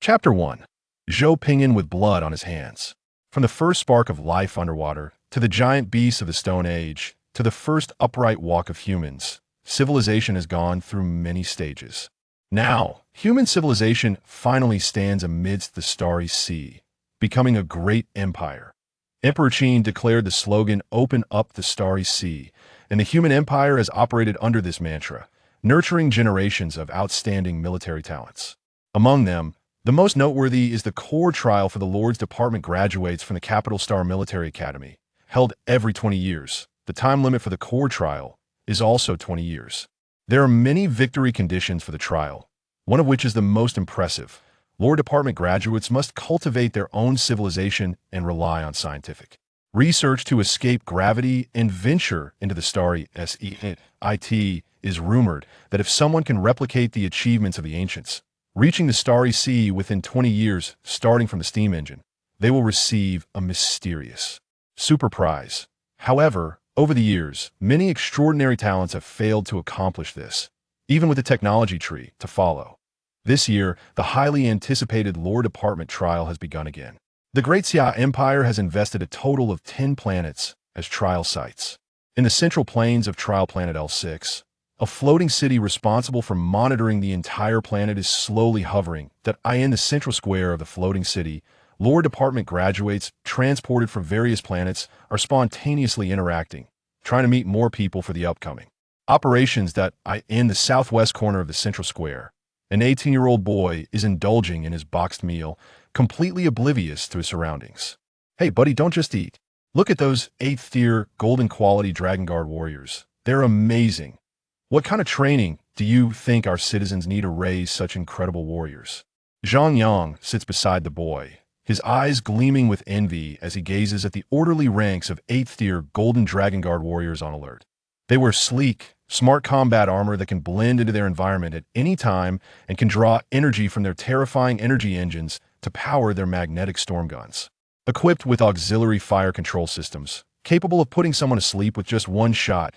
Chapter 1. Zhou Pingyan with blood on his hands. From the first spark of life underwater, to the giant beasts of the Stone Age, to the first upright walk of humans, civilization has gone through many stages. Now, human civilization finally stands amidst the starry sea, becoming a great empire. Emperor Qin declared the slogan, "Open up the starry sea," and the human empire has operated under this mantra, nurturing generations of outstanding military talents. Among them, the most noteworthy is the core trial for the Lord's Department graduates from the Capital Star Military Academy, held every 20 years. The time limit for the core trial is also 20 years. There are many victory conditions for the trial, one of which is the most impressive. Lord Department graduates must cultivate their own civilization and rely on scientific research to escape gravity and venture into the starry SEIT. It is rumored that if someone can replicate the achievements of the ancients, reaching the starry sea within 20 years starting from the steam engine, they will receive a mysterious super prize. However, over the years, many extraordinary talents have failed to accomplish this, even with the technology tree to follow. This year, the highly anticipated Lore Department trial has begun again. The Great Xia Empire has invested a total of 10 planets as trial sites. In the central plains of Trial Planet L6, a floating city responsible for monitoring the entire planet is slowly hovering. In the central square of the floating city, Lore Department graduates transported from various planets are spontaneously interacting, trying to meet more people for the upcoming operations. In the southwest corner of the central square, an 18-year-old boy is indulging in his boxed meal, completely oblivious to his surroundings. "Hey, buddy, don't just eat. Look at those 8th-tier, golden quality Dragon Guard warriors. They're amazing. What kind of training do you think our citizens need to raise such incredible warriors?" Zhang Yang sits beside the boy, his eyes gleaming with envy as he gazes at the orderly ranks of 8th-tier golden Dragon Guard warriors on alert. They wear sleek, smart combat armor that can blend into their environment at any time and can draw energy from their terrifying energy engines to power their magnetic storm guns. Equipped with auxiliary fire control systems, capable of putting someone to sleep with just one shot.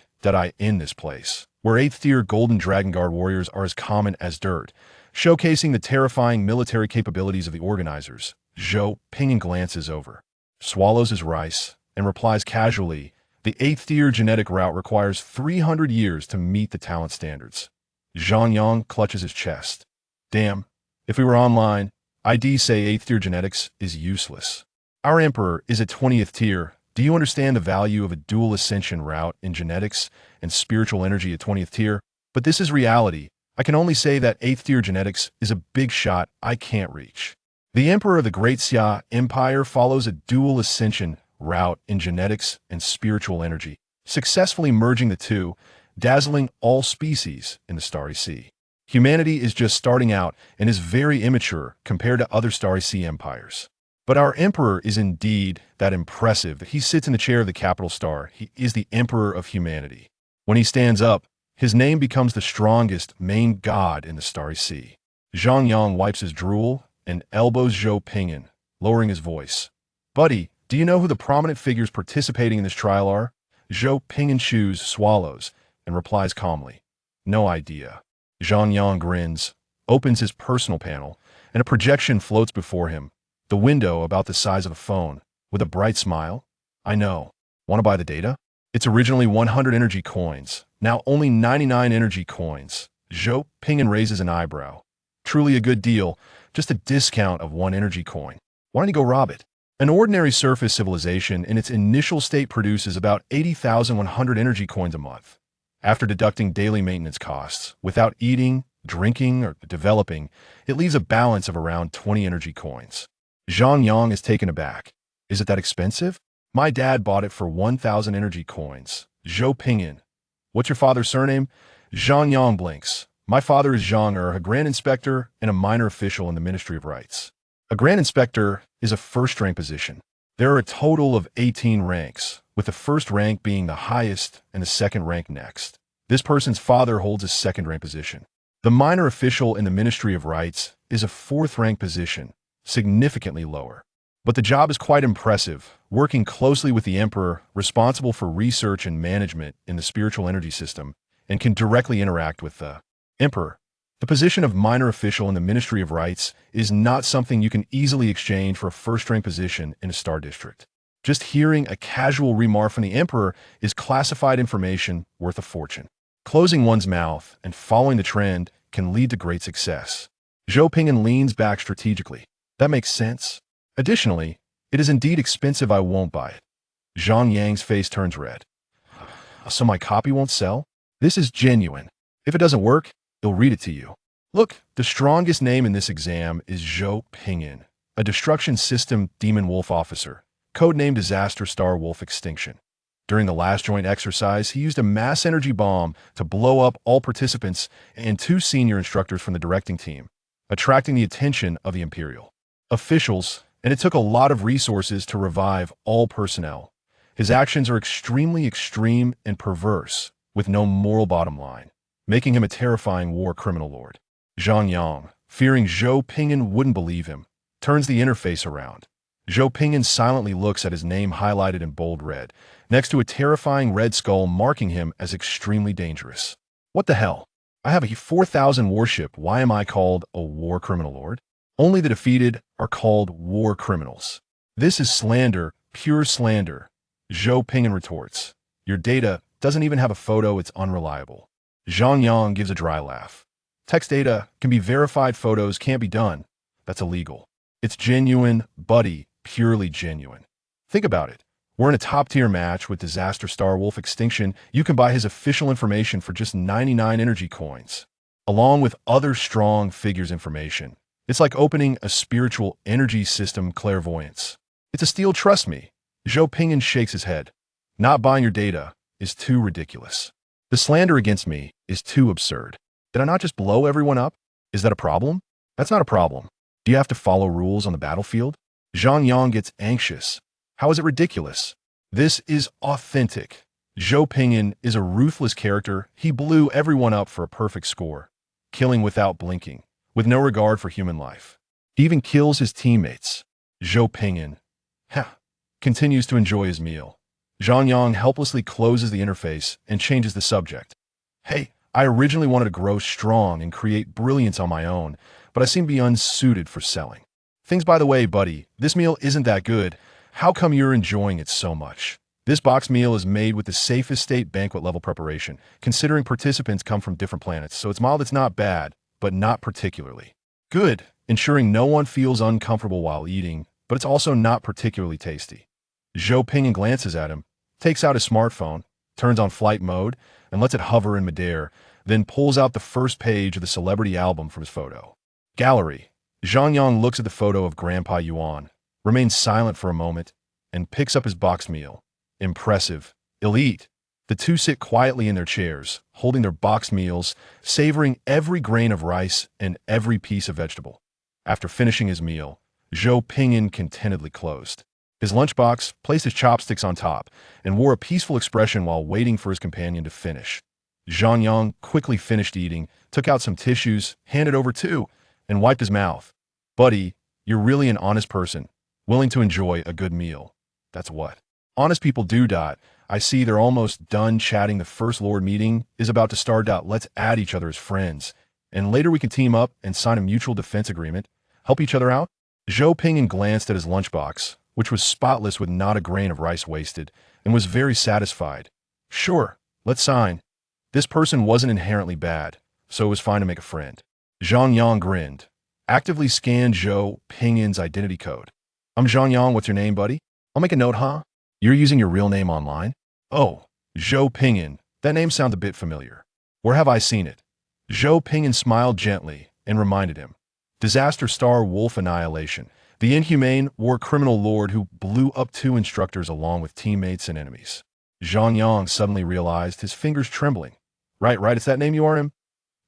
In this place, where 8th-tier golden Dragon Guard warriors are as common as dirt, showcasing the terrifying military capabilities of the organizers, Zhou Pingyan glances over, swallows his rice, and replies casually, "The 8th-tier genetic route requires 300 years to meet the talent standards." Zhang Yang clutches his chest. "Damn, if we were online, I'd say 8th-tier genetics is useless. Our emperor is at 20th tier. Do you understand the value of a dual ascension route in genetics and spiritual energy at 20th tier? But this is reality. I can only say that 8th-tier genetics is a big shot I can't reach. The emperor of the Great Xia Empire follows a dual ascension route in genetics and spiritual energy, successfully merging the two, dazzling all species in the Starry Sea. Humanity is just starting out and is very immature compared to other Starry Sea empires. But our emperor is indeed that impressive that he sits in the chair of the capital star. He is the emperor of humanity. When he stands up, his name becomes the strongest main god in the Starry Sea." Zhang Yang wipes his drool and elbows Zhou Pingyan, lowering his voice. "Buddy, do you know who the prominent figures participating in this trial are?" Zhou Pingyan chews, swallows, and replies calmly, "No idea." Zhang Yang grins, opens his personal panel, and a projection floats before him, the window about the size of a phone, with a bright smile. "I know. Want to buy the data? It's originally 100 energy coins, now only 99 energy coins." Zhou Pingyan raises an eyebrow. "Truly a good deal, just a discount of 1 energy coin. Why don't you go rob it?" An ordinary surface civilization in its initial state produces about 80,100 energy coins a month. After deducting daily maintenance costs, without eating, drinking, or developing, it leaves a balance of around 20 energy coins. Zhang Yang is taken aback. "Is it that expensive? My dad bought it for 1,000 energy coins." Zhou Pingyan. "What's your father's surname?" Zhang Yang blinks. "My father is Zhang a Grand Inspector and a minor official in the Ministry of Rights." A Grand Inspector is a first-rank position. There are a total of 18 ranks, with the first rank being the highest and the second rank next. This person's father holds a second-rank position. The minor official in the Ministry of Rights is a fourth-rank position, significantly lower. But the job is quite impressive, working closely with the emperor, responsible for research and management in the spiritual energy system, and can directly interact with the emperor. The position of minor official in the Ministry of Rights is not something you can easily exchange for a first-rank position in a star district. Just hearing a casual remark from the Emperor is classified information worth a fortune. Closing one's mouth and following the trend can lead to great success. Zhou Ping'an leans back strategically. That makes sense. Additionally, it is indeed expensive. I won't buy it. Zhang Yang's face turns red. So my copy won't sell? This is genuine. If it doesn't work, he'll read it to you. Look, the strongest name in this exam is Zhou Ping'an, a destruction system demon wolf officer, codenamed Disaster Star Wolf Extinction. During the last joint exercise, he used a mass energy bomb to blow up all participants and 2 senior instructors from the directing team, attracting the attention of the Imperial officials, and it took a lot of resources to revive all personnel. His actions are extremely extreme and perverse, with no moral bottom line, making him a terrifying war criminal lord. Zhang Yang, fearing Zhou Ping'an wouldn't believe him, turns the interface around. Zhou Ping'an silently looks at his name highlighted in bold red, next to a terrifying red skull marking him as extremely dangerous. What the hell? I have a 4,000 warship. Why am I called a war criminal lord? Only the defeated are called war criminals. This is slander, pure slander. Zhou Ping'an retorts. Your data doesn't even have a photo. It's unreliable. Zhang Yang gives a dry laugh. Text data can be verified. Photos can't be done. That's illegal. It's genuine, buddy, purely genuine. Think about it. We're in a top-tier match with Disaster Star Wolf Extinction. You can buy his official information for just 99 energy coins, along with other strong figures information. It's like opening a spiritual energy system clairvoyance. It's a steal, trust me. Zhou Ping'an shakes his head. Not buying your data is too ridiculous. The slander against me is too absurd. Did I not just blow everyone up? Is that a problem? That's not a problem. Do you have to follow rules on the battlefield? Zhang Yang gets anxious. How is it ridiculous? This is authentic. Zhou Ping'an is a ruthless character. He blew everyone up for a perfect score, killing without blinking, with no regard for human life. He even kills his teammates. Zhou Ping'an continues to enjoy his meal. Zhang Yang helplessly closes the interface and changes the subject. Hey, I originally wanted to grow strong and create brilliance on my own, but I seem to be unsuited for selling things. By the way, buddy, this meal isn't that good. How come you're enjoying it so much? This box meal is made with the safest state banquet level preparation, considering participants come from different planets, so it's mild. It's not bad, but not particularly good, ensuring no one feels uncomfortable while eating, but it's also not particularly tasty. Zhou Ping'an glances at him, takes out his smartphone, turns on flight mode, and lets it hover in midair, then pulls out the first page of the celebrity album from his photo gallery. Zhang Yang looks at the photo of Grandpa Yuan, remains silent for a moment, and picks up his box meal. Impressive. Elite. The two sit quietly in their chairs, holding their box meals, savoring every grain of rice and every piece of vegetable. After finishing his meal, Zhou Ping'an contentedly closed his lunchbox, placed his chopsticks on top, and wore a peaceful expression while waiting for his companion to finish. Zhang Yang quickly finished eating, took out some tissues, handed over two, and wiped his mouth. Buddy, you're really an honest person, willing to enjoy a good meal. That's what honest people do. I see they're almost done chatting. The First Lord meeting is about to start. Let's add each other as friends, and later we can team up and sign a mutual defense agreement. Help each other out? Zhou Ping'an glanced at his lunchbox, which was spotless with not a grain of rice wasted, and was very satisfied. Sure, let's sign. This person wasn't inherently bad, so it was fine to make a friend. Zhang Yang grinned, actively scanned Zhou Ping'an's identity code. I'm Zhang Yang. What's your name, buddy? I'll make a note, huh? You're using your real name online? Oh, Zhou Ping'an. That name sounds a bit familiar. Where have I seen it? Zhou Ping'an smiled gently and reminded him. Disaster Star Wolf Annihilation, the inhumane war criminal lord who blew up 2 instructors along with teammates and enemies. Zhang Yang suddenly realized, his fingers trembling. Right, it's that name. You are him?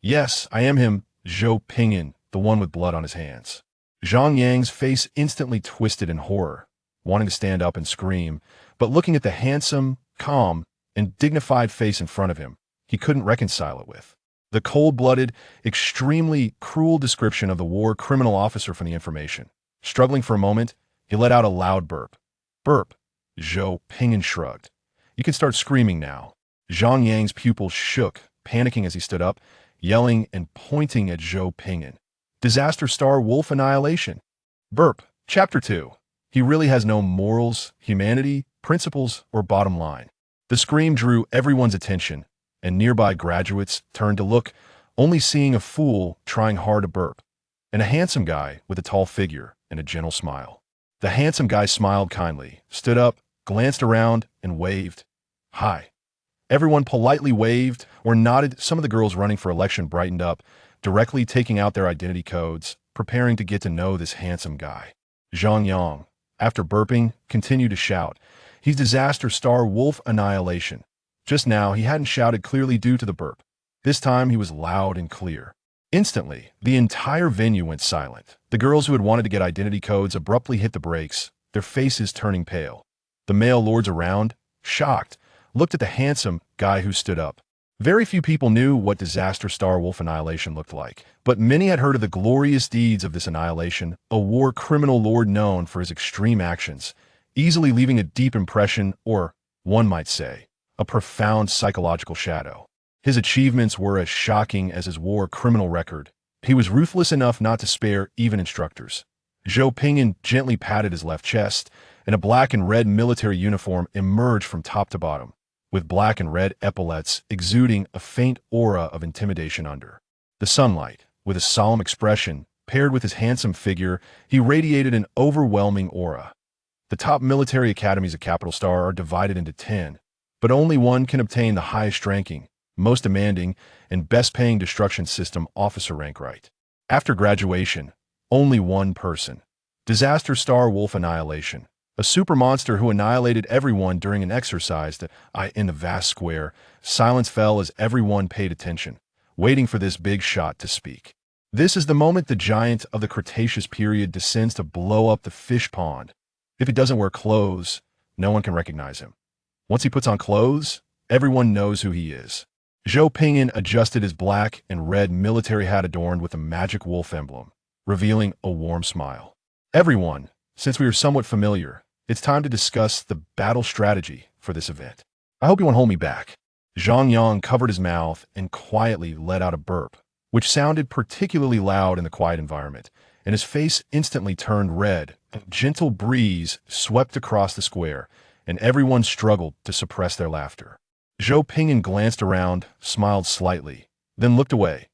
Yes, I am him, Zhou Ping'an, the one with blood on his hands. Zhang Yang's face instantly twisted in horror, wanting to stand up and scream, but looking at the handsome, calm, and dignified face in front of him, he couldn't reconcile it with the cold-blooded, extremely cruel description of the war criminal officer from the information. Struggling for a moment, he let out a loud burp. Burp. Zhou Ping'an shrugged. You can start screaming now. Zhang Yang's pupils shook, panicking as he stood up. yelling and pointing at Zhou Ping'an. Disaster Star Wolf Annihilation. Burp. Chapter 2. He really has no morals, humanity, principles, or bottom line. The scream drew everyone's attention, and nearby graduates turned to look, only seeing a fool trying hard to burp, and a handsome guy with a tall figure and a gentle smile. The handsome guy smiled kindly, stood up, glanced around, and waved. Hi. Everyone politely waved or nodded. Some of the girls running for election brightened up, directly taking out their identity codes, preparing to get to know this handsome guy. Zhang Yang, after burping, continued to shout. He's Disaster Star Wolf Annihilation. Just now, he hadn't shouted clearly due to the burp. This time, he was loud and clear. Instantly, the entire venue went silent. The girls who had wanted to get identity codes abruptly hit the brakes, their faces turning pale. The male lords around, shocked, looked at the handsome guy who stood up. Very few people knew what Disaster Star Wolf Annihilation looked like, but many had heard of the glorious deeds of this Annihilation, a war criminal lord known for his extreme actions, easily leaving a deep impression or, one might say, a profound psychological shadow. His achievements were as shocking as his war criminal record. He was ruthless enough not to spare even instructors. Zhou Ping'an gently patted his left chest, and a black and red military uniform emerged from top to bottom, with black and red epaulets exuding a faint aura of intimidation under. The sunlight, with a solemn expression, paired with his handsome figure, he radiated an overwhelming aura. The top military academies of Capital Star are divided into 10, but only one can obtain the highest ranking, most demanding, and best-paying destruction system officer rank right. After graduation, only one person. Disaster Star Wolf Annihilation. A super monster who annihilated everyone during an exercise in the vast square. Silence fell as everyone paid attention, waiting for this big shot to speak. This is the moment the giant of the Cretaceous period descends to blow up the fish pond. If he doesn't wear clothes, no one can recognize him. Once he puts on clothes, everyone knows who he is. Zhou Ping'an adjusted his black and red military hat adorned with a magic wolf emblem, revealing a warm smile. Everyone, since we are somewhat familiar, it's time to discuss the battle strategy for this event. I hope you won't hold me back. Zhang Yang covered his mouth and quietly let out a burp, which sounded particularly loud in the quiet environment, and his face instantly turned red. A gentle breeze swept across the square, and everyone struggled to suppress their laughter. Zhou Ping'an glanced around, smiled slightly, then looked away.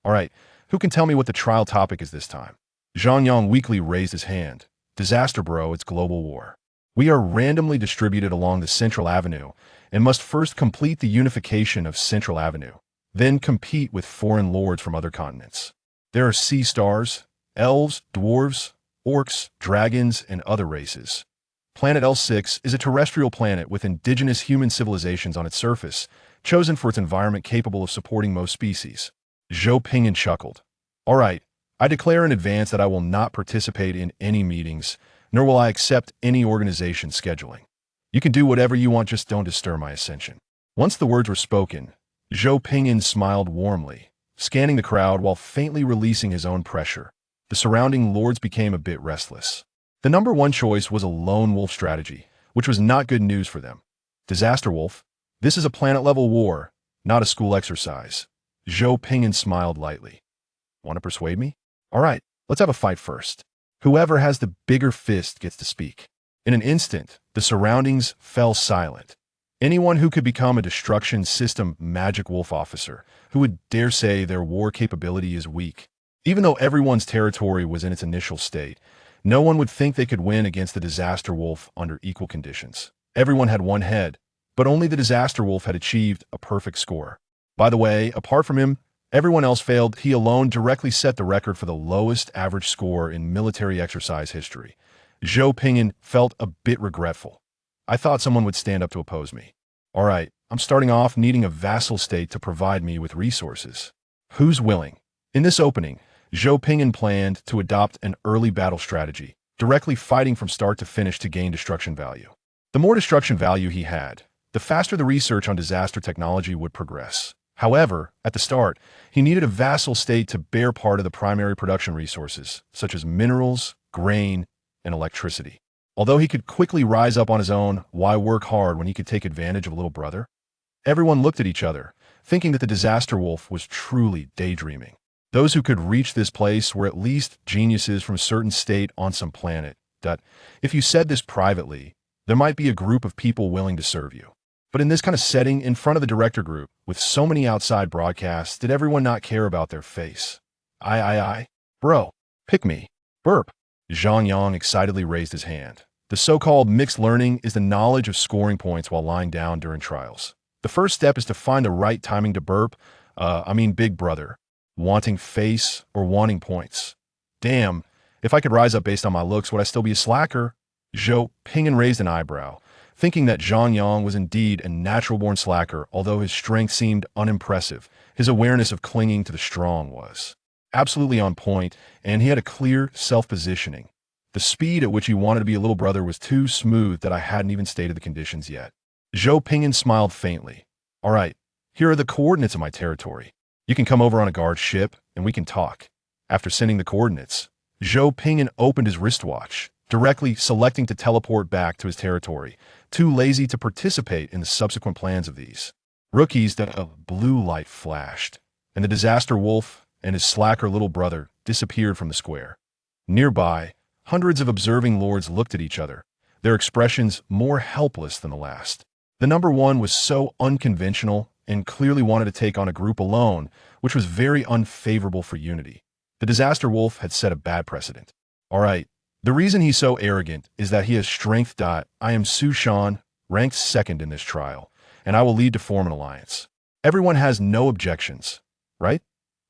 All right, who can tell me what the trial topic is this time? Zhang Yang weakly raised his hand. Disaster, bro, it's global war. We are randomly distributed along the Central Avenue and must first complete the unification of Central Avenue, then compete with foreign lords from other continents. There are sea stars, elves, dwarves, orcs, dragons, and other races. Planet L6 is a terrestrial planet with indigenous human civilizations on its surface, chosen for its environment capable of supporting most species. Zhou Ping'an chuckled. All right, I declare in advance that I will not participate in any meetings, nor will I accept any organization scheduling. You can do whatever you want, just don't disturb my ascension. Once the words were spoken, Zhou Ping'an smiled warmly, scanning the crowd while faintly releasing his own pressure. The surrounding lords became a bit restless. The number one choice was a lone wolf strategy, which was not good news for them. Disaster Wolf, this is a planet-level war, not a school exercise. Zhou Ping'an smiled lightly. Want to persuade me? All right, let's have a fight first. Whoever has the bigger fist gets to speak. In an instant, the surroundings fell silent. Anyone who could become a destruction system magic wolf officer, who would dare say their war capability is weak. Even though everyone's territory was in its initial state, no one would think they could win against the Disaster Wolf under equal conditions. Everyone had one head, but only the Disaster Wolf had achieved a perfect score. By the way, apart from him, everyone else failed. He alone directly set the record for the lowest average score in military exercise history. Zhou Ping'an felt a bit regretful. I thought someone would stand up to oppose me. All right, I'm starting off needing a vassal state to provide me with resources. Who's willing? In this opening, Zhou Ping'an planned to adopt an early battle strategy, directly fighting from start to finish to gain destruction value. The more destruction value he had, the faster the research on disaster technology would progress. However, at the start, he needed a vassal state to bear part of the primary production resources, such as minerals, grain, and electricity. Although he could quickly rise up on his own, why work hard when he could take advantage of a little brother? Everyone looked at each other, thinking that the disaster wolf was truly daydreaming. Those who could reach this place were at least geniuses from a certain state on some planet. If you said this privately, there might be a group of people willing to serve you. But in this kind of setting, in front of the director group, with so many outside broadcasts, did everyone not care about their face? I. Bro, pick me. Burp. Zhang Yang excitedly raised his hand. The so-called mixed learning is the knowledge of scoring points while lying down during trials. The first step is to find the right timing to burp. Big brother. Wanting face or wanting points? Damn, if I could rise up based on my looks, would I still be a slacker? Zhou Ping'an raised an eyebrow, thinking that Zhang Yang was indeed a natural-born slacker. Although his strength seemed unimpressive, his awareness of clinging to the strong was absolutely on point, and he had a clear self-positioning. The speed at which he wanted to be a little brother was too smooth that I hadn't even stated the conditions yet. Zhou Ping'an smiled faintly. All right, here are the coordinates of my territory. You can come over on a guard ship, and we can talk. After sending the coordinates, Zhou Ping'an opened his wristwatch, directly selecting to teleport back to his territory, too lazy to participate in the subsequent plans of these. Rookies, that a blue light flashed, and the disaster wolf and his slacker little brother disappeared from the square. Nearby, hundreds of observing lords looked at each other, their expressions more helpless than the last. The number one was so unconventional and clearly wanted to take on a group alone, which was very unfavorable for unity. The disaster wolf had set a bad precedent. All right, the reason he's so arrogant is that he has strength. I am Su Shan, ranked second in this trial, and I will lead to form an alliance. Everyone has no objections, right?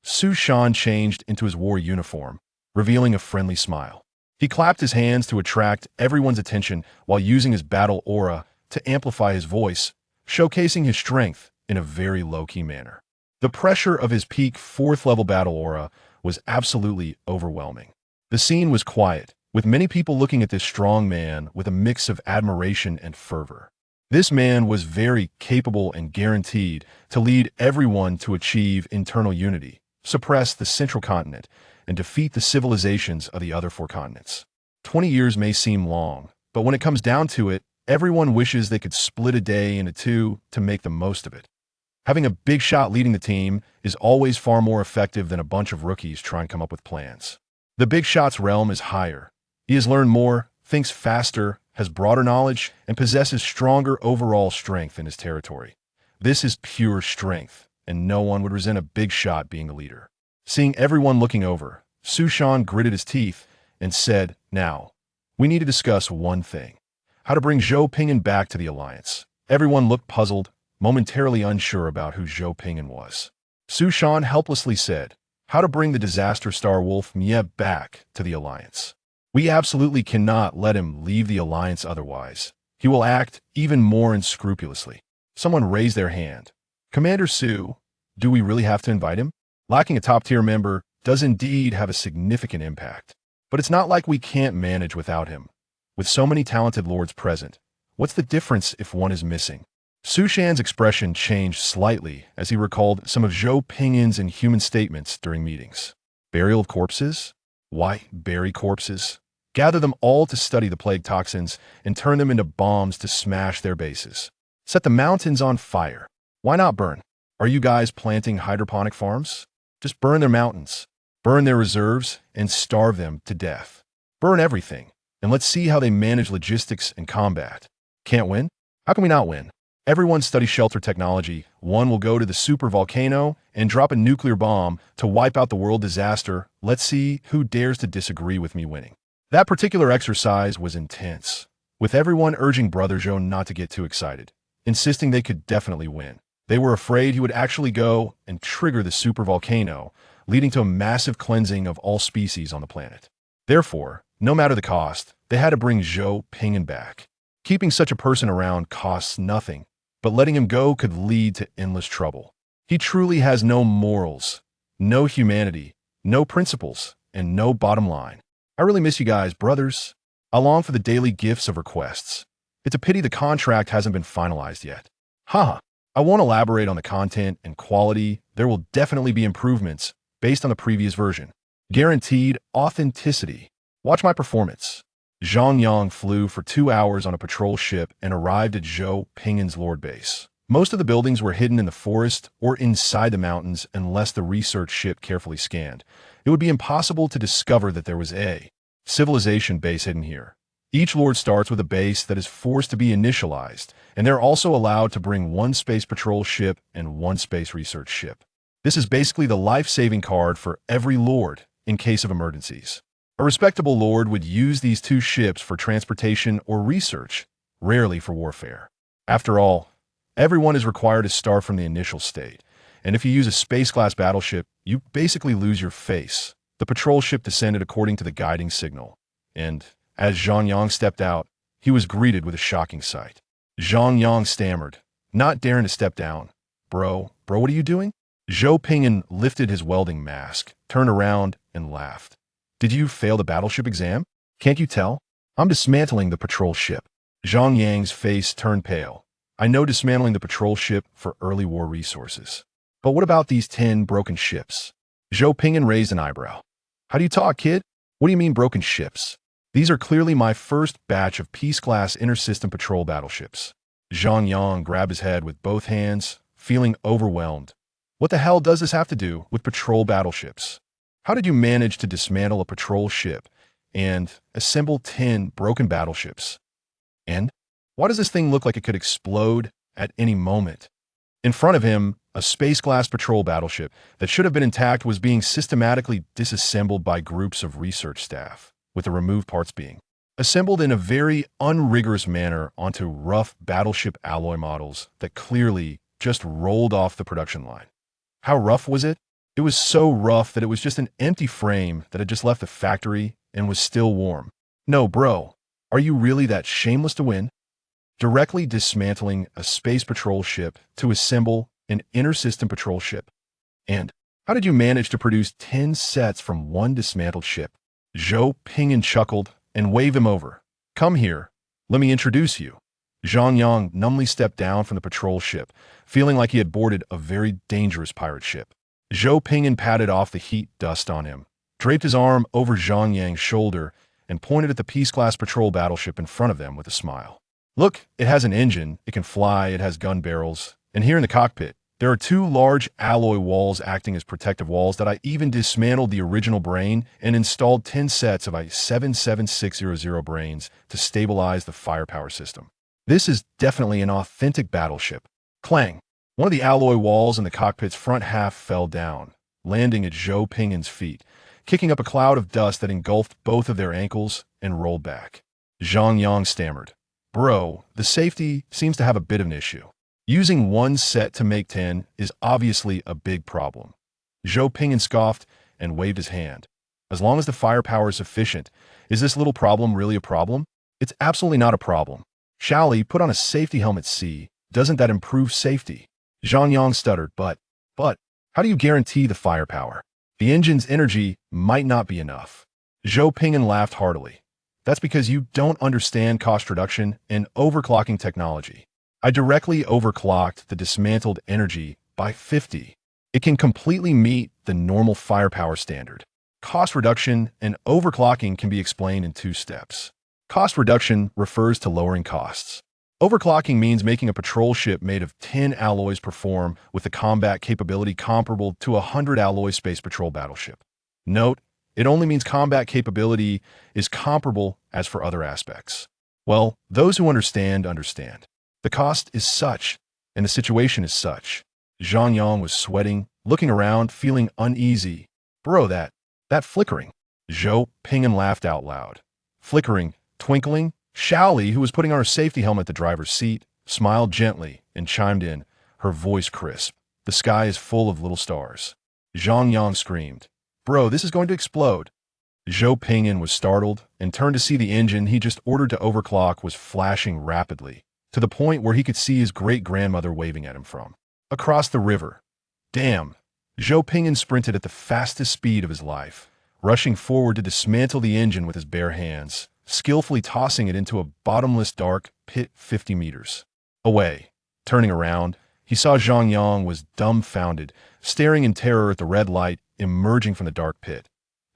Su Shan changed into his war uniform, revealing a friendly smile. He clapped his hands to attract everyone's attention while using his battle aura to amplify his voice, showcasing his strength in a very low-key manner. The pressure of his peak 4th-level battle aura was absolutely overwhelming. The scene was quiet, with many people looking at this strong man with a mix of admiration and fervor. This man was very capable and guaranteed to lead everyone to achieve internal unity, suppress the central continent, and defeat the civilizations of the other 4 continents. 20 years may seem long, but when it comes down to it, everyone wishes they could split a day into 2 to make the most of it. Having a big shot leading the team is always far more effective than a bunch of rookies trying to come up with plans. The big shot's realm is higher. He has learned more, thinks faster, has broader knowledge, and possesses stronger overall strength in his territory. This is pure strength, and no one would resent a big shot being a leader. Seeing everyone looking over, Su Shan gritted his teeth and said, "Now, we need to discuss one thing. How to bring Zhou Ping'an back to the alliance." Everyone looked puzzled, momentarily unsure about who Zhou Ping'an was. Su Shan helplessly said, "How to bring the disaster star wolf Mie back to the alliance. We absolutely cannot let him leave the alliance otherwise. He will act even more unscrupulously." Someone raised their hand. "Commander Su, do we really have to invite him? Lacking a top-tier member does indeed have a significant impact. But it's not like we can't manage without him. With so many talented lords present, what's the difference if one is missing?" Su Shan's expression changed slightly as he recalled some of Zhou Ping'an's inhuman statements during meetings. Burial of corpses? Why bury corpses? Gather them all to study the plague toxins and turn them into bombs to smash their bases. Set the mountains on fire. Why not burn? Are you guys planting hydroponic farms? Just burn their mountains, burn their reserves, and starve them to death. Burn everything, and let's see how they manage logistics and combat. Can't win? How can we not win? Everyone study shelter technology. One will go to the super volcano and drop a nuclear bomb to wipe out the world disaster. Let's see who dares to disagree with me winning. That particular exercise was intense, with everyone urging Brother Zhou not to get too excited, insisting they could definitely win. They were afraid he would actually go and trigger the super volcano, leading to a massive cleansing of all species on the planet. Therefore, no matter the cost, they had to bring Zhou Ping'an back. Keeping such a person around costs nothing, but letting him go could lead to endless trouble. He truly has no morals, no humanity, no principles, and no bottom line. I really miss you guys, brothers. I long for the daily gifts of requests. It's a pity the contract hasn't been finalized yet. Haha. I won't elaborate on the content and quality. There will definitely be improvements based on the previous version. Guaranteed authenticity. Watch my performance. Zhang Yang flew for 2 hours on a patrol ship and arrived at Zhou Ping'an's lord base. Most of the buildings were hidden in the forest or inside the mountains unless the research ship carefully scanned. It would be impossible to discover that there was a civilization base hidden here. Each lord starts with a base that is forced to be initialized, and they're also allowed to bring one space patrol ship and one space research ship. This is basically the life-saving card for every lord in case of emergencies. A respectable lord would use these two ships for transportation or research, rarely for warfare. After all, everyone is required to start from the initial state, and if you use a space-class battleship, you basically lose your face. The patrol ship descended according to the guiding signal, and as Zhang Yang stepped out, he was greeted with a shocking sight. Zhang Yang stammered, not daring to step down. Bro, what are you doing? Zhou Ping'an lifted his welding mask, turned around, and laughed. Did you fail the battleship exam? Can't you tell? I'm dismantling the patrol ship. Zhang Yang's face turned pale. I know dismantling the patrol ship for early war resources. But what about these 10 broken ships? Zhou Ping'an raised an eyebrow. How do you talk, kid? What do you mean broken ships? These are clearly my first batch of Peace-class inter-system patrol battleships. Zhang Yang grabbed his head with both hands, feeling overwhelmed. What the hell does this have to do with patrol battleships? How did you manage to dismantle a patrol ship and assemble 10 broken battleships? And why does this thing look like it could explode at any moment? In front of him, a space-class patrol battleship that should have been intact was being systematically disassembled by groups of research staff, with the removed parts being assembled in a very unrigorous manner onto rough battleship alloy models that clearly just rolled off the production line. How rough was it? It was so rough that it was just an empty frame that had just left the factory and was still warm. No, bro, are you really that shameless to win? Directly dismantling a space patrol ship to assemble an inter-system patrol ship. And how did you manage to produce 10 sets from one dismantled ship? Zhou Ping'an chuckled and waved him over. Come here, let me introduce you. Zhang Yang numbly stepped down from the patrol ship, feeling like he had boarded a very dangerous pirate ship. Zhou Ping'an patted off the heat dust on him, draped his arm over Zhang Yang's shoulder, and pointed at the Peace-class patrol battleship in front of them with a smile. Look, it has an engine, it can fly, it has gun barrels, and here in the cockpit, there are 2 large alloy walls acting as protective walls that I even dismantled the original brain and installed 10 sets of I-77600 brains to stabilize the firepower system. This is definitely an authentic battleship. Clang! One of the alloy walls in the cockpit's front half fell down, landing at Zhou Ping'an's feet, kicking up a cloud of dust that engulfed both of their ankles and rolled back. Zhang Yang stammered. Bro, the safety seems to have a bit of an issue. Using one set to make 10 is obviously a big problem. Zhou Ping'an scoffed and waved his hand. As long as the firepower is sufficient, is this little problem really a problem? It's absolutely not a problem. Shally, put on a safety helmet C. Doesn't that improve safety? Zhang Yang stuttered, but, how do you guarantee the firepower? The engine's energy might not be enough. Zhou Ping'an laughed heartily. That's because you don't understand cost reduction and overclocking technology. I directly overclocked the dismantled energy by 50. It can completely meet the normal firepower standard. Cost reduction and overclocking can be explained in 2 steps. Cost reduction refers to lowering costs. Overclocking means making a patrol ship made of 10 alloys perform with a combat capability comparable to a 100 alloy space patrol battleship. Note, it only means combat capability is comparable as for other aspects. Well, those who understand, understand. The cost is such, and the situation is such. Zhang Yang was sweating, looking around, feeling uneasy. Bro, that flickering. Zhou Ping'an laughed out loud. Flickering, twinkling. Shally, who was putting on her safety helmet at the driver's seat, smiled gently and chimed in, her voice crisp. The sky is full of little stars. Zhang Yang screamed, Bro, this is going to explode. Zhou Ping'an was startled and turned to see the engine he just ordered to overclock was flashing rapidly, to the point where he could see his great-grandmother waving at him from across the river. Damn! Zhou Ping'an sprinted at the fastest speed of his life, rushing forward to dismantle the engine with his bare hands, skillfully tossing it into a bottomless dark pit 50 meters away. Turning around, he saw Zhang Yang was dumbfounded, staring in terror at the red light emerging from the dark pit.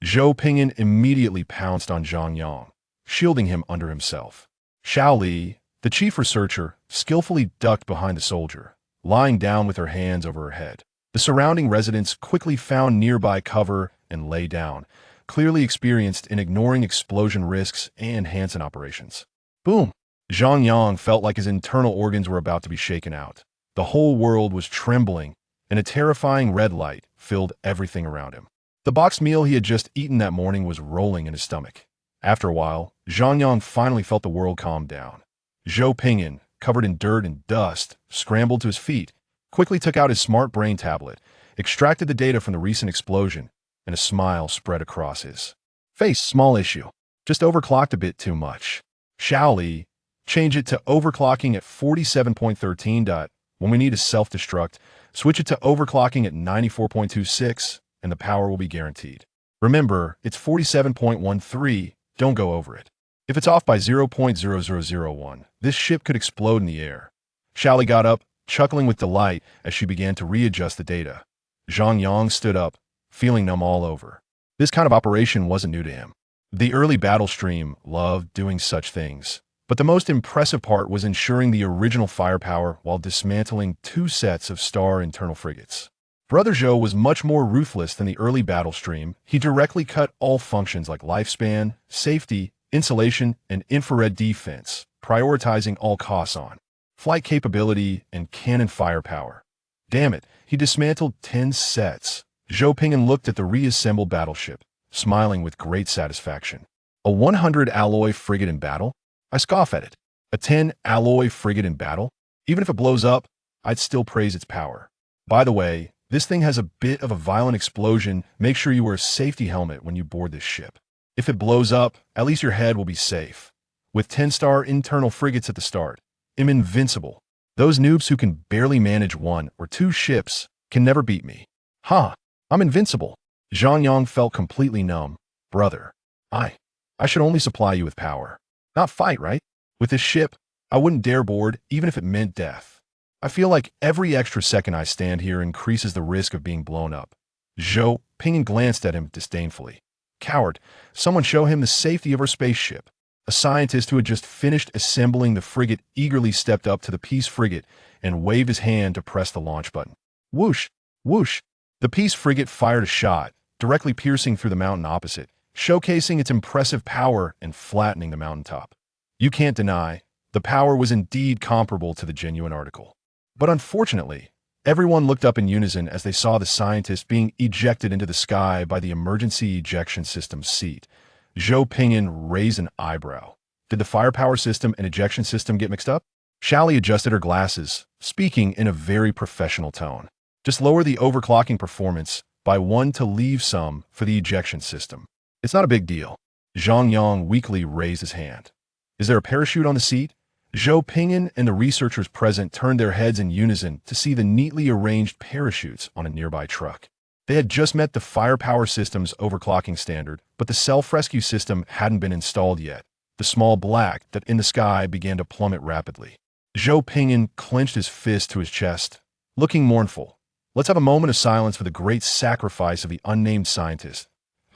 Zhou Ping'an immediately pounced on Zhang Yang, shielding him under himself. Shally, the chief researcher, skillfully ducked behind the soldier, lying down with her hands over her head. The surrounding residents quickly found nearby cover and lay down, clearly experienced in ignoring explosion risks and Hansen operations. Boom! Zhang Yang felt like his internal organs were about to be shaken out. The whole world was trembling, and a terrifying red light filled everything around him. The boxed meal he had just eaten that morning was rolling in his stomach. After a while, Zhang Yang finally felt the world calm down. Zhou Pingyun, covered in dirt and dust, scrambled to his feet, quickly took out his smart brain tablet, extracted the data from the recent explosion, and a smile spread across his face. Small issue. Just overclocked a bit too much. Shall we change it to overclocking at 47.13. When we need a self-destruct, switch it to overclocking at 94.26, and the power will be guaranteed. Remember, it's 47.13, don't go over it. If it's off by 0.0001, this ship could explode in the air. Shally got up, chuckling with delight as she began to readjust the data. Zhang Yang stood up, feeling numb all over. This kind of operation wasn't new to him. The early battle stream loved doing such things, but the most impressive part was ensuring the original firepower while dismantling 2 sets of star internal frigates. Brother Zhou was much more ruthless than the early battle stream. He directly cut all functions like lifespan, safety, insulation, and infrared defense, prioritizing all costs on flight capability and cannon firepower. Damn it, he dismantled 10 sets. Zhou Pingyun looked at the reassembled battleship, smiling with great satisfaction. A 100 alloy frigate in battle? I scoff at it. A 10 alloy frigate in battle? Even if it blows up, I'd still praise its power. By the way, this thing has a bit of a violent explosion. Make sure you wear a safety helmet when you board this ship. If it blows up, at least your head will be safe. With 10-star internal frigates at the start, I'm invincible. Those noobs who can barely manage 1 or 2 ships can never beat me. Huh, I'm invincible. Zhang Yang felt completely numb. Brother, I should only supply you with power, not fight, right? With this ship, I wouldn't dare board even if it meant death. I feel like every extra second I stand here increases the risk of being blown up. Zhou Pingyun glanced at him disdainfully. Coward, someone show him the safety of our spaceship. A scientist who had just finished assembling the frigate eagerly stepped up to the Peace frigate and waved his hand to press the launch button. Whoosh, whoosh. The Peace frigate fired a shot, directly piercing through the mountain opposite, showcasing its impressive power and flattening the mountaintop. You can't deny, the power was indeed comparable to the genuine article. But unfortunately, everyone looked up in unison as they saw the scientist being ejected into the sky by the emergency ejection system seat. Zhou Pingyun raised an eyebrow. Did the firepower system and ejection system get mixed up? Shally adjusted her glasses, speaking in a very professional tone. Just lower the overclocking performance by 1 to leave some for the ejection system. It's not a big deal. Zhang Yang weakly raised his hand. Is there a parachute on the seat? Zhou Pingyun and the researchers present turned their heads in unison to see the neatly arranged parachutes on a nearby truck. They had just met the firepower system's overclocking standard, but the self-rescue system hadn't been installed yet. The small black that in the sky began to plummet rapidly. Zhou Pingyun clenched his fist to his chest, looking mournful. Let's have a moment of silence for the great sacrifice of the unnamed scientist.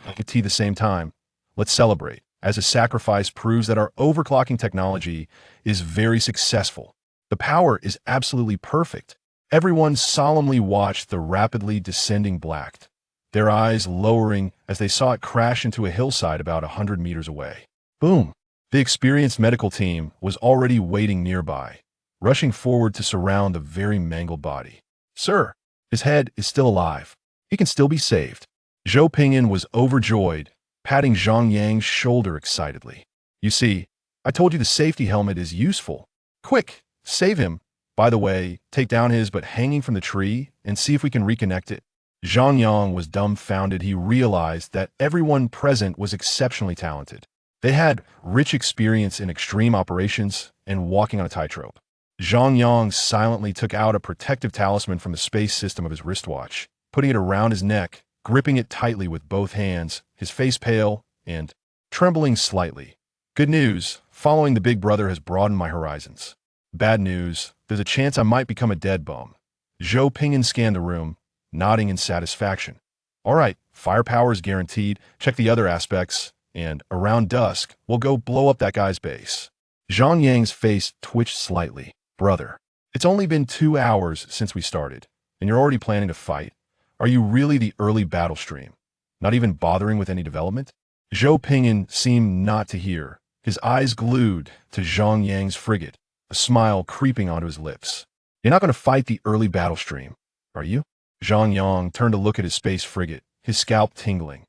At the same time, let's celebrate, as a sacrifice proves that our overclocking technology is very successful. The power is absolutely perfect. Everyone solemnly watched the rapidly descending black, their eyes lowering as they saw it crash into a hillside about 100 meters away. Boom! The experienced medical team was already waiting nearby, rushing forward to surround the very mangled body. Sir, his head is still alive. He can still be saved. Zhou Pingyun was overjoyed, patting Zhang Yang's shoulder excitedly. You see, I told you the safety helmet is useful. Quick, save him. By the way, take down his but hanging from the tree and see if we can reconnect it. Zhang Yang was dumbfounded. He realized that everyone present was exceptionally talented. They had rich experience in extreme operations and walking on a tightrope. Zhang Yang silently took out a protective talisman from the space system of his wristwatch, putting it around his neck, gripping it tightly with both hands, his face pale and trembling slightly. Good news, following the big brother has broadened my horizons. Bad news, there's a chance I might become a dead bum. Zhou Pingyun scanned the room, nodding in satisfaction. All right, firepower is guaranteed. Check the other aspects, and around dusk, we'll go blow up that guy's base. Zhang Yang's face twitched slightly. Brother, It's only been 2 hours since we started, and you're already planning to fight. Are you really the early battle stream? Not even bothering with any development? Zhou Ping'an seemed not to hear, his eyes glued to Zhang Yang's frigate, a smile creeping onto his lips. You're not going to fight the early battle stream, are you? Zhang Yang turned to look at his space frigate, his scalp tingling.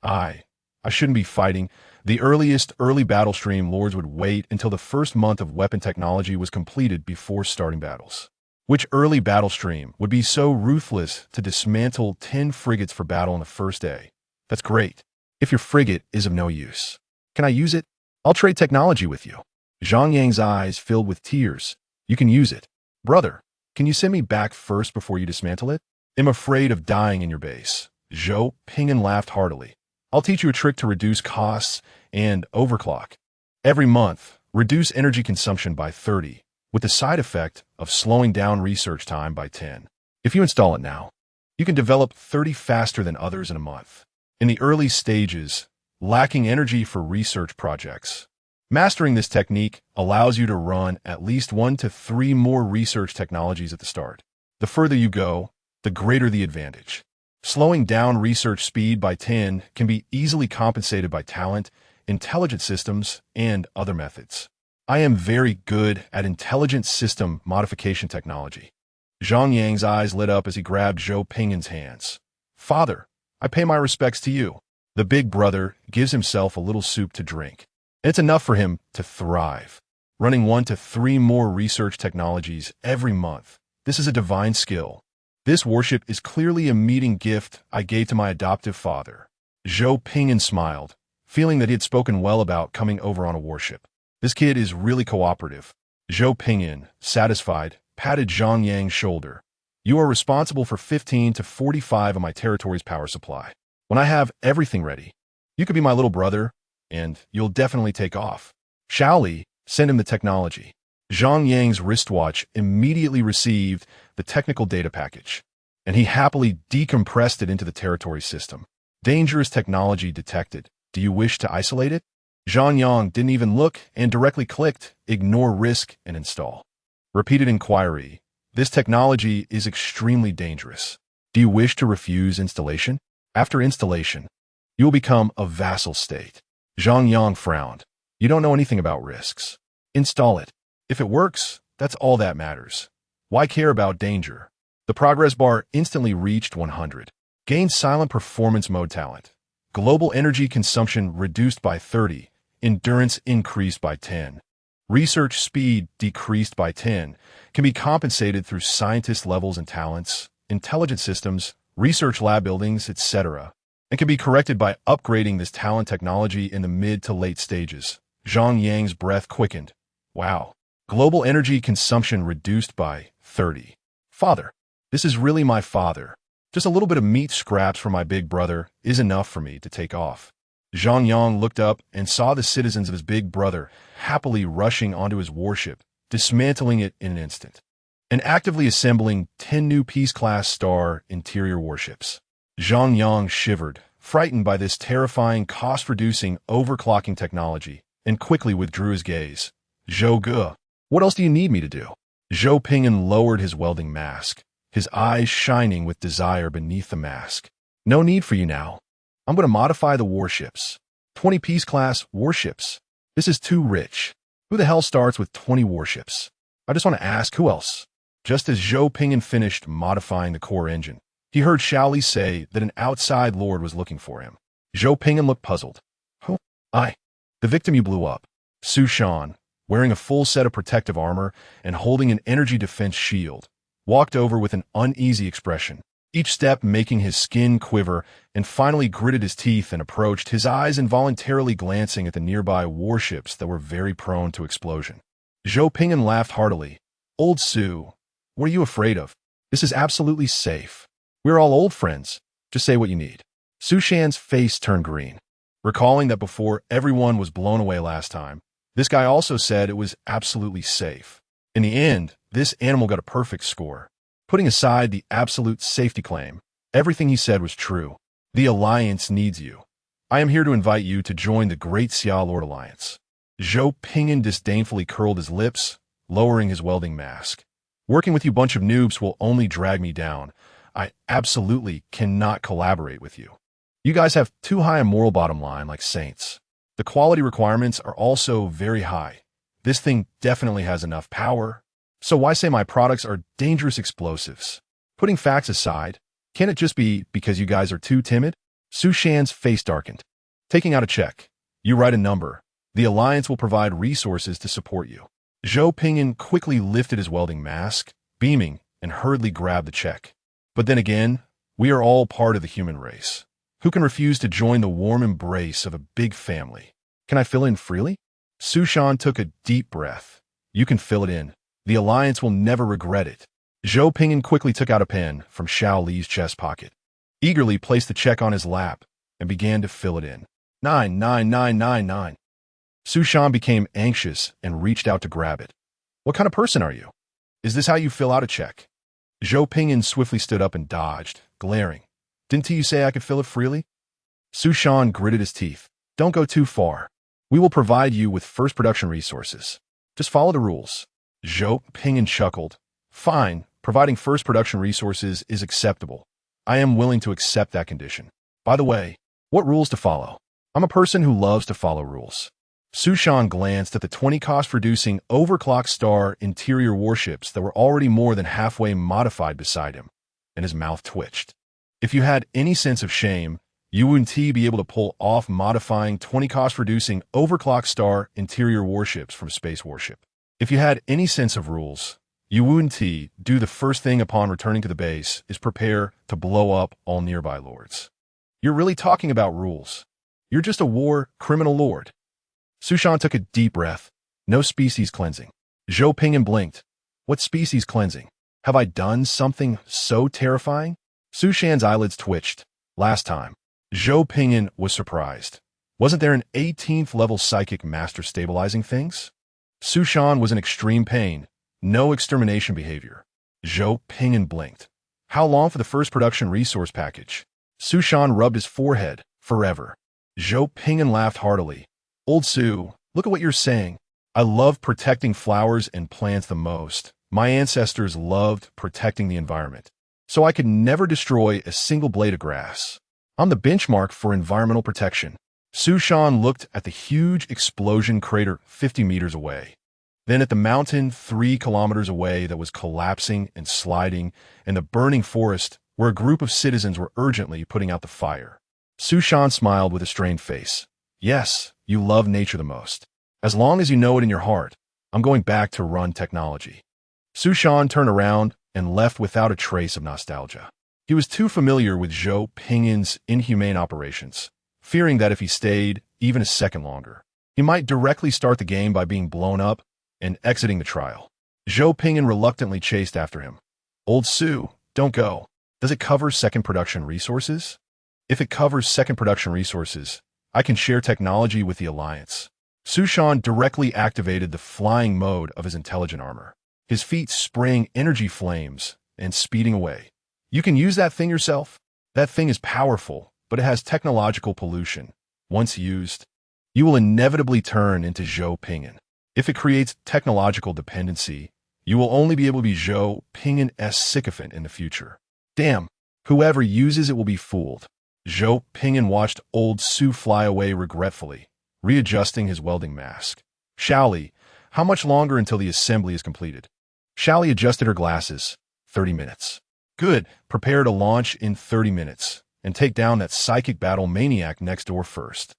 I shouldn't be fighting. The earliest early battle stream lords would wait until the first month of weapon technology was completed before starting battles. Which early battle stream would be so ruthless to dismantle 10 frigates for battle on the first day? That's great. If your frigate is of no use, can I use it? I'll trade technology with you. Zhang Yang's eyes filled with tears. You can use it. Brother, can you send me back first before you dismantle it? I'm afraid of dying in your base. Zhou Ping'an laughed heartily. I'll teach you a trick to reduce costs and overclock. Every month, reduce energy consumption by 30, with the side effect of slowing down research time by 10. If you install it now, you can develop 30 faster than others in a month. In the early stages, lacking energy for research projects. Mastering this technique allows you to run at least 1 to 3 more research technologies at the start. The further you go, the greater the advantage. Slowing down research speed by 10 can be easily compensated by talent, intelligent systems, and other methods. I am very good at intelligent system modification technology. Zhang Yang's eyes lit up as he grabbed Zhou Ping'an's hands. Father, I pay my respects to you. The big brother gives himself a little soup to drink. It's enough for him to thrive. Running 1 to 3 more research technologies every month. This is a divine skill. This warship is clearly a meeting gift I gave to my adoptive father. Zhou Ping'an smiled, feeling that he had spoken well about coming over on a warship. This kid is really cooperative. Zhou Ping'an, satisfied, patted Zhang Yang's shoulder. You are responsible for 15 to 45 of my territory's power supply. When I have everything ready, you could be my little brother, and you'll definitely take off. Shaoli, send him the technology. Zhang Yang's wristwatch immediately received the technical data package, and he happily decompressed it into the territory system. Dangerous technology detected. Do you wish to isolate it? Zhang Yang didn't even look and directly clicked Ignore Risk and Install. Repeated inquiry. This technology is extremely dangerous. Do you wish to refuse installation? After installation, you will become a vassal state. Zhang Yang frowned. You don't know anything about risks. Install it. If it works, that's all that matters. Why care about danger? The progress bar instantly reached 100. Gain silent performance mode talent. Global energy consumption reduced by 30. Endurance increased by 10. Research speed decreased by 10. Can be compensated through scientist levels and talents, intelligent systems, research lab buildings, etc. And can be corrected by upgrading this talent technology in the mid to late stages. Zhang Yang's breath quickened. Wow. Global energy consumption reduced by 30. Father, this is really my father. Just a little bit of meat scraps for my big brother is enough for me to take off. Zhang Yang looked up and saw the citizens of his big brother happily rushing onto his warship, dismantling it in an instant, and actively assembling 10 new Peace-class Star interior warships. Zhang Yang shivered, frightened by this terrifying, cost-reducing, overclocking technology, and quickly withdrew his gaze. Zhou Ge, what else do you need me to do? Zhou Ping'an lowered his welding mask, his eyes shining with desire beneath the mask. No need for you now. I'm going to modify the warships. 20 Peace-class warships. This is too rich. Who the hell starts with 20 warships? I just want to ask, who else? Just as Zhou Ping'an finished modifying the core engine, he heard Shaoli say that an outside lord was looking for him. Zhou Ping'an looked puzzled. Who? The victim you blew up. Su Shan, wearing a full set of protective armor and holding an energy defense shield, walked over with an uneasy expression, each step making his skin quiver, and finally gritted his teeth and approached, his eyes involuntarily glancing at the nearby warships that were very prone to explosion. Zhou Ping'an laughed heartily. Old Su, what are you afraid of? This is absolutely safe. We're all old friends. Just say what you need. Su Shan's face turned green, recalling that before everyone was blown away last time, this guy also said it was absolutely safe. In the end, this animal got a perfect score. Putting aside the absolute safety claim, everything he said was true. The Alliance needs you. I am here to invite you to join the Great Xia Lord Alliance. Zhou Ping'an disdainfully curled his lips, lowering his welding mask. Working with you bunch of noobs will only drag me down. I absolutely cannot collaborate with you. You guys have too high a moral bottom line like saints. The quality requirements are also very high. This thing definitely has enough power. So why say my products are dangerous explosives? Putting facts aside, can it just be because you guys are too timid? Su Shan's face darkened. Taking out a check. You write a number. The Alliance will provide resources to support you. Zhou Pingyan quickly lifted his welding mask, beaming, and hurriedly grabbed the check. But then again, we are all part of the human race. Who can refuse to join the warm embrace of a big family? Can I fill in freely? Su Shan took a deep breath. You can fill it in. The Alliance will never regret it. Zhou Pingyan quickly took out a pen from Xiao Li's chest pocket, eagerly placed the check on his lap, and began to fill it in. 99999. Su Shan became anxious and reached out to grab it. What kind of person are you? Is this how you fill out a check? Zhou Pingyan swiftly stood up and dodged, glaring. Didn't you say I could fill it freely? Su Shan gritted his teeth. Don't go too far. We will provide you with first production resources. Just follow the rules. Zhou Pingyan chuckled. Fine, providing first production resources is acceptable. I am willing to accept that condition. By the way, what rules to follow? I'm a person who loves to follow rules. Su Shan glanced at the 20 cost-reducing overclock star interior warships that were already more than halfway modified beside him, and his mouth twitched. If you had any sense of shame, you wouldn't be able to pull off modifying 20 cost-reducing overclock star interior warships from Space Warship. If you had any sense of rules, you wouldn't do the first thing upon returning to the base is prepare to blow up all nearby lords. You're really talking about rules. You're just a war criminal lord. Su Shan took a deep breath. No species cleansing. Zhou Pingyan blinked. What species cleansing? Have I done something so terrifying? Su Shan's eyelids twitched. Last time. Zhou Pingyan was surprised. Wasn't there an 18th level psychic master stabilizing things? Su Shan was in extreme pain. No extermination behavior. Zhou Pingyan blinked. How long for the first production resource package? Su Shan rubbed his forehead. Forever. Zhou Pingyan laughed heartily. Old Su, look at what you're saying. I love protecting flowers and plants the most. My ancestors loved protecting the environment. So I could never destroy a single blade of grass. I'm the benchmark for environmental protection. Su Shan looked at the huge explosion crater 50 meters away. Then at the mountain 3 kilometers away that was collapsing and sliding, and the burning forest where a group of citizens were urgently putting out the fire. Su Shan smiled with a strained face. Yes, you love nature the most. As long as you know it in your heart, I'm going back to run technology. Su Shan turned around and left without a trace of nostalgia. He was too familiar with Zhou Pingyan's inhumane operations, fearing that if he stayed even a second longer, he might directly start the game by being blown up and exiting the trial. Zhou Pingyan reluctantly chased after him. Old Su, don't go. Does it cover second production resources? If it covers second production resources, I can share technology with the Alliance. Su Shan directly activated the flying mode of his intelligent armor, his feet spraying energy flames and speeding away. You can use that thing yourself. That thing is powerful, but it has technological pollution. Once used, you will inevitably turn into Zhou Pingyan. If it creates technological dependency, you will only be able to be Zhou Pingyan's sycophant in the future. Damn, whoever uses it will be fooled. Zhou Pingyan watched old Su fly away regretfully, readjusting his welding mask. Xiao Li, how much longer until the assembly is completed? Xiao Li adjusted her glasses. 30 minutes. Good, prepare to launch in 30 minutes, and take down that psychic battle maniac next door first.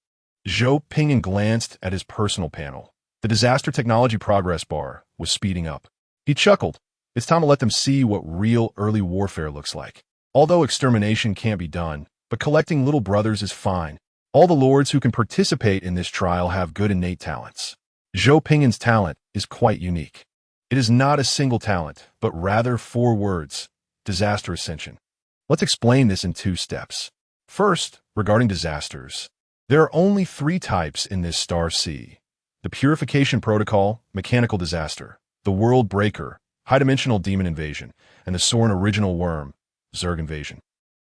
Zhou Pingyan glanced at his personal panel. The disaster technology progress bar was speeding up. He chuckled. It's time to let them see what real early warfare looks like. Although extermination can't be done, but collecting little brothers is fine. All the lords who can participate in this trial have good innate talents. Zhou Pingyan's talent is quite unique. It is not a single talent, but rather 4 words. Disaster Ascension. Let's explain this in 2 steps. First, regarding disasters. There are only 3 types in this star C. The Purification Protocol, Mechanical Disaster, the World Breaker, High-Dimensional Demon Invasion, and the Soren Original Worm, Zerg Invasion.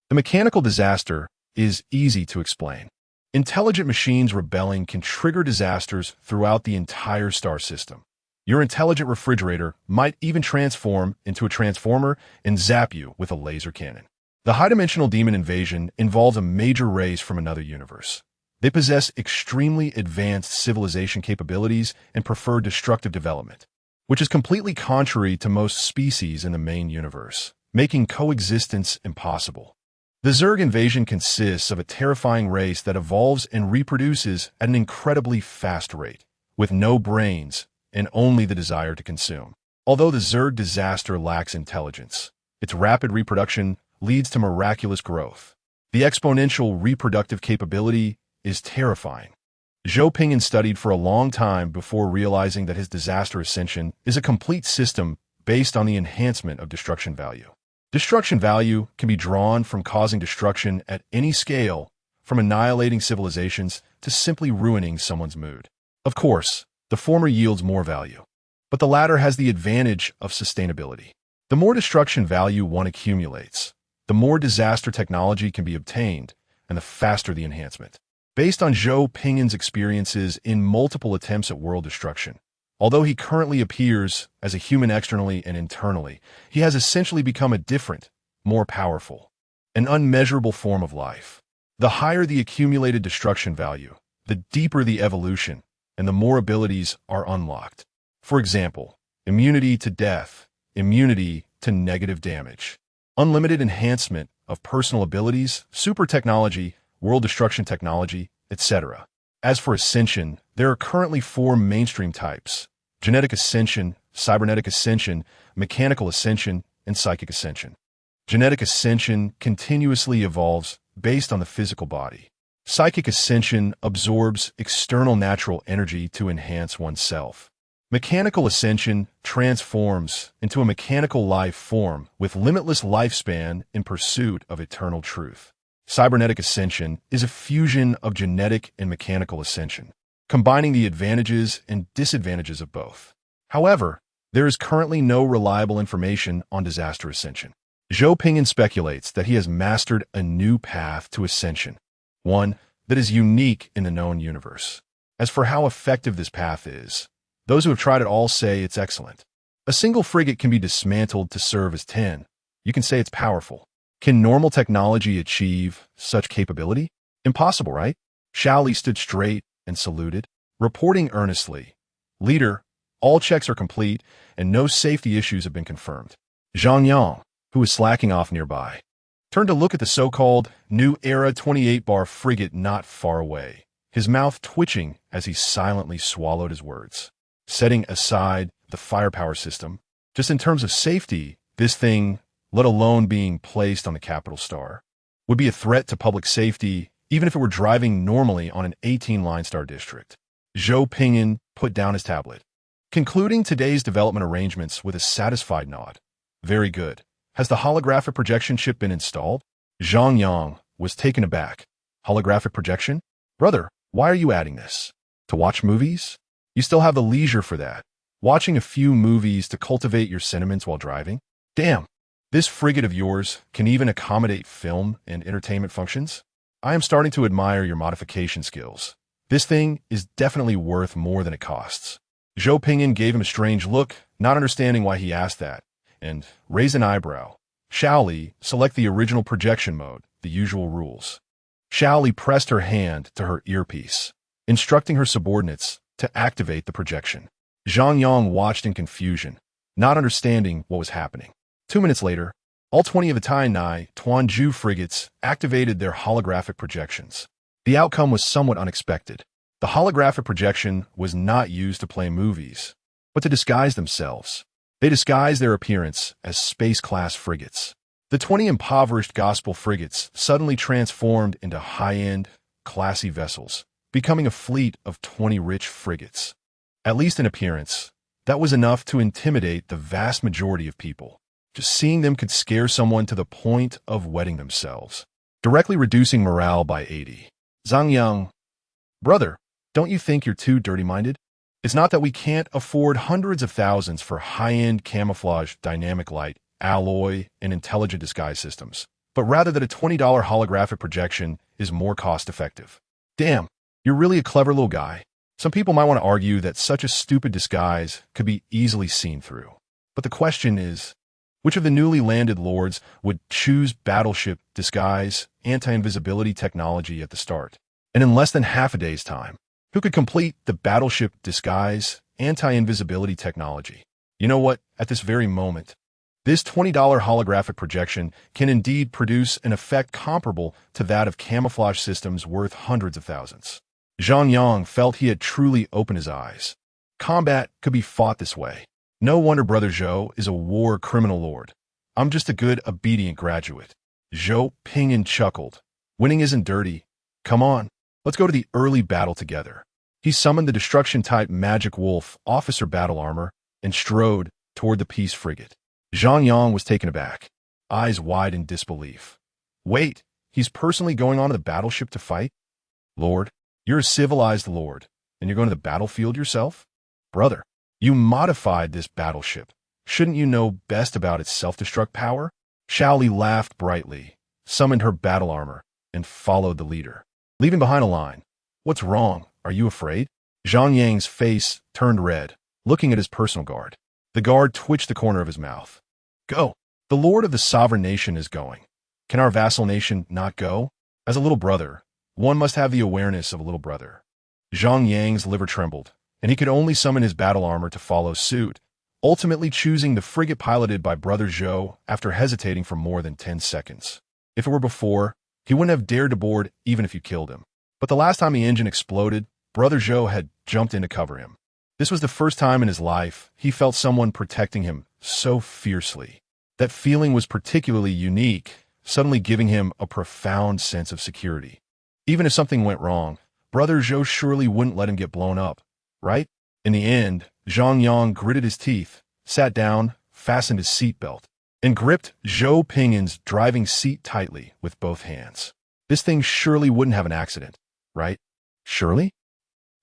The mechanical disaster is easy to explain. Intelligent machines rebelling can trigger disasters throughout the entire star system. Your intelligent refrigerator might even transform into a transformer and zap you with a laser cannon. The high-dimensional demon invasion involves a major race from another universe. They possess extremely advanced civilization capabilities and prefer destructive development, which is completely contrary to most species in the main universe, making coexistence impossible. The Zerg invasion consists of a terrifying race that evolves and reproduces at an incredibly fast rate, with no brains and only the desire to consume. Although the Zerg disaster lacks intelligence, its rapid reproduction leads to miraculous growth. The exponential reproductive capability is terrifying. Zhou Pingyan studied for a long time before realizing that his disaster ascension is a complete system based on the enhancement of destruction value. Destruction value can be drawn from causing destruction at any scale, from annihilating civilizations to simply ruining someone's mood. Of course, the former yields more value, but the latter has the advantage of sustainability. The more destruction value one accumulates, the more disaster technology can be obtained, and the faster the enhancement. Based on Zhou Pingyan's experiences in multiple attempts at world destruction, although he currently appears as a human externally and internally, he has essentially become a different, more powerful, and unmeasurable form of life. The higher the accumulated destruction value, the deeper the evolution, and the more abilities are unlocked. For example, immunity to death, immunity to negative damage, unlimited enhancement of personal abilities, super technology, world destruction technology, etc. As for ascension, there are currently 4 mainstream types: genetic ascension, cybernetic ascension, mechanical ascension, and psychic ascension. Genetic ascension continuously evolves based on the physical body. Psychic ascension absorbs external natural energy to enhance oneself. Mechanical ascension transforms into a mechanical life form with limitless lifespan in pursuit of eternal truth. Cybernetic ascension is a fusion of genetic and mechanical ascension, combining the advantages and disadvantages of both. However, there is currently no reliable information on disaster ascension. Zhou Pingyan speculates that he has mastered a new path to ascension, one that is unique in the known universe. As for how effective this path is, those who have tried it all say it's excellent. A single frigate can be dismantled to serve as 10. You can say it's powerful. Can normal technology achieve such capability? Impossible, right? Xiao Li stood straight and saluted, reporting earnestly, "Leader, all checks are complete and no safety issues have been confirmed." Zhang Yang, who was slacking off nearby, turned to look at the so-called New Era 28-bar frigate not far away, his mouth twitching as he silently swallowed his words. Setting aside the firepower system, just in terms of safety, this thing, let alone being placed on the capital star, would be a threat to public safety even if it were driving normally on an 18-line star district. Zhou Pingyan put down his tablet, concluding today's development arrangements with a satisfied nod. Very good. Has the holographic projection chip been installed? Zhang Yang was taken aback. Holographic projection? Brother, why are you adding this? To watch movies? You still have the leisure for that. Watching a few movies to cultivate your sentiments while driving? Damn, this frigate of yours can even accommodate film and entertainment functions? I am starting to admire your modification skills. This thing is definitely worth more than it costs. Zhou Pingyan gave him a strange look, not understanding why he asked that, and raised an eyebrow. Xiao Li, select the original projection mode, the usual rules. Xiao Li pressed her hand to her earpiece, instructing her subordinates to activate the projection. Zhang Yang watched in confusion, not understanding what was happening. 2 minutes later, all 20 of the Tainai Tuanju frigates activated their holographic projections. The outcome was somewhat unexpected. The holographic projection was not used to play movies, but to disguise themselves. They disguised their appearance as space-class frigates. The 20 impoverished gospel frigates suddenly transformed into high-end, classy vessels, becoming a fleet of 20 rich frigates. At least in appearance, that was enough to intimidate the vast majority of people. Just seeing them could scare someone to the point of wetting themselves, directly reducing morale by 80. Zhang Yang, brother, don't you think you're too dirty-minded? It's not that we can't afford hundreds of thousands for high-end camouflage, dynamic light, alloy, and intelligent disguise systems, but rather that a $20 holographic projection is more cost-effective. Damn, you're really a clever little guy. Some people might want to argue that such a stupid disguise could be easily seen through. But the question is, which of the newly landed lords would choose battleship disguise anti-invisibility technology at the start? And in less than half a day's time, who could complete the battleship disguise anti-invisibility technology? You know what? At this very moment, this $20 holographic projection can indeed produce an effect comparable to that of camouflage systems worth hundreds of thousands. Zhang Yang felt he had truly opened his eyes. Combat could be fought this way. No wonder Brother Zhou is a war criminal lord. I'm just a good, obedient graduate. Zhou Pinyin chuckled. Winning isn't dirty. Come on, let's go to the early battle together. He summoned the destruction-type magic wolf officer battle armor and strode toward the peace frigate. Zhang Yang was taken aback, eyes wide in disbelief. Wait, he's personally going onto the battleship to fight? Lord, you're a civilized lord, and you're going to the battlefield yourself? Brother, you modified this battleship. Shouldn't you know best about its self-destruct power? Shaoli laughed brightly, summoned her battle armor, and followed the leader, leaving behind a line. What's wrong? Are you afraid? Zhang Yang's face turned red, looking at his personal guard. The guard twitched the corner of his mouth. Go. The lord of the sovereign nation is going. Can our vassal nation not go? As a little brother, one must have the awareness of a little brother. Zhang Yang's liver trembled, and he could only summon his battle armor to follow suit, ultimately choosing the frigate piloted by Brother Zhou after hesitating for more than 10 seconds. If it were before, he wouldn't have dared to board even if you killed him. But the last time the engine exploded, Brother Zhou had jumped in to cover him. This was the first time in his life he felt someone protecting him so fiercely. That feeling was particularly unique, suddenly giving him a profound sense of security. Even if something went wrong, Brother Zhou surely wouldn't let him get blown up, right? In the end, Zhang Yang gritted his teeth, sat down, fastened his seatbelt, and gripped Zhou Pingyin's driving seat tightly with both hands. This thing surely wouldn't have an accident, right? Surely?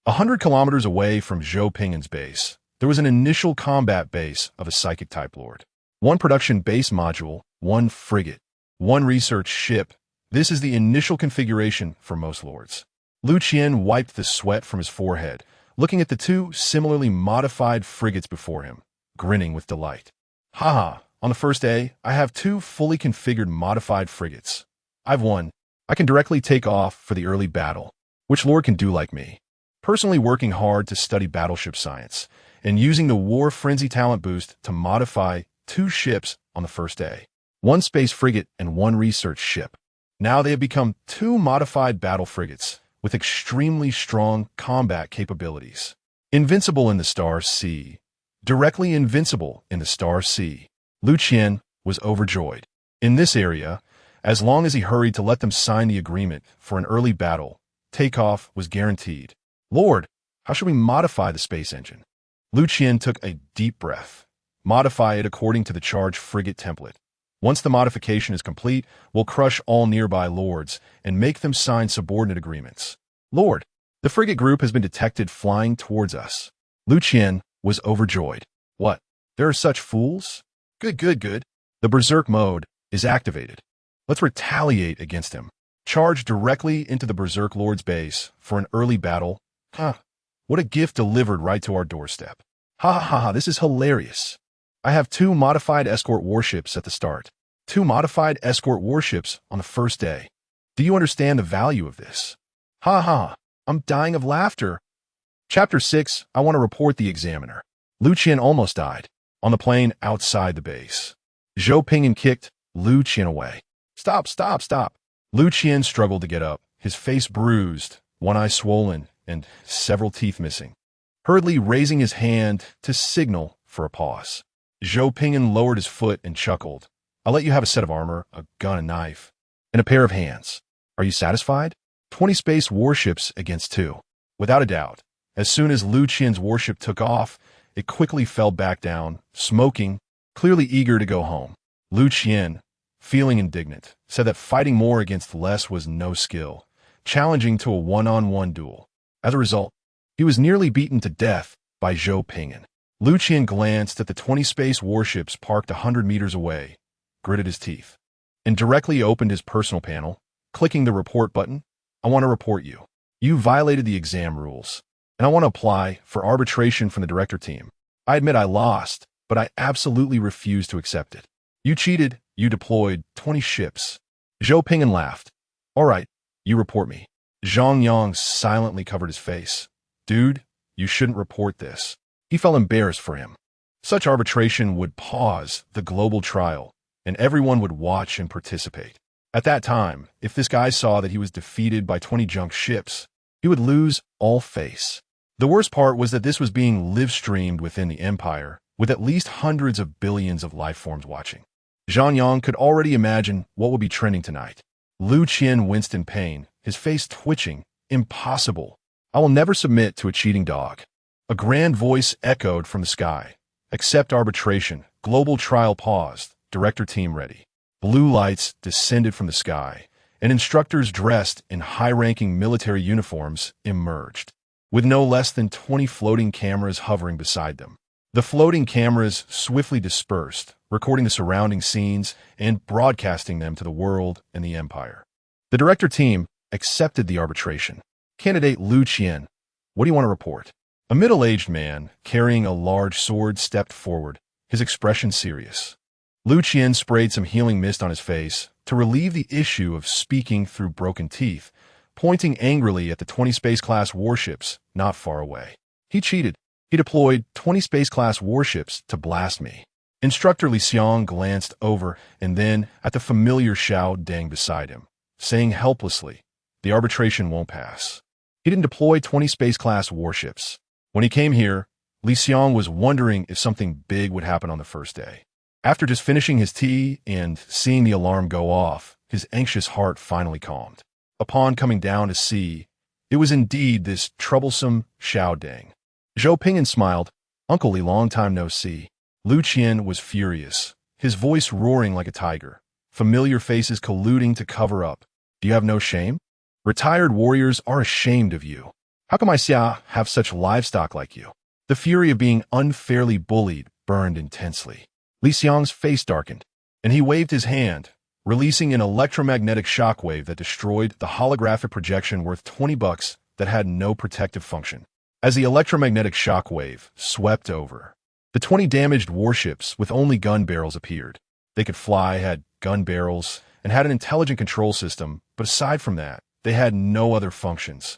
100 kilometers away from Zhou Pingyin's base, there was an initial combat base of a psychic-type lord. One production base module, one frigate, one research ship. This is the initial configuration for most lords. Lu Qian wiped the sweat from his forehead, looking at the two similarly modified frigates before him, grinning with delight. Haha, on the first day, I have two fully configured modified frigates. I've won. I can directly take off for the early battle. Which lord can do like me? Personally working hard to study battleship science, and using the War Frenzy talent boost to modify two ships on the first day. One space frigate and one research ship. Now they have become two modified battle frigates with extremely strong combat capabilities. Invincible in the stars.The. Directly invincible in the stars.The. Lu Qian was overjoyed. In this area, as long as he hurried to let them sign the agreement for an early battle, takeoff was guaranteed. Lord, how should we modify the space engine? Lu Qian took a deep breath. Modify it according to the charge frigate template. Once the modification is complete, we'll crush all nearby lords and make them sign subordinate agreements. Lord, the frigate group has been detected flying towards us. Lu Qian was overjoyed. What? There are such fools? Good. The berserk mode is activated. Let's retaliate against him. Charge directly into the berserk lord's base for an early battle. What a gift delivered right to our doorstep. This is hilarious. I have two modified escort warships at the start. Two modified escort warships on the first day. Do you understand the value of this? I'm dying of laughter. Chapter 6, I want to report the examiner. Lu Qian almost died, on the plane outside the base. Zhou Pinyin kicked Lu Qian away. Stop. Lu Qian struggled to get up, his face bruised, one eye swollen, and several teeth missing. Hurriedly raising his hand to signal for a pause. Zhou Pinyin lowered his foot and chuckled. I'll let you have a set of armor, a gun, a knife, and a pair of hands. Are you satisfied? 20 space warships against 2. Without a doubt, as soon as Lu Qian's warship took off, it quickly fell back down, smoking, clearly eager to go home. Lu Qian, feeling indignant, said that fighting more against less was no skill, challenging to a one-on-one duel. As a result, he was nearly beaten to death by Zhou Pinyin. Lu Qian glanced at the 20 space warships parked 100 meters away, gritted his teeth, and directly opened his personal panel, clicking the report button. I want to report you. You violated the exam rules. and I want to apply for arbitration from the director team. I admit I lost, but I absolutely refuse to accept it. You cheated. You deployed 20 ships. Zhou Ping'an laughed. All right, you report me. Zhang Yang silently covered his face. Dude, you shouldn't report this. He felt embarrassed for him. Such arbitration would pause the global trial, and everyone would watch and participate. At that time, if this guy saw that he was defeated by 20 junk ships, he would lose all face. The worst part was that this was being live-streamed within the Empire, with at least hundreds of billions of life forms watching. Zhang Yang could already imagine what would be trending tonight. Lu Qian winced in pain, his face twitching. Impossible. I will never submit to a cheating dog. A grand voice echoed from the sky. Accept arbitration. Global trial paused. Director team ready. Blue lights descended from the sky, and instructors dressed in high-ranking military uniforms emerged, with no less than 20 floating cameras hovering beside them. The floating cameras swiftly dispersed, recording the surrounding scenes and broadcasting them to the world and the Empire. The director team accepted the arbitration. Candidate Lu Qian, what do you want to report? A middle-aged man carrying a large sword stepped forward, his expression serious. Lu Qian sprayed some healing mist on his face to relieve the issue of speaking through broken teeth, pointing angrily at the 20 space-class warships not far away. He cheated. He deployed 20 space-class warships to blast me. Instructor Li Xiang glanced over and then at the familiar Xiao Deng beside him, saying helplessly, the arbitration won't pass. He didn't deploy 20 space-class warships. When he came here, Li Xiang was wondering if something big would happen on the first day. After just finishing his tea and seeing the alarm go off, his anxious heart finally calmed. Upon coming down to see, it was indeed this troublesome Xiao Deng. Zhou Ping'an smiled. Uncle Li, long time no see. Lu Qian was furious, his voice roaring like a tiger. Familiar faces colluding to cover up. Do you have no shame? Retired warriors are ashamed of you. How come I have such livestock like you? The fury of being unfairly bullied burned intensely. Li Xiang's face darkened, and he waved his hand, releasing an electromagnetic shockwave that destroyed the holographic projection worth $20 that had no protective function. As the electromagnetic shockwave swept over, the 20 damaged warships with only gun barrels appeared. They could fly, had gun barrels, and had an intelligent control system, but aside from that, they had no other functions.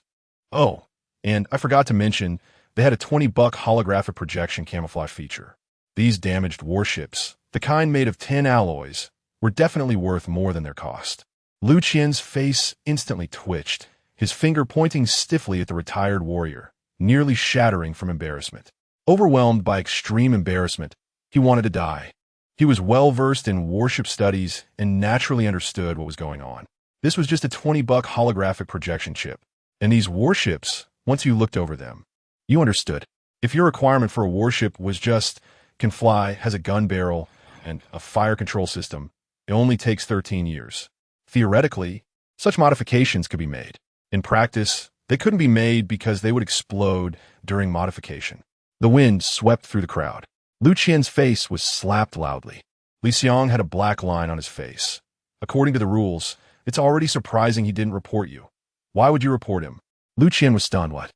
Oh, and I forgot to mention, they had a $20 holographic projection camouflage feature. These damaged warships, the kind made of 10 alloys, were definitely worth more than their cost. Lu Qian's face instantly twitched, his finger pointing stiffly at the retired warrior, nearly shattering from embarrassment. Overwhelmed by extreme embarrassment, he wanted to die. He was well-versed in warship studies and naturally understood what was going on. This was just a $20 holographic projection chip. And these warships, once you looked over them, you understood. If your requirement for a warship was just can fly, has a gun barrel, and a fire control system, it only takes 13 years. Theoretically, such modifications could be made. In practice, they couldn't be made because they would explode during modification. The wind swept through the crowd. Lu Qian's face was slapped loudly. Li Xiang had a black line on his face. According to the rules, it's already surprising he didn't report you. Why would you report him? Lu Qian was stunned. What?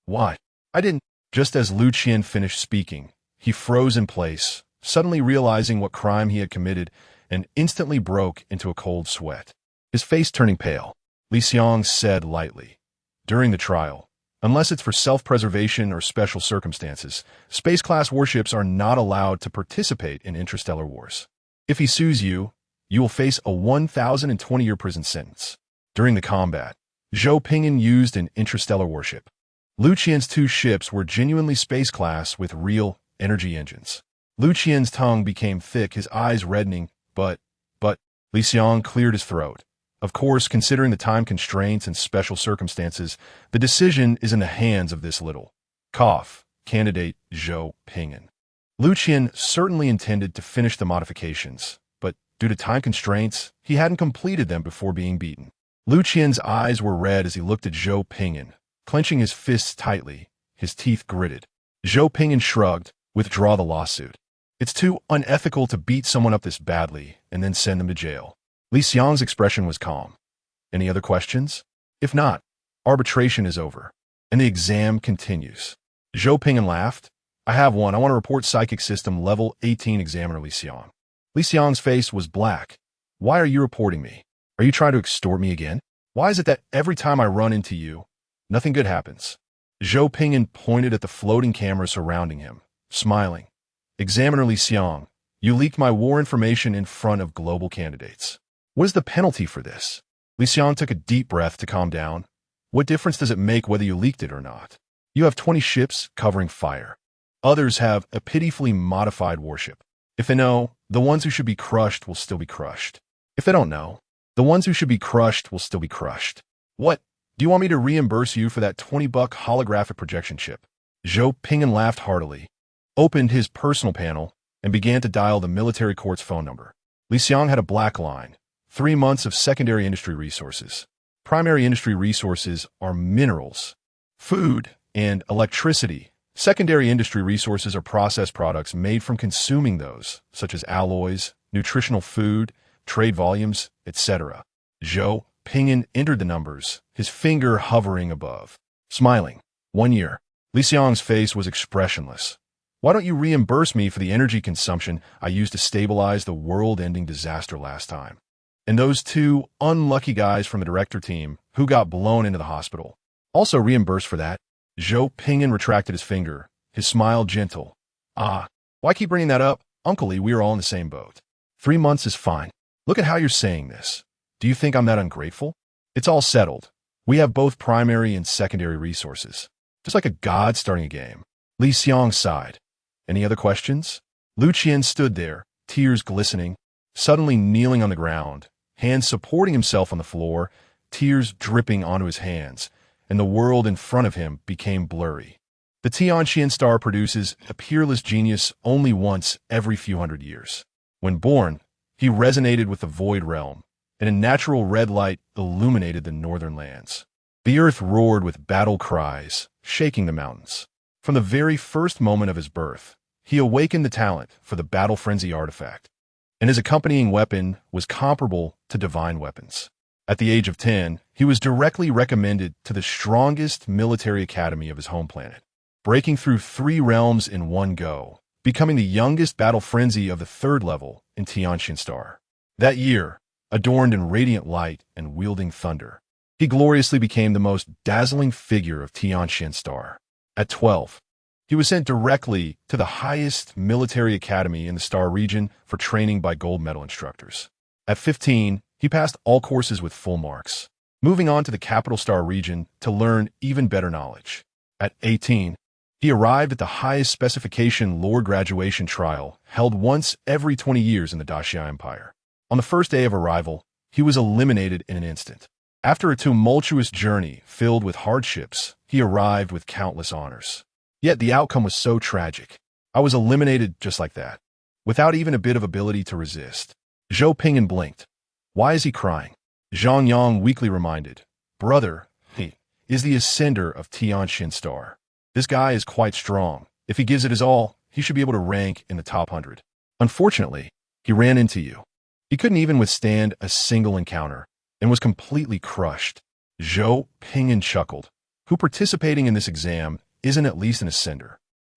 Why? I didn't. Just as Lu Qian finished speaking, he froze in place, suddenly realizing what crime he had committed, and instantly broke into a cold sweat. His face turning pale, Li Xiang said lightly, during the trial, unless it's for self-preservation or special circumstances, space-class warships are not allowed to participate in interstellar wars. If he sues you, you will face a 1,020-year prison sentence. During the combat, Zhou Ping'an used an interstellar warship. Lu Qian's 2 ships were genuinely space-class with real energy engines. Lu Qian's tongue became thick, his eyes reddening, but, Li Xiang cleared his throat. Of course, considering the time constraints and special circumstances, the decision is in the hands of this little candidate Zhou Ping'an. Lu Qian certainly intended to finish the modifications, but due to time constraints, he hadn't completed them before being beaten. Lu Qian's eyes were red as he looked at Zhou Ping'an, clenching his fists tightly, his teeth gritted. Zhou Ping'an shrugged. Withdraw the lawsuit. It's too unethical to beat someone up this badly and then send them to jail. Li Xiang's expression was calm. Any other questions? If not, arbitration is over. and the exam continues. Zhou Ping'an laughed. I have one. I want to report psychic system level 18 examiner Li Xiang. Li Xiang's face was black. Why are you reporting me? Are you trying to extort me again? Why is it that every time I run into you, nothing good happens? Zhou Ping'an pointed at the floating camera surrounding him, smiling. Examiner Li Xiang, you leaked my war information in front of global candidates. What is the penalty for this? Li Xiang took a deep breath to calm down. What difference does it make whether you leaked it or not? You have 20 ships covering fire. Others have a pitifully modified warship. If they know, the ones who should be crushed will still be crushed. If they don't know, the ones who should be crushed will still be crushed. What? Do you want me to reimburse you for that $20 holographic projection chip? Zhou Ping'an laughed heartily, opened his personal panel, and began to dial the military court's phone number. Li Xiang had a black line. 3 months of secondary industry resources. Primary industry resources are minerals, food, and electricity. Secondary industry resources are processed products made from consuming those, such as alloys, nutritional food, trade volumes, etc. Zhou Ping'an entered the numbers, his finger hovering above. Smiling. 1 year. Li Xiang's face was expressionless. Why don't you reimburse me for the energy consumption I used to stabilize the world-ending disaster last time? And those 2 unlucky guys from the director team who got blown into the hospital. Also reimburse for that. Zhou Ping'an retracted his finger, his smile gentle. Why keep bringing that up? Uncle Li, we are all in the same boat. 3 months is fine. Look at how you're saying this. Do you think I'm that ungrateful? It's all settled. We have both primary and secondary resources. Just like a god starting a game. Li Xiang sighed. Any other questions? Lu Qian stood there, tears glistening, suddenly kneeling on the ground, hands supporting himself on the floor, tears dripping onto his hands, and the world in front of him became blurry. The Tianqian star produces a peerless genius only once every few hundred years. When born, he resonated with the void realm, and a natural red light illuminated the northern lands. The earth roared with battle cries, shaking the mountains. From the very first moment of his birth, he awakened the talent for the battle frenzy artifact, and his accompanying weapon was comparable to divine weapons. At the age of 10, he was directly recommended to the strongest military academy of his home planet, breaking through 3 realms in one go, becoming the youngest battle frenzy of the 3rd level in Tianqian Star. That year, adorned in radiant light and wielding thunder, he gloriously became the most dazzling figure of Tianqian Star. At 12, he was sent directly to the highest military academy in the Star region for training by gold medal instructors. At 15, he passed all courses with full marks, moving on to the capital Star region to learn even better knowledge. At 18, he arrived at the highest specification Lord graduation trial held once every 20 years in the Daxia Empire. On the first day of arrival, he was eliminated in an instant. After a tumultuous journey filled with hardships, he arrived with countless honors. Yet the outcome was so tragic. I was eliminated just like that, without even a bit of ability to resist. Zhou Ping'an blinked. Why is he crying? Zhang Yang weakly reminded. Brother, he is the ascender of Tianqian Star. This guy is quite strong. If he gives it his all, he should be able to rank in the top 100. Unfortunately, he ran into you. He couldn't even withstand a single encounter and was completely crushed. Zhou Ping'an chuckled. Who participating in this exam isn't at least an ascender?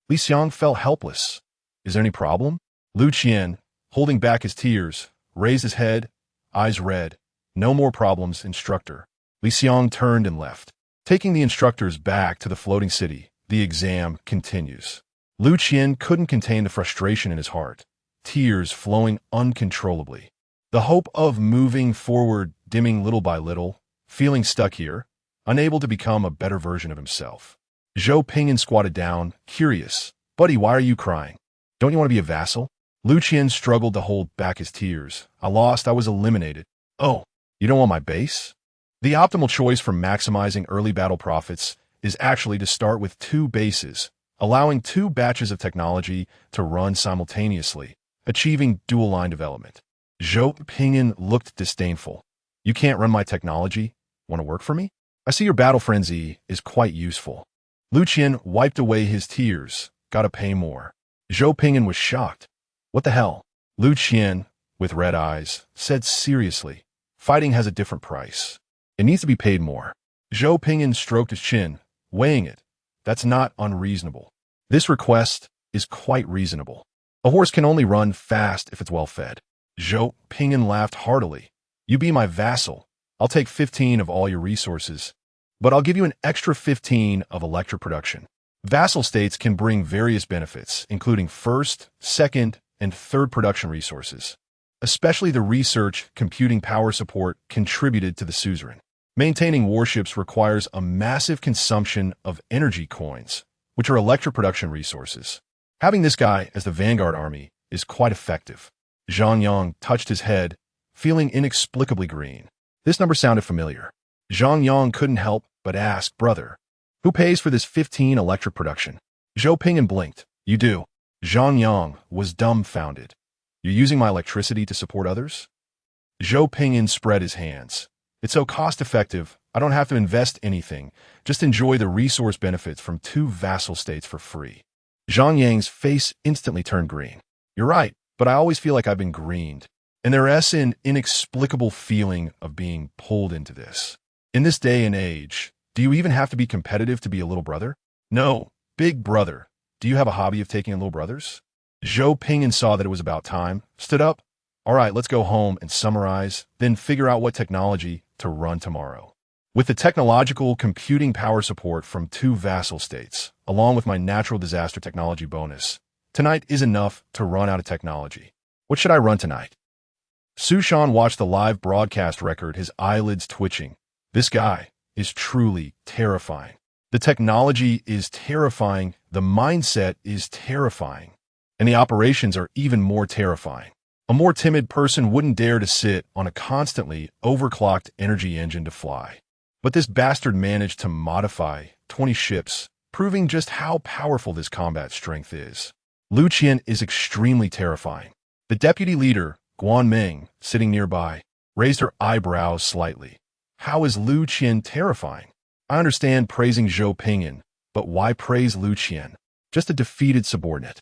Li Xiang felt helpless. Is there any problem? Lu Qian, holding back his tears, raised his head, eyes red. No more problems, instructor. Li Xiang turned and left. Taking the instructors back to the floating city, the exam continues. Lu Qian couldn't contain the frustration in his heart, tears flowing uncontrollably. The hope of moving forward dimming little by little, feeling stuck here, unable to become a better version of himself. Zhou Ping'an squatted down, curious. Buddy, why are you crying? Don't you want to be a vassal? Lu Qian struggled to hold back his tears. I lost, I was eliminated. Oh, you don't want my base? The optimal choice for maximizing early battle profits is actually to start with 2 bases, allowing 2 batches of technology to run simultaneously, achieving dual-line development. Zhou Ping'an looked disdainful. You can't run my technology? Want to work for me? I see your battle frenzy is quite useful. Lu Qian wiped away his tears. Gotta pay more. Zhou Ping'an was shocked. What the hell? Lu Qian, with red eyes, said seriously, fighting has a different price. It needs to be paid more. Zhou Ping'an stroked his chin. weighing it. That's not unreasonable. This request is quite reasonable. A horse can only run fast if it's well fed. Zhou Ping'an laughed heartily. You be my vassal. I'll take 15 of all your resources, but I'll give you an extra 15 of electric production. Vassal states can bring various benefits, including first, second, and third production resources. Especially the research computing power support contributed to the suzerain. Maintaining warships requires a massive consumption of energy coins, which are electric production resources. Having this guy as the vanguard army is quite effective. Zhang Yang touched his head, feeling inexplicably green. This number sounded familiar. Zhang Yang couldn't help but ask, brother, who pays for this 15 electric production? Zhou Ping'an blinked. You do. Zhang Yang was dumbfounded. You're using my electricity to support others? Zhou Ping'an spread his hands. It's so cost-effective, I don't have to invest anything, just enjoy the resource benefits from 2 vassal states for free. Zhang Yang's face instantly turned green. You're right, but I always feel like I've been greened. And there's an inexplicable feeling of being pulled into this. In this day and age, do you even have to be competitive to be a little brother? No, big brother. Do you have a hobby of taking in little brothers? Zhou Ping'an saw that it was about time, stood up. All right, let's go home and summarize, then figure out what technology to run tomorrow. With the technological computing power support from 2 vassal states, along with my natural disaster technology bonus, tonight is enough to run out of technology. What should I run tonight? Su Shan watched the live broadcast record, his eyelids twitching. This guy is truly terrifying. The technology is terrifying, the mindset is terrifying, and the operations are even more terrifying. A more timid person wouldn't dare to sit on a constantly overclocked energy engine to fly. But this bastard managed to modify 20 ships, proving just how powerful this combat strength is. Lu Qian is extremely terrifying. The deputy leader, Guan Ming, sitting nearby, raised her eyebrows slightly. How is Lu Qian terrifying? I understand praising Zhou Ping'an, but why praise Lu Qian? Just a defeated subordinate.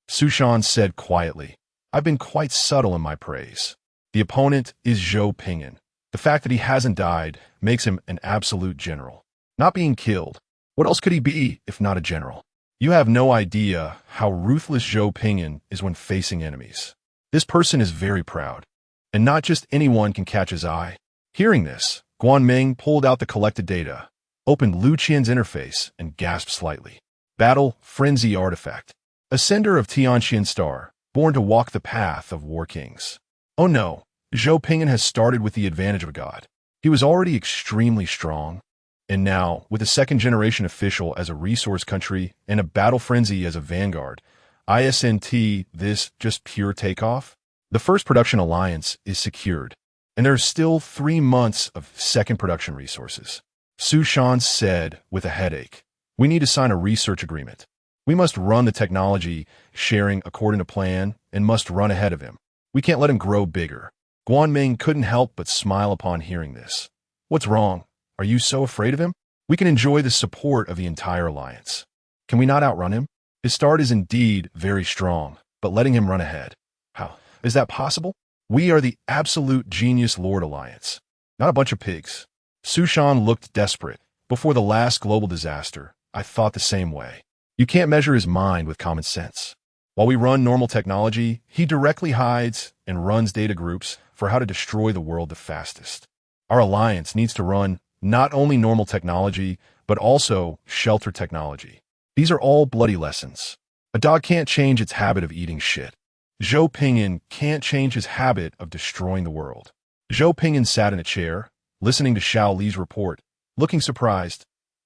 Su Shan said quietly. I've been quite subtle in my praise. The opponent is Zhou Ping'an. The fact that he hasn't died makes him an absolute general. Not being killed. What else could he be if not a general? You have no idea how ruthless Zhou Ping'an is when facing enemies. This person is very proud, and not just anyone can catch his eye. Hearing this, Guan Ming pulled out the collected data, opened Lu Qian's interface, and gasped slightly. Battle Frenzy Artifact. Ascender of Tianqian Star, born to walk the path of war kings. Oh no, Zhou Ping'an has started with the advantage of a god. He was already extremely strong, and now, with a second-generation official as a resource country and a battle frenzy as a vanguard, ISNT, this just pure takeoff? The first production alliance is secured, and there are still 3 months of second production resources. Su Shan said with a headache, we need to sign a research agreement. We must run the technology sharing according to plan and must run ahead of him. We can't let him grow bigger. Guan Ming couldn't help but smile upon hearing this. What's wrong? Are you so afraid of him? We can enjoy the support of the entire alliance. Can we not outrun him? His start is indeed very strong, but letting him run ahead. How? Is that possible? We are the absolute genius Lord Alliance, not a bunch of pigs. Su Shan looked desperate. Before the last global disaster, I thought the same way. You can't measure his mind with common sense. While we run normal technology, he directly hides and runs data groups for how to destroy the world the fastest. Our alliance needs to run not only normal technology, but also shelter technology. These are all bloody lessons. A dog can't change its habit of eating shit. Zhou Ping'an can't change his habit of destroying the world. Zhou Ping'an sat in a chair, listening to Xiao Li's report, looking surprised.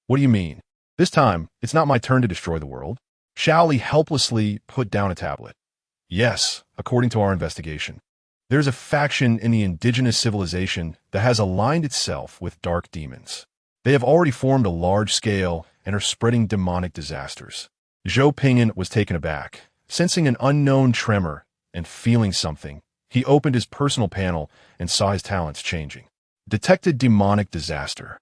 What do you mean? This time, it's not my turn to destroy the world. Xiao Li helplessly put down a tablet. Yes, according to our investigation, there's a faction in the indigenous civilization that has aligned itself with dark demons. They have already formed a large scale and are spreading demonic disasters. Zhou Ping'an was taken aback. Sensing an unknown tremor and feeling something, he opened his personal panel and saw his talents changing. Detected demonic disaster.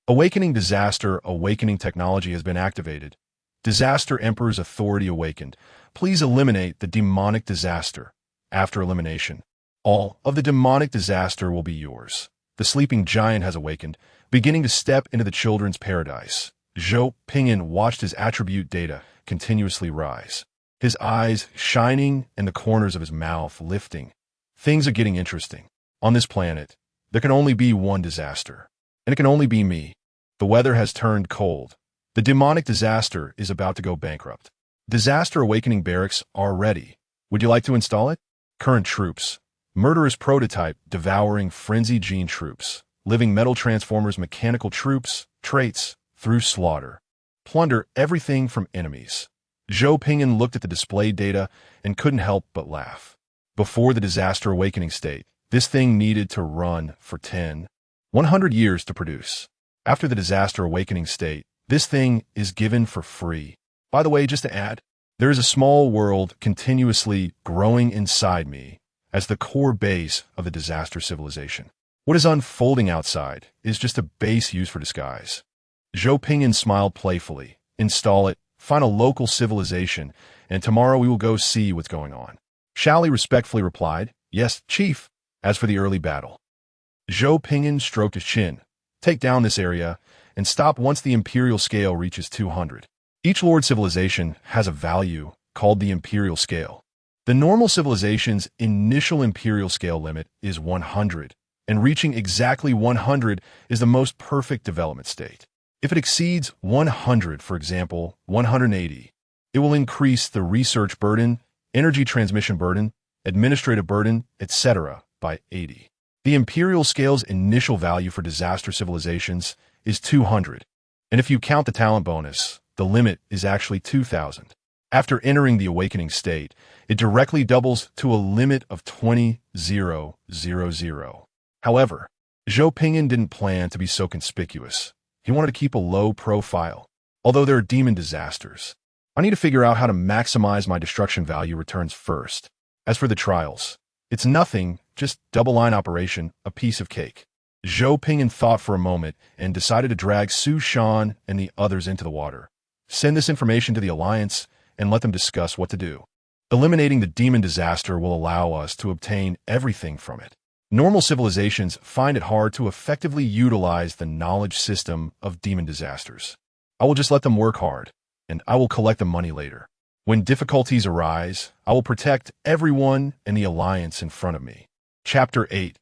Awakening disaster, awakening technology has been activated. Disaster Emperor's authority awakened. Please eliminate the demonic disaster. After elimination, all of the demonic disaster will be yours. The sleeping giant has awakened, beginning to step into the children's paradise. Zhou Pingyan watched his attribute data continuously rise, his eyes shining and the corners of his mouth lifting. Things are getting interesting. On this planet, there can only be one disaster, and it can only be me. The weather has turned cold. The demonic disaster is about to go bankrupt. Disaster Awakening barracks are ready. Would you like to install it? Current troops. Murderous prototype devouring frenzy gene troops. Living metal transformers mechanical troops. Traits through slaughter. Plunder everything from enemies. Zhou Pingyan looked at the displayed data and couldn't help but laugh. Before the Disaster Awakening state, this thing needed to run for 100 years to produce. After the Disaster Awakening state, this thing is given for free. By the way, just to add, there is a small world continuously growing inside me as the core base of the disaster civilization. What is unfolding outside is just a base used for disguise. Zhou Pingyan smiled playfully. Install it, find a local civilization, and tomorrow we will go see what's going on. Shally respectfully replied, Yes, Chief. As for the early battle, Zhou Pingyan stroked his chin. Take down this area and stop once the imperial scale reaches 200. Each Lord civilization has a value called the imperial scale. The normal civilization's initial imperial scale limit is 100, and reaching exactly 100 is the most perfect development state. If it exceeds 100, for example, 180, it will increase the research burden, energy transmission burden, administrative burden, etc. by 80. The imperial scale's initial value for disaster civilizations is 200, and if you count the talent bonus, the limit is actually 2,000. After entering the awakening state, it directly doubles to a limit of 20,000. However, Zhou Pingyan didn't plan to be so conspicuous. He wanted to keep a low profile. Although there are demon disasters, I need to figure out how to maximize my destruction value returns first. As for the trials, it's nothing, just double-line operation, a piece of cake. Zhou Pingyan thought for a moment and decided to drag Su Shan and the others into the water. Send this information to the Alliance and let them discuss what to do. Eliminating the demon disaster will allow us to obtain everything from it. Normal civilizations find it hard to effectively utilize the knowledge system of demon disasters. I will just let them work hard, and I will collect the money later. When difficulties arise, I will protect everyone in the Alliance in front of me. Chapter 8.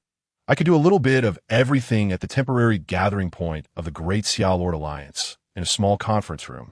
I could do a little bit of everything at the temporary gathering point of the Great Xia Lord Alliance, in a small conference room.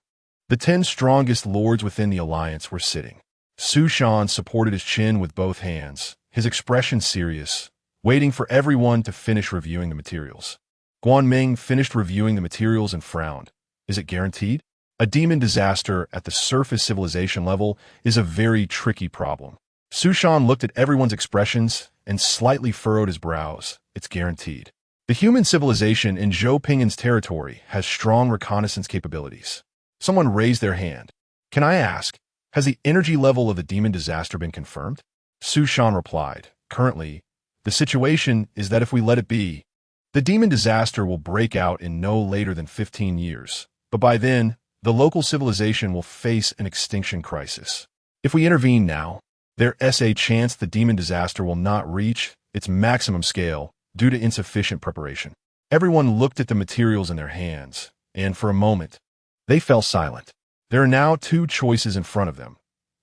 The 10 strongest lords within the Alliance were sitting. Su Shan supported his chin with both hands, his expression serious, waiting for everyone to finish reviewing the materials. Guan Ming finished reviewing the materials and frowned. Is it guaranteed? A demon disaster at the surface civilization level is a very tricky problem. Su Shan looked at everyone's expressions and slightly furrowed his brows. It's guaranteed. The human civilization in Zhou Pingyan's territory has strong reconnaissance capabilities. Someone raised their hand. Can I ask, has the energy level of the demon disaster been confirmed? Su Shan replied, Currently, the situation is that if we let it be, the demon disaster will break out in no later than 15 years. But by then, the local civilization will face an extinction crisis. If we intervene now, there is a chance the demon disaster will not reach its maximum scale due to insufficient preparation. Everyone looked at the materials in their hands, and for a moment, they fell silent. There are now 2 choices in front of them.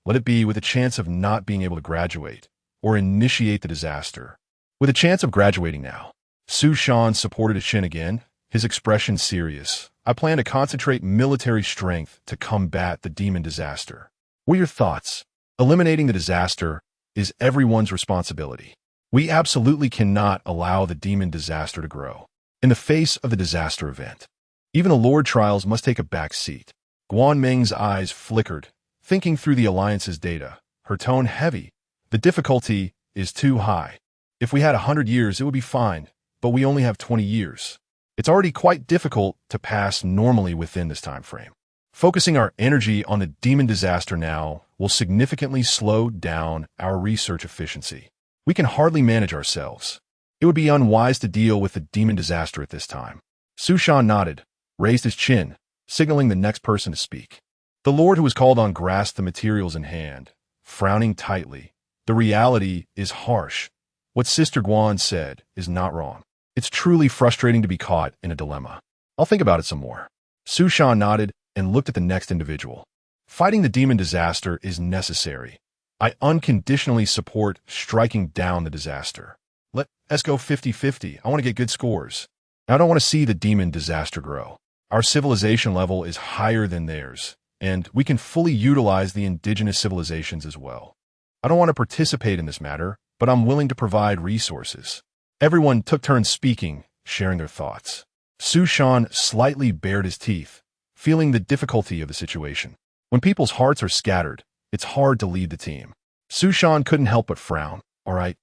Let it be with a chance of not being able to graduate, or initiate the disaster. With a chance of graduating now. Su Shan supported his chin again, his expression serious. I plan to concentrate military strength to combat the demon disaster. What are your thoughts? Eliminating the disaster is everyone's responsibility. We absolutely cannot allow the demon disaster to grow. In the face of the disaster event, even the Lord trials must take a back seat. Guan Ming's eyes flickered, thinking through the Alliance's data, her tone heavy. The difficulty is too high. If we had 100 years, it would be fine, but we only have 20 years. It's already quite difficult to pass normally within this time frame. Focusing our energy on the demon disaster now will significantly slow down our research efficiency. We can hardly manage ourselves. It would be unwise to deal with the demon disaster at this time. Su Shan nodded, raised his chin, signaling the next person to speak. The Lord who was called on grasped the materials in hand, frowning tightly. The reality is harsh. What Sister Guan said is not wrong. It's truly frustrating to be caught in a dilemma. I'll think about it some more. Su Shan nodded and looked at the next individual. Fighting the demon disaster is necessary. I unconditionally support striking down the disaster. Let's go 50-50. I want to get good scores. I don't want to see the demon disaster grow. Our civilization level is higher than theirs, and we can fully utilize the indigenous civilizations as well. I don't want to participate in this matter, but I'm willing to provide resources. Everyone took turns speaking, sharing their thoughts. Su Shan slightly bared his teeth, feeling the difficulty of the situation. When people's hearts are scattered, it's hard to lead the team. Su Shan couldn't help but frown. All right,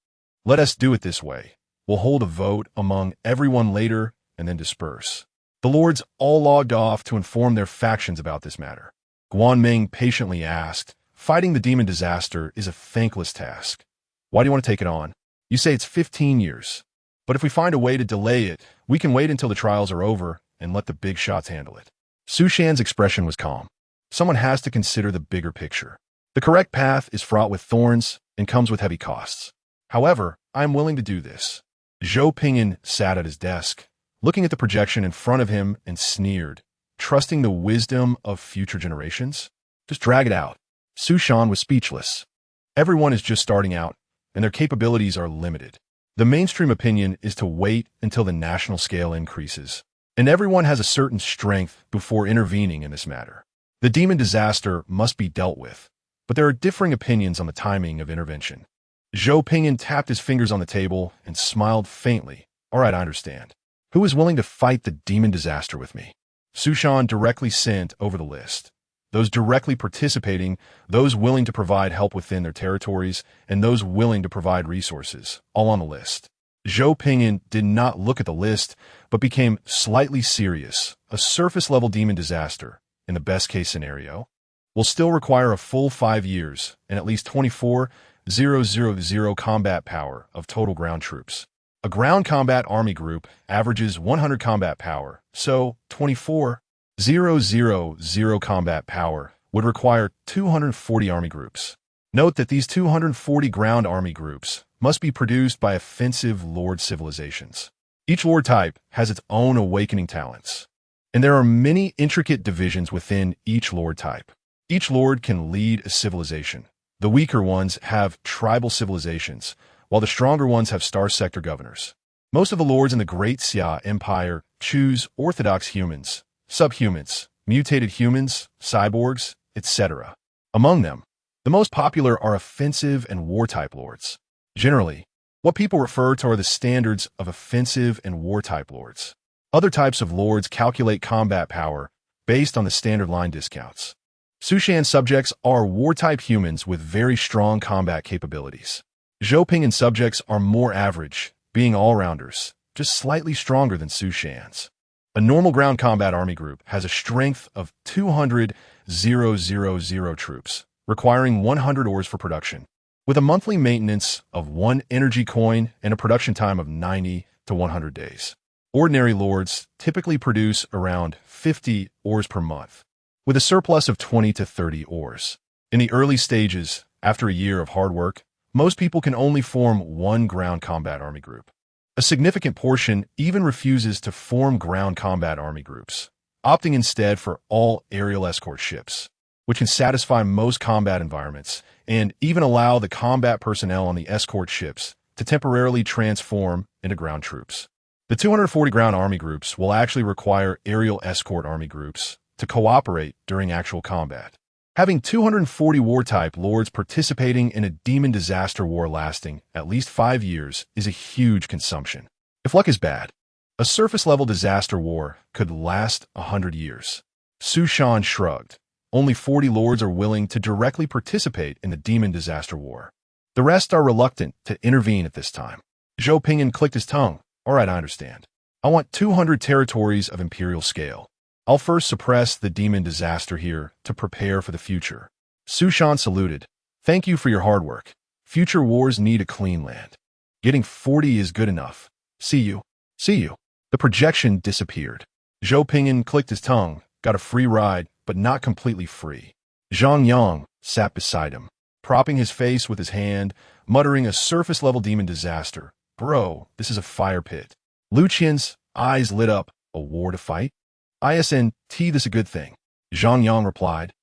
let us do it this way. We'll hold a vote among everyone later and then disperse. The lords all logged off to inform their factions about this matter. Guan Ming patiently asked, fighting the demon disaster is a thankless task. Why do you want to take it on? You say it's 15 years. But if we find a way to delay it, we can wait until the trials are over and let the big shots handle it. Su Shan's expression was calm. Someone has to consider the bigger picture. The correct path is fraught with thorns and comes with heavy costs. However, I am willing to do this. Zhou Pingyan sat at his desk, looking at the projection in front of him and sneered, trusting the wisdom of future generations? Just drag it out. Su Shan was speechless. Everyone is just starting out, and their capabilities are limited. The mainstream opinion is to wait until the national scale increases, and everyone has a certain strength before intervening in this matter. The demon disaster must be dealt with, but there are differing opinions on the timing of intervention. Zhou Pingyan tapped his fingers on the table and smiled faintly. All right, I understand. Who is willing to fight the demon disaster with me? Su Shan directly sent over the list. Those directly participating, those willing to provide help within their territories, and those willing to provide resources, all on the list. Zhou Pingyan did not look at the list, but became slightly serious. A surface-level demon disaster, in the best-case scenario, will still require a full 5 years and at least 24,000 combat power of total ground troops. A ground combat army group averages 100 combat power, so 24,000 combat power would require 240 army groups. Note that these 240 ground army groups must be produced by offensive lord civilizations. Each lord type has its own awakening talents, and there are many intricate divisions within each lord type. Each lord can lead a civilization. The weaker ones have tribal civilizations, while the stronger ones have star sector governors. Most of the lords in the Great Xia Empire choose orthodox humans, subhumans, mutated humans, cyborgs, etc. Among them, the most popular are offensive and war-type lords. Generally, what people refer to are the standards of offensive and war-type lords. Other types of lords calculate combat power based on the standard line discounts. Su Shan subjects are war-type humans with very strong combat capabilities. Zhou Pingyan subjects are more average, being all-rounders, just slightly stronger than Su Shan's. A normal ground combat army group has a strength of 200,000 troops, requiring 100 ores for production, with a monthly maintenance of 1 energy coin and a production time of 90 to 100 days. Ordinary lords typically produce around 50 ores per month, with a surplus of 20 to 30 ores. In the early stages, after a year of hard work, most people can only form 1 ground combat army group. A significant portion even refuses to form ground combat army groups, opting instead for all aerial escort ships, which can satisfy most combat environments and even allow the combat personnel on the escort ships to temporarily transform into ground troops. The 240 ground army groups will actually require aerial escort army groups to cooperate during actual combat. Having 240 war-type lords participating in a demon disaster war lasting at least 5 years is a huge consumption. If luck is bad, a surface-level disaster war could last 100 years. Su Shan shrugged. Only 40 lords are willing to directly participate in the demon disaster war. The rest are reluctant to intervene at this time. Zhou Pingyan clicked his tongue. All right, I understand. I want 200 territories of imperial scale. I'll first suppress the demon disaster here to prepare for the future. Su Shan saluted. Thank you for your hard work. Future wars need a clean land. Getting 40 is good enough. See you. See you. The projection disappeared. Zhou Pingyan clicked his tongue, got a free ride, but not completely free. Zhang Yang sat beside him, propping his face with his hand, muttering a surface-level demon disaster. Bro, this is a fire pit. Lu Qian's eyes lit up. A war to fight? Isn't this a good thing? Zhang Yang replied.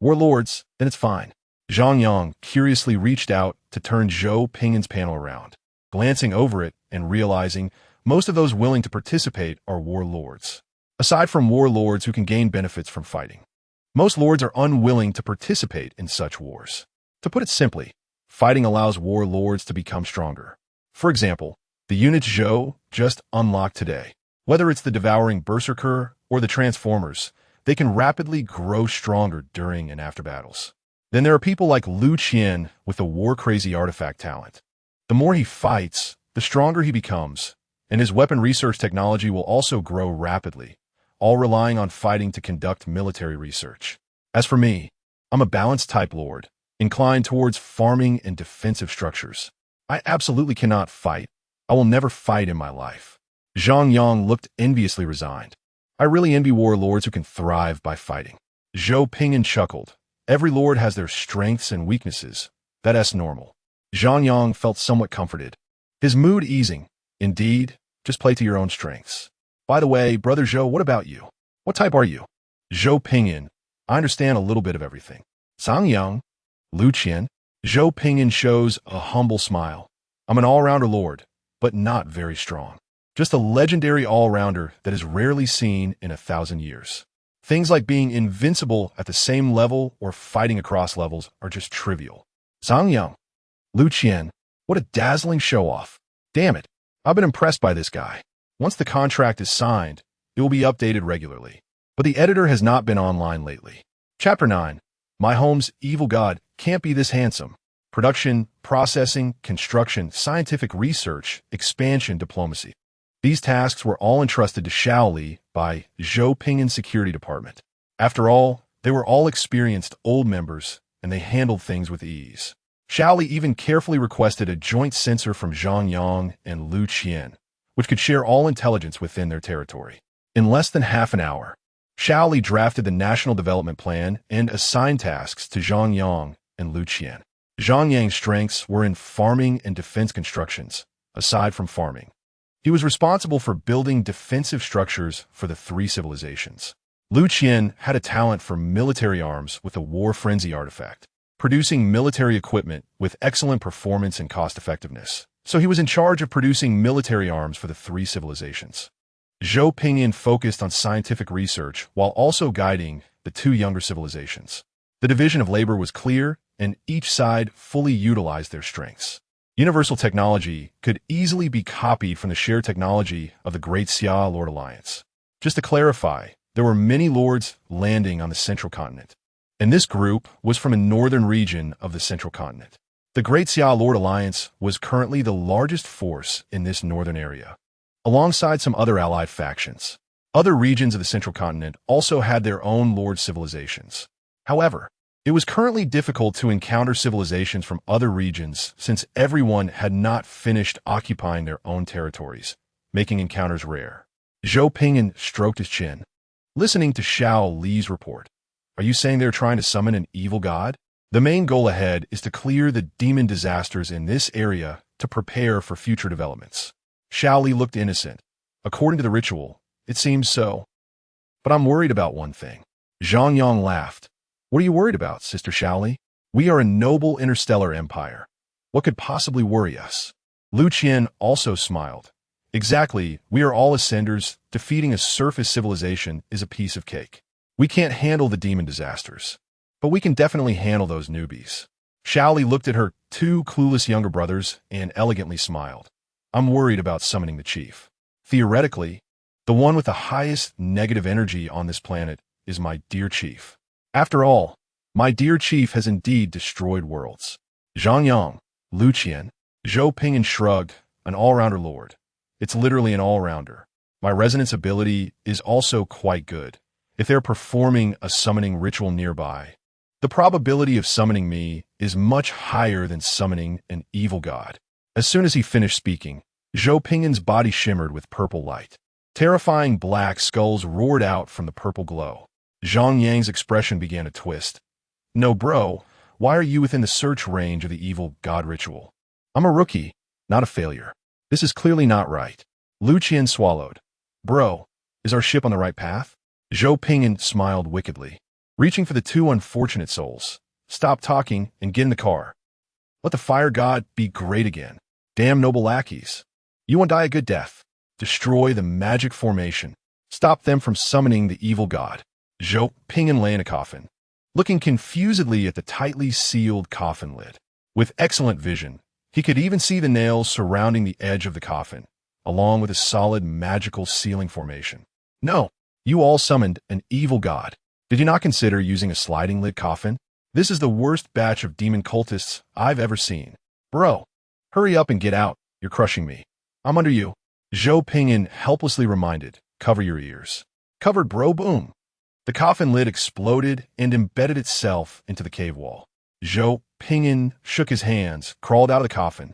Warlords, then it's fine. Zhang Yang curiously reached out to turn Zhou Ping'an's panel around, glancing over it and realizing most of those willing to participate are warlords. Aside from warlords who can gain benefits from fighting, most lords are unwilling to participate in such wars. To put it simply, fighting allows warlords to become stronger. For example, the units Zhou just unlocked today. Whether it's the devouring berserker or the transformers, they can rapidly grow stronger during and after battles. Then there are people like Lu Qian with the war-crazy artifact talent. The more he fights, the stronger he becomes, and his weapon research technology will also grow rapidly, all relying on fighting to conduct military research. As for me, I'm a balanced type lord, inclined towards farming and defensive structures. I absolutely cannot fight. I will never fight in my life. Zhang Yang looked enviously resigned. I really envy warlords who can thrive by fighting. Zhou Ping'an chuckled. Every lord has their strengths and weaknesses. That's normal. Zhang Yang felt somewhat comforted, his mood easing. Indeed, just play to your own strengths. By the way, Brother Zhou, what about you? What type are you? Zhou Ping'an. I understand a little bit of everything. Zhang Yang. Lu Qian. Zhou Ping'an shows a humble smile. I'm an all-rounder lord, but not very strong. Just a legendary all-rounder that is rarely seen in 1,000 years. Things like being invincible at the same level or fighting across levels are just trivial. Zhang Yang. Lu Qian. What a dazzling show-off. Damn it. I've been impressed by this guy. Once the contract is signed, it will be updated regularly. But the editor has not been online lately. Chapter 9. My home's evil god can't be this handsome. Production, processing, construction, scientific research, expansion, diplomacy. These tasks were all entrusted to Shaoli by Zhou Ping'an's security department. After all, they were all experienced old members, and they handled things with ease. Shaoli even carefully requested a joint censor from Zhang Yang and Lu Qian, which could share all intelligence within their territory. In less than half an hour, Shaoli drafted the National Development Plan and assigned tasks to Zhang Yang and Lu Qian. Zhang Yang's strengths were in farming and defense constructions. Aside from farming, he was responsible for building defensive structures for the 3 civilizations. Lu Qian had a talent for military arms with a war frenzy artifact, producing military equipment with excellent performance and cost-effectiveness. So he was in charge of producing military arms for the 3 civilizations. Zhou Ping'an focused on scientific research while also guiding the 2 younger civilizations. The division of labor was clear, and each side fully utilized their strengths. Universal technology could easily be copied from the shared technology of the Great Xia Lord Alliance. Just to clarify, there were many lords landing on the central continent, and this group was from a northern region of the central continent. The Great Xia Lord Alliance was currently the largest force in this northern area, alongside some other allied factions. Other regions of the central continent also had their own lord civilizations. However, it was currently difficult to encounter civilizations from other regions since everyone had not finished occupying their own territories, making encounters rare. Zhou Ping'an stroked his chin, listening to Xiao Li's report. Are you saying they're trying to summon an evil god? The main goal ahead is to clear the demon disasters in this area to prepare for future developments. Xiao Li looked innocent. According to the ritual, it seems so. But I'm worried about one thing. Zhang Yang laughed. What are you worried about, Sister Xiao Li? We are a noble interstellar empire. What could possibly worry us? Lu Qian also smiled. Exactly, we are all ascenders. Defeating a surface civilization is a piece of cake. We can't handle the demon disasters, but we can definitely handle those newbies. Xiao Li looked at her 2 clueless younger brothers and elegantly smiled. I'm worried about summoning the chief. Theoretically, the one with the highest negative energy on this planet is my dear chief. After all, my dear chief has indeed destroyed worlds. Zhang Yang, Lu Qian, Zhou Ping'an shrugged, an all-rounder lord. It's literally an all-rounder. My resonance ability is also quite good. If they're performing a summoning ritual nearby, the probability of summoning me is much higher than summoning an evil god. As soon as he finished speaking, Zhou Ping'an's body shimmered with purple light. Terrifying black skulls roared out from the purple glow. Zhang Yang's expression began to twist. No, bro, why are you within the search range of the evil god ritual? I'm a rookie, not a failure. This is clearly not right. Lu Qian swallowed. Bro, is our ship on the right path? Zhou Ping'an smiled wickedly, reaching for the two unfortunate souls. Stop talking and get in the car. Let the fire god be great again. Damn noble lackeys. You won't die a good death. Destroy the magic formation. Stop them from summoning the evil god. Zhou Ping'an lay in a coffin, looking confusedly at the tightly sealed coffin lid. With excellent vision, he could even see the nails surrounding the edge of the coffin, along with a solid magical sealing formation. No, you all summoned an evil god. Did you not consider using a sliding lid coffin? This is the worst batch of demon cultists I've ever seen. Bro, hurry up and get out. You're crushing me. I'm under you. Zhou Ping'an helplessly reminded, cover your ears. Covered, bro, boom. The coffin lid exploded and embedded itself into the cave wall. Zhou Ping'an shook his hands, crawled out of the coffin,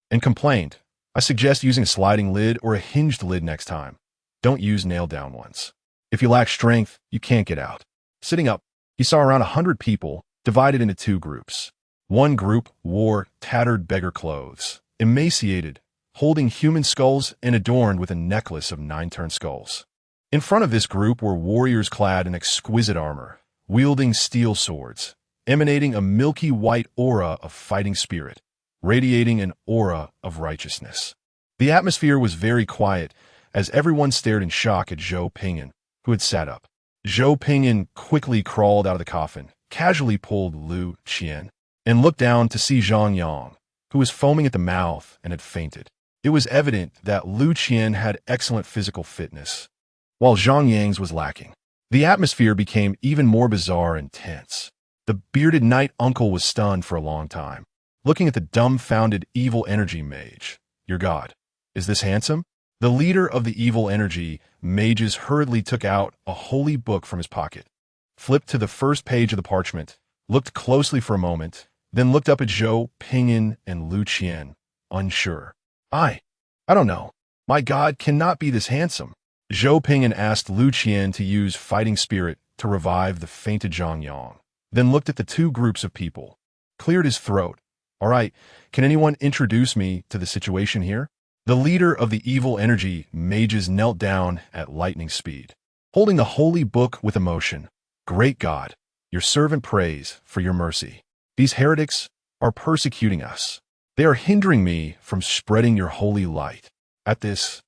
and complained, I suggest using a sliding lid or a hinged lid next time. Don't use nailed-down ones. If you lack strength, you can't get out. Sitting up, he saw around 100 people, divided into two groups. One group wore tattered beggar clothes, emaciated, holding human skulls and adorned with a necklace of 9-turned skulls. In front of this group were warriors clad in exquisite armor, wielding steel swords, emanating a milky white aura of fighting spirit, radiating an aura of righteousness. The atmosphere was very quiet as everyone stared in shock at Zhou Ping'an, who had sat up. Zhou Ping'an quickly crawled out of the coffin, casually pulled Lu Qian, and looked down to see Zhang Yang, who was foaming at the mouth and had fainted. It was evident that Lu Qian had excellent physical fitness, while Zhang Yang's was lacking. The atmosphere became even more bizarre and tense. The bearded knight uncle was stunned for a long time, looking at the dumbfounded evil energy mage. Your god, is this handsome? The leader of the evil energy mages hurriedly took out a holy book from his pocket, flipped to the first page of the parchment, looked closely for a moment, then looked up at Zhou Ping'an and Lu Qian, unsure. I don't know. My god cannot be this handsome. Zhou Ping'an asked Lu Qian to use fighting spirit to revive the fainted Zhang Yang, then looked at the two groups of people, cleared his throat. All right, can anyone introduce me to the situation here? The leader of the evil energy mages knelt down at lightning speed, holding the holy book with emotion. Great God, your servant prays for your mercy. These heretics are persecuting us. They are hindering me from spreading your holy light. At this,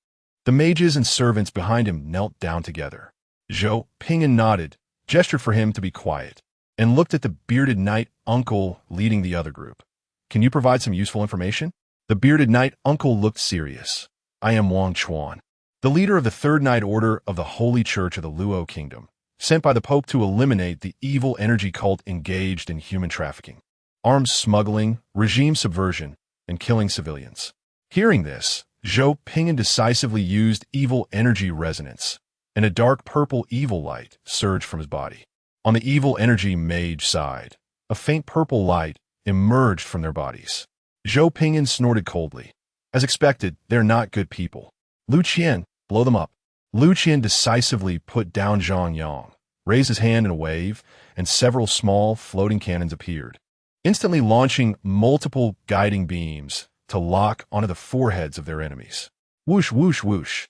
the mages and servants behind him knelt down together. Zhou Ping'an nodded, gestured for him to be quiet, and looked at the bearded knight uncle leading the other group. Can you provide some useful information? The bearded knight uncle looked serious. I am Wang Chuan, the leader of the Third Knight Order of the Holy Church of the Luo Kingdom, sent by the Pope to eliminate the evil energy cult engaged in human trafficking, arms smuggling, regime subversion, and killing civilians. Hearing this, Zhou Ping'an decisively used evil energy resonance, and a dark purple evil light surged from his body. On the evil energy mage side, a faint purple light emerged from their bodies. Zhou Ping'an snorted coldly. As expected, they're not good people. Lu Qian, blow them up. Lu Qian decisively put down Zhang Yang, raised his hand in a wave, and several small floating cannons appeared, instantly launching multiple guiding beams to lock onto the foreheads of their enemies. Whoosh, whoosh, whoosh.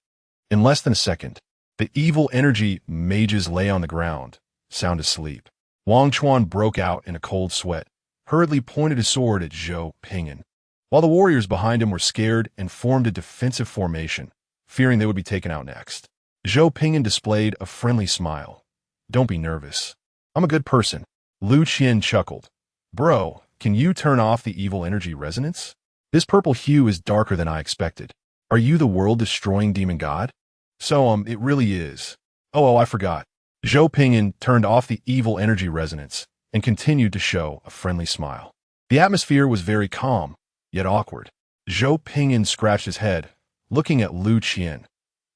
In less than a second, the evil energy mages lay on the ground, sound asleep. Wang Chuan broke out in a cold sweat, hurriedly pointed his sword at Zhou Ping'an, while the warriors behind him were scared and formed a defensive formation, fearing they would be taken out next. Zhou Ping'an displayed a friendly smile. Don't be nervous. I'm a good person. Lu Qian chuckled. Bro, can you turn off the evil energy resonance? This purple hue is darker than I expected. Are you the world-destroying demon god? So, it really is. Oh, I forgot. Zhou Ping'an turned off the evil energy resonance and continued to show a friendly smile. The atmosphere was very calm, yet awkward. Zhou Ping'an scratched his head, looking at Lu Qian.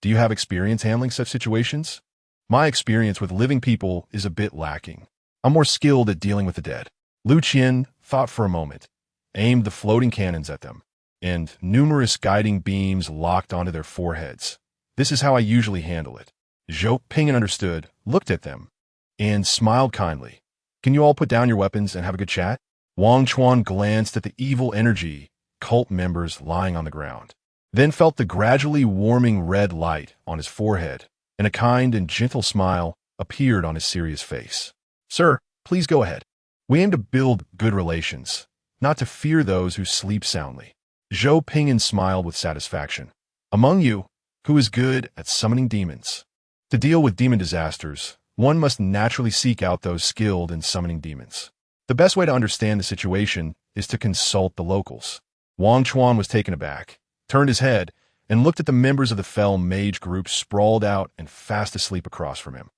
Do you have experience handling such situations? My experience with living people is a bit lacking. I'm more skilled at dealing with the dead. Lu Qian thought for a moment, aimed the floating cannons at them, and numerous guiding beams locked onto their foreheads. This is how I usually handle it. Zhou Ping'an understood, looked at them, and smiled kindly. Can you all put down your weapons and have a good chat? Wang Chuan glanced at the evil energy cult members lying on the ground, then felt the gradually warming red light on his forehead and a kind and gentle smile appeared on his serious face. Sir, please go ahead. We aim to build good relations, not to fear those who sleep soundly. Zhou Pingyan smiled with satisfaction. Among you, who is good at summoning demons? To deal with demon disasters, one must naturally seek out those skilled in summoning demons. The best way to understand the situation is to consult the locals. Wang Chuan was taken aback, turned his head, and looked at the members of the fell mage group sprawled out and fast asleep across from him.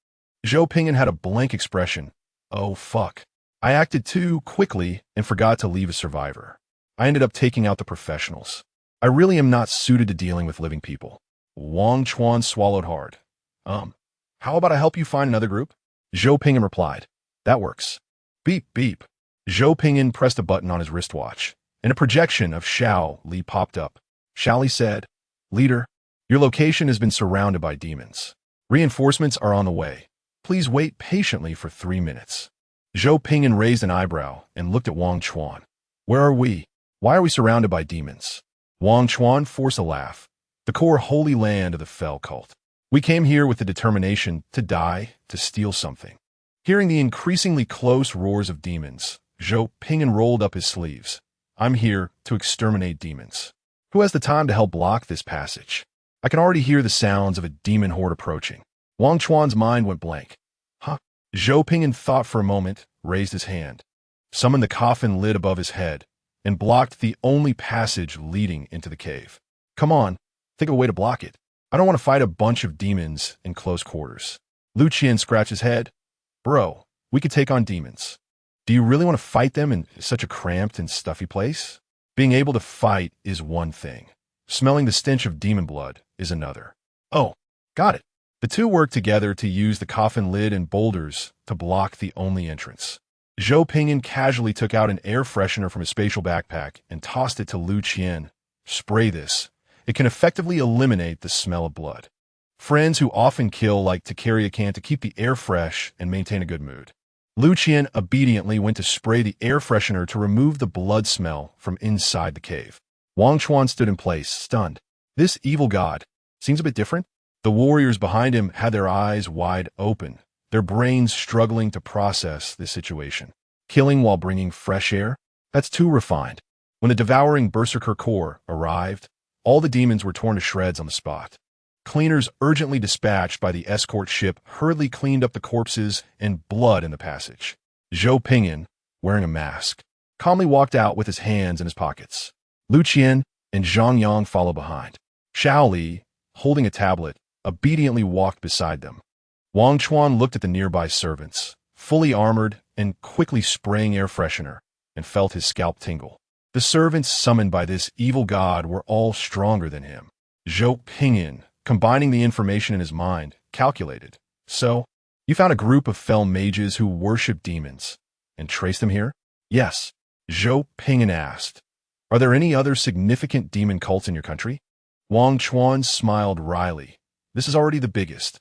Zhou Pingyan had a blank expression. Oh, fuck. I acted too quickly and forgot to leave a survivor. I ended up taking out the professionals. I really am not suited to dealing with living people. Wang Chuan swallowed hard. How about I help you find another group? Zhou Pingyan replied. That works. Beep, beep. Zhou Pingyan pressed a button on his wristwatch, and a projection of Xiao Li popped up. Xiao Li said, Leader, your location has been surrounded by demons. Reinforcements are on the way. Please wait patiently for 3 minutes. Zhou Pingyan raised an eyebrow and looked at Wang Chuan. Where are we? Why are we surrounded by demons? Wang Chuan forced a laugh. The core holy land of the fell cult. We came here with the determination to die, to steal something. Hearing the increasingly close roars of demons, Zhou Pingyan rolled up his sleeves. I'm here to exterminate demons. Who has the time to help block this passage? I can already hear the sounds of a demon horde approaching. Wang Chuan's mind went blank. Huh? Zhou Pingyan thought for a moment, raised his hand, summoned the coffin lid above his head, and blocked the only passage leading into the cave. Come on, think of a way to block it. I don't want to fight a bunch of demons in close quarters. Lu Qian scratched his head. Bro, we could take on demons. Do you really want to fight them in such a cramped and stuffy place? Being able to fight is one thing. Smelling the stench of demon blood is another. Oh, got it. The two worked together to use the coffin lid and boulders to block the only entrance. Zhou Pingyan casually took out an air freshener from his spatial backpack and tossed it to Lu Qian. Spray this. It can effectively eliminate the smell of blood. Friends who often kill like to carry a can to keep the air fresh and maintain a good mood. Lu Qian obediently went to spray the air freshener to remove the blood smell from inside the cave. Wang Chuan stood in place, stunned. This evil god seems a bit different. The warriors behind him had their eyes wide open, their brains struggling to process this situation. Killing while bringing fresh air? That's too refined. When the devouring Berserker Corps arrived, all the demons were torn to shreds on the spot. Cleaners urgently dispatched by the escort ship hurriedly cleaned up the corpses and blood in the passage. Zhou Pingyan, wearing a mask, calmly walked out with his hands in his pockets. Lu Qian and Zhang Yang followed behind. Xiao Li, holding a tablet, obediently walked beside them. Wang Chuan looked at the nearby servants, fully armored and quickly spraying air freshener, and felt his scalp tingle. The servants summoned by this evil god were all stronger than him. Zhou Pingyan, combining the information in his mind, calculated. So, you found a group of fell mages who worship demons, and traced them here? Yes. Zhou Pingyan asked. Are there any other significant demon cults in your country? Wang Chuan smiled wryly. This is already the biggest.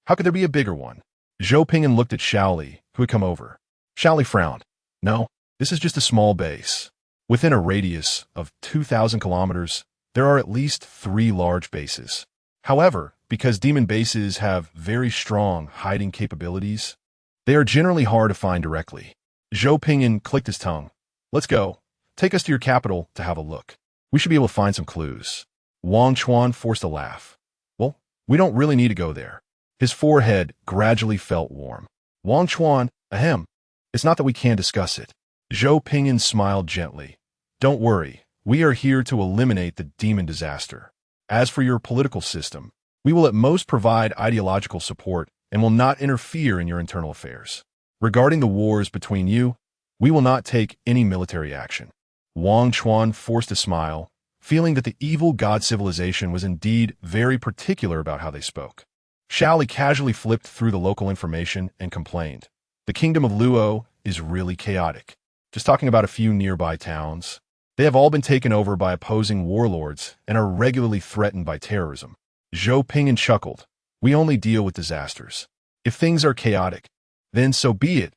How could there be a bigger one? Zhou Pingyan looked at Xiao Li, who had come over. Xiao Li frowned. No, this is just a small base. Within a radius of 2,000 kilometers, there are at least 3 large bases. However, because demon bases have very strong hiding capabilities, they are generally hard to find directly. Zhou Pingyan clicked his tongue. Let's go. Take us to your capital to have a look. We should be able to find some clues. Wang Chuan forced a laugh. Well, we don't really need to go there. His forehead gradually felt warm. Wang Chuan, ahem. It's not that we can't discuss it. Zhou Pingyan smiled gently. Don't worry, we are here to eliminate the demon disaster. As for your political system, we will at most provide ideological support and will not interfere in your internal affairs. Regarding the wars between you, we will not take any military action. Wang Chuan forced a smile, feeling that the evil god civilization was indeed very particular about how they spoke. Xiao Li casually flipped through the local information and complained. The kingdom of Luo is really chaotic. Just talking about a few nearby towns. They have all been taken over by opposing warlords and are regularly threatened by terrorism. Zhou Pingyan chuckled. We only deal with disasters. If things are chaotic, then so be it.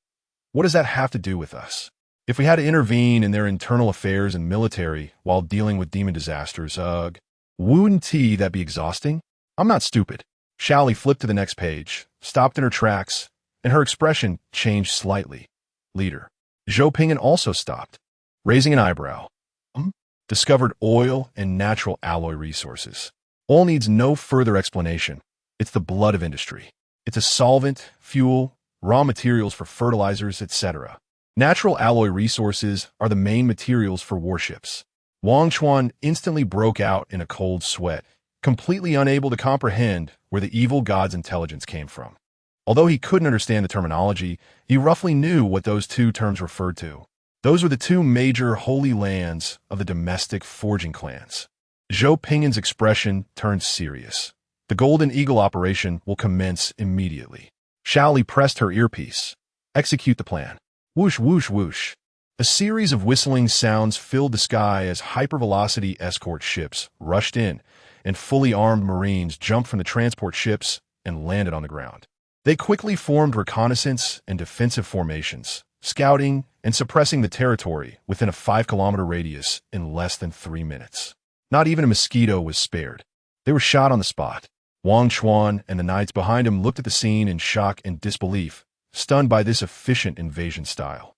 What does that have to do with us? If we had to intervene in their internal affairs and military while dealing with demon disasters, wouldn't that be exhausting? I'm not stupid. Xiao Li flipped to the next page, stopped in her tracks, and her expression changed slightly. Leader. Zhou Pingyan also stopped, raising an eyebrow. Discovered oil and natural alloy resources. Oil needs no further explanation. It's the blood of industry. It's a solvent, fuel, raw materials for fertilizers, etc. Natural alloy resources are the main materials for warships. Wang Chuan instantly broke out in a cold sweat, completely unable to comprehend where the evil god's intelligence came from. Although he couldn't understand the terminology, he roughly knew what those two terms referred to. Those were the two major holy lands of the domestic forging clans. Zhou Pingyan's expression turned serious. The Golden Eagle operation will commence immediately. Shaoli pressed her earpiece. Execute the plan. Whoosh, whoosh, whoosh. A series of whistling sounds filled the sky as hypervelocity escort ships rushed in, and fully armed Marines jumped from the transport ships and landed on the ground. They quickly formed reconnaissance and defensive formations, scouting and suppressing the territory within a 5-kilometer radius in less than 3 minutes. Not even a mosquito was spared. They were shot on the spot. Wang Chuan and the knights behind him looked at the scene in shock and disbelief, stunned by this efficient invasion style.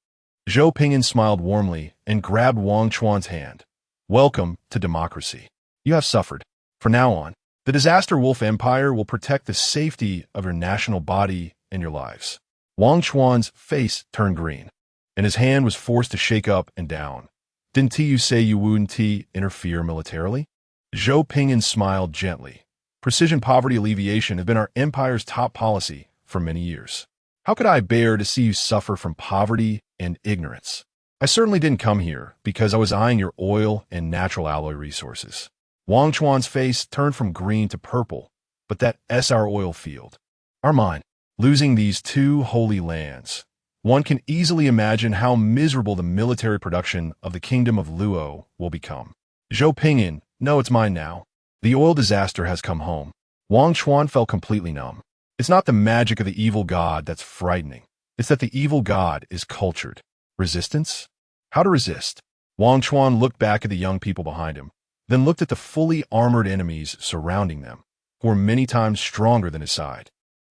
Zhou Pingyan smiled warmly and grabbed Wang Chuan's hand. Welcome to democracy. You have suffered. From now on, the Disaster Wolf Empire will protect the safety of your national body and your lives. Wang Chuan's face turned green, and his hand was forced to shake up and down. Didn't you say you wouldn't interfere militarily? Zhou Pingyan smiled gently. Precision poverty alleviation has been our empire's top policy for many years. How could I bear to see you suffer from poverty and ignorance? I certainly didn't come here because I was eyeing your oil and natural alloy resources. Wang Chuan's face turned from green to purple, but that SR oil field. Our mine. Losing these two holy lands. One can easily imagine how miserable the military production of the kingdom of Luo will become. Zhou Pingyan, no, it's mine now. The oil disaster has come home. Wang Chuan felt completely numb. It's not the magic of the evil god that's frightening. It's that the evil god is cultured. Resistance? How to resist? Wang Chuan looked back at the young people behind him, then looked at the fully armored enemies surrounding them, who were many times stronger than his side.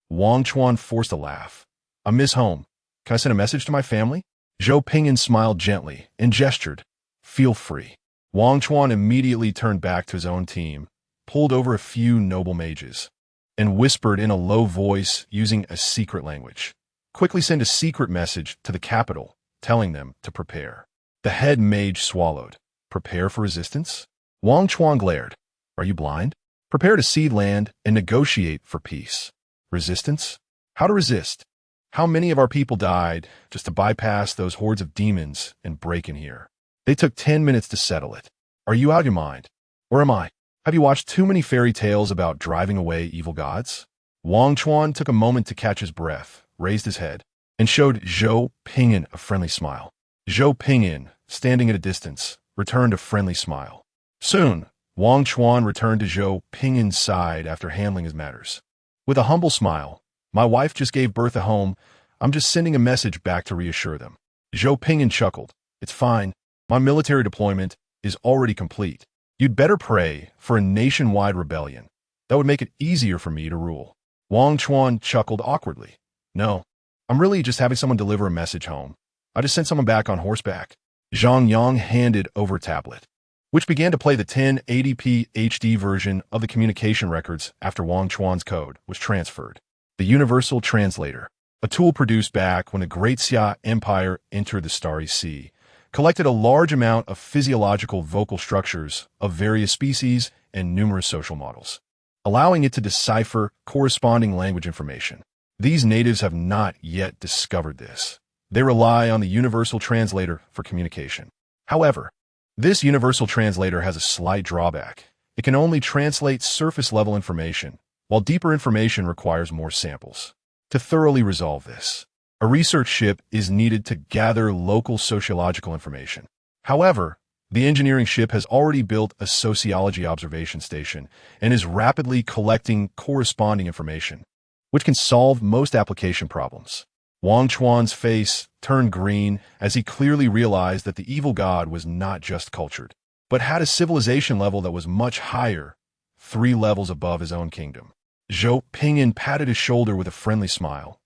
Wang Chuan forced a laugh. I miss home. Can I send a message to my family? Zhou Pingyan smiled gently and gestured. Feel free. Wang Chuan immediately turned back to his own team, pulled over a few noble mages, and whispered in a low voice using a secret language. Quickly send a secret message to the capital, telling them to prepare. The head mage swallowed. Prepare for resistance? Wang Chuan glared. Are you blind? Prepare to cede land and negotiate for peace. Resistance? How to resist? How many of our people died just to bypass those hordes of demons and break in here? They took 10 minutes to settle it. Are you out of your mind? Or am I? Have you watched too many fairy tales about driving away evil gods? Wang Chuan took a moment to catch his breath, raised his head, and showed Zhou Pingyan a friendly smile. Zhou Pingyan, standing at a distance, returned a friendly smile. Soon, Wang Chuan returned to Zhou Pingyan's side after handling his matters. With a humble smile, my wife just gave birth at home. I'm just sending a message back to reassure them. Zhou Pingyan chuckled. It's fine. My military deployment is already complete. You'd better pray for a nationwide rebellion. That would make it easier for me to rule. Wang Chuan chuckled awkwardly. No, I'm really just having someone deliver a message home. I just sent someone back on horseback. Zhang Yang handed over a tablet, which began to play the 1080p HD version of the communication records after Wang Chuan's code was transferred. The Universal Translator, a tool produced back when the Great Xia Empire entered the Starry Sea, collected a large amount of physiological vocal structures of various species and numerous social models, allowing it to decipher corresponding language information. These natives have not yet discovered this. They rely on the Universal Translator for communication. However, this Universal Translator has a slight drawback. It can only translate surface-level information, while deeper information requires more samples. To thoroughly resolve this, a research ship is needed to gather local sociological information. However, the engineering ship has already built a sociology observation station and is rapidly collecting corresponding information, which can solve most application problems. Wang Chuan's face turned green as he clearly realized that the evil god was not just cultured, but had a civilization level that was much higher, 3 levels above his own kingdom. Zhou Pingyan patted his shoulder with a friendly smile.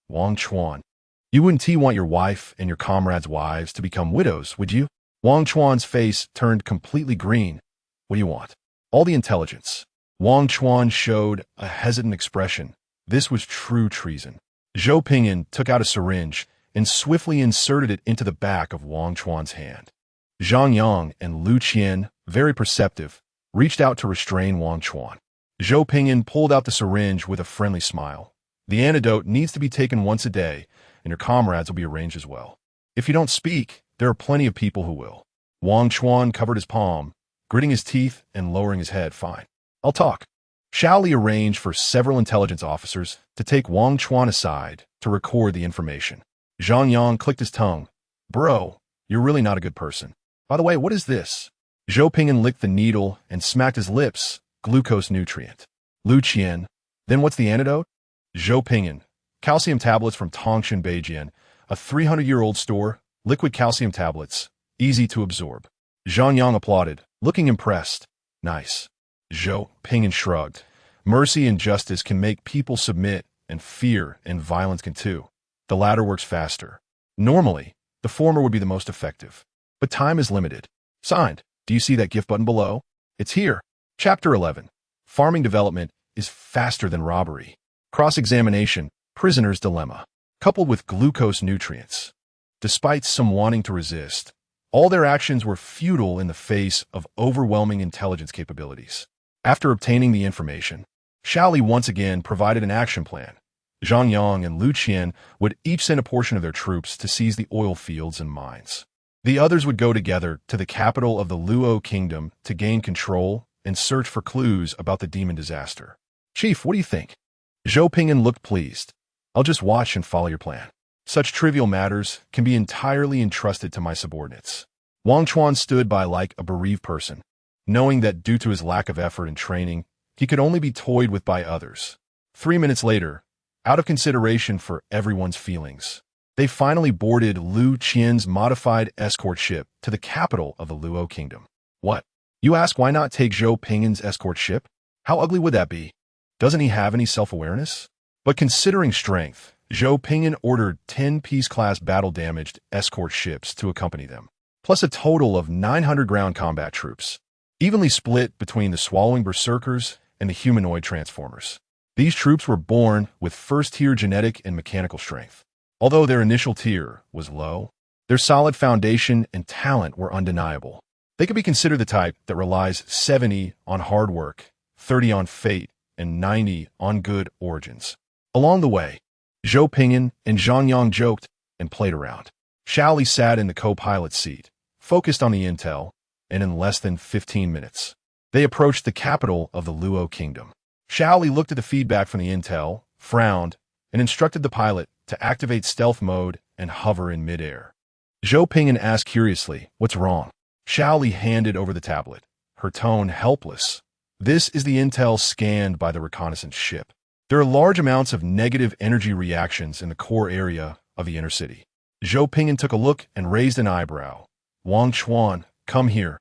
Wang Chuan. You wouldn't want your wife and your comrades' wives to become widows, would you? Wang Chuan's face turned completely green. What do you want? All the intelligence. Wang Chuan showed a hesitant expression. This was true treason. Zhou Pingyan took out a syringe and swiftly inserted it into the back of Wang Chuan's hand. Zhang Yang and Lu Qian, very perceptive, reached out to restrain Wang Chuan. Zhou Pingyan pulled out the syringe with a friendly smile. The antidote needs to be taken once a day, and your comrades will be arranged as well. If you don't speak, there are plenty of people who will. Wang Chuan covered his palm, gritting his teeth and lowering his head. Fine. I'll talk. Shao Li arranged for several intelligence officers to take Wang Chuan aside to record the information. Zhang Yang clicked his tongue. Bro, you're really not a good person. By the way, what is this? Zhou Pingyan licked the needle and smacked his lips. Glucose nutrient. Lu Qian. Then what's the antidote? Zhou Pingyan. Calcium tablets from Tongshan Beijian, a 300-year-old store. Liquid calcium tablets. Easy to absorb. Zhang Yang applauded, looking impressed. Nice. Zhou Pingyan shrugged. Mercy and justice can make people submit, and fear and violence can too. The latter works faster. Normally, the former would be the most effective. But time is limited. Signed. Do you see that gift button below? It's here. Chapter 11. Farming development is faster than robbery. Cross-examination, prisoner's dilemma. Coupled with glucose nutrients. Despite some wanting to resist, all their actions were futile in the face of overwhelming intelligence capabilities. After obtaining the information, Shao Li once again provided an action plan. Zhang Yang and Lu Qian would each send a portion of their troops to seize the oil fields and mines. The others would go together to the capital of the Luo Kingdom to gain control and search for clues about the demon disaster. Chief, what do you think? Zhou Pingyan looked pleased. I'll just watch and follow your plan. Such trivial matters can be entirely entrusted to my subordinates. Wang Chuan stood by like a bereaved person, knowing that due to his lack of effort and training, he could only be toyed with by others. 3 minutes later, out of consideration for everyone's feelings, they finally boarded Lu Qian's modified escort ship to the capital of the Luo Kingdom. What? You ask why not take Zhou Pingyan's escort ship? How ugly would that be? Doesn't he have any self-awareness? But considering strength, Zhou Pingyan ordered 10 Peace-class battle-damaged escort ships to accompany them, plus a total of 900 ground combat troops, evenly split between the swallowing berserkers and the humanoid transformers. These troops were born with first-tier genetic and mechanical strength. Although their initial tier was low, their solid foundation and talent were undeniable. They could be considered the type that relies 70 on hard work, 30 on fate, and 90 on good origins. Along the way, Zhou Pingyan and Zhang Yang joked and played around. Shao Li sat in the co-pilot's seat, focused on the intel, and in less than 15 minutes, they approached the capital of the Luo Kingdom. Shao Li looked at the feedback from the intel, frowned, and instructed the pilot to activate stealth mode and hover in midair. Zhou Pingyan asked curiously, "What's wrong?" Shao Li handed over the tablet, her tone helpless. This is the intel scanned by the reconnaissance ship. There are large amounts of negative energy reactions in the core area of the inner city. Zhou Pingyan took a look and raised an eyebrow. Wang Chuan, come here.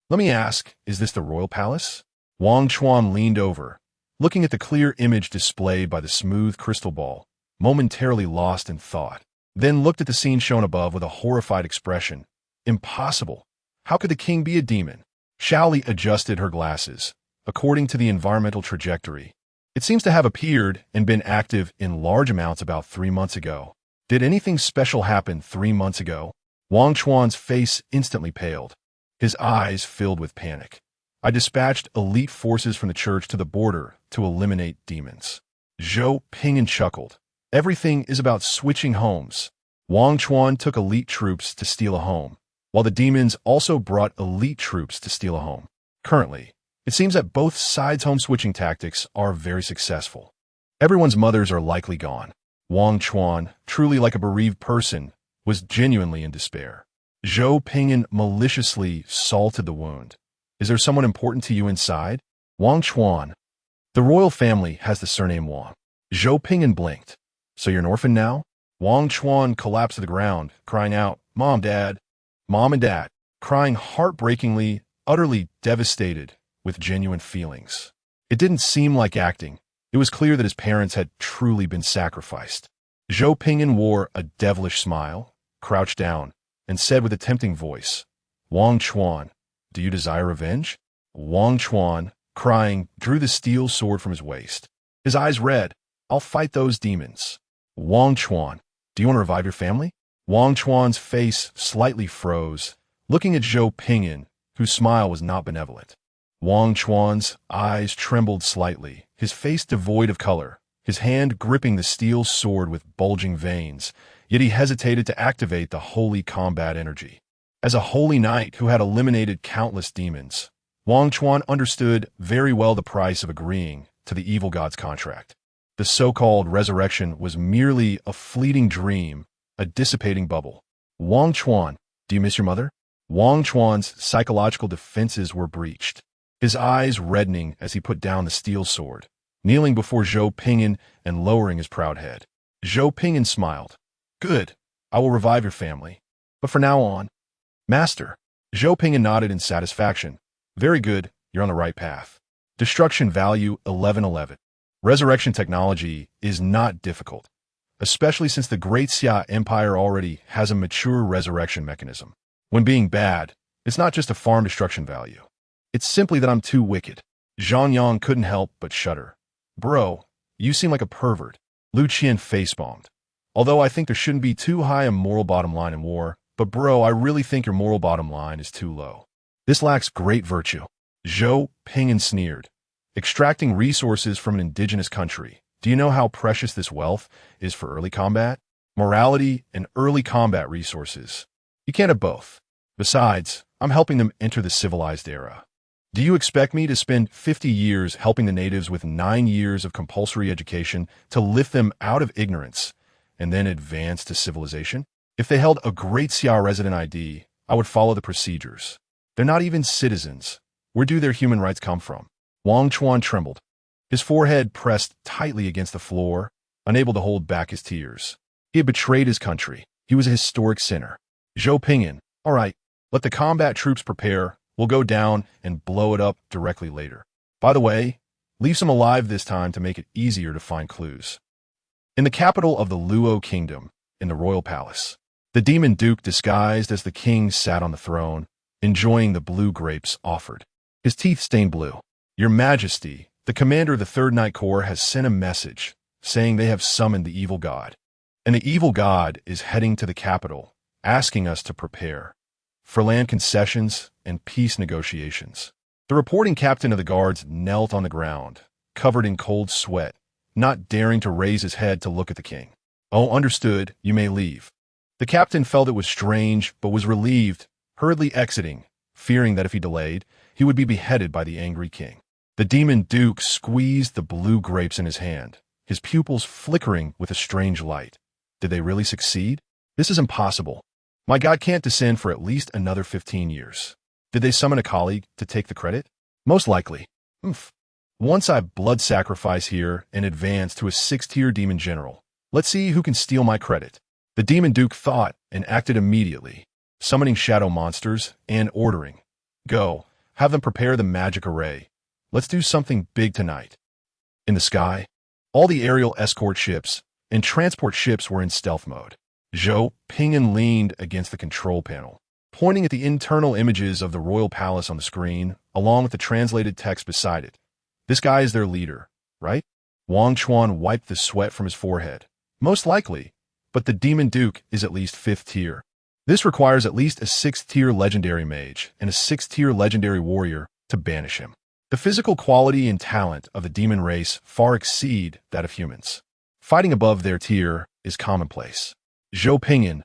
Let me ask, is this the royal palace? Wang Chuan leaned over, looking at the clear image displayed by the smooth crystal ball, momentarily lost in thought, then looked at the scene shown above with a horrified expression. Impossible. How could the king be a demon? Shao Li adjusted her glasses. According to the environmental trajectory, it seems to have appeared and been active in large amounts about 3 months ago. Did anything special happen 3 months ago? Wang Chuan's face instantly paled. His eyes filled with panic. I dispatched elite forces from the church to the border to eliminate demons. Zhou Pingyan chuckled. Everything is about switching homes. Wang Chuan took elite troops to steal a home, while the demons also brought elite troops to steal a home. Currently, it seems that both sides' home-switching tactics are very successful. Everyone's mothers are likely gone. Wang Chuan, truly like a bereaved person, was genuinely in despair. Zhou Pingyan maliciously salted the wound. Is there someone important to you inside? Wang Chuan. The royal family has the surname Wang. Zhou Pingyan blinked. So you're an orphan now? Wang Chuan collapsed to the ground, crying out, Mom, Dad. Mom and Dad, crying heartbreakingly, utterly devastated, with genuine feelings. It didn't seem like acting. It was clear that his parents had truly been sacrificed. Zhou Pingyan wore a devilish smile, crouched down, and said with a tempting voice, "Wang Chuan, do you desire revenge?" Wang Chuan, crying, drew the steel sword from his waist. His eyes read, "I'll fight those demons." "Wang Chuan, do you want to revive your family?" Wang Chuan's face slightly froze, looking at Zhou Pingyan, whose smile was not benevolent. Wang Chuan's eyes trembled slightly, his face devoid of color, his hand gripping the steel sword with bulging veins, yet he hesitated to activate the holy combat energy. As a holy knight who had eliminated countless demons, Wang Chuan understood very well the price of agreeing to the evil god's contract. The so-called resurrection was merely a fleeting dream, a dissipating bubble. "Wang Chuan, do you miss your mother?" Wang Chuan's psychological defenses were breached, his eyes reddening as he put down the steel sword, kneeling before Zhou Pingyan and lowering his proud head. Zhou Pingyan smiled. "Good, I will revive your family. But for now on." "Master." Zhou Pingyan nodded in satisfaction. "Very good, you're on the right path." Destruction value 1111. Resurrection technology is not difficult, especially since the Great Xia Empire already has a mature resurrection mechanism. When being bad, it's not just a farm destruction value. It's simply that I'm too wicked. Zhang Yang couldn't help but shudder. "Bro, you seem like a pervert." Lu Qian face-bombed. "Although I think there shouldn't be too high a moral bottom line in war, but bro, I really think your moral bottom line is too low. This lacks great virtue." Zhou Pingyan sneered. "Extracting resources from an indigenous country. Do you know how precious this wealth is for early combat? Morality and early combat resources. You can't have both. Besides, I'm helping them enter the civilized era. Do you expect me to spend 50 years helping the natives with 9 years of compulsory education to lift them out of ignorance and then advance to civilization? If they held a Great Xia resident ID, I would follow the procedures. They're not even citizens. Where do their human rights come from?" Wang Chuan trembled. His forehead pressed tightly against the floor, unable to hold back his tears. He had betrayed his country. He was a historic sinner. Zhou Pingyan, "All right, let the combat troops prepare. We'll go down and blow it up directly later. By the way, leave some alive this time to make it easier to find clues." In the capital of the Luo Kingdom, in the royal palace, the demon duke disguised as the king sat on the throne, enjoying the blue grapes offered. His teeth stained blue. "Your Majesty, the commander of the 3rd Night Corps has sent a message saying they have summoned the evil god. And the evil god is heading to the capital, asking us to prepare for land concessions and peace negotiations." The reporting captain of the guards knelt on the ground, covered in cold sweat, not daring to raise his head to look at the king. "Oh, understood, you may leave." The captain felt it was strange, but was relieved, hurriedly exiting, fearing that if he delayed, he would be beheaded by the angry king. The demon duke squeezed the blue grapes in his hand, his pupils flickering with a strange light. Did they really succeed? This is impossible. My god can't descend for at least another 15 years. Did they summon a colleague to take the credit? Most likely. Once I blood sacrifice here and advance to a 6th-tier demon general, let's see who can steal my credit. The demon duke thought and acted immediately, summoning shadow monsters and ordering, "Go, have them prepare the magic array. Let's do something big tonight." In the sky, all the aerial escort ships and transport ships were in stealth mode. Zhou Pingyan leaned against the control panel, pointing at the internal images of the royal palace on the screen, along with the translated text beside it. "This guy is their leader, right?" Wang Chuan wiped the sweat from his forehead. "Most likely, but the demon duke is at least 5th tier. This requires at least a 6th-tier legendary mage and a 6th-tier legendary warrior to banish him. The physical quality and talent of the demon race far exceed that of humans. Fighting above their tier is commonplace." Zhou Pingyan,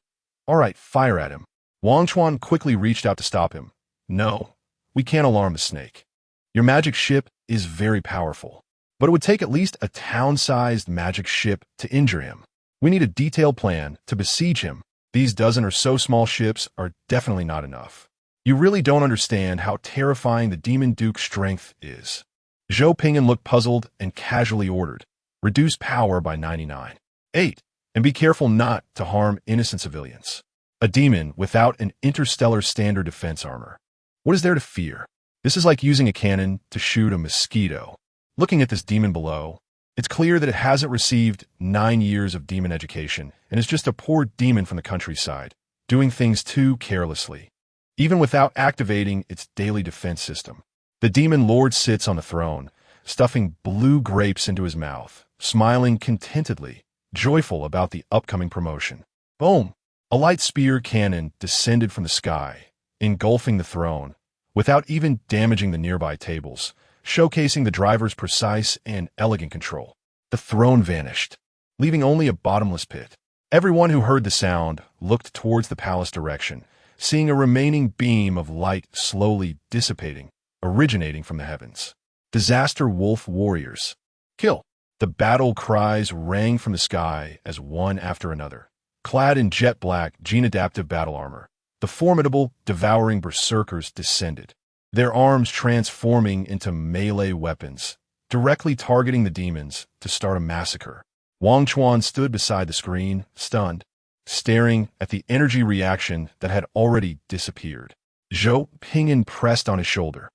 "All right, fire at him." Wang Chuan quickly reached out to stop him. "No, we can't alarm the snake. Your magic ship is very powerful, but it would take at least a town-sized magic ship to injure him. We need a detailed plan to besiege him. These dozen or so small ships are definitely not enough. You really don't understand how terrifying the Demon Duke's strength is." Zhou Pingyan looked puzzled and casually ordered, "Reduce power by 99. 8. And be careful not to harm innocent civilians. A demon without an interstellar standard defense armor. What is there to fear? This is like using a cannon to shoot a mosquito." Looking at this demon below, It's clear that it hasn't received 9 years of demon education and is just a poor demon from the countryside, doing things too carelessly, even without activating its daily defense system. The demon lord sits on the throne, stuffing blue grapes into his mouth, smiling contentedly, joyful about the upcoming promotion. Boom! A light spear cannon descended from the sky, engulfing the throne, without even damaging the nearby tables, showcasing the driver's precise and elegant control. The throne vanished, leaving only a bottomless pit. Everyone who heard the sound looked towards the palace direction, seeing a remaining beam of light slowly dissipating, originating from the heavens. Disaster Wolf Warriors. Kill! The battle cries rang from the sky as one after another. Clad in jet-black, gene-adaptive battle armor, the formidable, devouring berserkers descended, their arms transforming into melee weapons, directly targeting the demons to start a massacre. Wang Chuan stood beside the screen, stunned, staring at the energy reaction that had already disappeared. Zhou Pingyan pressed on his shoulder.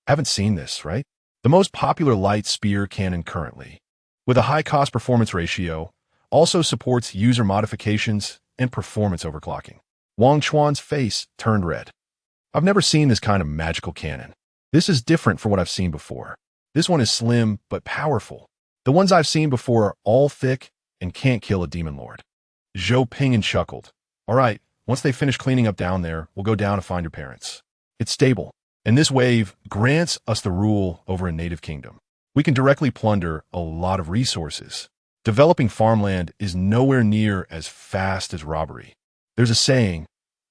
Haven't seen this, right? The most popular light spear cannon currently, with a high cost-performance ratio, also supports user modifications and performance overclocking. Wang Chuan's face turned red. I've never seen this kind of magical cannon. This is different from what I've seen before. This one is slim but powerful. The ones I've seen before are all thick and can't kill a demon lord. Zhou Pingyan chuckled. All right, once they finish cleaning up down there, we'll go down to find your parents. It's stable, and this wave grants us the rule over a native kingdom. We can directly plunder a lot of resources. Developing farmland is nowhere near as fast as robbery. There's a saying,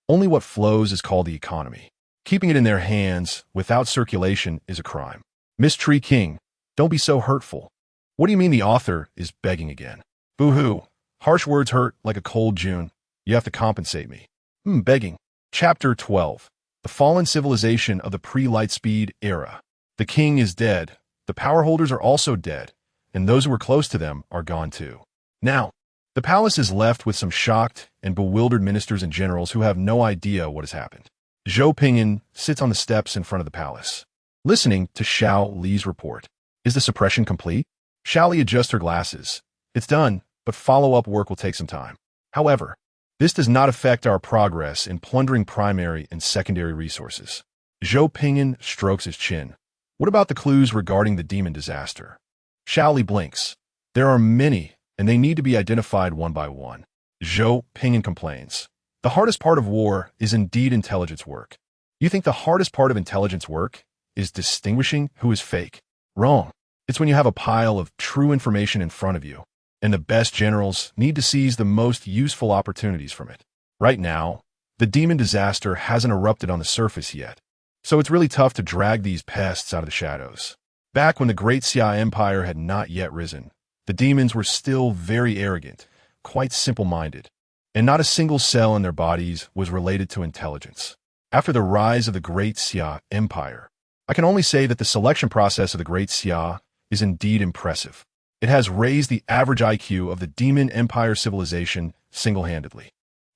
only what flows is called the economy. Keeping it in their hands without circulation is a crime. Miss Tree King, don't be so hurtful. What do you mean the author is begging again? Boo-hoo. Harsh words hurt like a cold June. You have to compensate me. Begging. Chapter 12. The Fallen Civilization of the Pre-Lightspeed Era. The king is dead. The power holders are also dead, and those who were close to them are gone too. Now, the palace is left with some shocked and bewildered ministers and generals who have no idea what has happened. Zhou Pingyan sits on the steps in front of the palace, listening to Xiao Li's report. Is the suppression complete? Xiao Li adjusts her glasses. It's done, but follow-up work will take some time. However, this does not affect our progress in plundering primary and secondary resources. Zhou Pingyan strokes his chin. What about the clues regarding the demon disaster? Xiao Li blinks. There are many, and they need to be identified one by one. Zhou Pingyan complains. The hardest part of war is indeed intelligence work. You think the hardest part of intelligence work is distinguishing who is fake? Wrong. It's when you have a pile of true information in front of you, and the best generals need to seize the most useful opportunities from it. Right now, the demon disaster hasn't erupted on the surface yet, so it's really tough to drag these pests out of the shadows. Back when the Great Xia Empire had not yet risen, the demons were still very arrogant, quite simple-minded, and not a single cell in their bodies was related to intelligence. After the rise of the Great Xia Empire, I can only say that the selection process of the Great Xia is indeed impressive. It has raised the average IQ of the Demon Empire civilization single-handedly.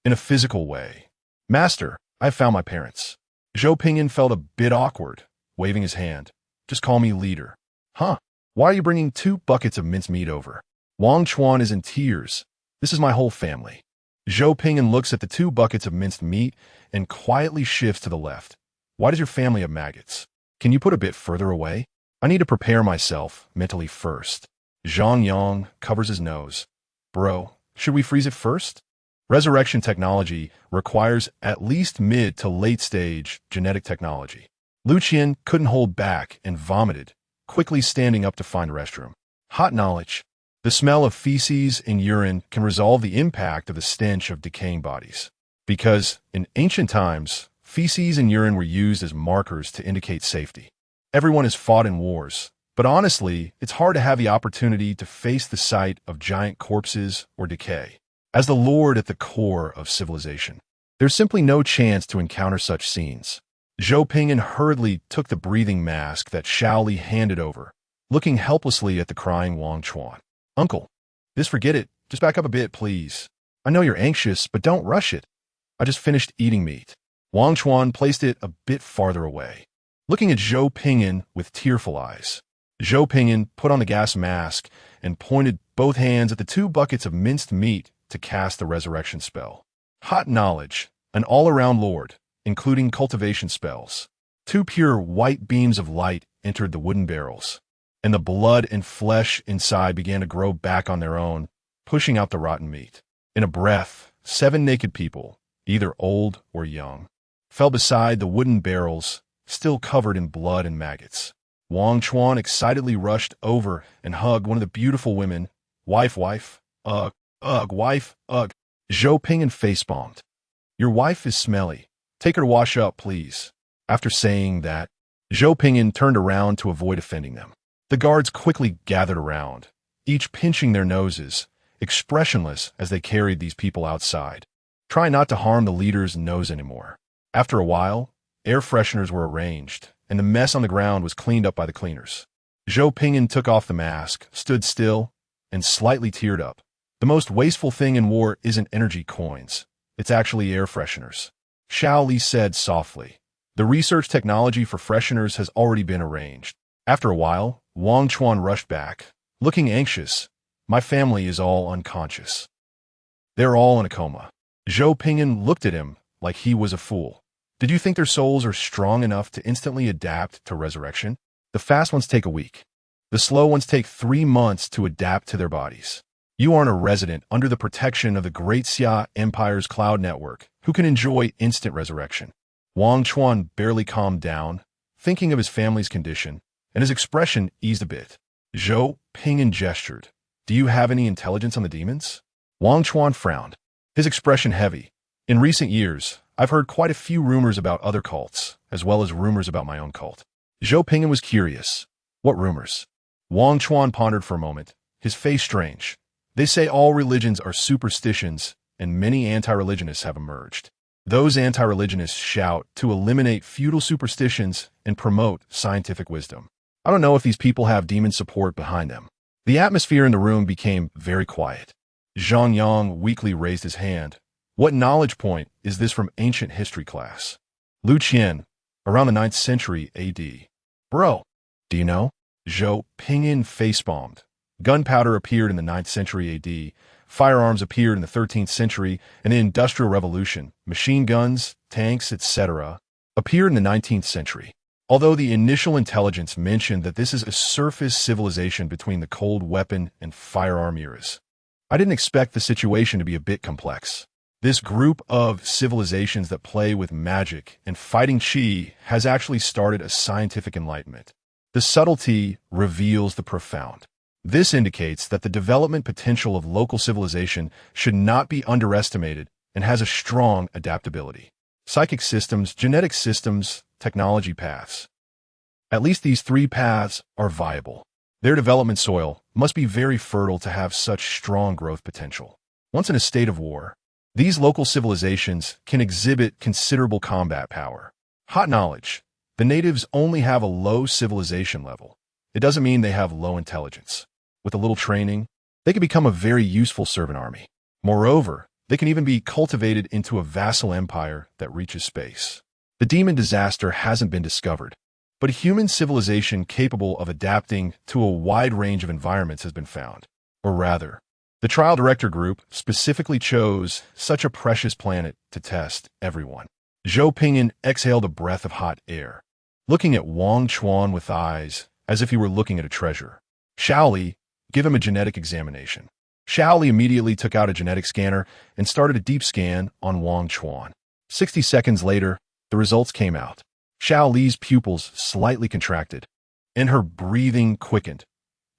In a physical way. Master, I've found my parents. Zhou Pingyan felt a bit awkward, waving his hand. Just call me leader. Huh? Why are you bringing 2 buckets of mincemeat over? Wang Chuan is in tears. This is my whole family. Zhou Pingyan looks at the 2 buckets of minced meat and quietly shifts to the left. Why does your family have maggots? Can you put a bit further away? I need to prepare myself mentally first. Zhang Yang covers his nose. Bro, should we freeze it first? Resurrection technology requires at least mid to late stage genetic technology. Lu Qian couldn't hold back and vomited, quickly standing up to find a restroom. Hot knowledge. The smell of feces and urine can resolve the impact of the stench of decaying bodies. Because, in ancient times, feces and urine were used as markers to indicate safety. Everyone has fought in wars, but honestly, it's hard to have the opportunity to face the sight of giant corpses or decay. As the Lord at the core of civilization, there's simply no chance to encounter such scenes. Zhou Pingyan hurriedly took the breathing mask that Xiao Li handed over, looking helplessly at the crying Wang Chuan. Uncle, forget it. Just back up a bit, please. I know you're anxious, but don't rush it. I just finished eating meat. Wang Chuan placed it a bit farther away, looking at Zhou Pingyan with tearful eyes. Zhou Pingyan put on the gas mask and pointed both hands at the 2 buckets of minced meat to cast the resurrection spell. Hot knowledge, an all-around lord, including cultivation spells. 2 pure white beams of light entered the wooden barrels, and the blood and flesh inside began to grow back on their own, pushing out the rotten meat. In a breath, 7 naked people, either old or young, fell beside the wooden barrels, still covered in blood and maggots. Wang Chuan excitedly rushed over and hugged one of the beautiful women. Wife, ugh, wife, ugh. Zhou Pingyan face-bombed. Your wife is smelly. Take her to wash up, please. After saying that, Zhou Pingyan turned around to avoid offending them. The guards quickly gathered around, each pinching their noses, expressionless as they carried these people outside. Try not to harm the leader's nose anymore. After a while, air fresheners were arranged, and the mess on the ground was cleaned up by the cleaners. Zhou Pingyan took off the mask, stood still, and slightly teared up. The most wasteful thing in war isn't energy coins. It's actually air fresheners. Xiao Li said softly. The research technology for fresheners has already been arranged. After a while, Wang Chuan rushed back, looking anxious. My family is all unconscious. They're all in a coma. Zhou Pingyan looked at him like he was a fool. Did you think their souls are strong enough to instantly adapt to resurrection? The fast ones take a week. The slow ones take 3 months to adapt to their bodies. You aren't a resident under the protection of the Great Xia Empire's cloud network who can enjoy instant resurrection. Wang Chuan barely calmed down, thinking of his family's condition, and his expression eased a bit. Zhou Pingyan gestured. Do you have any intelligence on the demons? Wang Chuan frowned, his expression heavy. In recent years, I've heard quite a few rumors about other cults, as well as rumors about my own cult. Zhou Pingyan was curious. What rumors? Wang Chuan pondered for a moment, his face strange. They say all religions are superstitions, and many anti-religionists have emerged. Those anti-religionists shout to eliminate feudal superstitions and promote scientific wisdom. I don't know if these people have demon support behind them. The atmosphere in the room became very quiet. Zhang Yang weakly raised his hand. What knowledge point is this from ancient history class? Lu Qian, around the 9th century AD. Bro, do you know? Zhou Pingyan face-bombed. Gunpowder appeared in the 9th century AD, firearms appeared in the 13th century, and the Industrial Revolution, machine guns, tanks, etc., appeared in the 19th century. Although the initial intelligence mentioned that this is a surface civilization between the cold weapon and firearm eras, I didn't expect the situation to be a bit complex. This group of civilizations that play with magic and fighting qi has actually started a scientific enlightenment. The subtlety reveals the profound. This indicates that the development potential of local civilization should not be underestimated and has a strong adaptability. Psychic systems, genetic systems, technology paths. At least these 3 paths are viable. Their development soil must be very fertile to have such strong growth potential. Once in a state of war, these local civilizations can exhibit considerable combat power. Hot knowledge. The natives only have a low civilization level. It doesn't mean they have low intelligence. With a little training, they can become a very useful servant army. Moreover, they can even be cultivated into a vassal empire that reaches space. The demon disaster hasn't been discovered, but a human civilization capable of adapting to a wide range of environments has been found. Or rather, the trial director group specifically chose such a precious planet to test everyone. Zhou Pingyan exhaled a breath of hot air, looking at Wang Chuan with eyes as if he were looking at a treasure. Xiao Li, give him a genetic examination. Xiao Li immediately took out a genetic scanner and started a deep scan on Wang Chuan. 60 seconds later, the results came out. Xiao Li's pupils slightly contracted, and her breathing quickened.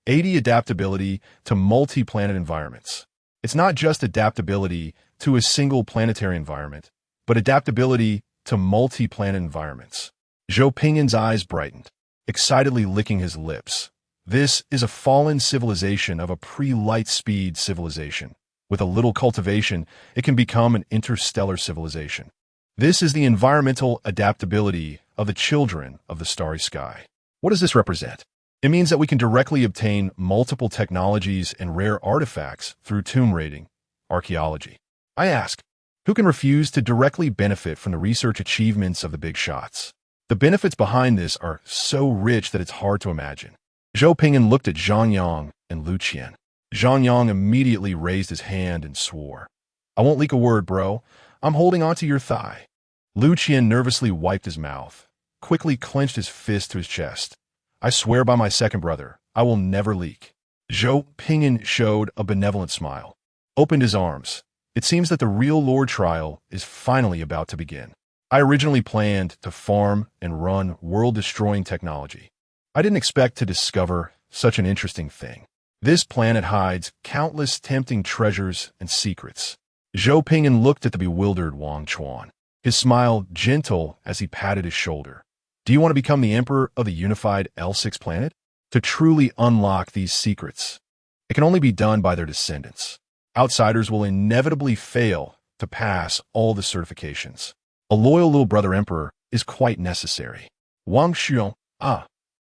80 adaptability to multi-planet environments. It's not just adaptability to a single planetary environment, but adaptability to multi-planet environments. Zhou Pingyan's eyes brightened, excitedly licking his lips. This is a fallen civilization of a pre-light speed civilization. With a little cultivation, it can become an interstellar civilization. This is the environmental adaptability of the children of the starry sky. What does this represent? It means that we can directly obtain multiple technologies and rare artifacts through tomb raiding, archaeology. I ask, who can refuse to directly benefit from the research achievements of the big shots? The benefits behind this are so rich that it's hard to imagine. Zhou Ping'an looked at Zhang Yang and Lu Qian. Zhang Yang immediately raised his hand and swore. I won't leak a word, bro. I'm holding onto your thigh. Lu Qian nervously wiped his mouth, quickly clenched his fist to his chest. I swear by my second brother, I will never leak. Zhou Ping'an showed a benevolent smile, opened his arms. It seems that the real Lord trial is finally about to begin. I originally planned to farm and run world-destroying technology. I didn't expect to discover such an interesting thing. This planet hides countless tempting treasures and secrets. Zhou Ping'an looked at the bewildered Wang Chuan, his smile gentle as he patted his shoulder. Do you want to become the emperor of the unified L6 planet? To truly unlock these secrets, it can only be done by their descendants. Outsiders will inevitably fail to pass all the certifications. A loyal little brother emperor is quite necessary. Wang Xuan,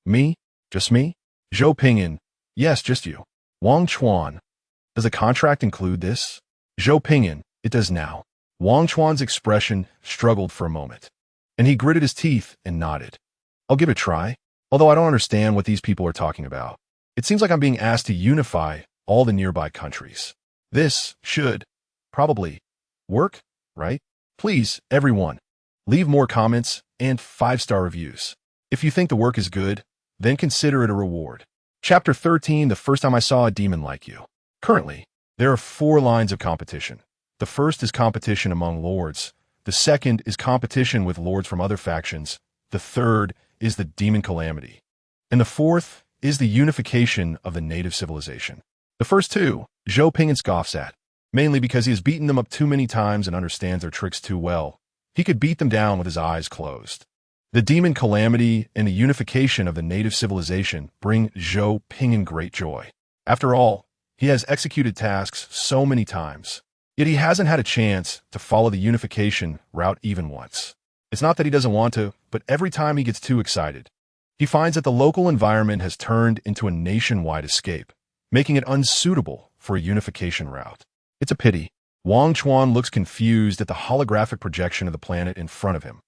me? Just me? Zhou Ping'an, yes, just you. Wang Chuan, does the contract include this? Zhou Ping'an, it does now. Wang Chuan's expression struggled for a moment, and he gritted his teeth and nodded. I'll give it a try, although I don't understand what these people are talking about. It seems like I'm being asked to unify all the nearby countries. This should probably work, right? Please, everyone, leave more comments and 5-star reviews. If you think the work is good, then consider it a reward. Chapter 13, the first time I saw a demon like you. Currently, there are 4 lines of competition. The first is competition among lords. The second is competition with lords from other factions. The third is the demon Calamity. And the fourth is the unification of the native civilization. The first 2, Zhou Ping'an scoffs at, mainly because he has beaten them up too many times and understands their tricks too well. He could beat them down with his eyes closed. The demon Calamity and the unification of the native civilization bring Zhou Ping'an great joy. After all, he has executed tasks so many times, yet he hasn't had a chance to follow the unification route even once. It's not that he doesn't want to, but every time he gets too excited, he finds that the local environment has turned into a nationwide escape, making it unsuitable for a unification route. It's a pity. Wang Chuan looks confused at the holographic projection of the planet in front of him.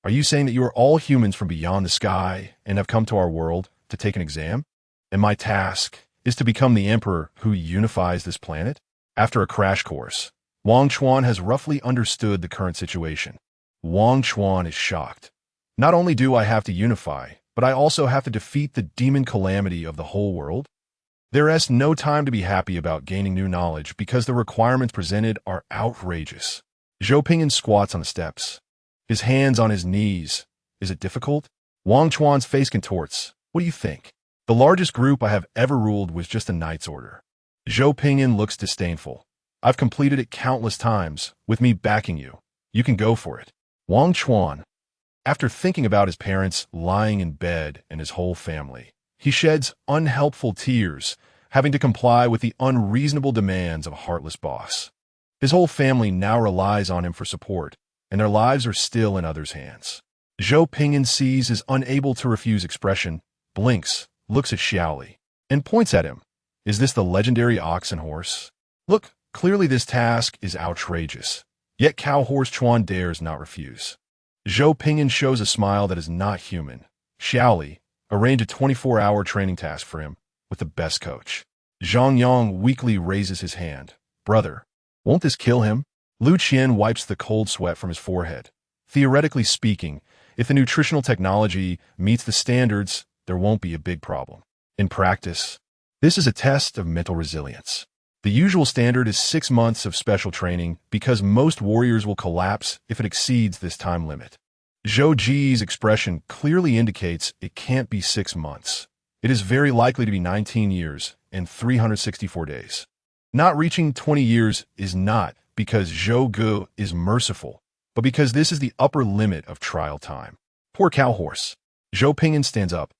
Are you saying that you are all humans from beyond the sky and have come to our world to take an exam? And my task is to become the emperor who unifies this planet? After a crash course, Wang Chuan has roughly understood the current situation. Wang Chuan is shocked. Not only do I have to unify, but I also have to defeat the demon Calamity of the whole world? There is no time to be happy about gaining new knowledge because the requirements presented are outrageous. Zhou Ping'an squats on the steps, his hands on his knees. Is it difficult? Wang Chuan's face contorts. What do you think? The largest group I have ever ruled was just a knight's order. Zhou Ping'an looks disdainful. I've completed it countless times, with me backing you. You can go for it. Wang Chuan, after thinking about his parents lying in bed and his whole family, he sheds unhelpful tears, having to comply with the unreasonable demands of a heartless boss. His whole family now relies on him for support, and their lives are still in others' hands. Zhou Ping'an sees his unable to refuse expression, blinks, looks at Xiaoli, and points at him. Is this the legendary ox and horse? Look, clearly this task is outrageous, yet Cow Horse Chuan dares not refuse. Zhou Ping'an shows a smile that is not human. Xiaoli, arrange a 24-hour training task for him with the best coach. Zhang Yang weakly raises his hand. Brother, won't this kill him? Lu Qian wipes the cold sweat from his forehead. Theoretically speaking, if the nutritional technology meets the standards, there won't be a big problem. In practice, this is a test of mental resilience. The usual standard is 6 months of special training because most warriors will collapse if it exceeds this time limit. Zhou Ji's expression clearly indicates it can't be 6 months. It is very likely to be 19 years and 364 days. Not reaching 20 years is not because Zhou Gu is merciful, but because this is the upper limit of trial time. Poor cow horse. Zhou Ping'an stands up,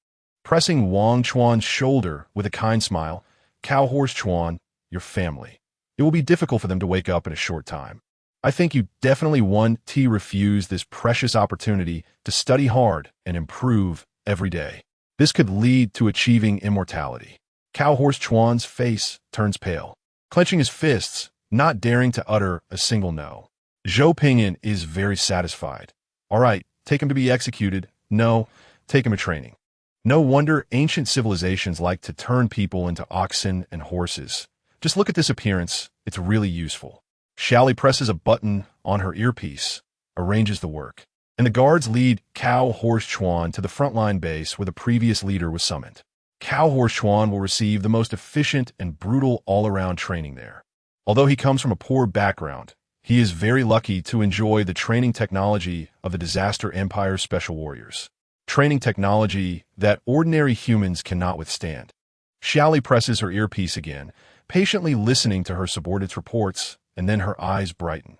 pressing Wang Chuan's shoulder with a kind smile. Cow horse Chuan, your family. It will be difficult for them to wake up in a short time. I think you definitely want to refuse this precious opportunity to study hard and improve every day. This could lead to achieving immortality. Cow horse Chuan's face turns pale, clenching his fists, not daring to utter a single no. Zhou Ping'an is very satisfied. All right, take him to be executed. No, take him to training. No wonder ancient civilizations like to turn people into oxen and horses. Just look at this appearance, it's really useful. Shally presses a button on her earpiece, arranges the work, and the guards lead Cow Horse Chuan to the frontline base where the previous leader was summoned. Cow Horse Chuan will receive the most efficient and brutal all-around training there. Although he comes from a poor background, he is very lucky to enjoy the training technology of the Disaster Empire Special Warriors. Training technology that ordinary humans cannot withstand. Shally presses her earpiece again, patiently listening to her subordinates' reports, and then her eyes brighten.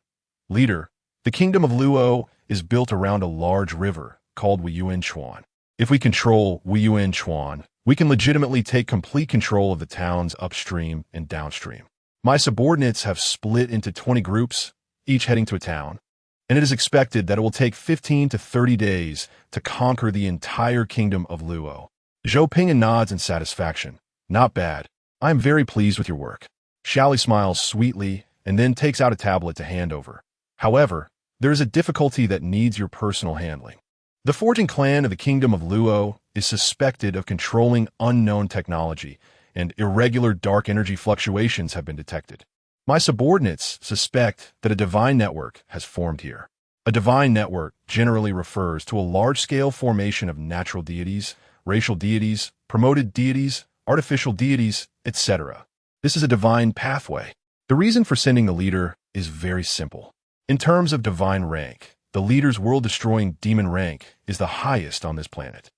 Leader, the kingdom of Luo is built around a large river called Wuyuan Chuan. If we control Wuyuan Chuan, we can legitimately take complete control of the towns upstream and downstream. My subordinates have split into 20 groups, each heading to a town, and it is expected that it will take 15 to 30 days to conquer the entire kingdom of Luo. Zhou Ping nods in satisfaction. Not bad. I am very pleased with your work. Shally smiles sweetly and then takes out a tablet to hand over. However, there is a difficulty that needs your personal handling. The forging clan of the kingdom of Luo is suspected of controlling unknown technology, and irregular dark energy fluctuations have been detected. My subordinates suspect that a divine network has formed here. A divine network generally refers to a large-scale formation of natural deities, racial deities, promoted deities, artificial deities, etc. This is a divine pathway. The reason for sending the leader is very simple. In terms of divine rank, the leader's world-destroying demon rank is the highest on this planet.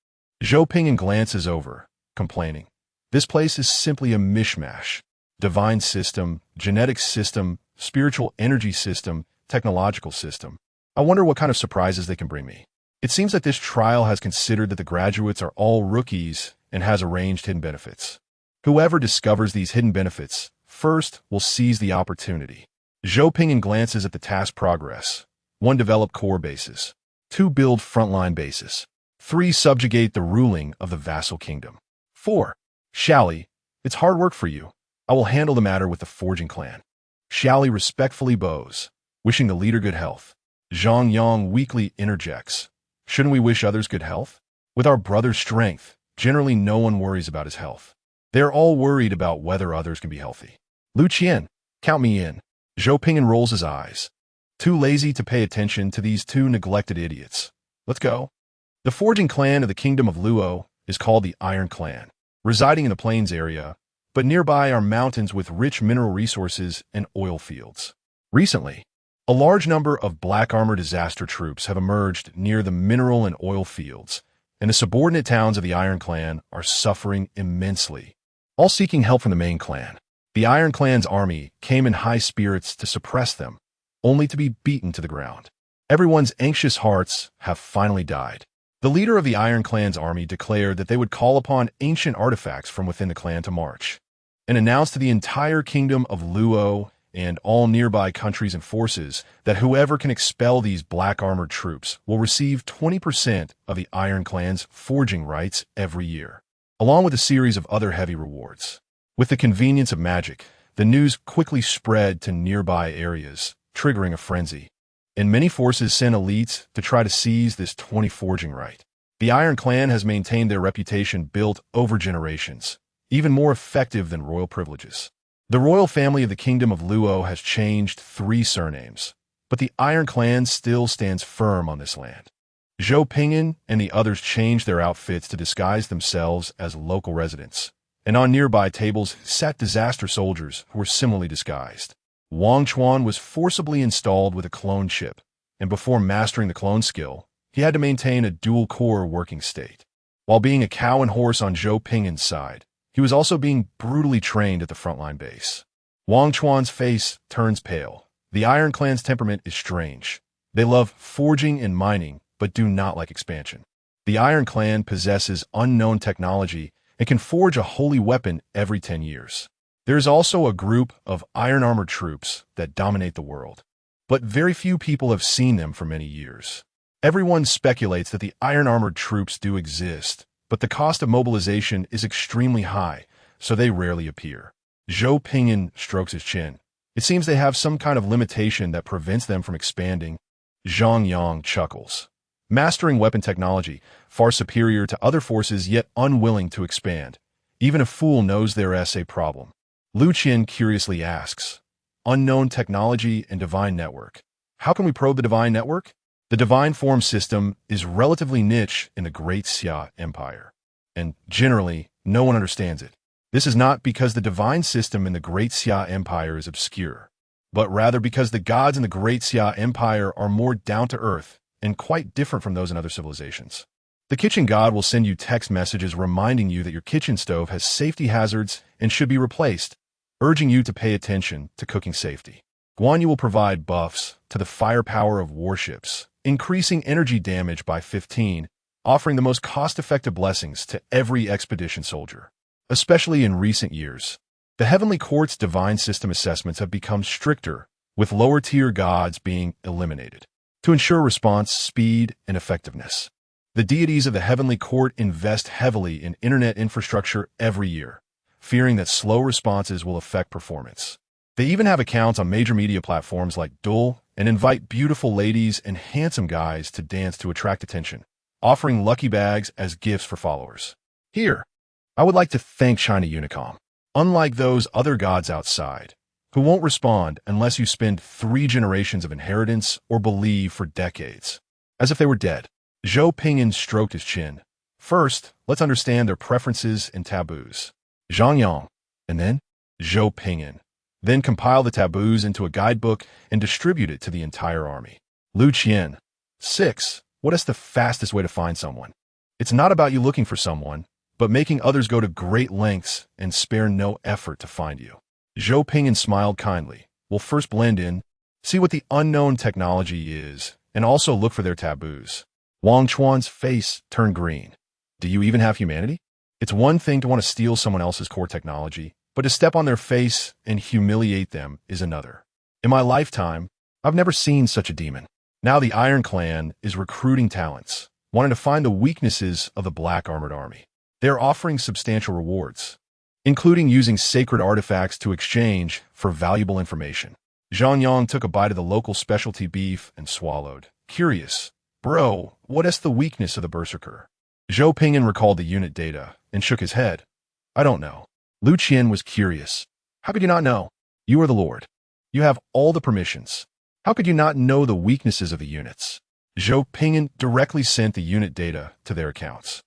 Zhou Ping glances over, complaining. This place is simply a mishmash. Divine system, genetic system, spiritual energy system, technological system. I wonder what kind of surprises they can bring me. It seems that this trial has considered that the graduates are all rookies and has arranged hidden benefits. Whoever discovers these hidden benefits first will seize the opportunity. Zhou Ping glances at the task progress. 1. Develop core bases. 2. Build frontline bases. 3. Subjugate the ruling of the vassal kingdom. 4. Shally, it's hard work for you. I will handle the matter with the forging clan. Shally respectfully bows, wishing the leader good health. Zhang Yang weakly interjects. Shouldn't we wish others good health? With our brother's strength, generally no one worries about his health. They are all worried about whether others can be healthy. Lu Qian, count me in. Zhou Ping rolls his eyes. Too lazy to pay attention to these two neglected idiots. Let's go. The forging clan of the kingdom of Luo is called the Iron Clan, residing in the plains area, but nearby are mountains with rich mineral resources and oil fields. Recently, a large number of black armor disaster troops have emerged near the mineral and oil fields, and the subordinate towns of the Iron Clan are suffering immensely, all seeking help from the main clan. The Iron Clan's army came in high spirits to suppress them, only to be beaten to the ground. Everyone's anxious hearts have finally died. The leader of the Iron Clan's army declared that they would call upon ancient artifacts from within the clan to march, and announced to the entire kingdom of Luo and all nearby countries and forces that whoever can expel these black armored troops will receive 20% of the Iron Clan's forging rights every year, along with a series of other heavy rewards. With the convenience of magic, the news quickly spread to nearby areas, triggering a frenzy, and many forces sent elites to try to seize this 20 forging right. The Iron Clan has maintained their reputation built over generations, even more effective than royal privileges. The royal family of the kingdom of Luo has changed 3 surnames, but the Iron Clan still stands firm on this land. Zhou Ping and the others changed their outfits to disguise themselves as local residents, and on nearby tables sat disaster soldiers who were similarly disguised. Wang Chuan was forcibly installed with a clone chip, and before mastering the clone skill, he had to maintain a dual-core working state. While being a cow and horse on Zhou Ping's side, he was also being brutally trained at the frontline base. Wang Chuan's face turns pale. The Iron Clan's temperament is strange. They love forging and mining, but do not like expansion. The Iron Clan possesses unknown technology and can forge a holy weapon every 10 years. There is also a group of iron-armored troops that dominate the world, but very few people have seen them for many years. Everyone speculates that the iron-armored troops do exist, but the cost of mobilization is extremely high, so they rarely appear. Zhou Ping strokes his chin. It seems they have some kind of limitation that prevents them from expanding. Zhang Yang chuckles. mastering weapon technology, far superior to other forces yet unwilling to expand. Even a fool knows there's a problem. Lu Qian curiously asks, unknown technology and divine network. How can we probe the divine network? The divine form system is relatively niche in the Great Xia Empire, and generally, no one understands it. This is not because the divine system in the Great Xia Empire is obscure, but rather because the gods in the Great Xia Empire are more down-to-earth and quite different from those in other civilizations. The kitchen god will send you text messages reminding you that your kitchen stove has safety hazards and should be replaced, urging you to pay attention to cooking safety. Guan Yu will provide buffs to the firepower of warships, increasing energy damage by 15, offering the most cost-effective blessings to every expedition soldier. Especially in recent years, the Heavenly Court's divine system assessments have become stricter, with lower-tier gods being eliminated, to ensure response speed and effectiveness. The deities of the Heavenly Court invest heavily in internet infrastructure every year, fearing that slow responses will affect performance. They even have accounts on major media platforms like Duel and invite beautiful ladies and handsome guys to dance to attract attention, offering lucky bags as gifts for followers. Here, I would like to thank China Unicom. Unlike those other gods outside, who won't respond unless you spend 3 generations of inheritance or believe for decades, as if they were dead. Zhou Pingyan stroked his chin. First, let's understand their preferences and taboos. Zhang Yang, and then Zhou Pingyan. Then compile the taboos into a guidebook and distribute it to the entire army. Lu Qian. 6. What is the fastest way to find someone? It's not about you looking for someone, but making others go to great lengths and spare no effort to find you. Zhou Pingyan smiled kindly. We'll first blend in, see what the unknown technology is, and also look for their taboos. Wang Chuan's face turned green. Do you even have humanity? It's one thing to want to steal someone else's core technology, but to step on their face and humiliate them is another. In my lifetime, I've never seen such a demon. Now the Iron Clan is recruiting talents, wanting to find the weaknesses of the Black Armored Army. They are offering substantial rewards, including using sacred artifacts to exchange for valuable information. Zhang Yang took a bite of the local specialty beef and swallowed. Curious. Bro, what is the weakness of the Berserker? Zhou Pingyan recalled the unit data and shook his head. I don't know. Lu Qian was curious. How could you not know? You are the Lord. You have all the permissions. How could you not know the weaknesses of the units? Zhou Pingyan directly sent the unit data to their accounts.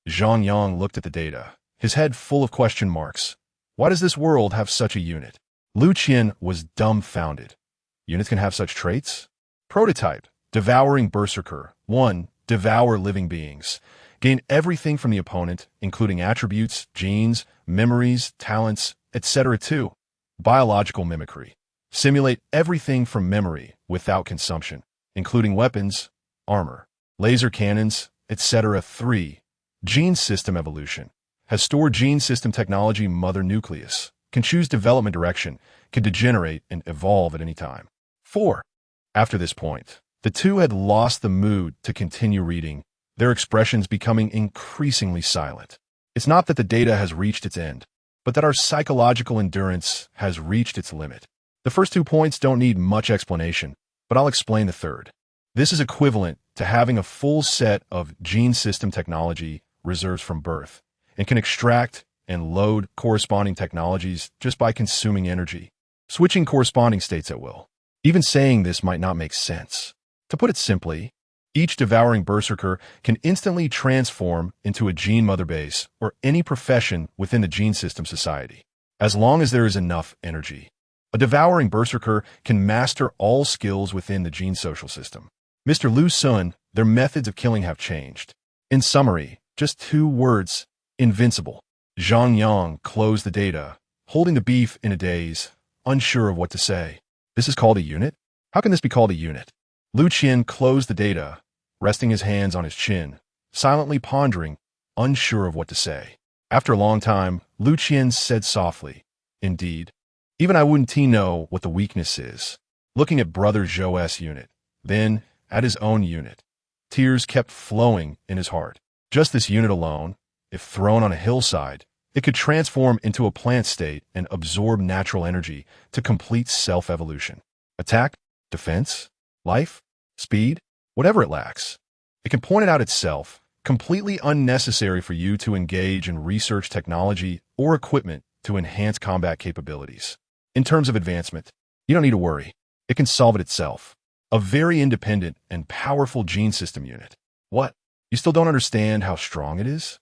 Zhang Yang looked at the data, his head full of question marks. Why does this world have such a unit? Lu Qian was dumbfounded. Units can have such traits? Prototype. Devouring Berserker. 1. Devour living beings. Gain everything from the opponent, including attributes, genes, memories, talents, etc. 2. Biological mimicry. Simulate everything from memory without consumption, including weapons, armor, laser cannons, etc. 3. Gene system evolution. Has stored gene system technology mother nucleus. Can choose development direction. Can degenerate and evolve at any time. 4. After this point, the two had lost the mood to continue reading, their expressions becoming increasingly silent. It's not that the data has reached its end, but that our psychological endurance has reached its limit. The first 2 points don't need much explanation, but I'll explain the third. This is equivalent to having a full set of gene system technology reserves from birth, and can extract and load corresponding technologies just by consuming energy, switching corresponding states at will. Even saying this might not make sense. To put it simply, each devouring berserker can instantly transform into a gene mother base or any profession within the gene system society, as long as there is enough energy. A devouring berserker can master all skills within the gene social system. Mr. Lu Sun, their methods of killing have changed. In summary, just 2 words, invincible. Zhang Yang closed the data, holding the beef in a daze, unsure of what to say. This is called a unit? How can this be called a unit? Lu Qian closed the data, resting his hands on his chin, silently pondering, unsure of what to say. After a long time, Lu Qian said softly, Indeed. Even I wouldn't know what the weakness is. Looking at brother Zhou's unit, then at his own unit. Tears kept flowing in his heart. Just this unit alone, if thrown on a hillside, it could transform into a plant state and absorb natural energy to complete self-evolution. Attack, defense, life, speed, whatever it lacks. It can point it out itself, completely unnecessary for you to engage in research technology or equipment to enhance combat capabilities. In terms of advancement, you don't need to worry. It can solve it itself. A very independent and powerful gene system unit. What? You still don't understand how strong it is?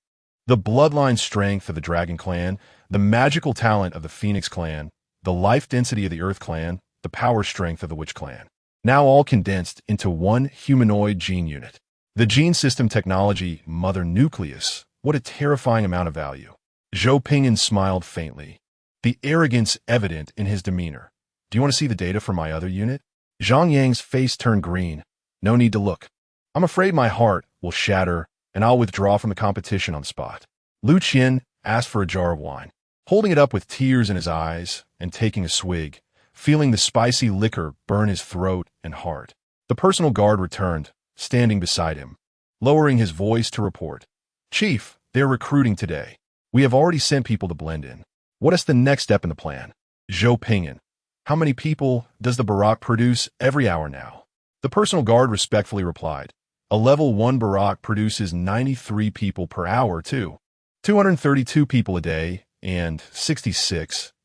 The bloodline strength of the Dragon Clan, the magical talent of the Phoenix Clan, the life density of the Earth Clan, the power strength of the Witch Clan. Now all condensed into one humanoid gene unit. The gene system technology, Mother Nucleus. What a terrifying amount of value. Zhou Pingyan smiled faintly, the arrogance evident in his demeanor. Do you want to see the data for my other unit? Zhang Yang's face turned green. No need to look. I'm afraid my heart will shatter, and I'll withdraw from the competition on the spot. Lu Qian asked for a jar of wine. Holding it up with tears in his eyes and taking a swig, feeling the spicy liquor burn his throat and heart. The personal guard returned, standing beside him, lowering his voice to report. Chief, they're recruiting today. We have already sent people to blend in. What is the next step in the plan? Zhou Pingyan. How many people does the Barak produce every hour now? The personal guard respectfully replied. A level 1 Barak produces 93 people per hour, too. 232 people a day and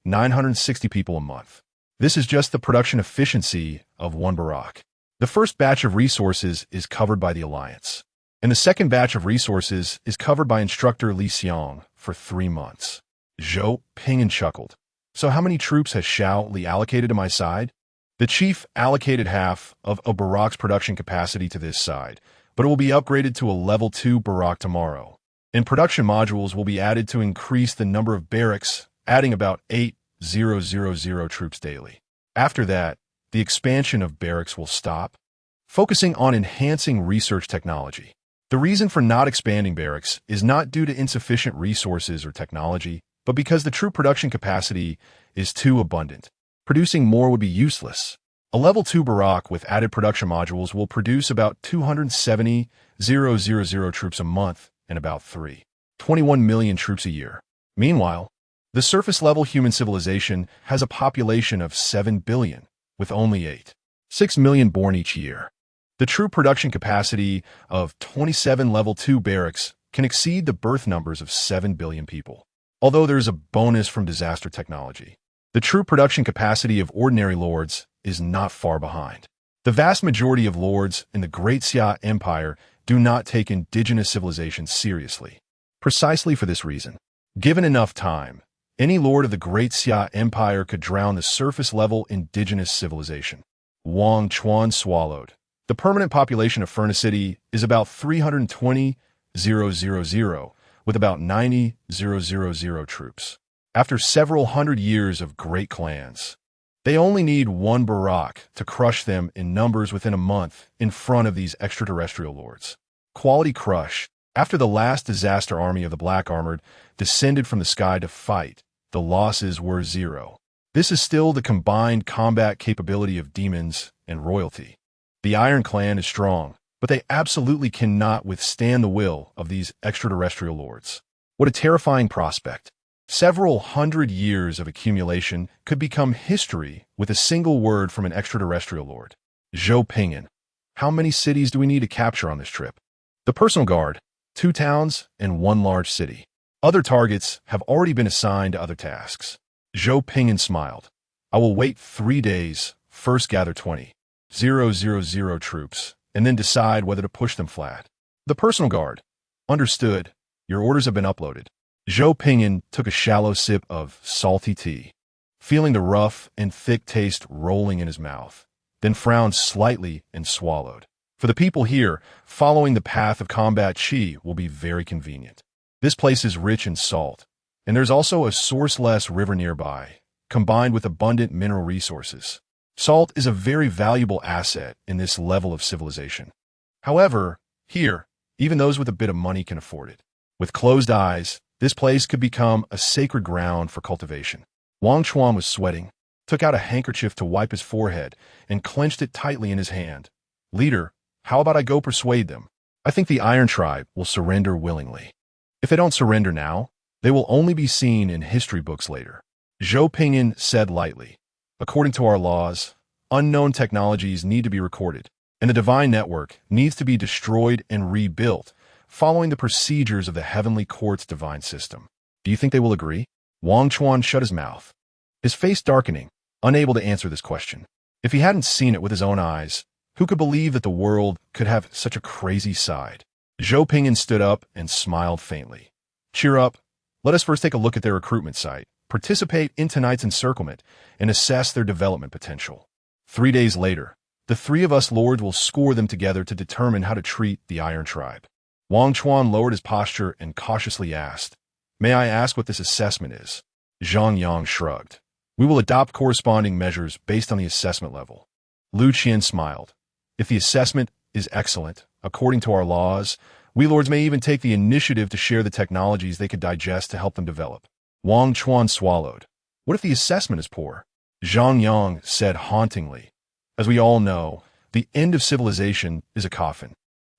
960 people a month. This is just the production efficiency of 1 Barak. The first batch of resources is covered by the Alliance, and the second batch of resources is covered by Instructor Li Xiong for 3 months. Zhou Pingyan chuckled. So how many troops has Xiao Li allocated to my side? The chief allocated half of a Barak's production capacity to this side, but it will be upgraded to a level 2 Barak tomorrow. And production modules will be added to increase the number of barracks, adding about 8,000 troops daily. After that, the expansion of barracks will stop, focusing on enhancing research technology. The reason for not expanding barracks is not due to insufficient resources or technology, but because the true production capacity is too abundant. Producing more would be useless. A level 2 Barak with added production modules will produce about 270,000 troops a month and about 21 million troops a year. Meanwhile, the surface-level human civilization has a population of 7 billion, with only 6 million born each year. The true production capacity of 27 level 2 barracks can exceed the birth numbers of 7 billion people. Although there is a bonus from disaster technology, the true production capacity of ordinary lords is not far behind. The vast majority of lords in the Great Xia Empire do not take indigenous civilization seriously. Precisely for this reason, given enough time, any lord of the Great Xia Empire could drown the surface-level indigenous civilization. Wang Chuan swallowed. The permanent population of Furnace City is about 320,000, with about 90,000 troops. After several hundred years of great clans, they only need 1 Barak to crush them in numbers within a month in front of these extraterrestrial lords. Quality crush. After the last disaster army of the Black Armored descended from the sky to fight, the losses were 0. This is still the combined combat capability of demons and royalty. The Iron Clan is strong, but they absolutely cannot withstand the will of these extraterrestrial lords. What a terrifying prospect. Several hundred years of accumulation could become history with a single word from an extraterrestrial lord. Zhou Pingyan. How many cities do we need to capture on this trip? The personal guard, 2 towns and 1 large city. Other targets have already been assigned to other tasks. Zhou Pingyan smiled. I will wait 3 days, first gather 20,000 troops, and then decide whether to push them flat. The personal guard. Understood. Your orders have been uploaded. Zhou Pingyan took a shallow sip of salty tea, feeling the rough and thick taste rolling in his mouth, then frowned slightly and swallowed. For the people here, following the path of combat chi will be very convenient. This place is rich in salt, and there's also a sourceless river nearby, combined with abundant mineral resources. Salt is a very valuable asset in this level of civilization. However, here, even those with a bit of money can afford it. With closed eyes, this place could become a sacred ground for cultivation. Wang Chuan was sweating, took out a handkerchief to wipe his forehead, and clenched it tightly in his hand. Leader, how about I go persuade them? I think the Iron Tribe will surrender willingly. If they don't surrender now, they will only be seen in history books later. Zhou Pingyan said lightly. According to our laws, unknown technologies need to be recorded. and the divine network needs to be destroyed and rebuilt, following the procedures of the Heavenly Court's divine system. Do you think they will agree? Wang Chuan shut his mouth, his face darkening, unable to answer this question. If he hadn't seen it with his own eyes, who could believe that the world could have such a crazy side? Zhou Pingyan stood up and smiled faintly. Cheer up. Let us first take a look at their recruitment site, participate in tonight's encirclement, and assess their development potential. 3 days later, the three of us lords will score them together to determine how to treat the Iron Tribe. Wang Chuan lowered his posture and cautiously asked, "May I ask what this assessment is?" Zhang Yang shrugged. "We will adopt corresponding measures based on the assessment level." Lu Qian smiled. "If the assessment is excellent, according to our laws, we lords may even take the initiative to share the technologies they could digest to help them develop." Wang Chuan swallowed. "What if the assessment is poor?" Zhang Yang said hauntingly. "As we all know, the end of civilization is a coffin.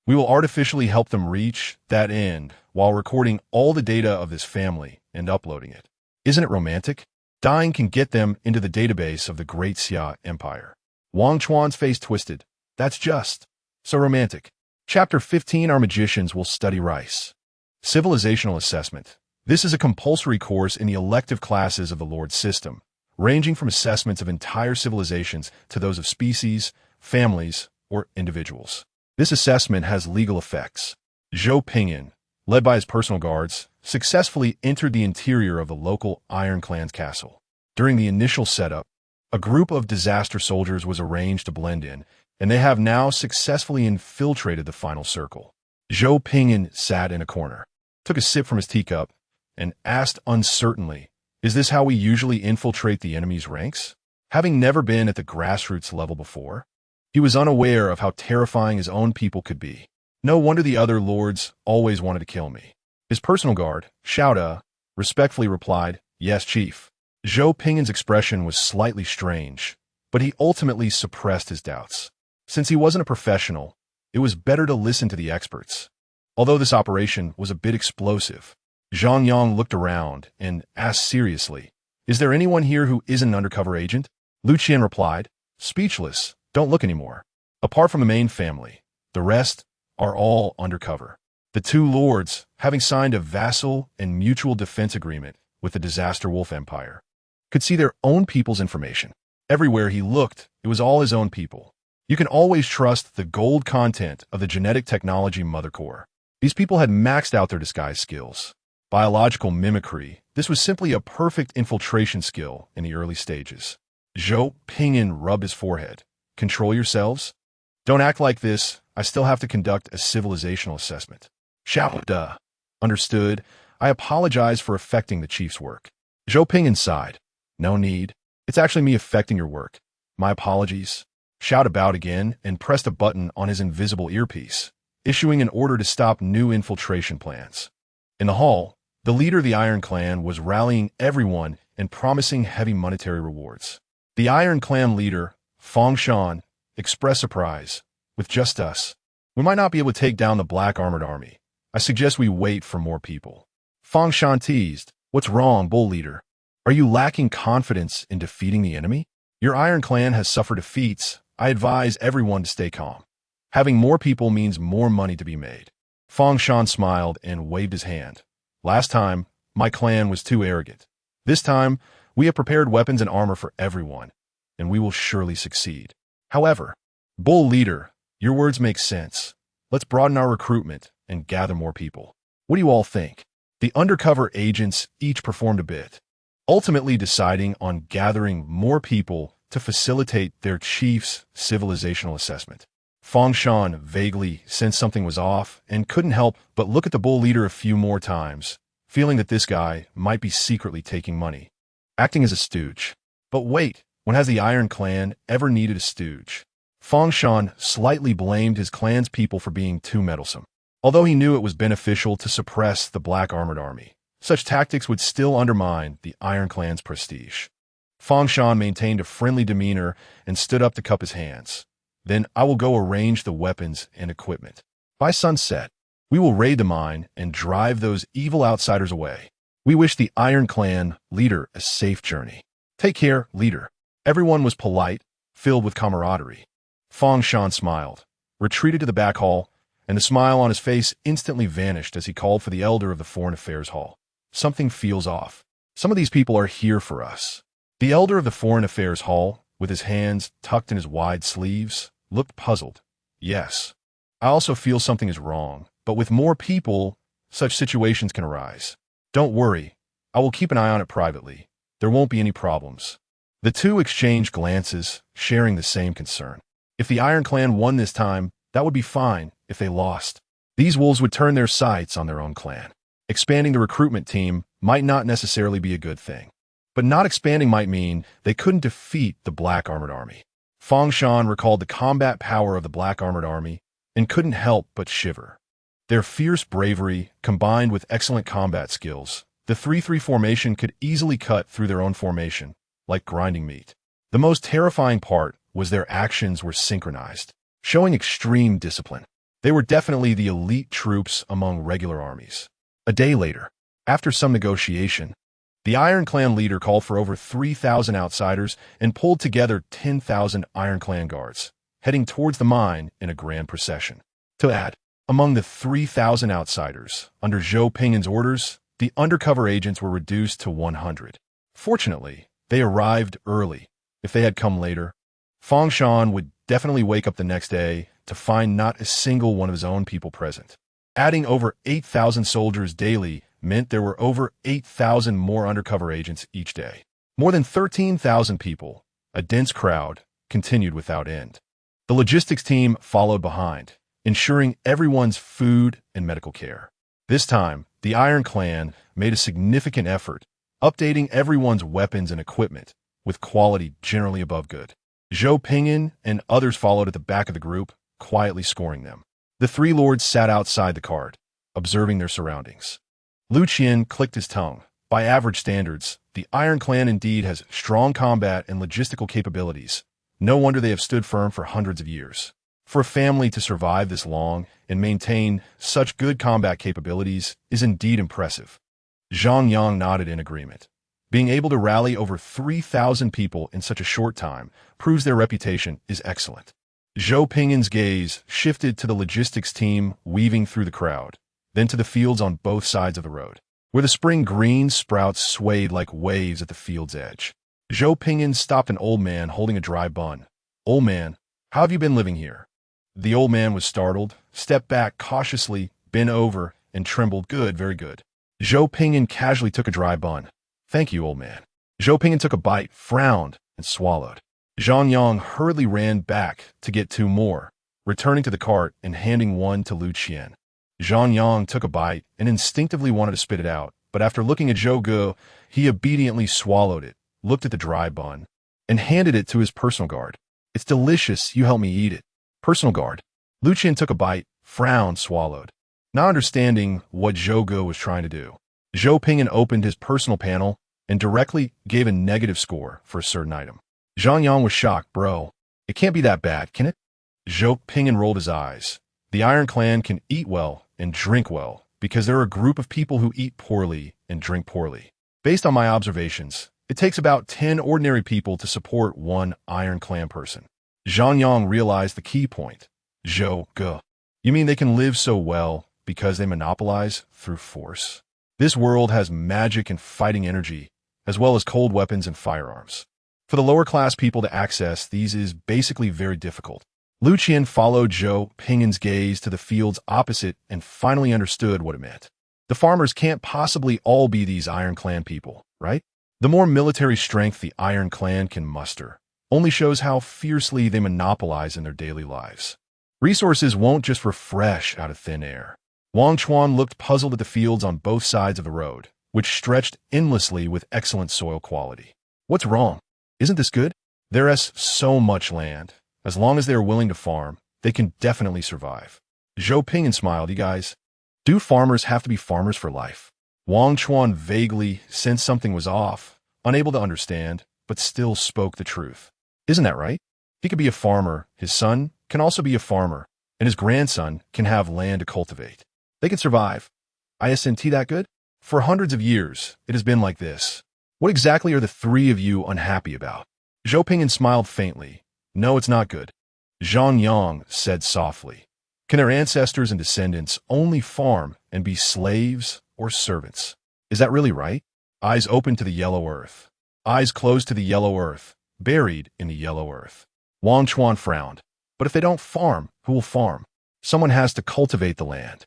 We will artificially help them reach that end while recording all the data of this family and uploading it. Isn't it romantic? Dying can get them into the database of the Great Xia Empire." Wang Chuan's face twisted. "That's just so romantic." Chapter 15, Our Magicians Will Study Rice. Civilizational Assessment. This is a compulsory course in the elective classes of the Lord system, ranging from assessments of entire civilizations to those of species, families, or individuals. This assessment has legal effects. Zhou Pingyan, led by his personal guards, successfully entered the interior of the local Iron Clan's castle. During the initial setup, a group of disaster soldiers was arranged to blend in, and they have now successfully infiltrated the final circle. Zhou Pingyan sat in a corner, took a sip from his teacup, and asked uncertainly, "Is this how we usually infiltrate the enemy's ranks?" Having never been at the grassroots level before, he was unaware of how terrifying his own people could be. No wonder the other lords always wanted to kill me. His personal guard, Xiao-Da, respectfully replied, "Yes, chief." Zhou Pingyan's expression was slightly strange, but he ultimately suppressed his doubts. Since he wasn't a professional, it was better to listen to the experts. Although this operation was a bit explosive, Zhang Yang looked around and asked seriously, "Is there anyone here who isn't an undercover agent?" Lu Qian replied, speechless, "Don't look anymore. Apart from the main family, the rest are all undercover." The two lords, having signed a vassal and mutual defense agreement with the Disaster Wolf Empire, could see their own people's information. Everywhere he looked, it was all his own people. You can always trust the gold content of the genetic technology mother core. These people had maxed out their disguise skills. Biological mimicry, this was simply a perfect infiltration skill in the early stages. Zhou Pingyan rubbed his forehead. "Control yourselves? Don't act like this. I still have to conduct a civilizational assessment." Xiao-Da. "Understood. I apologize for affecting the chief's work." Zhou Pingyan sighed. "No need. It's actually me affecting your work. My apologies." Xiao-Da bowed again and pressed a button on his invisible earpiece, issuing an order to stop new infiltration plans. In the hall, the leader of the Iron Clan was rallying everyone and promising heavy monetary rewards. The Iron Clan leader, Fang Shan, expressed surprise. "With just us, we might not be able to take down the Black Armored Army. I suggest we wait for more people." Fang Shan teased, "What's wrong, Bull Leader? Are you lacking confidence in defeating the enemy? Your Iron Clan has suffered defeats. I advise everyone to stay calm. Having more people means more money to be made." Fang Shan smiled and waved his hand. "Last time, my clan was too arrogant. This time, we have prepared weapons and armor for everyone, and we will surely succeed. However, Bull Leader, your words make sense. Let's broaden our recruitment and gather more people. What do you all think?" The undercover agents each performed a bit, ultimately deciding on gathering more people to facilitate their chief's civilizational assessment. Fang Shan vaguely sensed something was off and couldn't help but look at the Bull Leader a few more times, feeling that this guy might be secretly taking money, acting as a stooge. But wait, when has the Iron Clan ever needed a stooge? Fang Shan slightly blamed his clan's people for being too meddlesome. Although he knew it was beneficial to suppress the Black Armored Army, such tactics would still undermine the Iron Clan's prestige. Fang Shan maintained a friendly demeanor and stood up to cup his hands. "Then I will go arrange the weapons and equipment. By sunset, we will raid the mine and drive those evil outsiders away. We wish the Iron Clan leader a safe journey." "Take care, leader." Everyone was polite, filled with camaraderie. Fang Shan smiled. retreated to the back hall, and the smile on his face instantly vanished as he called for the elder of the Foreign Affairs Hall. Something feels off. Some of these people are here for us. The elder of the Foreign Affairs Hall, with his hands tucked in his wide sleeves, looked puzzled. Yes, I also feel something is wrong, but with more people, such situations can arise. Don't worry, I will keep an eye on it privately. There won't be any problems. The two exchanged glances, sharing the same concern. If the Iron Clan won this time, that would be fine. If they lost, these wolves would turn their sights on their own clan. Expanding the recruitment team might not necessarily be a good thing. But not expanding might mean they couldn't defeat the Black Armored Army. Fang Shan recalled the combat power of the Black Armored Army and couldn't help but shiver. Their fierce bravery, combined with excellent combat skills, the 3-3 formation could easily cut through their own formation, like grinding meat. The most terrifying part was their actions were synchronized, showing extreme discipline. They were definitely the elite troops among regular armies. A day later, after some negotiation, the Iron Clan leader called for over 3,000 outsiders and pulled together 10,000 Iron Clan guards, heading towards the mine in a grand procession. To add, among the 3,000 outsiders, under Zhou Ping'an's orders, the undercover agents were reduced to 100. Fortunately, they arrived early. If they had come later, Fang Shan would definitely wake up the next day to find not a single one of his own people present. Adding over 8,000 soldiers daily meant there were over 8,000 more undercover agents each day. More than 13,000 people, a dense crowd, continued without end. The logistics team followed behind, ensuring everyone's food and medical care. This time, the Iron Clan made a significant effort, updating everyone's weapons and equipment, with quality generally above good. Zhou Ping'an and others followed at the back of the group, quietly scoring them. The three lords sat outside the cart, observing their surroundings. Lu Qian clicked his tongue. By average standards, the Iron Clan indeed has strong combat and logistical capabilities. No wonder they have stood firm for hundreds of years. For a family to survive this long and maintain such good combat capabilities is indeed impressive. Zhang Yang nodded in agreement. Being able to rally over 3,000 people in such a short time proves their reputation is excellent. Zhou Ping'an's gaze shifted to the logistics team weaving through the crowd, then to the fields on both sides of the road, where the spring green sprouts swayed like waves at the field's edge. Zhou Ping'an stopped an old man holding a dry bun. "Old man, how have you been living here?" The old man was startled, stepped back cautiously, bent over, and trembled. "Good, very good." Zhou Ping'an casually took a dry bun. "Thank you, old man." Zhou Ping'an took a bite, frowned, and swallowed. Zhang Yang hurriedly ran back to get two more, returning to the cart and handing one to Lu Qian. Zhang Yang took a bite and instinctively wanted to spit it out, but after looking at Zhou Ge, he obediently swallowed it, looked at the dry bun, and handed it to his personal guard. "It's delicious, you help me eat it." "Personal guard." Lu Qian took a bite, frowned, swallowed, not understanding what Zhou Ge was trying to do. Zhou Ping'an opened his personal panel and directly gave a negative score for a certain item. Zhang Yang was shocked. "Bro, it can't be that bad, can it?" Zhou Ping'an rolled his eyes. The Iron Clan can eat well and drink well because they're a group of people who eat poorly and drink poorly. Based on my observations, it takes about 10 ordinary people to support one Iron Clan person. Zhang Yang realized the key point. "Zhou Ge, you mean they can live so well because they monopolize through force? This world has magic and fighting energy, as well as cold weapons and firearms. For the lower class people to access these is basically very difficult." Lu Qian followed Zhou Ping'an's gaze to the fields opposite and finally understood what it meant. The farmers can't possibly all be these Iron Clan people, right? The more military strength the Iron Clan can muster only shows how fiercely they monopolize in their daily lives. Resources won't just refresh out of thin air. Wang Chuan looked puzzled at the fields on both sides of the road, which stretched endlessly with excellent soil quality. "What's wrong? Isn't this good? There's so much land. As long as they are willing to farm, they can definitely survive." Zhou Ping'an smiled. "You guys, do farmers have to be farmers for life?" Wang Chuan vaguely sensed something was off, unable to understand, but still spoke the truth. "Isn't that right? He could be a farmer, his son can also be a farmer, and his grandson can have land to cultivate. They can survive. Isn't that good? For hundreds of years, it has been like this. What exactly are the three of you unhappy about?" Zhou Ping'an smiled faintly. "No, it's not good." Zhang Yang said softly. Can their ancestors and descendants only farm and be slaves or servants? Is that really right? Eyes open to the yellow earth. Eyes closed to the yellow earth, buried in the yellow earth. Wang Chuan frowned. But if they don't farm, who will farm? Someone has to cultivate the land.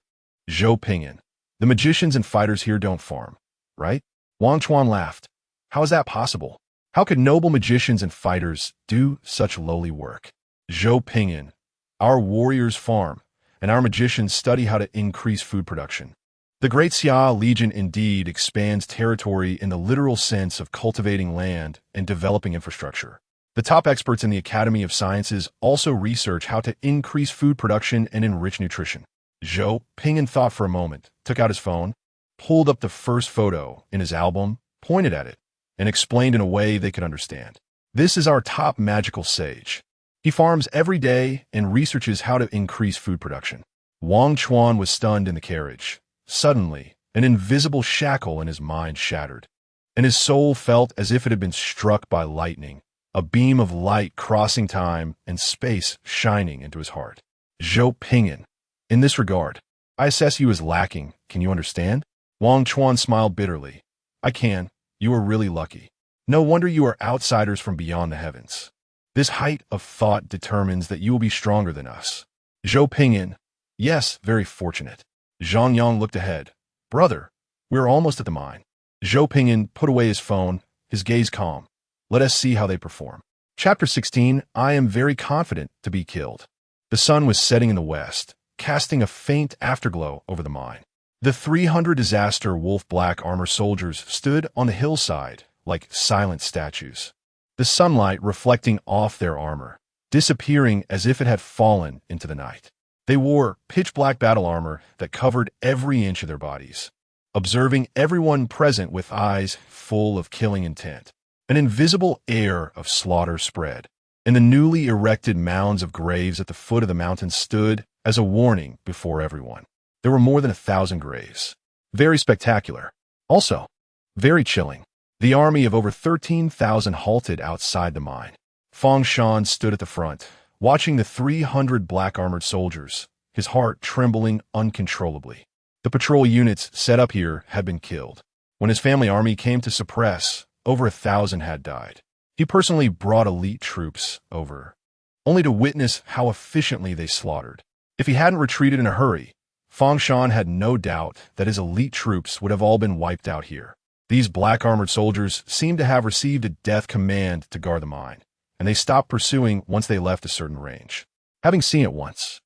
Zhou Pingyan. The magicians and fighters here don't farm, right? Wang Chuan laughed. How is that possible? How could noble magicians and fighters do such lowly work? Zhou Pingyan. Our warriors farm, and our magicians study how to increase food production. The Great Xia Legion indeed expands territory in the literal sense of cultivating land and developing infrastructure. The top experts in the Academy of Sciences also research how to increase food production and enrich nutrition. Zhou Pingyan thought for a moment, took out his phone, pulled up the first photo in his album, pointed at it, and explained in a way they could understand. This is our top magical sage. He farms every day and researches how to increase food production. Wang Chuan was stunned in the carriage. Suddenly, an invisible shackle in his mind shattered, and his soul felt as if it had been struck by lightning, a beam of light crossing time and space shining into his heart. Zhou Pingyan. In this regard, I assess you as lacking. Can you understand? Wang Chuan smiled bitterly. I can. You are really lucky. No wonder you are outsiders from beyond the heavens. This height of thought determines that you will be stronger than us. Zhou Pingyan. Yes, very fortunate. Zhang Yang looked ahead. Brother, we are almost at the mine. Zhou Pingyan put away his phone, his gaze calm. Let us see how they perform. Chapter 16. I am very confident to be killed. The sun was setting in the west, casting a faint afterglow over the mine. The 300 disaster wolf black armor soldiers stood on the hillside like silent statues, the sunlight reflecting off their armor, disappearing as if it had fallen into the night. They wore pitch-black battle armor that covered every inch of their bodies, observing everyone present with eyes full of killing intent. An invisible air of slaughter spread, and the newly erected mounds of graves at the foot of the mountain stood as a warning before everyone. There were more than 1,000 graves. Very spectacular. Also, very chilling. The army of over 13,000 halted outside the mine. Fang Shan stood at the front, watching the 300 black-armored soldiers, his heart trembling uncontrollably. The patrol units set up here had been killed. When his family army came to suppress, over 1,000 had died. He personally brought elite troops over, only to witness how efficiently they slaughtered. If he hadn't retreated in a hurry, Fang Shan had no doubt that his elite troops would have all been wiped out here. These black-armored soldiers seemed to have received a death command to guard the mine, and they stopped pursuing once they left a certain range. Having seen it once,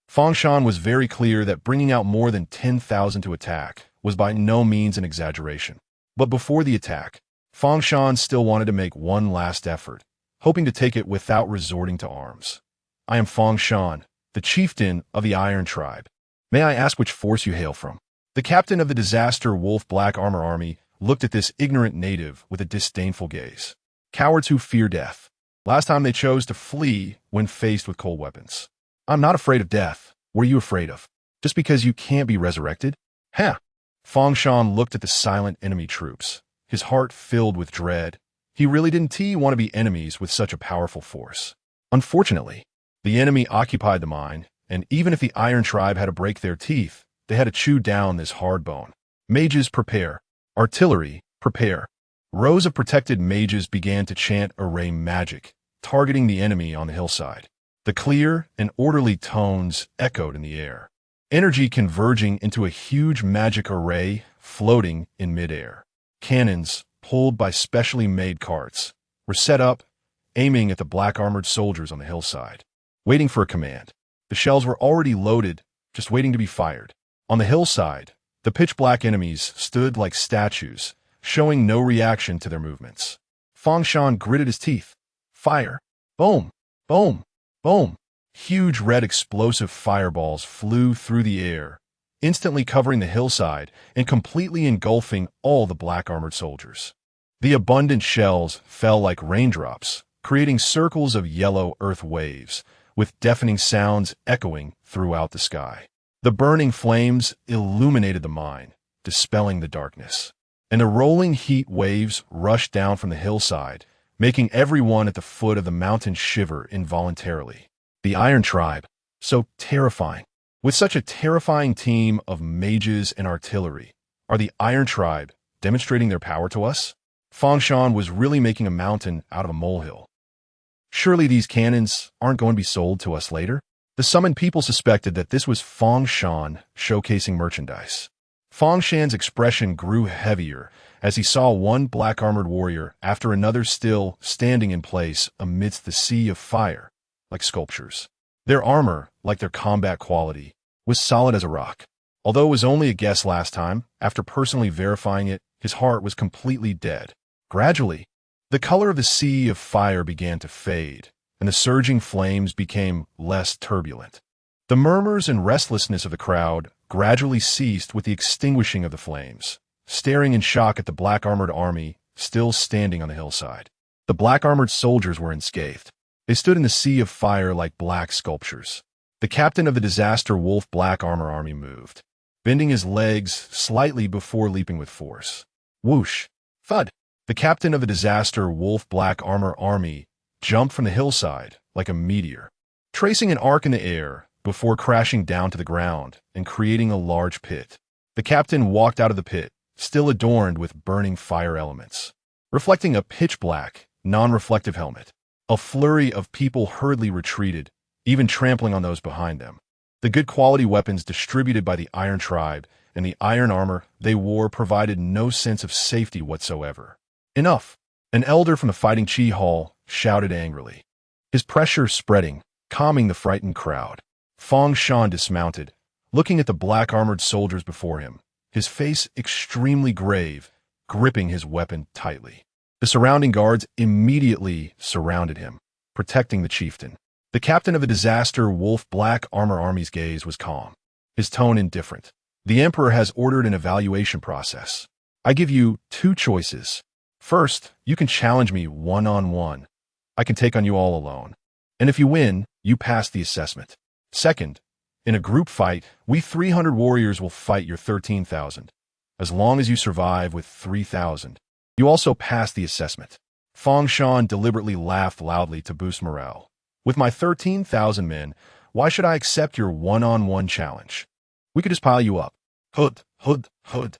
Fang Shan was very clear that bringing out more than 10,000 to attack was by no means an exaggeration. But before the attack, Fang Shan still wanted to make one last effort, hoping to take it without resorting to arms. I am Fang Shan, the chieftain of the Iron Tribe. May I ask which force you hail from? The captain of the disaster wolf black armor army looked at this ignorant native with a disdainful gaze. Cowards who fear death. Last time they chose to flee when faced with cold weapons. I'm not afraid of death. What are you afraid of? Just because you can't be resurrected? Huh. Fang Shan looked at the silent enemy troops, his heart filled with dread. He really didn't want to be enemies with such a powerful force. Unfortunately, the enemy occupied the mine, and even if the Iron Tribe had to break their teeth, they had to chew down this hard bone. Mages, prepare. Artillery, prepare. Rows of protected mages began to chant array magic, targeting the enemy on the hillside. The clear and orderly tones echoed in the air, energy converging into a huge magic array floating in midair. Cannons, pulled by specially made carts, were set up, aiming at the black-armored soldiers on the hillside, waiting for a command. The shells were already loaded, just waiting to be fired. On the hillside, the pitch-black enemies stood like statues, showing no reaction to their movements. Fang Shan gritted his teeth. Fire! Boom! Boom! Boom! Huge red explosive fireballs flew through the air, instantly covering the hillside and completely engulfing all the black-armored soldiers. The abundant shells fell like raindrops, creating circles of yellow earth waves, with deafening sounds echoing throughout the sky. The burning flames illuminated the mine, dispelling the darkness, and the rolling heat waves rushed down from the hillside, making everyone at the foot of the mountain shiver involuntarily. The Iron Tribe. So terrifying. With such a terrifying team of mages and artillery, are the Iron Tribe demonstrating their power to us? Fang Shan was really making a mountain out of a molehill. Surely these cannons aren't going to be sold to us later? The summoned people suspected that this was Fang Shan showcasing merchandise. Fang Shan's expression grew heavier as he saw one black-armored warrior after another still standing in place amidst the sea of fire, like sculptures. Their armor, like their combat quality, was solid as a rock. Although it was only a guess last time, after personally verifying it, his heart was completely dead. Gradually, the color of the sea of fire began to fade, and the surging flames became less turbulent. The murmurs and restlessness of the crowd gradually ceased with the extinguishing of the flames, staring in shock at the black-armored army still standing on the hillside. The black-armored soldiers were unscathed. They stood in the sea of fire like black sculptures. The captain of the Disaster Wolf Black Armor Army moved, bending his legs slightly before leaping with force. Whoosh! Thud! The captain of the Disaster Wolf Black Armor Army jumped from the hillside like a meteor, tracing an arc in the air before crashing down to the ground and creating a large pit. The captain walked out of the pit, still adorned with burning fire elements, reflecting a pitch-black, non-reflective helmet. A flurry of people hurriedly retreated, even trampling on those behind them. The good quality weapons distributed by the Iron Tribe and the iron armor they wore provided no sense of safety whatsoever. Enough! An elder from the Fighting Chi Hall shouted angrily, his pressure spreading, calming the frightened crowd. Fang Shan dismounted, looking at the black-armored soldiers before him, his face extremely grave, gripping his weapon tightly. The surrounding guards immediately surrounded him, protecting the chieftain. The captain of the Disaster Wolf Black Armor Army's gaze was calm, his tone indifferent. The Emperor has ordered an evaluation process. I give you two choices. First, you can challenge me one-on-one. I can take on you all alone. And if you win, you pass the assessment. Second, in a group fight, we 300 warriors will fight your 13,000. As long as you survive with 3,000. You also pass the assessment. Fang Shan deliberately laughed loudly to boost morale. With my 13,000 men, why should I accept your one-on-one challenge? We could just pile you up. Hood, hood, hood.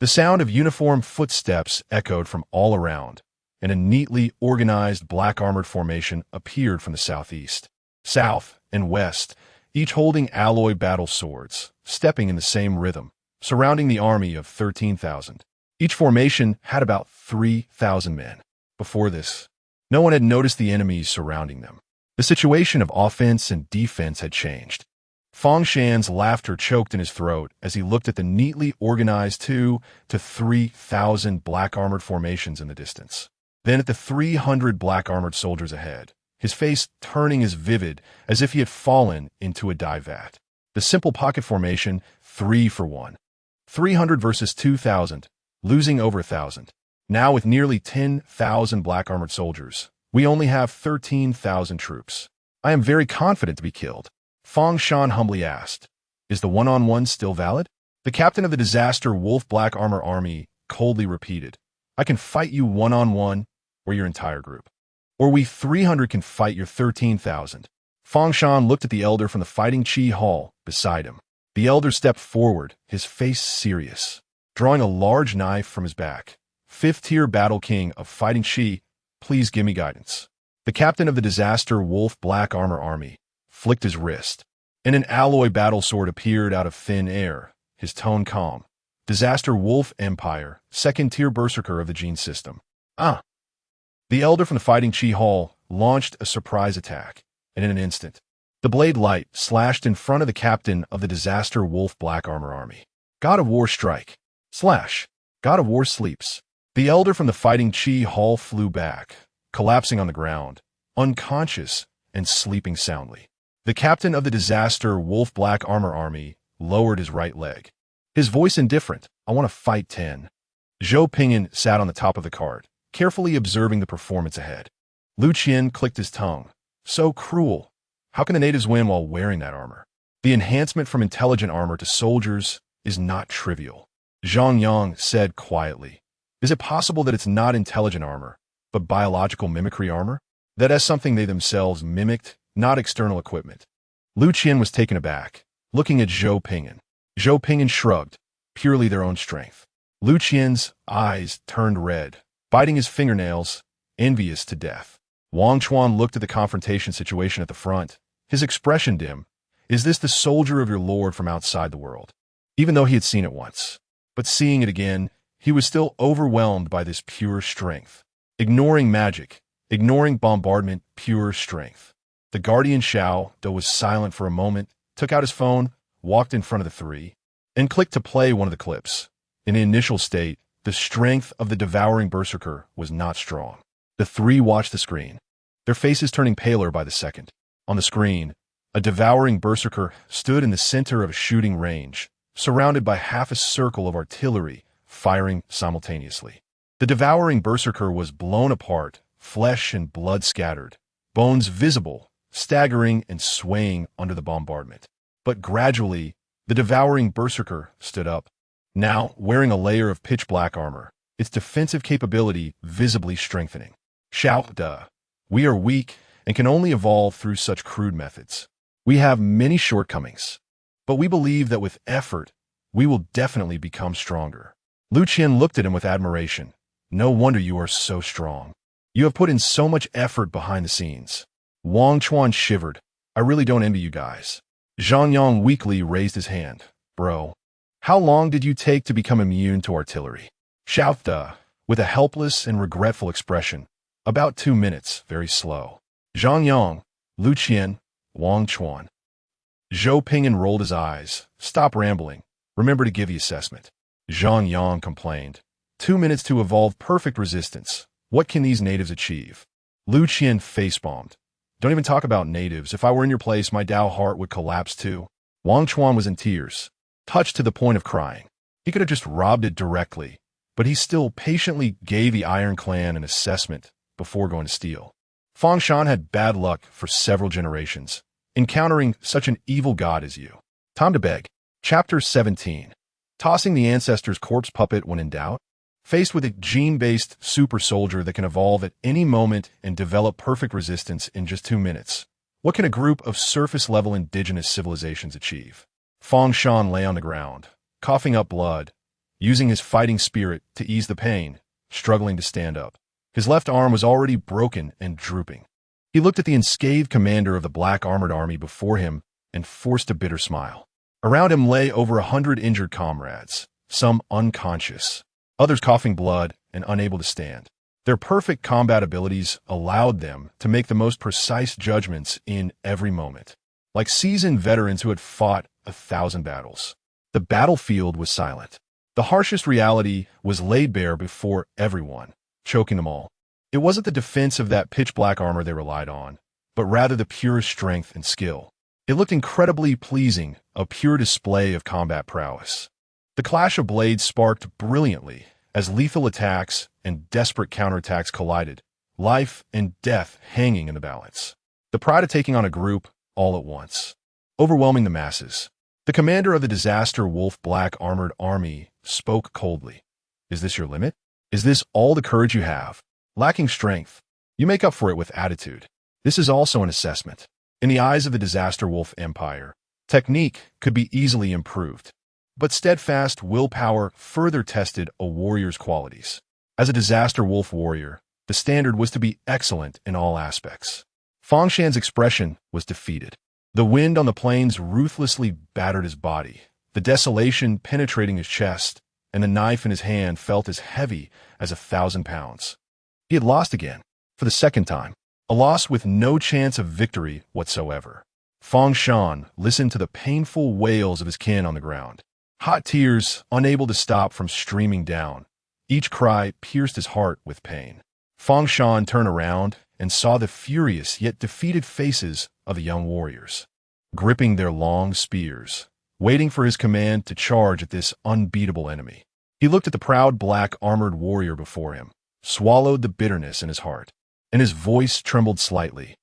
The sound of uniform footsteps echoed from all around, and a neatly organized black-armored formation appeared from the southeast, south, and west, each holding alloy battle swords, stepping in the same rhythm, surrounding the army of 13,000. Each formation had about 3,000 men. Before this, no one had noticed the enemies surrounding them. The situation of offense and defense had changed. Fang Shan's laughter choked in his throat as he looked at the neatly organized 2,000 to 3,000 black-armored formations in the distance. Then at the 300 black-armored soldiers ahead, his face turning as vivid as if he had fallen into a dye vat. The simple pocket formation, 3 for 1. 300 versus 2,000. Losing over 1,000. Now with nearly 10,000 black-armored soldiers, we only have 13,000 troops. I am very confident to be killed. Fang Shan humbly asked, is the one-on-one still valid? The captain of the Disaster Wolf Black Armor Army coldly repeated, I can fight you one-on-one or your entire group. Or we 300 can fight your 13,000. Fang Shan looked at the elder from the Fighting Chi Hall beside him. The elder stepped forward, his face serious. Drawing a large knife from his back. 5th-tier Battle King of Fighting Chi, please give me guidance. The captain of the Disaster Wolf Black Armor Army flicked his wrist, and an alloy battle sword appeared out of thin air, his tone calm. Disaster Wolf Empire, 2nd-tier Berserker of the Gene System. Ah! The elder from the Fighting Chi Hall launched a surprise attack, and in an instant, the blade light slashed in front of the captain of the Disaster Wolf Black Armor Army. God of War strike. Slash. God of War sleeps. The elder from the Fighting Chi Hall flew back, collapsing on the ground, unconscious and sleeping soundly. The captain of the Disaster Wolf Black Armor Army lowered his right leg. His voice indifferent, I want to fight 10. Zhou Pingyan sat on the top of the cart, carefully observing the performance ahead. Lu Qian clicked his tongue. So cruel. How can the natives win while wearing that armor? The enhancement from intelligent armor to soldiers is not trivial. Zhang Yang said quietly, is it possible that it's not intelligent armor, but biological mimicry armor? That as something they themselves mimicked, not external equipment. Lu Qian was taken aback, looking at Zhou Ping'an. Zhou Ping'an shrugged, purely their own strength. Lu Qian's eyes turned red, biting his fingernails, envious to death. Wang Chuan looked at the confrontation situation at the front, his expression dim. Is this the soldier of your lord from outside the world? Even though he had seen it once. But seeing it again, he was still overwhelmed by this pure strength. Ignoring magic, ignoring bombardment, pure strength. The guardian Xiao, though was silent for a moment, took out his phone, walked in front of the three, and clicked to play one of the clips. In the initial state, the strength of the devouring berserker was not strong. The three watched the screen, their faces turning paler by the second. On the screen, a devouring berserker stood in the center of a shooting range, surrounded by half a circle of artillery, firing simultaneously. The devouring berserker was blown apart, flesh and blood scattered, bones visible, staggering and swaying under the bombardment. But gradually, the devouring berserker stood up, now wearing a layer of pitch-black armor, its defensive capability visibly strengthening. SPEEDRUN. We are weak and can only evolve through such crude methods. We have many shortcomings, but we believe that with effort, we will definitely become stronger. Lu Qian looked at him with admiration. No wonder you are so strong. You have put in so much effort behind the scenes. Wang Chuan shivered. I really don't envy you guys. Zhang Yang weakly raised his hand. Bro, how long did you take to become immune to artillery? SPEEDRUN, with a helpless and regretful expression. About 2 minutes, very slow. Zhang Yang, Lu Qian, Wang Chuan. Zhou Ping'an rolled his eyes. Stop rambling. Remember to give the assessment. Zhang Yang complained. 2 minutes to evolve perfect resistance. What can these natives achieve? Lu Qian facepalmed. Don't even talk about natives. If I were in your place, my Dao heart would collapse too. Wang Chuan was in tears, touched to the point of crying. He could have just robbed it directly, but he still patiently gave the Iron Clan an assessment before going to steal. Fangshan had bad luck for several generations, encountering such an evil god as you. Time to beg. Chapter 17. Tossing the ancestor's corpse puppet when in doubt? Faced with a gene-based super soldier that can evolve at any moment and develop perfect resistance in just 2 minutes, what can a group of surface-level indigenous civilizations achieve? Fangshan lay on the ground, coughing up blood, using his fighting spirit to ease the pain, struggling to stand up. His left arm was already broken and drooping. He looked at the unscathed commander of the black armored army before him and forced a bitter smile. Around him lay over 100 injured comrades, some unconscious, others coughing blood and unable to stand. Their perfect combat abilities allowed them to make the most precise judgments in every moment, like seasoned veterans who had fought 1,000 battles. The battlefield was silent. The harshest reality was laid bare before everyone, choking them all. It wasn't the defense of that pitch-black armor they relied on, but rather the pure strength and skill. It looked incredibly pleasing, a pure display of combat prowess. The clash of blades sparked brilliantly as lethal attacks and desperate counterattacks collided, life and death hanging in the balance. The pride of taking on a group all at once, overwhelming the masses. The commander of the Disaster Wolf Black Armored Army spoke coldly. Is this your limit? Is this all the courage you have? Lacking strength, you make up for it with attitude. This is also an assessment. In the eyes of the Disaster Wolf Empire, technique could be easily improved, but steadfast willpower further tested a warrior's qualities. As a Disaster Wolf warrior, the standard was to be excellent in all aspects. Fangshan's expression was defeated. The wind on the plains ruthlessly battered his body, the desolation penetrating his chest, and the knife in his hand felt as heavy as 1,000 pounds. He had lost again, for the second time, a loss with no chance of victory whatsoever. Fangshan listened to the painful wails of his kin on the ground, hot tears unable to stop from streaming down. Each cry pierced his heart with pain. Fangshan turned around and saw the furious yet defeated faces of the young warriors, gripping their long spears, waiting for his command to charge at this unbeatable enemy. He looked at the proud black armored warrior before him, swallowed the bitterness in his heart, and his voice trembled slightly.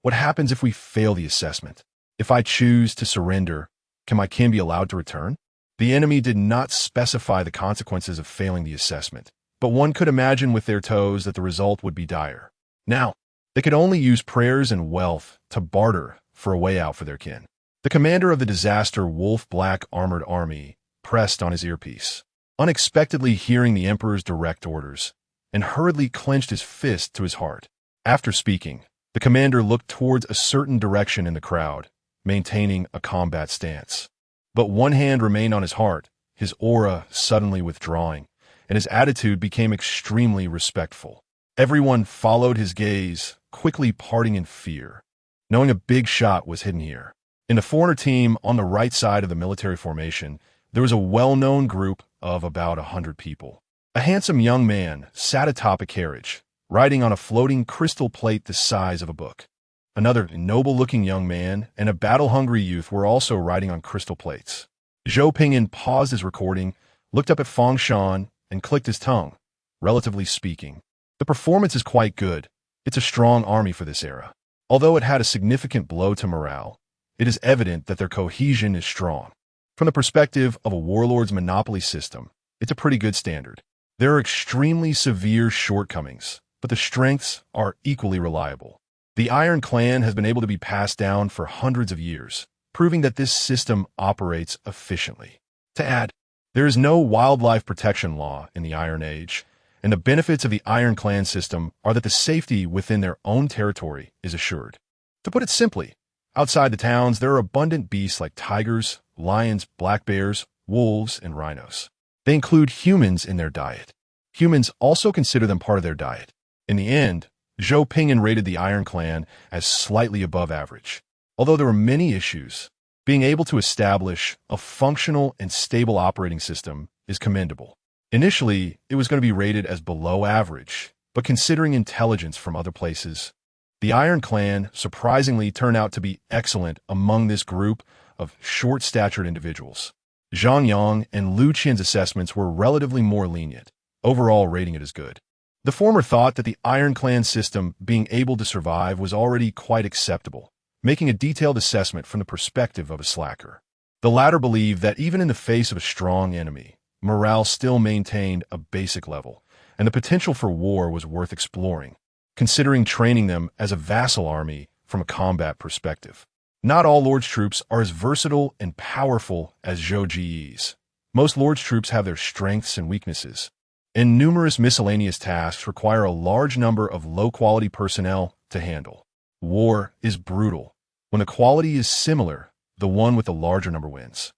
What happens if we fail the assessment? If I choose to surrender, can my kin be allowed to return? The enemy did not specify the consequences of failing the assessment, but one could imagine with their toes that the result would be dire. Now, They could only use prayers and wealth to barter for a way out for their kin. The commander of the disaster wolf black armored army pressed on his earpiece, unexpectedly hearing the emperor's direct orders, and hurriedly clenched his fist to his heart. After speaking, the commander looked towards a certain direction in the crowd, maintaining a combat stance. But one hand remained on his heart, his aura suddenly withdrawing, and his attitude became extremely respectful. Everyone followed his gaze, quickly parting in fear, knowing a big shot was hidden here. In the foreigner team on the right side of the military formation, there was a well-known group of about 100 people. A handsome young man sat atop a carriage, riding on a floating crystal plate the size of a book. Another noble-looking young man and a battle-hungry youth were also riding on crystal plates. Zhou Pingyan paused his recording, looked up at Fang Shan, and clicked his tongue. Relatively speaking, the performance is quite good. It's a strong army for this era. Although it had a significant blow to morale, it is evident that their cohesion is strong. From the perspective of a warlord's monopoly system, it's a pretty good standard. There are extremely severe shortcomings, but the strengths are equally reliable. The Iron Clan has been able to be passed down for hundreds of years, proving that this system operates efficiently. To add, there is no wildlife protection law in the Iron Age, and the benefits of the Iron Clan system are that the safety within their own territory is assured. To put it simply, outside the towns, there are abundant beasts like tigers, lions, black bears, wolves, and rhinos. They include humans in their diet. Humans also consider them part of their diet. In the end, Zhou Pingyan rated the Iron Clan as slightly above average. Although there were many issues, being able to establish a functional and stable operating system is commendable. Initially, it was going to be rated as below average, but considering intelligence from other places, the Iron Clan surprisingly turned out to be excellent among this group of short-statured individuals. Zhang Yang and Lu Qin's assessments were relatively more lenient, overall rating it as good. The former thought that the Iron Clan system being able to survive was already quite acceptable, making a detailed assessment from the perspective of a slacker. The latter believed that even in the face of a strong enemy, morale still maintained a basic level, and the potential for war was worth exploring, considering training them as a vassal army from a combat perspective. Not all Lord's troops are as versatile and powerful as Zhou Ji's. Most Lord's troops have their strengths and weaknesses, and numerous miscellaneous tasks require a large number of low-quality personnel to handle. War is brutal. When the quality is similar, the one with the larger number wins.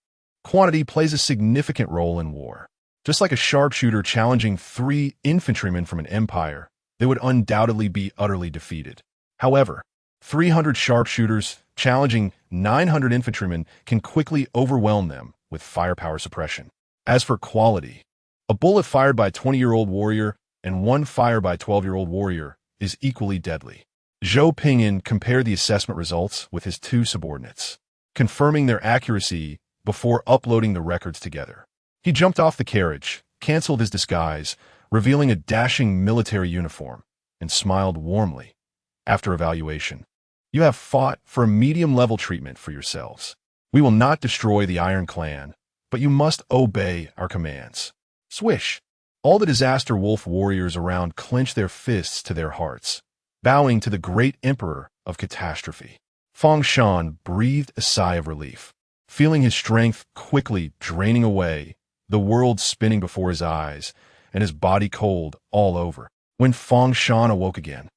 Quantity plays a significant role in war. Just like a sharpshooter challenging 3 infantrymen from an empire, they would undoubtedly be utterly defeated. However, 300 sharpshooters challenging 900 infantrymen can quickly overwhelm them with firepower suppression. As for quality, a bullet fired by a 20-year-old warrior and one fired by a 12-year-old warrior is equally deadly. Zhou Pingyan compared the assessment results with his 2 subordinates, confirming their accuracy before uploading the records together. He jumped off the carriage, canceled his disguise, revealing a dashing military uniform, and smiled warmly. After evaluation, you have fought for a medium-level treatment for yourselves. We will not destroy the Iron Clan, but you must obey our commands. Swish! All the disaster wolf warriors around clenched their fists to their hearts, bowing to the great emperor of catastrophe. Fang Shan breathed a sigh of relief, feeling his strength quickly draining away, the world spinning before his eyes, and his body cold all over. When Fang Shan awoke again,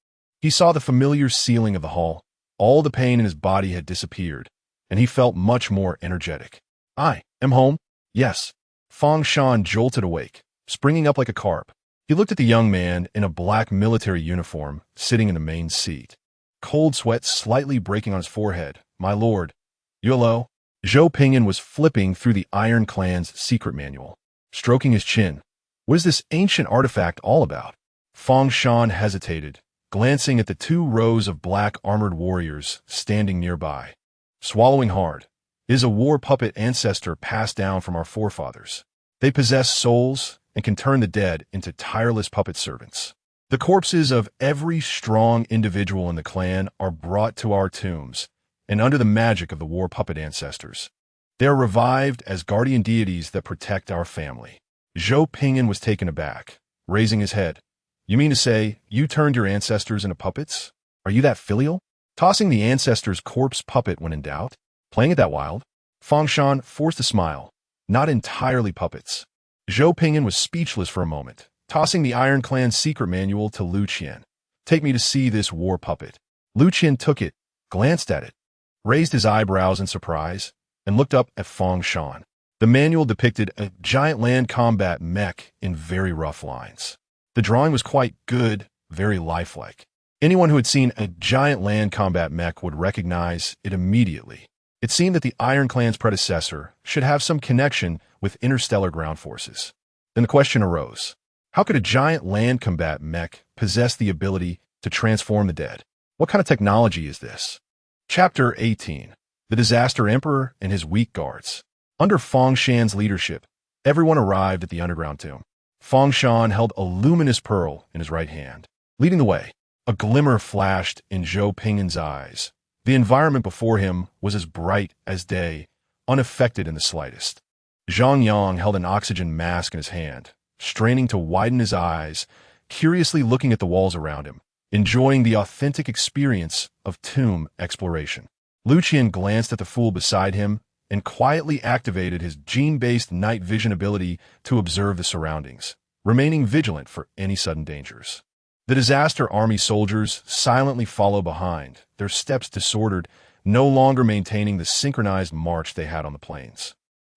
he saw the familiar ceiling of the hall. All the pain in his body had disappeared, and he felt much more energetic. I am home? Yes. Fang Shan jolted awake, springing up like a carp. He looked at the young man in a black military uniform sitting in the main seat, cold sweat slightly breaking on his forehead. My lord. You hello? Zhou Pingyan was flipping through the Iron Clan's secret manual, stroking his chin. What is this ancient artifact all about? Fang Shan hesitated, glancing at the 2 rows of black armored warriors standing nearby. Swallowing hard. It is a war puppet ancestor passed down from our forefathers. They possess souls and can turn the dead into tireless puppet servants. The corpses of every strong individual in the clan are brought to our tombs, and under the magic of the war puppet ancestors, they are revived as guardian deities that protect our family. Zhou Pingyan was taken aback, raising his head. You mean to say you turned your ancestors into puppets? Are you that filial? Tossing the ancestor's corpse puppet when in doubt? Playing it that wild? Fengshan forced a smile. Not entirely puppets. Zhou Pingyan was speechless for a moment, tossing the Iron Clan's secret manual to Lu Qian. Take me to see this war puppet. Lu Qian took it, glanced at it, raised his eyebrows in surprise, and looked up at Fengshan. The manual depicted a giant land combat mech in very rough lines. The drawing was quite good, very lifelike. Anyone who had seen a giant land combat mech would recognize it immediately. It seemed that the Iron Clan's predecessor should have some connection with interstellar ground forces. Then the question arose, how could a giant land combat mech possess the ability to transform the dead? What kind of technology is this? Chapter 18. The Disaster Emperor and His Weak Guards. Under Fengshan's leadership, everyone arrived at the underground tomb. Fengshan held a luminous pearl in his right hand. Leading the way, a glimmer flashed in Zhou Pingyan's eyes. The environment before him was as bright as day, unaffected in the slightest. Zhang Yang held an oxygen mask in his hand, straining to widen his eyes, curiously looking at the walls around him, enjoying the authentic experience of tomb exploration. Lu Qian glanced at the fool beside him and quietly activated his gene-based night vision ability to observe the surroundings, remaining vigilant for any sudden dangers. The disaster army soldiers silently follow behind, their steps disordered, no longer maintaining the synchronized march they had on the plains.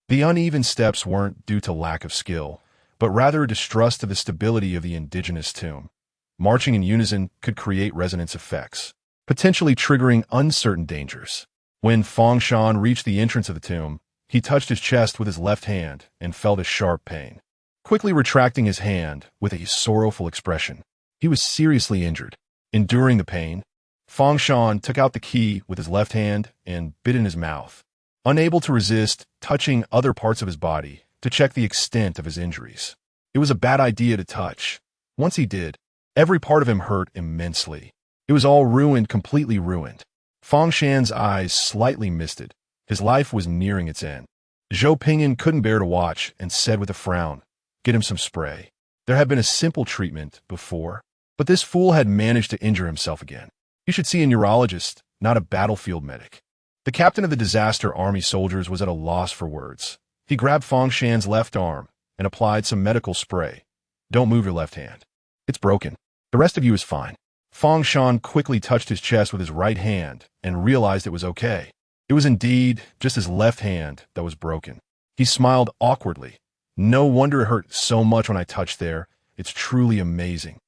The uneven steps weren't due to lack of skill, but rather a distrust of the stability of the indigenous tomb. Marching in unison could create resonance effects, potentially triggering uncertain dangers. When Fengshan reached the entrance of the tomb, he touched his chest with his left hand and felt a sharp pain. Quickly retracting his hand with a sorrowful expression, he was seriously injured. Enduring the pain, Fengshan took out the key with his left hand and bit in his mouth, unable to resist touching other parts of his body to check the extent of his injuries. It was a bad idea to touch. Once he did, every part of him hurt immensely. It was all ruined, completely ruined. Fengshan's eyes slightly misted. His life was nearing its end. Zhou Pingyan couldn't bear to watch and said with a frown, "Get him some spray." There had been a simple treatment before, but this fool had managed to injure himself again. You should see a neurologist, not a battlefield medic. The captain of the disaster army soldiers was at a loss for words. He grabbed Fengshan's left arm and applied some medical spray. Don't move your left hand. It's broken. The rest of you is fine. Fengshan quickly touched his chest with his right hand and realized it was okay. It was indeed just his left hand that was broken. He smiled awkwardly. No wonder it hurt so much when I touched there. It's truly amazing.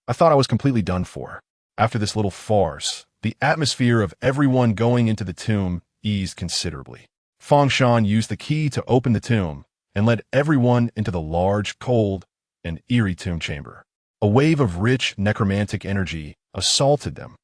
I thought I was completely done for. After this little farce, the atmosphere of everyone going into the tomb eased considerably. Fengshan used the key to open the tomb and led everyone into the large, cold, and eerie tomb chamber. A wave of rich necromantic energy assaulted them,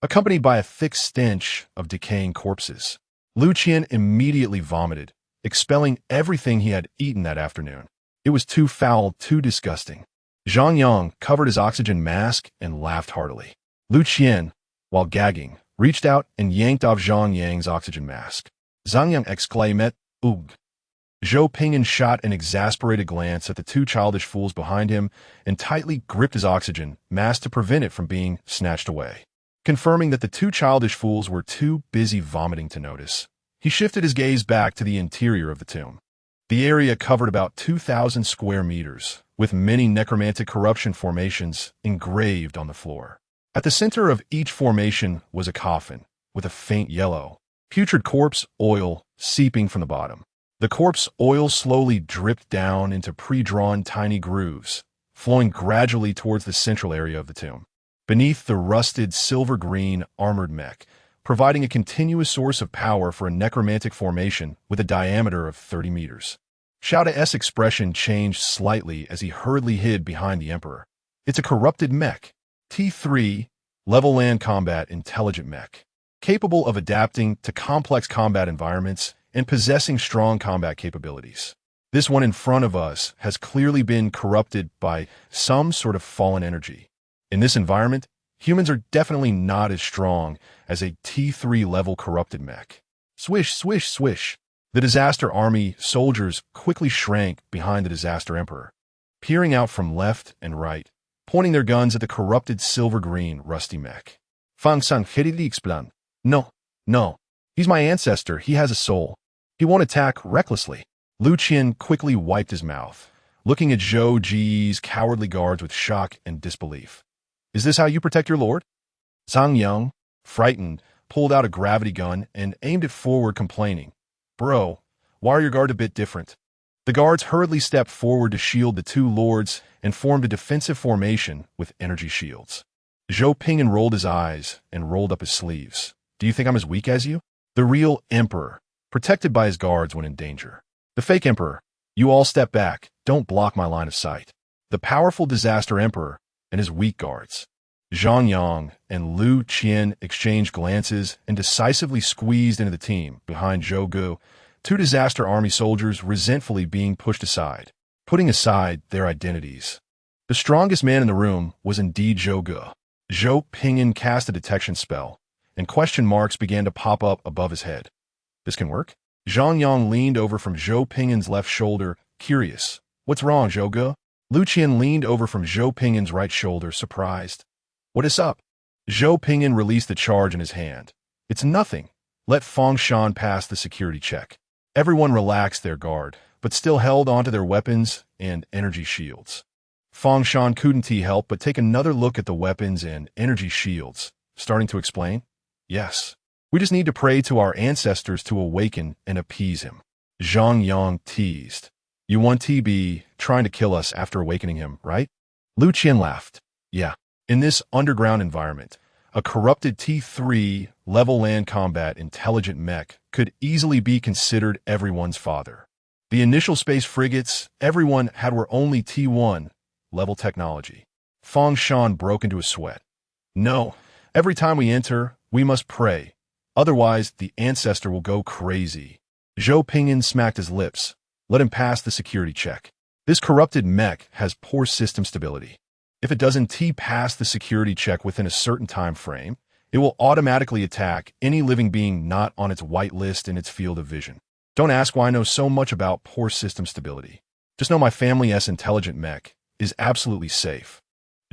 accompanied by a thick stench of decaying corpses. Lu Qian immediately vomited, expelling everything he had eaten that afternoon. It was too foul, too disgusting. Zhang Yang covered his oxygen mask and laughed heartily. Lu Qian, while gagging, reached out and yanked off Zhang Yang's oxygen mask. Zhang Yang exclaimed, "Ugh." Zhou Pingyan shot an exasperated glance at the two childish fools behind him and tightly gripped his oxygen mask to prevent it from being snatched away. Confirming that the two childish fools were too busy vomiting to notice, he shifted his gaze back to the interior of the tomb. The area covered about 2,000 square meters, with many necromantic corruption formations engraved on the floor. At the center of each formation was a coffin, with a faint yellow, putrid corpse oil seeping from the bottom. The corpse oil slowly dripped down into pre-drawn tiny grooves, flowing gradually towards the central area of the tomb. Beneath the rusted silver-green armored mech, providing a continuous source of power for a necromantic formation with a diameter of 30 meters. Shao Da's expression changed slightly as he hurriedly hid behind the Emperor. It's a corrupted mech. T3, level land combat intelligent mech, capable of adapting to complex combat environments and possessing strong combat capabilities. This one in front of us has clearly been corrupted by some sort of fallen energy. In this environment, humans are definitely not as strong as a T3 level corrupted mech. Swish, swish, swish. The disaster army soldiers quickly shrank behind the disaster emperor, peering out from left and right, pointing their guns at the corrupted silver-green rusty mech. Fang San hiddy explained. No, no. He's my ancestor. He has a soul. He won't attack recklessly. Lu Qian quickly wiped his mouth, looking at Zhou Ji's cowardly guards with shock and disbelief. Is this how you protect your lord? Zhang Yang, frightened, pulled out a gravity gun and aimed it forward, complaining, Bro, why are your guards a bit different? The guards hurriedly stepped forward to shield the two lords and formed a defensive formation with energy shields. Zhou Ping'an rolled his eyes and rolled up his sleeves. Do you think I'm as weak as you? The real emperor, protected by his guards when in danger. The fake emperor, you all step back, don't block my line of sight. The powerful disaster emperor and his weak guards. Zhang Yang and Lu Qian exchanged glances and decisively squeezed into the team behind Zhou Gu, two disaster army soldiers resentfully being pushed aside, putting aside their identities. The strongest man in the room was indeed Zhou Gu. Zhou Ping'an cast a detection spell, and question marks began to pop up above his head. This can work? Zhang Yang leaned over from Zhou Ping'an's left shoulder, curious. What's wrong, Zhou Gu? Lu Qian leaned over from Zhou Ping'an's right shoulder, surprised. What is up? Zhou Ping'an released the charge in his hand. It's nothing. Let Fang Shan pass the security check. Everyone relaxed their guard, but still held onto their weapons and energy shields. Fang Shan couldn't help but take another look at the weapons and energy shields, starting to explain. Yes. We just need to pray to our ancestors to awaken and appease him. Zhang Yang teased. You want TB trying to kill us after awakening him, right? Lu Qian laughed. Yeah. In this underground environment, a corrupted T3 level land combat intelligent mech could easily be considered everyone's father. The initial space frigates everyone had were only T1 level technology. Fang Shan broke into a sweat. No, every time we enter, we must pray. Otherwise, the ancestor will go crazy. Zhou Ping'an smacked his lips. Let him pass the security check. This corrupted mech has poor system stability. If it doesn't pass the security check within a certain time frame, it will automatically attack any living being not on its white list in its field of vision. Don't ask why I know so much about poor system stability. Just know my family's intelligent mech is absolutely safe.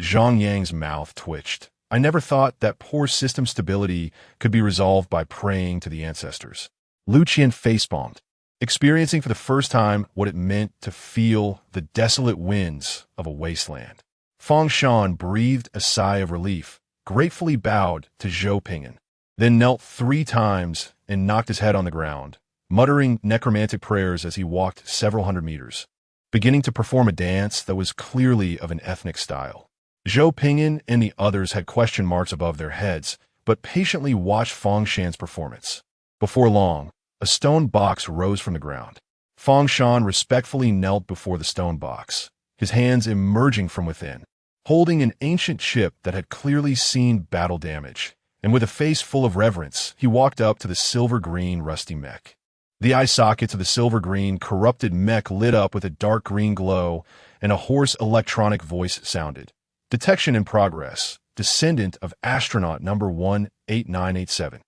Zhang Yang's mouth twitched. I never thought that poor system stability could be resolved by praying to the ancestors. Lu Qian facepalmed, experiencing for the first time what it meant to feel the desolate winds of a wasteland. Fang Shan breathed a sigh of relief, gratefully bowed to Zhou Ping'an, then knelt 3 times and knocked his head on the ground, muttering necromantic prayers as he walked several hundred meters, beginning to perform a dance that was clearly of an ethnic style. Zhou Ping'an and the others had question marks above their heads, but patiently watched Fang Shan's performance. Before long, a stone box rose from the ground. Fang Shan respectfully knelt before the stone box, his hands emerging from within, holding an ancient chip that had clearly seen battle damage, and with a face full of reverence, he walked up to the silver-green rusty mech. The eye sockets of the silver-green corrupted mech lit up with a dark green glow, and a hoarse electronic voice sounded. Detection in progress. Descendant of astronaut number 18987.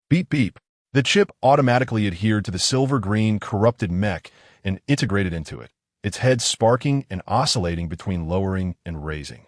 Beep beep. The chip automatically adhered to the silver-green corrupted mech and integrated into it, its head sparking and oscillating between lowering and raising.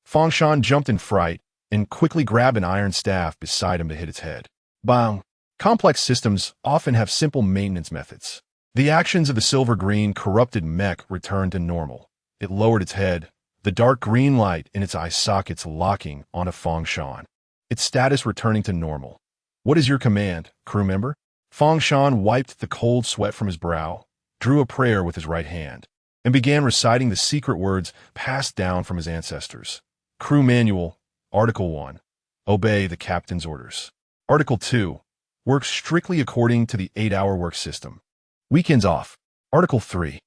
Fang Shan jumped in fright and quickly grabbed an iron staff beside him to hit its head. Bang! Complex systems often have simple maintenance methods. The actions of the silver-green corrupted mech returned to normal. It lowered its head, the dark green light in its eye sockets locking onto Fang Shan, its status returning to normal. What is your command, crew member? Fang Shan wiped the cold sweat from his brow, drew a prayer with his right hand, and began reciting the secret words passed down from his ancestors. Crew Manual, Article 1. Obey the captain's orders. Article 2. Work strictly according to the 8-hour work system. Weekends off. Article 3.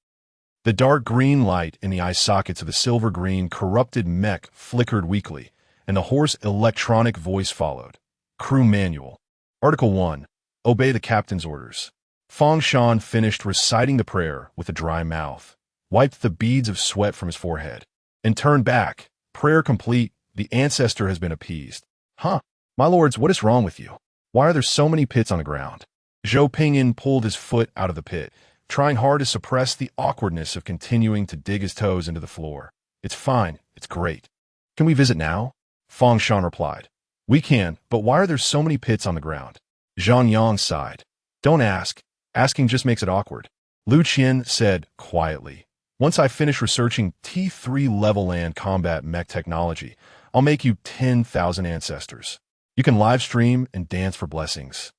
The dark green light in the eye sockets of the silver-green corrupted mech flickered weakly, and the hoarse electronic voice followed. Crew Manual. Article 1. Obey the captain's orders. Fang Shan finished reciting the prayer with a dry mouth, wiped the beads of sweat from his forehead, and turned back. Prayer complete, the ancestor has been appeased. Huh? My lords, what is wrong with you? Why are there so many pits on the ground? Zhou Ping'an pulled his foot out of the pit, trying hard to suppress the awkwardness of continuing to dig his toes into the floor. It's fine. It's great. Can we visit now? Fang Shan replied. We can, but why are there so many pits on the ground? Zhang Yang sighed. Don't ask. Asking just makes it awkward. Lu Qian said quietly. Once I finish researching T3 level land combat mech technology, I'll make you 10,000 ancestors. You can live stream and dance for blessings.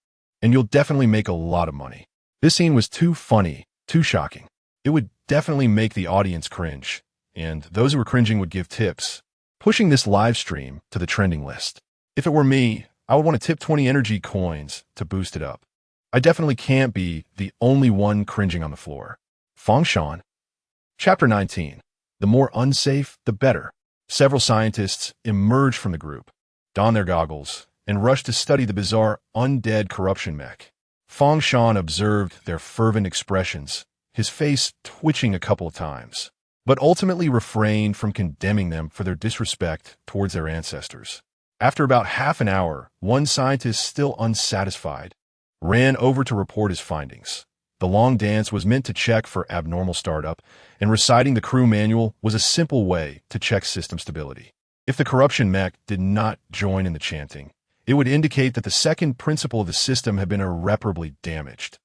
And you'll definitely make a lot of money. This scene was too funny, too shocking. It would definitely make the audience cringe, and those who were cringing would give tips, pushing this live stream to the trending list. If it were me, I would want to tip 20 energy coins to boost it up. I definitely can't be the only one cringing on the floor. Fengshan. Chapter 19. The more unsafe, the better. Several scientists emerged from the group, donned their goggles, and rushed to study the bizarre undead corruption mech. Fengshan observed their fervent expressions, his face twitching a couple of times, but ultimately refrained from condemning them for their disrespect towards their ancestors. After about half an hour, one scientist, still unsatisfied, ran over to report his findings. The long dance was meant to check for abnormal startup, and reciting the crew manual was a simple way to check system stability. If the corruption mech did not join in the chanting, it would indicate that the second principle of the system had been irreparably damaged,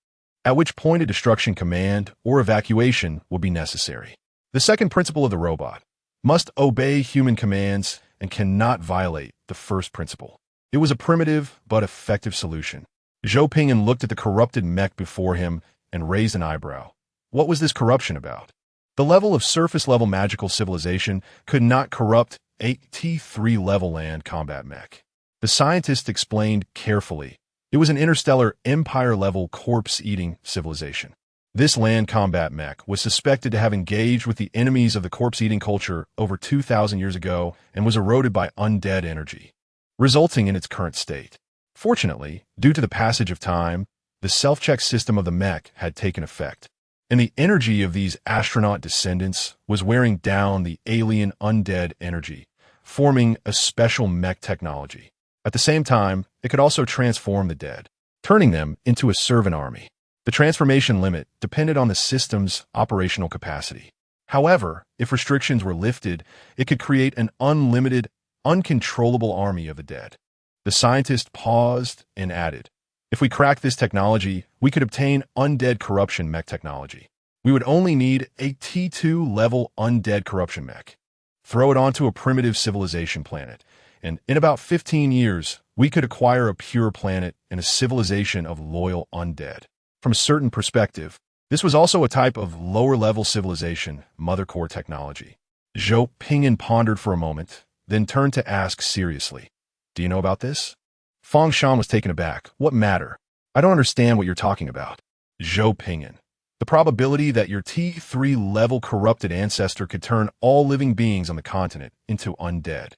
at which point a destruction command or evacuation would be necessary. The second principle of the robot must obey human commands and cannot violate the first principle. It was a primitive but effective solution. Zhou Ping'an looked at the corrupted mech before him and raised an eyebrow. What was this corruption about? The level of surface-level magical civilization could not corrupt a T3 level land combat mech. The scientist explained carefully. It was an interstellar empire-level corpse-eating civilization. This land combat mech was suspected to have engaged with the enemies of the corpse-eating culture over 2,000 years ago and was eroded by undead energy, resulting in its current state. Fortunately, due to the passage of time, the self-check system of the mech had taken effect, and the energy of these astronaut descendants was wearing down the alien undead energy, forming a special mech technology. At the same time, it could also transform the dead, turning them into a servant army. The transformation limit depended on the system's operational capacity. However, if restrictions were lifted, it could create an unlimited, uncontrollable army of the dead. The scientist paused and added, if we crack this technology, we could obtain undead corruption mech technology. We would only need a T2 level undead corruption mech. Throw it onto a primitive civilization planet, and in about 15 years, we could acquire a pure planet and a civilization of loyal undead. From a certain perspective, this was also a type of lower-level civilization, mother core technology. Zhou Ping'an pondered for a moment, then turned to ask seriously, do you know about this? Fengshan was taken aback. What matter? I don't understand what you're talking about. Zhou Ping'an. The probability that your T3 level corrupted ancestor could turn all living beings on the continent into undead.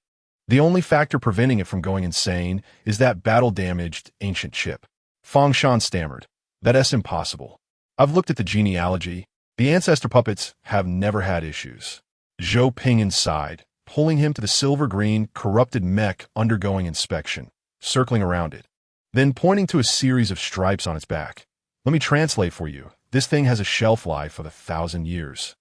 The only factor preventing it from going insane is that battle-damaged ancient chip. Fengshan stammered. That's impossible. I've looked at the genealogy. The ancestor puppets have never had issues. Zhou Ping'an sighed, pulling him to the silver-green, corrupted mech undergoing inspection, circling around it, then pointing to a series of stripes on its back. Let me translate for you. This thing has a shelf life of 1,000 years,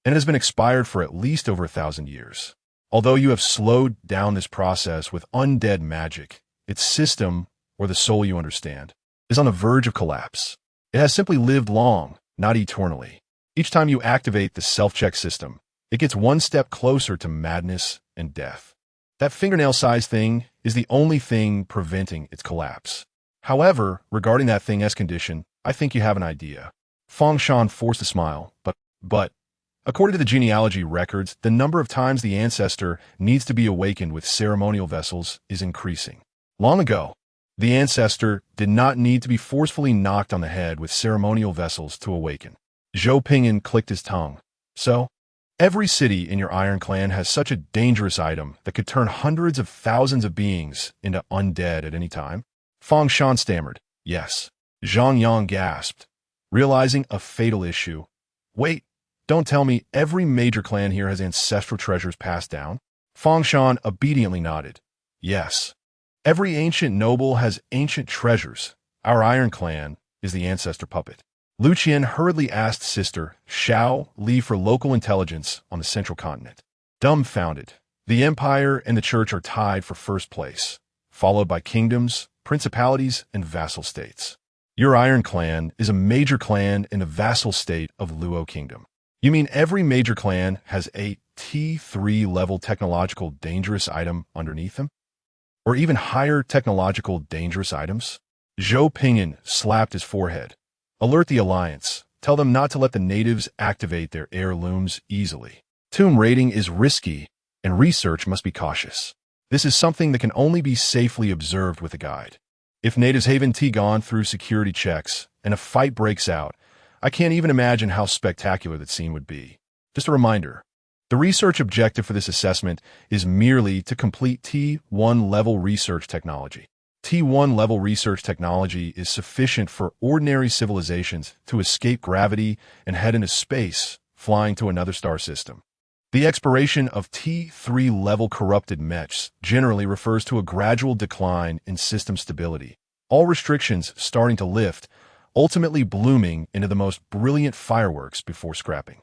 and it has been expired for at least over 1,000 years. Although you have slowed down this process with undead magic, its system, or the soul you understand, is on the verge of collapse. It has simply lived long, not eternally. Each time you activate the self-check system, it gets one step closer to madness and death. That fingernail-sized thing is the only thing preventing its collapse. However, regarding that thing's condition, I think you have an idea. Fengshan forced a smile, but, according to the genealogy records, the number of times the ancestor needs to be awakened with ceremonial vessels is increasing. Long ago, the ancestor did not need to be forcefully knocked on the head with ceremonial vessels to awaken. Zhou Ping'an clicked his tongue. So, every city in your Iron Clan has such a dangerous item that could turn hundreds of thousands of beings into undead at any time? Fengshan stammered, yes. Zhang Yang gasped, realizing a fatal issue. Wait, don't tell me every major clan here has ancestral treasures passed down? Fengshan obediently nodded. Yes. Every ancient noble has ancient treasures. Our Iron Clan is the ancestor puppet. Lu Qian hurriedly asked Sister Xiao Li for local intelligence on the central continent. Dumbfounded. The Empire and the Church are tied for first place. followed by kingdoms, principalities, and vassal states. Your Iron Clan is a major clan in a vassal state of Luo Kingdom. You mean every major clan has a T3 level technological dangerous item underneath them? Or even higher technological dangerous items? Zhou Pingyan slapped his forehead. Alert the Alliance. Tell them not to let the natives activate their heirlooms easily. Tomb raiding is risky, and research must be cautious. This is something that can only be safely observed with a guide. If natives haven't gone through security checks and a fight breaks out, I can't even imagine how spectacular that scene would be. Just a reminder, the research objective for this assessment is merely to complete T1 level research technology. T1 level research technology is sufficient for ordinary civilizations to escape gravity and head into space, flying to another star system. The expiration of T3 level corrupted mechs generally refers to a gradual decline in system stability, all restrictions starting to lift, ultimately blooming into the most brilliant fireworks before scrapping.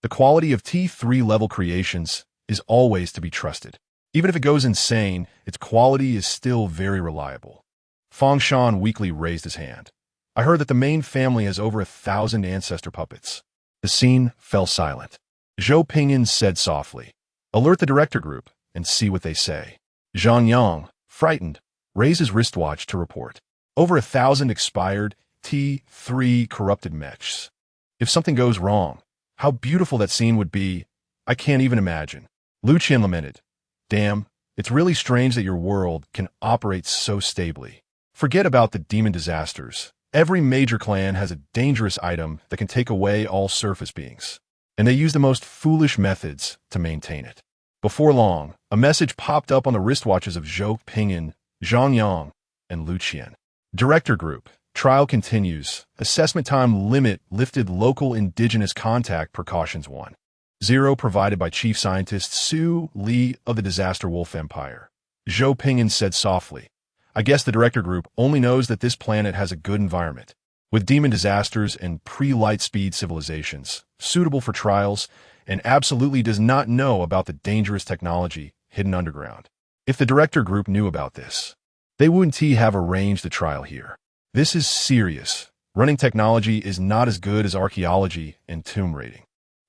The quality of T3 level creations is always to be trusted. Even if it goes insane, its quality is still very reliable. Fang Shan weakly raised his hand. I heard that the main family has over 1,000 ancestor puppets. The scene fell silent. Zhou Pingyan said softly, alert the director group and see what they say. Zhang Yang, frightened, raised his wristwatch to report. Over 1,000 expired T3 corrupted mechs. If something goes wrong, how beautiful that scene would be, I can't even imagine. Lu Qian lamented. Damn, it's really strange that your world can operate so stably. Forget about the demon disasters. Every major clan has a dangerous item that can take away all surface beings, and they use the most foolish methods to maintain it. Before long, a message popped up on the wristwatches of Zhou Pingyan, Zhang Yang, and Lu Qian. Director Group, trial continues. Assessment time limit lifted. Local indigenous contact precautions 1.0 provided by Chief Scientist Su Li of the Disaster Wolf Empire. Zhou Pingyan said softly, I guess the Director Group only knows that this planet has a good environment, with demon disasters and pre-light speed civilizations, suitable for trials, and absolutely does not know about the dangerous technology hidden underground. If the Director Group knew about this, they wouldn't have arranged the trial here. This is serious. Running technology is not as good as archaeology and tomb raiding.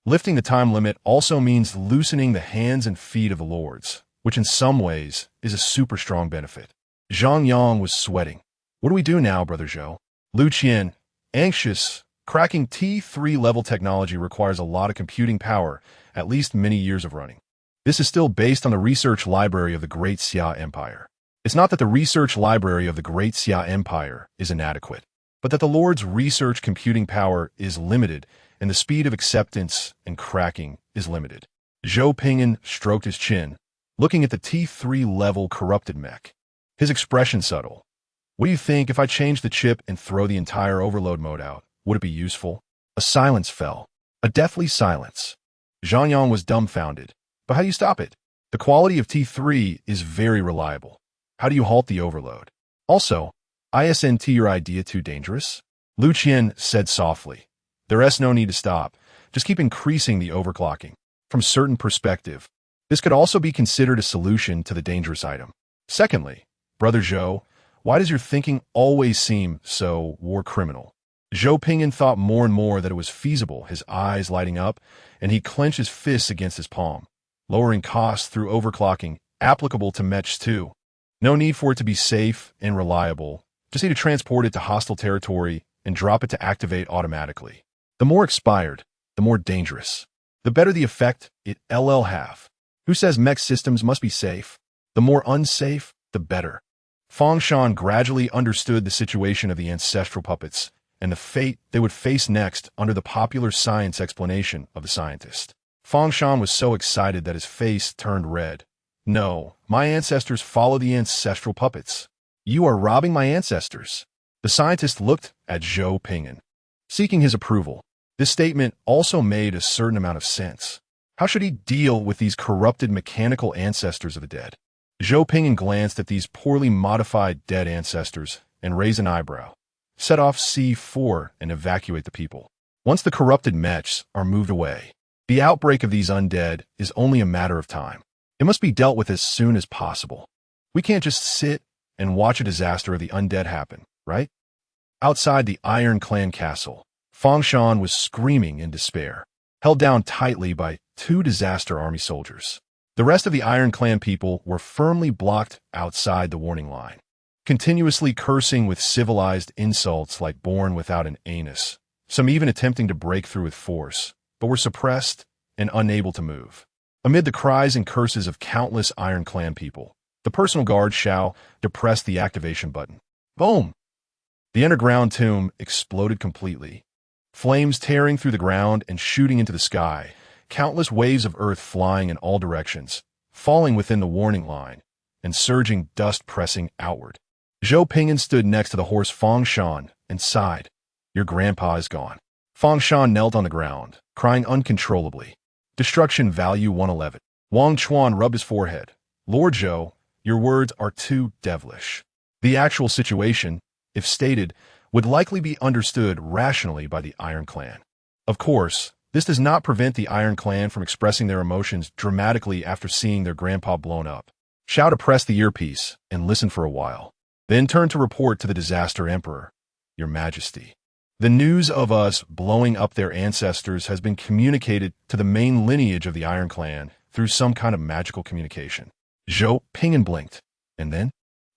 Lifting the time limit also means loosening the hands and feet of the lords, which in some ways is a super strong benefit. Zhang Yang was sweating. What do we do now, Brother Zhou? Lu Qian, anxious. Cracking T3 level technology requires a lot of computing power, at least many years of running. This is still based on the research library of the Great Xia Empire. It's not that the research library of the Great Xia Empire is inadequate, but that the Lord's research computing power is limited and the speed of acceptance and cracking is limited. Zhou Pingyan stroked his chin, looking at the T3 level corrupted mech. His expression subtle. What do you think if I change the chip and throw the entire overload mode out? Would it be useful? A silence fell. A deathly silence. Zhang Yang was dumbfounded. But how do you stop it? The quality of T3 is very reliable. How do you halt the overload? Also, isn't your idea too dangerous? Lu Qian said softly. There's no need to stop. Just keep increasing the overclocking. From certain perspective, this could also be considered a solution to the dangerous item. Secondly, Brother Zhou, why does your thinking always seem so war criminal? Zhou Pingyan thought more and more that it was feasible, his eyes lighting up, and he clenched his fists against his palm. Lowering costs through overclocking, applicable to mechs too. No need for it to be safe and reliable. Just need to transport it to hostile territory and drop it to activate automatically. The more expired, the more dangerous. The better the effect it'll have. Who says mech systems must be safe? The more unsafe, the better. Fang Shan gradually understood the situation of the ancestral puppets and the fate they would face next under the popular science explanation of the scientist. Fang Shan was so excited that his face turned red. No, my ancestors follow the ancestral puppets. You are robbing my ancestors. The scientist looked at Zhou Pingyan, seeking his approval. This statement also made a certain amount of sense. How should he deal with these corrupted mechanical ancestors of the dead? Zhou Pingyan glanced at these poorly modified dead ancestors and raised an eyebrow. Set off C4 and evacuate the people. Once the corrupted mechs are moved away, the outbreak of these undead is only a matter of time. It must be dealt with as soon as possible. We can't just sit and watch a disaster of the undead happen, right? Outside the Iron Clan castle, Fangshan was screaming in despair, held down tightly by 2 disaster army soldiers. The rest of the Iron Clan people were firmly blocked outside the warning line, continuously cursing with civilized insults like born without an anus, some even attempting to break through with force, but were suppressed and unable to move. Amid the cries and curses of countless Iron Clan people, the personal guard Shao depressed the activation button. Boom! The underground tomb exploded completely, flames tearing through the ground and shooting into the sky, countless waves of earth flying in all directions, falling within the warning line, and surging dust pressing outward. Zhou Pingyan stood next to the horse Fangshan and sighed. Your grandpa is gone. Fangshan knelt on the ground, crying uncontrollably. Destruction value 111. Wang Chuan rubbed his forehead. Lord Zhou, your words are too devilish. The actual situation, if stated, would likely be understood rationally by the Iron Clan. Of course, this does not prevent the Iron Clan from expressing their emotions dramatically after seeing their grandpa blown up. Shao pressed the earpiece and listened for a while, then turned to report to the Disaster Emperor. Your Majesty, the news of us blowing up their ancestors has been communicated to the main lineage of the Iron Clan through some kind of magical communication. Zhou Pingyan blinked, and then?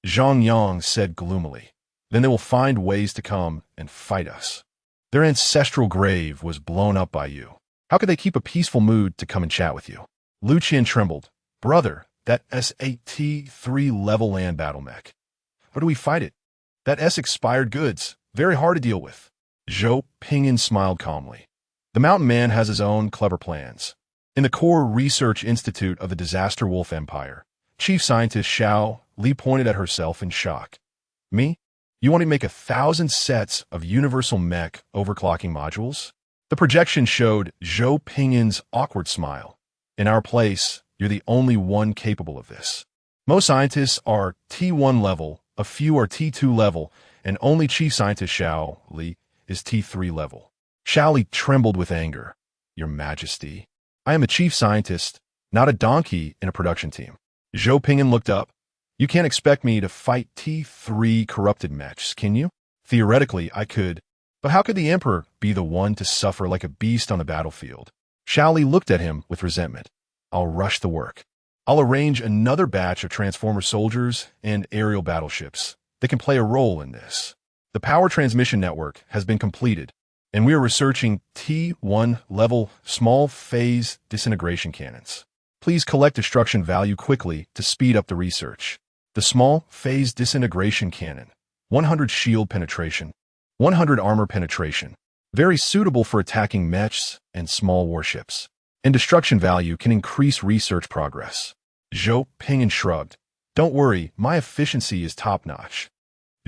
Zhang Yang said gloomily. Then they will find ways to come and fight us. Their ancestral grave was blown up by you. How could they keep a peaceful mood to come and chat with you? Lu Qian trembled. Brother, that SAT-3 level land battle mech. How do we fight it? That S expired goods. Very hard to deal with. Zhou Pingyan smiled calmly. The mountain man has his own clever plans. In the core research institute of the Disaster Wolf Empire, Chief Scientist Xiao Li pointed at herself in shock. Me? You want to make 1,000 sets of universal mech overclocking modules? The projection showed Zhou Pingyan's awkward smile. In our place, you're the only one capable of this. Most scientists are T1 level, a few are T2 level, and only Chief Scientist Xiao Li is T3 level. Xiao Li trembled with anger. Your Majesty, I am a chief scientist, not a donkey in a production team. Zhou Pingyan looked up. You can't expect me to fight T3 corrupted mechs, can you? Theoretically, I could, but how could the Emperor be the one to suffer like a beast on the battlefield? Xiao Li looked at him with resentment. I'll rush the work. I'll arrange another batch of Transformer soldiers and aerial battleships that can play a role in this. The power transmission network has been completed, and we are researching T1 level small phase disintegration cannons. Please collect destruction value quickly to speed up the research. The small phase disintegration cannon, 100 shield penetration, 100 armor penetration, very suitable for attacking mechs and small warships. And destruction value can increase research progress. Zhou Pingyan shrugged. Don't worry, my efficiency is top-notch.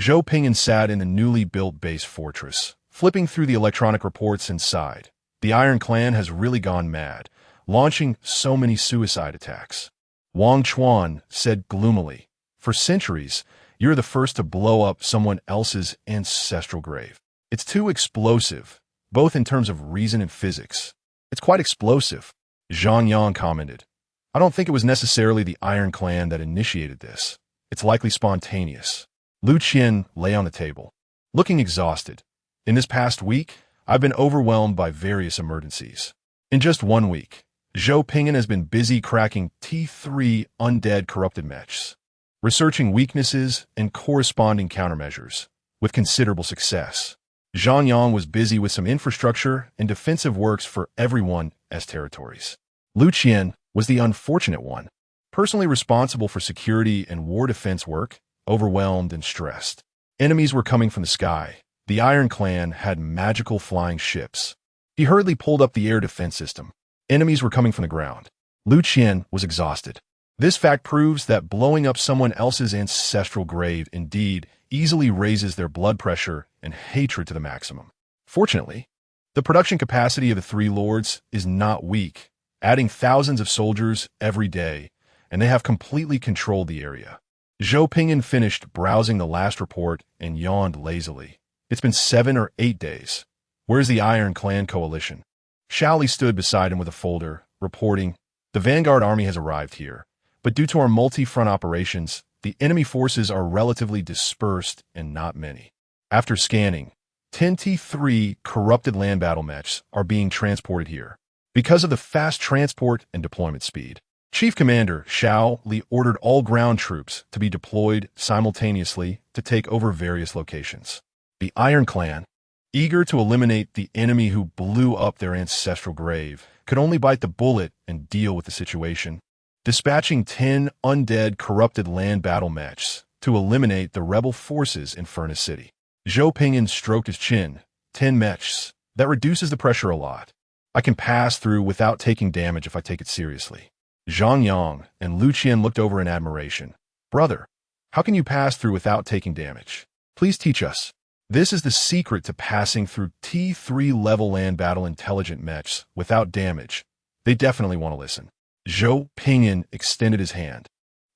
Zhou Pingyan sat in the newly built base fortress, flipping through the electronic reports inside. The Iron Clan has really gone mad, launching so many suicide attacks. Wang Chuan said gloomily, for centuries, you're the first to blow up someone else's ancestral grave. It's too explosive, both in terms of reason and physics. It's quite explosive. Zhang Yang commented. I don't think it was necessarily the Iron Clan that initiated this. It's likely spontaneous. Lu Qian lay on the table, looking exhausted. In this past week, I've been overwhelmed by various emergencies. In just 1 week, Zhou Pingyan has been busy cracking T3 undead corrupted mechs, researching weaknesses and corresponding countermeasures, with considerable success. Zhang Yang was busy with some infrastructure and defensive works for everyone's territories. Lu Qian was the unfortunate one, personally responsible for security and war defense work, overwhelmed and stressed. Enemies were coming from the sky. The Iron Clan had magical flying ships. He hurriedly pulled up the air defense system. Enemies were coming from the ground. Lu Qian was exhausted. This fact proves that blowing up someone else's ancestral grave indeed easily raises their blood pressure and hatred to the maximum. Fortunately, the production capacity of the Three Lords is not weak, adding thousands of soldiers every day, and they have completely controlled the area. Zhou Pingyan finished browsing the last report and yawned lazily. It's been 7 or 8 days. Where's the Iron Clan coalition? Xiao Li stood beside him with a folder, reporting, the Vanguard army has arrived here, but due to our multi-front operations, the enemy forces are relatively dispersed and not many. After scanning, 10T3 corrupted land battle mechs are being transported here. Because of the fast transport and deployment speed, Chief Commander Xiao Li ordered all ground troops to be deployed simultaneously to take over various locations. The Iron Clan, eager to eliminate the enemy who blew up their ancestral grave, could only bite the bullet and deal with the situation, dispatching 10 undead corrupted land battle mechs to eliminate the rebel forces in Furnace City. Zhou Pingyan stroked his chin. 10 mechs. That reduces the pressure a lot. I can pass through without taking damage if I take it seriously. Zhang Yang and Lu Qian looked over in admiration. Brother, how can you pass through without taking damage? Please teach us. This is the secret to passing through T3 level land battle intelligent mechs without damage. They definitely want to listen. Zhou Pingyan extended his hand,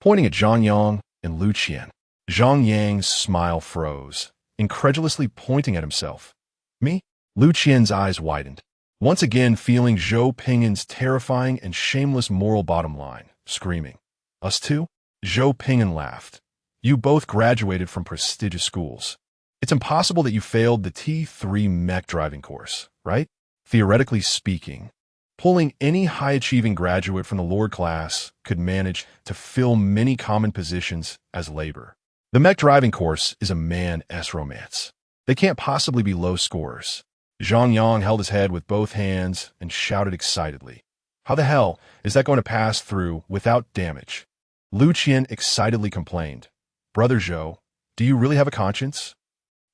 pointing at Zhang Yang and Lu Qian. Zhang Yang's smile froze, incredulously pointing at himself. Me? Lu Qian's eyes widened, once again feeling Zhou Pingyan's terrifying and shameless moral bottom line, screaming. Us too? Zhou Pingyan laughed. You both graduated from prestigious schools. It's impossible that you failed the T3 mech driving course, right? Theoretically speaking, pulling any high-achieving graduate from the Lord class could manage to fill many common positions as labor. The mech driving course is a man's romance. They can't possibly be low scorers. Zhang Yang held his head with both hands and shouted excitedly. How the hell is that going to pass through without damage? Lu Qian excitedly complained. Brother Zhou, do you really have a conscience?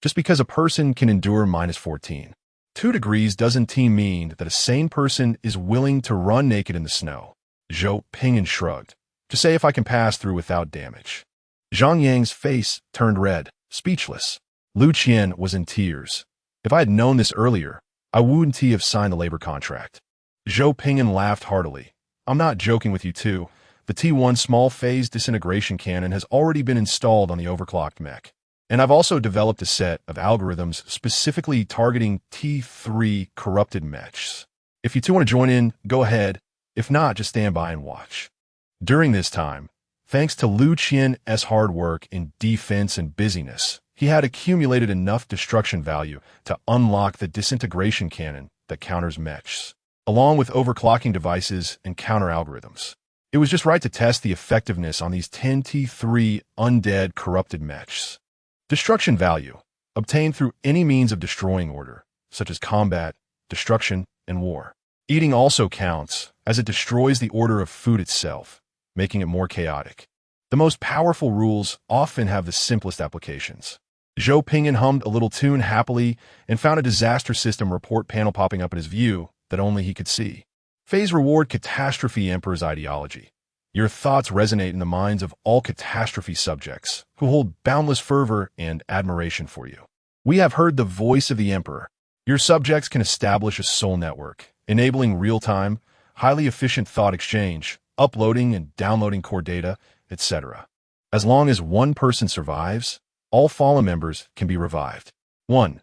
Just because a person can endure -14. 2 degrees doesn't mean that a sane person is willing to run naked in the snow. Zhou Pingyan shrugged. To say if I can pass through without damage. Zhang Yang's face turned red, speechless. Lu Qian was in tears. If I had known this earlier, I wouldn't have signed the labor contract. Zhou Pingyan laughed heartily. I'm not joking with you two. The T1 small phase disintegration cannon has already been installed on the overclocked mech. And I've also developed a set of algorithms specifically targeting T3 corrupted mechs. If you two want to join in, go ahead. If not, just stand by and watch. During this time, thanks to Lu Qian's hard work in defense and busyness, he had accumulated enough destruction value to unlock the disintegration cannon that counters mechs, along with overclocking devices and counter algorithms. It was just right to test the effectiveness on these 10 T3 undead corrupted mechs. Destruction value, obtained through any means of destroying order, such as combat, destruction, and war. Eating also counts, as it destroys the order of food itself, making it more chaotic. The most powerful rules often have the simplest applications. Zhou Pingyan hummed a little tune happily and found a disaster system report panel popping up in his view that only he could see. Phase reward catastrophe emperor's ideology. Your thoughts resonate in the minds of all catastrophe subjects who hold boundless fervor and admiration for you. We have heard the voice of the emperor. Your subjects can establish a soul network, enabling real-time, highly efficient thought exchange, uploading and downloading core data, etc. As long as one person survives, all fallen members can be revived. 1.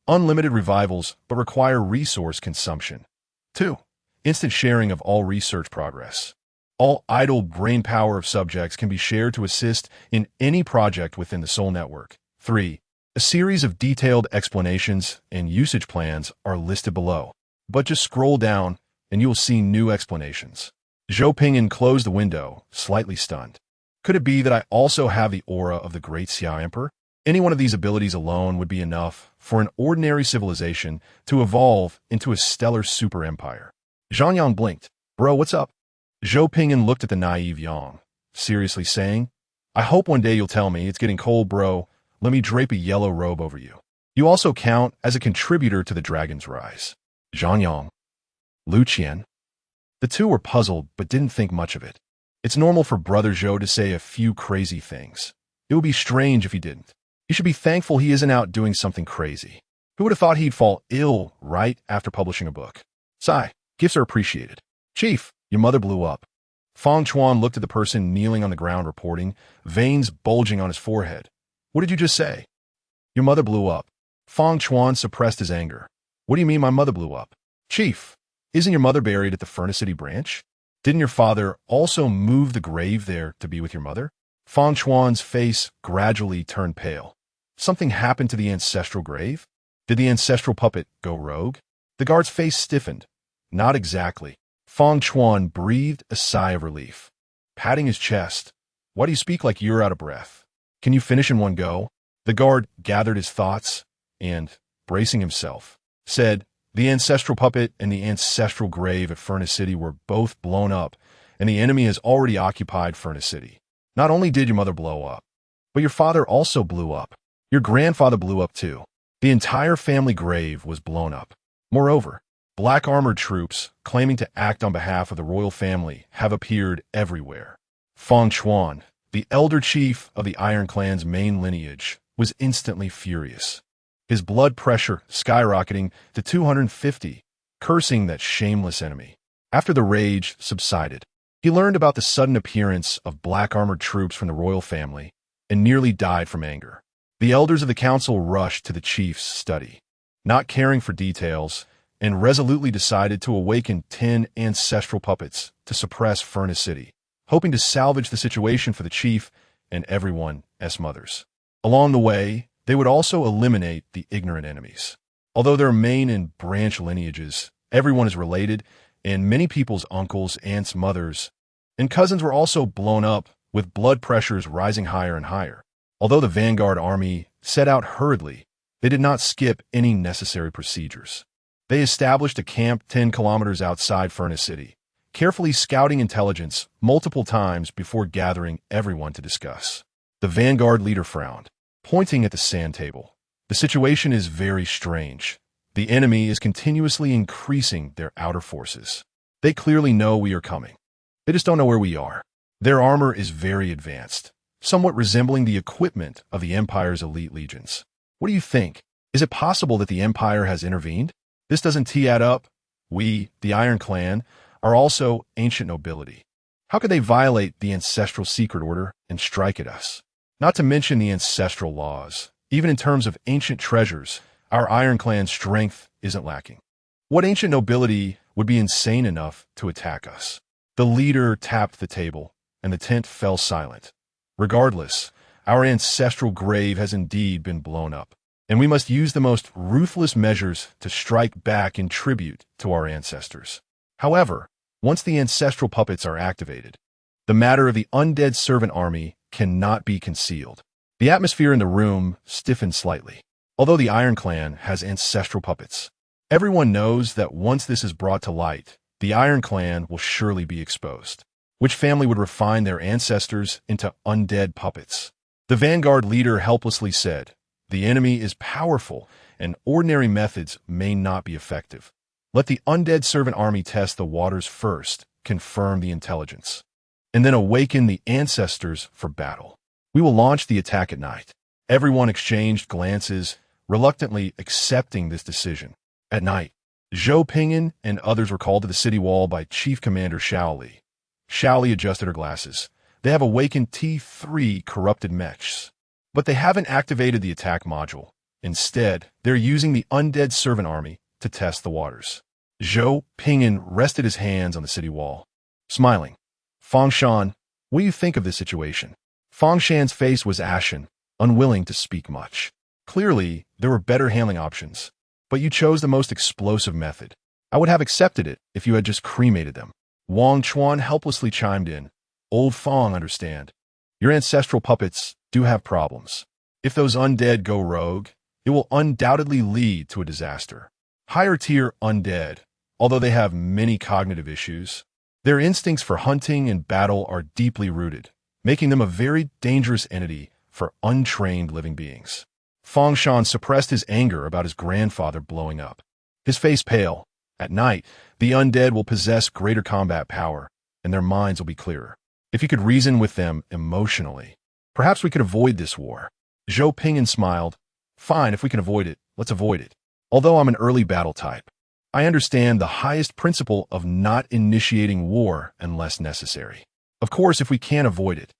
Unlimited revivals, but require resource consumption. 2. Instant sharing of all research progress. All idle brain power of subjects can be shared to assist in any project within the Soul Network. 3. A series of detailed explanations and usage plans are listed below, but just scroll down and you will see new explanations. Zhou Pingyan closed the window, slightly stunned. Could it be that I also have the aura of the great Xia Emperor? Any one of these abilities alone would be enough for an ordinary civilization to evolve into a stellar super empire. Zhang Yang blinked. Bro, what's up? Zhou Pingyan looked at the naive Yang, seriously saying, I hope one day you'll tell me it's getting cold, bro. Let me drape a yellow robe over you. You also count as a contributor to the dragon's rise. Zhang Yang. Lu Qian. The two were puzzled but didn't think much of it. It's normal for Brother Zhou to say a few crazy things. It would be strange if he didn't. You should be thankful he isn't out doing something crazy. Who would have thought he'd fall ill right after publishing a book? Sigh. Gifts are appreciated. Chief, your mother blew up. Fong Chuan looked at the person kneeling on the ground reporting, veins bulging on his forehead. What did you just say? Your mother blew up. Fong Chuan suppressed his anger. What do you mean my mother blew up? Chief, isn't your mother buried at the Furnace City branch? Didn't your father also move the grave there to be with your mother? Fang Chuan's face gradually turned pale. Something happened to the ancestral grave? Did the ancestral puppet go rogue? The guard's face stiffened. Not exactly. Fang Chuan breathed a sigh of relief, patting his chest. Why do you speak like you're out of breath? Can you finish in one go? The guard gathered his thoughts and, bracing himself, said, the ancestral puppet and the ancestral grave at Furnace City were both blown up, and the enemy has already occupied Furnace City. Not only did your mother blow up, but your father also blew up. Your grandfather blew up too. The entire family grave was blown up. Moreover, black armored troops claiming to act on behalf of the royal family have appeared everywhere. Fang Chuan, the elder chief of the Iron Clan's main lineage, was instantly furious. His blood pressure skyrocketing to 250, cursing that shameless enemy. After the rage subsided, he learned about the sudden appearance of black armored troops from the royal family and nearly died from anger. The elders of the council rushed to the chief's study, not caring for details, and resolutely decided to awaken 10 ancestral puppets to suppress Furnace City, hoping to salvage the situation for the chief and everyone's mothers. Along the way, they would also eliminate the ignorant enemies. Although there are main and branch lineages, everyone is related, and many people's uncles, aunts, mothers, and cousins were also blown up, with blood pressures rising higher and higher. Although the vanguard army set out hurriedly, they did not skip any necessary procedures. They established a camp 10 kilometers outside Furnace City, carefully scouting intelligence multiple times before gathering everyone to discuss. The vanguard leader frowned, pointing at the sand table. The situation is very strange. The enemy is continuously increasing their outer forces. They clearly know we are coming. They just don't know where we are. Their armor is very advanced, somewhat resembling the equipment of the Empire's elite legions. What do you think? Is it possible that the Empire has intervened? This doesn't add up. We, the Iron Clan, are also ancient nobility. How could they violate the ancestral secret order and strike at us? Not to mention the ancestral laws. Even in terms of ancient treasures, our Iron Clan's strength isn't lacking. What ancient nobility would be insane enough to attack us? The leader tapped the table, and the tent fell silent. Regardless, our ancestral grave has indeed been blown up, and we must use the most ruthless measures to strike back in tribute to our ancestors. However, once the ancestral puppets are activated, the matter of the undead servant army cannot be concealed. The atmosphere in the room stiffened slightly. Although the Iron Clan has ancestral puppets, everyone knows that once this is brought to light, the Iron Clan will surely be exposed. Which family would refine their ancestors into undead puppets? The vanguard leader helplessly said, the enemy is powerful, and ordinary methods may not be effective. Let the undead servant army test the waters first, confirm the intelligence, and then awaken the ancestors for battle. We will launch the attack at night. Everyone exchanged glances, reluctantly accepting this decision. At night, Zhou Ping'an and others were called to the city wall by Chief Commander Xiao Li. Xiao Li adjusted her glasses. They have awakened T3 corrupted mechs, but they haven't activated the attack module. Instead, they're using the undead servant army to test the waters. Zhou Ping'an rested his hands on the city wall, smiling. Fang Shan, what do you think of this situation? Fang Shan's face was ashen, unwilling to speak much. Clearly, there were better handling options, but you chose the most explosive method. I would have accepted it if you had just cremated them. Wang Chuan helplessly chimed in. Old Fang, understand. Your ancestral puppets do have problems. If those undead go rogue, it will undoubtedly lead to a disaster. Higher tier undead, although they have many cognitive issues, their instincts for hunting and battle are deeply rooted, making them a very dangerous entity for untrained living beings. Fang Shan suppressed his anger about his grandfather blowing up. His face pale. At night, the undead will possess greater combat power, and their minds will be clearer. If you could reason with them emotionally, perhaps we could avoid this war. Zhou Ping'an smiled. Fine, if we can avoid it, let's avoid it. Although I'm an early battle type, I understand the highest principle of not initiating war unless necessary. Of course, if we can't avoid it,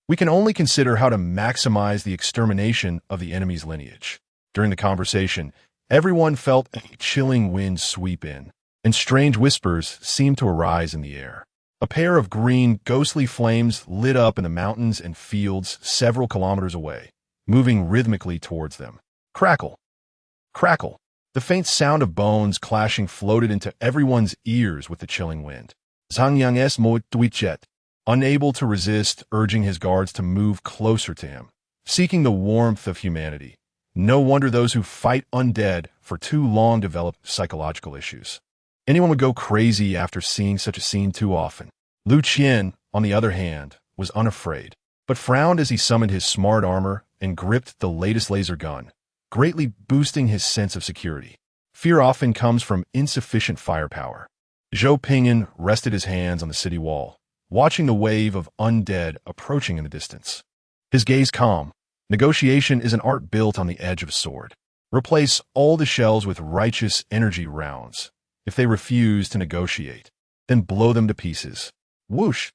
we can only consider how to maximize the extermination of the enemy's lineage. During the conversation, everyone felt a chilling wind sweep in, and strange whispers seemed to arise in the air. A pair of green, ghostly flames lit up in the mountains and fields several kilometers away, moving rhythmically towards them. Crackle! Crackle! The faint sound of bones clashing floated into everyone's ears with the chilling wind. Zhangyang s mo Bloodshed, unable to resist, urging his guards to move closer to him, seeking the warmth of humanity. No wonder those who fight undead for too long develop psychological issues. Anyone would go crazy after seeing such a scene too often. Lu Qian, on the other hand, was unafraid, but frowned as he summoned his smart armor and gripped the latest laser gun, greatly boosting his sense of security. Fear often comes from insufficient firepower. Zhou Pingyan rested his hands on the city wall, watching the wave of undead approaching in the distance. His gaze calm. Negotiation is an art built on the edge of a sword. Replace all the shells with righteous energy rounds. If they refuse to negotiate, then blow them to pieces. Whoosh!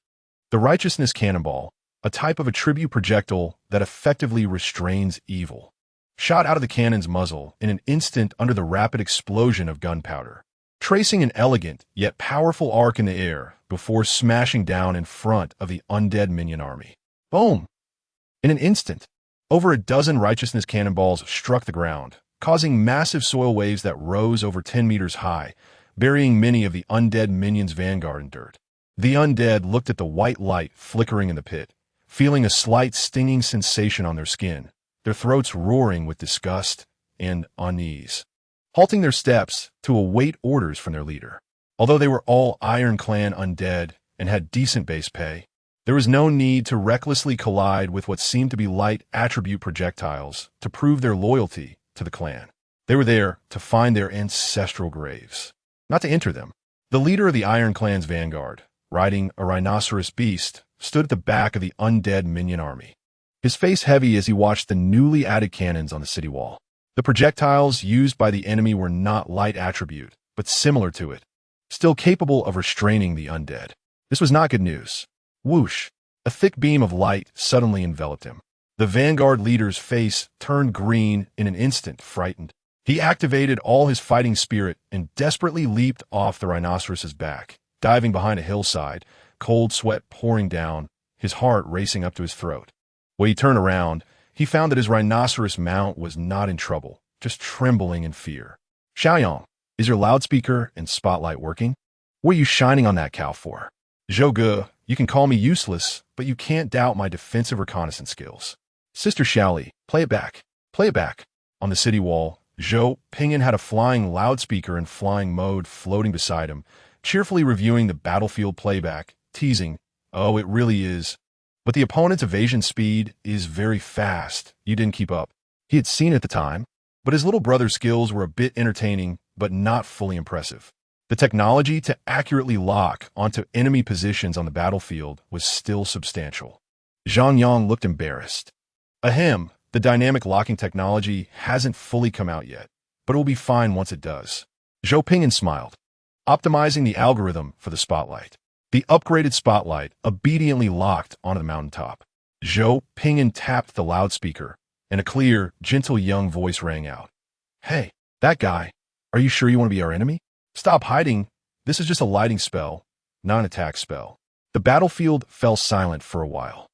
The righteousness cannonball, a type of attribute projectile that effectively restrains evil, shot out of the cannon's muzzle in an instant under the rapid explosion of gunpowder, tracing an elegant yet powerful arc in the air before smashing down in front of the undead minion army. Boom! In an instant, over a dozen righteousness cannonballs struck the ground, causing massive soil waves that rose over 10 meters high, burying many of the undead minions' vanguard in dirt. The undead looked at the white light flickering in the pit, feeling a slight stinging sensation on their skin, their throats roaring with disgust and unease, halting their steps to await orders from their leader. Although they were all Iron Clan undead and had decent base pay, there was no need to recklessly collide with what seemed to be light attribute projectiles to prove their loyalty to the clan. They were there to find their ancestral graves, not to enter them. The leader of the Iron Clan's vanguard, riding a rhinoceros beast, stood at the back of the undead minion army, his face heavy as he watched the newly added cannons on the city wall. The projectiles used by the enemy were not light attribute, but similar to it, still capable of restraining the undead. This was not good news. Whoosh! A thick beam of light suddenly enveloped him. The vanguard leader's face turned green in an instant, frightened. He activated all his fighting spirit and desperately leaped off the rhinoceros's back, diving behind a hillside, cold sweat pouring down, his heart racing up to his throat. When he turned around, he found that his rhinoceros mount was not in trouble, just trembling in fear. Xiaoyang, is your loudspeaker and spotlight working? What are you shining on that cow for? Zhou Ge, you can call me useless, but you can't doubt my defensive reconnaissance skills. Sister Xiaoli, play it back. Play it back. On the city wall, Zhou Pingyan had a flying loudspeaker in flying mode floating beside him, cheerfully reviewing the battlefield playback, teasing, "Oh, it really is. But the opponent's evasion speed is very fast. You didn't keep up." He had seen it at the time, but his little brother's skills were a bit entertaining, but not fully impressive. The technology to accurately lock onto enemy positions on the battlefield was still substantial. Zhang Yang looked embarrassed. Ahem, the dynamic locking technology hasn't fully come out yet, but it will be fine once it does. Zhou Pingyan smiled, optimizing the algorithm for the spotlight. The upgraded spotlight obediently locked onto the mountaintop. Zhou Pingyan tapped the loudspeaker, and a clear, gentle young voice rang out. "Hey, that guy, are you sure you want to be our enemy? Stop hiding. This is just a lighting spell, not an attack spell." The battlefield fell silent for a while.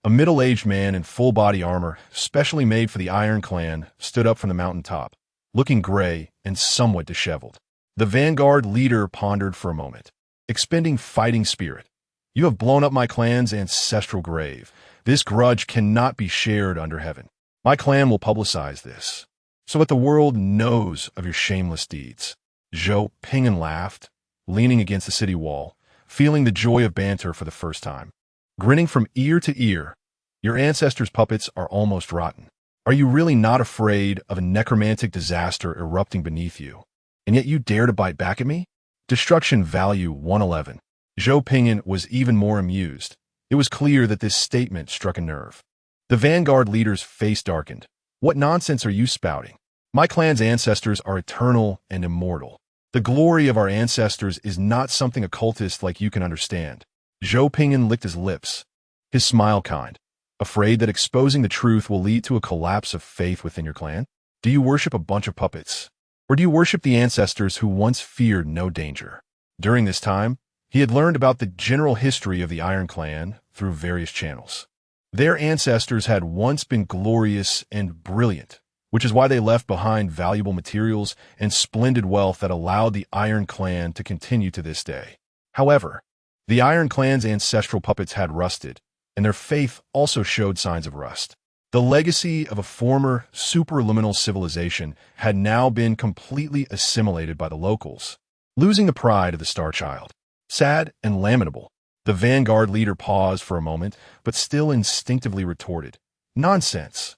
A middle-aged man in full body armor, specially made for the Iron Clan, stood up from the mountaintop, looking gray and somewhat disheveled. The vanguard leader pondered for a moment, expending fighting spirit. "You have blown up my clan's ancestral grave. This grudge cannot be shared under heaven. My clan will publicize this, so that the world knows of your shameless deeds." Zhou Pingyan laughed, leaning against the city wall, feeling the joy of banter for the first time. Grinning from ear to ear, "Your ancestors' puppets are almost rotten. Are you really not afraid of a necromantic disaster erupting beneath you? And yet you dare to bite back at me? Destruction value 111. Zhou Pingyan was even more amused. It was clear that this statement struck a nerve. The vanguard leader's face darkened. "What nonsense are you spouting? My clan's ancestors are eternal and immortal. The glory of our ancestors is not something occultist like you can understand." Zhou Pingyan licked his lips, his smile kind. "Afraid that exposing the truth will lead to a collapse of faith within your clan? Do you worship a bunch of puppets? Or do you worship the ancestors who once feared no danger?" During this time, He had learned about the general history of the Iron Clan through various channels. Their ancestors had once been glorious and brilliant, which is why they left behind valuable materials and splendid wealth that allowed the Iron Clan to continue to this day. However, the Iron Clan's ancestral puppets had rusted, and their faith also showed signs of rust. The legacy of a former superluminal civilization had now been completely assimilated by the locals, losing the pride of the Star Child. Sad and lamentable, the Vanguard leader paused for a moment, but still instinctively retorted, "Nonsense.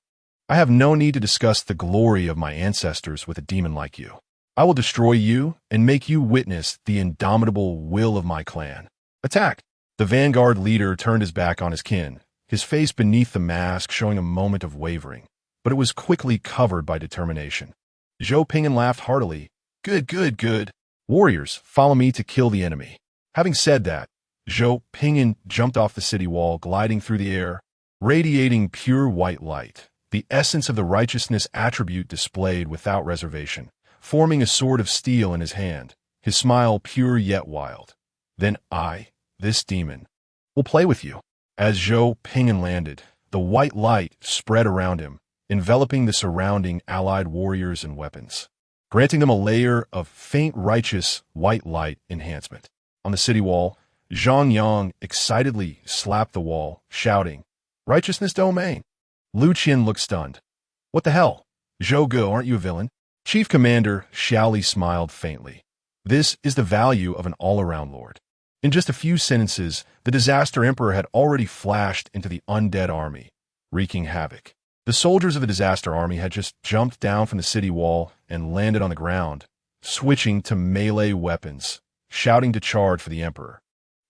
I have no need to discuss the glory of my ancestors with a demon like you. I will destroy you and make you witness the indomitable will of my clan. Attack!" The Vanguard leader turned his back on his kin, his face beneath the mask showing a moment of wavering, but it was quickly covered by determination. Zhou Ping'an laughed heartily. "Good, good, good. Warriors, follow me to kill the enemy." Having said that, Zhou Ping'an jumped off the city wall, gliding through the air, radiating pure white light, the essence of the righteousness attribute displayed without reservation, forming a sword of steel in his hand, his smile pure yet wild. "Then I, this demon, will play with you." As Zhou Ping'an landed, the white light spread around him, enveloping the surrounding allied warriors and weapons, granting them a layer of faint righteous white light enhancement. On the city wall, Zhang Yang excitedly slapped the wall, shouting, "Righteousness domain!" Lu Qian looked stunned. "What the hell? Zhou Ge, aren't you a villain?" Chief Commander Xiaoli smiled faintly. "This is the value of an all-around lord." In just a few sentences, the Disaster Emperor had already flashed into the undead army, wreaking havoc. The soldiers of the Disaster Army had just jumped down from the city wall and landed on the ground, switching to melee weapons, shouting to charge for the Emperor.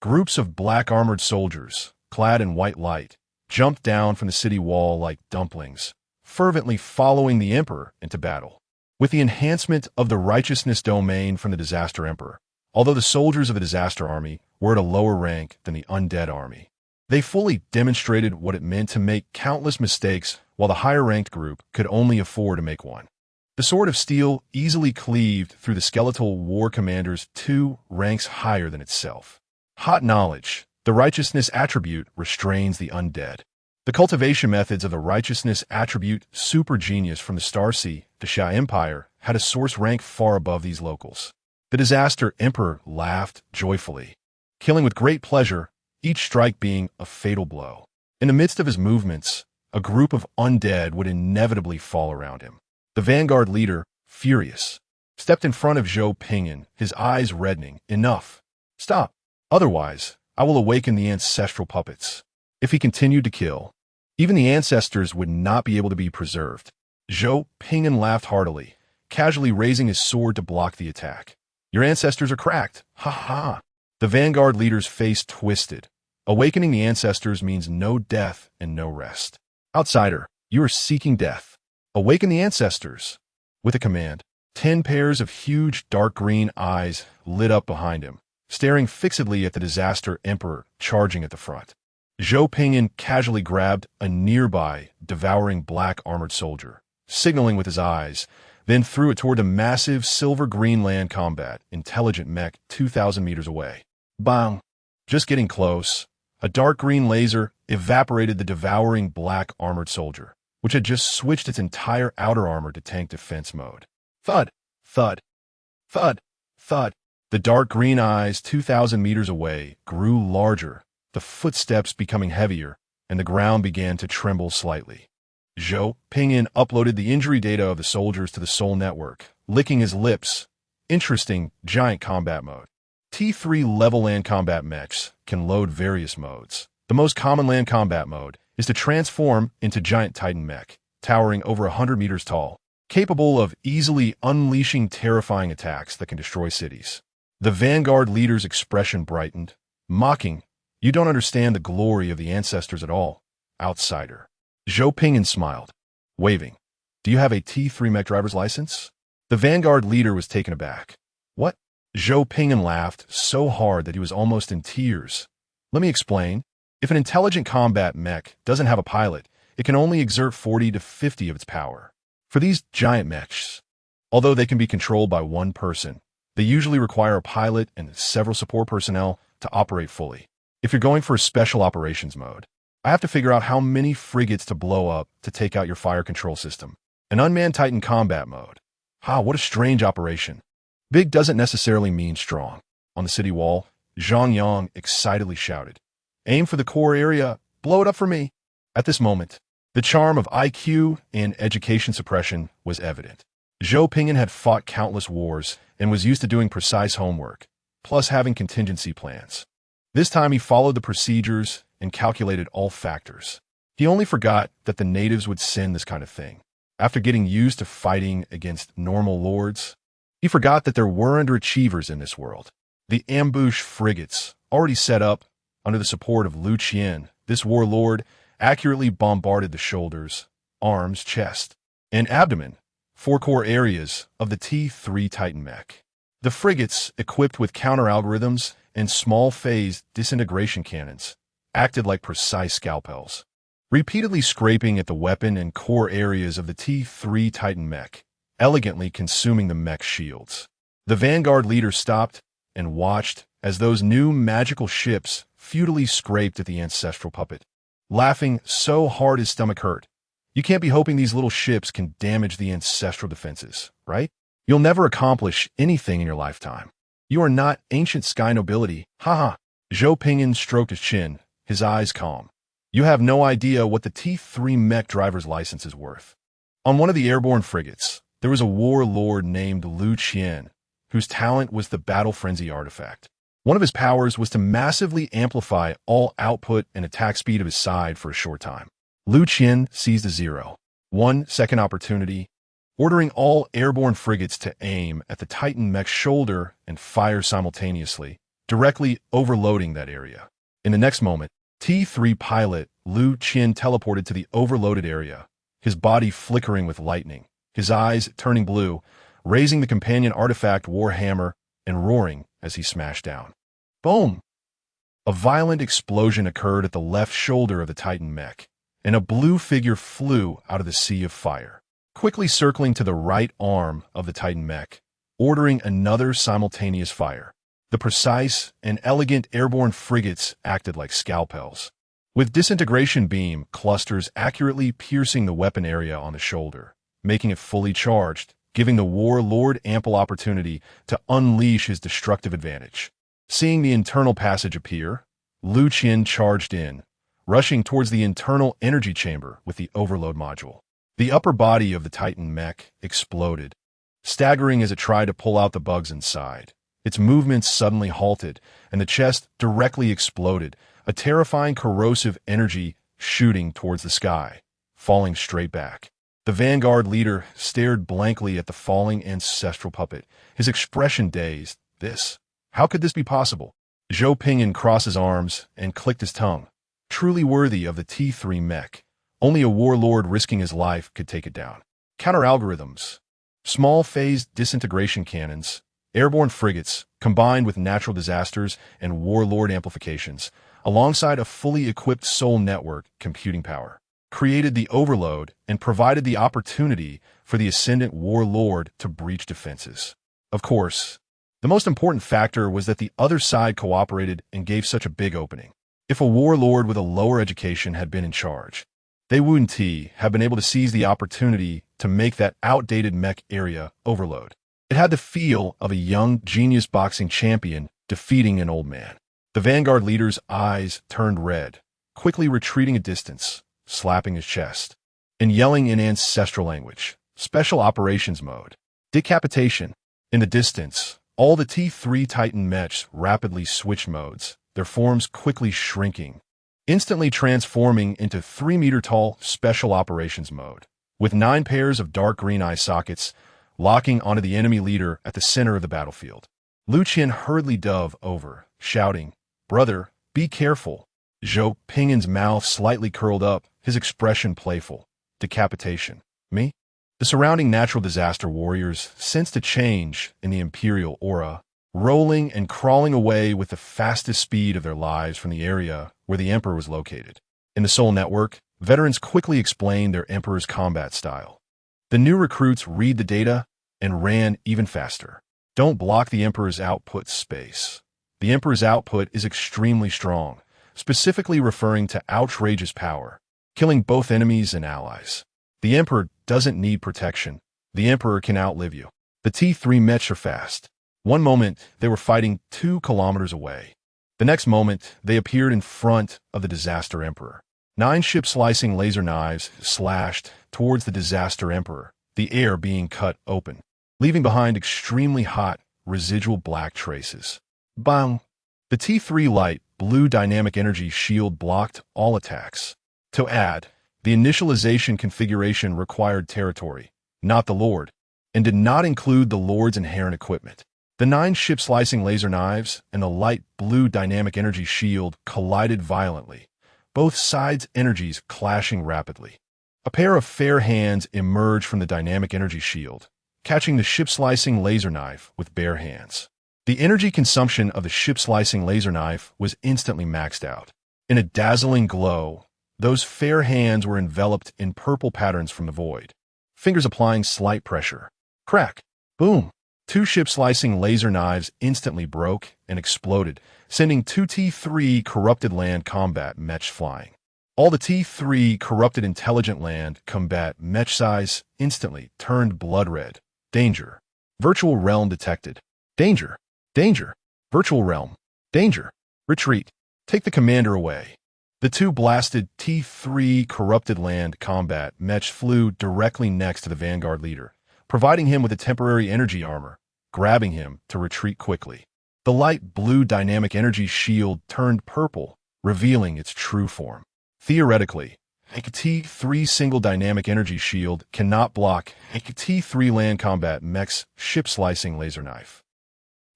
Groups of black-armored soldiers, clad in white light, jumped down from the city wall like dumplings, fervently following the Emperor into battle. With the enhancement of the righteousness domain from the Disaster Emperor, although the soldiers of the Disaster Army were at a lower rank than the undead army, they fully demonstrated what it meant to make countless mistakes while the higher-ranked group could only afford to make one. The Sword of Steel easily cleaved through the skeletal war commanders 2 ranks higher than itself. Hot knowledge, the righteousness attribute, restrains the undead. The cultivation methods of the righteousness attribute super genius from the Starcy, the Xia Empire, had a source rank far above these locals. The Disaster Emperor laughed joyfully, killing with great pleasure, each strike being a fatal blow. In the midst of his movements, a group of undead would inevitably fall around him. The Vanguard leader, furious, stepped in front of Zhou Ping'an, his eyes reddening. "Enough. Stop. Otherwise, I will awaken the ancestral puppets." If he continued to kill, even the ancestors would not be able to be preserved. Zhou Ping'an laughed heartily, casually raising his sword to block the attack. "Your ancestors are cracked. Ha ha." The Vanguard leader's face twisted. Awakening the ancestors means no death and no rest. "Outsider, you are seeking death. Awaken the ancestors." With a command, 10 pairs of huge dark green eyes lit up behind him, staring fixedly at the Disaster Emperor charging at the front. Zhou Ping'an casually grabbed a nearby, devouring black-armored soldier, signaling with his eyes, then threw it toward a massive silver-green land combat intelligent mech 2,000 meters away. Bang! Just getting close, a dark green laser evaporated the devouring black-armored soldier, which had just switched its entire outer armor to tank defense mode. Thud! Thud! Thud! Thud! The dark green eyes 2,000 meters away grew larger, the footsteps becoming heavier, and the ground began to tremble slightly. Zhou Ping'an uploaded the injury data of the soldiers to the Soul Network, licking his lips. Interesting, giant combat mode. T3 level land combat mechs can load various modes. The most common land combat mode is to transform into giant Titan mech, towering over 100 meters tall, capable of easily unleashing terrifying attacks that can destroy cities. The Vanguard leader's expression brightened, mocking, "You don't understand the glory of the ancestors at all, outsider." Zhou Ping'an smiled, waving. "Do you have a T3 mech driver's license?" The Vanguard leader was taken aback. "What?" Zhou Ping'an laughed so hard that he was almost in tears. "Let me explain. If an intelligent combat mech doesn't have a pilot, it can only exert 40 to 50 of its power. For these giant mechs, although they can be controlled by one person, they usually require a pilot and several support personnel to operate fully. If you're going for a special operations mode, I have to figure out how many frigates to blow up to take out your fire control system. An unmanned Titan combat mode. What a strange operation. Big doesn't necessarily mean strong. On the city wall, Zhang Yang excitedly shouted, "Aim for the core area, blow it up for me." At this moment, the charm of IQ and education suppression was evident. Zhou Pingyan had fought countless wars and was used to doing precise homework, plus having contingency plans. This time he followed the procedures and calculated all factors. He only forgot that the natives would send this kind of thing. After getting used to fighting against normal lords, he forgot that there were underachievers in this world. The ambush frigates, already set up under the support of Lu Qian, this warlord, accurately bombarded the shoulders, arms, chest, and abdomen, 4 core areas of the T3 Titan mech. The frigates, equipped with counter-algorithms and small-phase disintegration cannons, acted like precise scalpels, repeatedly scraping at the weapon and core areas of the T3 Titan mech, elegantly consuming the mech shields. The Vanguard leader stopped and watched as those new magical ships futilely scraped at the ancestral puppet, laughing so hard his stomach hurt. You can't be hoping these little ships can damage the ancestral defenses, right? You'll never accomplish anything in your lifetime. You are not ancient sky nobility. Haha. Zhou Pingyan stroked his chin, his eyes calm. You have no idea what the T3 mech driver's license is worth. On one of the airborne frigates, there was a warlord named Lu Qian, whose talent was the battle frenzy artifact. One of his powers was to massively amplify all output and attack speed of his side for a short time. Lu Qian seized a 0.1 second opportunity, ordering all airborne frigates to aim at the Titan mech's shoulder and fire simultaneously, directly overloading that area. In the next moment, T3 pilot Lu Qian teleported to the overloaded area, his body flickering with lightning, his eyes turning blue, raising the companion artifact Warhammer and roaring as he smashed down. Boom! A violent explosion occurred at the left shoulder of the Titan mech, and a blue figure flew out of the sea of fire, quickly circling to the right arm of the Titan mech, ordering another simultaneous fire. The precise and elegant airborne frigates acted like scalpels, with disintegration beam clusters accurately piercing the weapon area on the shoulder, making it fully charged, giving the warlord ample opportunity to unleash his destructive advantage. Seeing the internal passage appear, Lu Qian charged in, rushing towards the internal energy chamber with the overload module. The upper body of the Titan mech exploded, staggering as it tried to pull out the bugs inside. Its movements suddenly halted, and the chest directly exploded, a terrifying corrosive energy shooting towards the sky, falling straight back. The Vanguard leader stared blankly at the falling ancestral puppet, his expression dazed. How could this be possible? Zhou Pingyan crossed his arms and clicked his tongue. Truly worthy of the T3 mech. Only a warlord risking his life could take it down. Counter-algorithms, small-phase disintegration cannons, airborne frigates, combined with natural disasters and warlord amplifications, alongside a fully equipped soul network computing power, created the overload and provided the opportunity for the ascendant warlord to breach defenses. Of course, the most important factor was that the other side cooperated and gave such a big opening. If a warlord with a lower education had been in charge, they wouldn't have been able to seize the opportunity to make that outdated mech area overload. It had the feel of a young genius boxing champion defeating an old man. The Vanguard leader's eyes turned red, quickly retreating a distance, slapping his chest, and yelling in ancestral language. Special operations mode. Decapitation. In the distance, all the T3 Titan mechs rapidly switched modes, their forms quickly shrinking, instantly transforming into 3-meter-tall special operations mode, with 9 pairs of dark green eye sockets locking onto the enemy leader at the center of the battlefield. Lu Qian hurriedly dove over, shouting, "Brother, be careful." Zhou Pingyan's mouth slightly curled up, his expression playful. Decapitation. Me? The surrounding natural disaster warriors sensed a change in the imperial aura, rolling and crawling away with the fastest speed of their lives from the area where the Emperor was located. In the Soul Network, veterans quickly explained their Emperor's combat style. The new recruits read the data and ran even faster. Don't block the Emperor's output space. The Emperor's output is extremely strong, specifically referring to outrageous power, killing both enemies and allies. The Emperor doesn't need protection. The Emperor can outlive you. The T3 mechs are fast. One moment, they were fighting 2 kilometers away. The next moment, they appeared in front of the Disaster Emperor. 9 ship-slicing laser knives slashed towards the Disaster Emperor, the air being cut open, leaving behind extremely hot, residual black traces. Bang! The T3 light blue dynamic energy shield blocked all attacks. To add, the initialization configuration required territory, not the Lord, and did not include the Lord's inherent equipment. The 9 ship-slicing laser knives and the light blue dynamic energy shield collided violently, both sides' energies clashing rapidly. A pair of fair hands emerged from the dynamic energy shield, catching the ship-slicing laser knife with bare hands. The energy consumption of the ship-slicing laser knife was instantly maxed out. In a dazzling glow, those fair hands were enveloped in purple patterns from the void, fingers applying slight pressure. Crack! Boom! 2 ship-slicing laser knives instantly broke and exploded, sending 2 T3 corrupted land combat mechs flying. All the T3 corrupted intelligent land combat mech size instantly turned blood red. Danger. Virtual realm detected. Danger. Danger. Virtual realm. Danger. Retreat. Take the commander away. The 2 blasted T3 corrupted land combat mechs flew directly next to the Vanguard leader, providing him with a temporary energy armor, grabbing him to retreat quickly. The light blue dynamic energy shield turned purple, revealing its true form. Theoretically, a T3 single dynamic energy shield cannot block a T3 land combat mech's ship-slicing laser knife.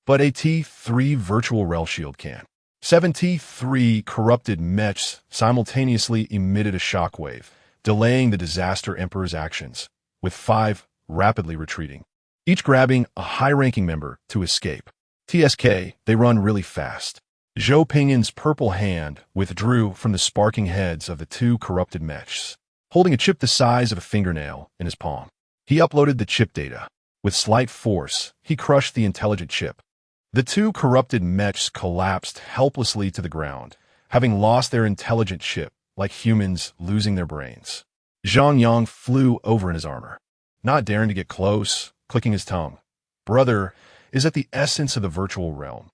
But a T3 virtual rel shield can. 7 T3 corrupted mechs simultaneously emitted a shockwave, delaying the Disaster Emperor's actions, with 5 rapidly retreating, each grabbing a high-ranking member to escape. TSK, they run really fast. Zhou Pingyin's purple hand withdrew from the sparking heads of the 2 corrupted mechs, holding a chip the size of a fingernail in his palm. He uploaded the chip data. With slight force, he crushed the intelligent chip. The 2 corrupted mechs collapsed helplessly to the ground, having lost their intelligent chip, like humans losing their brains. Zhang Yang flew over in his armor, not daring to get close, clicking his tongue. Brother is at the essence of the virtual realm.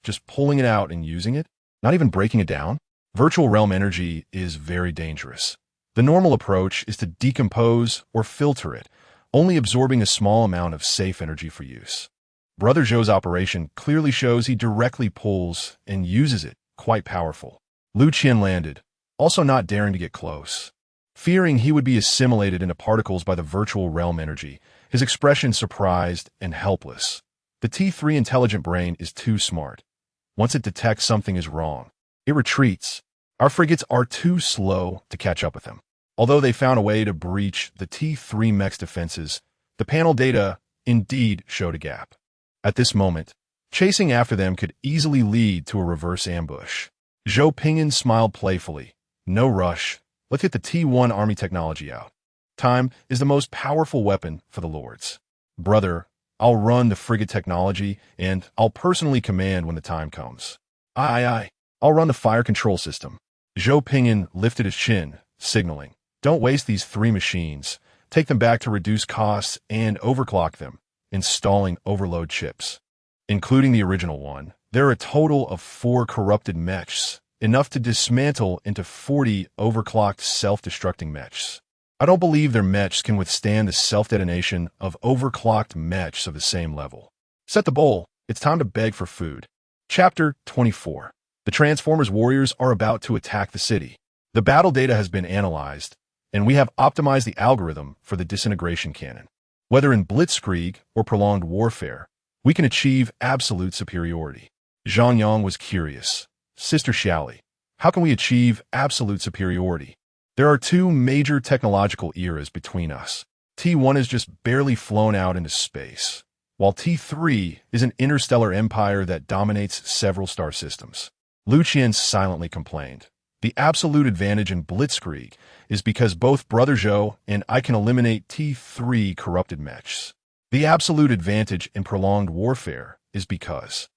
Just pulling it out and using it, not even breaking it down. Virtual realm energy is very dangerous. The normal approach is to decompose or filter it, only absorbing a small amount of safe energy for use. Brother Zhou's operation clearly shows he directly pulls and uses it, quite powerful. Lu Qian landed, also not daring to get close. Fearing he would be assimilated into particles by the virtual realm energy, his expression surprised and helpless. The T3 intelligent brain is too smart. Once it detects something is wrong, it retreats. Our frigates are too slow to catch up with him. Although they found a way to breach the T3 mech's defenses, the panel data indeed showed a gap. At this moment, chasing after them could easily lead to a reverse ambush. Zhou Pingyan smiled playfully. No rush. Let's get the T1 army technology out. Time is the most powerful weapon for the Lords. Brother, I'll run the frigate technology, and I'll personally command when the time comes. Aye. I'll run the fire control system. Zhou Pingyan lifted his chin, signaling. Don't waste these 3 machines. Take them back to reduce costs and overclock them, installing overload chips. Including the original one, there are a total of 4 corrupted mechs, enough to dismantle into 40 overclocked self-destructing mechs. I don't believe their mechs can withstand the self-detonation of overclocked mechs of the same level. Set the bowl. It's time to beg for food. Chapter 24. The Transformers warriors are about to attack the city. The battle data has been analyzed, and we have optimized the algorithm for the disintegration cannon. Whether in blitzkrieg or prolonged warfare, we can achieve absolute superiority. Zhang Yang was curious. Sister Xiaoli, how can we achieve absolute superiority? There are 2 major technological eras between us. T1 has just barely flown out into space, while T3 is an interstellar empire that dominates several star systems. Lu Qian silently complained. The absolute advantage in blitzkrieg is because both Brother Zhou and I can eliminate T3 corrupted mechs. The absolute advantage in prolonged warfare is because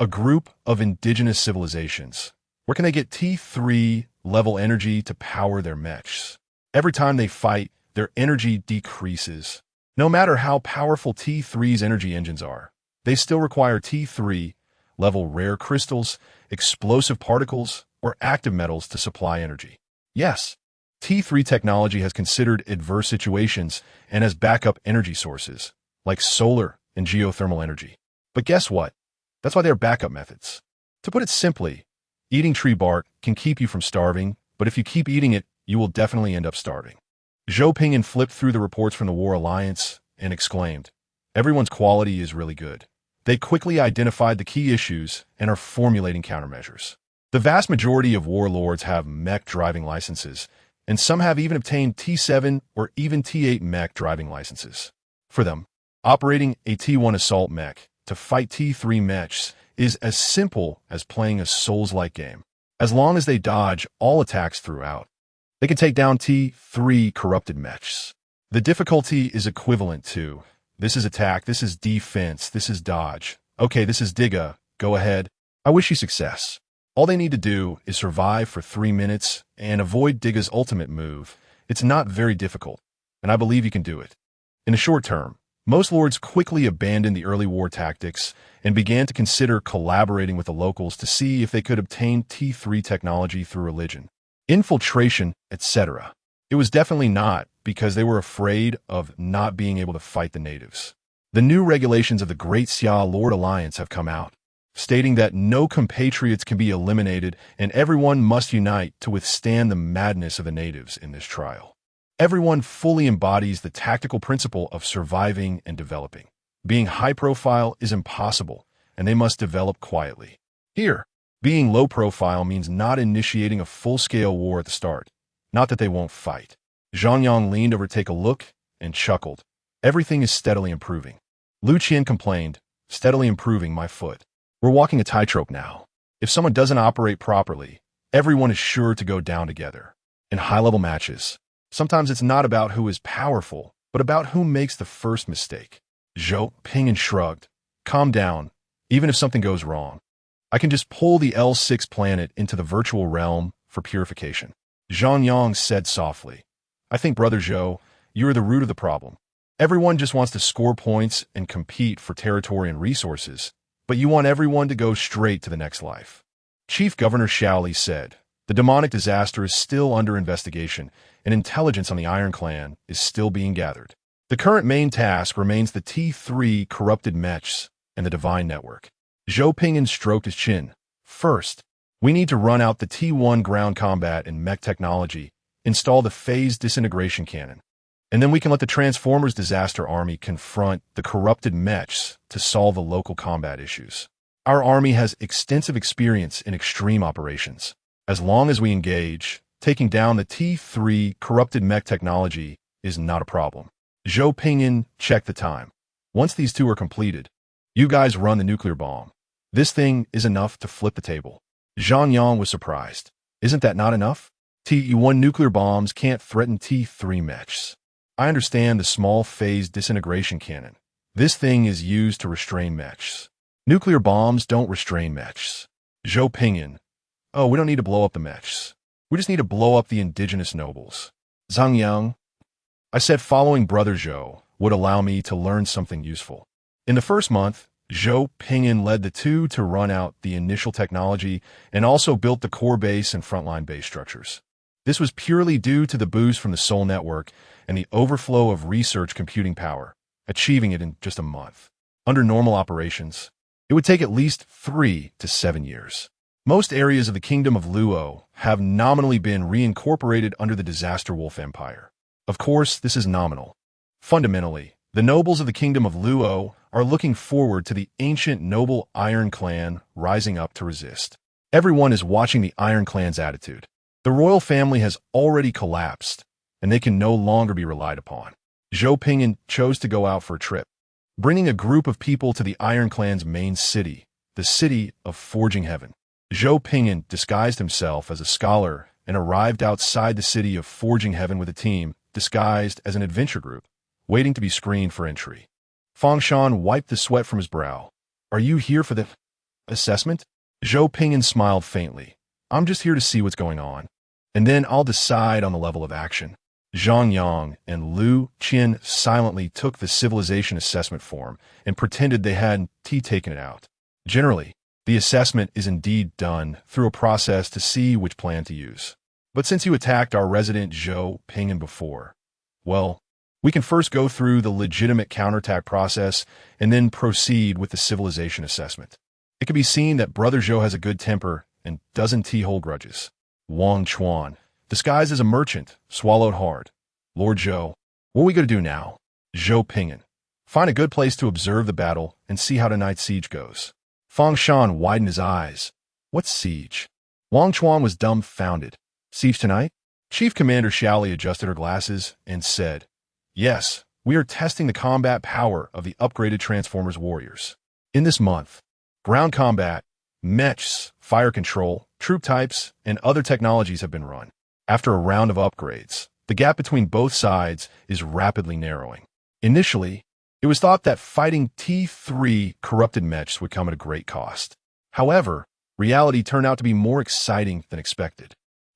A group of indigenous civilizations. Where can they get T3 level energy to power their mechs? Every time they fight, their energy decreases. No matter how powerful T3's energy engines are, they still require T3 level rare crystals, explosive particles, or active metals to supply energy. Yes, T3 technology has considered adverse situations and has backup energy sources, like solar and geothermal energy. But guess what? That's why they're backup methods. To put it simply, eating tree bark can keep you from starving, but if you keep eating it, you will definitely end up starving. Zhou Pingyan flipped through the reports from the War Alliance and exclaimed, "Everyone's quality is really good." They quickly identified the key issues and are formulating countermeasures. The vast majority of warlords have mech driving licenses, and some have even obtained T7 or even T8 mech driving licenses. For them, operating a T1 assault mech to fight T3 mechs is as simple as playing a Souls-like game. As long as they dodge all attacks throughout, they can take down T3 corrupted mechs. The difficulty is equivalent to, this is attack, this is defense, this is dodge. Okay, this is Digga, go ahead. I wish you success. All they need to do is survive for 3 minutes and avoid Digga's ultimate move. It's not very difficult, and I believe you can do it. In the short term, most lords quickly abandoned the early war tactics and began to consider collaborating with the locals to see if they could obtain T3 technology through religion, infiltration, etc. It was definitely not because they were afraid of not being able to fight the natives. The new regulations of the Great Xia Lord Alliance have come out, stating that no compatriots can be eliminated and everyone must unite to withstand the madness of the natives in this trial. Everyone fully embodies the tactical principle of surviving and developing. Being high profile is impossible, and they must develop quietly. Here, being low profile means not initiating a full-scale war at the start. Not that they won't fight. Zhang Yang leaned over to take a look and chuckled. Everything is steadily improving. Lu Qian complained, steadily improving my foot. We're walking a tightrope now. If someone doesn't operate properly, everyone is sure to go down together. In high-level matches, sometimes it's not about who is powerful, but about who makes the first mistake. Zhou Pingyan shrugged. Calm down. Even if something goes wrong, I can just pull the L6 planet into the virtual realm for purification. Zhang Yang said softly, I think, Brother Zhou, you are the root of the problem. Everyone just wants to score points and compete for territory and resources, but you want everyone to go straight to the next life. Chief Governor Shaoli said, the demonic disaster is still under investigation, and intelligence on the Iron Clan is still being gathered. The current main task remains the T3 corrupted mechs and the Divine Network. Zhou Pingyan stroked his chin. First, we need to run out the T1 ground combat and mech technology, install the phased disintegration cannon, and then we can let the Transformers Disaster Army confront the corrupted mechs to solve the local combat issues. Our army has extensive experience in extreme operations. As long as we engage, taking down the T3 corrupted mech technology is not a problem. Zhou Pingyan checked the time. Once these two are completed, you guys run the nuclear bomb. This thing is enough to flip the table. Zhang Yang was surprised. Isn't that not enough? T1 nuclear bombs can't threaten T3 mechs. I understand the small phase disintegration cannon. This thing is used to restrain mechs. Nuclear bombs don't restrain mechs. Zhou Pingyan. Oh, we don't need to blow up the mechs. We just need to blow up the indigenous nobles. Zhang Yang. I said following Brother Zhou would allow me to learn something useful. In the first month, Zhou Pingyan led the two to run out the initial technology and also built the core base and frontline base structures. This was purely due to the boost from the Soul Network and the overflow of research computing power, achieving it in just a month. Under normal operations, it would take at least 3 to 7 years. Most areas of the Kingdom of Luo have nominally been reincorporated under the Disaster Wolf Empire. Of course, this is nominal. Fundamentally, the nobles of the Kingdom of Luo are looking forward to the ancient noble Iron Clan rising up to resist. Everyone is watching the Iron Clan's attitude. The royal family has already collapsed, and they can no longer be relied upon. Zhou Pingyan chose to go out for a trip, bringing a group of people to the Iron Clan's main city, the city of Forging Heaven. Zhou Pingyan disguised himself as a scholar and arrived outside the city of Forging Heaven with a team disguised as an adventure group, waiting to be screened for entry. Fang Shan wiped the sweat from his brow. Are you here for the... Assessment? Zhou Pingyan smiled faintly. I'm just here to see what's going on. And then I'll decide on the level of action. Zhang Yang and Lu Qian silently took the civilization assessment form and pretended they hadn't taken it out. Generally, the assessment is indeed done through a process to see which plan to use. But since you attacked our resident Zhou Pingyan before, well, we can first go through the legitimate counterattack process and then proceed with the civilization assessment. It can be seen that Brother Zhou has a good temper and doesn't hold grudges. Wang Chuan, disguised as a merchant, swallowed hard. Lord Zhou, what are we going to do now? Zhou Pingyan, find a good place to observe the battle and see how tonight's siege goes. Fang Shan widened his eyes. What siege? Wang Chuan was dumbfounded. Siege tonight? Chief Commander Xiaoli adjusted her glasses and said, Yes, we are testing the combat power of the upgraded Transformers warriors. In this month, ground combat, mechs, fire control, troop types, and other technologies have been run. After a round of upgrades, the gap between both sides is rapidly narrowing. Initially, it was thought that fighting T3 corrupted mechs would come at a great cost. However, reality turned out to be more exciting than expected.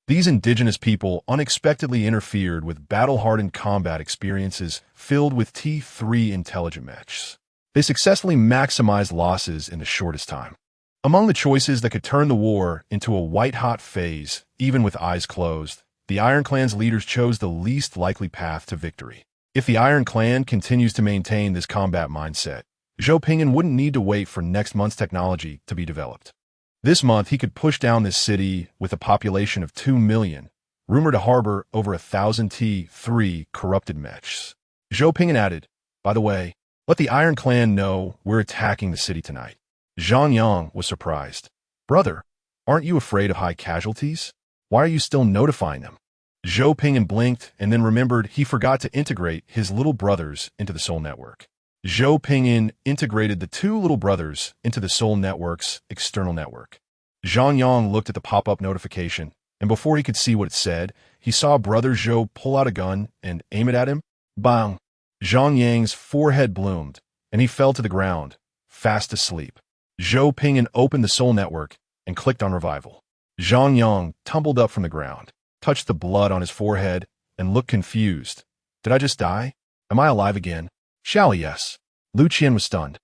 These indigenous people unexpectedly interfered with battle-hardened combat experiences filled with T3 intelligent mechs. They successfully maximized losses in the shortest time. Among the choices that could turn the war into a white-hot phase, even with eyes closed, the Iron Clan's leaders chose the least likely path to victory. If the Iron Clan continues to maintain this combat mindset, Zhou Pingyan wouldn't need to wait for next month's technology to be developed. This month, he could push down this city with a population of 2 million, rumored to harbor over 1,000 T3 corrupted mechs. Zhou Pingyan added, By the way, let the Iron Clan know we're attacking the city tonight. Zhang Yang was surprised. Brother, aren't you afraid of high casualties? Why are you still notifying them? Zhou Pingyan blinked and then remembered he forgot to integrate his little brothers into the Soul Network. Zhou Pingyan integrated the two little brothers into the Soul Network's external network. Zhang Yang looked at the pop-up notification, and before he could see what it said, he saw Brother Zhou pull out a gun and aim it at him. Bang! Zhang Yang's forehead bloomed, and he fell to the ground, fast asleep. Zhou Pingyan opened the Soul Network and clicked on revival. Zhang Yang tumbled up from the ground, touched the blood on his forehead, and looked confused. Did I just die? Am I alive again? Xiaoli, yes. Lu Qian was stunned.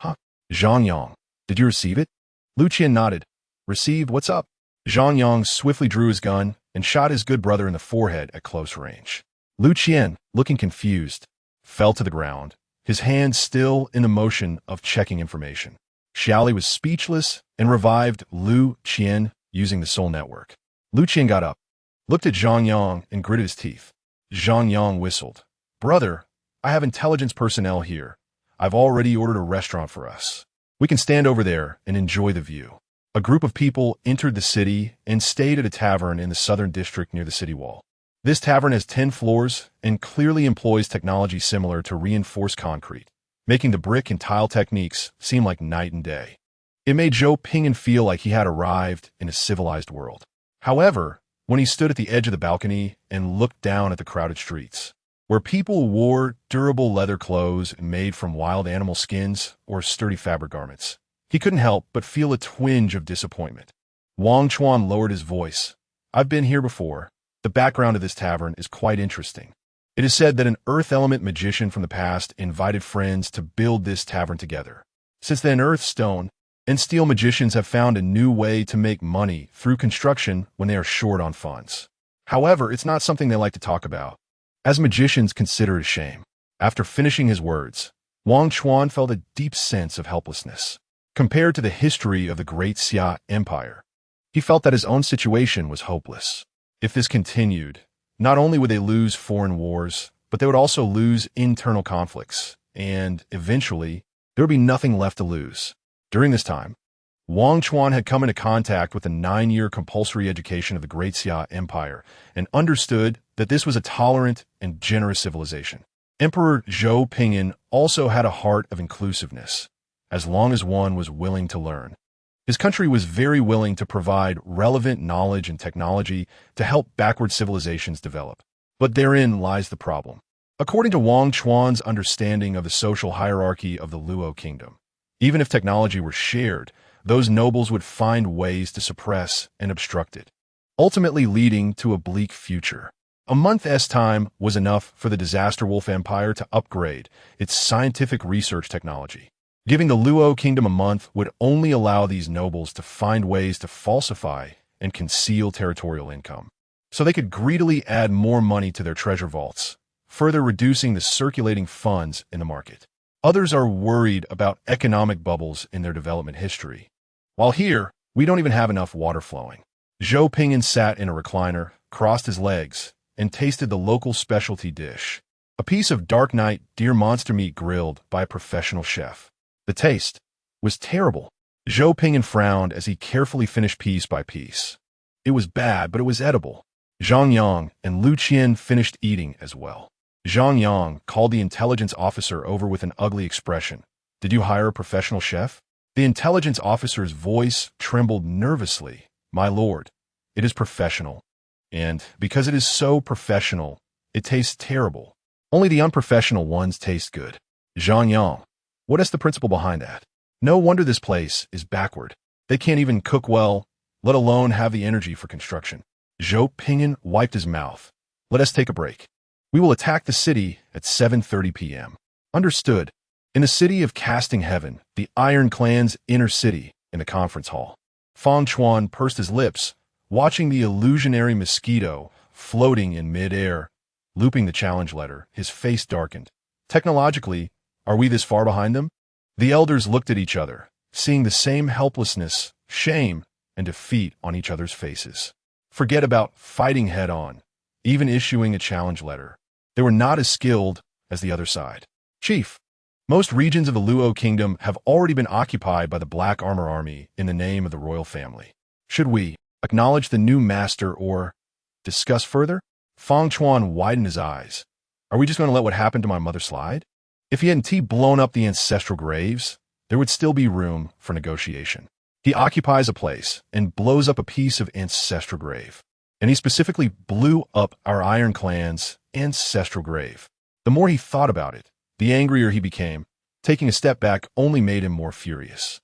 Huh? Zhang Yang, did you receive it? Lu Qian nodded. Received, what's up? Zhang Yang swiftly drew his gun and shot his good brother in the forehead at close range. Lu Qian, looking confused, fell to the ground, his hand still in the motion of checking information. Xiaoli was speechless and revived Lu Qian using the Soul Network. Lu Qian got up, looked at Zhang Yang and gritted his teeth. Zhang Yang whistled. Brother, I have intelligence personnel here. I've already ordered a restaurant for us. We can stand over there and enjoy the view. A group of people entered the city and stayed at a tavern in the southern district near the city wall. This tavern has 10 floors and clearly employs technology similar to reinforced concrete, making the brick and tile techniques seem like night and day. It made Zhou Pingyan feel like he had arrived in a civilized world. However, when he stood at the edge of the balcony and looked down at the crowded streets, where people wore durable leather clothes made from wild animal skins or sturdy fabric garments, he couldn't help but feel a twinge of disappointment. Wang Chuan lowered his voice. I've been here before. The background of this tavern is quite interesting. It is said that an earth element magician from the past invited friends to build this tavern together. Since then, earth, stone, and steel magicians have found a new way to make money through construction when they are short on funds. However, it's not something they like to talk about, as magicians consider it a shame. After finishing his words, Wang Chuan felt a deep sense of helplessness. Compared to the history of the Great Xia Empire, he felt that his own situation was hopeless. If this continued, not only would they lose foreign wars, but they would also lose internal conflicts, and eventually, there would be nothing left to lose. During this time, Wang Chuan had come into contact with the 9-year compulsory education of the Great Xia Empire and understood that this was a tolerant and generous civilization. Emperor Zhou Pingyan also had a heart of inclusiveness, as long as one was willing to learn. His country was very willing to provide relevant knowledge and technology to help backward civilizations develop. But therein lies the problem. According to Wang Chuan's understanding of the social hierarchy of the Luo kingdom, even if technology were shared, those nobles would find ways to suppress and obstruct it, ultimately leading to a bleak future. A month's time was enough for the Disaster Wolf Empire to upgrade its scientific research technology. Giving the Luo Kingdom a month would only allow these nobles to find ways to falsify and conceal territorial income, so they could greedily add more money to their treasure vaults, further reducing the circulating funds in the market. Others are worried about economic bubbles in their development history. While here, we don't even have enough water flowing. Zhou Pingyan sat in a recliner, crossed his legs, and tasted the local specialty dish, a piece of dark night deer monster meat grilled by a professional chef. The taste was terrible. Zhou Pingyan frowned as he carefully finished piece by piece. It was bad, but it was edible. Zhang Yang and Lu Qian finished eating as well. Zhang Yang called the intelligence officer over with an ugly expression. "Did you hire a professional chef?" The intelligence officer's voice trembled nervously. "My lord, it is professional. And because it is so professional, it tastes terrible. Only the unprofessional ones taste good." Zhang Yang, what is the principle behind that? No wonder this place is backward. They can't even cook well, let alone have the energy for construction. Zhou Pingyan wiped his mouth. "Let us take a break. We will attack the city at 7:30 p.m. Understood. In the city of Casting Heaven, the Iron Clan's inner city, in the conference hall. Fang Chuan pursed his lips, watching the illusionary mosquito floating in mid-air, looping the challenge letter. His face darkened. Technologically, are we this far behind them? The elders looked at each other, seeing the same helplessness, shame, and defeat on each other's faces. Forget about fighting head-on, even issuing a challenge letter. They were not as skilled as the other side. Chief, most regions of the Luo Kingdom have already been occupied by the Black Armor Army in the name of the royal family. Should we acknowledge the new master or discuss further? Fang Chuan widened his eyes. Are we just going to let what happened to my mother slide? If he hadn't blown up the ancestral graves, there would still be room for negotiation. He occupies a place and blows up a piece of ancestral grave. And he specifically blew up our Iron Clan's ancestral grave. The more he thought about it, the angrier he became. Taking a step back only made him more furious.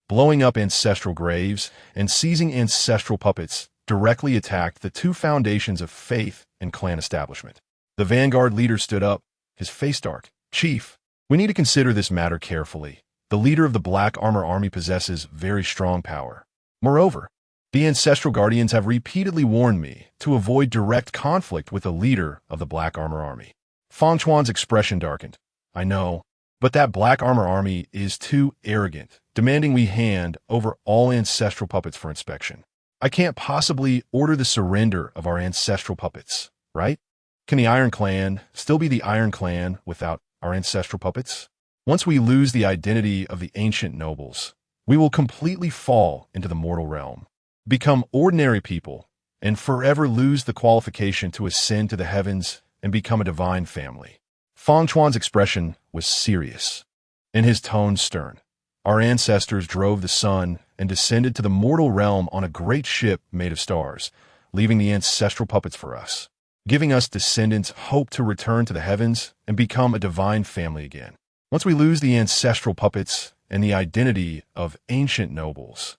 Blowing up ancestral graves and seizing ancestral puppets directly attacked the two foundations of faith and clan establishment. The vanguard leader stood up, his face dark. "Chief, we need to consider this matter carefully. The leader of the Black Armor Army possesses very strong power. Moreover, the Ancestral Guardians have repeatedly warned me to avoid direct conflict with the leader of the Black Armor Army." Fang Chuan's expression darkened. "I know, but that Black Armor Army is too arrogant, demanding we hand over all ancestral puppets for inspection. I can't possibly order the surrender of our ancestral puppets, right? Can the Iron Clan still be the Iron Clan without our ancestral puppets? Once we lose the identity of the ancient nobles, we will completely fall into the mortal realm, become ordinary people, and forever lose the qualification to ascend to the heavens and become a divine family." Fang Chuan's expression was serious, and his tone stern. "Our ancestors drove the sun and descended to the mortal realm on a great ship made of stars, leaving the ancestral puppets for us, giving us descendants hope to return to the heavens and become a divine family again. Once we lose the ancestral puppets and the identity of ancient nobles,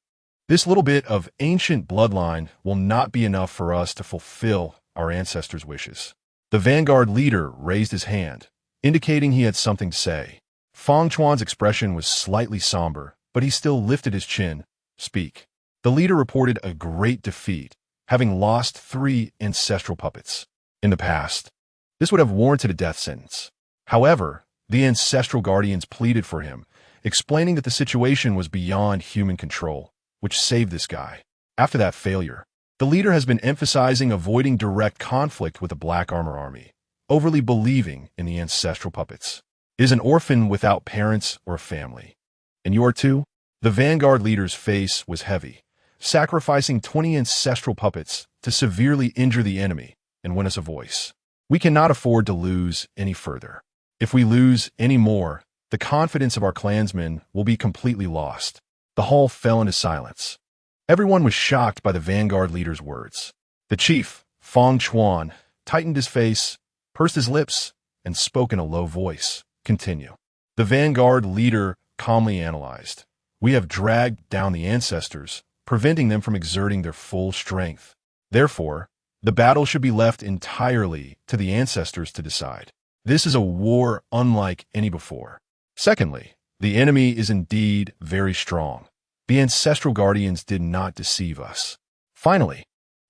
this little bit of ancient bloodline will not be enough for us to fulfill our ancestors' wishes." The vanguard leader raised his hand, indicating he had something to say. Fang Chuan's expression was slightly somber, but he still lifted his chin. "Speak." The leader reported a great defeat, having lost 3 ancestral puppets. In the past, this would have warranted a death sentence. However, the ancestral guardians pleaded for him, explaining that the situation was beyond human control, which saved this guy. After that failure, the leader has been emphasizing avoiding direct conflict with the Black Armor Army, overly believing in the ancestral puppets. Is an orphan without parents or a family. And you are too? The vanguard leader's face was heavy, sacrificing 20 ancestral puppets to severely injure the enemy and win us a voice. We cannot afford to lose any further. If we lose any more, the confidence of our clansmen will be completely lost. The hall fell into silence. Everyone was shocked by the vanguard leader's words. The chief, Fang Chuan, tightened his face, pursed his lips, and spoke in a low voice. Continue. The vanguard leader calmly analyzed. We have dragged down the ancestors, preventing them from exerting their full strength. Therefore, the battle should be left entirely to the ancestors to decide. This is a war unlike any before. Secondly, the enemy is indeed very strong. The ancestral guardians did not deceive us. Finally,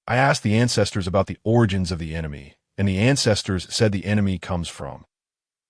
I asked the ancestors about the origins of the enemy, and the ancestors said the enemy comes from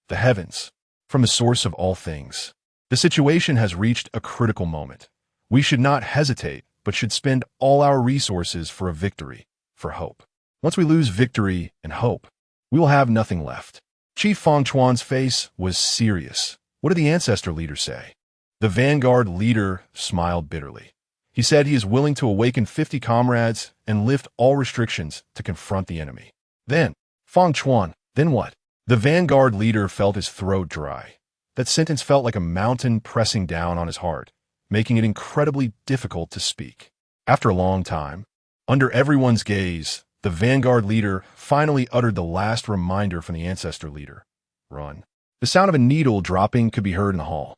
the heavens, from the source of all things. The situation has reached a critical moment. We should not hesitate, but should spend all our resources for a victory, for hope. Once we lose victory and hope, we will have nothing left. Chief Fong Chuan's face was serious. What did the ancestor leader say? The vanguard leader smiled bitterly. He said he is willing to awaken 50 comrades and lift all restrictions to confront the enemy. Then, Fong Chuan, then what? The vanguard leader felt his throat dry. That sentence felt like a mountain pressing down on his heart, making it incredibly difficult to speak. After a long time, under everyone's gaze, the vanguard leader finally uttered the last reminder from the ancestor leader. Run. The sound of a needle dropping could be heard in the hall.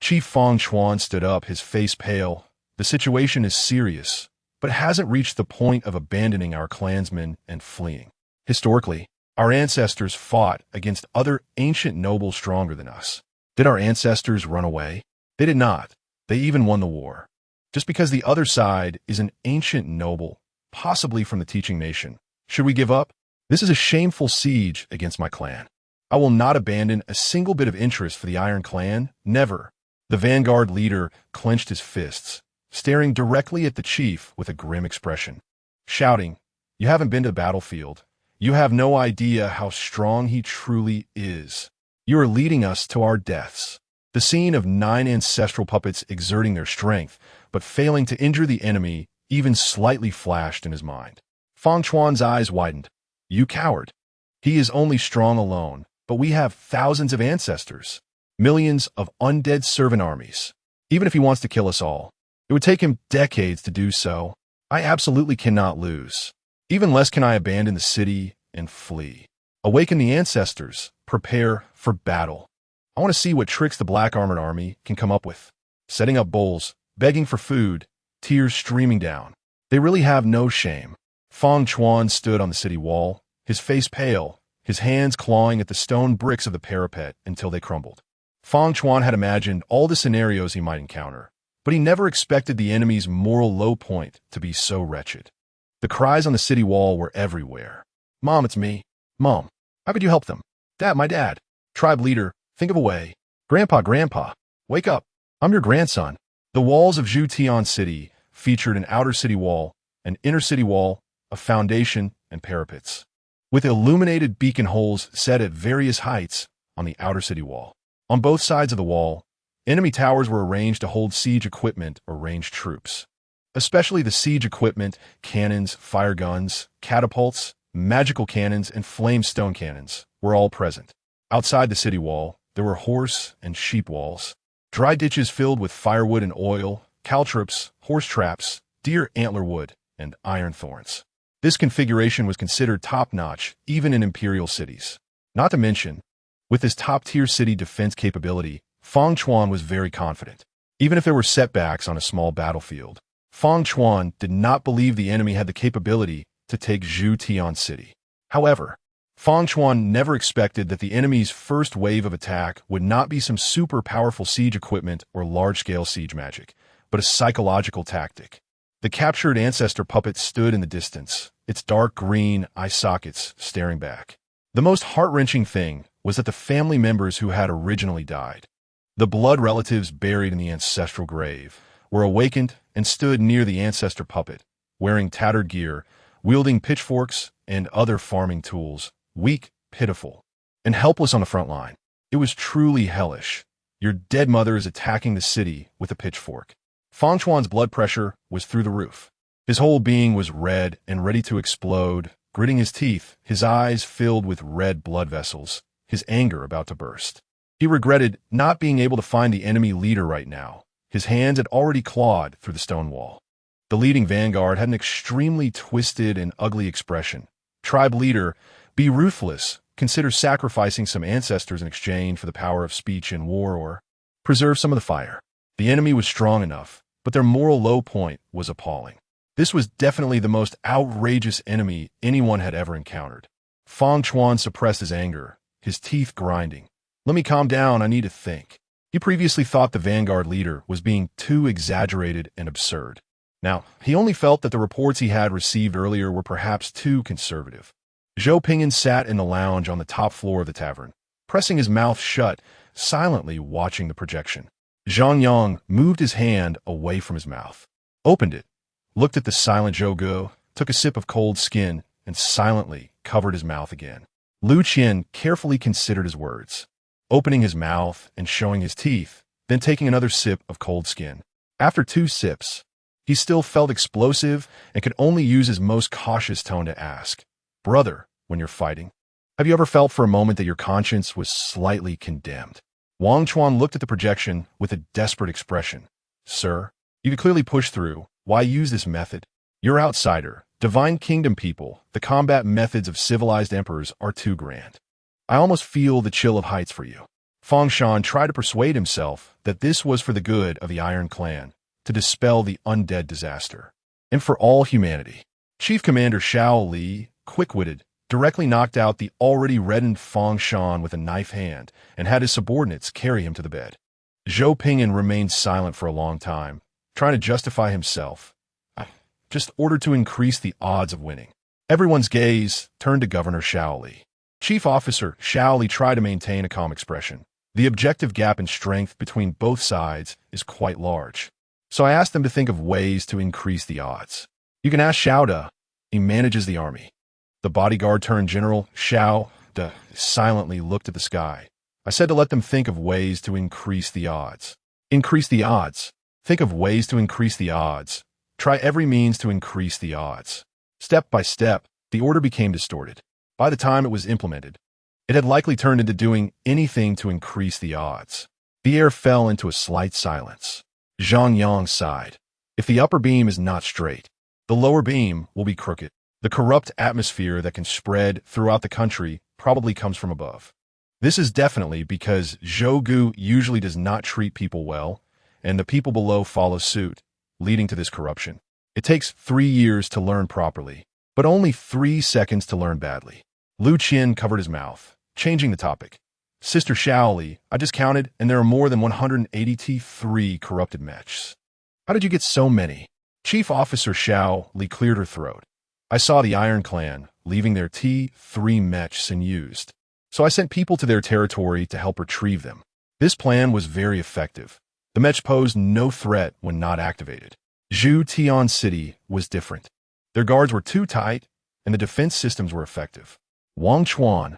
Chief Fong Chuan stood up, his face pale. The situation is serious, but hasn't reached the point of abandoning our clansmen and fleeing. Historically, our ancestors fought against other ancient nobles stronger than us. Did our ancestors run away? They did not. They even won the war. Just because the other side is an ancient noble, possibly from the teaching nation, should we give up? This is a shameful siege against my clan. I will not abandon a single bit of interest for the Iron Clan, never. The vanguard leader clenched his fists, staring directly at the chief with a grim expression, shouting, "You haven't been to the battlefield. You have no idea how strong he truly is. You are leading us to our deaths." The scene of 9 ancestral puppets exerting their strength, but failing to injure the enemy, even slightly flashed in his mind. Fong Chuan's eyes widened. "You coward. He is only strong alone, but we have thousands of ancestors, millions of undead servant armies. Even if he wants to kill us all, it would take him decades to do so. I absolutely cannot lose. Even less can I abandon the city and flee. Awaken the ancestors. Prepare for battle. I want to see what tricks the black armored army can come up with. Setting up bowls, begging for food, tears streaming down. They really have no shame." Fong Chuan stood on the city wall, his face pale, his hands clawing at the stone bricks of the parapet until they crumbled. Fong Chuan had imagined all the scenarios he might encounter, but he never expected the enemy's moral low point to be so wretched. The cries on the city wall were everywhere. "Mom, it's me. Mom, how could you help them? Dad, my dad. Tribe leader, think of a way. Grandpa, wake up. I'm your grandson." The walls of Zhutian City featured an outer city wall, an inner city wall, a foundation, and parapets, with illuminated beacon holes set at various heights on the outer city wall. On both sides of the wall, enemy towers were arranged to hold siege equipment or ranged troops. Especially the siege equipment, cannons, fire guns, catapults, magical cannons, and flame stone cannons were all present. Outside the city wall, there were horse and sheep walls, dry ditches filled with firewood and oil, caltrops, horse traps, deer antler wood, and iron thorns. This configuration was considered top-notch even in imperial cities. Not to mention, with this top-tier city defense capability, Fong Chuan was very confident. Even if there were setbacks on a small battlefield, Fong Chuan did not believe the enemy had the capability to take Zhutian City. However, Fong Chuan never expected that the enemy's first wave of attack would not be some super powerful siege equipment or large-scale siege magic, but a psychological tactic. The captured ancestor puppet stood in the distance, its dark green eye sockets staring back. The most heart-wrenching thing was that the family members who had originally died, the blood relatives buried in the ancestral grave, were awakened and stood near the ancestor puppet, wearing tattered gear, wielding pitchforks and other farming tools, weak, pitiful, and helpless on the front line. It was truly hellish. Your dead mother is attacking the city with a pitchfork. Fong Chuan's blood pressure was through the roof. His whole being was red and ready to explode, gritting his teeth, his eyes filled with red blood vessels, his anger about to burst. He regretted not being able to find the enemy leader right now. His hands had already clawed through the stone wall. The leading vanguard had an extremely twisted and ugly expression. Tribe leader, be ruthless. Consider sacrificing some ancestors in exchange for the power of speech in war, or preserve some of the fire. The enemy was strong enough, but their moral low point was appalling. This was definitely the most outrageous enemy anyone had ever encountered. Fang Chuan suppressed his anger, his teeth grinding. Let me calm down, I need to think. He previously thought the Vanguard leader was being too exaggerated and absurd. Now, he only felt that the reports he had received earlier were perhaps too conservative. Zhou Pingyan sat in the lounge on the top floor of the tavern, pressing his mouth shut, silently watching the projection. Zhang Yang moved his hand away from his mouth, opened it, looked at the silent Zhou Gu, took a sip of cold skin, and silently covered his mouth again. Lu Qian carefully considered his words, opening his mouth and showing his teeth, then taking another sip of cold skin. After 2 sips, he still felt explosive and could only use his most cautious tone to ask, "Brother, when you're fighting, have you ever felt for a moment that your conscience was slightly condemned?" Wang Chuan looked at the projection with a desperate expression. "Sir, you could clearly push through. Why use this method? You're outsider, divine kingdom people. The combat methods of civilized emperors are too grand. I almost feel the chill of heights for you." Fang Shan tried to persuade himself that this was for the good of the Iron Clan, to dispel the undead disaster, and for all humanity. Chief Commander Xiao Li, quick-witted, directly knocked out the already reddened Fang Shan with a knife hand and had his subordinates carry him to the bed. Zhou Pingyan remained silent for a long time, trying to justify himself. "I just ordered to increase the odds of winning." Everyone's gaze turned to Governor Xiao Li. Chief Officer Xiao Li tried to maintain a calm expression. The objective gap in strength between both sides is quite large. So I asked them to think of ways to increase the odds. You can ask Xiao-Da. He manages the army. The bodyguard turned General Xiao-Da silently looked at the sky. I said to let them think of ways to increase the odds. Increase the odds. Think of ways to increase the odds. Try every means to increase the odds. Step by step, the order became distorted. By the time it was implemented, it had likely turned into doing anything to increase the odds. The air fell into a slight silence. Zhang Yang sighed. If the upper beam is not straight, the lower beam will be crooked. The corrupt atmosphere that can spread throughout the country probably comes from above. This is definitely because Zhou Gu usually does not treat people well, and the people below follow suit, leading to this corruption. It takes 3 years to learn properly, but only 3 seconds to learn badly. Lu Qian covered his mouth, changing the topic. Sister Xiao Li, I just counted, and there are more than 183 corrupted mechs. How did you get so many? Chief Officer Xiao Li cleared her throat. I saw the Iron Clan leaving their T3 mechs unused, so I sent people to their territory to help retrieve them. This plan was very effective. The mech posed no threat when not activated. Zhu Tian City was different. Their guards were too tight, and the defense systems were effective. Wang Chuan,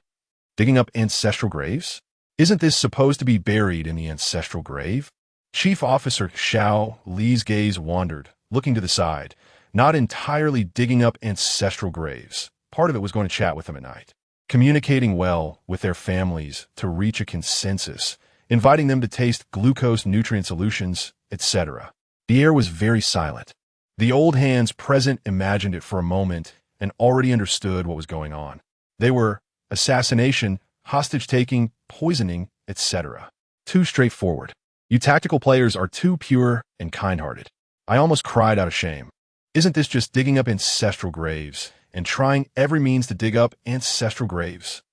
digging up ancestral graves? Isn't this supposed to be buried in the ancestral grave? Chief Officer Xiao Li's gaze wandered, looking to the side, not entirely digging up ancestral graves. Part of it was going to chat with them at night, communicating well with their families to reach a consensus, inviting them to taste glucose nutrient solutions, etc. The air was very silent. The old hands present imagined it for a moment and already understood what was going on. They were assassination, hostage-taking, poisoning, etc. Too straightforward. You tactical players are too pure and kind-hearted. I almost cried out of shame. Isn't this just digging up ancestral graves and trying every means to dig up ancestral graves?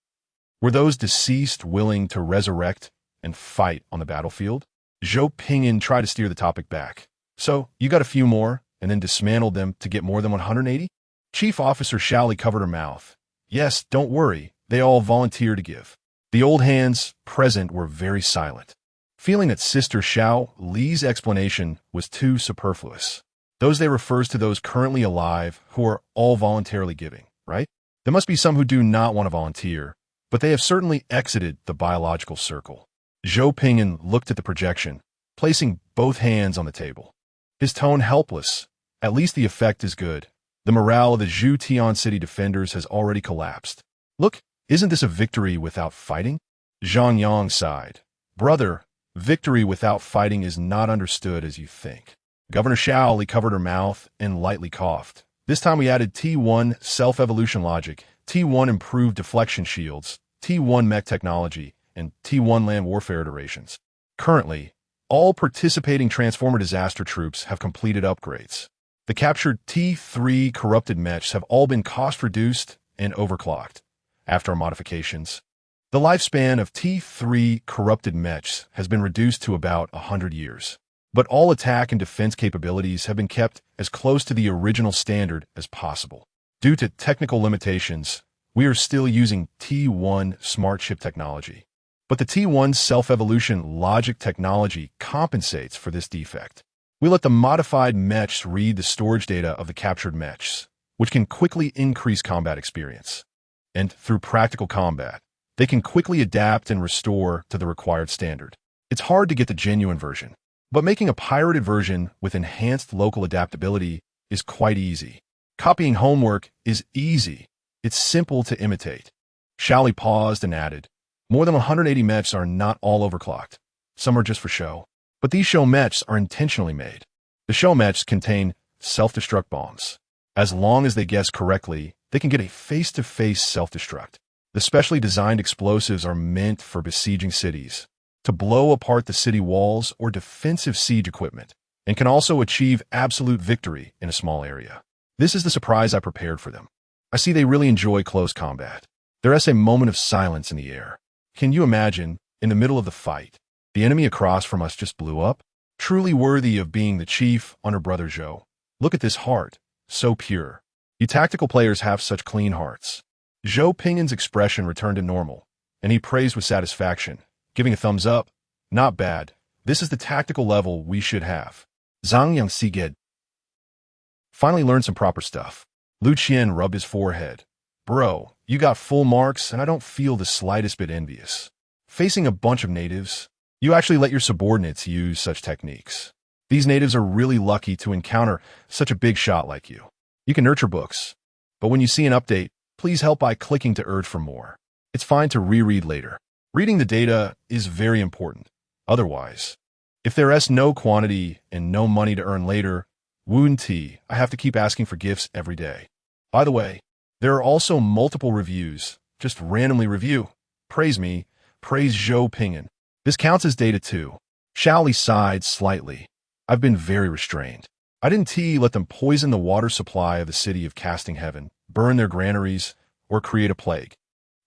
Were those deceased willing to resurrect and fight on the battlefield? Zhou Pingyan tried to steer the topic back. So, you got a few more and then dismantled them to get more than 180? Chief Officer Xiao Li covered her mouth. Yes, don't worry. They all volunteered to give. The old hands present were very silent, feeling that Sister Xiao Li's explanation was too superfluous. Those they refers to those currently alive who are all voluntarily giving, right? There must be some who do not want to volunteer, but they have certainly exited the biological circle. Zhou Pingyan looked at the projection, placing both hands on the table. His tone helpless. At least the effect is good. The morale of the Zhu Tian City defenders has already collapsed. Look, isn't this a victory without fighting? Zhang Yang sighed. Brother, victory without fighting is not understood as you think. Governor Xiao Li covered her mouth and lightly coughed. This time we added T1 self-evolution logic, T1 improved deflection shields, T1 mech technology, and T1 land warfare iterations. Currently, All participating Transformer disaster troops have completed upgrades. The captured T3 corrupted mechs have all been cost-reduced and overclocked. After modifications, the lifespan of T3 corrupted mechs has been reduced to about 100 years. But all attack and defense capabilities have been kept as close to the original standard as possible. Due to technical limitations, we are still using T1 smart chip technology. But the T1 self-evolution logic technology compensates for this defect. We let the modified mechs read the storage data of the captured mechs, which can quickly increase combat experience. And through practical combat, they can quickly adapt and restore to the required standard. It's hard to get the genuine version, but making a pirated version with enhanced local adaptability is quite easy. Copying homework is easy. It's simple to imitate. Shally paused and added, more than 180 mechs are not all overclocked. Some are just for show. But these show mechs are intentionally made. The show mechs contain self-destruct bombs. As long as they guess correctly, they can get a face-to-face self-destruct. The specially designed explosives are meant for besieging cities, to blow apart the city walls or defensive siege equipment, and can also achieve absolute victory in a small area. This is the surprise I prepared for them. I see they really enjoy close combat. There is a moment of silence in the air. Can you imagine, in the middle of the fight, the enemy across from us just blew up? Truly worthy of being the chief on her brother Zhou. Look at this heart, so pure. You tactical players have such clean hearts. Zhou Pingin's expression returned to normal, and he praised with satisfaction, giving a thumbs up. Not bad. This is the tactical level we should have. Zhang Yang finally learned some proper stuff. Lu Qian rubbed his forehead. Bro, you got full marks, and I don't feel the slightest bit envious. Facing a bunch of natives, you actually let your subordinates use such techniques. These natives are really lucky to encounter such a big shot like you. You can nurture books, but when you see an update, please help by clicking to urge for more. It's fine to reread later. Reading the data is very important. Otherwise, if there is no quantity and no money to earn later, I have to keep asking for gifts every day. By the way, there are also multiple reviews. Just randomly review. Praise me. Praise Zhou Pingin. This counts as data too. Shally sighed slightly. I've been very restrained. I didn't let them poison the water supply of the city of Casting Heaven, burn their granaries, or create a plague.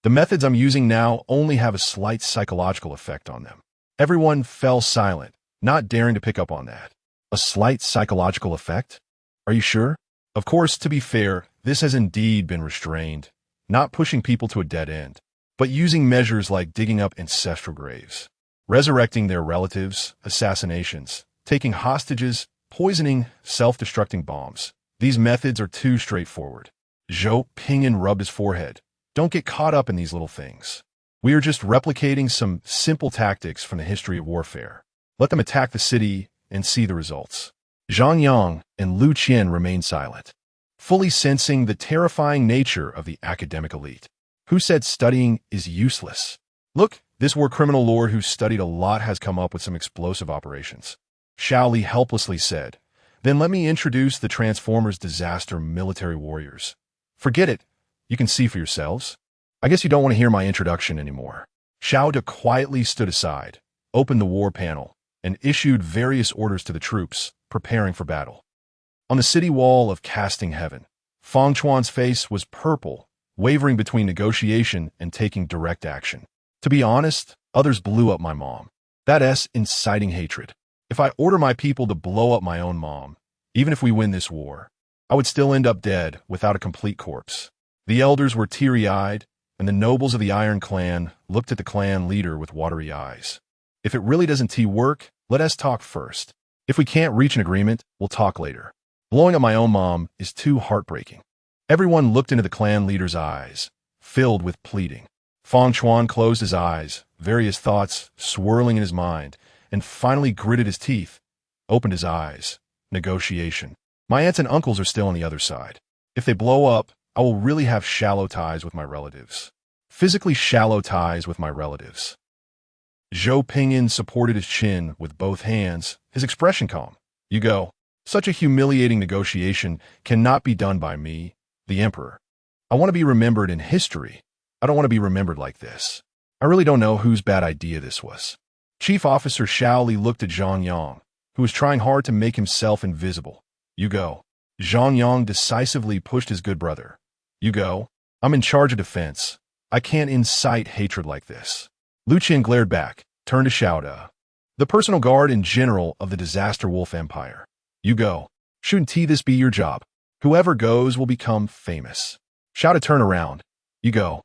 The methods I'm using now only have a slight psychological effect on them. Everyone fell silent, not daring to pick up on that. A slight psychological effect? Are you sure? Of course, to be fair, this has indeed been restrained, not pushing people to a dead end, but using measures like digging up ancestral graves, resurrecting their relatives, assassinations, taking hostages, poisoning, self-destructing bombs. These methods are too straightforward. Zhou Pingin rubbed his forehead. Don't get caught up in these little things. We are just replicating some simple tactics from the history of warfare. Let them attack the city and see the results. Zhang Yang and Lu Qian remained silent, fully sensing the terrifying nature of the academic elite. Who said studying is useless? Look, this war criminal lord who studied a lot has come up with some explosive operations. Shally helplessly said, then let me introduce the Transformers disaster military warriors. Forget it. You can see for yourselves. I guess you don't want to hear my introduction anymore. Xiaoda quietly stood aside, opened the war panel, and issued various orders to the troops, preparing for battle. On the city wall of Casting Heaven, Fang Chuan's face was purple, wavering between negotiation and taking direct action. To be honest, others blew up my mom. That's inciting hatred. If I order my people to blow up my own mom, even if we win this war, I would still end up dead without a complete corpse. The elders were teary-eyed, and the nobles of the Iron Clan looked at the clan leader with watery eyes. If it really doesn't work, let us talk first. If we can't reach an agreement, we'll talk later. Blowing up my own mom is too heartbreaking. Everyone looked into the clan leader's eyes, filled with pleading. Fang Chuan closed his eyes, various thoughts swirling in his mind, and finally gritted his teeth, opened his eyes. Negotiation. My aunts and uncles are still on the other side. If they blow up, I will really have shallow ties with my relatives. Physically shallow ties with my relatives. Zhou Pingin supported his chin with both hands, his expression calm. You go. Such a humiliating negotiation cannot be done by me, the emperor. I want to be remembered in history. I don't want to be remembered like this. I really don't know whose bad idea this was. Chief Officer Xiao Li looked at Zhang Yang, who was trying hard to make himself invisible. You go. Zhang Yang decisively pushed his good brother. You go. I'm in charge of defense. I can't incite hatred like this. Lu Qin glared back, turned to Xiao, the personal guard and general of the Disaster Wolf Empire. You go. Shouldn't this be your job? Whoever goes will become famous. Xiao turned around. You go.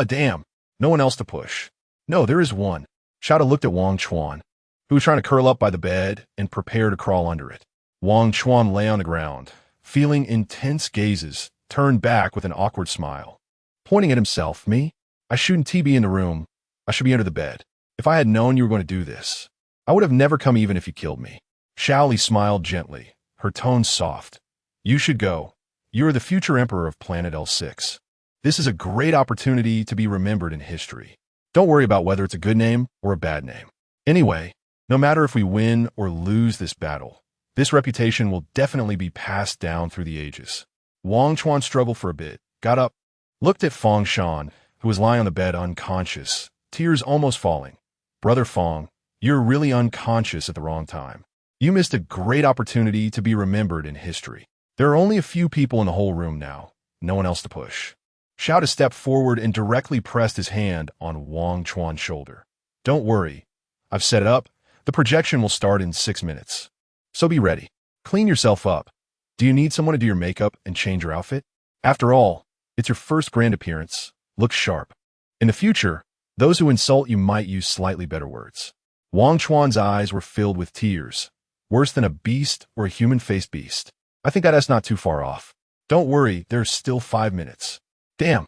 Damn. No one else to push. No, there is one. Xiao looked at Wang Chuan, who was trying to curl up by the bed and prepare to crawl under it. Wang Chuan lay on the ground, feeling intense gazes, turned back with an awkward smile. Pointing at himself, me? I shouldn't be in the room. I should be under the bed. If I had known you were going to do this, I would have never come even if you killed me. Xiao Li smiled gently, her tone soft. You should go. You are the future emperor of planet L6. This is a great opportunity to be remembered in history. Don't worry about whether it's a good name or a bad name. Anyway, no matter if we win or lose this battle, this reputation will definitely be passed down through the ages. Wang Chuan struggled for a bit, got up, looked at Fang Shan, who was lying on the bed unconscious, tears almost falling. Brother Fang, you're really unconscious at the wrong time. You missed a great opportunity to be remembered in history. There are only a few people in the whole room now, no one else to push. Xiao stepped forward and directly pressed his hand on Wang Chuan's shoulder. Don't worry. I've set it up. The projection will start in 6 minutes. So be ready. Clean yourself up. Do you need someone to do your makeup and change your outfit? After all, it's your first grand appearance. Look sharp. In the future, those who insult you might use slightly better words. Wang Chuan's eyes were filled with tears. Worse than a beast or a human-faced beast. I think that's not too far off. Don't worry, there's still 5 minutes. Damn.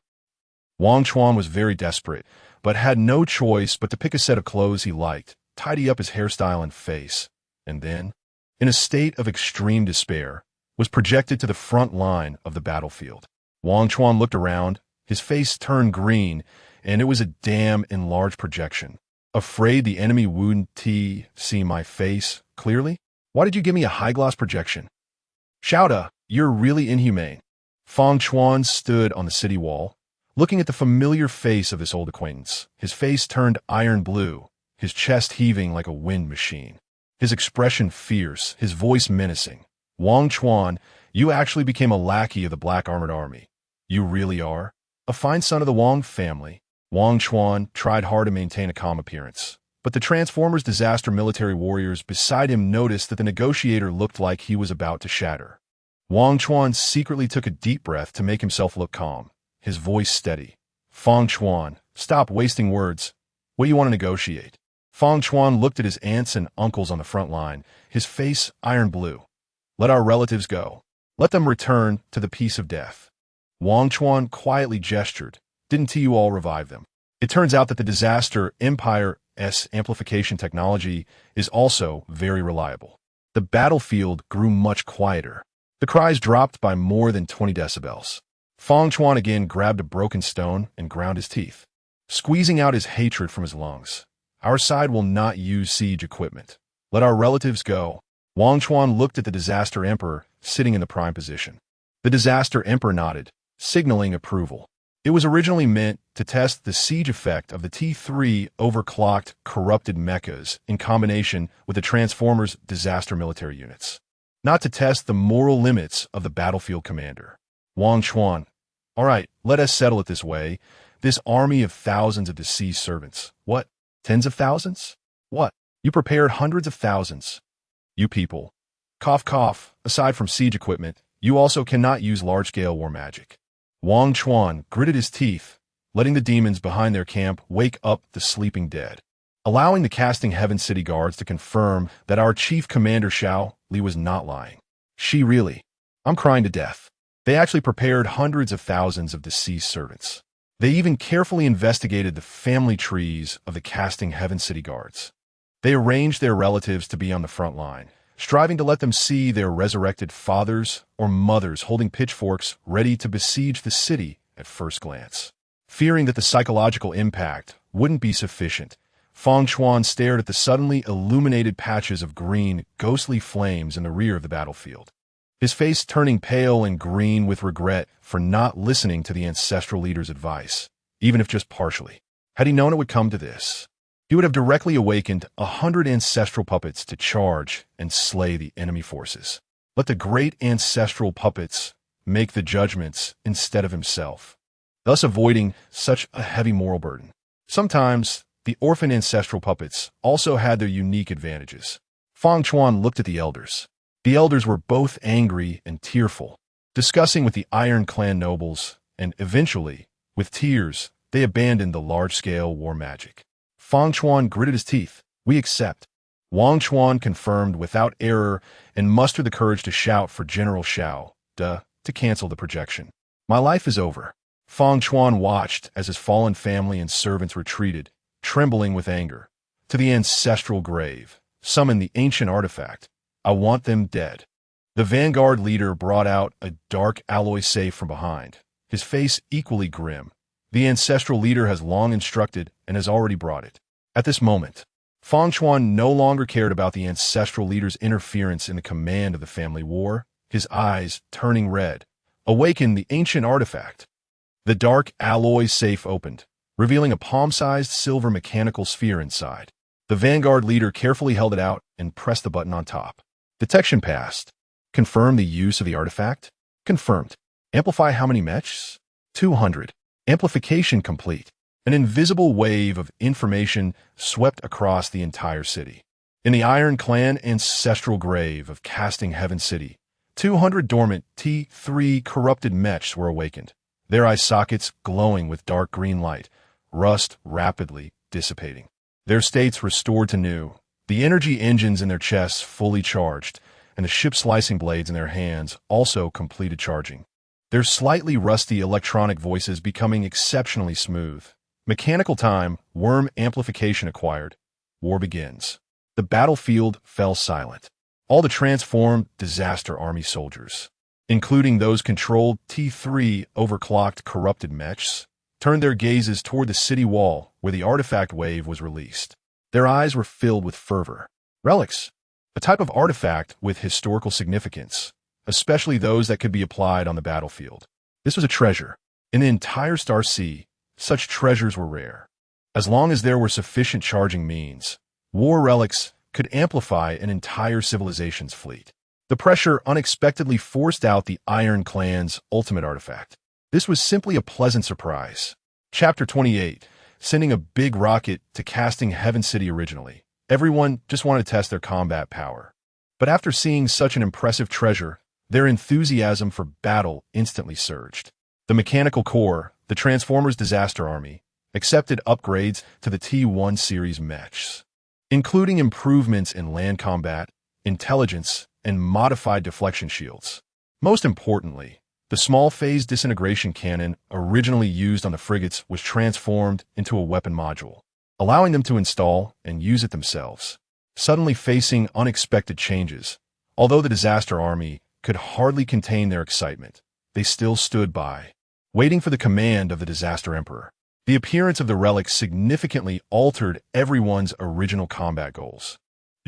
Wang Chuan was very desperate, but had no choice but to pick a set of clothes he liked, tidy up his hairstyle and face, and then, in a state of extreme despair, was projected to the front line of the battlefield. Wang Chuan looked around, his face turned green, and it was a damn enlarged projection. Afraid the enemy wouldn't see my face clearly? Why did you give me a high-gloss projection? Xiao, you're really inhumane. Fang Chuan stood on the city wall, looking at the familiar face of this old acquaintance. His face turned iron blue, his chest heaving like a wind machine. His expression fierce, his voice menacing. Wang Chuan, you actually became a lackey of the Black Armored Army. You really are? A fine son of the Wang family. Wang Chuan tried hard to maintain a calm appearance, but the Transformers' disaster military warriors beside him noticed that the negotiator looked like he was about to shatter. Wang Chuan secretly took a deep breath to make himself look calm, his voice steady. Fang Chuan, stop wasting words. What do you want to negotiate? Fang Chuan looked at his aunts and uncles on the front line, his face iron blue. Let our relatives go. Let them return to the peace of death. Wang Chuan quietly gestured. Didn't you all revive them? It turns out that the Disaster Empire's amplification technology is also very reliable. The battlefield grew much quieter. The cries dropped by more than 20 decibels. Fang Chuan again grabbed a broken stone and ground his teeth, squeezing out his hatred from his lungs. Our side will not use siege equipment. Let our relatives go. Wang Chuan looked at the Disaster Emperor sitting in the prime position. The Disaster Emperor nodded, signaling approval. It was originally meant to test the siege effect of the T3 overclocked, corrupted mechas in combination with the Transformers' disaster military units, not to test the moral limits of the battlefield commander. Wang Chuan, all right, let us settle it this way. This army of thousands of deceased servants. What? Tens of thousands? What? You prepared hundreds of thousands. You people. Cough, cough. Aside from siege equipment, you also cannot use large-scale war magic. Wang Chuan gritted his teeth, letting the demons behind their camp wake up the sleeping dead, allowing the casting Heaven City guards to confirm that our chief commander Xiao Li was not lying. I'm crying to death. They actually prepared hundreds of thousands of deceased servants. They even carefully investigated the family trees of the casting Heaven City guards. They arranged their relatives to be on the front line, striving to let them see their resurrected fathers or mothers holding pitchforks ready to besiege the city at first glance. Fearing that the psychological impact wouldn't be sufficient, Fang Chuan stared at the suddenly illuminated patches of green, ghostly flames in the rear of the battlefield, his face turning pale and green with regret for not listening to the ancestral leader's advice, even if just partially. Had he known it would come to this, He would have directly awakened 100 ancestral puppets to charge and slay the enemy forces. Let the great ancestral puppets make the judgments instead of himself, thus avoiding such a heavy moral burden. Sometimes, the orphan ancestral puppets also had their unique advantages. Fang Chuan looked at the elders. The elders were both angry and tearful, discussing with the Iron Clan nobles, and eventually, with tears, they abandoned the large-scale war magic. Fang Chuan gritted his teeth. We accept. Wang Chuan confirmed without error and mustered the courage to shout for General Shao, to cancel the projection. My life is over. Fang Chuan watched as his fallen family and servants retreated, trembling with anger. To the ancestral grave, summon the ancient artifact. I want them dead. The vanguard leader brought out a dark alloy safe from behind, his face equally grim. The ancestral leader has long instructed and has already brought it. At this moment, Fang Chuan no longer cared about the ancestral leader's interference in the command of the family war. His eyes, turning red, awakened the ancient artifact. The dark alloy safe opened, revealing a palm-sized silver mechanical sphere inside. The vanguard leader carefully held it out and pressed the button on top. Detection passed. Confirm the use of the artifact? Confirmed. Amplify how many mechs? 200. Amplification complete. An invisible wave of information swept across the entire city. In the Iron Clan ancestral grave of Casting Heaven City, 200 dormant T3 corrupted mechs were awakened, their eye sockets glowing with dark green light, rust rapidly dissipating. Their states restored to new, the energy engines in their chests fully charged, and the ship-slicing blades in their hands also completed charging. Their slightly rusty electronic voices becoming exceptionally smooth. Mechanical time, worm amplification acquired. War begins. The battlefield fell silent. All the transformed disaster army soldiers, including those controlled T3 overclocked corrupted mechs, turned their gazes toward the city wall where the artifact wave was released. Their eyes were filled with fervor. Relics, a type of artifact with historical significance, especially those that could be applied on the battlefield. This was a treasure. In the entire Star Sea, such treasures were rare. As long as there were sufficient charging means, war relics could amplify an entire civilization's fleet. The pressure unexpectedly forced out the Iron Clan's ultimate artifact. This was simply a pleasant surprise. Chapter 28, sending a big rocket to Casting Heaven City originally. Everyone just wanted to test their combat power. But after seeing such an impressive treasure, their enthusiasm for battle instantly surged. The Mechanical Corps, the Transformers Disaster Army, accepted upgrades to the T1 series mechs, including improvements in land combat, intelligence, and modified deflection shields. Most importantly, the small-phase disintegration cannon originally used on the frigates was transformed into a weapon module, allowing them to install and use it themselves. Suddenly facing unexpected changes, although the Disaster Army could hardly contain their excitement, they still stood by, waiting for the command of the Disaster Emperor. The appearance of the relics significantly altered everyone's original combat goals.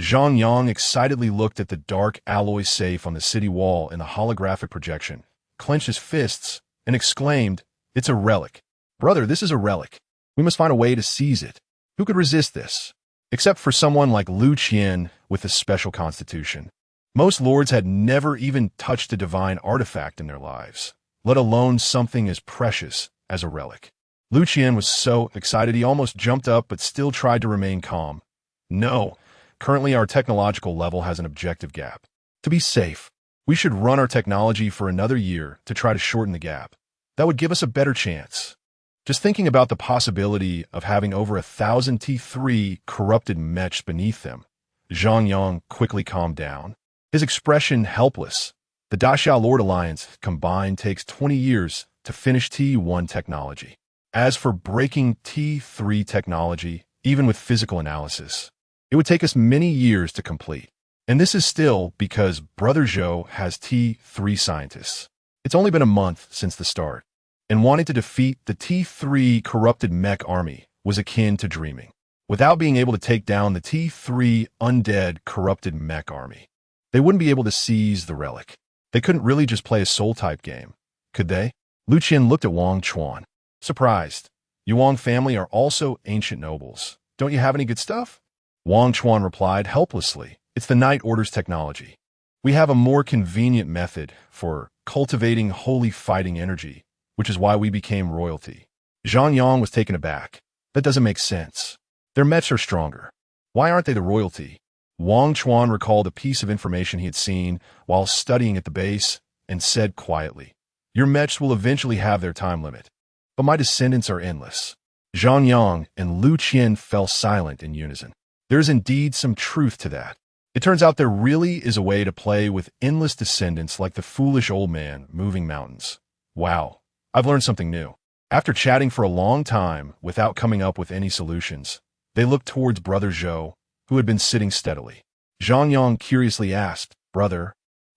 Zhang Yang excitedly looked at the dark alloy safe on the city wall in the holographic projection, clenched his fists, and exclaimed, "It's a relic. Brother, this is a relic. We must find a way to seize it. Who could resist this? Except for someone like Lu Qian with a special constitution. Most lords had never even touched a divine artifact in their lives, let alone something as precious as a relic." Lu Qian was so excited he almost jumped up but still tried to remain calm. "No, currently our technological level has an objective gap. To be safe, we should run our technology for another year to try to shorten the gap. That would give us a better chance." Just thinking about the possibility of having over 1,000 T3 corrupted mechs beneath them, Zhang Yang quickly calmed down, his expression helpless. The Daxiao Lord Alliance combined takes 20 years to finish T1 technology. As for breaking T3 technology, even with physical analysis, it would take us many years to complete. And this is still because Brother Zhou has T3 scientists. It's only been a month since the start, and wanting to defeat the T3 corrupted mech army was akin to dreaming. Without being able to take down the T3 undead corrupted mech army, they wouldn't be able to seize the relic. They couldn't really just play a soul-type game, could they? Lu Qian looked at Wang Chuan, surprised. Yuang family are also ancient nobles, Don't you have any good stuff? Wang Chuan replied helplessly. It's the Night Order's technology. We have a more convenient method for cultivating holy fighting energy, which is why we became royalty. Zhang Yang was taken aback. That doesn't make sense. Their mechs are stronger. Why aren't they the royalty? Wang Chuan recalled a piece of information he had seen while studying at the base and said quietly, Your mechs will eventually have their time limit, but my descendants are endless. Zhang Yang and Lu Qian fell silent in unison. There is indeed some truth to that. It turns out there really is a way to play with endless descendants like the foolish old man moving mountains. Wow, I've learned something new. After chatting for a long time without coming up with any solutions, they looked towards Brother Zhou, who had been sitting steadily. Zhang Yang curiously asked, Brother,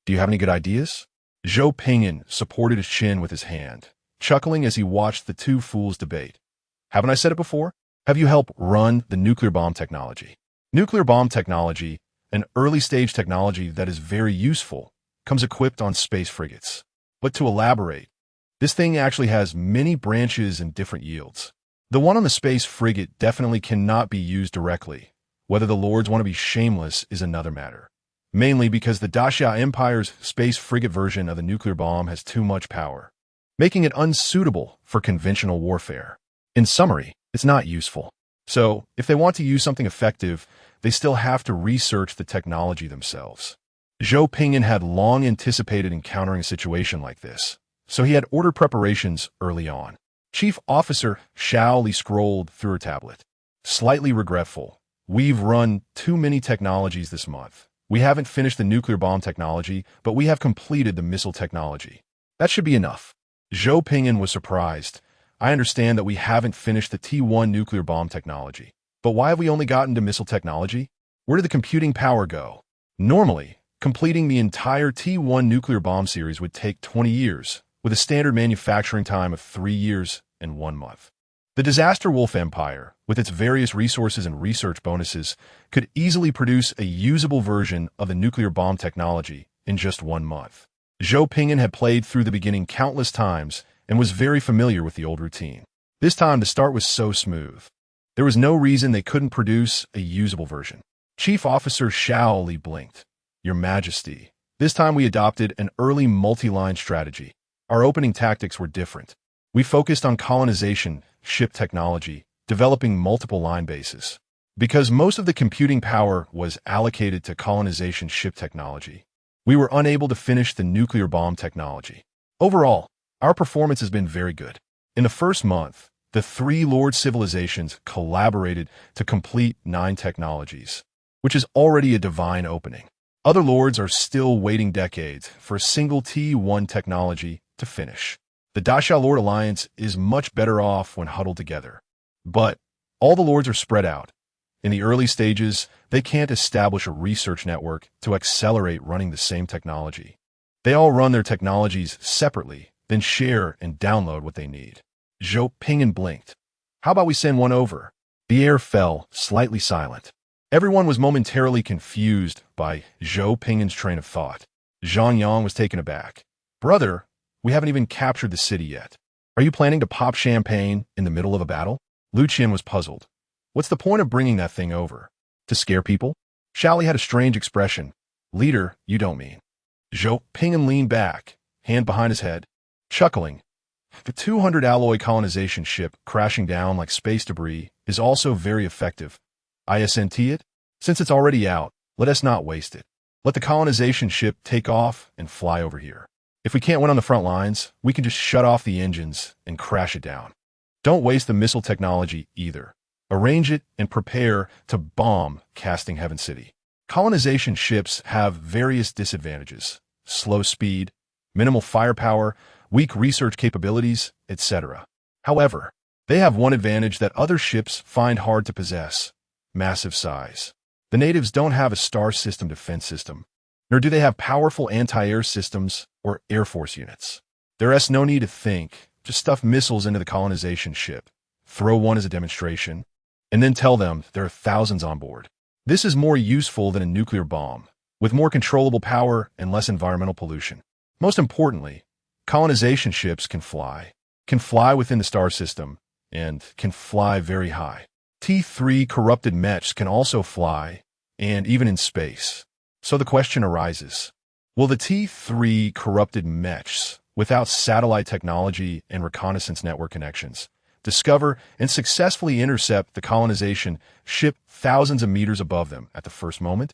do you have any good ideas? Zhou Pingyan supported his chin with his hand, chuckling as he watched the two fools debate. Haven't I said it before? Have you helped run the nuclear bomb technology? Nuclear bomb technology, an early-stage technology that is very useful, comes equipped on space frigates. But to elaborate, this thing actually has many branches and different yields. The one on the space frigate definitely cannot be used directly. Whether the lords want to be shameless is another matter. Mainly because the Daxia Empire's space frigate version of the nuclear bomb has too much power, making it unsuitable for conventional warfare. In summary, it's not useful. So, if they want to use something effective, they still have to research the technology themselves. Zhou Pingyan had long anticipated encountering a situation like this, so he had ordered preparations early on. Chief Officer Xiao Li scrolled through her tablet. Slightly regretful. We've run too many technologies this month. We haven't finished the nuclear bomb technology, but we have completed the missile technology. That should be enough. Zhou Pingyan was surprised. I understand that we haven't finished the T1 nuclear bomb technology. But why have we only gotten to missile technology? Where did the computing power go? Normally, completing the entire T1 nuclear bomb series would take 20 years, with a standard manufacturing time of 3 years and 1 month. The Disaster Wolf Empire, with its various resources and research bonuses, could easily produce a usable version of the nuclear bomb technology in just 1 month. Zhou Pingyan had played through the beginning countless times and was very familiar with the old routine. This time, the start was so smooth. There was no reason they couldn't produce a usable version. Chief Officer Xiao Li blinked. Your Majesty, this time we adopted an early multi-line strategy. Our opening tactics were different. We focused on colonization, ship technology, developing multiple line bases. Because most of the computing power was allocated to colonization ship technology, we were unable to finish the nuclear bomb technology. Overall, our performance has been very good. In the first month, the 3 Lord civilizations collaborated to complete 9 technologies, which is already a divine opening. Other lords are still waiting decades for a single T1 technology to finish. The Daxia Lord Alliance is much better off when huddled together. But all the lords are spread out. In the early stages, they can't establish a research network to accelerate running the same technology. They all run their technologies separately, then share and download what they need. Zhou Pingyan blinked. How about we send one over? The air fell, slightly silent. Everyone was momentarily confused by Zhou Pingyan's train of thought. Zhang Yang was taken aback. Brother, we haven't even captured the city yet. Are you planning to pop champagne in the middle of a battle? Lu Qian was puzzled. What's the point of bringing that thing over? To scare people? Xiao Li had a strange expression. Leader, you don't mean. Zhou Pingyan leaned back, hand behind his head, chuckling. The 200 alloy colonization ship crashing down like space debris is also very effective. ISNT it? Since it's already out, let us not waste it. Let the colonization ship take off and fly over here. If we can't win on the front lines, we can just shut off the engines and crash it down. Don't waste the missile technology either. Arrange it and prepare to bomb Casting Heaven City. Colonization ships have various disadvantages: slow speed, minimal firepower, weak research capabilities, etc. However, they have one advantage that other ships find hard to possess: massive size. The natives don't have a star system defense system, nor do they have powerful anti-air systems or Air Force units. There's no need to think. Just stuff missiles into the colonization ship, throw one as a demonstration, and then tell them there are thousands on board. This is more useful than a nuclear bomb, with more controllable power and less environmental pollution. Most importantly, colonization ships can fly within the star system, and can fly very high. T3 corrupted mechs can also fly, and even in space. So the question arises, will the T3 corrupted mechs, without satellite technology and reconnaissance network connections, discover and successfully intercept the colonization ship thousands of meters above them at the first moment?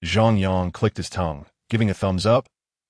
Zhang Yang clicked his tongue, giving a thumbs up.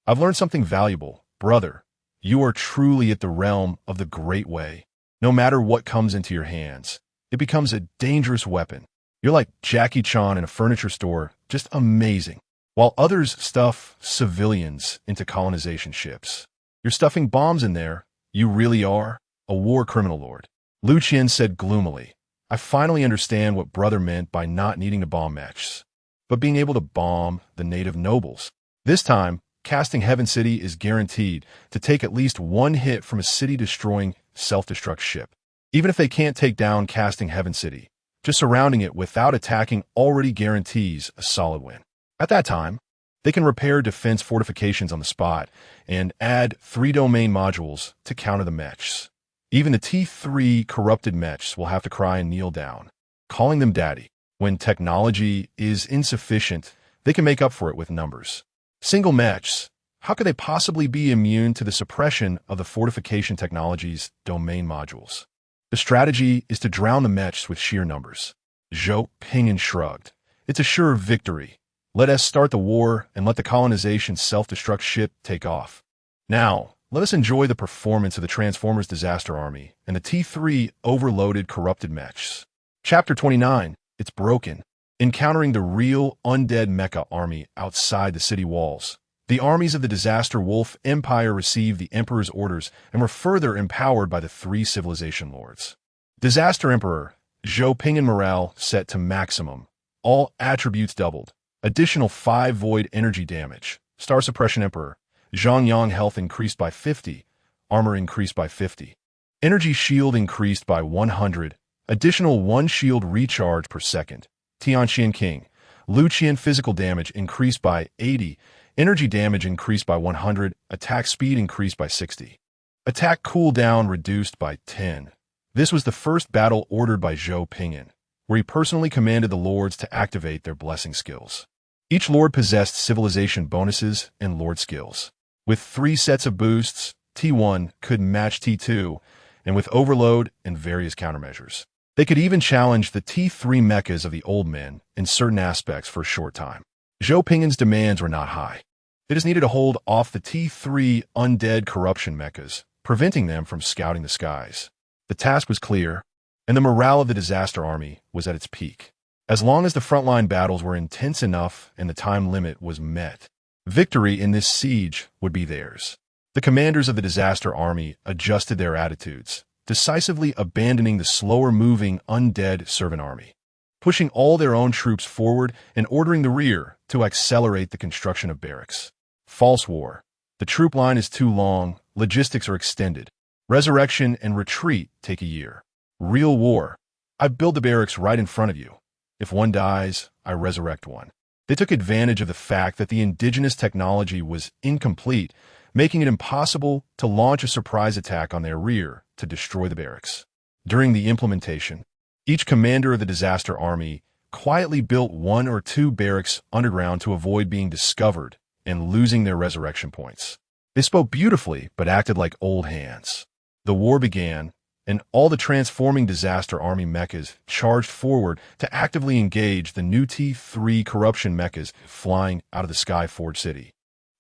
I've learned something valuable, brother. You are truly at the realm of the great way. No matter what comes into your hands, it becomes a dangerous weapon. You're like Jackie Chan in a furniture store, just amazing. While others stuff civilians into colonization ships, you're stuffing bombs in there. You really are a war criminal lord. Lu Qian said gloomily. I finally understand what brother meant by not needing to bomb mechs, but being able to bomb the native nobles. This time, casting Heaven City is guaranteed to take at least one hit from a city-destroying self-destruct ship. Even if they can't take down casting Heaven City, just surrounding it without attacking already guarantees a solid win. At that time, they can repair defense fortifications on the spot and add 3 domain modules to counter the mechs. Even the T3 corrupted mechs will have to cry and kneel down, calling them daddy. When technology is insufficient, they can make up for it with numbers. Single mechs, how could they possibly be immune to the suppression of the fortification technology's domain modules? The strategy is to drown the mechs with sheer numbers. Zhou Pingyan shrugged. It's a sure victory. Let us start the war and let the colonization self-destruct ship take off. Now, let us enjoy the performance of the Transformers Disaster Army and the T3 overloaded corrupted mechs. Chapter 29. It's broken. Encountering the real undead mecha army outside the city walls. The armies of the Disaster Wolf Empire received the Emperor's orders and were further empowered by the 3 civilization lords. Disaster Emperor, Zhou Pingyan morale set to maximum. All attributes doubled. Additional 5 void energy damage. Star Suppression Emperor, Zhang Yang health increased by 50. Armor increased by 50. Energy shield increased by 100. Additional 1 shield recharge per second. Tianxian King, Lu Qian physical damage increased by 80. Energy damage increased by 100. Attack speed increased by 60. Attack cooldown reduced by 10. This was the first battle ordered by Zhou Pingyan, where he personally commanded the lords to activate their blessing skills. Each lord possessed civilization bonuses and lord skills. With 3 sets of boosts, T1 could match T2, and with overload and various countermeasures. They could even challenge the T3 mechas of the old men in certain aspects for a short time. Zhou Pingyan's demands were not high. They just needed to hold off the T3 undead corruption mechas, preventing them from scouting the skies. The task was clear, and the morale of the Disaster Army was at its peak. As long as the frontline battles were intense enough and the time limit was met, victory in this siege would be theirs. The commanders of the Disaster Army adjusted their attitudes, decisively abandoning the slower-moving undead servant army, pushing all their own troops forward and ordering the rear to accelerate the construction of barracks. False war. The troop line is too long, logistics are extended. Resurrection and retreat take a year. Real war. I build the barracks right in front of you. If one dies, I resurrect one. They took advantage of the fact that the indigenous technology was incomplete, making it impossible to launch a surprise attack on their rear to destroy the barracks. During the implementation, each commander of the Disaster Army quietly built 1 or 2 barracks underground to avoid being discovered and losing their resurrection points. They spoke beautifully, but acted like old hands. The war began, and all the transforming Disaster Army mechas charged forward to actively engage the new T3 corruption mechas flying out of the Skyforge City,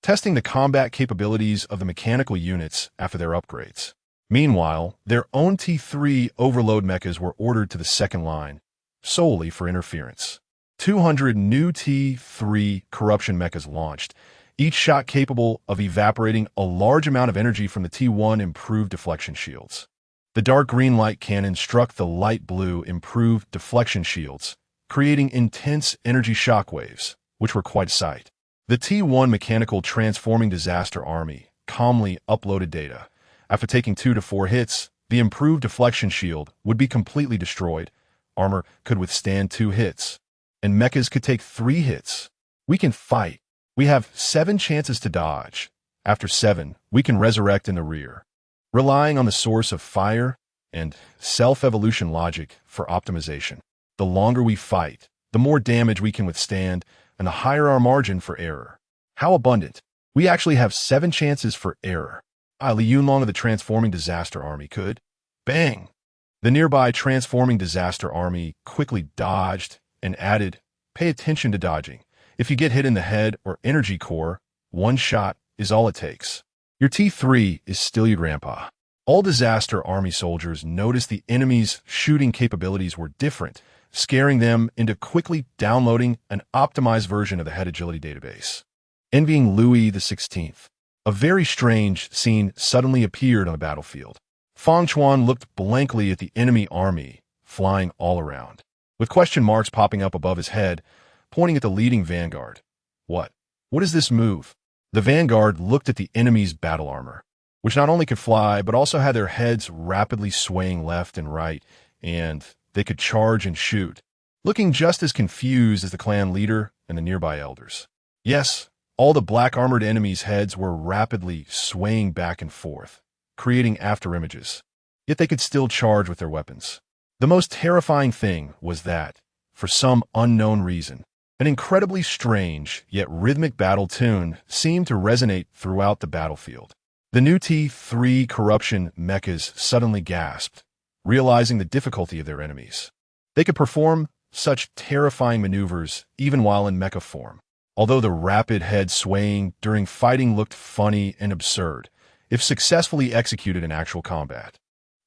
testing the combat capabilities of the mechanical units after their upgrades. Meanwhile, their own T3 overload mechas were ordered to the second line, solely for interference. 200 new T3 corruption mechas launched, each shot capable of evaporating a large amount of energy from the T1 improved deflection shields. The dark green light cannon struck the light blue improved deflection shields, creating intense energy shockwaves, which were quite a sight. The T1 mechanical transforming Disaster Army calmly uploaded data. After taking 2 to 4 hits, the improved deflection shield would be completely destroyed. Armor could withstand 2 hits, and mechas could take 3 hits. We can fight. We have 7 chances to dodge. After 7, we can resurrect in the rear, relying on the source of fire and self-evolution logic for optimization. The longer we fight, the more damage we can withstand, and the higher our margin for error. How abundant! We actually have 7 chances for error. Li Yunlong of the Transforming Disaster Army could. Bang! The nearby Transforming Disaster Army quickly dodged and added, pay attention to dodging. If you get hit in the head or energy core, 1 shot is all it takes. Your T3 is still your grandpa. All Disaster Army soldiers noticed the enemy's shooting capabilities were different, scaring them into quickly downloading an optimized version of the head agility database. Envying Louis XVI. A very strange scene suddenly appeared on the battlefield. Fang Chuan looked blankly at the enemy army, flying all around, with question marks popping up above his head, pointing at the leading vanguard. What is this move? The vanguard looked at the enemy's battle armor, which not only could fly, but also had their heads rapidly swaying left and right, and they could charge and shoot, looking just as confused as the clan leader and the nearby elders. Yes, all the black-armored enemies' heads were rapidly swaying back and forth, creating afterimages. Yet they could still charge with their weapons. The most terrifying thing was that, for some unknown reason, an incredibly strange yet rhythmic battle tune seemed to resonate throughout the battlefield. The new T3 corruption mechas suddenly gasped, realizing the difficulty of their enemies. They could perform such terrifying maneuvers even while in mecha form. Although the rapid head swaying during fighting looked funny and absurd, if successfully executed in actual combat,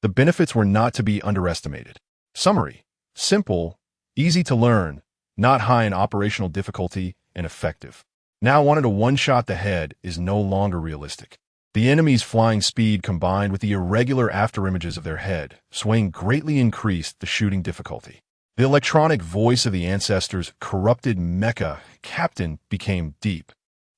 the benefits were not to be underestimated. Summary: simple, easy to learn, not high in operational difficulty, and effective. Now wanting to one-shot the head is no longer realistic. The enemy's flying speed combined with the irregular afterimages of their head swaying greatly increased the shooting difficulty. The electronic voice of the ancestors' corrupted mecha captain became deep.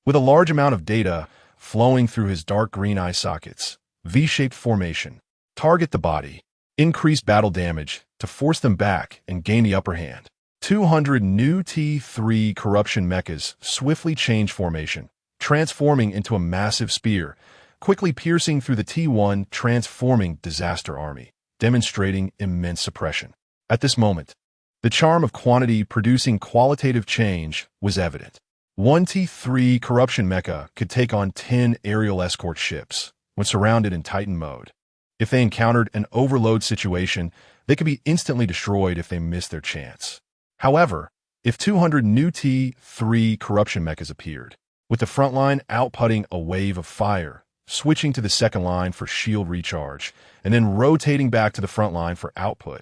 With a large amount of data flowing through his dark green eye sockets, V-shaped formation, target the body, increase battle damage to force them back and gain the upper hand. 200 new T3 corruption mechas swiftly change formation, transforming into a massive spear, quickly piercing through the T1 Transforming Disaster Army, demonstrating immense suppression. At this moment, the charm of quantity producing qualitative change was evident. 1 T3 corruption mecha could take on 10 aerial escort ships when surrounded in Titan mode. If they encountered an overload situation, they could be instantly destroyed if they missed their chance. However, if 200 new T3 corruption mechas appeared, with the front line outputting a wave of fire, switching to the second line for shield recharge, and then rotating back to the front line for output,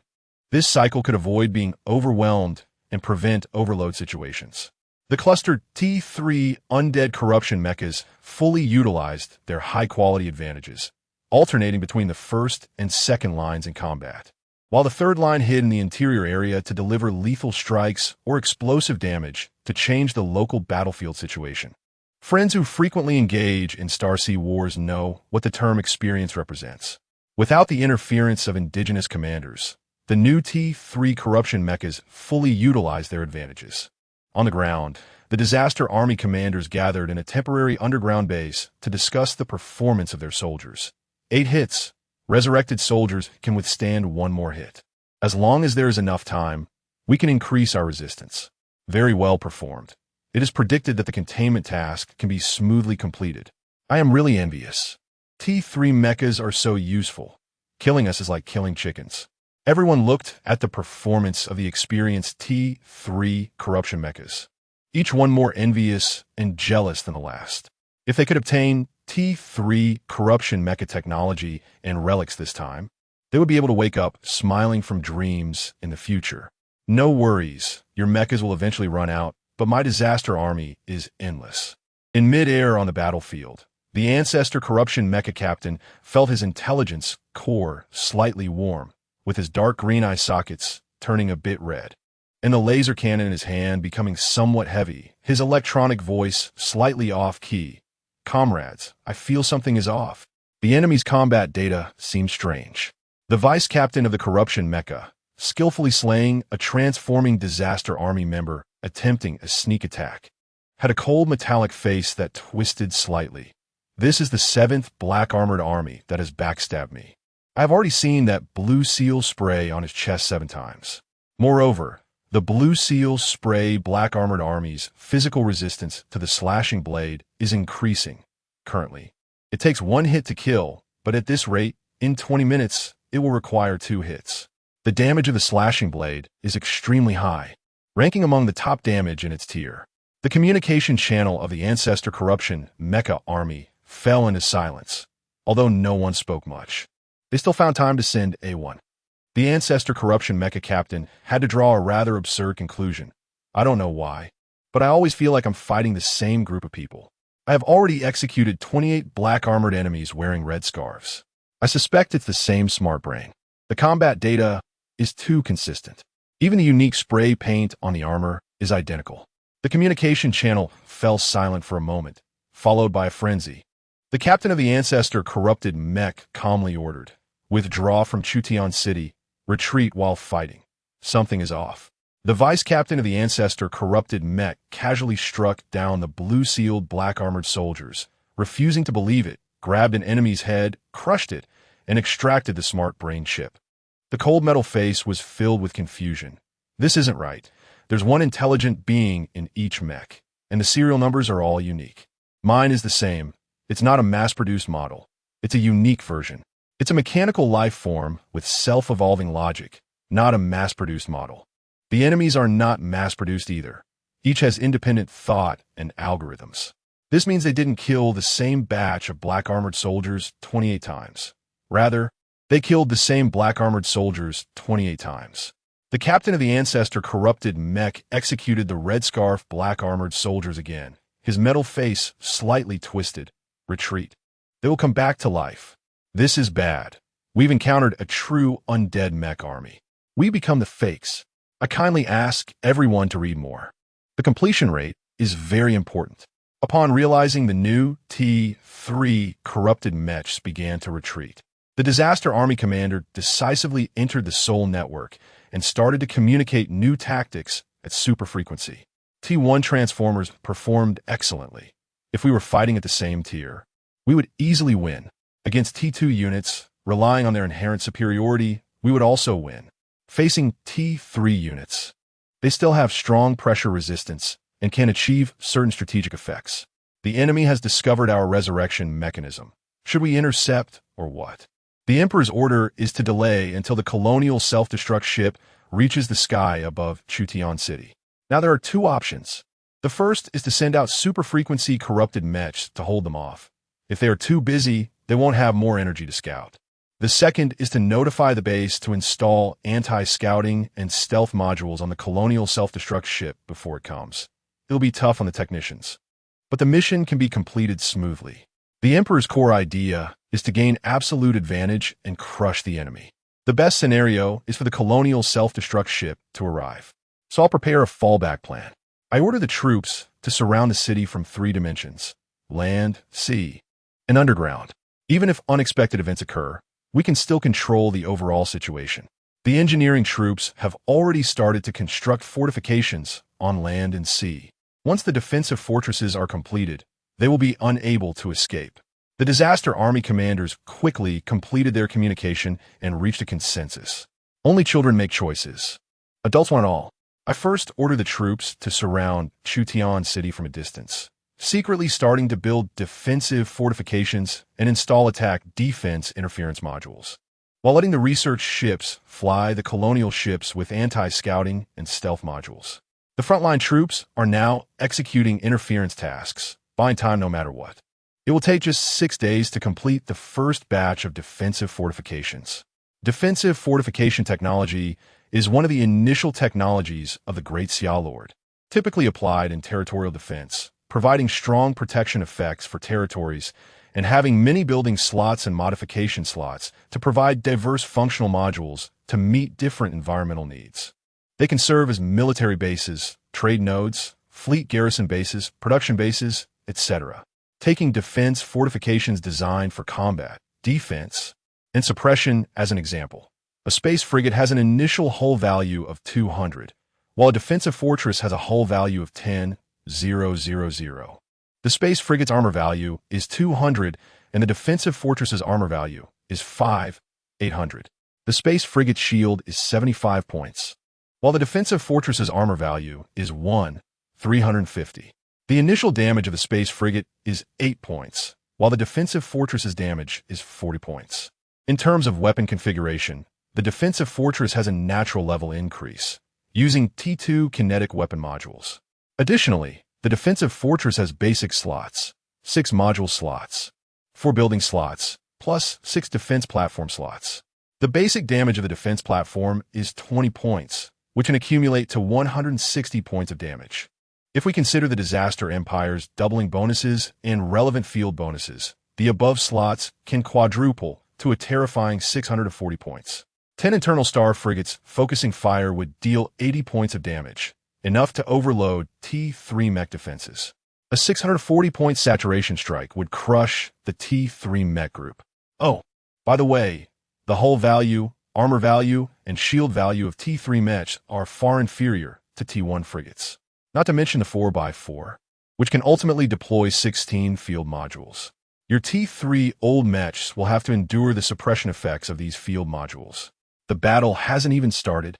this cycle could avoid being overwhelmed and prevent overload situations. The clustered T3 undead corruption mechas fully utilized their high-quality advantages, alternating between the first and second lines in combat, while the third line hid in the interior area to deliver lethal strikes or explosive damage to change the local battlefield situation. Friends who frequently engage in Star Sea wars know what the term experience represents. Without the interference of indigenous commanders, the new T3 corruption mechas fully utilized their advantages. On the ground, the Disaster Army commanders gathered in a temporary underground base to discuss the performance of their soldiers. 8 hits. Resurrected soldiers can withstand 1 more hit. As long as there is enough time, we can increase our resistance. Very well performed. It is predicted that the containment task can be smoothly completed. I am really envious. T3 mechas are so useful. Killing us is like killing chickens. Everyone looked at the performance of the experienced T3 corruption mechas, each one more envious and jealous than the last. If they could obtain T3 corruption mecha technology and relics this time, they would be able to wake up smiling from dreams in the future. No worries, your mechas will eventually run out, but my disaster army is endless. In mid-air on the battlefield, the ancestor corruption mecha captain felt his intelligence core slightly warm, with his dark green eye sockets turning a bit red, and the laser cannon in his hand becoming somewhat heavy, his electronic voice slightly off-key. Comrades, I feel something is off. The enemy's combat data seems strange. The vice captain of the corruption mecha, skillfully slaying a transforming disaster army member attempting a sneak attack, had a cold metallic face that twisted slightly. This is the 7th Black Armored Army that has backstabbed me. I have already seen that blue seal spray on his chest 7 times. Moreover, The Blue Seals spray Black Armored Army's physical resistance to the slashing blade is increasing, currently. It takes 1 hit to kill, but at this rate, in 20 minutes, it will require 2 hits. The damage of the slashing blade is extremely high, ranking among the top damage in its tier. The communication channel of the Ancestor Corruption Mecha Army fell into silence, although no one spoke much. They still found time to send A1. The Ancestor Corruption Mecha Captain had to draw a rather absurd conclusion. I don't know why, but I always feel like I'm fighting the same group of people. I have already executed 28 black armored enemies wearing red scarves. I suspect it's the same smart brain. The combat data is too consistent. Even the unique spray paint on the armor is identical. The communication channel fell silent for a moment, followed by a frenzy. The captain of the Ancestor Corrupted Mech calmly ordered, "Withdraw from Chutian City. Retreat while fighting. Something is off." The vice captain of the Ancestor Corrupted Mech casually struck down the blue-sealed black-armored soldiers, refusing to believe it, grabbed an enemy's head, crushed it, and extracted the smart brain chip. The cold metal face was filled with confusion. This isn't right. There's one intelligent being in each mech, and the serial numbers are all unique. Mine is the same. It's not a mass-produced model. It's a unique version. It's a mechanical life form with self-evolving logic, not a mass-produced model. The enemies are not mass-produced either. Each has independent thought and algorithms. This means they didn't kill the same batch of black-armored soldiers 28 times. Rather, they killed the same black-armored soldiers 28 times. The captain of the Ancestor Corrupted Mech executed the red scarf black-armored soldiers again, his metal face slightly twisted. Retreat. They will come back to life. This is bad. We've encountered a true undead mech army. We become the fakes. I kindly ask everyone to read more. The completion rate is very important. Upon realizing the new T3 corrupted mechs began to retreat, the Disaster Army Commander decisively entered the Soul Network and started to communicate new tactics at super frequency. T1 transformers performed excellently. If we were fighting at the same tier, we would easily win. Against T2 units, relying on their inherent superiority, we would also win. Facing T3 units, they still have strong pressure resistance and can achieve certain strategic effects. The enemy has discovered our resurrection mechanism. Should we intercept or what? The Emperor's order is to delay until the colonial self-destruct ship reaches the sky above Chutian City. Now there are 2 options. The first is to send out super-frequency corrupted mechs to hold them off. If they are too busy, they won't have more energy to scout. The second is to notify the base to install anti-scouting and stealth modules on the colonial self-destruct ship before it comes. It'll be tough on the technicians, but the mission can be completed smoothly. The Emperor's core idea is to gain absolute advantage and crush the enemy. The best scenario is for the colonial self-destruct ship to arrive. So I'll prepare a fallback plan. I order the troops to surround the city from 3 dimensions: land, sea, and underground. Even if unexpected events occur, we can still control the overall situation. The engineering troops have already started to construct fortifications on land and sea. Once the defensive fortresses are completed, they will be unable to escape. The Disaster Army commanders quickly completed their communication and reached a consensus. Only children make choices. Adults want it all. I first order the troops to surround Chutian City from a distance, secretly starting to build defensive fortifications and install attack-defense interference modules, while letting the research ships fly the colonial ships with anti-scouting and stealth modules. The frontline troops are now executing interference tasks, buying time no matter what. It will take just 6 days to complete the first batch of defensive fortifications. Defensive fortification technology is one of the initial technologies of the Great Xia Lord, typically applied in territorial defense, providing strong protection effects for territories and having many building slots and modification slots to provide diverse functional modules to meet different environmental needs. They can serve as military bases, trade nodes, fleet garrison bases, production bases, etc. Taking defense fortifications designed for combat, defense, and suppression as an example. A space frigate has an initial hull value of 200, while a defensive fortress has a hull value of 10,000. The space frigate's armor value is 200, and the defensive fortress's armor value is 5,800. The space frigate's shield is 75 points. while the defensive fortress's armor value is 350. The initial damage of the space frigate is 8 points, while the defensive fortress's damage is 40 points. In terms of weapon configuration, the defensive fortress has a natural level increase, using T2 kinetic weapon modules. Additionally, the defensive fortress has basic slots, 6 module slots, 4 building slots, plus 6 defense platform slots. The basic damage of the defense platform is 20 points, which can accumulate to 160 points of damage. If we consider the Disaster Empire's doubling bonuses and relevant field bonuses, the above slots can quadruple to a terrifying 640 points. 10 internal star frigates focusing fire would deal 80 points of damage, enough to overload T3 mech defenses. A 640-point saturation strike would crush the T3 mech group. Oh, by the way, the hull value, armor value, and shield value of T3 mechs are far inferior to T1 frigates. Not to mention the 4x4, which can ultimately deploy 16 field modules. Your T3 old mechs will have to endure the suppression effects of these field modules. The battle hasn't even started,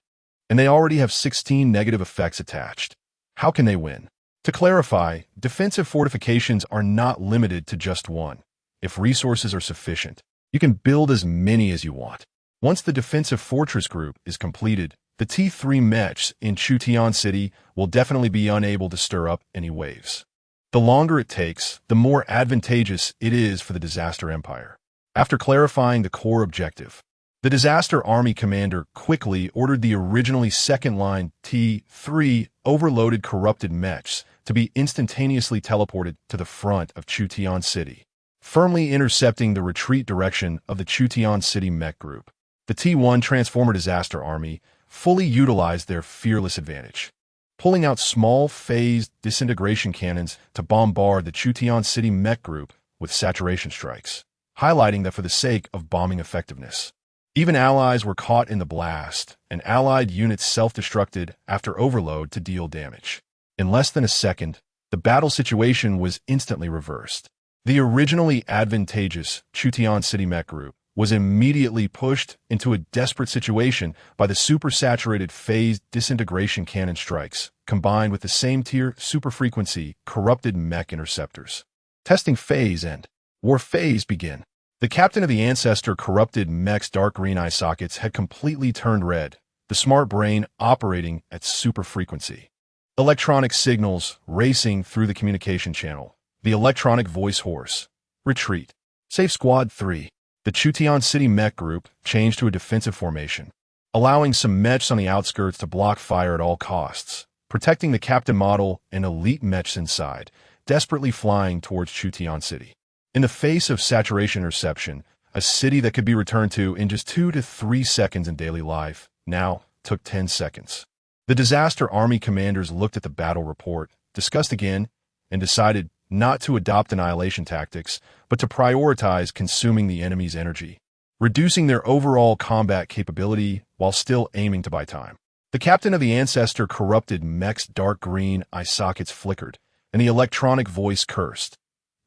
and they already have 16 negative effects attached. How can they win? To clarify, defensive fortifications are not limited to just one. If resources are sufficient, you can build as many as you want. Once the defensive fortress group is completed, the T3 mechs in Chutian City will definitely be unable to stir up any waves. The longer it takes, the more advantageous it is for the Disaster Empire. After clarifying the core objective, the Disaster Army commander quickly ordered the originally second-line T3 overloaded corrupted mechs to be instantaneously teleported to the front of Chutian City, firmly intercepting the retreat direction of the Chutian City mech group. The T1 Transformer Disaster Army fully utilized their fearless advantage, pulling out small phased disintegration cannons to bombard the Chutian City mech group with saturation strikes, highlighting that for the sake of bombing effectiveness. Even allies were caught in the blast, and allied units self-destructed after overload to deal damage. In less than a second, the battle situation was instantly reversed. The originally advantageous Chutian City mech group was immediately pushed into a desperate situation by the supersaturated phased disintegration cannon strikes, combined with the same-tier super-frequency corrupted mech interceptors. Testing phase and war phase begin. The captain of the Ancestor corrupted mech's dark green eye sockets had completely turned red, the smart brain operating at super frequency. Electronic signals racing through the communication channel. The electronic voice horse. Retreat. Save Squad 3. The Chutian City mech group changed to a defensive formation, allowing some mechs on the outskirts to block fire at all costs, protecting the captain model and elite mechs inside, desperately flying towards Chutian City. In the face of saturation interception, a city that could be returned to in just 2 to 3 seconds in daily life now took 10 seconds. The Disaster Army commanders looked at the battle report, discussed again, and decided not to adopt annihilation tactics, but to prioritize consuming the enemy's energy, reducing their overall combat capability while still aiming to buy time. The captain of the Ancestor corrupted mech's dark green eye sockets flickered, and the electronic voice cursed.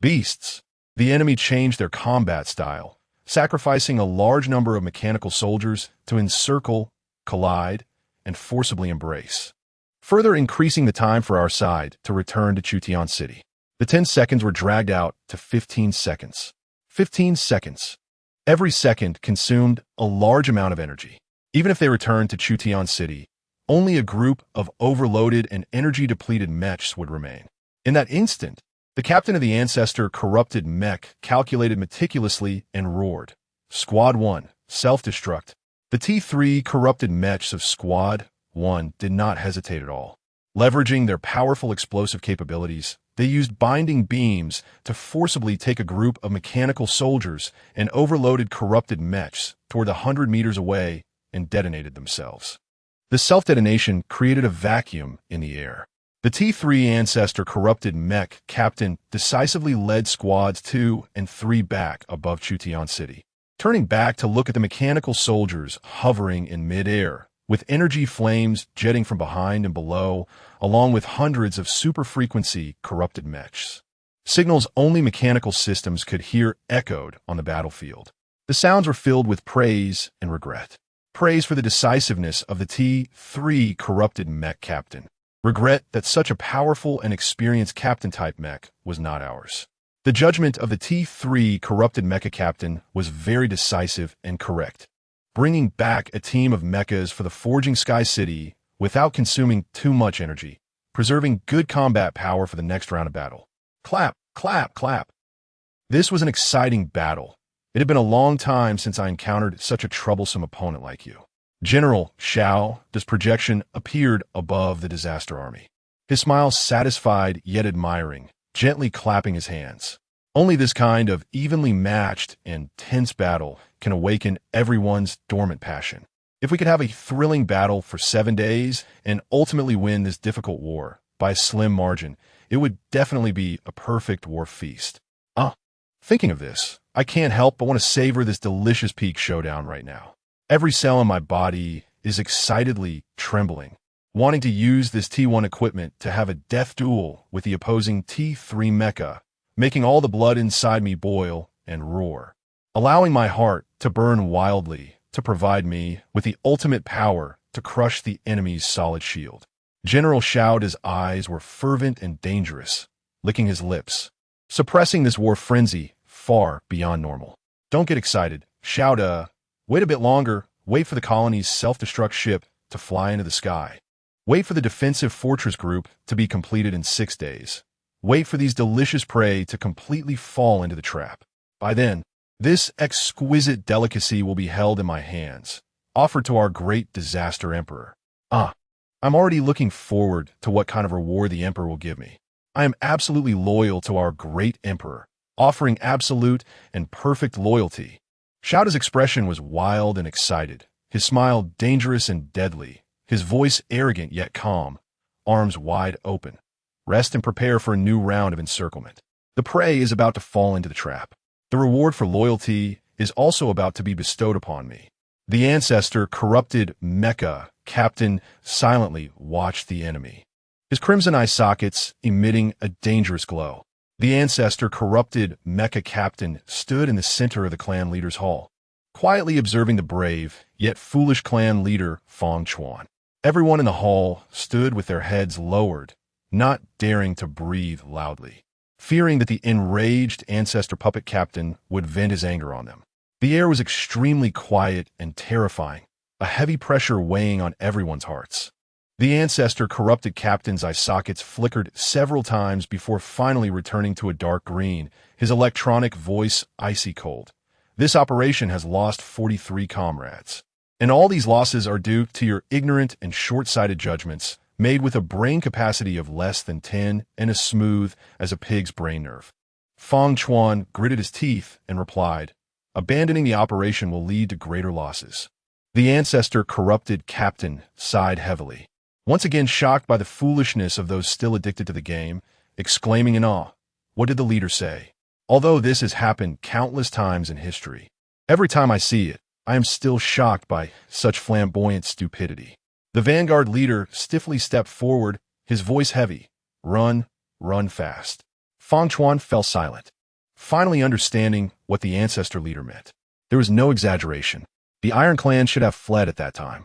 Beasts! The enemy changed their combat style, sacrificing a large number of mechanical soldiers to encircle, collide, and forcibly embrace, further increasing the time for our side to return to Chutian City. The 10 seconds were dragged out to 15 seconds. 15 seconds. Every second consumed a large amount of energy. Even if they returned to Chutian City, only a group of overloaded and energy-depleted mechs would remain. In that instant, the captain of the Ancestor corrupted mech calculated meticulously and roared. Squad 1, self-destruct. The T3 corrupted mechs of Squad 1 did not hesitate at all. Leveraging their powerful explosive capabilities, they used binding beams to forcibly take a group of mechanical soldiers and overloaded corrupted mechs toward 100 meters away and detonated themselves. The self-detonation created a vacuum in the air. The T3 Ancestor corrupted mech captain decisively led Squads 2 and 3 back above Chutian City, turning back to look at the mechanical soldiers hovering in mid-air, with energy flames jetting from behind and below, along with hundreds of super-frequency corrupted mechs. Signals only mechanical systems could hear echoed on the battlefield. The sounds were filled with praise and regret. Praise for the decisiveness of the T3 corrupted mech captain. Regret that such a powerful and experienced captain-type mech was not ours. The judgment of the T3 corrupted mecha captain was very decisive and correct, bringing back a team of mechas for the Forging Sky City without consuming too much energy, preserving good combat power for the next round of battle. Clap, clap, clap. This was an exciting battle. It had been a long time since I encountered such a troublesome opponent like you. General Shao's projection appeared above the disaster army. His smile satisfied yet admiring, gently clapping his hands. Only this kind of evenly matched and tense battle can awaken everyone's dormant passion. If we could have a thrilling battle for 7 days and ultimately win this difficult war by a slim margin, it would definitely be a perfect war feast. Thinking of this, I can't help but want to savor this delicious peak showdown right now. Every cell in my body is excitedly trembling, wanting to use this T1 equipment to have a death duel with the opposing T3 mecha, making all the blood inside me boil and roar, allowing my heart to burn wildly to provide me with the ultimate power to crush the enemy's solid shield. General Shao's eyes were fervent and dangerous, licking his lips, suppressing this war frenzy far beyond normal. Don't get excited, Shao. Wait a bit longer. Wait for the colony's self-destruct ship to fly into the sky. Wait for the defensive fortress group to be completed in 6 days. Wait for these delicious prey to completely fall into the trap. By then, this exquisite delicacy will be held in my hands, offered to our great disaster emperor. I'm already looking forward to what kind of reward the emperor will give me. I am absolutely loyal to our great emperor, offering absolute and perfect loyalty. Shao's expression was wild and excited, his smile dangerous and deadly, his voice arrogant yet calm, arms wide open. Rest and prepare for a new round of encirclement. The prey is about to fall into the trap. The reward for loyalty is also about to be bestowed upon me. The ancestor corrupted mecha captain silently watched the enemy, his crimson eye sockets emitting a dangerous glow. The ancestor corrupted mecha captain stood in the center of the clan leader's hall, quietly observing the brave yet foolish clan leader Fang Chuan. Everyone in the hall stood with their heads lowered, not daring to breathe loudly, fearing that the enraged ancestor puppet captain would vent his anger on them. The air was extremely quiet and terrifying, a heavy pressure weighing on everyone's hearts. The ancestor corrupted captain's eye sockets flickered several times before finally returning to a dark green, his electronic voice icy cold. This operation has lost 43 comrades. And all these losses are due to your ignorant and short-sighted judgments, made with a brain capacity of less than 10 and as smooth as a pig's brain nerve. Fang Chuan gritted his teeth and replied, abandoning the operation will lead to greater losses. The ancestor corrupted captain sighed heavily, once again shocked by the foolishness of those still addicted to the game, exclaiming in awe, what did the leader say? Although this has happened countless times in history, every time I see it, I am still shocked by such flamboyant stupidity. The vanguard leader stiffly stepped forward, his voice heavy. Run, run fast. Fang Chuan fell silent, finally understanding what the ancestor leader meant. There was no exaggeration. The Iron Clan should have fled at that time.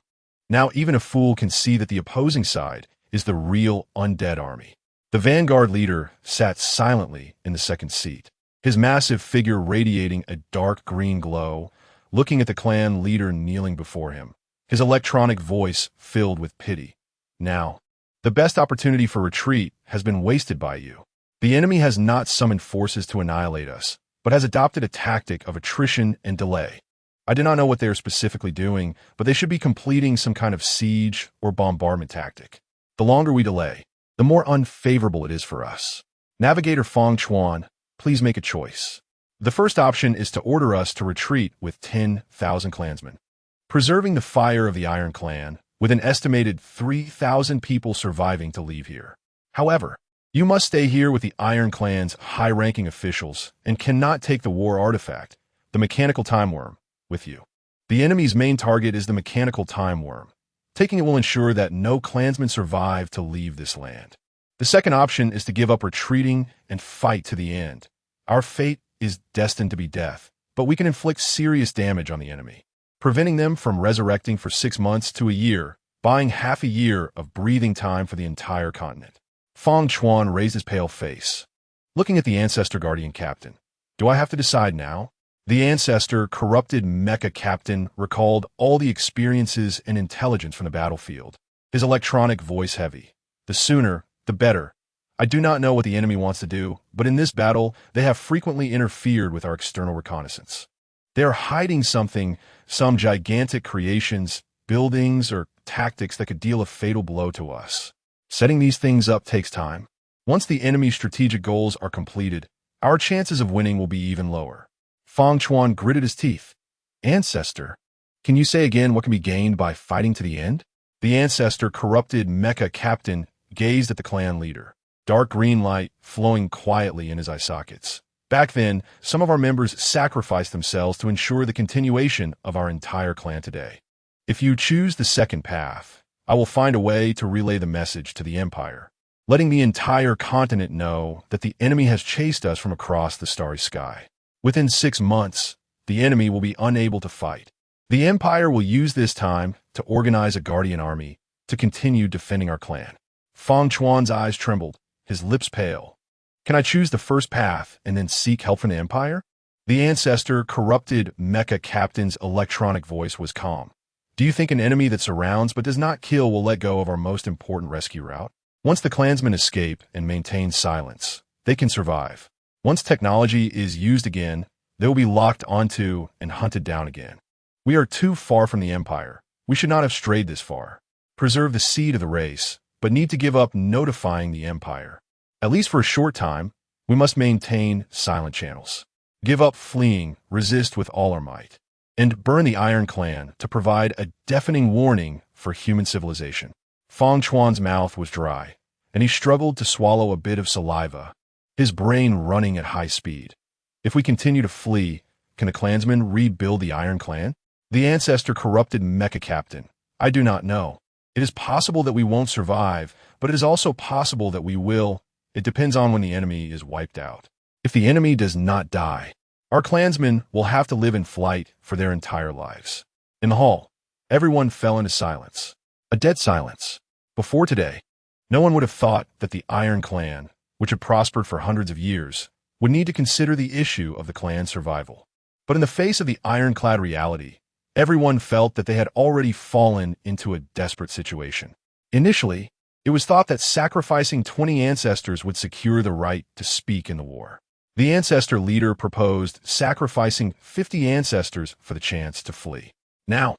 Now even a fool can see that the opposing side is the real undead army. The vanguard leader sat silently in the second seat, his massive figure radiating a dark green glow, looking at the clan leader kneeling before him, his electronic voice filled with pity. Now, the best opportunity for retreat has been wasted by you. The enemy has not summoned forces to annihilate us, but has adopted a tactic of attrition and delay. I do not know what they are specifically doing, but they should be completing some kind of siege or bombardment tactic. The longer we delay, the more unfavorable it is for us. Navigator Fang Chuan, please make a choice. The first option is to order us to retreat with 10,000 clansmen, preserving the fire of the Iron Clan, with an estimated 3,000 people surviving to leave here. However, you must stay here with the Iron Clan's high-ranking officials and cannot take the war artifact, the mechanical time worm, with you. The enemy's main target is the mechanical time worm. Taking it will ensure that no clansmen survive to leave this land. The second option is to give up retreating and fight to the end. Our fate is destined to be death, but we can inflict serious damage on the enemy. preventing them from resurrecting for 6 months to a year, buying half a year of breathing time for the entire continent. Feng Chuan raised his pale face, looking at the Ancestor Guardian Captain. Do I have to decide now? The Ancestor, corrupted mecha captain, recalled all the experiences and intelligence from the battlefield, his electronic voice heavy. The sooner, the better. I do not know what the enemy wants to do, but in this battle, they have frequently interfered with our external reconnaissance. They are hiding something, some gigantic creations, buildings, or tactics that could deal a fatal blow to us. Setting these things up takes time. Once the enemy's strategic goals are completed, our chances of winning will be even lower. Feng Chuan gritted his teeth. Ancestor, can you say again what can be gained by fighting to the end? The Ancestor, corrupted mecha captain, gazed at the clan leader. Dark green light flowing quietly in his eye sockets. Back then, some of our members sacrificed themselves to ensure the continuation of our entire clan today. If you choose the second path, I will find a way to relay the message to the Empire, letting the entire continent know that the enemy has chased us from across the starry sky. Within 6 months, the enemy will be unable to fight. The Empire will use this time to organize a guardian army to continue defending our clan. Feng Chuan's eyes trembled, his lips pale. Can I choose the first path and then seek help from the Empire? The Ancestor, corrupted mecha captain's electronic voice was calm. Do you think an enemy that surrounds but does not kill will let go of our most important rescue route? Once the clansmen escape and maintain silence, they can survive. Once technology is used again, they will be locked onto and hunted down again. We are too far from the Empire. We should not have strayed this far. Preserve the seed of the race, but need to give up notifying the Empire. At least for a short time, we must maintain silent channels. Give up fleeing, resist with all our might, and burn the Iron Clan to provide a deafening warning for human civilization. Feng Chuan's mouth was dry, and he struggled to swallow a bit of saliva, his brain running at high speed. If we continue to flee, can the clansmen rebuild the Iron Clan? The Ancestor, corrupted mecha captain. I do not know. It is possible that we won't survive, but it is also possible that we will. It depends on when the enemy is wiped out. If the enemy does not die, our clansmen will have to live in flight for their entire lives. In the hall, everyone fell into silence. A dead silence. Before today, no one would have thought that the Iron Clan, which had prospered for hundreds of years, would need to consider the issue of the clan's survival. But in the face of the ironclad reality, everyone felt that they had already fallen into a desperate situation. Initially, it was thought that sacrificing 20 ancestors would secure the right to speak in the war. The Ancestor leader proposed sacrificing 50 ancestors for the chance to flee. Now,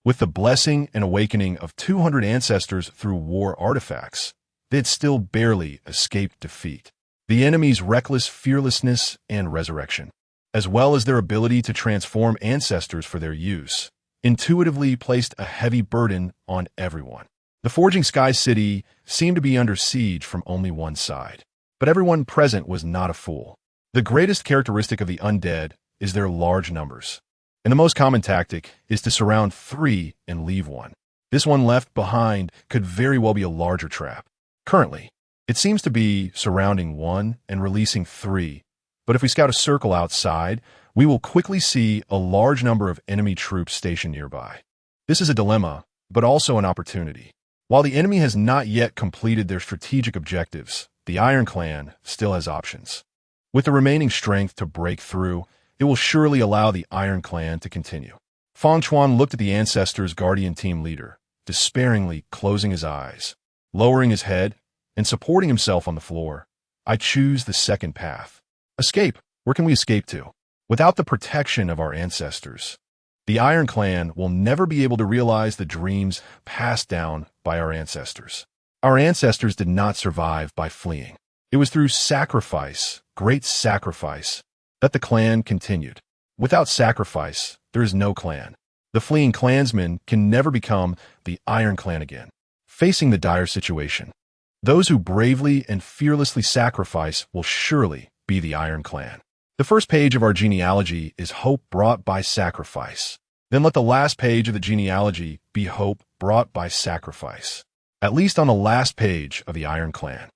with the blessing and awakening of 200 ancestors through war artifacts, they had still barely escaped defeat. The enemy's reckless fearlessness and resurrection, as well as their ability to transform ancestors for their use, intuitively placed a heavy burden on everyone. The Forging Sky City seemed to be under siege from only one side, but everyone present was not a fool. The greatest characteristic of the undead is their large numbers, and the most common tactic is to surround 3 and leave 1. This one left behind could very well be a larger trap. Currently, it seems to be surrounding 1 and releasing 3, but if we scout a circle outside, we will quickly see a large number of enemy troops stationed nearby. This is a dilemma, but also an opportunity. While the enemy has not yet completed their strategic objectives, the Iron Clan still has options. With the remaining strength to break through, it will surely allow the Iron Clan to continue. Feng Chuan looked at the Ancestor's Guardian Team leader, despairingly closing his eyes, lowering his head, and supporting himself on the floor. I choose the second path. Escape. Where can we escape to? Without the protection of our ancestors, the Iron Clan will never be able to realize the dreams passed down by our ancestors. Our ancestors did not survive by fleeing. It was through sacrifice, great sacrifice, that the clan continued. Without sacrifice, there is no clan. The fleeing clansmen can never become the Iron Clan again. Facing the dire situation, those who bravely and fearlessly sacrifice will surely be the Iron Clan. The first page of our genealogy is hope brought by sacrifice. Then let the last page of the genealogy be hope brought by sacrifice. At least on the last page of the Iron Clan,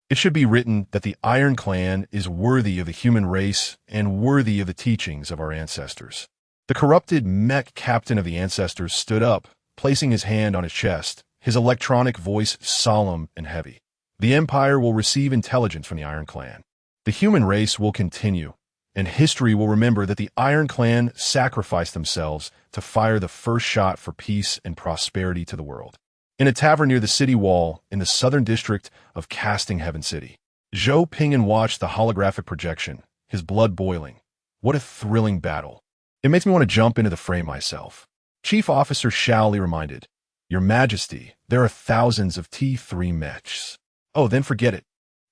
it should be written that the Iron Clan is worthy of the human race and worthy of the teachings of our ancestors. The corrupted mech captain of the ancestors stood up, placing his hand on his chest, his electronic voice solemn and heavy. The Empire will receive intelligence from the Iron Clan. The human race will continue, and history will remember that the Iron Clan sacrificed themselves to fire the first shot for peace and prosperity to the world. In a tavern near the city wall in the southern district of Casting Heaven City, Zhou Ping'an watched the holographic projection, his blood boiling. What a thrilling battle. It makes me want to jump into the fray myself. Chief Officer Shao Li reminded, Your Majesty, there are thousands of T3 mechs. Oh, then forget it.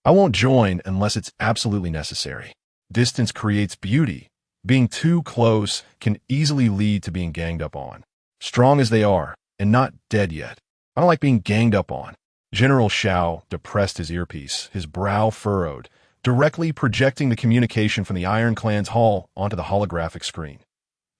I won't join unless it's absolutely necessary. Distance creates beauty. Being too close can easily lead to being ganged up on. Strong as they are, and not dead yet. I don't like being ganged up on. General Shao depressed his earpiece, his brow furrowed, directly projecting the communication from the Iron Clan's hall onto the holographic screen.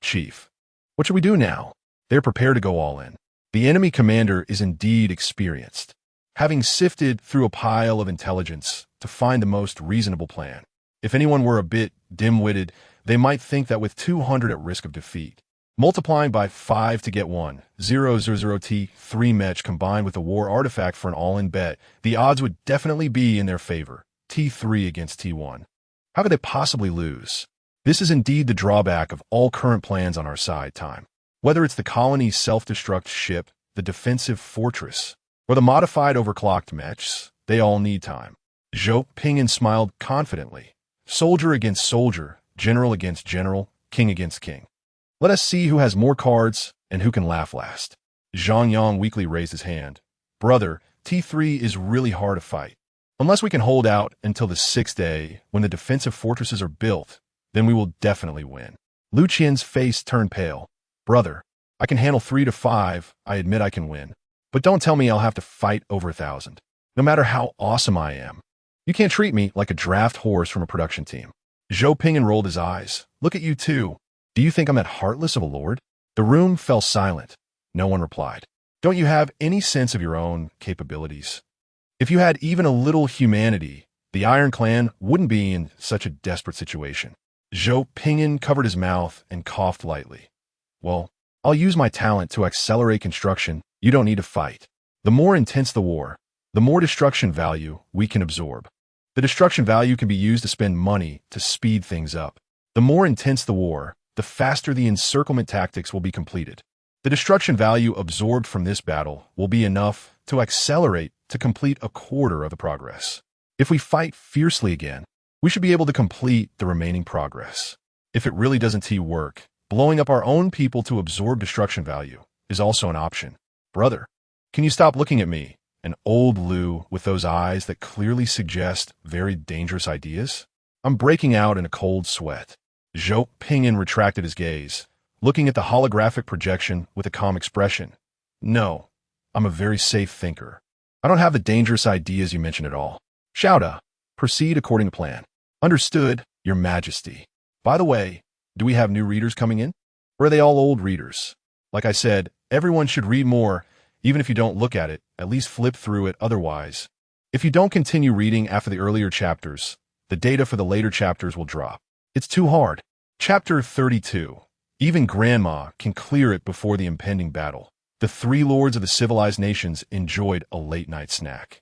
Chief, what should we do now? They're prepared to go all in. The enemy commander is indeed experienced, having sifted through a pile of intelligence to find the most reasonable plan. If anyone were a bit dim-witted, they might think that with 200 at risk of defeat, multiplying by 5 to get 1, 000 T3 mech combined with a war artifact for an all-in bet, the odds would definitely be in their favor. T3 against T1. How could they possibly lose? This is indeed the drawback of all current plans on our side, time. Whether it's the colony's self-destruct ship, the defensive fortress, or the modified overclocked mechs, they all need time. Zhou Ping'an smiled confidently. Soldier against soldier, general against general, king against king. Let us see who has more cards and who can laugh last. Zhang Yang weakly raised his hand. Brother, T3 is really hard to fight. Unless we can hold out until the 6th day when the defensive fortresses are built, then we will definitely win. Lu Qian's face turned pale. Brother, I can handle 3 to 5. I admit I can win. But don't tell me I'll have to fight over 1,000. No matter how awesome I am. You can't treat me like a draft horse from a production team. Zhou Ping'an rolled his eyes. Look at you too. Do you think I'm that heartless of a lord? The room fell silent. No one replied. Don't you have any sense of your own capabilities? If you had even a little humanity, the Iron Clan wouldn't be in such a desperate situation. Zhou Ping'an covered his mouth and coughed lightly. Well, I'll use my talent to accelerate construction. You don't need to fight. The more intense the war, the more destruction value we can absorb. The destruction value can be used to spend money to speed things up. The more intense the war, the faster the encirclement tactics will be completed. The destruction value absorbed from this battle will be enough to accelerate to complete a quarter of the progress. If we fight fiercely again, we should be able to complete the remaining progress. If it really doesn't work, blowing up our own people to absorb destruction value is also an option. Brother, can you stop looking at me, an old Lu with those eyes that clearly suggest very dangerous ideas? I'm breaking out in a cold sweat. Zhou Ping'an retracted his gaze, looking at the holographic projection with a calm expression. No, I'm a very safe thinker. I don't have the dangerous ideas you mentioned at all. Shouda, proceed according to plan. Understood, Your Majesty. By the way, do we have new readers coming in? Or are they all old readers? Like I said, everyone should read more. Even if you don't look at it, at least flip through it otherwise. If you don't continue reading after the earlier chapters, the data for the later chapters will drop. It's too hard. Chapter 32. Even Grandma can clear it before the impending battle. The 3 lords of the civilized nations enjoyed a late-night snack.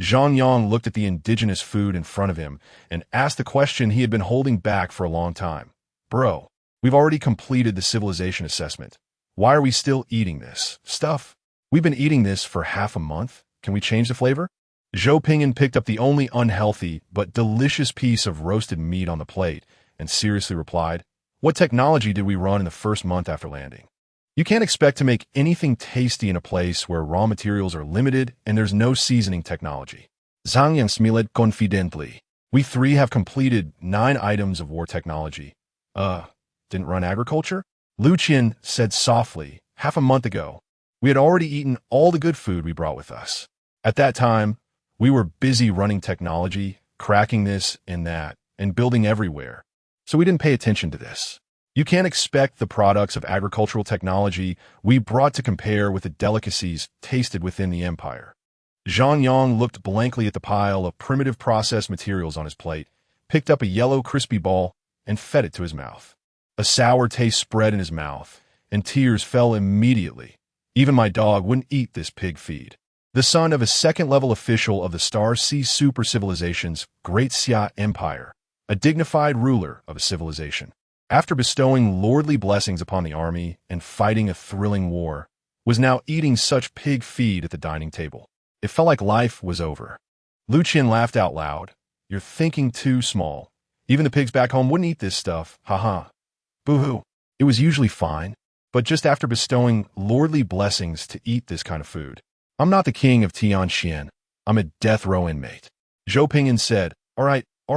Zhang Yang looked at the indigenous food in front of him and asked the question he had been holding back for a long time. Bro, we've already completed the civilization assessment. Why are we still eating this stuff? We've been eating this for half a month. Can we change the flavor? Zhou Ping'an picked up the only unhealthy but delicious piece of roasted meat on the plate and seriously replied, What technology did we run in the first month after landing? You can't expect to make anything tasty in a place where raw materials are limited and there's no seasoning technology. Zhang Yang smiled confidently. We 3 have completed 9 items of war technology. Didn't run agriculture? Lu Qian said softly, half a month ago. We had already eaten all the good food we brought with us. At that time, we were busy running technology, cracking this and that, and building everywhere. So we didn't pay attention to this. You can't expect the products of agricultural technology we brought to compare with the delicacies tasted within the empire. Zhang Yang looked blankly at the pile of primitive processed materials on his plate, picked up a yellow crispy ball, and fed it to his mouth. A sour taste spread in his mouth, and tears fell immediately. Even my dog wouldn't eat this pig feed. The son of a second-level official of the Star-C super civilization's Great Xia Empire, a dignified ruler of a civilization, after bestowing lordly blessings upon the army and fighting a thrilling war, was now eating such pig feed at the dining table. It felt like life was over. Lu Qin laughed out loud. You're thinking too small. Even the pigs back home wouldn't eat this stuff. Ha-ha. Boo-hoo. It was usually fine, but just after bestowing lordly blessings to eat this kind of food. I'm not the king of Tianxian. I'm a death row inmate. Zhou Pingyan said, all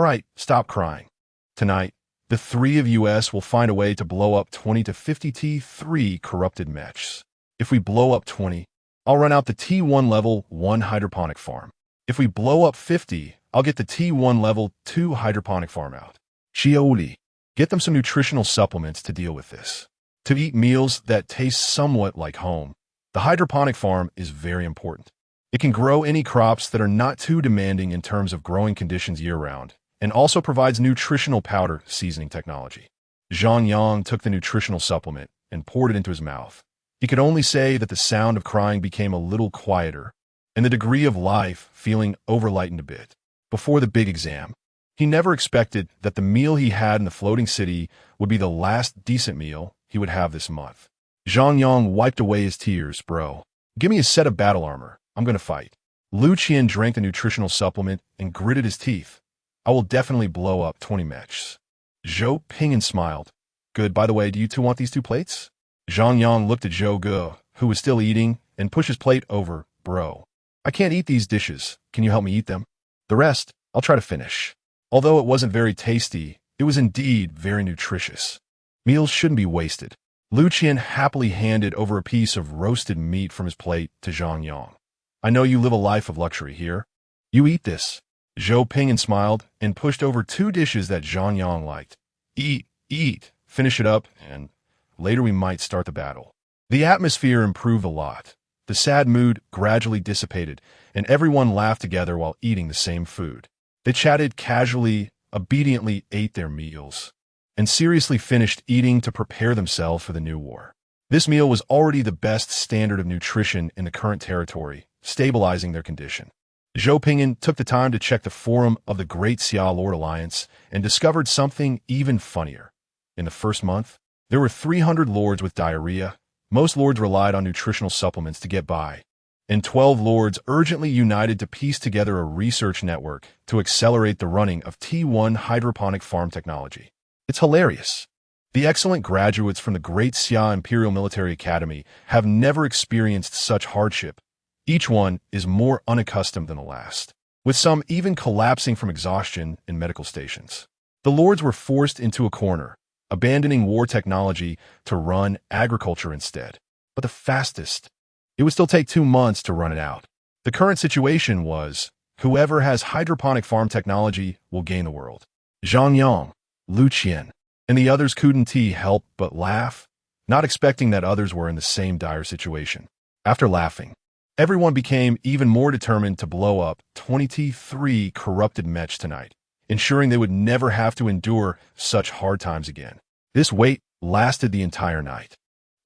right, stop crying. Tonight, the three of us will find a way to blow up 20 to 50 T3 corrupted mechs. If we blow up 20, I'll run out the T1 level 1 hydroponic farm. If we blow up 50, I'll get the T1 level 2 hydroponic farm out. Xiaoli, get them some nutritional supplements to deal with this. To eat meals that taste somewhat like home. The hydroponic farm is very important. It can grow any crops that are not too demanding in terms of growing conditions year-round, and also provides nutritional powder seasoning technology. Zhang Yang took the nutritional supplement and poured it into his mouth. He could only say that the sound of crying became a little quieter, and the degree of life feeling overlightened a bit. Before the big exam, he never expected that the meal he had in the floating city would be the last decent meal he would have this month. Zhang Yang wiped away his tears. Bro, give me a set of battle armor. I'm gonna fight. Lu Qin drank the nutritional supplement and gritted his teeth. I will definitely blow up 20 mechs. Zhou Pingyan smiled. Good, by the way, do you two want these 2 plates? Zhang Yang looked at Zhou Ge, who was still eating, and pushed his plate over. Bro, I can't eat these dishes. Can you help me eat them? The rest, I'll try to finish. Although it wasn't very tasty, it was indeed very nutritious. Meals shouldn't be wasted. Lu Qin happily handed over a piece of roasted meat from his plate to Zhang Yang. I know you live a life of luxury here. You eat this. Zhou Pingyan smiled and pushed over 2 dishes that Zhang Yang liked. Eat, finish it up, and later we might start the battle. The atmosphere improved a lot. The sad mood gradually dissipated, and everyone laughed together while eating the same food. They chatted casually, obediently ate their meals, and seriously finished eating to prepare themselves for the new war. This meal was already the best standard of nutrition in the current territory, stabilizing their condition. Zhou Pingyan took the time to check the forum of the Great Xia Lord Alliance and discovered something even funnier. In the first month, there were 300 lords with diarrhea. Most lords relied on nutritional supplements to get by, and 12 lords urgently united to piece together a research network to accelerate the running of T1 hydroponic farm technology. It's hilarious. The excellent graduates from the Great Xia Imperial Military Academy have never experienced such hardship. Each one is more unaccustomed than the last, with some even collapsing from exhaustion in medical stations. The lords were forced into a corner, abandoning war technology to run agriculture instead. But the fastest. It would still take 2 months to run it out. The current situation was, whoever has hydroponic farm technology will gain the world. Zhang Yang, Lu Qin, and the others couldn't help but laugh, not expecting that others were in the same dire situation. After laughing, everyone became even more determined to blow up 23 corrupted mechs tonight, ensuring they would never have to endure such hard times again. This wait lasted the entire night.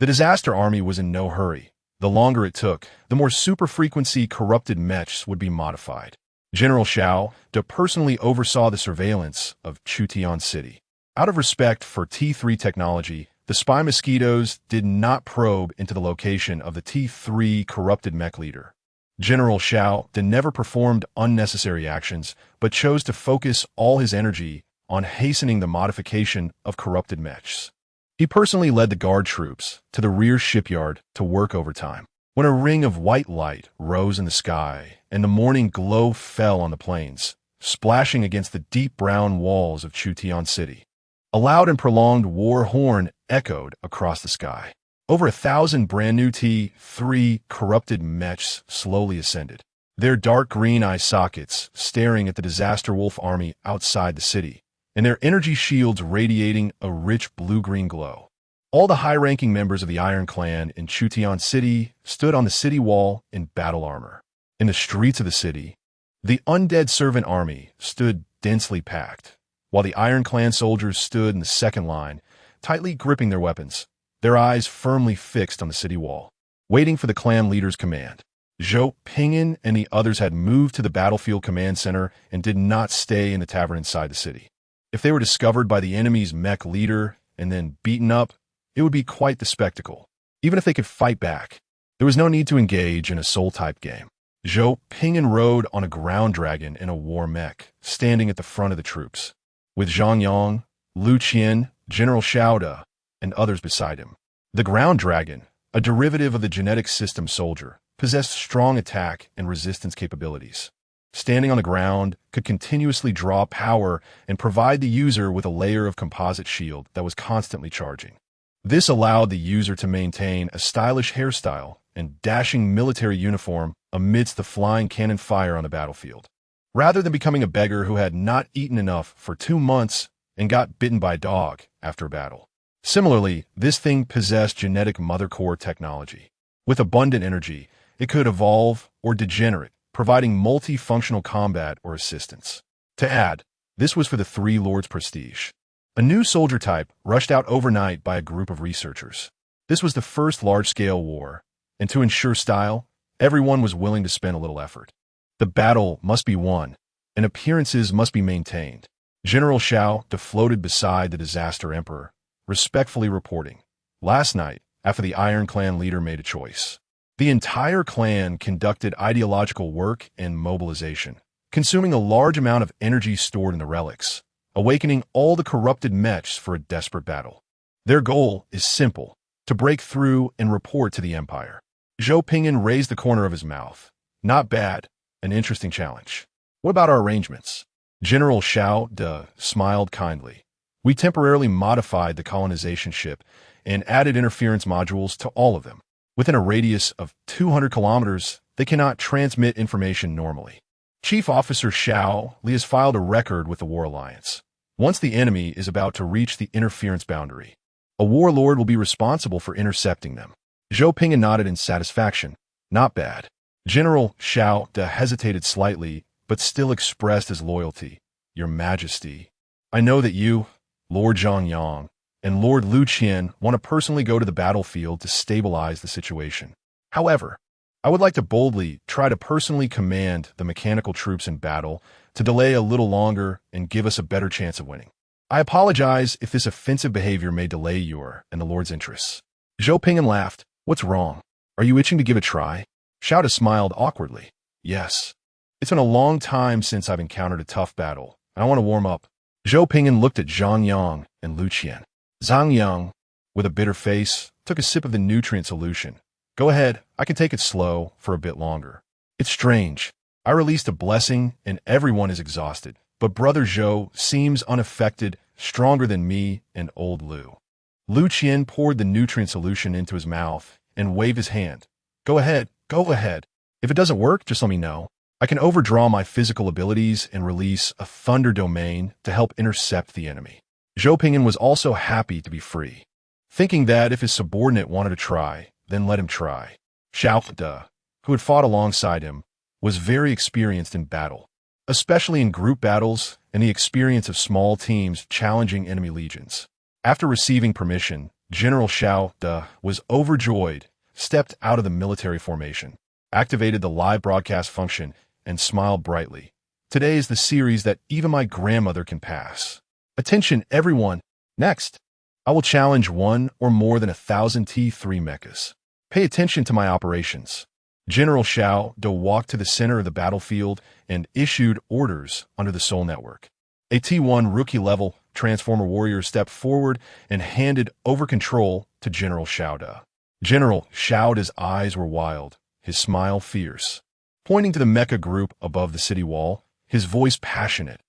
The disaster army was in no hurry. The longer it took, the more super-frequency corrupted mechs would be modified. General Xiao personally oversaw the surveillance of Chutian City. Out of respect for T3 technology, the spy mosquitoes did not probe into the location of the T3 corrupted mech leader. General Xiao never performed unnecessary actions, but chose to focus all his energy on hastening the modification of corrupted mechs. He personally led the guard troops to the rear shipyard to work overtime. When a ring of white light rose in the sky and the morning glow fell on the plains, splashing against the deep brown walls of Chutian City, a loud and prolonged war horn echoed across the sky. Over 1,000 brand-new T3 corrupted mechs slowly ascended, their dark green eye sockets staring at the disaster wolf army outside the city, and their energy shields radiating a rich blue-green glow. All the high-ranking members of the Iron Clan in Chutian City stood on the city wall in battle armor. In the streets of the city, the undead servant army stood densely packed, while the Iron Clan soldiers stood in the second line, tightly gripping their weapons, their eyes firmly fixed on the city wall, waiting for the clan leader's command. Zhou Pingyan and the others had moved to the battlefield command center and did not stay in the tavern inside the city. If they were discovered by the enemy's mech leader and then beaten up, it would be quite the spectacle. Even if they could fight back, there was no need to engage in a soul-type game. Zhou Pingyan rode on a ground dragon in a war mech, standing at the front of the troops, with Zhang Yang, Lu Qian, General Xiaoda, and others beside him. The ground dragon, a derivative of the genetic system soldier, possessed strong attack and resistance capabilities. Standing on the ground, could continuously draw power and provide the user with a layer of composite shield that was constantly charging. This allowed the user to maintain a stylish hairstyle and dashing military uniform amidst the flying cannon fire on the battlefield, rather than becoming a beggar who had not eaten enough for 2 months and got bitten by a dog after a battle. Similarly, this thing possessed genetic mother core technology. With abundant energy, it could evolve or degenerate, providing multifunctional combat or assistance. To add, this was for the Three Lords' prestige. A new soldier type rushed out overnight by a group of researchers. This was the first large-scale war, and to ensure style, everyone was willing to spend a little effort. The battle must be won, and appearances must be maintained. General Xiao floated beside the disaster emperor, respectfully reporting, "Last night, after the Iron Clan leader made a choice, the entire clan conducted ideological work and mobilization, consuming a large amount of energy stored in the relics, awakening all the corrupted mechs for a desperate battle. Their goal is simple, to break through and report to the Empire." Zhou Pingyan raised the corner of his mouth. "Not bad, an interesting challenge. What about our arrangements?" General Xiao smiled kindly. "We temporarily modified the colonization ship and added interference modules to all of them. Within a radius of 200 kilometers, they cannot transmit information normally. Chief Officer Xiao Li has filed a record with the War Alliance. Once the enemy is about to reach the interference boundary, a warlord will be responsible for intercepting them." Zhou Pingyan nodded in satisfaction. "Not bad." General Xiao hesitated slightly, but still expressed his loyalty. "Your Majesty, I know that you, Lord Zhang Yang, and Lord Lu Qian want to personally go to the battlefield to stabilize the situation. However, I would like to boldly try to personally command the mechanical troops in battle to delay a little longer and give us a better chance of winning. I apologize if this offensive behavior may delay your and the Lord's interests." Zhou Pingyan laughed. "What's wrong? Are you itching to give it a try?" Xiao smiled awkwardly. "Yes. It's been a long time since I've encountered a tough battle, and I want to warm up." Zhou Pingyan looked at Zhang Yang and Lu Qian. Zhang Yang, with a bitter face, took a sip of the nutrient solution. "Go ahead, I can take it slow for a bit longer. It's strange. I released a blessing and everyone is exhausted, but Brother Zhou seems unaffected, stronger than me and old Lu." Lu Qian poured the nutrient solution into his mouth and waved his hand. Go ahead. If it doesn't work, just let me know. I can overdraw my physical abilities and release a thunder domain to help intercept the enemy." Zhou Pingyan was also happy to be free, thinking that if his subordinate wanted to try, then let him try. Xiao, who had fought alongside him, was very experienced in battle, especially in group battles and the experience of small teams challenging enemy legions. After receiving permission, General Xiao was overjoyed, stepped out of the military formation, activated the live broadcast function, and smiled brightly. "Today is the series that even my grandmother can pass. Attention, everyone. Next, I will challenge one or more than 1,000 T3 mechas. Pay attention to my operations." General Xiao walked to the center of the battlefield and issued orders under the Soul Network. A T1 rookie-level Transformer warrior stepped forward and handed over control to General Xiao. General Xiaoda's eyes were wild, his smile fierce. Pointing to the mecha group above the city wall, his voice passionate,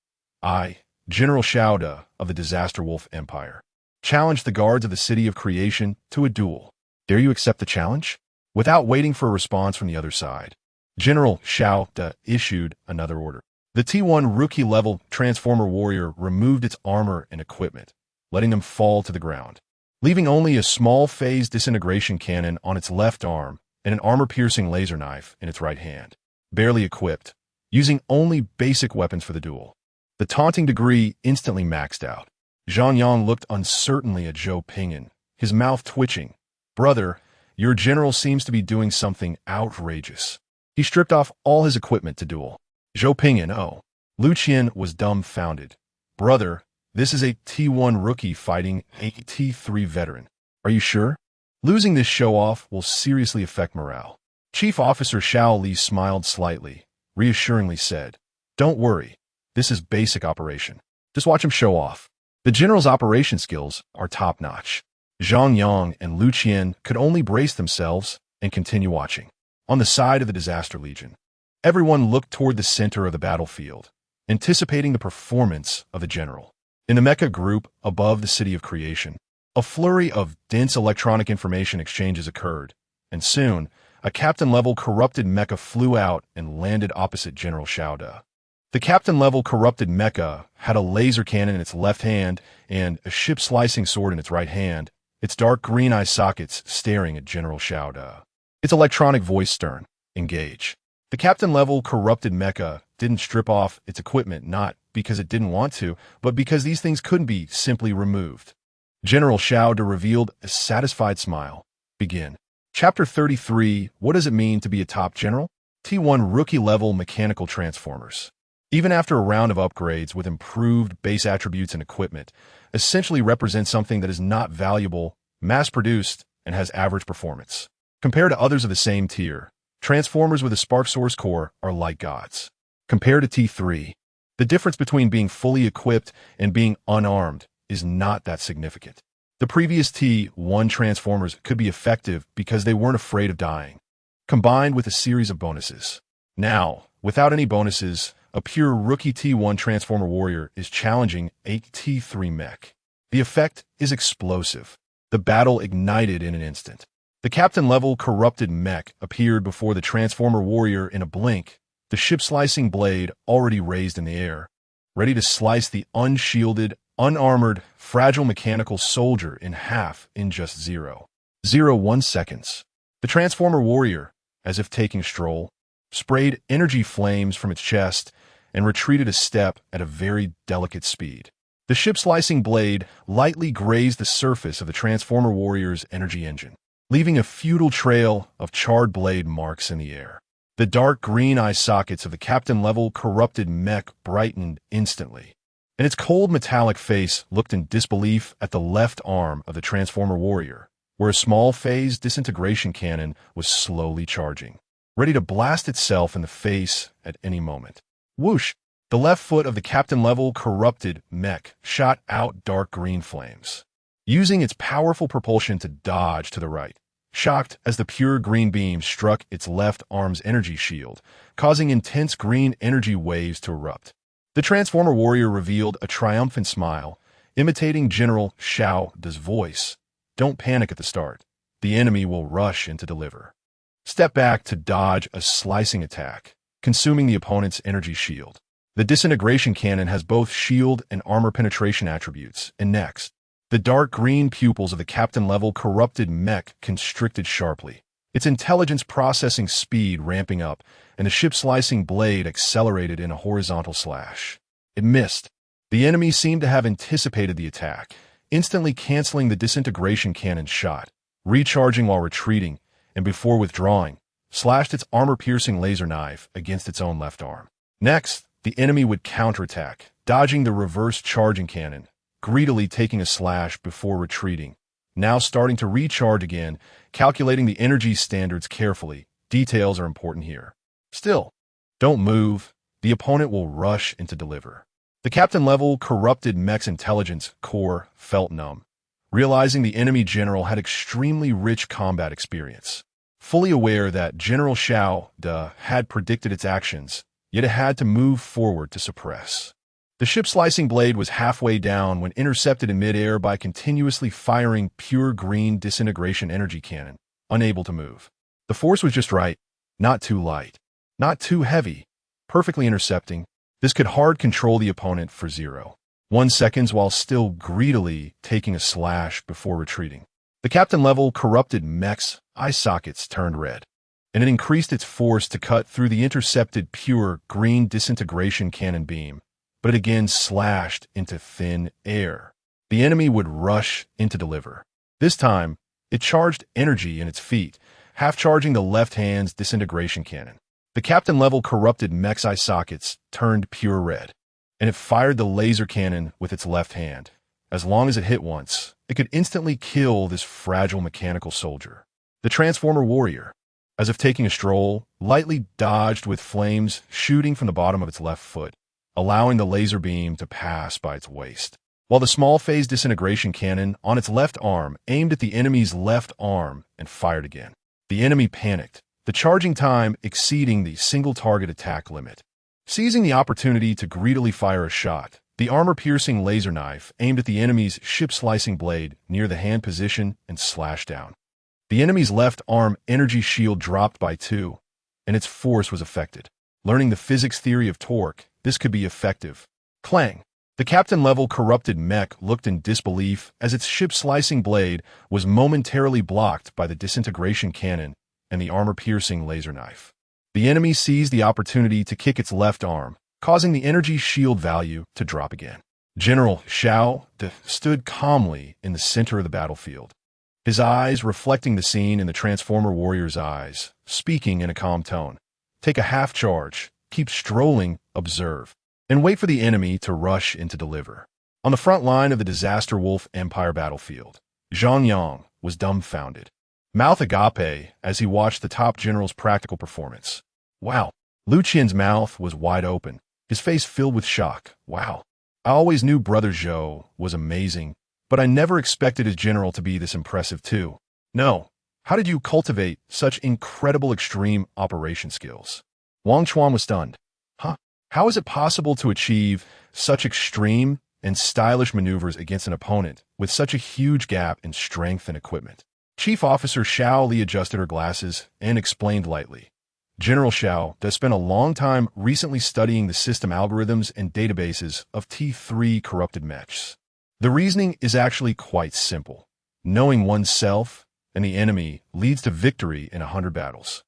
"I, General Xiao of the Disaster Wolf Empire, challenge the guards of the City of Creation to a duel. Dare you accept the challenge?" Without waiting for a response from the other side, General Xiao issued another order. The T1 rookie-level Transformer warrior removed its armor and equipment, letting them fall to the ground, leaving only a small phase disintegration cannon on its left arm and an armor-piercing laser knife in its right hand. Barely equipped, using only basic weapons for the duel. The taunting degree instantly maxed out. Zhang Yang looked uncertainly at Zhou Pingyan, his mouth twitching. Brother, your general seems to be doing something outrageous. He stripped off all his equipment to duel. Zhou Pingyan, oh. Lu Qian was dumbfounded. Brother, this is a T1 rookie fighting a T3 veteran. Are you sure? Losing this show-off will seriously affect morale. Chief Officer Xiao Li smiled slightly, reassuringly said, Don't worry, this is basic operation. Just watch him show off. The general's operation skills are top-notch. Zhang Yang and Lu Qian could only brace themselves and continue watching. On the side of the Disaster Legion, everyone looked toward the center of the battlefield, anticipating the performance of the general. In the mecha group above the City of Creation, a flurry of dense electronic information exchanges occurred, and soon, a captain-level corrupted mecha flew out and landed opposite General Xiao. The captain-level corrupted mecha had a laser cannon in its left hand and a ship-slicing sword in its right hand, its dark green eye sockets staring at General Xiao. Its electronic voice stern, engage. The captain-level corrupted mecha didn't strip off its equipment not because it didn't want to, but because these things couldn't be simply removed. General Xiao revealed a satisfied smile. Begin. Chapter 33, What does it mean to be a top general? T1 rookie-level mechanical transformers. Even after a round of upgrades with improved base attributes and equipment, essentially represent something that is not valuable, mass-produced, and has average performance. Compared to others of the same tier, transformers with a spark source core are like gods. Compared to T3, the difference between being fully equipped and being unarmed is not that significant. The previous T1 transformers could be effective because they weren't afraid of dying, combined with a series of bonuses. Now, without any bonuses, a pure rookie T1 transformer warrior is challenging a T3 mech. The effect is explosive. The battle ignited in an instant. The captain-level corrupted mech appeared before the transformer warrior in a blink, the ship-slicing blade already raised in the air, ready to slice the unshielded, unarmored, fragile mechanical soldier in half in just 0.01 seconds. The transformer warrior, as if taking a stroll, sprayed energy flames from its chest and retreated a step at a very delicate speed. The ship-slicing blade lightly grazed the surface of the transformer warrior's energy engine, leaving a futile trail of charred blade marks in the air. The dark green eye sockets of the captain-level corrupted mech brightened instantly, and its cold metallic face looked in disbelief at the left arm of the transformer warrior, where a small-phase disintegration cannon was slowly charging, ready to blast itself in the face at any moment. Whoosh! The left foot of the captain-level corrupted mech shot out dark green flames, using its powerful propulsion to dodge to the right, shocked as the pure green beam struck its left arm's energy shield, causing intense green energy waves to erupt. The transformer warrior revealed a triumphant smile, imitating General Xiao's voice. Don't panic at the start. The enemy will rush in to deliver. Step back to dodge a slicing attack, consuming the opponent's energy shield. The disintegration cannon has both shield and armor penetration attributes. And next, the dark green pupils of the captain-level corrupted mech constricted sharply, its intelligence processing speed ramping up, and the ship-slicing blade accelerated in a horizontal slash. It missed. The enemy seemed to have anticipated the attack, instantly canceling the disintegration cannon's shot, recharging while retreating, and before withdrawing, slashed its armor-piercing laser knife against its own left arm. Next, the enemy would counterattack, dodging the reverse charging cannon, greedily taking a slash before retreating, now starting to recharge again, calculating the energy standards carefully. Details are important here. Still, don't move. The opponent will rush in to deliver. The captain-level corrupted mech's intelligence core felt numb, realizing the enemy general had extremely rich combat experience. Fully aware that General Xiao had predicted its actions, yet it had to move forward to suppress. The ship-slicing blade was halfway down when intercepted in midair by continuously firing pure green disintegration energy cannon, unable to move. The force was just right, not too light, not too heavy, perfectly intercepting. This could hard control the opponent for 0.1 seconds while still greedily taking a slash before retreating. The captain-level corrupted mech's eye sockets turned red, and it increased its force to cut through the intercepted pure green disintegration cannon beam, but it again slashed into thin air, the enemy would rush in to deliver. This time, it charged energy in its feet, half-charging the left hand's disintegration cannon. The captain-level corrupted mech's eye sockets turned pure red, and it fired the laser cannon with its left hand. As long as it hit once, it could instantly kill this fragile mechanical soldier. The Transformer warrior, as if taking a stroll, lightly dodged with flames shooting from the bottom of its left foot, allowing the laser beam to pass by its waist. While the small-phase disintegration cannon on its left arm aimed at the enemy's left arm and fired again. The enemy panicked, the charging time exceeding the single-target attack limit. Seizing the opportunity to greedily fire a shot, the armor-piercing laser knife aimed at the enemy's ship-slicing blade near the hand position and slashed down. The enemy's left arm energy shield dropped by 2, and its force was affected. Learning the physics theory of torque, this could be effective. Clang! The captain-level corrupted mech looked in disbelief as its ship-slicing blade was momentarily blocked by the disintegration cannon and the armor-piercing laser knife. The enemy seized the opportunity to kick its left arm, causing the energy shield value to drop again. General SPEEDRun stood calmly in the center of the battlefield, his eyes reflecting the scene in the Transformer warrior's eyes, speaking in a calm tone. Take a half charge, keep strolling, observe, and wait for the enemy to rush in to deliver. On the front line of the Disaster Wolf Empire battlefield, Zhang Yang was dumbfounded, mouth agape as he watched the top general's practical performance. Wow. Lu Qian's mouth was wide open, his face filled with shock. Wow. I always knew Brother Zhou was amazing, but I never expected his general to be this impressive too. No. How did you cultivate such incredible extreme operation skills? Wang Chuan was stunned. Huh? How is it possible to achieve such extreme and stylish maneuvers against an opponent with such a huge gap in strength and equipment? Chief Officer Xiao Li adjusted her glasses and explained lightly. General Xiao has spent a long time recently studying the system algorithms and databases of T3 corrupted mechs. The reasoning is actually quite simple. Knowing oneself and the enemy leads to victory in 100 battles.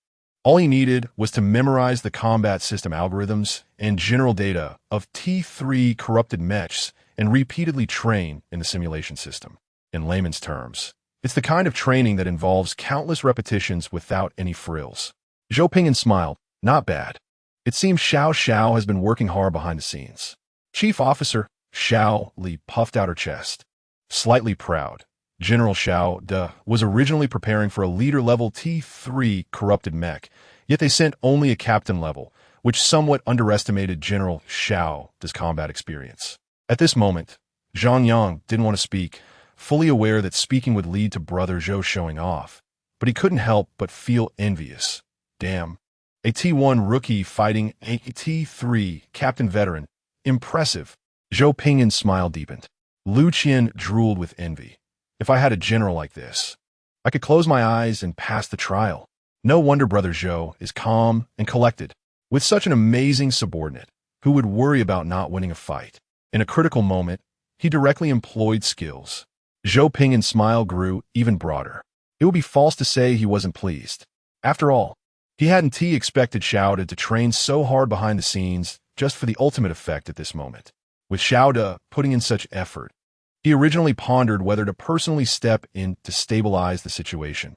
All he needed was to memorize the combat system algorithms and general data of T3 corrupted mechs and repeatedly train in the simulation system. In layman's terms, it's the kind of training that involves countless repetitions without any frills. Zhou Pingyan smiled. Not bad. It seems Xiao has been working hard behind the scenes. Chief Officer Xiao Li puffed out her chest. Slightly proud, General Xiao was originally preparing for a leader-level T3 corrupted mech, yet they sent only a captain level, which somewhat underestimated General Xiao's combat experience. At this moment, Zhang Yang didn't want to speak, fully aware that speaking would lead to Brother Zhou showing off, but he couldn't help but feel envious. Damn. A T1 rookie fighting a T3 captain veteran. Impressive. Zhou Pingyan's smile deepened. Lu Qian drooled with envy. If I had a general like this, I could close my eyes and pass the trial. No wonder Brother Zhou is calm and collected. With such an amazing subordinate, who would worry about not winning a fight? In a critical moment, he directly employed skills. Zhou Pingyan's smile grew even broader. It would be false to say he wasn't pleased. After all, he hadn't expected Xiao to train so hard behind the scenes just for the ultimate effect at this moment. With Xiao putting in such effort, he originally pondered whether to personally step in to stabilize the situation.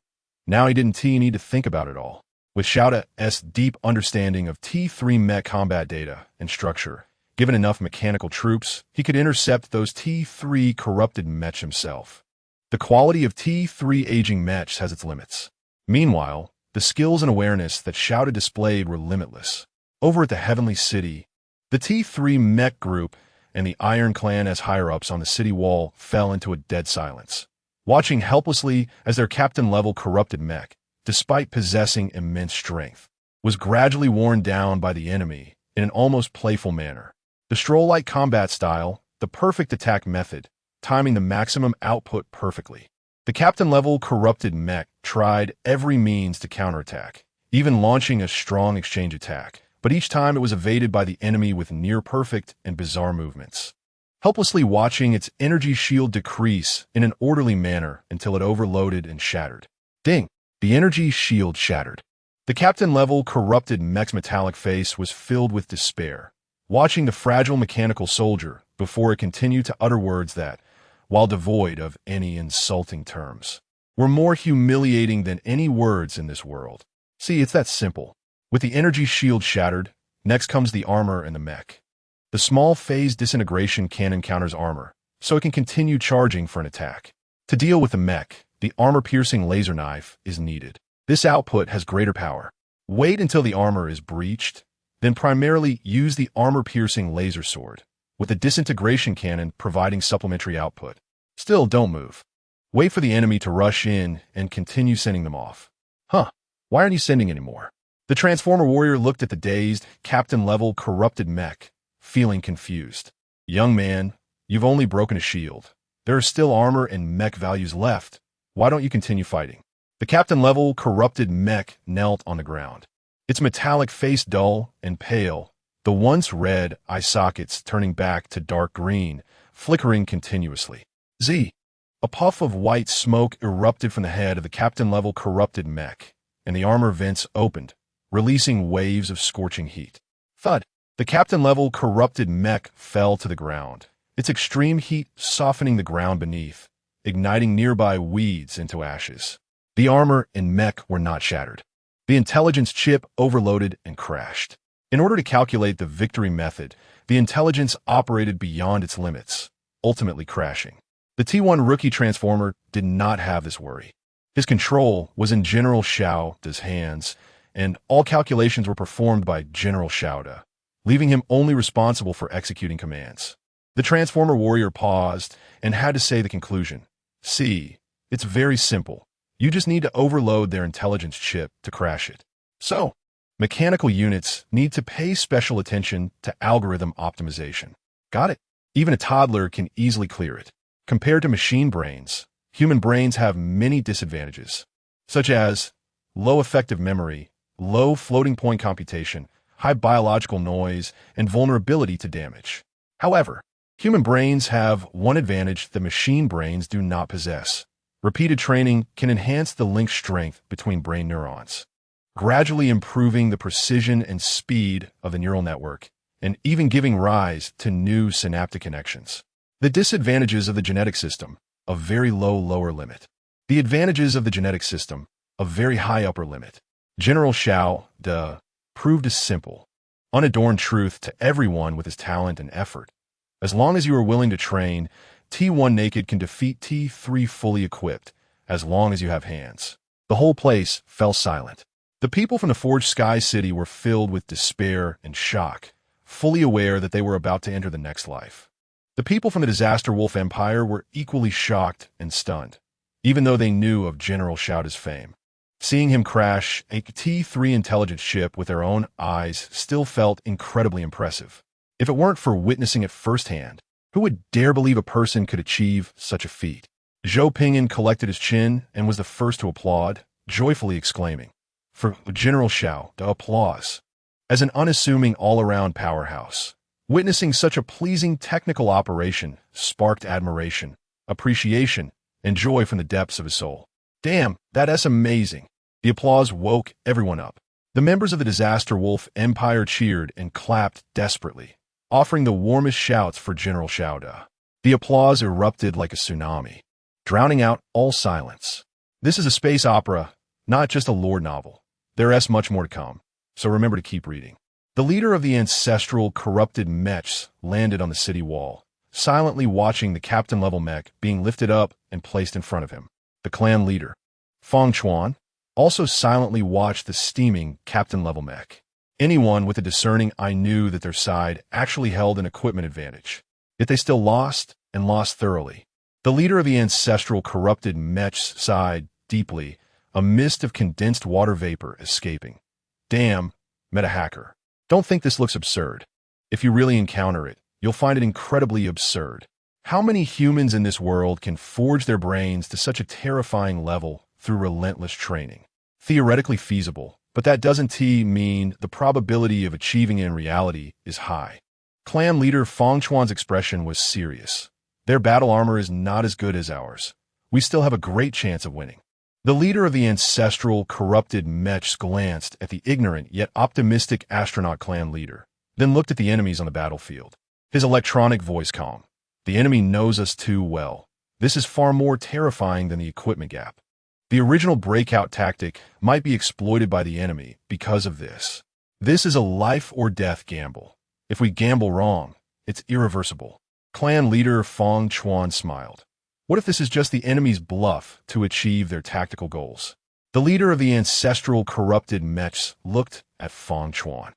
Now he didn't need to think about it all. With Xiao's deep understanding of T3 mech combat data and structure, given enough mechanical troops, he could intercept those T3 corrupted mechs himself. The quality of T3 aging mechs has its limits. Meanwhile, the skills and awareness that Xiao displayed were limitless. Over at the Heavenly City, the T3 mech group and the Iron Clan as higher-ups on the city wall fell into a dead silence, watching helplessly as their captain-level corrupted mech, despite possessing immense strength, was gradually worn down by the enemy in an almost playful manner. The stroll-like combat style, the perfect attack method, timing the maximum output perfectly. The captain-level corrupted mech tried every means to counterattack, even launching a strong exchange attack, but each time it was evaded by the enemy with near-perfect and bizarre movements, helplessly watching its energy shield decrease in an orderly manner until it overloaded and shattered. Ding! The energy shield shattered. The captain-level corrupted mech's metallic face was filled with despair, watching the fragile mechanical soldier before it continued to utter words that, while devoid of any insulting terms, were more humiliating than any words in this world. See, it's that simple. With the energy shield shattered, next comes the armor and the mech. The small phase disintegration cannon counters armor, so it can continue charging for an attack. To deal with the mech, the armor-piercing laser knife is needed. This output has greater power. Wait until the armor is breached, then primarily use the armor-piercing laser sword, with the disintegration cannon providing supplementary output. Still, don't move. Wait for the enemy to rush in and continue sending them off. Huh, why aren't you sending anymore? The Transformer warrior looked at the dazed, captain-level corrupted mech, feeling confused. Young man, you've only broken a shield. There are still armor and mech values left. Why don't you continue fighting? The captain-level corrupted mech knelt on the ground. Its metallic face dull and pale, the once red eye sockets turning back to dark green, flickering continuously. Z. A puff of white smoke erupted from the head of the captain-level corrupted mech, and the armor vents opened, releasing waves of scorching heat. Thud. The captain-level corrupted mech fell to the ground, its extreme heat softening the ground beneath, igniting nearby weeds into ashes. The armor and mech were not shattered. The intelligence chip overloaded and crashed. In order to calculate the victory method, the intelligence operated beyond its limits, ultimately crashing. The T1 rookie transformer did not have this worry. His control was in General.The's hands, and all calculations were performed by General.The, leaving him only responsible for executing commands. The Transformer warrior paused and had to say the conclusion. See, it's very simple. You just need to overload their intelligence chip to crash it. So, mechanical units need to pay special attention to algorithm optimization. Got it? Even a toddler can easily clear it. Compared to machine brains, human brains have many disadvantages, such as low effective memory, low floating point computation, high biological noise, and vulnerability to damage. However, human brains have one advantage that machine brains do not possess. Repeated training can enhance the link strength between brain neurons, gradually improving the precision and speed of the neural network, and even giving rise to new synaptic connections. The disadvantages of the genetic system, a very low lower limit. The advantages of the genetic system, a very high upper limit. General.The proved a simple, unadorned truth to everyone with his talent and effort. As long as you are willing to train, T1 naked can defeat T3 fully equipped, as long as you have hands. The whole place fell silent. The people from the Forged Sky City were filled with despair and shock, fully aware that they were about to enter the next life. The people from the Disaster Wolf Empire were equally shocked and stunned, even though they knew of General.The's fame. Seeing him crash a T3 intelligence ship with their own eyes still felt incredibly impressive. If it weren't for witnessing it firsthand, who would dare believe a person could achieve such a feat? Zhou Pingyan collected his chin and was the first to applaud, joyfully exclaiming, "For General.The applause." As an unassuming all-around powerhouse, witnessing such a pleasing technical operation sparked admiration, appreciation, and joy from the depths of his soul. Damn, that's amazing. The applause woke everyone up. The members of the Disaster Wolf Empire cheered and clapped desperately, offering the warmest shouts for General.The. The applause erupted like a tsunami, drowning out all silence. This is a space opera, not just a lore novel. There's much more to come, so remember to keep reading. The leader of the ancestral corrupted mechs landed on the city wall, silently watching the captain-level mech being lifted up and placed in front of him. The clan leader, Feng Chuan, also silently watched the steaming captain-level mech. Anyone with a discerning eye knew that their side actually held an equipment advantage. Yet they still lost, and lost thoroughly. The leader of the ancestral corrupted mechs sighed deeply, a mist of condensed water vapor escaping. Damn, meta-hacker. Don't think this looks absurd. If you really encounter it, you'll find it incredibly absurd. How many humans in this world can forge their brains to such a terrifying level through relentless training? Theoretically feasible, but that doesn't mean the probability of achieving it in reality is high. Clan leader Feng Chuan's expression was serious. Their battle armor is not as good as ours. We still have a great chance of winning. The leader of the ancestral corrupted mechs glanced at the ignorant yet optimistic astronaut clan leader, then looked at the enemies on the battlefield. His electronic voice calmed. The enemy knows us too well. This is far more terrifying than the equipment gap. The original breakout tactic might be exploited by the enemy because of this. This is a life-or-death gamble. If we gamble wrong, it's irreversible. Clan leader Fong Chuan smiled. What if this is just the enemy's bluff to achieve their tactical goals? The leader of the ancestral corrupted mechs looked at Fong Chuan.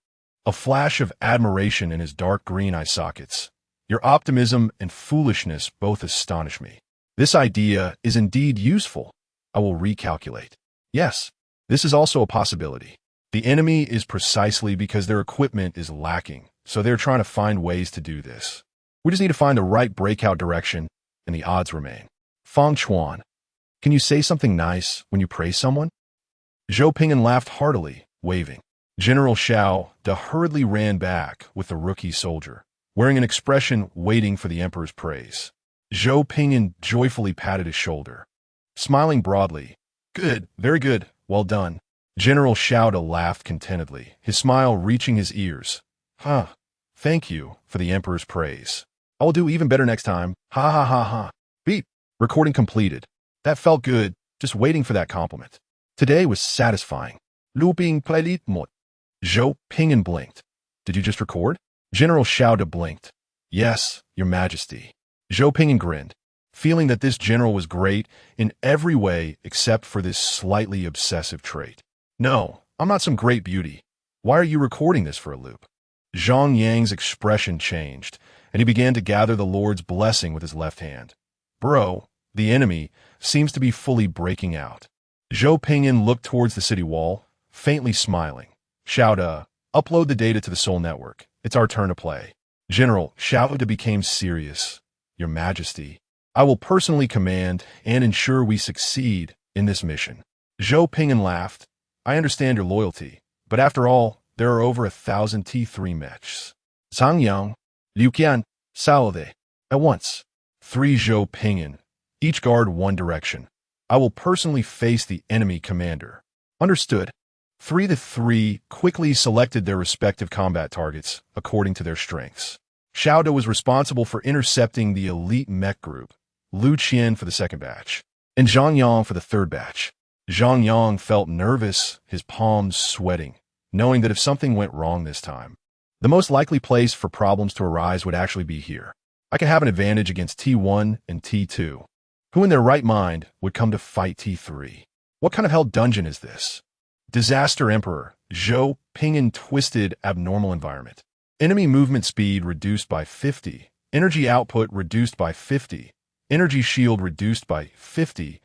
A flash of admiration in his dark green eye sockets. Your optimism and foolishness both astonish me. This idea is indeed useful. I will recalculate. Yes, this is also a possibility. The enemy is precisely because their equipment is lacking, so they're trying to find ways to do this. We just need to find the right breakout direction, and the odds remain. Fong Chuan, can you say something nice when you praise someone? Zhou Ping'an laughed heartily, waving. General Shao-De hurriedly ran back with the rookie soldier, wearing an expression waiting for the emperor's praise. Zhou Ping'an joyfully patted his shoulder, smiling broadly. Good, very good, well done. General Shao-De laughed contentedly, his smile reaching his ears. Thank you for the emperor's praise. I will do even better next time. Ha ha ha ha. Beep. Recording completed. That felt good, just waiting for that compliment. Today was satisfying. Looping playlist mode. Zhou Ping'an blinked. Did you just record? General Shao-De blinked. Yes, your majesty. Zhou Ping'an grinned, feeling that this general was great in every way except for this slightly obsessive trait. No, I'm not some great beauty. Why are you recording this for a loop? Zhang Yang's expression changed, and he began to gather the Lord's blessing with his left hand. Bro, the enemy seems to be fully breaking out. Zhou Ping'an looked towards the city wall, faintly smiling. Shao-De, upload the data to the Soul Network. It's our turn to play. General Shao-De became serious. Your Majesty, I will personally command and ensure we succeed in this mission. Zhou Ping'an laughed. I understand your loyalty, but after all, there are over 1,000 T3 mechs. Zhang Yang, Liu Qian, Sao-De. At once. 3 Zhou Ping'an. Each guard one direction. I will personally face the enemy commander. Understood. 3-3 quickly selected their respective combat targets according to their strengths. Shao-De was responsible for intercepting the elite mech group, Lu Qian for the second batch, and Zhang Yang for the third batch. Zhang Yang felt nervous, his palms sweating, knowing that if something went wrong this time, the most likely place for problems to arise would actually be here. I could have an advantage against T1 and T2. Who in their right mind would come to fight T3? What kind of hell dungeon is this? Disaster Emperor, Zhou Ping'an twisted abnormal environment. Enemy movement speed reduced by 50. Energy output reduced by 50. Energy shield reduced by 50.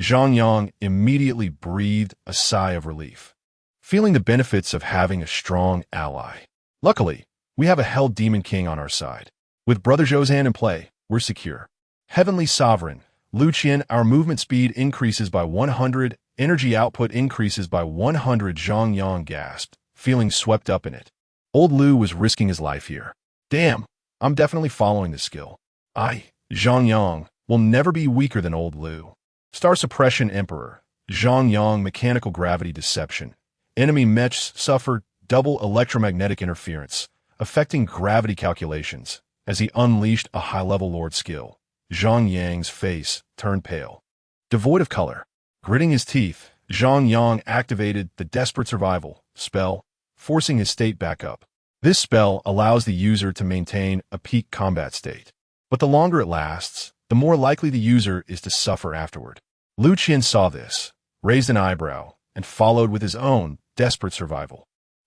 Zhang Yang immediately breathed a sigh of relief, feeling the benefits of having a strong ally. Luckily, we have a Hell Demon King on our side. With Brother Zhou's hand in play, we're secure. Heavenly Sovereign, Lu Qian, our movement speed increases by 100. Energy output increases by 100. Zhang Yang gasped, feeling swept up in it. Old Lu was risking his life here. Damn, I'm definitely following this skill. Zhang Yang, will never be weaker than Old Lu. Star Suppression Emperor, Zhang Yang mechanical gravity deception. Enemy mechs suffered double electromagnetic interference, affecting gravity calculations as he unleashed a high-level Lord skill. Zhang Yang's face turned pale. Devoid of color, gritting his teeth, Zhang Yang activated the Desperate Survival spell, forcing his state back up. This spell allows the user to maintain a peak combat state, but the longer it lasts, the more likely the user is to suffer afterward. Lu Qian saw this, raised an eyebrow, and followed with his own Desperate Survival.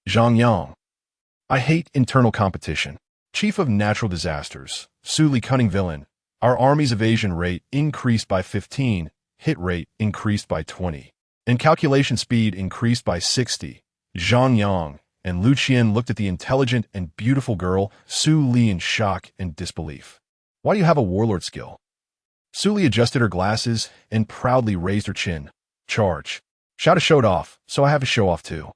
Zhang Yang. I hate internal competition. Chief of Natural Disasters, Suli Cunning Villain, our army's evasion rate increased by 15, hit rate increased by 20, and calculation speed increased by 60. Zhang Yang and Lu Qian looked at the intelligent and beautiful girl, Su Li, in shock and disbelief. Why do you have a warlord skill? Su Li adjusted her glasses and proudly raised her chin. Charge. Shao-De showed off, so I have to show off too.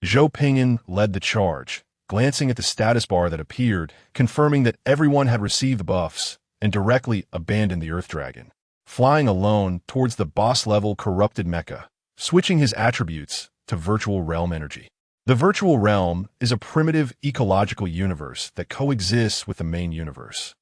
Zhou Ping'an led the charge, glancing at the status bar that appeared, confirming that everyone had received the buffs, and directly abandoned the Earth Dragon, flying alone towards the boss-level corrupted mecha, switching his attributes to virtual realm energy. The virtual realm is a primitive ecological universe that coexists with the main universe.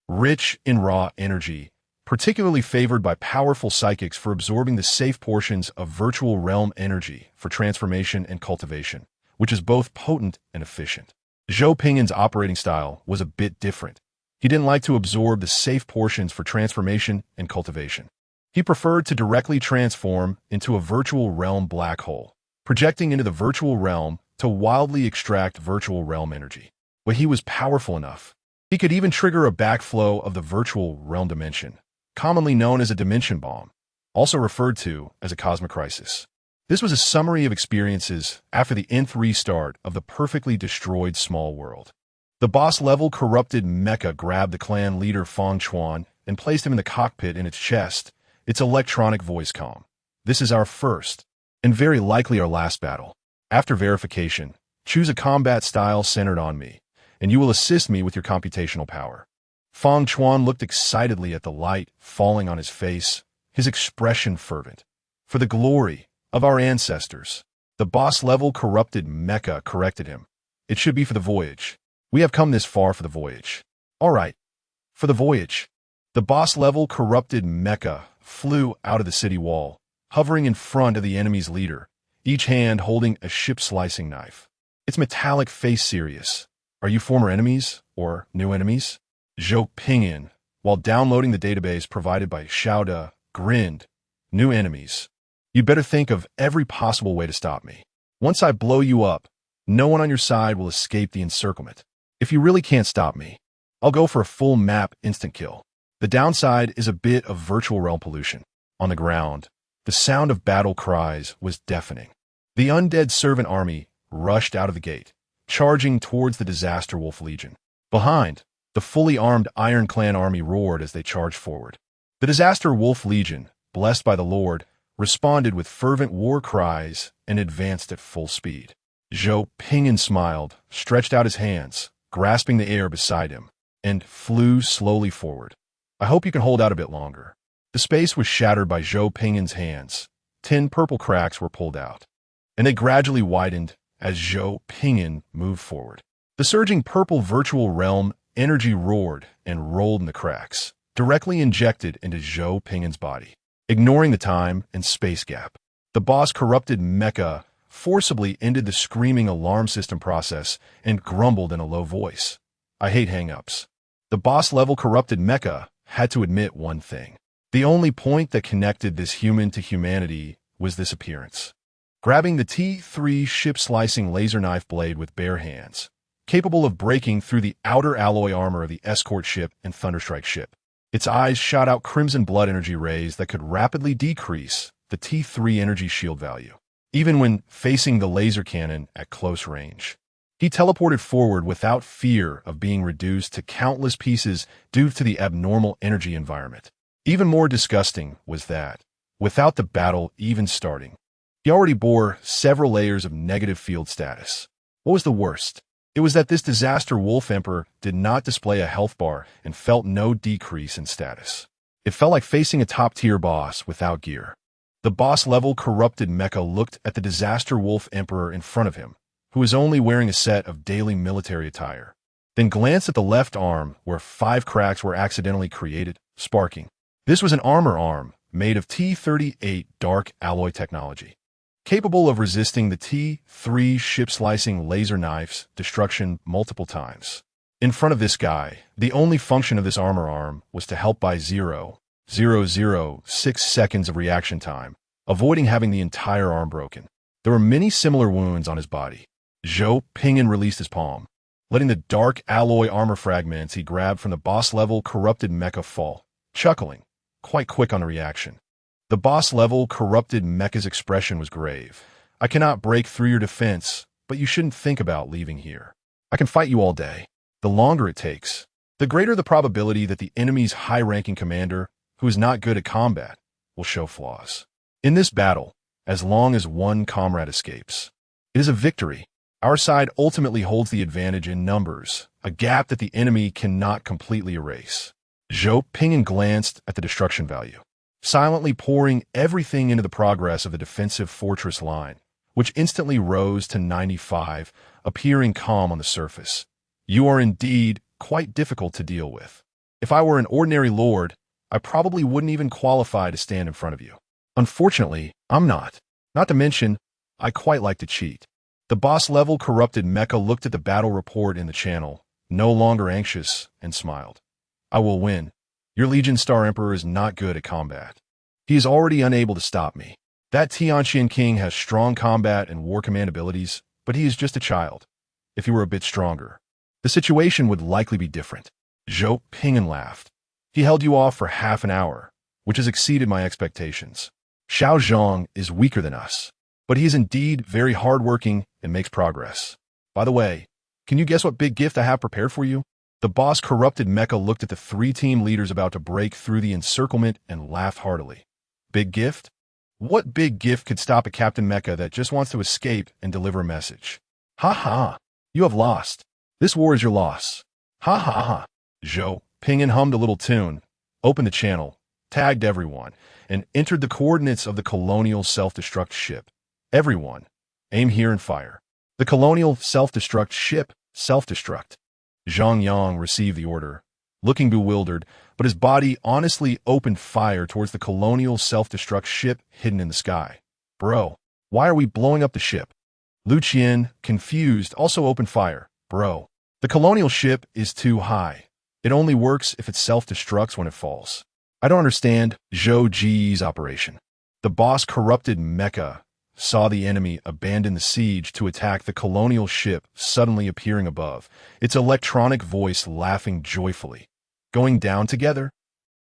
Rich in raw energy, particularly favored by powerful psychics for absorbing the safe portions of virtual realm energy for transformation and cultivation, which is both potent and efficient. Zhou Pingin's operating style was a bit different. He didn't like to absorb the safe portions for transformation and cultivation. He preferred to directly transform into a virtual realm black hole, projecting into the virtual realm to wildly extract virtual realm energy. But he was powerful enough. He could even trigger a backflow of the virtual realm dimension, commonly known as a dimension bomb, also referred to as a cosmic crisis. This was a summary of experiences after the nth restart of the perfectly destroyed small world. The boss-level corrupted mecha grabbed the clan leader Fang Chuan and placed him in the cockpit in its chest, its electronic voice comm. This is our first, and very likely our last battle. After verification, choose a combat style centered on me, and you will assist me with your computational power. Fang Chuan looked excitedly at the light falling on his face, his expression fervent. For the glory of our ancestors, the boss-level corrupted mecha corrected him. It should be for the voyage. We have come this far for the voyage. All right, for the voyage. The boss-level corrupted mecha flew out of the city wall, hovering in front of the enemy's leader, each hand holding a ship-slicing knife. Its metallic face serious. Are you former enemies or new enemies? Zhou Pingin, while downloading the database provided by SPEEDRun, grinned. New enemies. You'd better think of every possible way to stop me. Once I blow you up, no one on your side will escape the encirclement. If you really can't stop me, I'll go for a full map instant kill. The downside is a bit of virtual realm pollution. On the ground, the sound of battle cries was deafening. The undead servant army rushed out of the gate, charging towards the Disaster Wolf Legion. Behind, the fully armed Iron Clan army roared as they charged forward. The Disaster Wolf Legion, blessed by the Lord, responded with fervent war cries and advanced at full speed. Zhou Pingin smiled, stretched out his hands, grasping the air beside him, and flew slowly forward. I hope you can hold out a bit longer. The space was shattered by Zhou Pingin's hands. 10 purple cracks were pulled out, and they gradually widened as Zhou Pingin moved forward. The surging purple virtual realm energy roared and rolled in the cracks, directly injected into Zhou Pingin's body. Ignoring the time and space gap, the boss corrupted mecha forcibly ended the screaming alarm system process and grumbled in a low voice. I hate hang-ups. The boss-level corrupted mecha had to admit one thing. The only point that connected this human to humanity was this appearance. Grabbing the T3 ship-slicing laser knife blade with bare hands, capable of breaking through the outer alloy armor of the escort ship and Thunderstrike ship. Its eyes shot out crimson blood energy rays that could rapidly decrease the T3 energy shield value, even when facing the laser cannon at close range. He teleported forward without fear of being reduced to countless pieces due to the abnormal energy environment. Even more disgusting was that, without the battle even starting, he already bore several layers of negative field status. What was the worst? It was that this Disaster Wolf Emperor did not display a health bar and felt no decrease in status. It felt like facing a top-tier boss without gear. The boss-level corrupted mecha looked at the Disaster Wolf Emperor in front of him, who was only wearing a set of daily military attire, then glanced at the left arm where 5 cracks were accidentally created, sparking. This was an armor arm made of T38 dark alloy technology, capable of resisting the T3 ship-slicing laser knife's destruction multiple times. In front of this guy, the only function of this armor arm was to help by 0.006 seconds of reaction time, avoiding having the entire arm broken. There were many similar wounds on his body. Zhou Pingin released his palm, letting the dark alloy armor fragments he grabbed from the boss-level corrupted mecha fall, chuckling, quite quick on the reaction. The boss-level corrupted mecha's expression was grave. I cannot break through your defense, but you shouldn't think about leaving here. I can fight you all day. The longer it takes, the greater the probability that the enemy's high-ranking commander, who is not good at combat, will show flaws. In this battle, as long as one comrade escapes, it is a victory. Our side ultimately holds the advantage in numbers, a gap that the enemy cannot completely erase. Zhou Pingin glanced at the destruction value, silently pouring everything into the progress of the defensive fortress line, which instantly rose to 95, appearing calm on the surface. You are indeed quite difficult to deal with. If I were an ordinary lord, I probably wouldn't even qualify to stand in front of you. Unfortunately, I'm not. Not to mention, I quite like to cheat. The boss-level corrupted mecha looked at the battle report in the channel, no longer anxious, and smiled. I will win. Your Legion Star Emperor is not good at combat. He is already unable to stop me. That Tianqian King has strong combat and war command abilities, but he is just a child. If he were a bit stronger, the situation would likely be different. Zhou Ping'an laughed. He held you off for half an hour, which has exceeded my expectations. Xiao Zhang is weaker than us, but he is indeed very hardworking and makes progress. By the way, can you guess what big gift I have prepared for you? The boss corrupted mecha looked at the three team leaders about to break through the encirclement and laughed heartily. Big gift? What big gift could stop a Captain Mecha that just wants to escape and deliver a message? Ha ha! You have lost. This war is your loss. Ha ha ha! Zhou Ping'an hummed a little tune, opened the channel, tagged everyone, and entered the coordinates of the colonial self-destruct ship. Everyone, aim here and fire. The colonial self-destruct ship, self-destruct. Zhang Yang received the order, looking bewildered, but his body honestly opened fire towards the colonial self-destruct ship hidden in the sky. Bro, why are we blowing up the ship? Lu Qian, confused, also opened fire. Bro, the colonial ship is too high. It only works if it self-destructs when it falls. I don't understand Zhou Ji's operation. The boss corrupted mecha saw the enemy abandon the siege to attack the colonial ship suddenly appearing above, its electronic voice laughing joyfully. Going down together?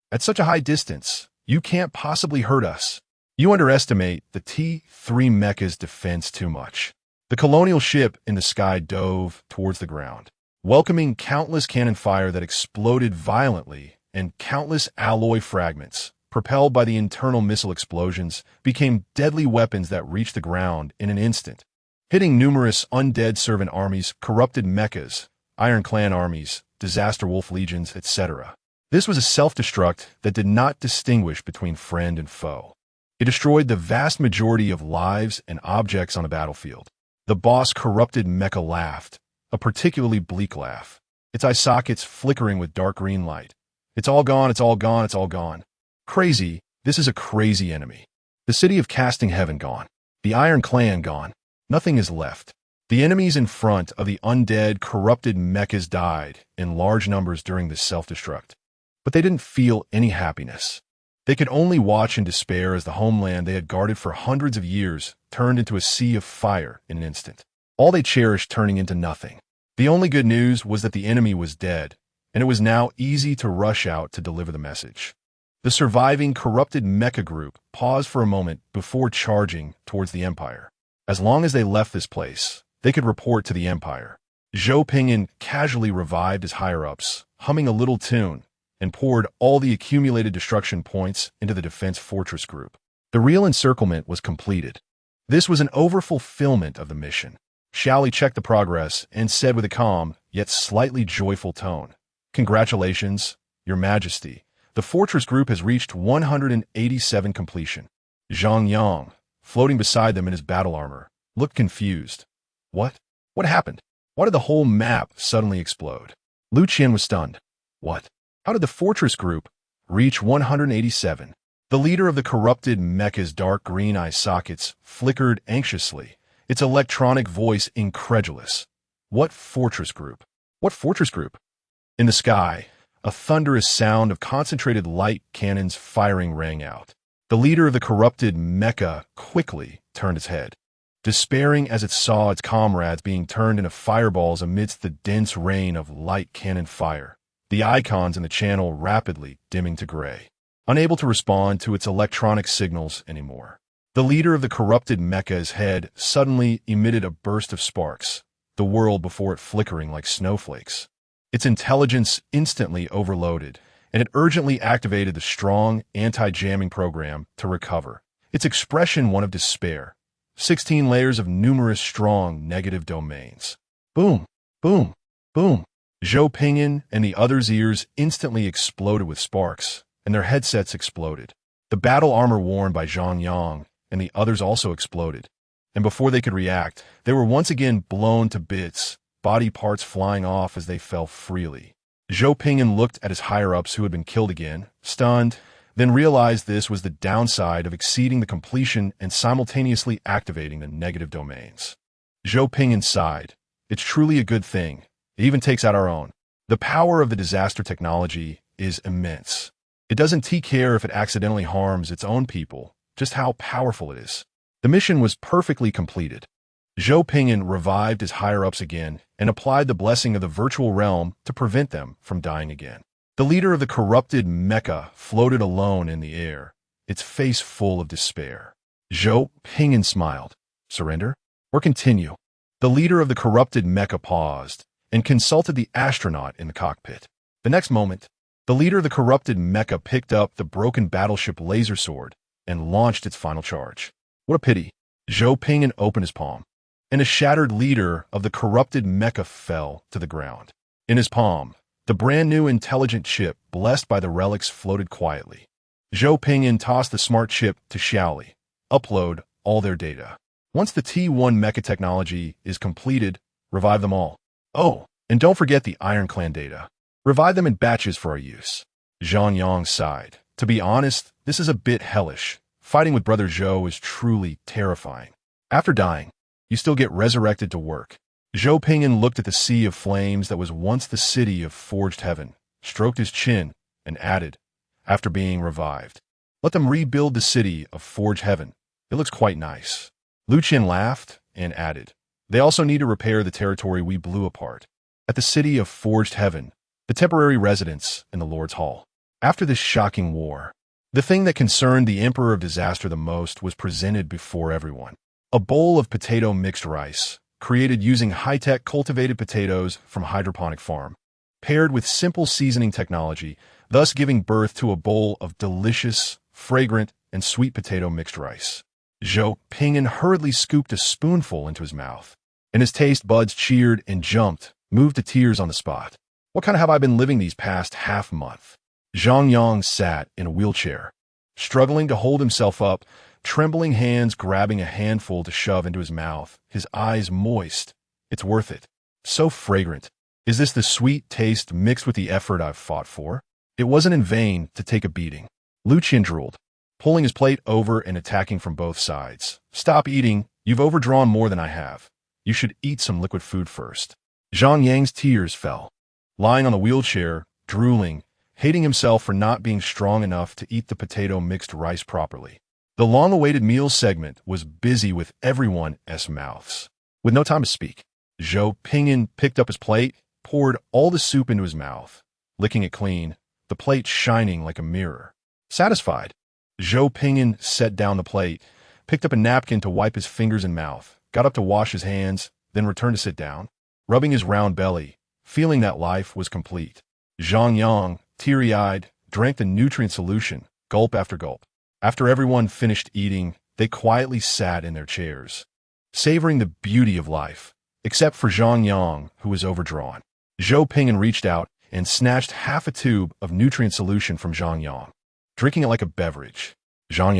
At such a high distance, you can't possibly hurt us. You underestimate the T-3 mecha's defense too much. The colonial ship in the sky dove towards the ground, welcoming countless cannon fire that exploded violently, and countless alloy fragments, propelled by the internal missile explosions, became deadly weapons that reached the ground in an instant, hitting numerous undead servant armies, corrupted mechas, Iron Clan armies, Disaster Wolf legions, etc. This was a self-destruct that did not distinguish between friend and foe. It destroyed the vast majority of lives and objects on the battlefield. The boss corrupted mecha laughed, a particularly bleak laugh, its eye sockets flickering with dark green light. It's all gone, it's all gone, it's all gone. Crazy, this is a crazy enemy. The city of Casting Heaven gone. The Iron Clan gone. Nothing is left. The enemies in front of the undead, corrupted mechas died in large numbers during this self-destruct. But they didn't feel any happiness. They could only watch in despair as the homeland they had guarded for hundreds of years turned into a sea of fire in an instant. All they cherished turning into nothing. The only good news was that the enemy was dead, and it was now easy to rush out to deliver the message. The surviving corrupted mecha group paused for a moment before charging towards the Empire. As long as they left this place, they could report to the Empire. Zhou Ping'an casually revived his higher-ups, humming a little tune, and poured all the accumulated destruction points into the defense fortress group. The real encirclement was completed. This was an overfulfillment of the mission. Xiaoli checked the progress and said with a calm, yet slightly joyful tone, "Congratulations, Your Majesty. The fortress group has reached 187 completion." Zhang Yang, floating beside them in his battle armor, looked confused. What? What happened? Why did the whole map suddenly explode? Lu Qian was stunned. What? How did the fortress group reach 187? The leader of the corrupted mecha's dark green eye sockets flickered anxiously, its electronic voice incredulous. What fortress group? What fortress group? In the sky, a thunderous sound of concentrated light cannons firing rang out. The leader of the corrupted mecha quickly turned its head, despairing as it saw its comrades being turned into fireballs amidst the dense rain of light cannon fire, the icons in the channel rapidly dimming to gray, unable to respond to its electronic signals anymore. The leader of the corrupted mecha's head suddenly emitted a burst of sparks, the world before it flickering like snowflakes. Its intelligence instantly overloaded, and it urgently activated the strong anti-jamming program to recover, its expression one of despair. 16 layers of numerous strong negative domains. Boom, boom, boom. Zhou Ping'an and the others' ears instantly exploded with sparks, and their headsets exploded. The battle armor worn by Zhang Yang and the others also exploded, and before they could react, they were once again blown to bits, body parts flying off as they fell freely. Zhou Ping'an looked at his higher-ups who had been killed again, stunned, then realized this was the downside of exceeding the completion and simultaneously activating the negative domains. Zhou Ping'an sighed. It's truly a good thing. It even takes out our own. The power of the disaster technology is immense. It doesn't care if it accidentally harms its own people, just how powerful it is. The mission was perfectly completed. Zhou Ping'an revived his higher-ups again and applied the blessing of the virtual realm to prevent them from dying again. The leader of the corrupted mecha floated alone in the air, its face full of despair. Zhou Ping'an smiled. Surrender? Or continue? The leader of the corrupted mecha paused and consulted the astronaut in the cockpit. The next moment, the leader of the corrupted mecha picked up the broken battleship laser sword and launched its final charge. What a pity. Zhou Ping'an opened his palm, and a shattered leader of the corrupted mecha fell to the ground. In his palm, the brand-new intelligent chip blessed by the relics floated quietly. Zhou Ping'an tossed the smart chip to Xiaoli. Upload all their data. Once the T1 mecha technology is completed, revive them all. Oh, and don't forget the Iron Clan data. Revive them in batches for our use. Zhang Yang sighed. To be honest, this is a bit hellish. Fighting with Brother Zhou is truly terrifying. After dying, you still get resurrected to work. Zhou Ping'an looked at the sea of flames that was once the city of forged heaven, stroked his chin, and added, after being revived, let them rebuild the city of forged heaven. It looks quite nice. Lu Qin laughed and added, they also need to repair the territory we blew apart. At the city of forged heaven, the temporary residence in the Lord's Hall. After this shocking war, the thing that concerned the Emperor of Disaster the most was presented before everyone. A bowl of potato mixed rice, created using high-tech cultivated potatoes from hydroponic farm, paired with simple seasoning technology, thus giving birth to a bowl of delicious, fragrant, and sweet potato mixed rice. Zhou Ping'an hurriedly scooped a spoonful into his mouth, and his taste buds cheered and jumped, moved to tears on the spot. What kind of have I been living these past half-month? Zhang Yang sat in a wheelchair, struggling to hold himself up, trembling hands grabbing a handful to shove into his mouth, his eyes moist. It's worth it. So fragrant. Is this the sweet taste mixed with the effort I've fought for? It wasn't in vain to take a beating. Lu Qin drooled, pulling his plate over and attacking from both sides. Stop eating. You've overdrawn more than I have. You should eat some liquid food first. Zhang Yang's tears fell. Lying on the wheelchair, drooling, hating himself for not being strong enough to eat the potato mixed rice properly. The long-awaited meal segment was busy with everyone's mouths. With no time to speak, Zhou Ping'an picked up his plate, poured all the soup into his mouth, licking it clean, the plate shining like a mirror. Satisfied, Zhou Ping'an set down the plate, picked up a napkin to wipe his fingers and mouth, got up to wash his hands, then returned to sit down, rubbing his round belly, feeling that life was complete. Zhang Yang, teary-eyed, drank the nutrient solution, gulp after gulp. After everyone finished eating, they quietly sat in their chairs, savoring the beauty of life, except for Zhang Yang, who was overdrawn. Zhou Ping'an reached out and snatched half a tube of nutrient solution from Zhang Yang, drinking it like a beverage. Zhang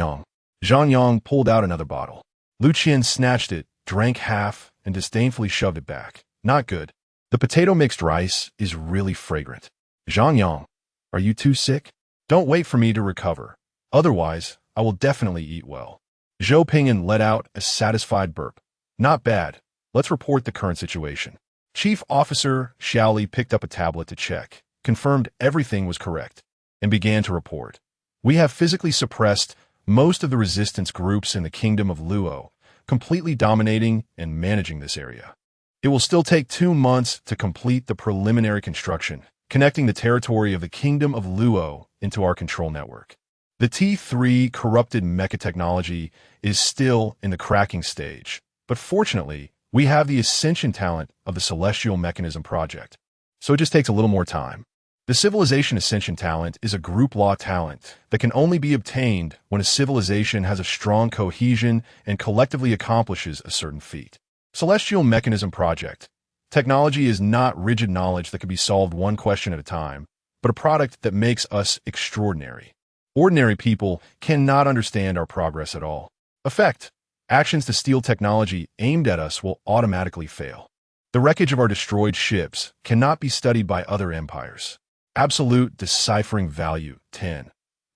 Yang pulled out another bottle. Lu Qin snatched it, drank half, and disdainfully shoved it back. Not good. The potato mixed rice is really fragrant. Zhang Yang, are you too sick? Don't wait for me to recover. Otherwise, I will definitely eat well. Zhou Ping'an let out a satisfied burp. Not bad. Let's report the current situation. Chief Officer Xiaoli picked up a tablet to check, confirmed everything was correct, and began to report. We have physically suppressed most of the resistance groups in the Kingdom of Luo, completely dominating and managing this area. It will still take 2 months to complete the preliminary construction, connecting the territory of the Kingdom of Luo into our control network. The T3 corrupted mecha technology is still in the cracking stage, but fortunately, we have the ascension talent of the Celestial Mechanism Project, so it just takes a little more time. The Civilization Ascension talent is a group law talent that can only be obtained when a civilization has a strong cohesion and collectively accomplishes a certain feat. Celestial Mechanism Project. Technology is not rigid knowledge that can be solved one question at a time, but a product that makes us extraordinary. Ordinary people cannot understand our progress at all. Effect. Actions to steal technology aimed at us will automatically fail. The wreckage of our destroyed ships cannot be studied by other empires. Absolute deciphering value 10.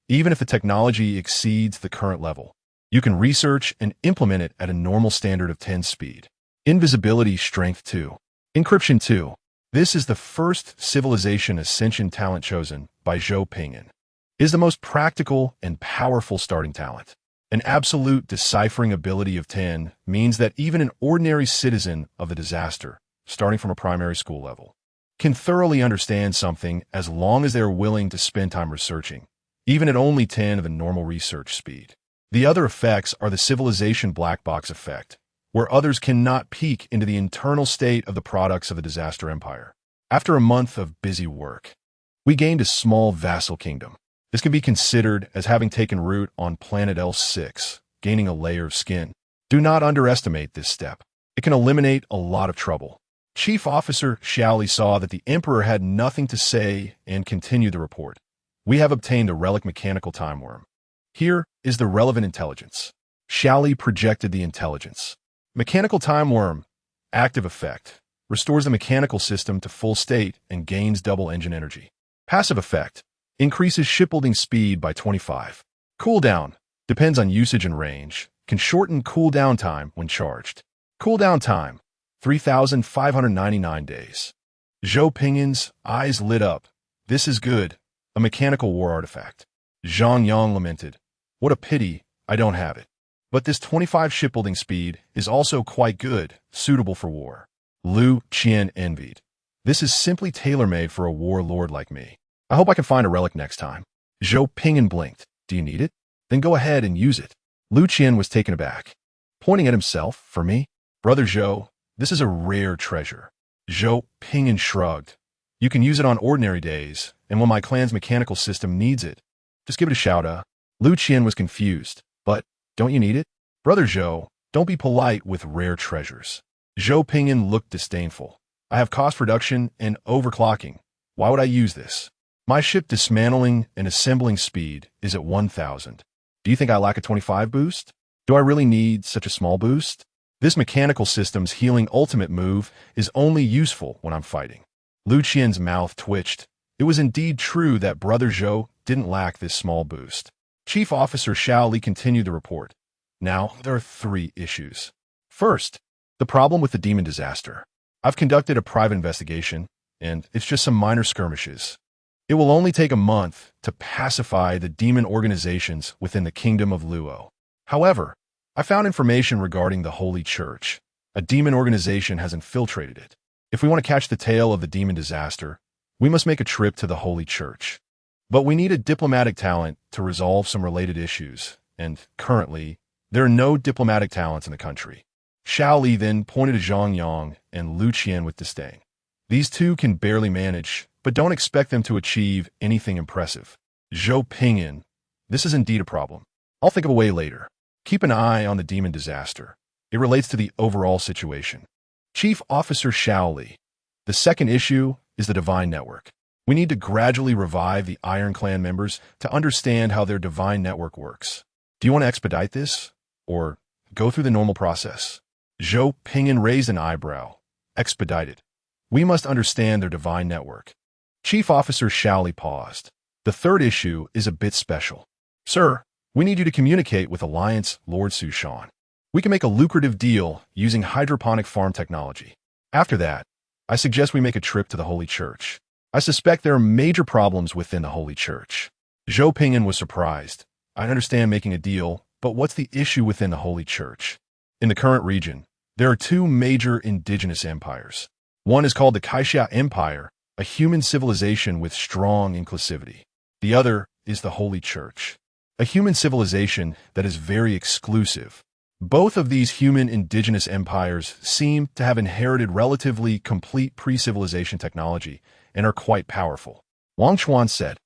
Even if the technology exceeds the current level, you can research and implement it at a normal standard of 10 speed. Invisibility strength 2. Encryption 2. This is the first civilization ascension talent chosen by Zhou Pingyan. It is the most practical and powerful starting talent. An absolute deciphering ability of 10 means that even an ordinary citizen of the disaster, starting from a primary school level, can thoroughly understand something as long as they are willing to spend time researching, even at only 10 of the normal research speed. The other effects are the civilization black box effect, where others cannot peek into the internal state of the products of the disaster empire. After a month of busy work, we gained a small vassal kingdom. This can be considered as having taken root on planet L6, gaining a layer of skin. Do not underestimate this step. It can eliminate a lot of trouble. Chief Officer Shaoli saw that the Emperor had nothing to say and continued the report. We have obtained the relic mechanical time worm. Here is the relevant intelligence. Shaoli projected the intelligence. Mechanical time worm, active effect, restores the mechanical system to full state and gains double engine energy. Passive effect, increases shipbuilding speed by 25. Cooldown, depends on usage and range, can shorten cooldown time when charged. Cooldown time, 3,599 days. Zhou Pingyan's eyes lit up. This is good. A mechanical war artifact. Zhang Yang lamented. What a pity, I don't have it. But this 25 shipbuilding speed is also quite good, suitable for war. Lu Qian envied. This is simply tailor-made for a warlord like me. I hope I can find a relic next time. Zhou Pingyan blinked. Do you need it? Then go ahead and use it. Lu Qian was taken aback. Pointing at himself, for me? Brother Zhou, this is a rare treasure. Zhou Pingyan shrugged. You can use it on ordinary days, and when my clan's mechanical system needs it. Just give it a shout. Lu Qian was confused. But, don't you need it? Brother Zhou, don't be polite with rare treasures. Zhou Pingyan looked disdainful. I have cost reduction and overclocking. Why would I use this? My ship dismantling and assembling speed is at 1,000. Do you think I lack a 25 boost? Do I really need such a small boost? This mechanical system's healing ultimate move is only useful when I'm fighting. Lu Qian's mouth twitched. It was indeed true that Brother Zhou didn't lack this small boost. Chief Officer Shaoli continued the report. Now, there are 3 issues. First, the problem with the demon disaster. I've conducted a private investigation, and it's just some minor skirmishes. It will only take a month to pacify the demon organizations within the Kingdom of Luo. However, I found information regarding the Holy Church. A demon organization has infiltrated it. If we want to catch the tail of the demon disaster, we must make a trip to the Holy Church. But we need a diplomatic talent to resolve some related issues, and currently, there are no diplomatic talents in the country. Shaoli then pointed to Zhang Yang and Lu Qian with disdain. These two can barely manage, but don't expect them to achieve anything impressive. Zhou Pingyan, this is indeed a problem. I'll think of a way later. Keep an eye on the demon disaster. It relates to the overall situation. Chief Officer Shaoli. The second issue is the Divine Network. We need to gradually revive the Iron Clan members to understand how their Divine Network works. Do you want to expedite this? Or go through the normal process? Zhou Pingyan raised an eyebrow. Expedited. We must understand their Divine Network. Chief Officer Shaoli paused. The third issue is a bit special. Sir, we need you to communicate with Alliance Lord Sushan. We can make a lucrative deal using hydroponic farm technology. After that, I suggest we make a trip to the Holy Church. I suspect there are major problems within the Holy Church. Zhou Pingyan was surprised. I understand making a deal, but what's the issue within the Holy Church? In the current region, there are 2 major indigenous empires. One is called the Kaixia Empire, a human civilization with strong inclusivity. The other is the Holy Church, a human civilization that is very exclusive. Both of these human indigenous empires seem to have inherited relatively complete pre-civilization technology and are quite powerful. Wang Chuan said,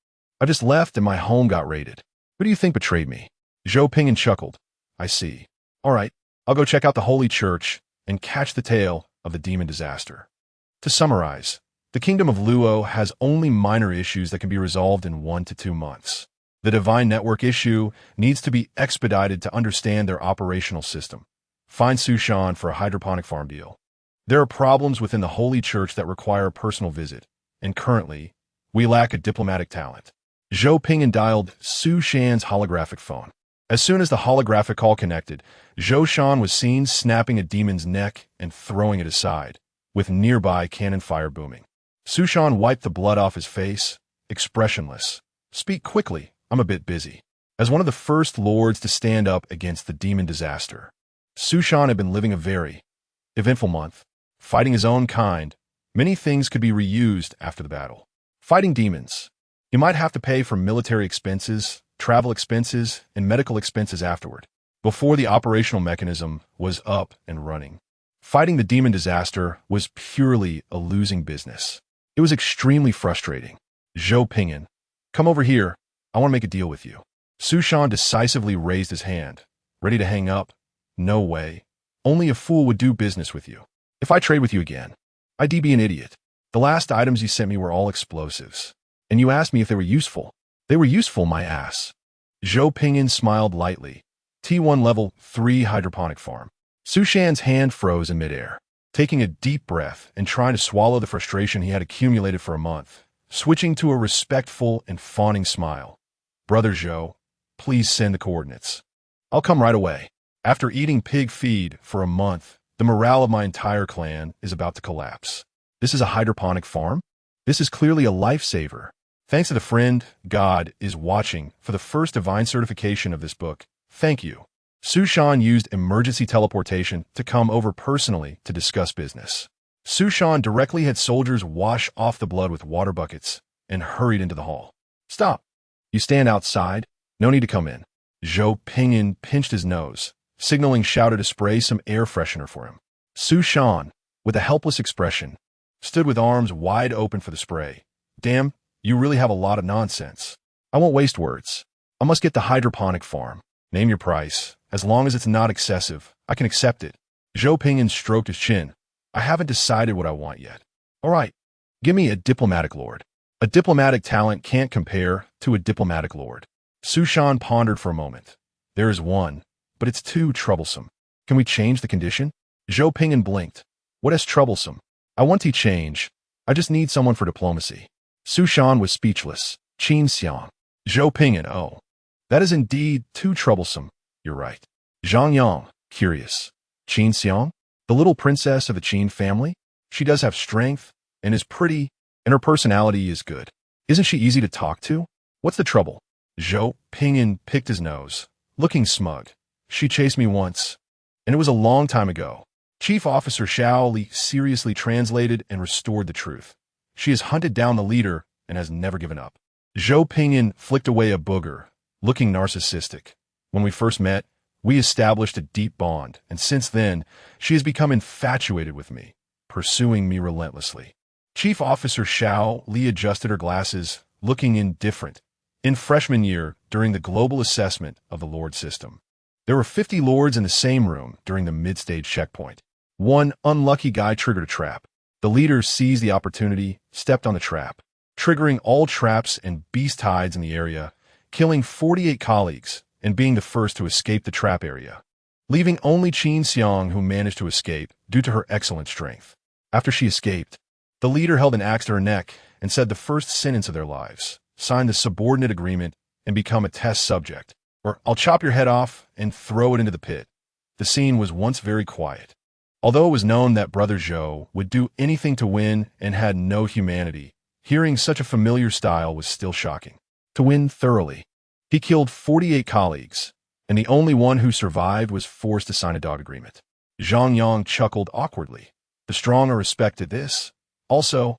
I just left and my home got raided. Who do you think betrayed me? Zhou Pingyan chuckled. I see. All right, I'll go check out the Holy Church and catch the tail of the demon disaster. To summarize, the Kingdom of Luo has only minor issues that can be resolved in 1 to 2 months. The Divine Network issue needs to be expedited to understand their operational system. Find Sushan for a hydroponic farm deal. There are problems within the Holy Church that require a personal visit, and currently, we lack a diplomatic talent. Zhou Pingyan dialed Su Shan's holographic phone. As soon as the holographic call connected, Zhou Shan was seen snapping a demon's neck and throwing it aside, with nearby cannon fire booming. Su Shan wiped the blood off his face, expressionless. "Speak quickly, I'm a bit busy." As one of the first lords to stand up against the demon disaster, Su Shan had been living a very eventful month. Fighting his own kind, many things could be reused after the battle. Fighting demons. You might have to pay for military expenses, travel expenses, and medical expenses afterward, before the operational mechanism was up and running. Fighting the demon disaster was purely a losing business. It was extremely frustrating. "Zhou Pingyan, come over here. I want to make a deal with you." Su Shan decisively raised his hand, ready to hang up. "No way. Only a fool would do business with you. If I trade with you again, I'd be an idiot. The last items you sent me were all explosives. And you asked me if they were useful. They were useful, my ass." Zhou Pingyan smiled lightly. T1 level 3 hydroponic farm. Su Shan's hand froze in midair. Taking a deep breath and trying to swallow the frustration he had accumulated for a month, switching to a respectful and fawning smile. "Brother Zhou, please send the coordinates. I'll come right away. After eating pig feed for a month, the morale of my entire clan is about to collapse. This is a hydroponic farm? This is clearly a lifesaver. Thanks to the friend, God is watching for the first divine certification of this book. Thank you." Su Shan used emergency teleportation to come over personally to discuss business. Su Shan directly had soldiers wash off the blood with water buckets and hurried into the hall. "Stop. You stand outside. No need to come in." Zhou Pingyan pinched his nose, signaling Shouter to spray some air freshener for him. Su Shan, with a helpless expression, stood with arms wide open for the spray. "Damn, you really have a lot of nonsense. I won't waste words. I must get the hydroponic farm. Name your price. As long as it's not excessive, I can accept it." Zhou Pingyan stroked his chin. "I haven't decided what I want yet." "All right, give me a diplomatic lord." "A diplomatic talent can't compare to a diplomatic lord." Su Shan pondered for a moment. "There is one, but it's too troublesome. Can we change the condition?" Zhou Pingyan blinked. "What is troublesome? I want to change. I just need someone for diplomacy." Su Shan was speechless. "Qin Xiang." Zhou Pingyan, "Oh, that is indeed too troublesome. You're right." Zhang Yang, curious. "Qin Xiang? The little princess of the Qin family? She does have strength, and is pretty, and her personality is good. Isn't she easy to talk to? What's the trouble?" Zhou Pingyan picked his nose, looking smug. "She chased me once, and it was a long time ago." Chief Officer Xiao Li seriously translated and restored the truth. "She has hunted down the leader and has never given up." Zhou Pingyan flicked away a booger, looking narcissistic. "When we first met, we established a deep bond, and since then, she has become infatuated with me, pursuing me relentlessly." Chief Officer Xiao Li adjusted her glasses, looking indifferent. In freshman year, during the global assessment of the Lord system, there were 50 lords in the same room during the mid-stage checkpoint. One unlucky guy triggered a trap. The leader seized the opportunity, stepped on the trap, triggering all traps and beast hides in the area, killing 48 colleagues and being the first to escape the trap area, leaving only Qin Xiang, who managed to escape due to her excellent strength. After she escaped, the leader held an axe to her neck and said the first sentence of their lives: "Sign the subordinate agreement and become a test subject, or I'll chop your head off and throw it into the pit." The scene was once very quiet. Although it was known that Brother Zhou would do anything to win and had no humanity, hearing such a familiar style was still shocking. To win thoroughly, he killed 48 colleagues, and the only one who survived was forced to sign a dog agreement. Zhang Yang chuckled awkwardly. "The strong are respected. This also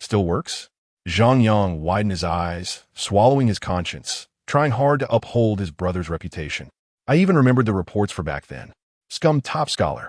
still works?" Zhang Yang widened his eyes, swallowing his conscience, trying hard to uphold his brother's reputation. "I even remembered the reports for back then. Scum top scholar."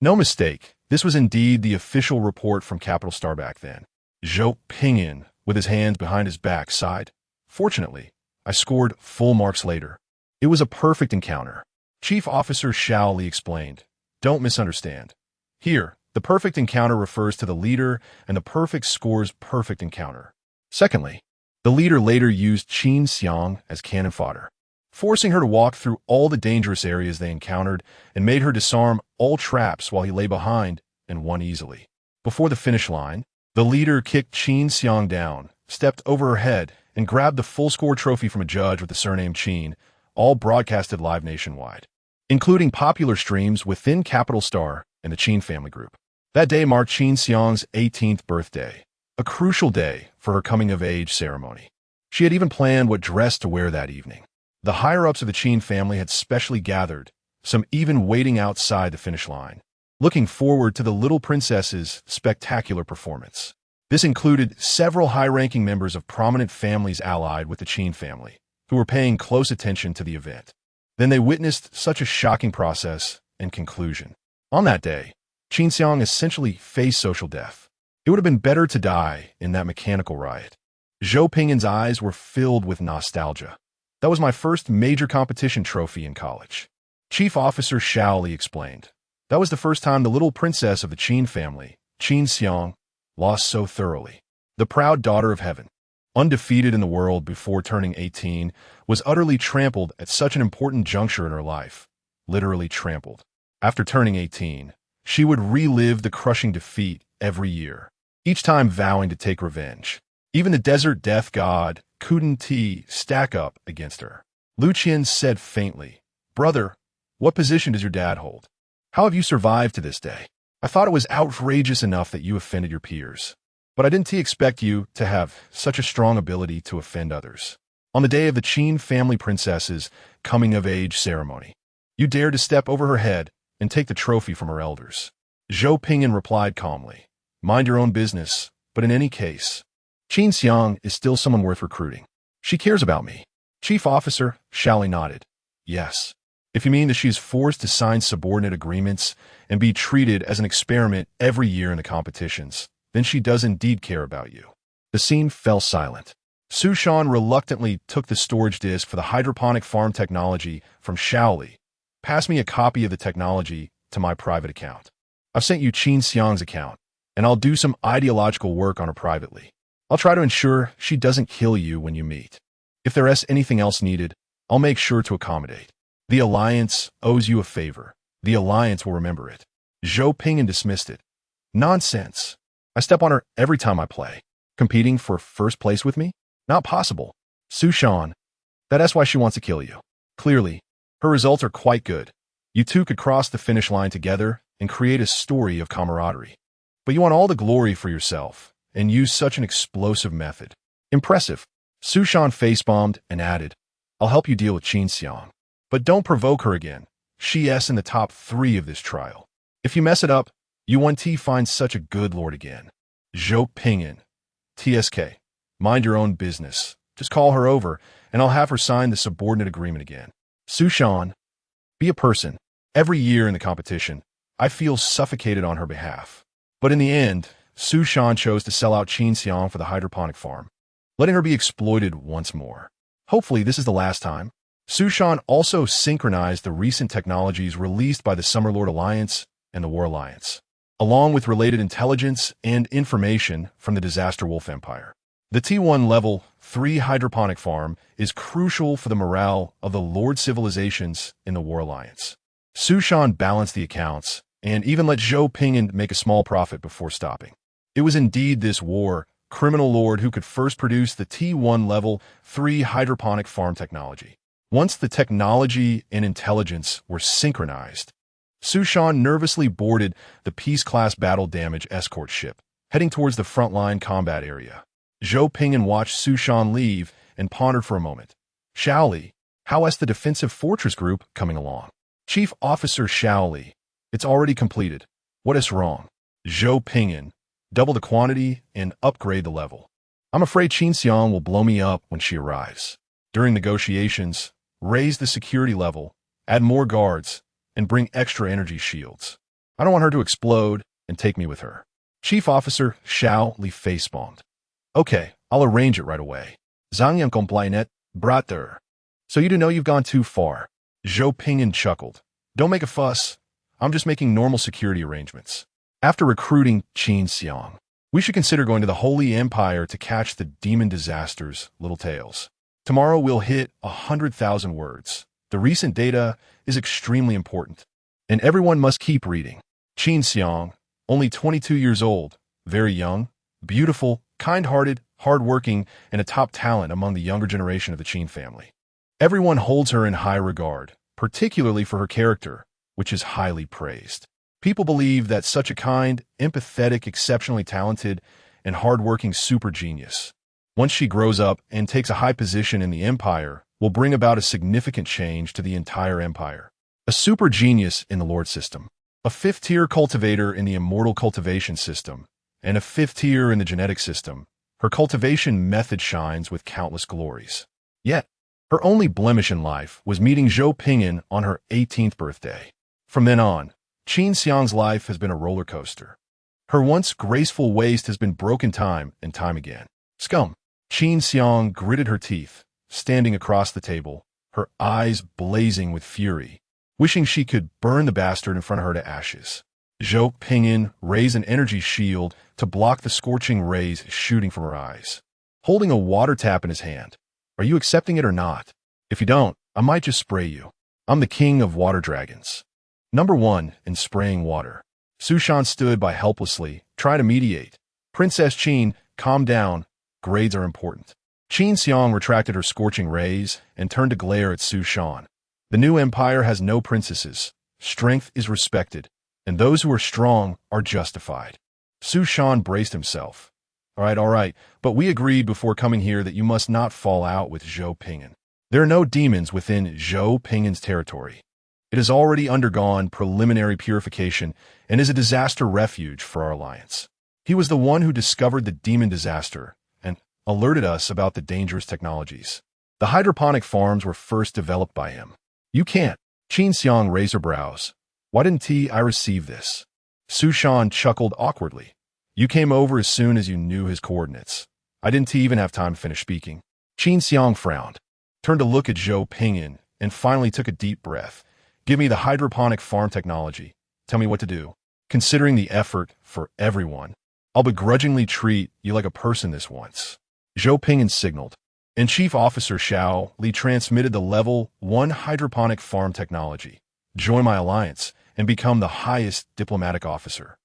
No mistake, this was indeed the official report from Capital Star back then. Zhou Pingyan, with his hands behind his back, sighed. "Fortunately, I scored full marks later. It was a perfect encounter." Chief Officer Xiao Li explained. "Don't misunderstand. Here, the perfect encounter refers to the leader, and the perfect scores perfect encounter. Secondly, the leader later used Qin Xiang as cannon fodder, forcing her to walk through all the dangerous areas they encountered and made her disarm all traps while he lay behind and won easily. Before the finish line, the leader kicked Qin Xiang down, stepped over her head, and grabbed the full-score trophy from a judge with the surname Qin, all broadcasted live nationwide, including popular streams within Capital Star and the Qin family group. That day marked Qin Xiang's 18th birthday, a crucial day for her coming-of-age ceremony. She had even planned what dress to wear that evening. The higher-ups of the Qin family had specially gathered, some even waiting outside the finish line, looking forward to the little princess's spectacular performance. This included several high-ranking members of prominent families allied with the Qin family, who were paying close attention to the event. Then they witnessed such a shocking process and conclusion. On that day, Qin Xiang essentially faced social death. It would have been better to die in that mechanical riot. Zhou Pingyan's eyes were filled with nostalgia. That was my first major competition trophy in college. Chief Officer Xiao Li explained. That was the first time the little princess of the Qin family, Qin Xiang, lost so thoroughly. The proud daughter of heaven, undefeated in the world before turning 18, was utterly trampled at such an important juncture in her life. Literally trampled. After turning 18, she would relive the crushing defeat every year, each time vowing to take revenge. Even the desert death god couldn't stack up against her. Lu Qian said faintly, "Brother, what position does your dad hold? How have you survived to this day? I thought it was outrageous enough that you offended your peers, but I didn't expect you to have such a strong ability to offend others. On the day of the Qin family princess's coming-of-age ceremony, you dared to step over her head and take the trophy from her elders." Zhou Pingyan replied calmly, "Mind your own business, but in any case, Qin Xiang is still someone worth recruiting. She cares about me." Chief Officer Xiao Li nodded. "Yes. If you mean that she is forced to sign subordinate agreements and be treated as an experiment every year in the competitions, then she does indeed care about you." The scene fell silent. Su Shan reluctantly took the storage disk for the hydroponic farm technology from Xiao Li. "Pass me a copy of the technology to my private account. I've sent you Qin Xiang's account, and I'll do some ideological work on her privately. I'll try to ensure she doesn't kill you when you meet. If there is anything else needed, I'll make sure to accommodate. The Alliance owes you a favor. The Alliance will remember it." Zhou Pingyan dismissed it. "Nonsense. I step on her every time I play. Competing for first place with me? Not possible." Su Shan, "That's why she wants to kill you. Clearly, her results are quite good. You two could cross the finish line together and create a story of camaraderie. But you want all the glory for yourself and use such an explosive method. Impressive." Su Shan face-bombed and added, "I'll help you deal with Qin Xiang. But don't provoke her again. She's in the top 3 of this trial. If you mess it up, you won't find such a good lord again." Zhou Pingyan, "TSK, mind your own business. Just call her over, and I'll have her sign the subordinate agreement again." Su Shan, "Be a person. Every year in the competition, I feel suffocated on her behalf." But in the end, Su Shan chose to sell out Qin Xiang for the hydroponic farm, letting her be exploited once more. Hopefully this is the last time. Su Shan also synchronized the recent technologies released by the Summerlord Alliance and the War Alliance, along with related intelligence and information from the Disaster Wolf Empire. The T1 Level 3 hydroponic farm is crucial for the morale of the Lord civilizations in the War Alliance. Su Shan balanced the accounts and even let Zhou Pingyan make a small profit before stopping. It was indeed this war criminal lord who could first produce the T1 Level 3 hydroponic farm technology. Once the technology and intelligence were synchronized, Su Shan nervously boarded the Peace-class battle damage escort ship, heading towards the frontline combat area. Zhou Pingyan watched Su Shan leave and pondered for a moment. "Xiao Li, how is the defensive fortress group coming along?" Chief Officer Xiao Li, "It's already completed. What is wrong?" Zhou Pingyan, "Double the quantity and upgrade the level. I'm afraid Qin Xiang will blow me up when she arrives. During negotiations, raise the security level, add more guards, and bring extra energy shields. I don't want her to explode and take me with her." Chief Officer Xiao Li face-bombed. "Okay, I'll arrange it right away. Zangyang complained, brother. So you do know you've gone too far." Zhou Pingyan chuckled. "Don't make a fuss. I'm just making normal security arrangements. After recruiting Qin Xiang, we should consider going to the Holy Empire to catch the demon disasters, little tales. Tomorrow we'll hit 100,000 words. The recent data is extremely important, and everyone must keep reading. Qin Xiang, only 22 years old, very young, beautiful, kind-hearted, hard-working, and a top talent among the younger generation of the Qin family. Everyone holds her in high regard, particularly for her character, which is highly praised. People believe that such a kind, empathetic, exceptionally talented, and hard-working super genius, once she grows up and takes a high position in the empire, will bring about a significant change to the entire empire. A super genius in the Lord system, a fifth-tier cultivator in the immortal cultivation system, and a fifth tier in the genetic system, her cultivation method shines with countless glories. Yet, her only blemish in life was meeting Zhou Pingyan on her 18th birthday. From then on, Qin Xiang's life has been a roller coaster. Her once graceful waist has been broken time and time again. Scum! Qin Xiang gritted her teeth, standing across the table, her eyes blazing with fury, wishing she could burn the bastard in front of her to ashes. Zhou Pingyan raised an energy shield to block the scorching rays shooting from her eyes, holding a water tap in his hand. Are you accepting it or not? If you don't, I might just spray you. I'm the king of water dragons. Number 1 in spraying water. Su Shan stood by helplessly, trying to mediate. Princess Qin, calm down. Grades are important. Qin Xiang retracted her scorching rays and turned to glare at Su Shan. The new empire has no princesses. Strength is respected, and those who are strong are justified. Su Shan braced himself. All right, but we agreed before coming here that you must not fall out with Zhou Pingyan. There are no demons within Zhou Pingyan's territory. It has already undergone preliminary purification and is a disaster refuge for our alliance. He was the one who discovered the demon disaster and alerted us about the dangerous technologies. The hydroponic farms were first developed by him. You can't. Qin Xiang raised her brows. Why didn't I receive this? Su Shan chuckled awkwardly. You came over as soon as you knew his coordinates. I didn't even have time to finish speaking. Qin Xiang frowned, turned to look at Zhou Pingyan, and finally took a deep breath. Give me the hydroponic farm technology. Tell me what to do. Considering the effort for everyone, I'll begrudgingly treat you like a person this once. Zhou Pingyan signaled, and Chief Officer Xiao Li transmitted the Level 1 hydroponic farm technology. Join my alliance and become the highest diplomatic officer.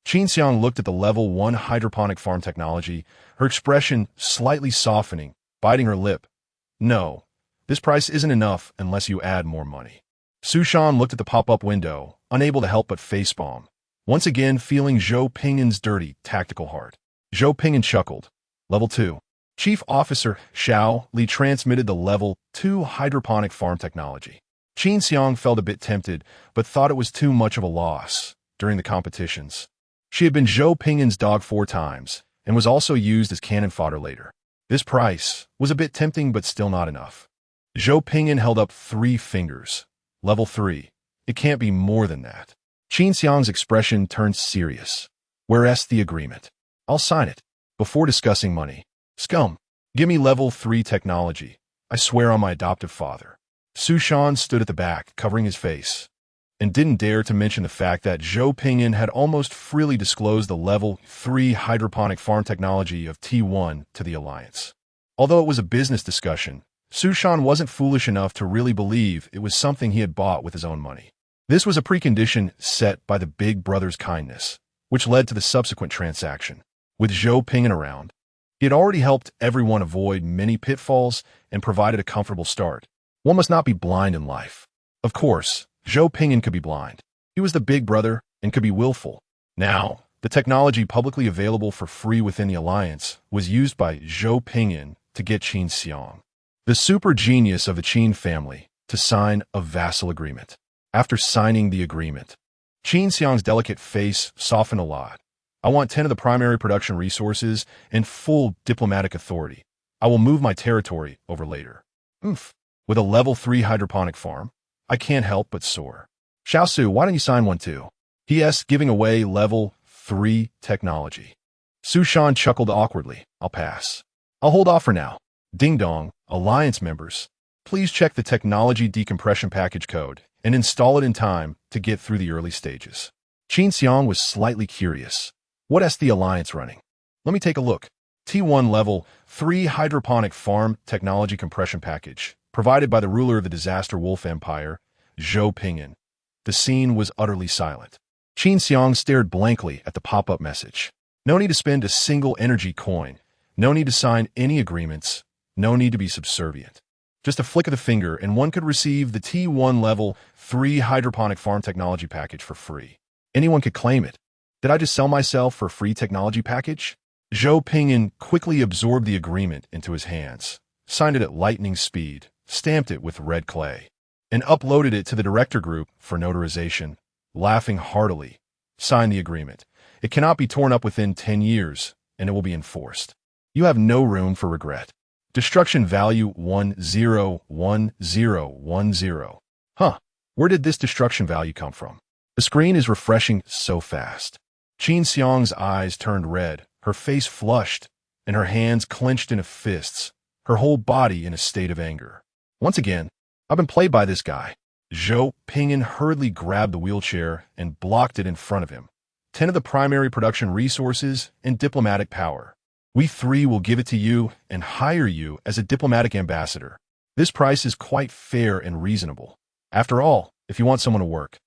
Qin Xiang looked at the Level 1 hydroponic farm technology, her expression slightly softening, biting her lip. No, this price isn't enough unless you add more money. Su Shan looked at the pop-up window, unable to help but facepalm, once again feeling Zhou Pingyan's dirty, tactical heart. Zhou Pingyan chuckled. Level 2. Chief Officer Xiao Li transmitted the Level 2 hydroponic farm technology. Qin Xiang felt a bit tempted, but thought it was too much of a loss during the competitions. She had been Zhou Pingyan's dog 4 times, and was also used as cannon fodder later. This price was a bit tempting, but still not enough. Zhou Pingyan held up 3 fingers. Level 3. It can't be more than that. Qin Xiang's expression turned serious. Where's the agreement? I'll sign it. Before discussing money. Scum. Give me Level 3 technology. I swear on my adoptive father. Su Shan stood at the back, covering his face, and didn't dare to mention the fact that Zhou Pingyan had almost freely disclosed the Level 3 hydroponic farm technology of T1 to the alliance. Although it was a business discussion, Su Shan wasn't foolish enough to really believe it was something he had bought with his own money. This was a precondition set by the big brother's kindness, which led to the subsequent transaction. With Zhou Pingyan around, he had already helped everyone avoid many pitfalls and provided a comfortable start. One must not be blind in life. Of course, Zhou Pingyan could be blind. He was the big brother and could be willful. Now, the technology publicly available for free within the alliance was used by Zhou Pingyan to get Qin Xiang, the super genius of the Qin family, to sign a vassal agreement. After signing the agreement, Qin Xiang's delicate face softened a lot. I want 10 of the primary production resources and full diplomatic authority. I will move my territory over later. Oof. With a Level 3 hydroponic farm, I can't help but soar. Xiaosu, why don't you sign one too? He asked, giving away Level 3 technology. Su Shan chuckled awkwardly. I'll pass. I'll hold off for now. Ding dong, alliance members. Please check the technology decompression package code and install it in time to get through the early stages. Qin Xiang was slightly curious. What's the alliance running? Let me take a look. T1 Level 3 hydroponic farm technology compression package, provided by the ruler of the Disaster Wolf Empire, Zhou Pingyan. The scene was utterly silent. Qin Xiang stared blankly at the pop-up message. No need to spend a single energy coin. No need to sign any agreements. No need to be subservient. Just a flick of the finger and one could receive the T1 Level 3 hydroponic farm technology package for free. Anyone could claim it. Did I just sell myself for a free technology package? Zhou Pingyan quickly absorbed the agreement into his hands, signed it at lightning speed, stamped it with red clay, and uploaded it to the director group for notarization, laughing heartily. Sign the agreement. It cannot be torn up within 10 years, and it will be enforced. You have no room for regret. Destruction value 101010. Huh. Where did this destruction value come from? The screen is refreshing so fast. Qin Xiang's eyes turned red, her face flushed, and her hands clenched into fists, her whole body in a state of anger. Once again, I've been played by this guy. Zhou Pingyan hurriedly grabbed the wheelchair and blocked it in front of him. 10 of the primary production resources and diplomatic power. We 3 will give it to you and hire you as a diplomatic ambassador. This price is quite fair and reasonable. After all, if you want someone to work,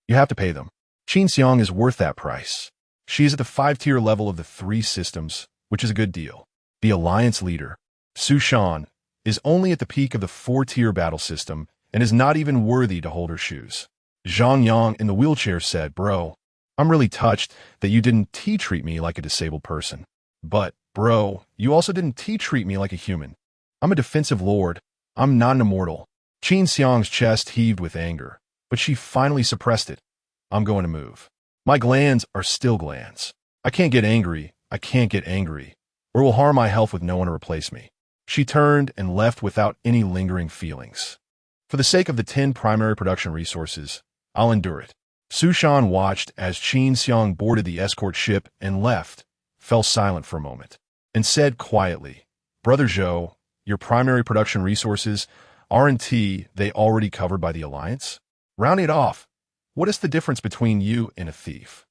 you have to pay them. Qin Xiang is worth that price. She is at the 5-tier level of the 3 systems, which is a good deal. The alliance leader, Su Shan, is only at the peak of the 4-tier battle system and is not even worthy to hold her shoes. Zhang Yang in the wheelchair said, "Bro, I'm really touched that you didn't treat me like a disabled person. But, bro, you also didn't treat me like a human. I'm a defensive lord. I'm not an immortal." Qin Xiang's chest heaved with anger, but she finally suppressed it. "I'm going to move. My glands are still glands. I can't get angry, or it will harm my health with no one to replace me." She turned and left without any lingering feelings. For the sake of the 10 primary production resources, I'll endure it. Su Shan watched as Qin Xiang boarded the escort ship and left, fell silent for a moment, and said quietly, "Brother Zhou, your primary production resources, aren't they already covered by the Alliance? Rounding it off, what is the difference between you and a thief?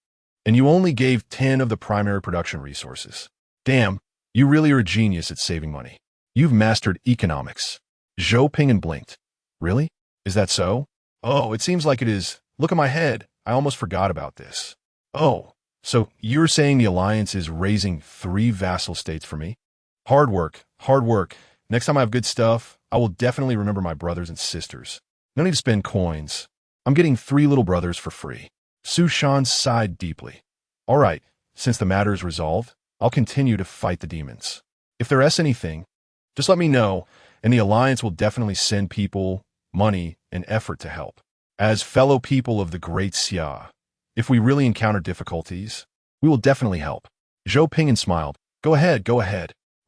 And you only gave 10 of the primary production resources. Damn, you really are a genius at saving money. You've mastered economics." Zhou Pingyan blinked. "Really? Is that so? Oh, it seems like it is. Look at my head. I almost forgot about this. Oh, so you're saying the Alliance is raising 3 vassal states for me? Hard work, hard work. Next time I have good stuff, I will definitely remember my brothers and sisters. No need to spend coins. I'm getting 3 little brothers for free." Su Shan sighed deeply. "All right, since the matter is resolved, I'll continue to fight the demons. If there is anything, just let me know, and the Alliance will definitely send people, money, and effort to help. As fellow people of the Great Xia, if we really encounter difficulties, we will definitely help." Zhou Pingyan smiled. Go ahead.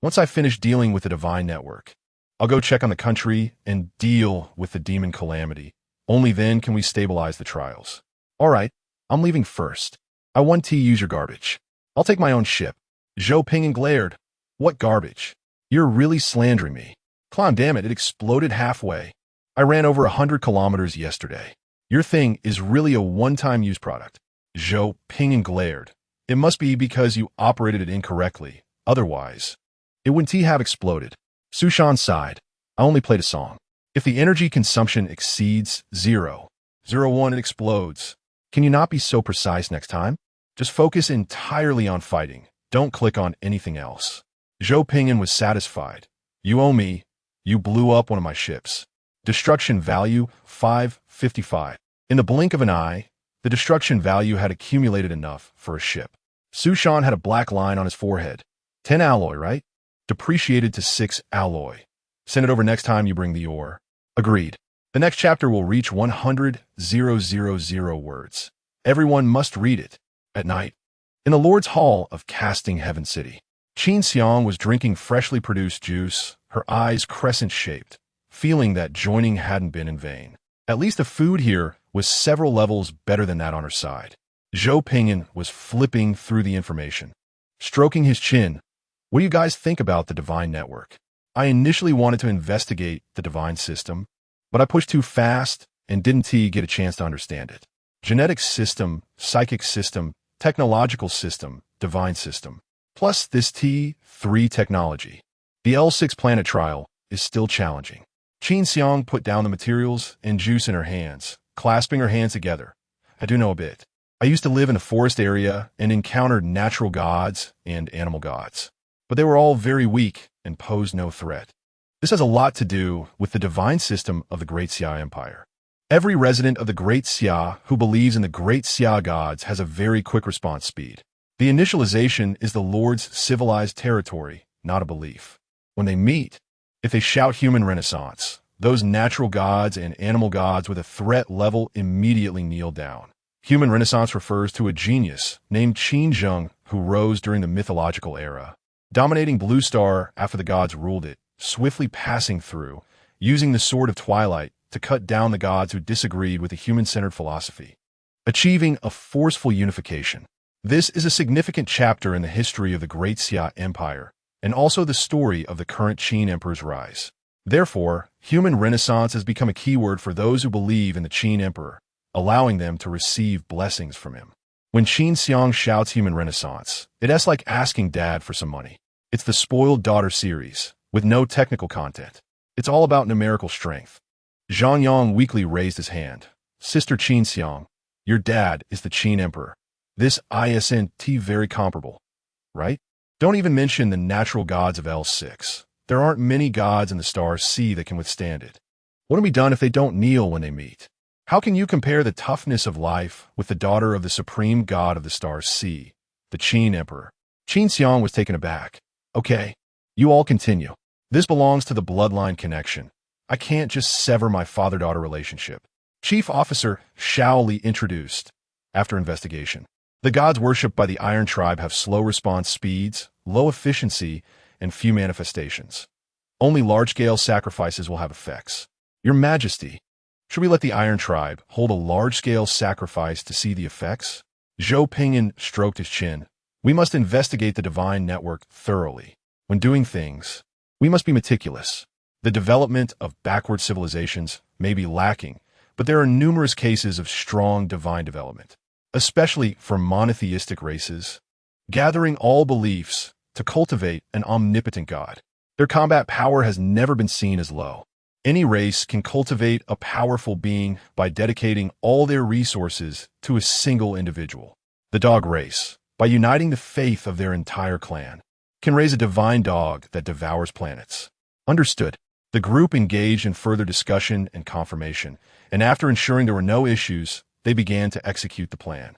Once I finish dealing with the Divine Network, I'll go check on the country and deal with the demon Calamity. Only then can we stabilize the trials. All right, I'm leaving first. I want to use your garbage. I'll take my own ship." Zhou Pingyan glared. "What garbage? You're really slandering me. Clown, damn it, it exploded halfway. I ran over 100 kilometers yesterday. Your thing is really a one-time use product." Zhou Pingyan glared. "It must be because you operated it incorrectly. Otherwise, it wouldn't have exploded." Su Shan sighed. "I only played a song. If the energy consumption exceeds 0.01, it explodes. Can you not be so precise next time? Just focus entirely on fighting. Don't click on anything else." Zhou Pingyan was satisfied. "You owe me. You blew up one of my ships. Destruction value 555. In the blink of an eye, the destruction value had accumulated enough for a ship. Su Shan had a black line on his forehead. 10 alloy, right? Depreciated to 6 alloy. Send it over next time you bring the ore." Agreed. The next chapter will reach 100,000 words. Everyone must read it. At night, in the Lord's Hall of Casting Heaven City, Qin Xiang was drinking freshly produced juice, her eyes crescent-shaped, feeling that joining hadn't been in vain. At least the food here was several levels better than that on her side. Zhou Pingyan was flipping through the information, stroking his chin. "What do you guys think about the Divine Network? I initially wanted to investigate the Divine System, but I pushed too fast and didn't get a chance to understand it. Genetic system, psychic system, technological system, divine system. Plus this T3 technology. The L6 planet trial is still challenging." Qin Xiang put down the materials and juice in her hands, clasping her hands together. "I do know a bit. I used to live in a forest area and encountered natural gods and animal gods, but they were all very weak and posed no threat. This has a lot to do with the divine system of the Great Xia Empire. Every resident of the Great Xia who believes in the Great Xia gods has a very quick response speed. The initialization is the Lord's civilized territory, not a belief. When they meet, if they shout human renaissance, those natural gods and animal gods with a threat level immediately kneel down. Human renaissance refers to a genius named Qin Zheng who rose during the mythological era, dominating Blue Star after the gods ruled it, swiftly passing through, using the Sword of Twilight to cut down the gods who disagreed with the human-centered philosophy, achieving a forceful unification. This is a significant chapter in the history of the Great Xia Empire, and also the story of the current Qin Emperor's rise. Therefore, human renaissance has become a keyword for those who believe in the Qin Emperor, allowing them to receive blessings from him. When Qin Xiang shouts human renaissance, it's like asking dad for some money. It's the spoiled daughter series, with no technical content. It's all about numerical strength. Zhang Yang weakly raised his hand. Sister Qin Xiang, your dad is the Qin Emperor. This isn't very comparable, right? Don't even mention the natural gods of L6. There aren't many gods in the stars C that can withstand it. What will be done if they don't kneel when they meet? How can you compare the toughness of life with the daughter of the supreme god of the stars C, the Qin Emperor? Qin Xiang was taken aback. Okay, you all continue. This belongs to the bloodline connection. I can't just sever my father-daughter relationship. Chief Officer Shao Li introduced. After investigation, the gods worshipped by the Iron Tribe have slow response speeds, low efficiency, and few manifestations. Only large-scale sacrifices will have effects. Your Majesty, should we let the Iron Tribe hold a large-scale sacrifice to see the effects? Zhou Pingyan stroked his chin. We must investigate the divine network thoroughly. When doing things, we must be meticulous. The development of backward civilizations may be lacking, but there are numerous cases of strong divine development, especially for monotheistic races, gathering all beliefs to cultivate an omnipotent God. Their combat power has never been seen as low. Any race can cultivate a powerful being by dedicating all their resources to a single individual. The dog race, by uniting the faith of their entire clan, can raise a divine dog that devours planets. Understood. The group engaged in further discussion and confirmation, and after ensuring there were no issues, they began to execute the plan.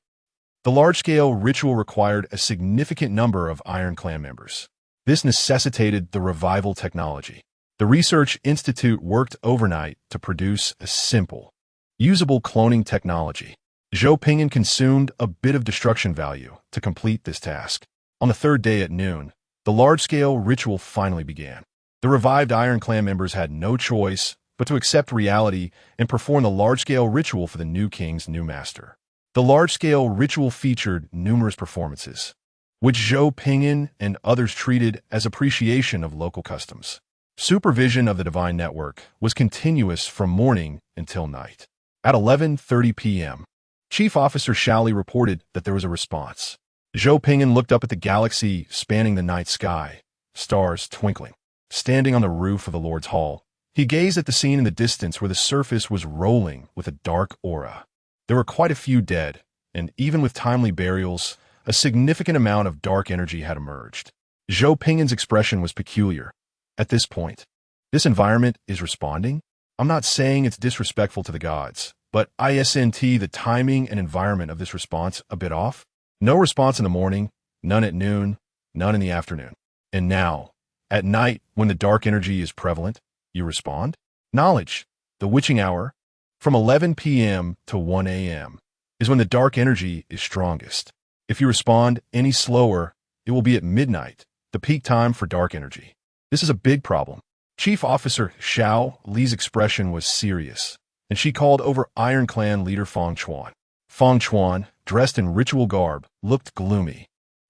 The large-scale ritual required a significant number of Iron Clan members. This necessitated the revival technology. The Research Institute worked overnight to produce a simple, usable cloning technology. Zhou Pingyan consumed a bit of destruction value to complete this task. On the third day at noon, the large-scale ritual finally began. The revived Iron Clan members had no choice but to accept reality and perform the large-scale ritual for the new king's new master. The large-scale ritual featured numerous performances, which Zhou Pingyan and others treated as appreciation of local customs. Supervision of the divine network was continuous from morning until night. At 11:30 p.m., Chief Officer Shaoli reported that there was a response. Zhou Pingyan looked up at the galaxy spanning the night sky, stars twinkling. Standing on the roof of the Lord's Hall, he gazed at the scene in the distance where the surface was rolling with a dark aura. There were quite a few dead, and even with timely burials, a significant amount of dark energy had emerged. Zhou Pingyan's expression was peculiar. At this point, this environment is responding? I'm not saying it's disrespectful to the gods, but isn't the timing and environment of this response a bit off? No response in the morning, none at noon, none in the afternoon. And now, at night, when the dark energy is prevalent, you respond? Knowledge, the witching hour, from 11 p.m. to 1 a.m., is when the dark energy is strongest. If you respond any slower, it will be at midnight, the peak time for dark energy. This is a big problem. Chief Officer Shao Li's expression was serious, and she called over Iron Clan leader Feng Chuan. Feng Chuan, dressed in ritual garb, looked gloomy.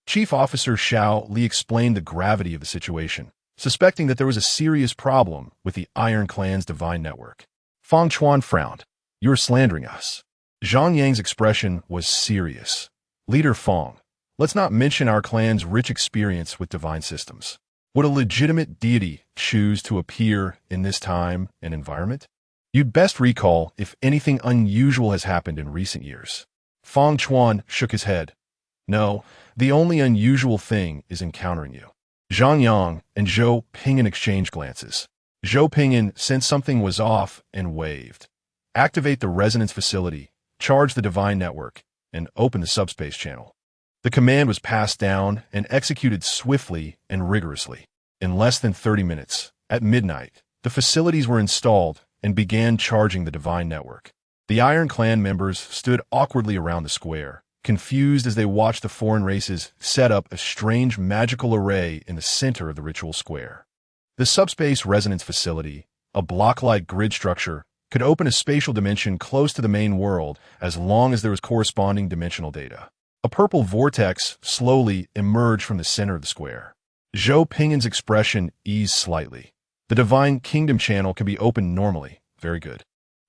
Chief Officer Shao Li explained the gravity of the situation, suspecting that there was a serious problem with the Iron Clan's divine network. Feng Chuan frowned. You're slandering us. Zhang Yang's expression was serious. Leader Feng, let's not mention our clan's rich experience with divine systems. Would a legitimate deity choose to appear in this time and environment? You'd best recall if anything unusual has happened in recent years. Fang Chuan shook his head. No, the only unusual thing is encountering you. Zhang Yang and Zhou Ping'an exchanged glances. Zhou Ping'an sensed something was off and waved. Activate the resonance facility, charge the divine network, and open the subspace channel. The command was passed down and executed swiftly and rigorously. In less than 30 minutes, at midnight, the facilities were installed and began charging the divine network. The Iron Clan members stood awkwardly around the square, confused as they watched the foreign races set up a strange magical array in the center of the ritual square. The subspace resonance facility, a block-like grid structure, could open a spatial dimension close to the main world as long as there was corresponding dimensional data. A purple vortex slowly emerged from the center of the square. Zhou Ping'an's expression eased slightly. The Divine Kingdom channel can be opened normally. Very good.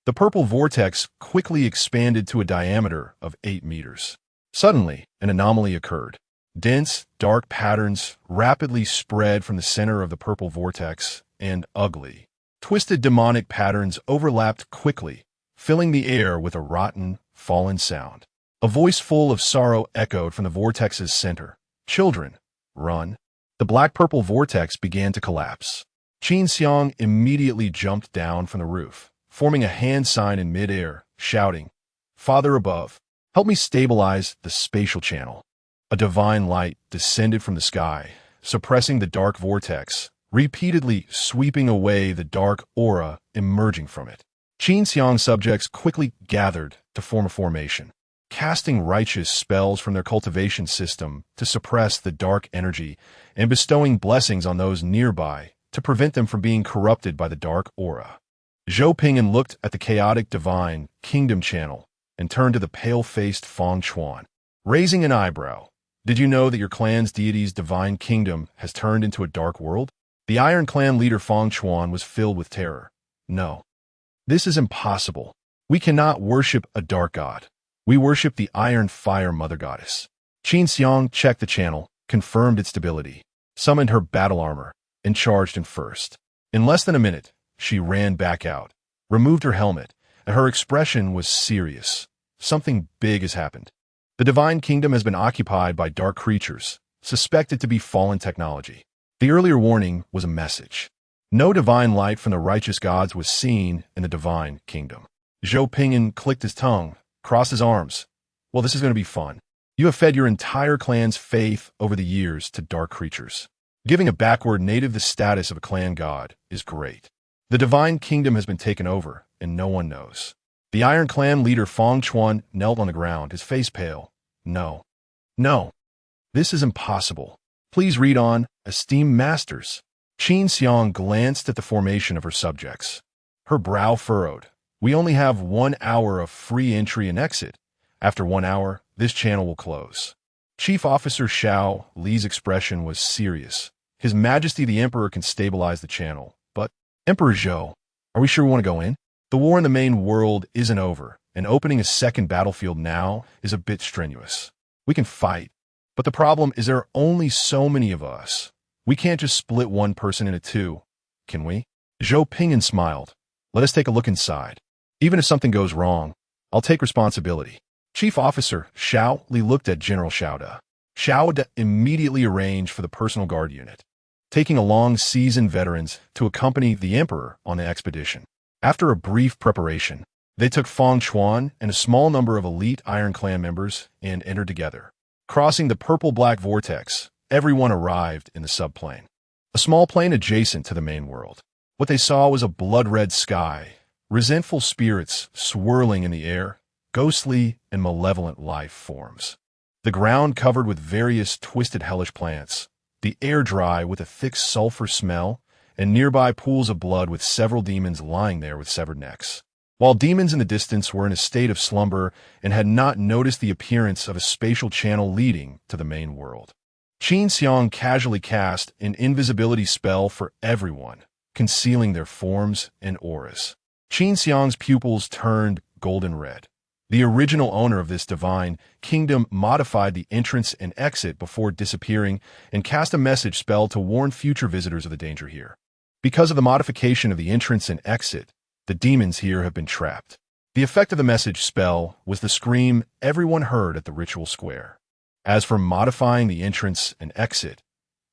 The purple vortex quickly expanded to a diameter of 8 meters. Suddenly, an anomaly occurred. Dense, dark patterns rapidly spread from the center of the purple vortex, and ugly, twisted demonic patterns overlapped quickly, filling the air with a rotten, fallen sound. A voice full of sorrow echoed from the vortex's center. Children, run. The black-purple vortex began to collapse. Qin Xiang immediately jumped down from the roof, forming a hand sign in midair, shouting, Father above, help me stabilize the spatial channel. A divine light descended from the sky, suppressing the dark vortex, repeatedly sweeping away the dark aura emerging from it. Qin Xiang's subjects quickly gathered to form a formation, casting righteous spells from their cultivation system to suppress the dark energy and bestowing blessings on those nearby to prevent them from being corrupted by the dark aura. Zhou Ping'an looked at the chaotic divine kingdom channel and turned to the pale-faced Fang Chuan, raising an eyebrow. Did you know that your clan's deity's divine kingdom has turned into a dark world? The Iron Clan leader Fang Chuan was filled with terror. No. This is impossible. We cannot worship a dark god. We worship the Iron Fire Mother Goddess. Qin Xiang checked the channel, confirmed its stability, summoned her battle armor, and charged in first. In less than a minute, she ran back out, removed her helmet, and her expression was serious. Something big has happened. The Divine Kingdom has been occupied by dark creatures, suspected to be fallen technology. The earlier warning was a message. No divine light from the righteous gods was seen in the Divine Kingdom. Zhou Ping'an clicked his tongue, crossed his arms. Well, this is going to be fun. You have fed your entire clan's faith over the years to dark creatures. Giving a backward native the status of a clan god is great. The Divine Kingdom has been taken over, and no one knows. The Iron Clan leader Fang Chuan knelt on the ground, his face pale. No. No. This is impossible. Please read on, esteemed masters. Qin Xiang glanced at the formation of her subjects. Her brow furrowed. We only have 1 hour of free entry and exit. After 1 hour, this channel will close. Chief Officer Xiao Li's expression was serious. His Majesty the Emperor can stabilize the channel, but Emperor Zhou, are we sure we want to go in? The war in the main world isn't over, and opening a second battlefield now is a bit strenuous. We can fight, but the problem is there are only so many of us. We can't just split one person into two, can we? Zhou Ping'an smiled. Let us take a look inside. Even if something goes wrong, I'll take responsibility. Chief Officer Xiao Li looked at General Xiaoda. Xiaoda immediately arranged for the personal guard unit, taking along seasoned veterans to accompany the Emperor on the expedition. After a brief preparation, they took Fang Chuan and a small number of elite Iron Clan members and entered together. Crossing the purple-black vortex, everyone arrived in the subplane, a small plane adjacent to the main world. What they saw was a blood-red sky, resentful spirits swirling in the air, ghostly and malevolent life forms. The ground covered with various twisted hellish plants, the air dry with a thick sulfur smell, and nearby pools of blood with several demons lying there with severed necks. While demons in the distance were in a state of slumber and had not noticed the appearance of a spatial channel leading to the main world. Qin Xiang casually cast an invisibility spell for everyone, concealing their forms and auras. Qin Xiang's pupils turned golden red. The original owner of this divine kingdom modified the entrance and exit before disappearing and cast a message spell to warn future visitors of the danger here. Because of the modification of the entrance and exit, the demons here have been trapped. The effect of the message spell was the scream everyone heard at the ritual square. As for modifying the entrance and exit,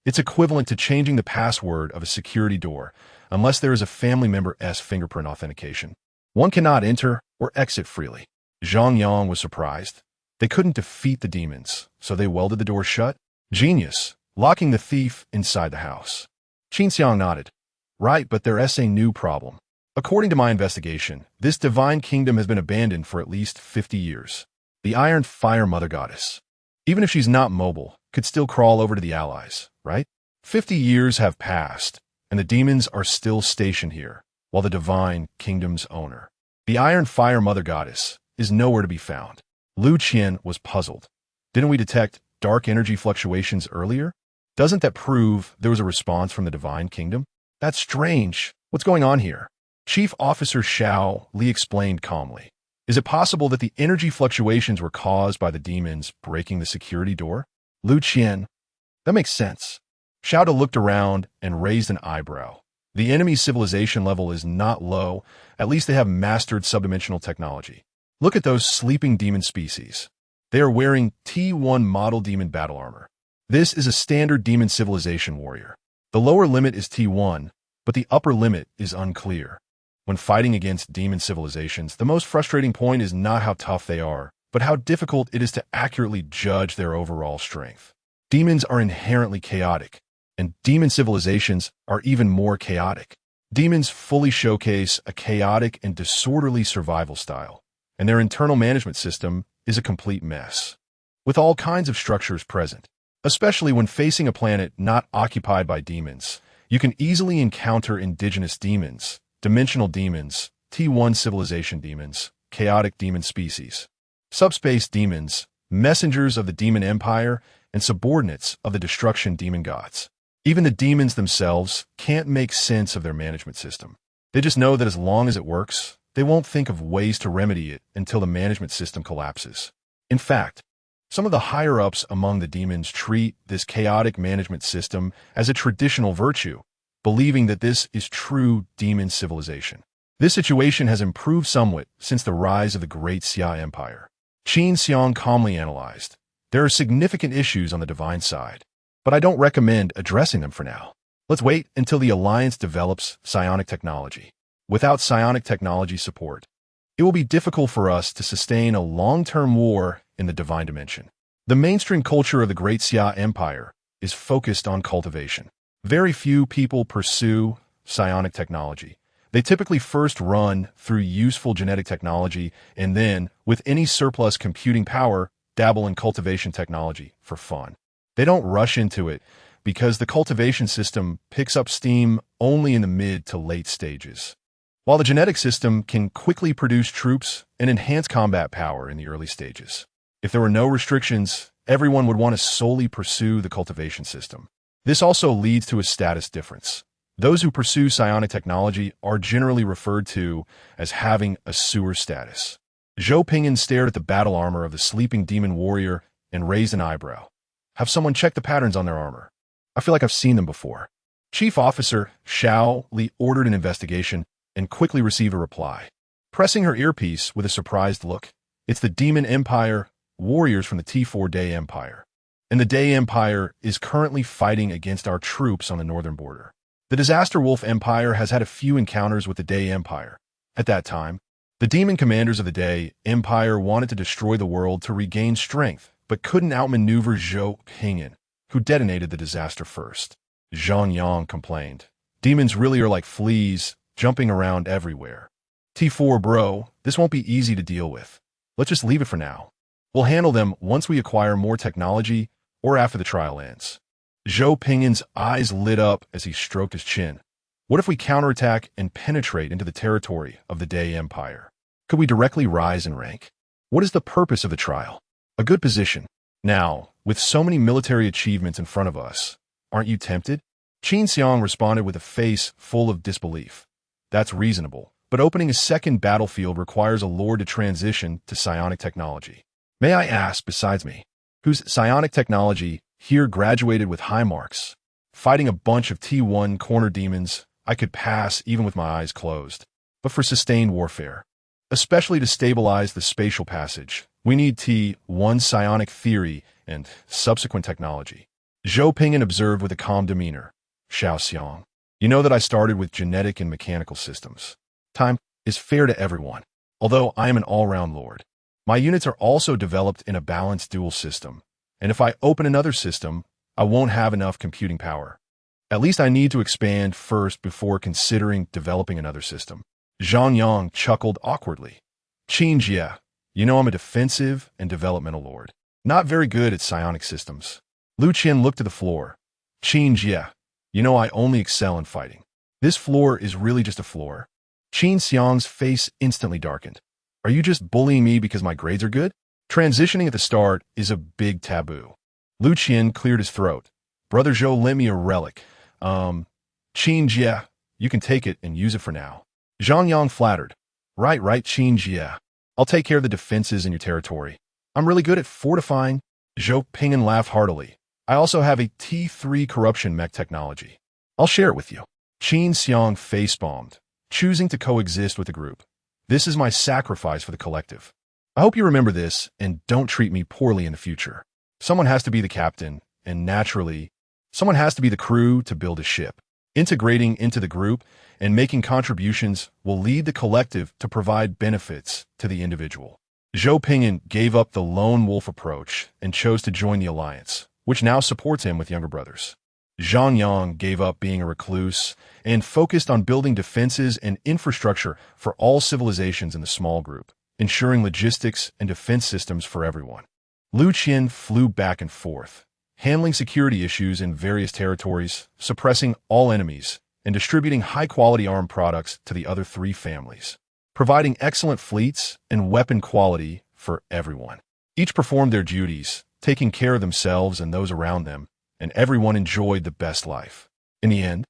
it's equivalent to changing the password of a security door unless there is a family member's fingerprint authentication. One cannot enter or exit freely. Zhang Yang was surprised. They couldn't defeat the demons, so they welded the door shut. Genius, locking the thief inside the house. Qin Xiang nodded. Right, but there's a new problem. According to my investigation, this divine kingdom has been abandoned for at least 50 years. The Iron Fire Mother Goddess, even if she's not mobile, could still crawl over to the allies, right? 50 years have passed, and the demons are still stationed here, while the divine kingdom's owner, the Iron Fire Mother Goddess, is nowhere to be found. Lu Qian was puzzled. Didn't we detect dark energy fluctuations earlier? Doesn't that prove there was a response from the divine kingdom? That's strange. What's going on here? Chief Officer Xiao Li explained calmly. Is it possible that the energy fluctuations were caused by the demons breaking the security door? Lu Qian. That makes sense. Xiao Li looked around and raised an eyebrow. The enemy civilization level is not low. At least they have mastered subdimensional technology. Look at those sleeping demon species. They are wearing T1 model demon battle armor. This is a standard demon civilization warrior. The lower limit is T1, but the upper limit is unclear. When fighting against demon civilizations, the most frustrating point is not how tough they are, but how difficult it is to accurately judge their overall strength. Demons are inherently chaotic, and demon civilizations are even more chaotic. Demons fully showcase a chaotic and disorderly survival style, and their internal management system is a complete mess, with all kinds of structures present. Especially when facing a planet not occupied by demons, you can easily encounter indigenous demons, dimensional demons, T1 civilization demons, chaotic demon species, subspace demons, messengers of the demon empire, and subordinates of the destruction demon gods. Even the demons themselves can't make sense of their management system. They just know that as long as it works, they won't think of ways to remedy it until the management system collapses. In fact, some of the higher-ups among the demons treat this chaotic management system as a traditional virtue, believing that this is true demon civilization. This situation has improved somewhat since the rise of the Great Xia Empire. Qin Xiang calmly analyzed. There are significant issues on the divine side, but I don't recommend addressing them for now. Let's wait until the Alliance develops psionic technology. Without psionic technology support, it will be difficult for us to sustain a long-term war in the divine dimension. The mainstream culture of the Great Xia Empire is focused on cultivation. Very few people pursue psionic technology. They typically first run through useful genetic technology and then, with any surplus computing power, dabble in cultivation technology for fun. They don't rush into it because the cultivation system picks up steam only in the mid to late stages, while the genetic system can quickly produce troops and enhance combat power in the early stages. If there were no restrictions, everyone would want to solely pursue the cultivation system. This also leads to a status difference. Those who pursue psionic technology are generally referred to as having a sewer status. Zhou Pingyan stared at the battle armor of the sleeping demon warrior and raised an eyebrow. Have someone check the patterns on their armor. I feel like I've seen them before. Chief Officer Xiao Li ordered an investigation and quickly received a reply. Pressing her earpiece with a surprised look, it's the Demon Empire warriors from the T4 Day Empire. And the Day Empire is currently fighting against our troops on the northern border. The Disaster Wolf Empire has had a few encounters with the Day Empire. At that time, the demon commanders of the Day Empire wanted to destroy the world to regain strength, but couldn't outmaneuver Zhou Pingyan, who detonated the disaster first. Zhang Yang complained. Demons really are like fleas, jumping around everywhere. T4 bro, this won't be easy to deal with. Let's just leave it for now. We'll handle them once we acquire more technology or after the trial ends. Zhou Pingyan's eyes lit up as he stroked his chin. What if we counterattack and penetrate into the territory of the Day Empire? Could we directly rise in rank? What is the purpose of the trial? A good position. Now, with so many military achievements in front of us, aren't you tempted? Qin Xiang responded with a face full of disbelief. That's reasonable, but opening a second battlefield requires a lord to transition to psionic technology. May I ask, besides me, whose psionic technology here graduated with high marks? Fighting a bunch of T1 corner demons, I could pass even with my eyes closed. But for sustained warfare, Especially to stabilize the spatial passage, we need T1 psionic theory and subsequent technology. Zhou Ping'an observed with a calm demeanor. Xiao Xiang, you know that I started with genetic and mechanical systems. Time is fair to everyone, although I am an all-round lord. My units are also developed in a balanced dual system, and if I open another system, I won't have enough computing power. At least I need to expand first before considering developing another system. Zhang Yang chuckled awkwardly. Qin Jie, you know I'm a defensive and developmental lord. Not very good at psionic systems. Lu Qian looked to the floor. Qin Jie, you know I only excel in fighting. This floor is really just a floor. Qin Xiang's face instantly darkened. Are you just bullying me because my grades are good? Transitioning at the start is a big taboo. Lu Qian cleared his throat. Brother Zhou lent me a relic. Qin Jie, you can take it and use it for now. Zhang Yang flattered. Right, Qin Jie. I'll take care of the defenses in your territory. I'm really good at fortifying. Zhou Ping'an laughed heartily. I also have a T3 corruption mech technology. I'll share it with you. Qin Xiang face-bombed, choosing to coexist with the group. This is my sacrifice for the collective. I hope you remember this and don't treat me poorly in the future. Someone has to be the captain, and naturally, someone has to be the crew to build a ship. Integrating into the group and making contributions will lead the collective to provide benefits to the individual. Zhou Ping'an gave up the lone wolf approach and chose to join the alliance, which now supports him with younger brothers. Zhang Yang gave up being a recluse and focused on building defenses and infrastructure for all civilizations in the small group, ensuring logistics and defense systems for everyone. Lu Qian flew back and forth, handling security issues in various territories, suppressing all enemies, and distributing high-quality armed products to the other three families, providing excellent fleets and weapon quality for everyone. Each performed their duties, taking care of themselves and those around them, and everyone enjoyed the best life. In the end,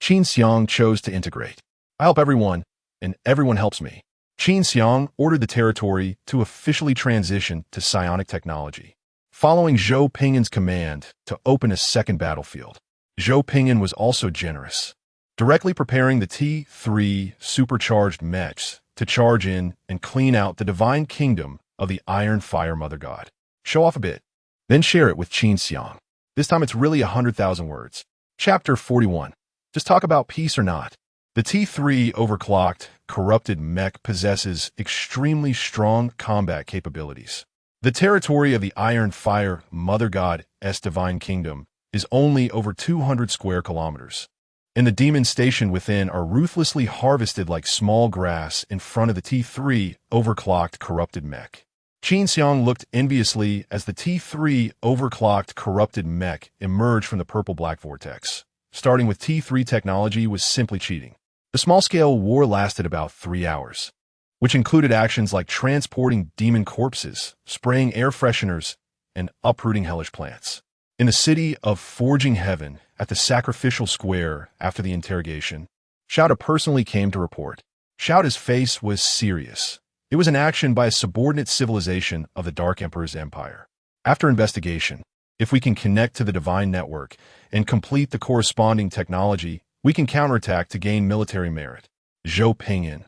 Qin Xiang chose to integrate. I help everyone, and everyone helps me. Qin Xiang ordered the territory to officially transition to psionic technology, following Zhou Ping'an's command to open a second battlefield. Zhou Ping'an was also generous, directly preparing the T3 supercharged mechs to charge in and clean out the divine kingdom of the Iron Fire Mother God. Show off a bit, then share it with Qin Xiang. This time it's really 100,000 words. Chapter 41. Just talk about peace or not. The T3 overclocked, corrupted mech possesses extremely strong combat capabilities. The territory of the Iron Fire Mother God's divine kingdom is only over 200 square kilometers, and the demons stationed within are ruthlessly harvested like small grass in front of the T3 overclocked corrupted mech. Qin Xiang looked enviously as the T3 overclocked corrupted mech emerged from the purple-black vortex. Starting with T3 technology was simply cheating. The small-scale war lasted about 3 hours, which included actions like transporting demon corpses, spraying air fresheners, and uprooting hellish plants. In the city of Forging Heaven, at the sacrificial square after the interrogation, Shouta personally came to report. Shouta's face was serious. It was an action by a subordinate civilization of the Dark Emperor's empire. After investigation, if we can connect to the divine network and complete the corresponding technology, we can counterattack to gain military merit. Zhou Ping'an.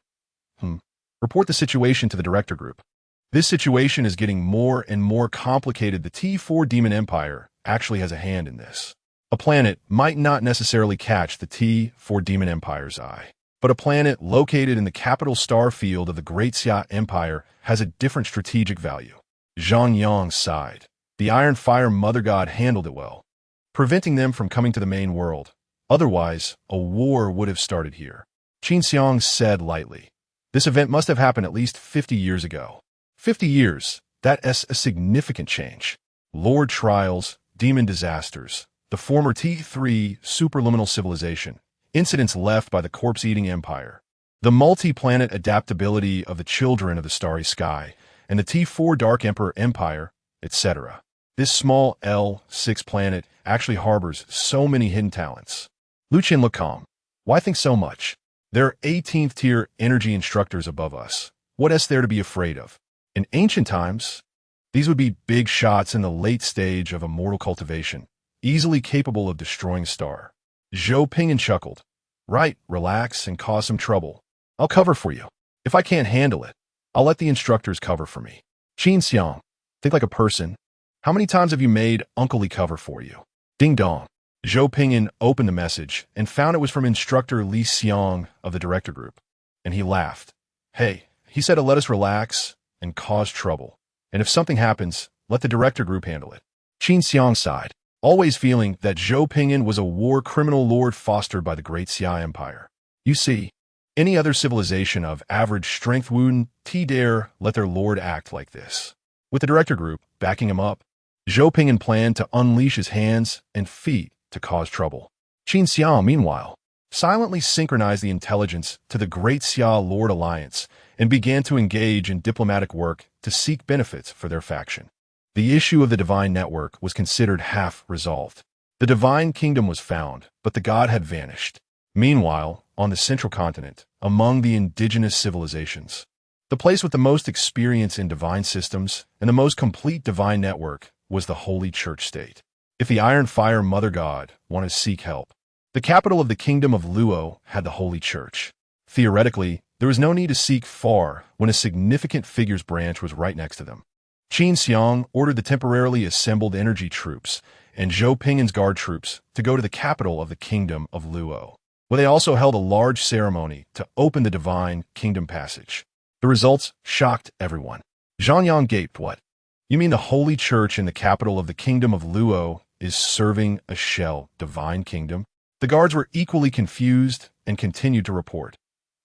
Report the situation to the director group. This situation is getting more and more complicated. The T4 Demon Empire actually has a hand in this. A planet might not necessarily catch the T4 Demon Empire's eye, but a planet located in the capital star field of the Great Xia Empire has a different strategic value. Zhang Yang sighed. The Iron Fire Mother God handled it well, preventing them from coming to the main world. Otherwise, a war would have started here. Qin Xiang said lightly. This event must have happened at least 50 years ago. 50 years, that is a significant change. Lord trials, demon disasters, the former T3 superluminal civilization, incidents left by the corpse-eating empire, the multi-planet adaptability of the children of the starry sky, and the T4 Dark Emperor Empire, etc. This small L6 planet actually harbors so many hidden talents. Lu Qian looked calm. Why think so much? There are 18th tier energy instructors above us. What is there to be afraid of? In ancient times, these would be big shots in the late stage of immortal cultivation, easily capable of destroying a star. Zhou Ping'an chuckled. Right, relax and cause some trouble. I'll cover for you. If I can't handle it, I'll let the instructors cover for me. Qin Xiang, think like a person. How many times have you made Uncle Lee cover for you? Ding dong. Zhou Pingyan opened the message and found it was from instructor Li Xiang of the director group. And he laughed. Hey, he said to let us relax and cause trouble. And if something happens, let the director group handle it. Qin Xiang sighed, always feeling that Zhou Pingyan was a war criminal lord fostered by the great Xia Empire. You see, any other civilization of average strength wouldn't dare let their lord act like this. With the director group backing him up, Zhou Pingyan planned to unleash his hands and feet to cause trouble. Qin Xiang, meanwhile, silently synchronized the intelligence to the Great Xia Lord Alliance and began to engage in diplomatic work to seek benefits for their faction. The issue of the Divine Network was considered half resolved. The Divine Kingdom was found, but the god had vanished. Meanwhile, on the central continent, among the indigenous civilizations, the place with the most experience in divine systems and the most complete divine network was the Holy Church State. If the Iron Fire Mother God wanted to seek help, the capital of the Kingdom of Luo had the Holy Church. Theoretically, there was no need to seek far when a significant figures branch was right next to them. Qin Xiang ordered the temporarily assembled energy troops and Zhou Pingyan's guard troops to go to the capital of the Kingdom of Luo, where they also held a large ceremony to open the Divine Kingdom passage. The results shocked everyone. Zhang Yang gaped. What? You mean the Holy Church in the capital of the Kingdom of Luo is serving a shell Divine Kingdom? The guards were equally confused and continued to report.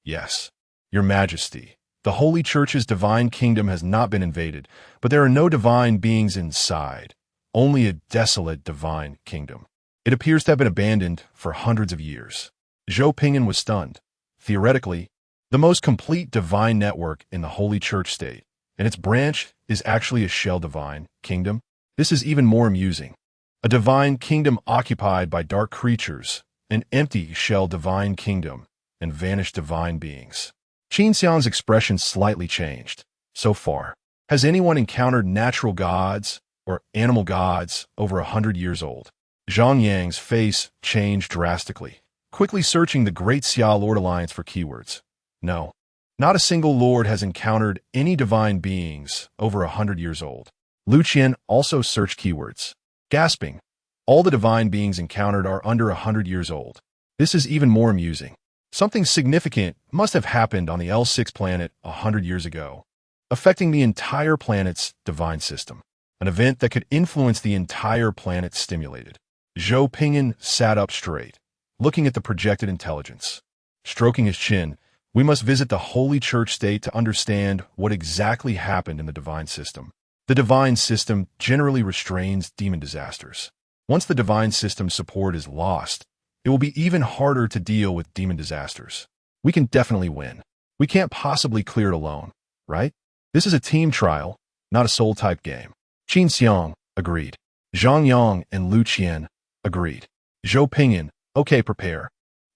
Yes, Your Majesty, the Holy Church's Divine Kingdom has not been invaded, but there are no divine beings inside, only a desolate Divine Kingdom. It appears to have been abandoned for hundreds of years. Zhou Pingyan was stunned. Theoretically, the most complete divine network in the Holy Church State, and its branch is actually a shell Divine Kingdom. This is even more amusing. A Divine Kingdom occupied by dark creatures, an empty shell Divine Kingdom, and vanished divine beings. Qin Xiang's expression slightly changed. So far, has anyone encountered natural gods or animal gods over 100 years old? Zhang Yang's face changed drastically, quickly searching the Great Xia Lord Alliance for keywords. No, not a single lord has encountered any divine beings over 100 years old. Lu Qian also searched keywords, gasping. All the divine beings encountered are under 100 years old. This is even more amusing. Something significant must have happened on the L6 planet 100 years ago, affecting the entire planet's divine system. An event that could influence the entire planet stimulated. Zhou Pingyan sat up straight, looking at the projected intelligence. Stroking his chin, we must visit the Holy Church State to understand what exactly happened in the divine system. The divine system generally restrains demon disasters. Once the divine system's support is lost, it will be even harder to deal with demon disasters. We can definitely win. We can't possibly clear it alone, right? This is a team trial, not a soul-type game. Qin Xiang agreed. Zhang Yang and Lu Qian agreed. Zhou Pingyan, okay, prepare.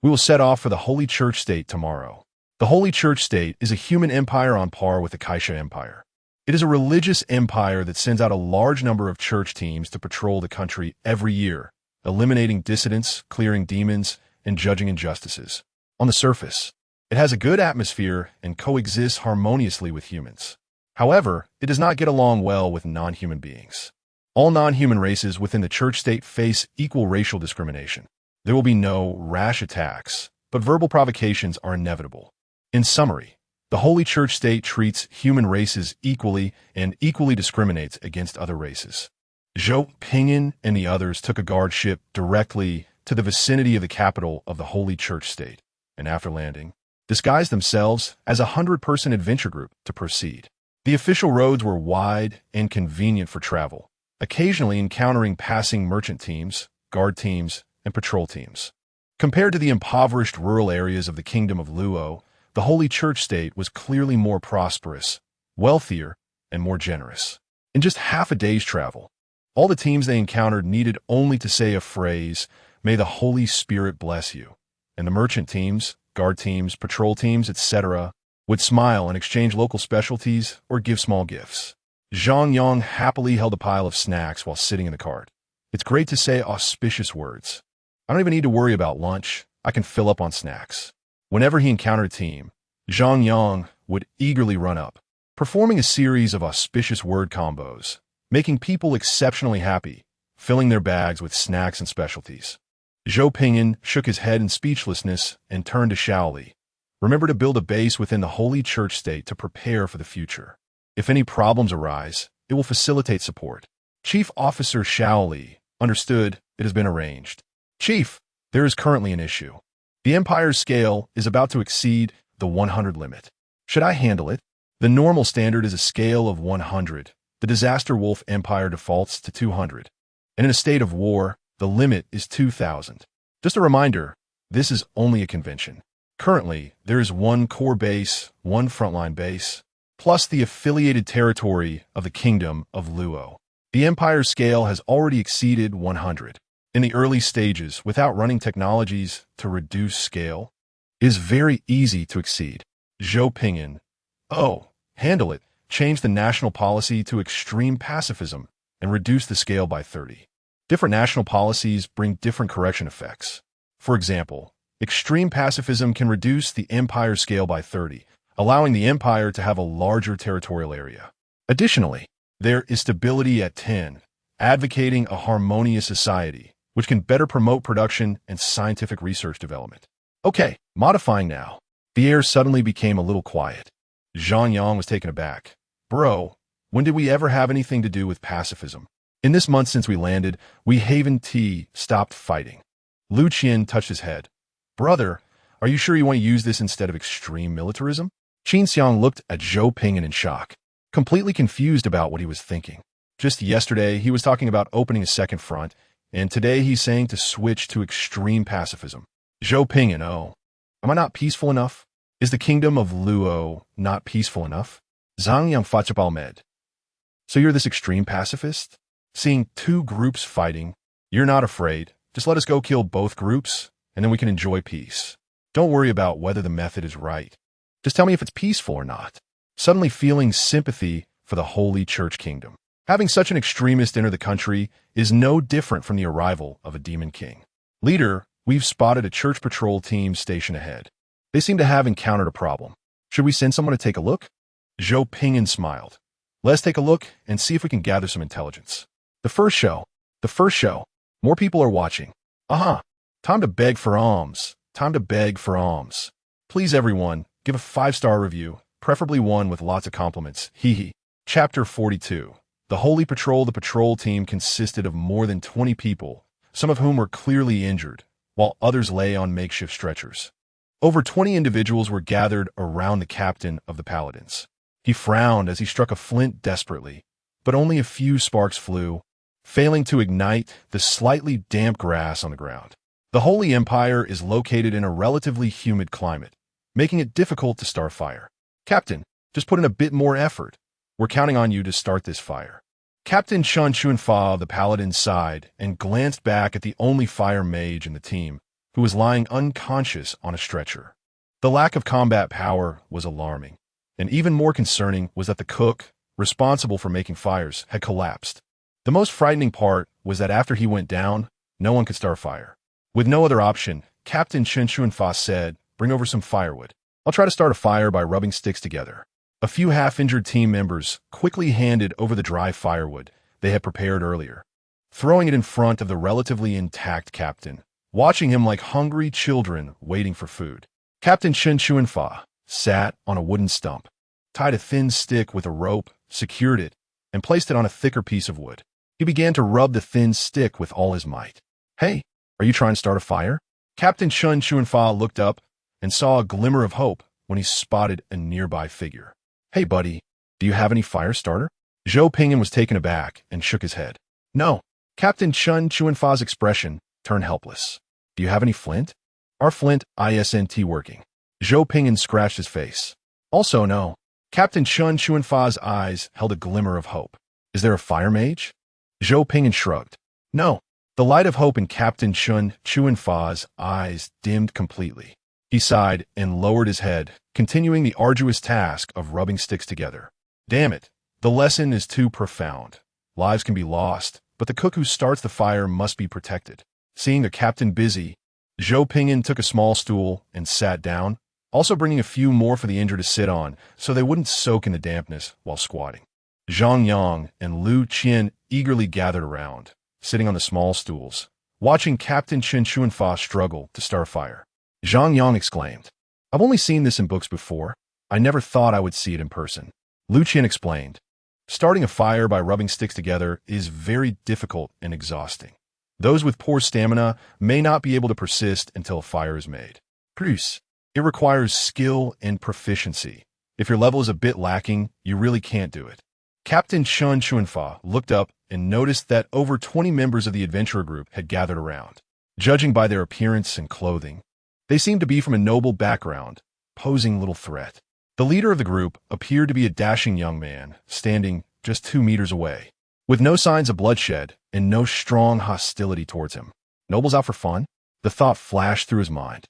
We will set off for the Holy Church State tomorrow. The Holy Church State is a human empire on par with the Kaisha Empire. It is a religious empire that sends out a large number of church teams to patrol the country every year, eliminating dissidents, clearing demons, and judging injustices. On the surface, it has a good atmosphere and coexists harmoniously with humans. However, it does not get along well with non-human beings. All non-human races within the church state face equal racial discrimination. There will be no rash attacks, but verbal provocations are inevitable. In summary, the Holy Church State treats human races equally and equally discriminates against other races. Zhou Pingyan and the others took a guard ship directly to the vicinity of the capital of the Holy Church State, and after landing, disguised themselves as a 100-person adventure group to proceed. The official roads were wide and convenient for travel, occasionally encountering passing merchant teams, guard teams, and patrol teams. Compared to the impoverished rural areas of the Kingdom of Luo, the Holy Church State was clearly more prosperous, wealthier, and more generous. In just half a day's travel, all the teams they encountered needed only to say a phrase, "May the Holy Spirit bless you," and the merchant teams, guard teams, patrol teams, etc., would smile and exchange local specialties or give small gifts. Zhang Yang happily held a pile of snacks while sitting in the cart. It's great to say auspicious words. I don't even need to worry about lunch. I can fill up on snacks. Whenever he encountered a team, Zhang Yang would eagerly run up, performing a series of auspicious word combos, making people exceptionally happy, filling their bags with snacks and specialties. Zhou Pingyan shook his head in speechlessness and turned to Shaoli. Remember to build a base within the Holy Church state to prepare for the future. If any problems arise, it will facilitate support. Chief Officer Shaoli, understood, it has been arranged. Chief, there is currently an issue. The Empire's scale is about to exceed the 100 limit. Should I handle it? The normal standard is a scale of 100. The Disaster Wolf Empire defaults to 200. And in a state of war, the limit is 2,000. Just a reminder, this is only a convention. Currently, there is one core base, one frontline base, plus the affiliated territory of the Kingdom of Luo. The Empire's scale has already exceeded 100. In the early stages, without running technologies to reduce scale, it is very easy to exceed. Zhou Pingyan, handle it. Change the national policy to extreme pacifism and reduce the scale by 30. Different national policies bring different correction effects. For example, extreme pacifism can reduce the Empire's scale by 30, allowing the Empire to have a larger territorial area. Additionally, there is stability at 10, advocating a harmonious society, which can better promote production and scientific research development. Okay, modifying now. The air suddenly became a little quiet. Zhang Yang was taken aback. Bro, when did we ever have anything to do with pacifism? In this month since we landed, we Haven T stopped fighting. Lu Qian touched his head. Brother, are you sure you want to use this instead of extreme militarism? Qin Xiang looked at Zhou Pingyan in shock, completely confused about what he was thinking. Just yesterday, he was talking about opening a second front, and today he's saying to switch to extreme pacifism. Zhou Pingyan, am I not peaceful enough? Is the Kingdom of Luo not peaceful enough? Zhang Yang Fachabalmed. So you're this extreme pacifist? Seeing two groups fighting, you're not afraid. Just let us go kill both groups, and then we can enjoy peace. Don't worry about whether the method is right. Just tell me if it's peaceful or not. Suddenly feeling sympathy for the Holy Church Kingdom. Having such an extremist enter the country is no different from the arrival of a demon king. Leader, we've spotted a church patrol team stationed ahead. They seem to have encountered a problem. Should we send someone to take a look? Zhou Pingyan smiled. Let's take a look and see if we can gather some intelligence. The first show. More people are watching. Time to beg for alms. Please, everyone, give a 5-star review, preferably one with lots of compliments. Hee. Chapter 42. The Holy Patrol. The patrol team consisted of more than 20 people, some of whom were clearly injured, while others lay on makeshift stretchers. Over 20 individuals were gathered around the captain of the paladins. He frowned as he struck a flint desperately, but only a few sparks flew, failing to ignite the slightly damp grass on the ground. The Holy Empire is located in a relatively humid climate, making it difficult to start fire. Captain, just put in a bit more effort. We're counting on you to start this fire. Captain Chun Chuanfa of the paladin sighed and glanced back at the only fire mage in the team, who was lying unconscious on a stretcher. The lack of combat power was alarming, and even more concerning was that the cook, responsible for making fires, had collapsed. The most frightening part was that after he went down, no one could start fire. With no other option, Captain Chen Chuanfa said, "Bring over some firewood. I'll try to start a fire by rubbing sticks together." A few half-injured team members quickly handed over the dry firewood they had prepared earlier, throwing it in front of the relatively intact captain, watching him like hungry children waiting for food. Captain Chen Chuanfa sat on a wooden stump, tied a thin stick with a rope, secured it, and placed it on a thicker piece of wood. He began to rub the thin stick with all his might. "Hey, are you trying to start a fire?" Captain Chen Chuanfa looked up and saw a glimmer of hope when he spotted a nearby figure. "Hey, buddy, do you have any fire starter?" Zhou Pingyan was taken aback and shook his head. "No." Captain Chen Chuanfa's expression turned helpless. "Do you have any flint?" "Our flint isn't working." Zhou Pingyan scratched his face. "Also no." Captain Chen Chuanfa's eyes held a glimmer of hope. "Is there a fire mage?" Zhou Pingyan shrugged. "No." The light of hope in Captain Chen Chuanfa's eyes dimmed completely. He sighed and lowered his head, continuing the arduous task of rubbing sticks together. Damn it, the lesson is too profound. Lives can be lost, but the cook who starts the fire must be protected. Seeing the captain busy, Zhou Pingyan took a small stool and sat down, also bringing a few more for the injured to sit on so they wouldn't soak in the dampness while squatting. Zhang Yang and Lu Qian eagerly gathered around, sitting on the small stools, watching Captain Chen Chuanfa struggle to start a fire. Zhang Yang exclaimed, "I've only seen this in books before. I never thought I would see it in person." Lu Qian explained, "Starting a fire by rubbing sticks together is very difficult and exhausting. Those with poor stamina may not be able to persist until a fire is made. Plus, it requires skill and proficiency. If your level is a bit lacking, you really can't do it." Captain Chen Chuanfa looked up and noticed that over 20 members of the adventurer group had gathered around. Judging by their appearance and clothing, they seemed to be from a noble background, posing little threat. The leader of the group appeared to be a dashing young man, standing just 2 meters away, with no signs of bloodshed and no strong hostility towards him. Nobles out for fun? The thought flashed through his mind.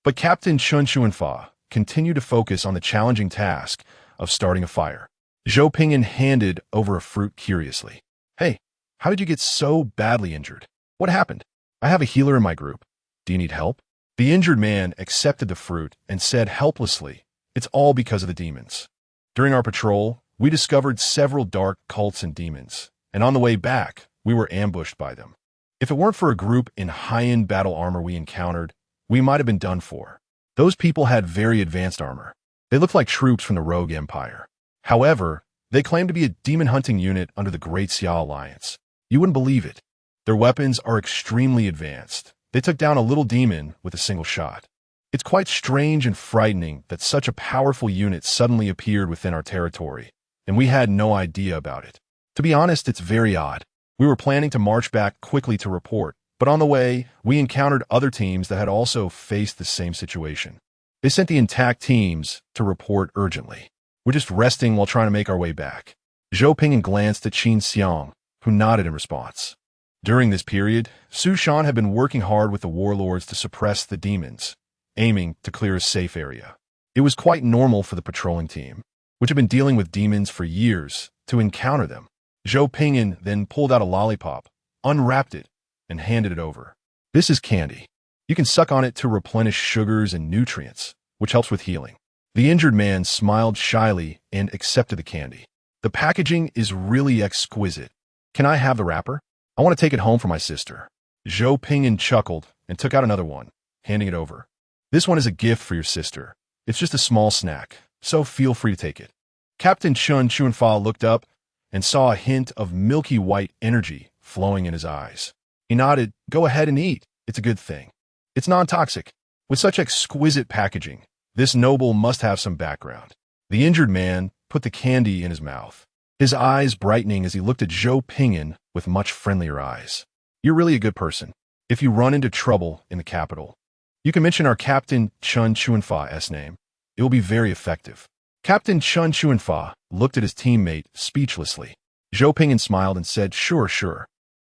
But Captain Chen Chuanfa continued to focus on the challenging task of starting a fire. Zhou Pingyan handed over a fruit curiously. "Hey, how did you get so badly injured? What happened? I have a healer in my group. Do you need help?" The injured man accepted the fruit and said helplessly, "It's all because of the demons. During our patrol, we discovered several dark cults and demons, and on the way back, we were ambushed by them. If it weren't for a group in high-end battle armor we encountered, we might have been done for. Those people had very advanced armor. They looked like troops from the Rogue Empire. However, they claimed to be a demon-hunting unit under the Great Xia Alliance. You wouldn't believe it. Their weapons are extremely advanced. They took down a little demon with a single shot. It's quite strange and frightening that such a powerful unit suddenly appeared within our territory, and we had no idea about it. To be honest, it's very odd. We were planning to march back quickly to report, but on the way, we encountered other teams that had also faced the same situation. They sent the intact teams to report urgently. We're just resting while trying to make our way back." Zhou Pingyan glanced at Qin Xiang, who nodded in response. During this period, Su Shan had been working hard with the warlords to suppress the demons, aiming to clear a safe area. It was quite normal for the patrolling team, which had been dealing with demons for years, to encounter them. Zhou Pingyan then pulled out a lollipop, unwrapped it, and handed it over. "This is candy. You can suck on it to replenish sugars and nutrients, which helps with healing." The injured man smiled shyly and accepted the candy. "The packaging is really exquisite. Can I have the wrapper? I want to take it home for my sister." Zhou Pingyan chuckled and took out another one, handing it over. "This one is a gift for your sister. It's just a small snack, so feel free to take it." Captain Chen Chuanfa looked up and saw a hint of milky white energy flowing in his eyes. He nodded, "Go ahead and eat. It's a good thing. It's non-toxic." With such exquisite packaging, this noble must have some background. The injured man put the candy in his mouth, his eyes brightening as he looked at Zhou Pingyan with much friendlier eyes. "You're really a good person. If you run into trouble in the capital, you can mention our Captain Chen Chuanfa's name. It will be very effective." Captain Chen Chuanfa looked at his teammate speechlessly. Zhou Pingyan smiled and said, Sure.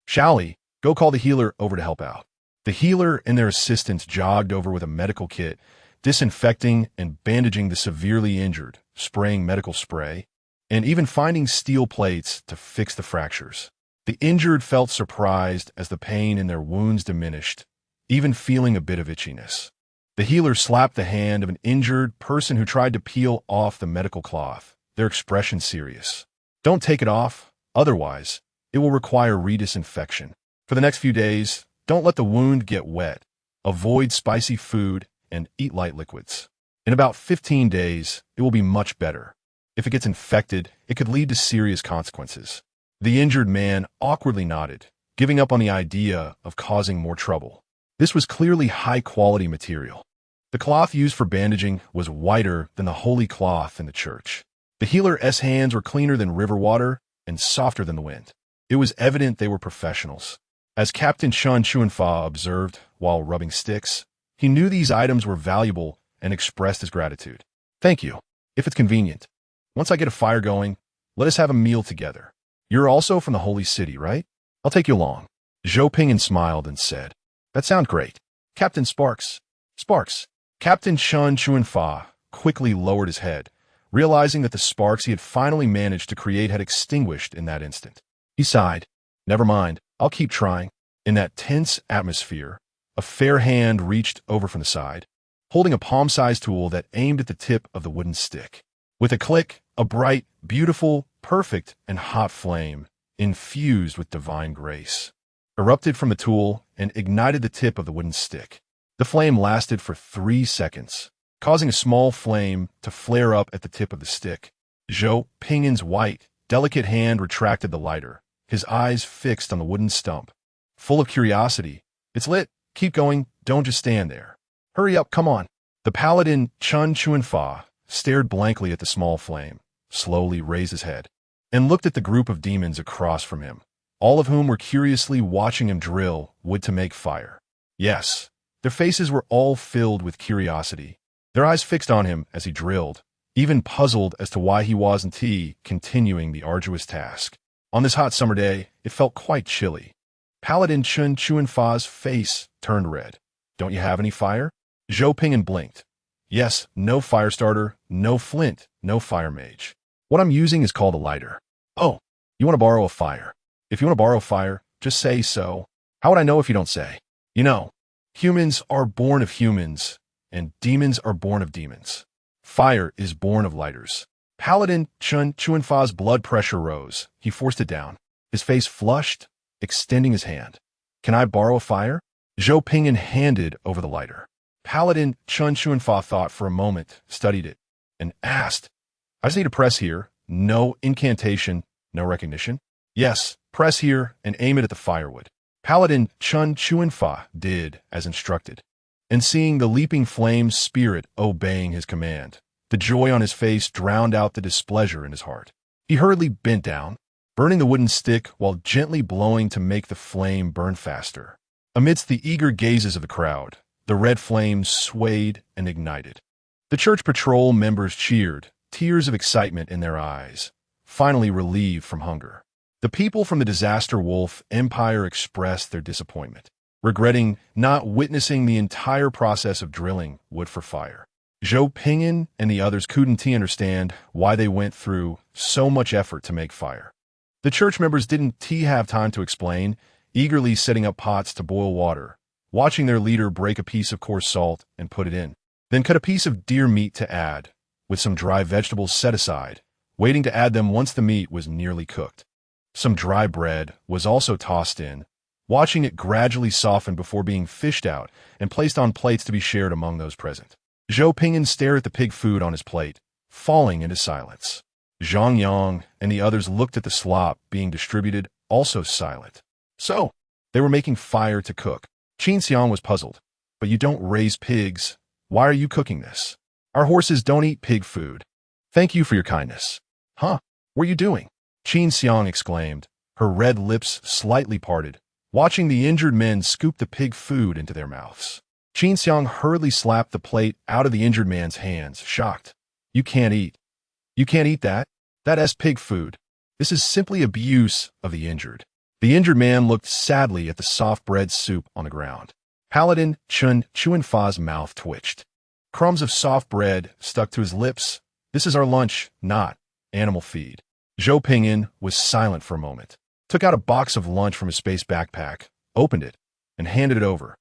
Shall we? Go call the healer over to help out." The healer and their assistants jogged over with a medical kit, disinfecting and bandaging the severely injured, spraying medical spray, and even finding steel plates to fix the fractures. The injured felt surprised as the pain in their wounds diminished, even feeling a bit of itchiness. The healer slapped the hand of an injured person who tried to peel off the medical cloth, their expression serious. "Don't take it off, otherwise, it will require redisinfection. For the next few days, don't let the wound get wet. Avoid spicy food and eat light liquids. In about 15 days, it will be much better. If it gets infected, it could lead to serious consequences." The injured man awkwardly nodded, giving up on the idea of causing more trouble. This was clearly high-quality material. The cloth used for bandaging was whiter than the holy cloth in the church. The healer's hands were cleaner than river water and softer than the wind. It was evident they were professionals. As Captain Chen Chuanfa observed while rubbing sticks, he knew these items were valuable and expressed his gratitude. "Thank you. If it's convenient, once I get a fire going, let us have a meal together. You're also from the Holy City, right? I'll take you along." Zhou Pingyan smiled and said, "That sounds great. Captain Sparks." Captain Chen Chuanfa quickly lowered his head, realizing that the sparks he had finally managed to create had extinguished in that instant. He sighed. "Never mind, I'll keep trying." In that tense atmosphere, a fair hand reached over from the side, holding a palm-sized tool that aimed at the tip of the wooden stick. With a click, a bright, beautiful, perfect, and hot flame, infused with divine grace, erupted from the tool and ignited the tip of the wooden stick. The flame lasted for 3 seconds, causing a small flame to flare up at the tip of the stick. Zhou Pingin's white, delicate hand retracted the lighter, his eyes fixed on the wooden stump. Full of curiosity, "It's lit. Keep going. Don't just stand there. Hurry up, come on." The paladin Chun Chuanfa stared blankly at the small flame, slowly raised his head, and looked at the group of demons across from him, all of whom were curiously watching him drill wood to make fire. Yes, their faces were all filled with curiosity, their eyes fixed on him as he drilled, even puzzled as to why he wasn't continuing the arduous task. On this hot summer day, it felt quite chilly. Paladin Chun Chuanfa's face turned red. "Don't you have any fire?" Zhou Pingin blinked. "Yes, no fire starter, no flint, no fire mage. What I'm using is called a lighter." "Oh, you want to borrow a fire? If you want to borrow fire, just say so." "How would I know if you don't say?" "You know, humans are born of humans, and demons are born of demons. Fire is born of lighters." Paladin Chun Chuanfa's blood pressure rose. He forced it down. His face flushed, extending his hand. "Can I borrow a fire?" Zhou Pingin handed over the lighter. Paladin Chun Chuanfa thought for a moment, studied it, and asked, "I just need to press here. No incantation, no recognition." "Yes, press here and aim it at the firewood." Paladin Chun Chuanfa did as instructed, and seeing the leaping flame's spirit obeying his command, the joy on his face drowned out the displeasure in his heart. He hurriedly bent down, burning the wooden stick while gently blowing to make the flame burn faster. Amidst the eager gazes of the crowd, the red flames swayed and ignited. The church patrol members cheered, tears of excitement in their eyes, finally relieved from hunger. The people from the Disaster Wolf Empire expressed their disappointment, regretting not witnessing the entire process of drilling wood for fire. Zhou Pingin and the others couldn't understand why they went through so much effort to make fire. The church members didn't have time to explain, eagerly setting up pots to boil water, watching their leader break a piece of coarse salt and put it in, then cut a piece of deer meat to add, with some dry vegetables set aside, waiting to add them once the meat was nearly cooked. Some dry bread was also tossed in, watching it gradually soften before being fished out and placed on plates to be shared among those present. Zhou Pingin stared at the pig food on his plate, falling into silence. Zhang Yang and the others looked at the slop being distributed, also silent. So, they were making fire to cook. Qin Xiang was puzzled. "But you don't raise pigs. Why are you cooking this?" "Our horses don't eat pig food." "Thank you for your kindness." "Huh? What are you doing?" Qin Xiang exclaimed, her red lips slightly parted, watching the injured men scoop the pig food into their mouths. Qin Xiang hurriedly slapped the plate out of the injured man's hands, shocked. "You can't eat. You can't eat that. That's pig food. This is simply abuse of the injured." The injured man looked sadly at the soft bread soup on the ground. Paladin Chun Chuanfa's mouth twitched. Crumbs of soft bread stuck to his lips. "This is our lunch, not animal feed." Zhou Pingin was silent for a moment, took out a box of lunch from his space backpack, opened it, and handed it over.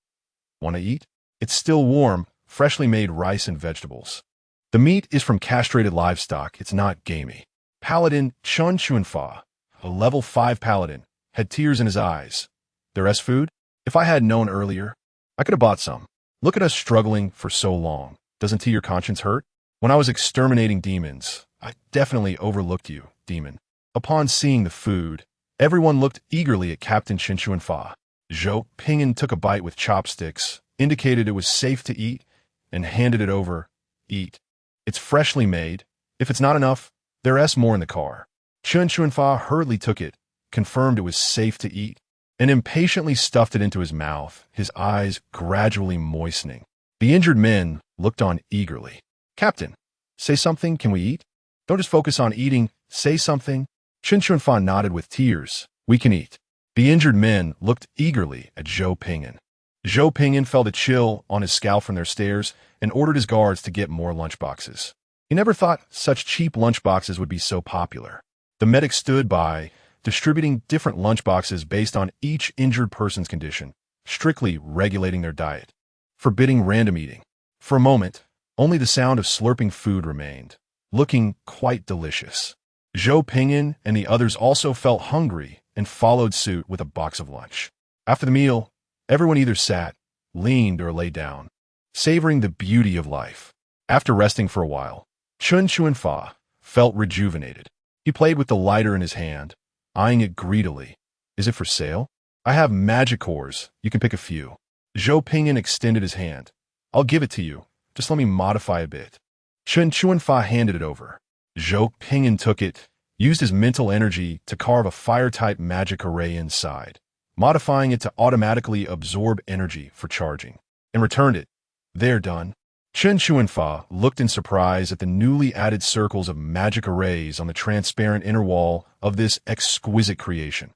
"Want to eat? It's still warm, freshly made rice and vegetables. The meat is from castrated livestock, it's not gamey." Paladin Chun Chuanfa, a level 5 paladin, had tears in his eyes. "Their food? If I had known earlier, I could have bought some. Look at us struggling for so long. Doesn't your conscience hurt? When I was exterminating demons, I definitely overlooked you, demon." Upon seeing the food, everyone looked eagerly at Captain Qin Chuanfa. Zhou Pingin took a bite with chopsticks, indicated it was safe to eat, and handed it over. "Eat. It's freshly made. If it's not enough, there's more in the car." Qin Chuanfa hurriedly took it, confirmed it was safe to eat, and impatiently stuffed it into his mouth, his eyes gradually moistening. The injured men looked on eagerly. "Captain, say something, can we eat? Don't just focus on eating, say something." Qin Chuanfa nodded with tears. "We can eat." The injured men looked eagerly at Zhou Pingin. Zhou Pingin felt a chill on his scalp from their stares and ordered his guards to get more lunchboxes. He never thought such cheap lunchboxes would be so popular. The medic stood by, distributing different lunchboxes based on each injured person's condition, strictly regulating their diet, forbidding random eating, For a moment, only the sound of slurping food remained, looking quite delicious. Zhou Pingyan and the others also felt hungry and followed suit with a box of lunch. After the meal, everyone either sat, leaned, or lay down, savoring the beauty of life. After resting for a while, Chun Chuanfa felt rejuvenated. He played with the lighter in his hand, eyeing it greedily. Is it for sale? I have magic ores. You can pick a few. Zhou Pingyan extended his hand. I'll give it to you. Just let me modify a bit. Chun Chuanfa handed it over. Zhou Pingyan took it, used his mental energy to carve a fire-type magic array inside, modifying it to automatically absorb energy for charging, and returned it. They're done. Chun Chuanfa looked in surprise at the newly added circles of magic arrays on the transparent inner wall of this exquisite creation.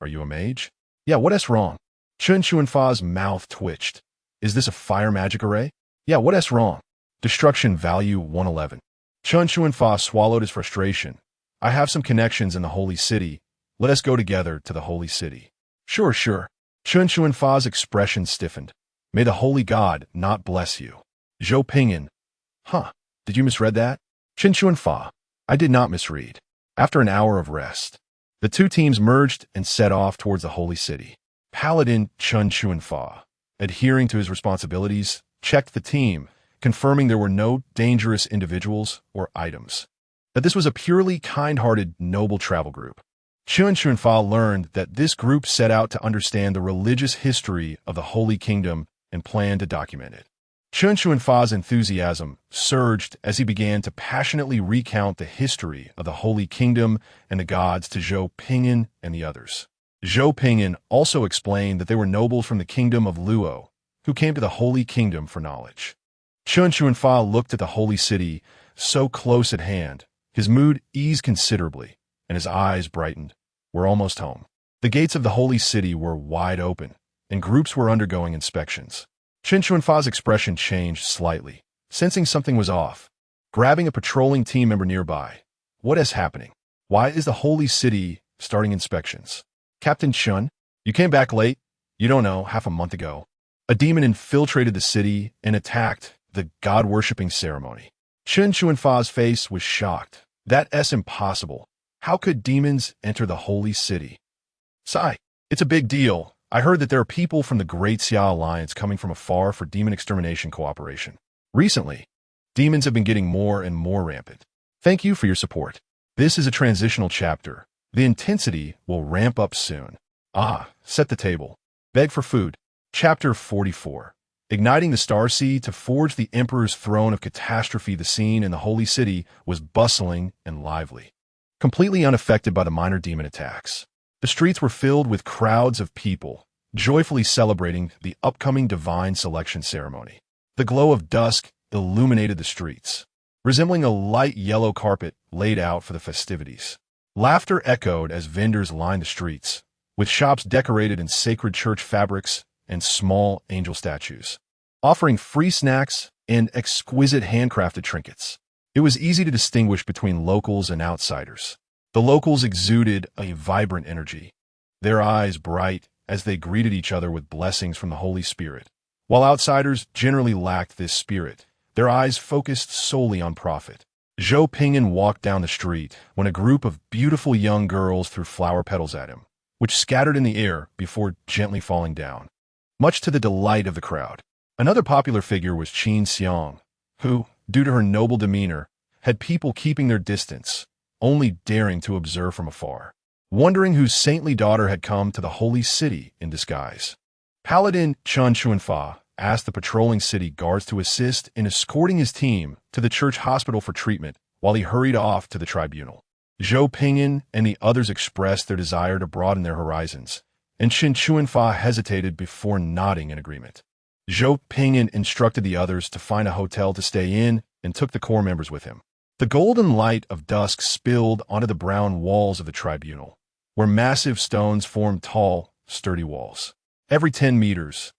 Are you a mage? Yeah, what's wrong? Chun Chuanfa's mouth twitched. Is this a fire magic array? Yeah, what's wrong? Destruction value 111. Chun Chuanfa swallowed his frustration. I have some connections in the holy city. Let us go together to the holy city. Sure. Chun Chuanfa's expression stiffened. May the holy god not bless you. Zhou Pingyan. Did you misread that? Chun Chuanfa. I did not misread. After an hour of rest, the two teams merged and set off towards the holy city. Paladin Chun Chuanfa, adhering to his responsibilities, checked the team, confirming there were no dangerous individuals or items, that this was a purely kind-hearted, noble travel group. Chun Chuanfa learned that this group set out to understand the religious history of the Holy Kingdom and planned to document it. Chun Chuanfa's enthusiasm surged as he began to passionately recount the history of the Holy Kingdom and the gods to Zhou Pingyan and the others. Zhou Pingyan also explained that they were nobles from the kingdom of Luo, who came to the Holy Kingdom for knowledge. Chun Chuanfa looked at the holy city, so close at hand. His mood eased considerably, and his eyes brightened. We're almost home. The gates of the holy city were wide open, and groups were undergoing inspections. Chun Chuanfa's expression changed slightly, sensing something was off. Grabbing a patrolling team member nearby. What is happening? Why is the holy city starting inspections? Captain Chun, you came back late. You don't know, half a month ago, a demon infiltrated the city and attacked the god-worshipping ceremony. Chun Chuanfa's face was shocked. That's impossible. How could demons enter the holy city? Sigh. It's a big deal. I heard that there are people from the Great Xia Alliance coming from afar for demon extermination cooperation. Recently, demons have been getting more and more rampant. Thank you for your support. This is a transitional chapter. The intensity will ramp up soon. Set the table. Beg for food. Chapter 44. Igniting the Star Sea to forge the Emperor's throne of catastrophe. The scene in the Holy City was bustling and lively, completely unaffected by the minor demon attacks. The streets were filled with crowds of people, joyfully celebrating the upcoming divine selection ceremony. The glow of dusk illuminated the streets, resembling a light yellow carpet laid out for the festivities. Laughter echoed as vendors lined the streets, with shops decorated in sacred church fabrics and small angel statues, offering free snacks and exquisite handcrafted trinkets. It was easy to distinguish between locals and outsiders. The locals exuded a vibrant energy, their eyes bright as they greeted each other with blessings from the Holy Spirit, while outsiders generally lacked this spirit, their eyes focused solely on profit. Zhou Pingyan walked down the street when a group of beautiful young girls threw flower petals at him, which scattered in the air before gently falling down, much to the delight of the crowd. Another popular figure was Qin Xiang, who, due to her noble demeanor, had people keeping their distance, only daring to observe from afar, wondering whose saintly daughter had come to the holy city in disguise. Paladin Chun Chuanfa asked the patrolling city guards to assist in escorting his team to the church hospital for treatment while he hurried off to the tribunal. Zhou Pingyan and the others expressed their desire to broaden their horizons, and Chun Chuanfa hesitated before nodding in agreement. Zhou Pingyan instructed the others to find a hotel to stay in and took the core members with him. The golden light of dusk spilled onto the brown walls of the tribunal, where massive stones formed tall, sturdy walls. Every 10 meters,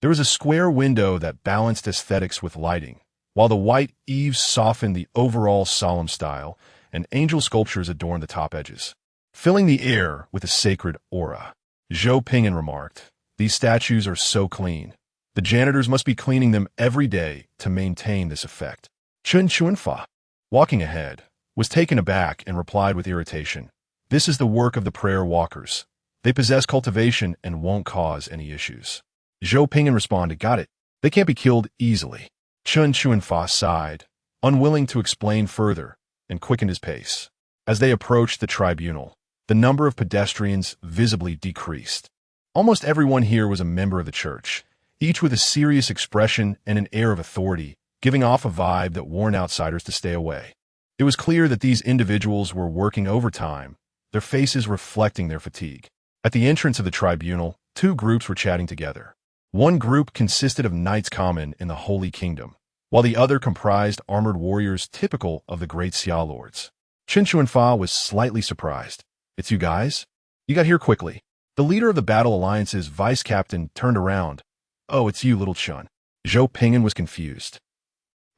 there was a square window that balanced aesthetics with lighting, while the white eaves softened the overall solemn style, and angel sculptures adorned the top edges, filling the air with a sacred aura. Zhou Pingyan remarked, "These statues are so clean. The janitors must be cleaning them every day to maintain this effect. Chun Chuanfa, walking ahead, was taken aback and replied with irritation. This is the work of the prayer walkers. They possess cultivation and won't cause any issues. Zhou Ping'an responded, got it. They can't be killed easily. Chun Chuanfa sighed, unwilling to explain further, and quickened his pace. As they approached the tribunal, the number of pedestrians visibly decreased. Almost everyone here was a member of the church, each with a serious expression and an air of authority, giving off a vibe that warned outsiders to stay away. It was clear that these individuals were working overtime, their faces reflecting their fatigue. At the entrance of the tribunal, two groups were chatting together. One group consisted of knights common in the Holy Kingdom, while the other comprised armored warriors typical of the great Xia lords. Chen Chuanfa was slightly surprised. It's you guys? You got here quickly. The leader of the Battle Alliance's vice captain turned around. Oh, it's you, little Chun. Zhou Ping'an was confused.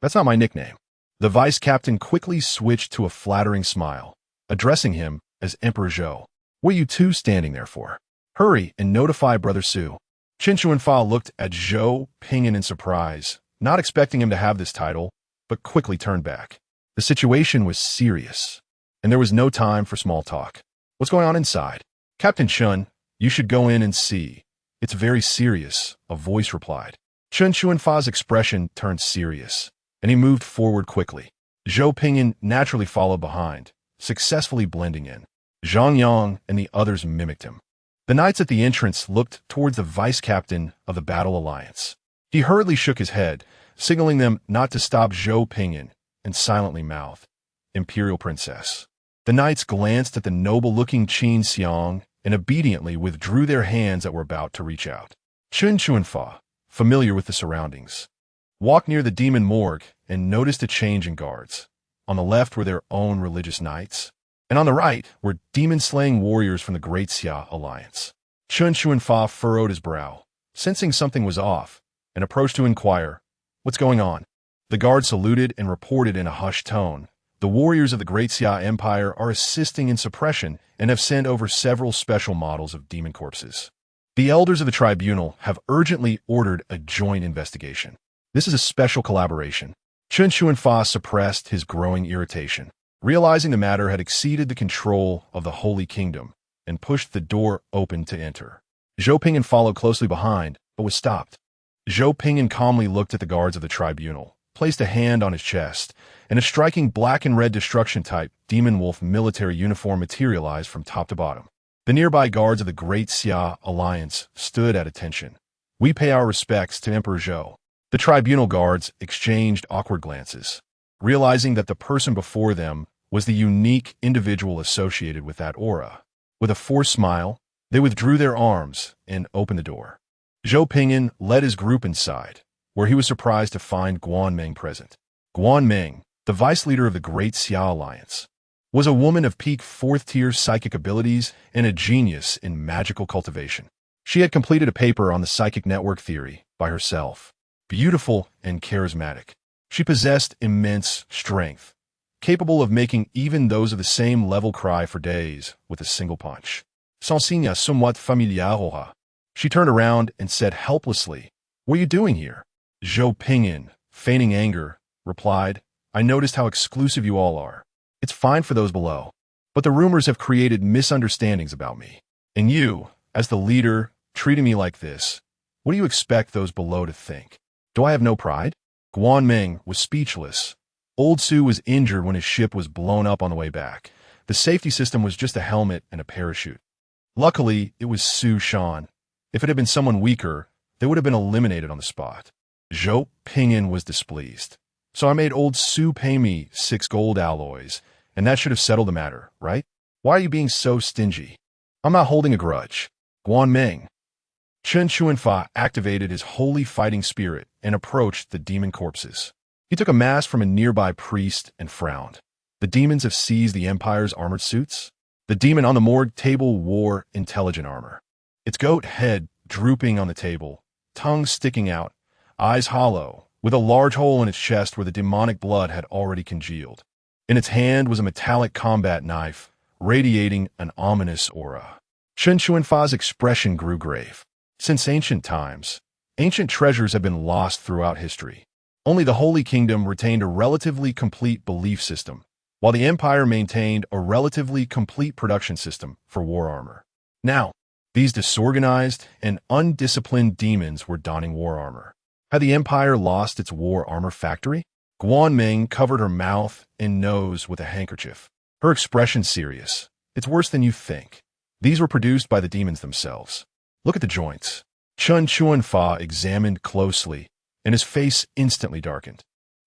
That's not my nickname. The vice captain quickly switched to a flattering smile, addressing him as Emperor Zhou. What are you two standing there for? Hurry and notify Brother Su. Chen Chuanfa looked at Zhou Ping'an in surprise, not expecting him to have this title, but quickly turned back. The situation was serious, and there was no time for small talk. What's going on inside? Captain Chun, you should go in and see. It's very serious, a voice replied. Chen Chuanfa's expression turned serious, and he moved forward quickly. Zhou Ping'an naturally followed behind, successfully blending in. Zhang Yang and the others mimicked him. The knights at the entrance looked towards the vice captain of the Battle Alliance. He hurriedly shook his head, signaling them not to stop Zhou Ping'an, and silently mouthed, Imperial Princess. The knights glanced at the noble-looking Qin Xiang and obediently withdrew their hands that were about to reach out. Chun Chuanfa, familiar with the surroundings, walked near the demon morgue and noticed a change in guards. On the left were their own religious knights, and on the right were demon-slaying warriors from the Great Xia Alliance. Chun Chuanfa furrowed his brow, sensing something was off, and approached to inquire, what's going on? The guard saluted and reported in a hushed tone, the warriors of the Great Xia Empire are assisting in suppression and have sent over several special models of demon corpses. The elders of the tribunal have urgently ordered a joint investigation. This is a special collaboration. Chun Chuanfa suppressed his growing irritation, realizing the matter had exceeded the control of the Holy Kingdom, and pushed the door open to enter. Zhou Ping'an followed closely behind, but was stopped. Zhou Ping'an calmly looked at the guards of the tribunal, placed a hand on his chest, and a striking black and red destruction-type demon wolf military uniform materialized from top to bottom. The nearby guards of the Great Xia Alliance stood at attention. We pay our respects to Emperor Zhou. The tribunal guards exchanged awkward glances, realizing that the person before them was the unique individual associated with that aura. With a forced smile, they withdrew their arms and opened the door. Zhou Ping'an led his group inside, where he was surprised to find Guan Meng present. Guan Meng, the vice leader of the Great Xia Alliance, was a woman of peak fourth-tier psychic abilities and a genius in magical cultivation. She had completed a paper on the psychic network theory by herself. Beautiful and charismatic, she possessed immense strength, capable of making even those of the same level cry for days with a single punch. S'enseigne somewhat familière. She turned around and said helplessly, what are you doing here? Zhou Ping'an, feigning anger, replied, I noticed how exclusive you all are. It's fine for those below, but the rumors have created misunderstandings about me. And you, as the leader, treating me like this, what do you expect those below to think? Do I have no pride? Guan Meng was speechless. Old Su was injured when his ship was blown up on the way back. The safety system was just a helmet and a parachute. Luckily, it was Su Shan. If it had been someone weaker, they would have been eliminated on the spot. Zhou Ping'an was displeased. So I made old Su pay me 6 gold alloys, and that should have settled the matter, right? Why are you being so stingy? I'm not holding a grudge. Guan Meng. Chen Chuanfa activated his holy fighting spirit and approached the demon corpses. He took a mask from a nearby priest and frowned. The demons have seized the Empire's armored suits. The demon on the morgue table wore intelligent armor. Its goat head drooping on the table, tongue sticking out, eyes hollow, with a large hole in its chest where the demonic blood had already congealed. In its hand was a metallic combat knife, radiating an ominous aura. Chen Chuanfa's expression grew grave. Since ancient times, Ancient treasures have been lost throughout history. Only the Holy Kingdom retained a relatively complete belief system, while the Empire maintained a relatively complete production system for war armor. Now, these disorganized and undisciplined demons were donning war armor. Had the Empire lost its war armor factory? Guanming covered her mouth and nose with a handkerchief. Her expression serious. It's worse than you think. These were produced by the demons themselves. Look at the joints. Chun Chuanfa examined closely, and his face instantly darkened.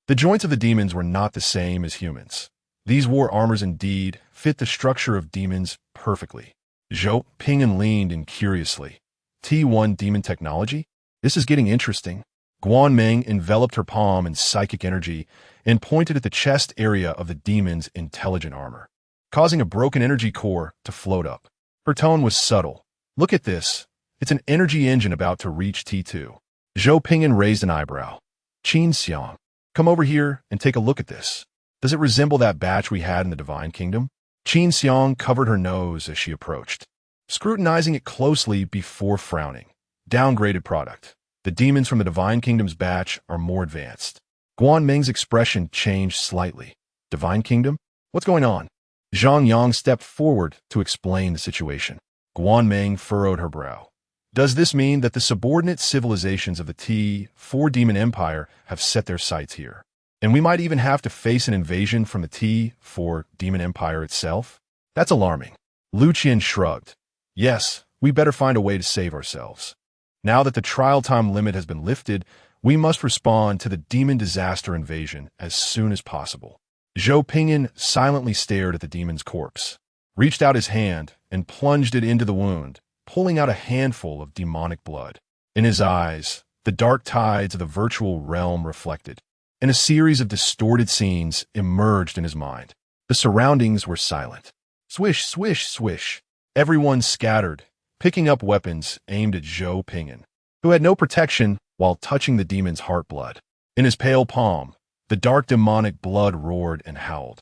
The joints of the demons were not the same as humans. These war armors indeed fit the structure of demons perfectly. Zhou Ping'an leaned in curiously. T1 demon technology? This is getting interesting. Guanming enveloped her palm in psychic energy and pointed at the chest area of the demon's intelligent armor, causing a broken energy core to float up. Her tone was subtle. Look at this. It's an energy engine about to reach T2. Zhou Ping'an raised an eyebrow. Qin Xiang, come over here and take a look at this. Does it resemble that batch we had in the Divine Kingdom? Qin Xiang covered her nose as she approached, scrutinizing it closely before frowning. Downgraded product. The demons from the Divine Kingdom's batch are more advanced. Guanming's expression changed slightly. Divine Kingdom? What's going on? Zhang Yang stepped forward to explain the situation. Guanming furrowed her brow. Does this mean that the subordinate civilizations of the T4 Demon Empire have set their sights here? And we might even have to face an invasion from the T4 Demon Empire itself? That's alarming. Lu Qian shrugged. Yes, we better find a way to save ourselves. Now that the trial time limit has been lifted, we must respond to the demon disaster invasion as soon as possible. Zhou Ping'an silently stared at the demon's corpse, reached out his hand, and plunged it into the wound, pulling out a handful of demonic blood. In his eyes, the dark tides of the virtual realm reflected, and a series of distorted scenes emerged in his mind. The surroundings were silent. Swish, swish, swish. Everyone scattered, picking up weapons aimed at Zhou Ping'an, who had no protection while touching the demon's heart blood. In his pale palm, the dark demonic blood roared and howled,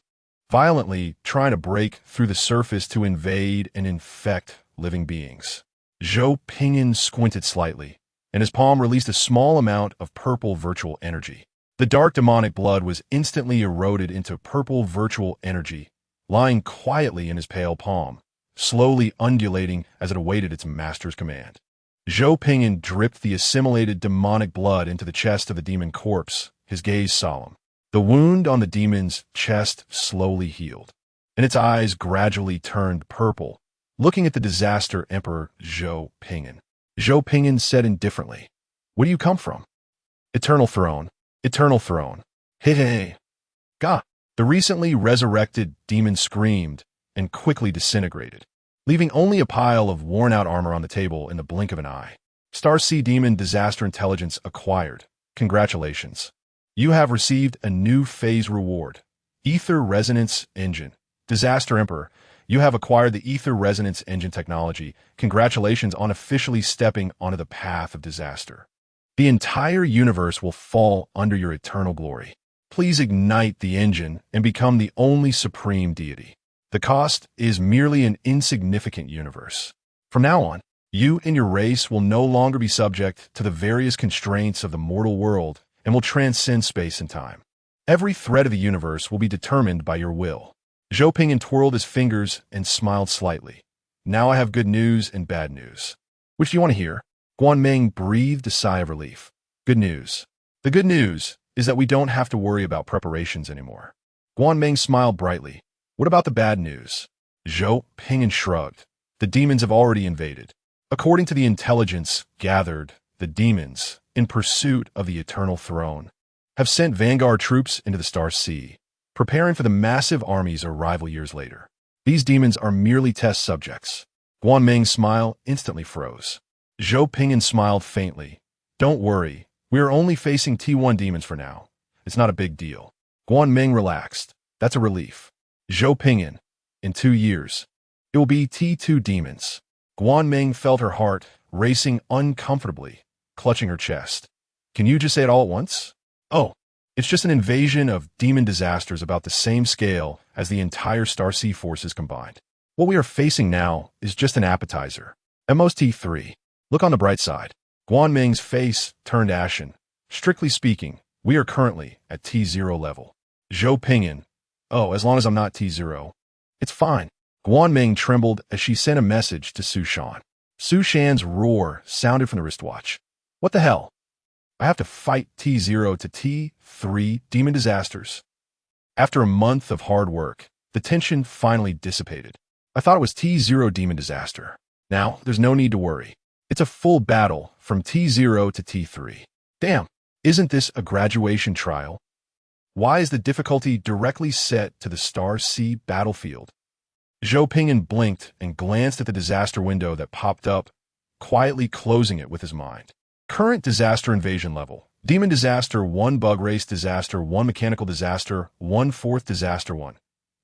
violently trying to break through the surface to invade and infect living beings. Zhou Ping'an squinted slightly, and his palm released a small amount of purple virtual energy. The dark demonic blood was instantly eroded into purple virtual energy, lying quietly in his pale palm, slowly undulating as it awaited its master's command. Zhou Ping'an dripped the assimilated demonic blood into the chest of the demon corpse, his gaze solemn. The wound on the demon's chest slowly healed, and its eyes gradually turned purple, looking at the disaster Emperor Zhou Ping'an. Zhou Ping'an said indifferently, "Where do you come from?" "Eternal throne. Eternal throne." "Hey, hey." "Gah." The recently resurrected demon screamed and quickly disintegrated, leaving only a pile of worn-out armor on the table in the blink of an eye. "STAR-C Demon Disaster Intelligence acquired. Congratulations. You have received a new phase reward. Ether Resonance Engine. Disaster Emperor, you have acquired the Ether Resonance Engine technology. Congratulations on officially stepping onto the path of disaster. The entire universe will fall under your eternal glory. Please ignite the engine and become the only supreme deity. The cost is merely an insignificant universe. From now on, you and your race will no longer be subject to the various constraints of the mortal world and will transcend space and time. Every thread of the universe will be determined by your will." Zhou Ping'an twirled his fingers and smiled slightly. "Now I have good news and bad news. Which do you want to hear?" Guanming breathed a sigh of relief. "Good news. The good news is that we don't have to worry about preparations anymore." Guanming smiled brightly. "What about the bad news?" Zhou Ping'an shrugged. "The demons have already invaded. According to the intelligence gathered, the demons, in pursuit of the Eternal Throne, have sent vanguard troops into the STAR-C, preparing for the massive army's arrival years later. These demons are merely test subjects." Guanming's smile instantly froze. Zhou Ping'an smiled faintly. "Don't worry, we are only facing T1 demons for now. It's not a big deal." Guanming relaxed. "That's a relief." Zhou Ping'an, "In 2 years, it will be T2 demons." Guanming felt her heart racing uncomfortably, clutching her chest. "Can you just say it all at once?" "Oh, it's just an invasion of demon disasters about the same scale as the entire STAR-C forces combined. What we are facing now is just an appetizer. At most T3. Look on the bright side. Guanming's face turned ashen. Strictly speaking, we are currently at T0 level. Zhou Pingyan. Oh, as long as I'm not T0. It's fine. Guanming trembled as she sent a message to Su Shan. Su Shan's roar sounded from the wristwatch. What the hell? I have to fight T0 to T3 demon disasters. After a month of hard work, the tension finally dissipated. I thought it was T0 demon disaster. Now, there's no need to worry. It's a full battle from T0 to T3. Damn, isn't this a graduation trial? Why is the difficulty directly set to the star-C battlefield? Zhou Pingyan blinked and glanced at the disaster window that popped up, quietly closing it with his mind. Current disaster invasion level. Demon disaster 1, bug race disaster 1, mechanical disaster 1, fourth disaster 1.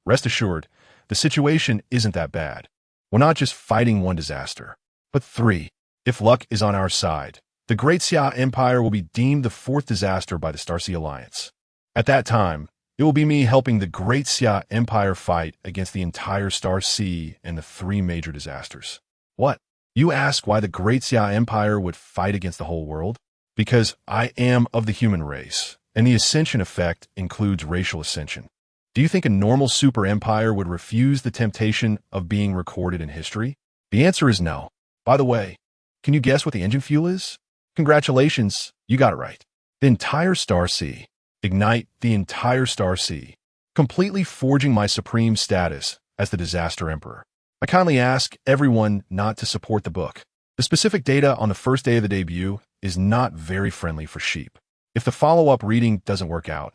Rest assured, the situation isn't that bad. We're not just fighting one disaster, but 3. If luck is on our side, the Great Xia Empire will be deemed the 4th disaster by the Star-C Alliance. At that time, it will be me helping the Great Xia Empire fight against the entire Star-C and the 3 major disasters. What? You ask why the Great Xia Empire would fight against the whole world? Because I am of the human race, and the ascension effect includes racial ascension. Do you think a normal super empire would refuse the temptation of being recorded in history? The answer is no. By the way, can you guess what the engine fuel is? Congratulations, you got it right. The entire Star-C. Ignite the entire Star-C, completely forging my supreme status as the Disaster Emperor. I kindly ask everyone not to support the book. The specific data on the first day of the debut is not very friendly for sheep. If the follow-up reading doesn't work out,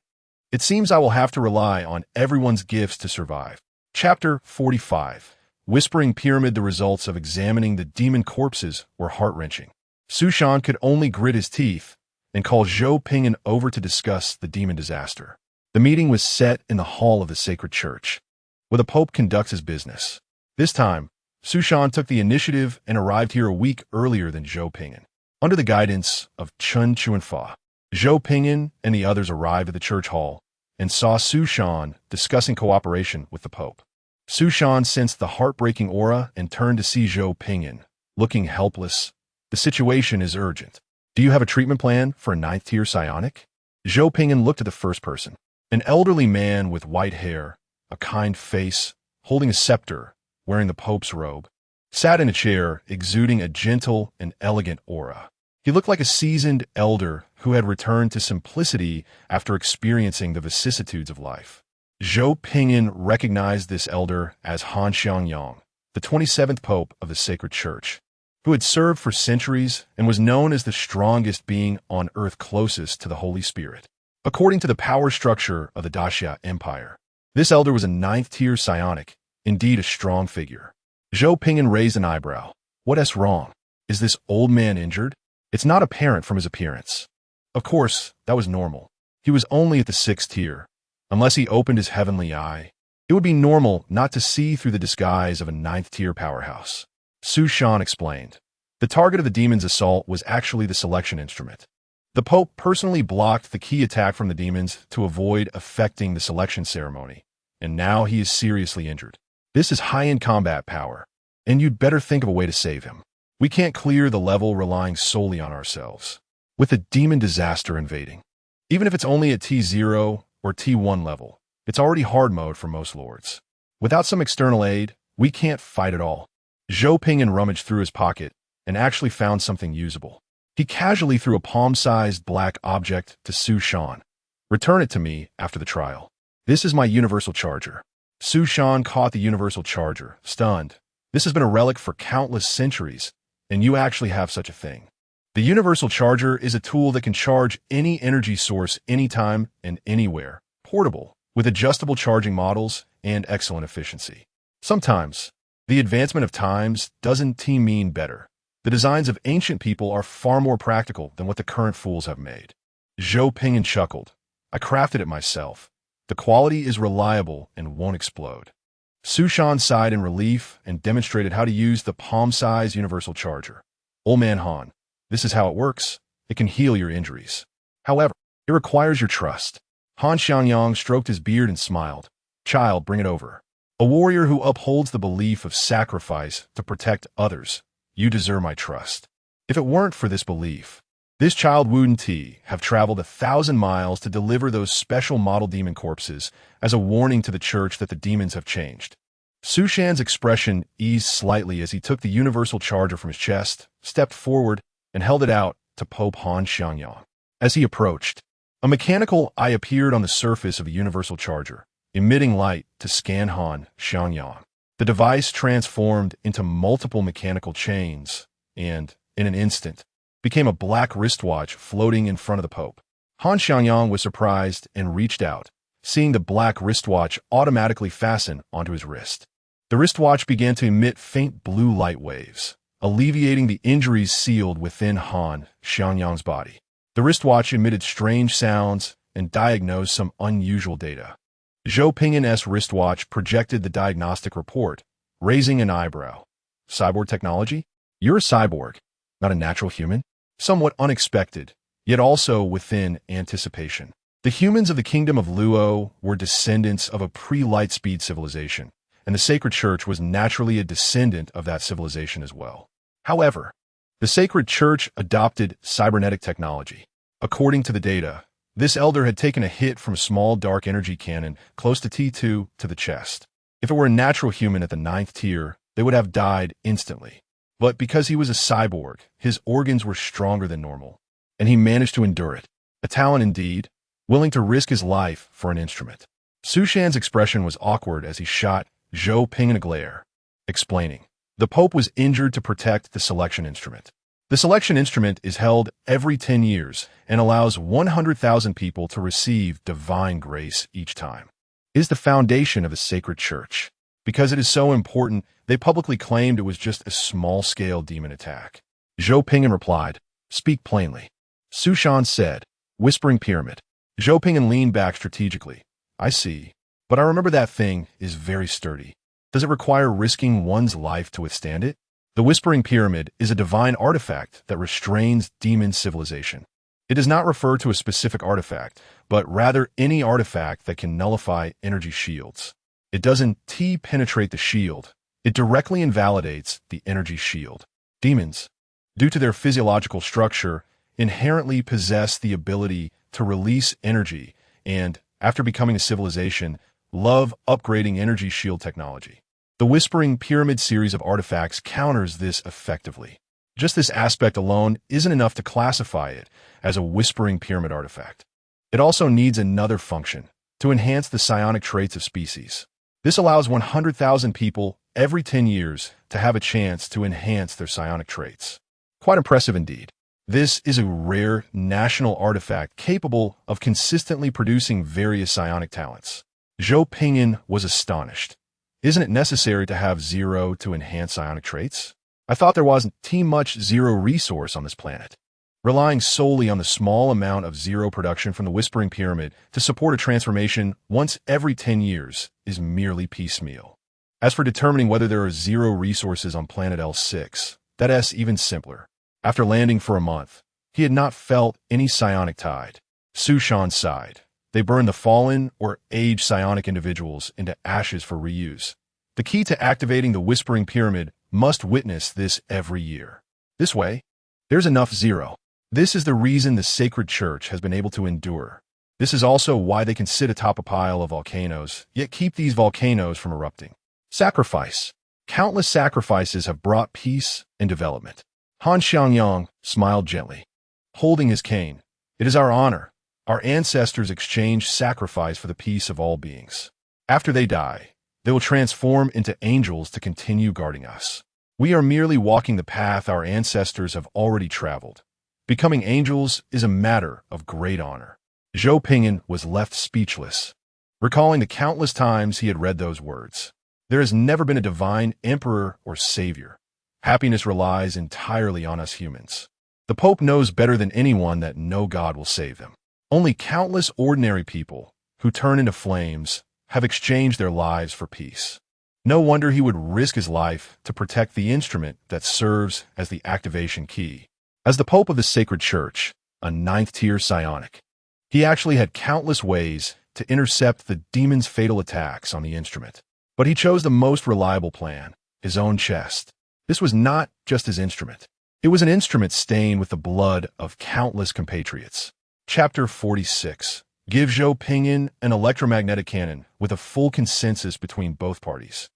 it seems I will have to rely on everyone's gifts to survive. Chapter 45. Whispering Pyramid. The results of examining the demon corpses were heart-wrenching. Su Shan could only grit his teeth and call Zhou Pingyan over to discuss the demon disaster. The meeting was set in the hall of the sacred church, where the Pope conducts his business. This time, Su Shan took the initiative and arrived here a week earlier than Zhou Pingyan. Under the guidance of Chun Chuanfa, Zhou Pingyan and the others arrived at the church hall and saw Su Shan discussing cooperation with the Pope. Su Shan sensed the heartbreaking aura and turned to see Zhou Pingyan, looking helpless. The situation is urgent. Do you have a treatment plan for a 9th-tier psionic? Zhou Pingyan looked at the first person, an elderly man with white hair, a kind face, holding a scepter, wearing the Pope's robe, sat in a chair, exuding a gentle and elegant aura. He looked like a seasoned elder who had returned to simplicity after experiencing the vicissitudes of life. Zhou Pingyan recognized this elder as Han Xiangyang, the 27th Pope of the Sacred Church, who had served for centuries and was known as the strongest being on earth closest to the Holy Spirit. According to the power structure of the Daxia Empire, this elder was a 9th-tier psionic, indeed a strong figure. Zhou Pingyan raised an eyebrow. What's wrong? Is this old man injured? It's not apparent from his appearance. Of course, that was normal. He was only at the 6th tier. Unless he opened his heavenly eye, it would be normal not to see through the disguise of a 9th-tier powerhouse. Su Shan explained. The target of the demon's assault was actually the selection instrument. The Pope personally blocked the key attack from the demons to avoid affecting the selection ceremony, and now he is seriously injured. This is high-end combat power, and you'd better think of a way to save him. We can't clear the level relying solely on ourselves, with a demon disaster invading. Even if it's only at T0 or T1 level, it's already hard mode for most lords. Without some external aid, we can't fight at all. Zhou Pingyan rummaged through his pocket and actually found something usable. He casually threw a palm-sized black object to Su Shan. Return it to me after the trial. This is my universal charger. Su Shan caught the universal charger, stunned. This has been a relic for countless centuries, and you actually have such a thing. The universal charger is a tool that can charge any energy source anytime and anywhere, portable, with adjustable charging models and excellent efficiency. Sometimes, the advancement of times doesn't mean better. The designs of ancient people are far more practical than what the current fools have made. Zhou Pingyan chuckled. I crafted it myself. The quality is reliable and won't explode. Su Shan sighed in relief and demonstrated how to use the palm-sized universal charger. Old man Han, this is how it works. It can heal your injuries. However, it requires your trust. Han Xiangyang stroked his beard and smiled. Child, bring it over. A warrior who upholds the belief of sacrifice to protect others. You deserve my trust. If it weren't for this belief, this child wouldn't have traveled 1,000 miles to deliver those special model demon corpses as a warning to the church that the demons have changed. Su Shan's expression eased slightly as he took the universal charger from his chest, stepped forward, and held it out to Pope Han Xiangyang. As he approached, a mechanical eye appeared on the surface of the universal charger, emitting light to scan Han Xiangyang. The device transformed into multiple mechanical chains and, in an instant, became a black wristwatch floating in front of the Pope. Han Xiangyang was surprised and reached out, seeing the black wristwatch automatically fasten onto his wrist. The wristwatch began to emit faint blue light waves, alleviating the injuries sealed within Han Xiangyang's body. The wristwatch emitted strange sounds and diagnosed some unusual data. Zhou Pingyan's wristwatch projected the diagnostic report, raising an eyebrow. Cyborg technology? You're a cyborg, not a natural human? Somewhat unexpected, yet also within anticipation. The humans of the kingdom of Luo were descendants of a pre-Lightspeed civilization, and the Sacred Church was naturally a descendant of that civilization as well. However, the Sacred Church adopted cybernetic technology. According to the data, this elder had taken a hit from a small dark energy cannon close to T2 to the chest. If it were a natural human at the 9th tier, they would have died instantly. But because he was a cyborg, his organs were stronger than normal, and he managed to endure it. A talent indeed, willing to risk his life for an instrument. Su Shan's expression was awkward as he shot Zhou Pingyan a glare, explaining, "The Pope was injured to protect the selection instrument. The selection instrument is held every 10 years and allows 100,000 people to receive divine grace each time. It is the foundation of the Sacred Church. Because it is so important, they publicly claimed it was just a small-scale demon attack." Zhou Pingyan replied, "Speak plainly." Su Shan said, "Whispering Pyramid." Zhou Pingyan leaned back strategically. "I see. But I remember that thing is very sturdy. Does it require risking one's life to withstand it?" The Whispering Pyramid is a divine artifact that restrains demon civilization. It does not refer to a specific artifact, but rather any artifact that can nullify energy shields. It doesn't penetrate the shield. It directly invalidates the energy shield. Demons, due to their physiological structure, inherently possess the ability to release energy and, after becoming a civilization, love upgrading energy shield technology. The Whispering Pyramid series of artifacts counters this effectively. Just this aspect alone isn't enough to classify it as a Whispering Pyramid artifact. It also needs another function, to enhance the psionic traits of species. This allows 100,000 people every 10 years to have a chance to enhance their psionic traits. Quite impressive indeed. This is a rare national artifact capable of consistently producing various psionic talents. Zhou Pingyan was astonished. Isn't it necessary to have zero to enhance psionic traits? I thought there wasn't much zero resource on this planet. Relying solely on the small amount of zero production from the Whispering Pyramid to support a transformation once every 10 years is merely piecemeal. As for determining whether there are zero resources on planet L6, that's even simpler. After landing for a month, he had not felt any psionic tide. Su Shan sighed. They burn the fallen or aged psionic individuals into ashes for reuse. The key to activating the Whispering Pyramid must witness this every year. This way, there's enough zero. This is the reason the Sacred Church has been able to endure. This is also why they can sit atop a pile of volcanoes, yet keep these volcanoes from erupting. Sacrifice. Countless sacrifices have brought peace and development. Han Xiangyang smiled gently, holding his cane. It is our honor. Our ancestors exchanged sacrifice for the peace of all beings. After they die, they will transform into angels to continue guarding us. We are merely walking the path our ancestors have already traveled. Becoming angels is a matter of great honor. Zhou Pingyan was left speechless, recalling the countless times he had read those words. There has never been a divine emperor or savior. Happiness relies entirely on us humans. The Pope knows better than anyone that no God will save them. Only countless ordinary people, who turn into flames, have exchanged their lives for peace. No wonder he would risk his life to protect the instrument that serves as the activation key. As the Pope of the Sacred Church, a 9th-tier psionic, he actually had countless ways to intercept the demon's fatal attacks on the instrument. But he chose the most reliable plan, his own chest. This was not just his instrument. It was an instrument stained with the blood of countless compatriots. Chapter 46 gives Zhou Pingyan an electromagnetic cannon with a full consensus between both parties.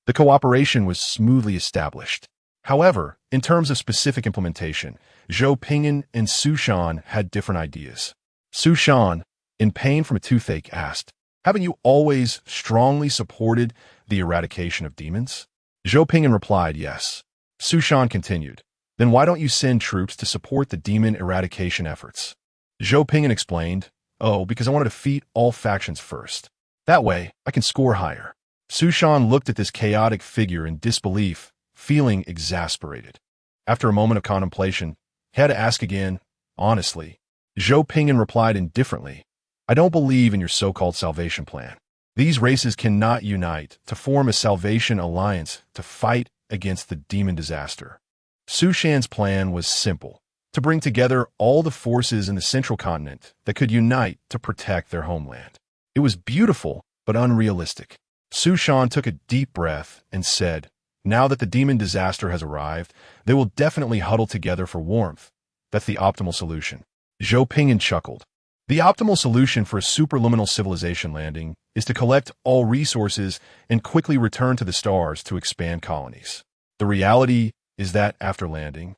The cooperation was smoothly established. However, in terms of specific implementation, Zhou Pingyan and Su Shan had different ideas. Su Shan, in pain from a toothache, asked, "Haven't you always strongly supported the eradication of demons?" Zhou Pingyan replied, "Yes." Su Shan continued, "Then why don't you send troops to support the demon eradication efforts?" Zhou Pingyan explained, "Oh, because I want to defeat all factions first. That way, I can score higher." Su Shan looked at this chaotic figure in disbelief, feeling exasperated. After a moment of contemplation, he had to ask again, honestly. Zhou Pingyan replied indifferently, "I don't believe in your so-called salvation plan. These races cannot unite to form a salvation alliance to fight against the demon disaster." Su Shan's plan was simple, to bring together all the forces in the central continent that could unite to protect their homeland. It was beautiful, but unrealistic. Su Shan took a deep breath and said, "Now that the demon disaster has arrived, they will definitely huddle together for warmth. That's the optimal solution." Zhou Pingyan chuckled. "The optimal solution for a superluminal civilization landing is to collect all resources and quickly return to the stars to expand colonies. The reality is that after landing,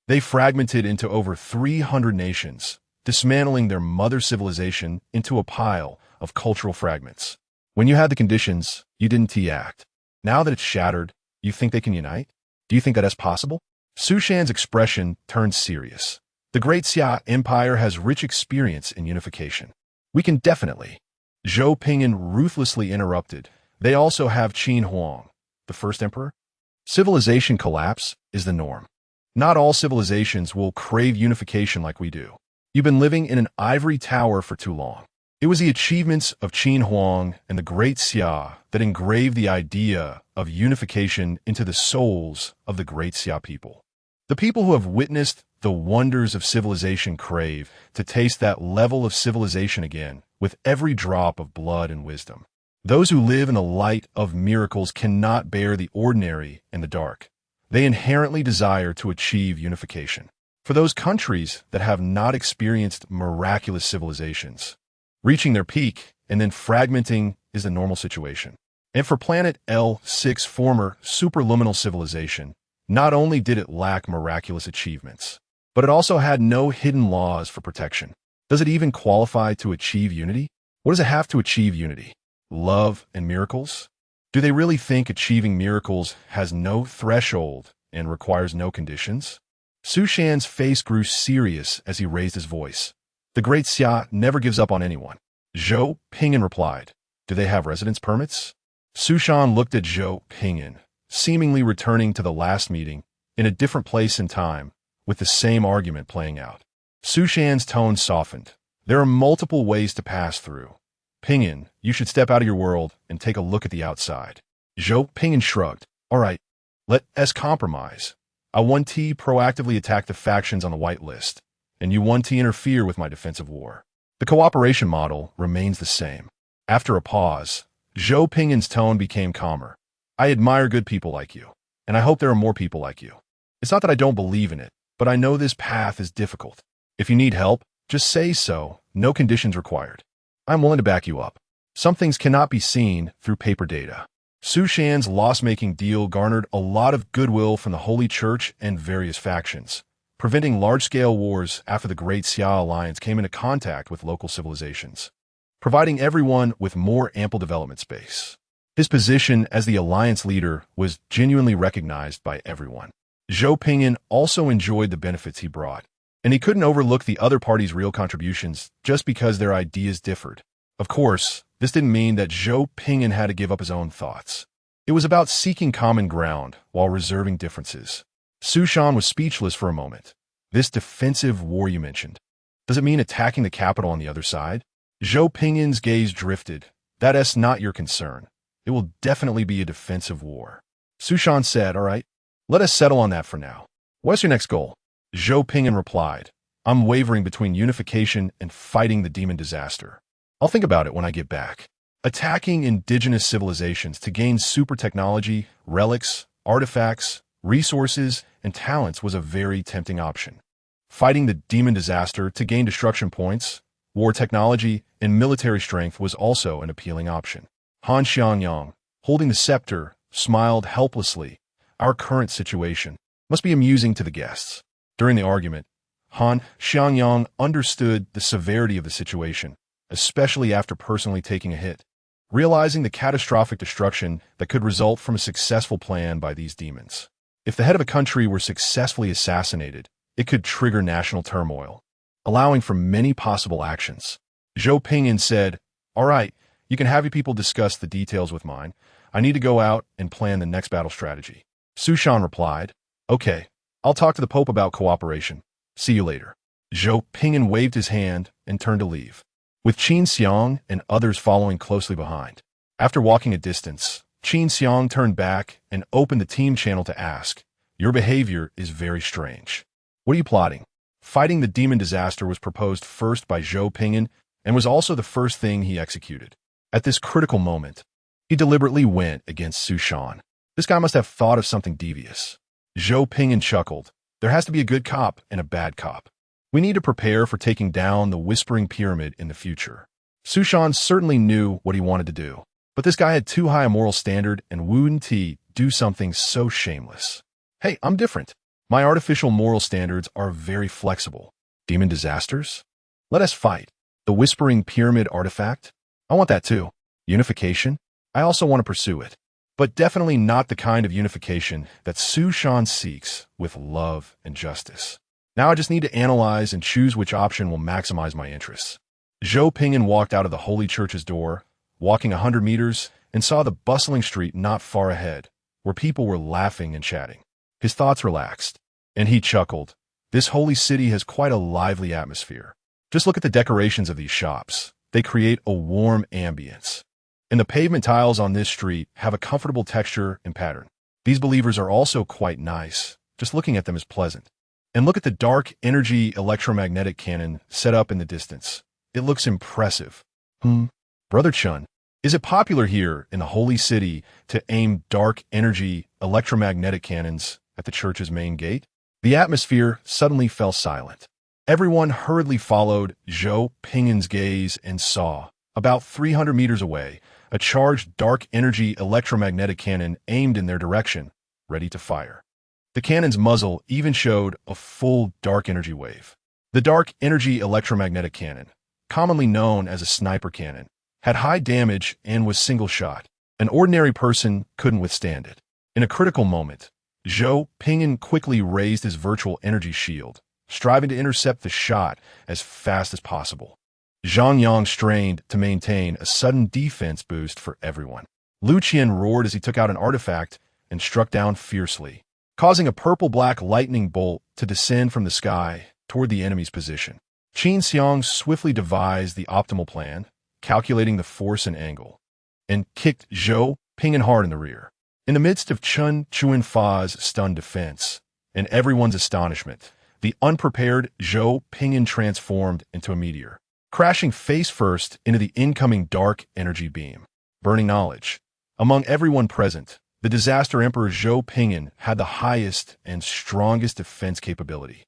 they fragmented into over 300 nations, dismantling their mother civilization into a pile of cultural fragments. When you had the conditions, you didn't act. Now that it's shattered, you think they can unite? Do you think that is possible?" Su Shan's expression turned serious. "The Great Xia Empire has rich experience in unification. We can definitely." Zhou Pingyan ruthlessly interrupted. "They also have Qin Huang, the first emperor. Civilization collapse is the norm. Not all civilizations will crave unification like we do. You've been living in an ivory tower for too long." It was the achievements of Qin Huang and the Great Xia that engraved the idea of unification into the souls of the Great Xia people. The people who have witnessed the wonders of civilization crave to taste that level of civilization again with every drop of blood and wisdom. Those who live in the light of miracles cannot bear the ordinary and the dark. They inherently desire to achieve unification. For those countries that have not experienced miraculous civilizations, reaching their peak and then fragmenting is the normal situation. And for Planet L6 former superluminal civilization, not only did it lack miraculous achievements, but it also had no hidden laws for protection. Does it even qualify to achieve unity? What does it have to achieve unity? Love and miracles? Do they really think achieving miracles has no threshold and requires no conditions? Su Shan's face grew serious as he raised his voice. "The Great Xia never gives up on anyone." Zhou Pingyan replied, "Do they have residence permits?" Su Shan looked at Zhou Pingyan, seemingly returning to the last meeting in a different place and time, with the same argument playing out. Su Shan's tone softened. "There are multiple ways to pass through. Pingyan, you should step out of your world and take a look at the outside." Zhou Pingyan shrugged. "All right, let us compromise. I want to proactively attack the factions on the white list, and you want to interfere with my defensive war. The cooperation model remains the same." After a pause, Zhou Pingyan's tone became calmer. "I admire good people like you, and I hope there are more people like you. It's not that I don't believe in it, but I know this path is difficult. If you need help, just say so, no conditions required. I'm willing to back you up. Some things cannot be seen through paper data." Su Shan's loss-making deal garnered a lot of goodwill from the Holy Church and various factions, preventing large-scale wars after the Great Xia Alliance came into contact with local civilizations, providing everyone with more ample development space. His position as the alliance leader was genuinely recognized by everyone. Zhou Pingyan also enjoyed the benefits he brought, and he couldn't overlook the other party's real contributions just because their ideas differed. Of course, this didn't mean that Zhou Pingyan had to give up his own thoughts. It was about seeking common ground while reserving differences. Su Shan was speechless for a moment. "This defensive war you mentioned, does it mean attacking the capital on the other side?" Zhou Pingyan's gaze drifted. "That is not your concern. It will definitely be a defensive war." Su Shan said, "All right, let us settle on that for now. What's your next goal?" Zhou Pingyan replied, "I'm wavering between unification and fighting the demon disaster. I'll think about it when I get back. Attacking indigenous civilizations to gain super technology, relics, artifacts, resources, and talents was a very tempting option. Fighting the demon disaster to gain destruction points, war technology, and military strength was also an appealing option. Han Xiangyang, holding the scepter, smiled helplessly. Our current situation must be amusing to the guests. During the argument, Han Xiangyang understood the severity of the situation, especially after personally taking a hit, realizing the catastrophic destruction that could result from a successful plan by these demons. If the head of a country were successfully assassinated, it could trigger national turmoil, allowing for many possible actions. Zhou Pingyan said, "All right, you can have your people discuss the details with mine. I need to go out and plan the next battle strategy." Su Shan replied, "Okay, I'll talk to the Pope about cooperation. See you later." Zhou Pingyan waved his hand and turned to leave, with Qin Xiang and others following closely behind. After walking a distance, Qin Xiang turned back and opened the team channel to ask, "Your behavior is very strange. What are you plotting?" Fighting the demon disaster was proposed first by Zhou Pingyan and was also the first thing he executed. At this critical moment, he deliberately went against Su Shan. This guy must have thought of something devious. Zhou Pingyan chuckled. There has to be a good cop and a bad cop. We need to prepare for taking down the Whispering Pyramid in the future. Su Shan certainly knew what he wanted to do, but this guy had too high a moral standard and wouldn't he do something so shameless. Hey, I'm different. My artificial moral standards are very flexible. Demon disasters? Let us fight. The Whispering Pyramid artifact? I want that too. Unification? I also want to pursue it. But definitely not the kind of unification that Su Shan seeks with love and justice. Now I just need to analyze and choose which option will maximize my interests. Zhou Pingyan walked out of the Holy Church's door, walking 100 meters, and saw the bustling street not far ahead, where people were laughing and chatting. His thoughts relaxed, and he chuckled. This holy city has quite a lively atmosphere. Just look at the decorations of these shops. They create a warm ambience. And the pavement tiles on this street have a comfortable texture and pattern. These believers are also quite nice. Just looking at them is pleasant. And look at the dark energy electromagnetic cannon set up in the distance. It looks impressive. Brother Chun, is it popular here in the holy city to aim dark energy electromagnetic cannons at the church's main gate? The atmosphere suddenly fell silent. Everyone hurriedly followed Zhou Pingyan's gaze and saw, about 300 meters away, a charged dark energy electromagnetic cannon aimed in their direction, ready to fire. The cannon's muzzle even showed a full dark energy wave. The dark energy electromagnetic cannon, commonly known as a sniper cannon, had high damage and was single shot. An ordinary person couldn't withstand it. In a critical moment, Zhou Pingyan quickly raised his virtual energy shield, striving to intercept the shot as fast as possible. Zhang Yang strained to maintain a sudden defense boost for everyone. Lu Qian roared as he took out an artifact and struck down fiercely, causing a purple-black lightning bolt to descend from the sky toward the enemy's position. Qin Xiang swiftly devised the optimal plan, calculating the force and angle, and kicked Zhou Pingyan hard in the rear. In the midst of Chun Chuanfa's stunned defense and everyone's astonishment, the unprepared Zhou Pingyan transformed into a meteor, crashing face first into the incoming dark energy beam. Burning knowledge. Among everyone present, the disaster Emperor Zhou Pingyan had the highest and strongest defense capability.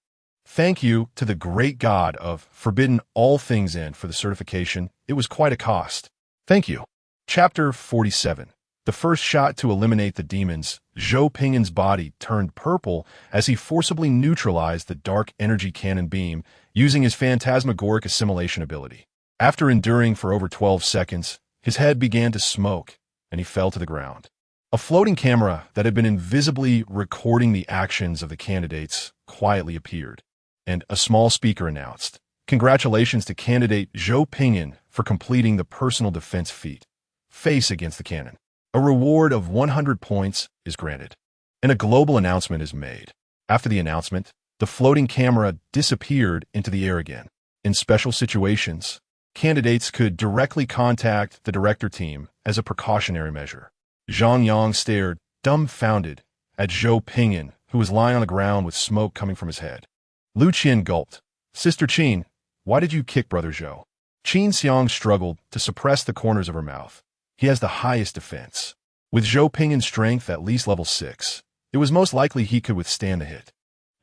Thank you to the great god of Forbidden All Things End for the certification. It was quite a cost. Thank you. Chapter 47. The first shot to eliminate the demons, Zhou Pingyan's body turned purple as he forcibly neutralized the dark energy cannon beam using his phantasmagoric assimilation ability. After enduring for over 12 seconds, his head began to smoke, and he fell to the ground. A floating camera that had been invisibly recording the actions of the candidates quietly appeared, and a small speaker announced, "Congratulations to candidate Zhou Pingyan for completing the personal defense feat. Face against the cannon. A reward of 100 points is granted." And a global announcement is made. After the announcement, the floating camera disappeared into the air again. In special situations, candidates could directly contact the director team as a precautionary measure. Zhang Yang stared, dumbfounded, at Zhou Pingyan, who was lying on the ground with smoke coming from his head. Lu Qian gulped. "Sister Qin, why did you kick Brother Zhou?" Qin Xiang struggled to suppress the corners of her mouth. He has the highest defense. With Zhou Pingyan's strength at least level 6, It was most likely he could withstand the hit.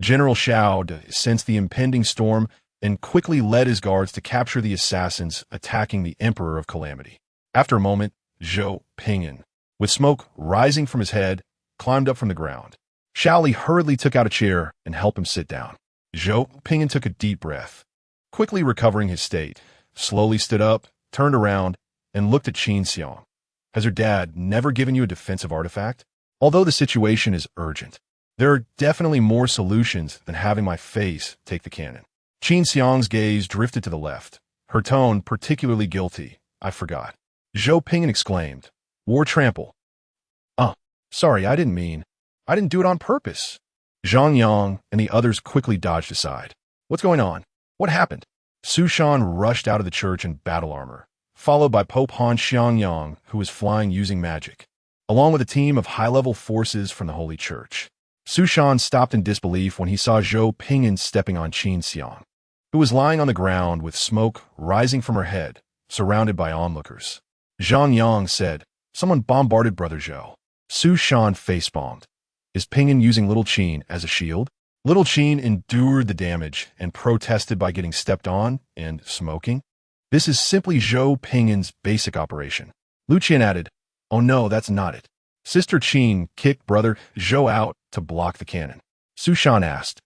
General Xiao sensed the impending storm and quickly led his guards to capture the assassins attacking the Emperor of Calamity. After a moment, Zhou Pingyan, with smoke rising from his head, climbed up from the ground. Xiao Li hurriedly took out a chair and helped him sit down. Zhou Pingyan took a deep breath. Quickly recovering his state, slowly stood up, turned around, and looked at Qin Xiang. Has her dad never given you a defensive artifact? Although the situation is urgent, there are definitely more solutions than having my face take the cannon. Qin Xiang's gaze drifted to the left, her tone particularly guilty. I forgot. Zhou Pingyan exclaimed. War trample. Sorry, I didn't do it on purpose. Zhang Yang and the others quickly dodged aside. What's going on? What happened? Su Shan rushed out of the church in battle armor, followed by Pope Han Xiangyang, who was flying using magic, along with a team of high-level forces from the Holy Church. Su Shan stopped in disbelief when he saw Zhou Pingyan stepping on Qin Xiang, who was lying on the ground with smoke rising from her head, surrounded by onlookers. Zhang Yang said, Someone bombarded Brother Zhou. Su Shan facepalmed. Is Pingyan using Little Qin as a shield? Little Qin endured the damage and protested by getting stepped on and smoking. This is simply Zhou Pingyan's basic operation. Lu Qian added, Oh no, that's not it. Sister Qin kicked Brother Zhou out to block the cannon. Su Shan asked,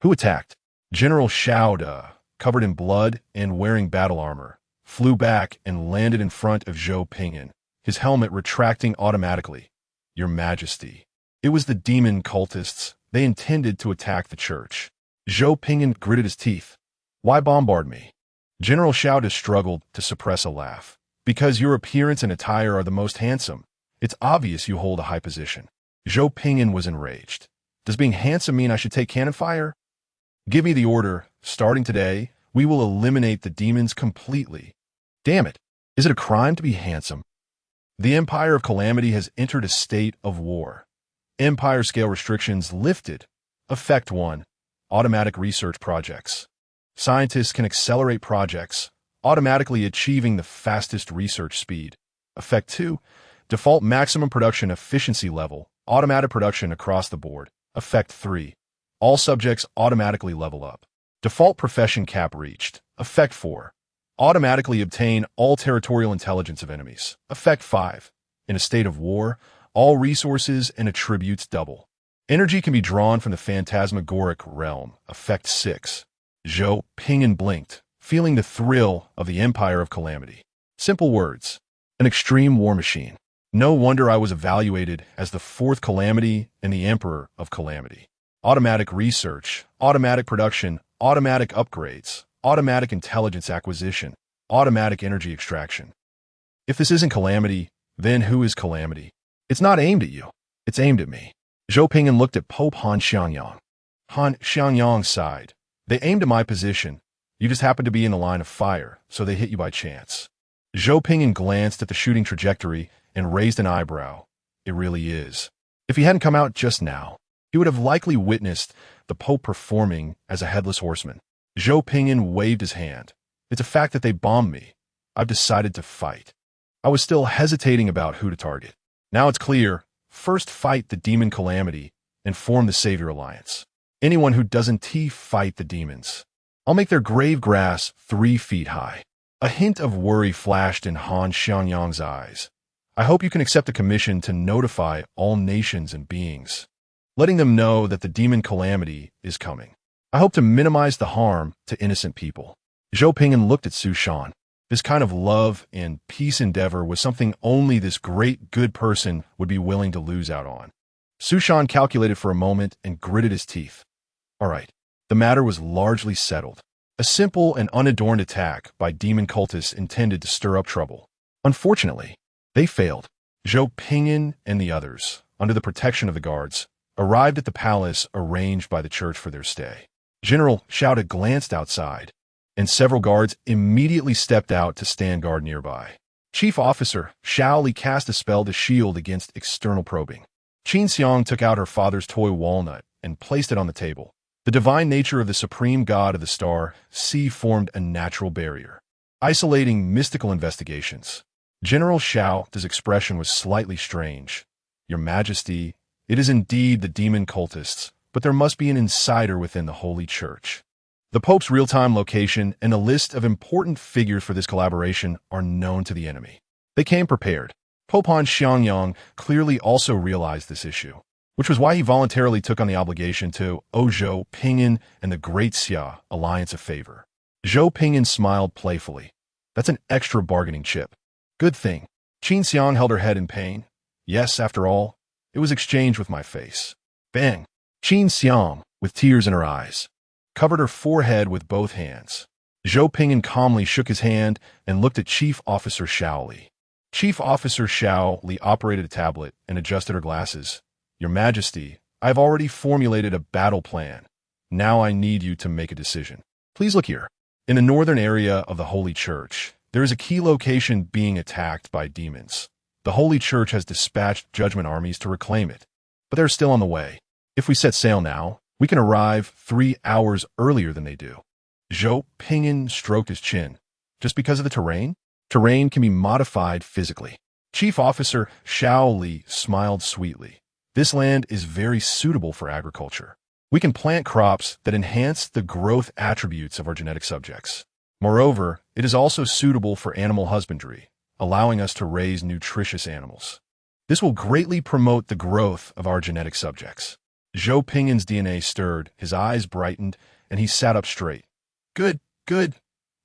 Who attacked? General Xiao, covered in blood and wearing battle armor, flew back and landed in front of Zhou Pingyan, his helmet retracting automatically. Your Majesty. It was the demon cultists. They intended to attack the church. Zhou Pingyan gritted his teeth. Why bombard me? General Xiao struggled to suppress a laugh. Because your appearance and attire are the most handsome. It's obvious you hold a high position. Zhou Pingyan was enraged. Does being handsome mean I should take cannon fire? Give me the order. Starting today, we will eliminate the demons completely. Damn it. Is it a crime to be handsome? The Empire of Calamity has entered a state of war. Empire scale restrictions lifted. Effect 1. Automatic research projects. Scientists can accelerate projects, automatically achieving the fastest research speed. Effect 2. Default maximum production efficiency level, automatic production across the board. Effect 3. All subjects automatically level up. Default profession cap reached. Effect 4. Automatically obtain all territorial intelligence of enemies. Effect 5. In a state of war, all resources and attributes double. Energy can be drawn from the phantasmagoric realm. Effect 6. Zhou Pingyan blinked, feeling the thrill of the Empire of Calamity. Simple words. An extreme war machine. No wonder I was evaluated as the fourth Calamity and the Emperor of Calamity. Automatic research, automatic production, automatic upgrades, automatic intelligence acquisition, automatic energy extraction. If this isn't Calamity, then who is Calamity? It's not aimed at you. It's aimed at me. Zhou Pingyan looked at Pope Han Xiangyang. Han Xiangyang sighed. They aimed at my position. You just happened to be in the line of fire, so they hit you by chance. Zhou Pingyan glanced at the shooting trajectory and raised an eyebrow. It really is. If he hadn't come out just now, he would have likely witnessed the Pope performing as a headless horseman. Zhou Pingyan waved his hand. It's a fact that they bombed me. I've decided to fight. I was still hesitating about who to target. Now it's clear. First fight the demon Calamity and form the Savior Alliance. Anyone who doesn't fight the demons, I'll make their grave grass 3 feet high. A hint of worry flashed in Han Xiangyang's eyes. I hope you can accept the commission to notify all nations and beings, letting them know that the demon Calamity is coming. I hope to minimize the harm to innocent people. Zhou Pingyan looked at Su Shan. This kind of love and peace endeavor was something only this great good person would be willing to lose out on. Su Shan calculated for a moment and gritted his teeth. All right, the matter was largely settled. A simple and unadorned attack by demon cultists intended to stir up trouble. Unfortunately, they failed. Zhou Pingyan and the others, under the protection of the guards, arrived at the palace arranged by the church for their stay. General Xiao glanced outside, and several guards immediately stepped out to stand guard nearby. Chief Officer Xiao Li cast a spell to shield against external probing. Qin Xiang took out her father's toy walnut and placed it on the table. The divine nature of the supreme god of the star C formed a natural barrier, isolating mystical investigations. General Xiao's expression was slightly strange. Your Majesty, It is indeed the demon cultists, but there must be an insider within the Holy Church. The Pope's real-time location and a list of important figures for this collaboration are known to the enemy. They came prepared. Pope Han Xiangyang clearly also realized this issue, which was why he voluntarily took on the obligation to owe Zhou Pingyan and the Great Xia alliance a favor. Zhou Pingyan smiled playfully. That's an extra bargaining chip. Good thing. Qin Xiang held her head in pain. Yes, after all, it was exchanged with my face. Bang! Qin Xiang, with tears in her eyes, covered her forehead with both hands. Zhou Pingyan calmly shook his hand and looked at Chief Officer Xiao Li. Chief Officer Xiao Li operated a tablet and adjusted her glasses. Your Majesty, I have already formulated a battle plan. Now I need you to make a decision. Please look here. In the northern area of the Holy Church, there is a key location being attacked by demons. The Holy Church has dispatched judgment armies to reclaim it, but they're still on the way. If we set sail now, we can arrive 3 hours earlier than they do. Zhou Pingyan stroked his chin. Just because of the terrain? Terrain can be modified physically. Chief Officer Xiao Li smiled sweetly. This land is very suitable for agriculture. We can plant crops that enhance the growth attributes of our genetic subjects. Moreover, it is also suitable for animal husbandry, allowing us to raise nutritious animals. This will greatly promote the growth of our genetic subjects. Zhou Pingyan's DNA stirred, his eyes brightened, and he sat up straight. Good, good,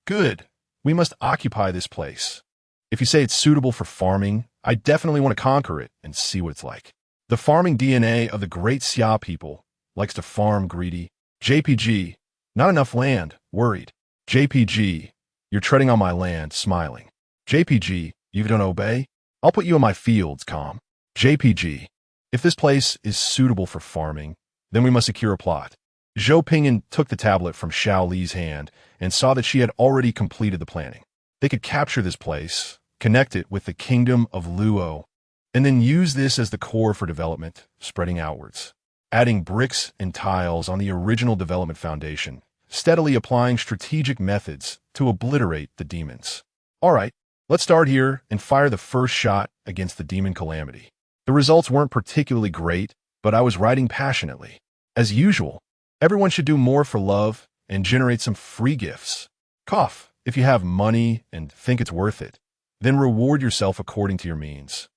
good. We must occupy this place. If you say it's suitable for farming, I definitely want to conquer it and see what it's like. The farming DNA of the Great Xia people likes to farm greedy. JPG, not enough land, worried. JPG, you're treading on my land, smiling. JPG, you don't obey? I'll put you in my fields, calm. JPG, if this place is suitable for farming, then we must secure a plot. Zhou Pingyan took the tablet from Xiao Li's hand and saw that she had already completed the planning. They could capture this place, connect it with the kingdom of Luo, and then use this as the core for development, spreading outwards, adding bricks and tiles on the original development foundation, steadily applying strategic methods to obliterate the demons. All right, let's start here and fire the first shot against the demon Calamity. The results weren't particularly great, but I was writing passionately. As usual, everyone should do more for love and generate some free gifts. Cough, if you have money and think it's worth it, then reward yourself according to your means.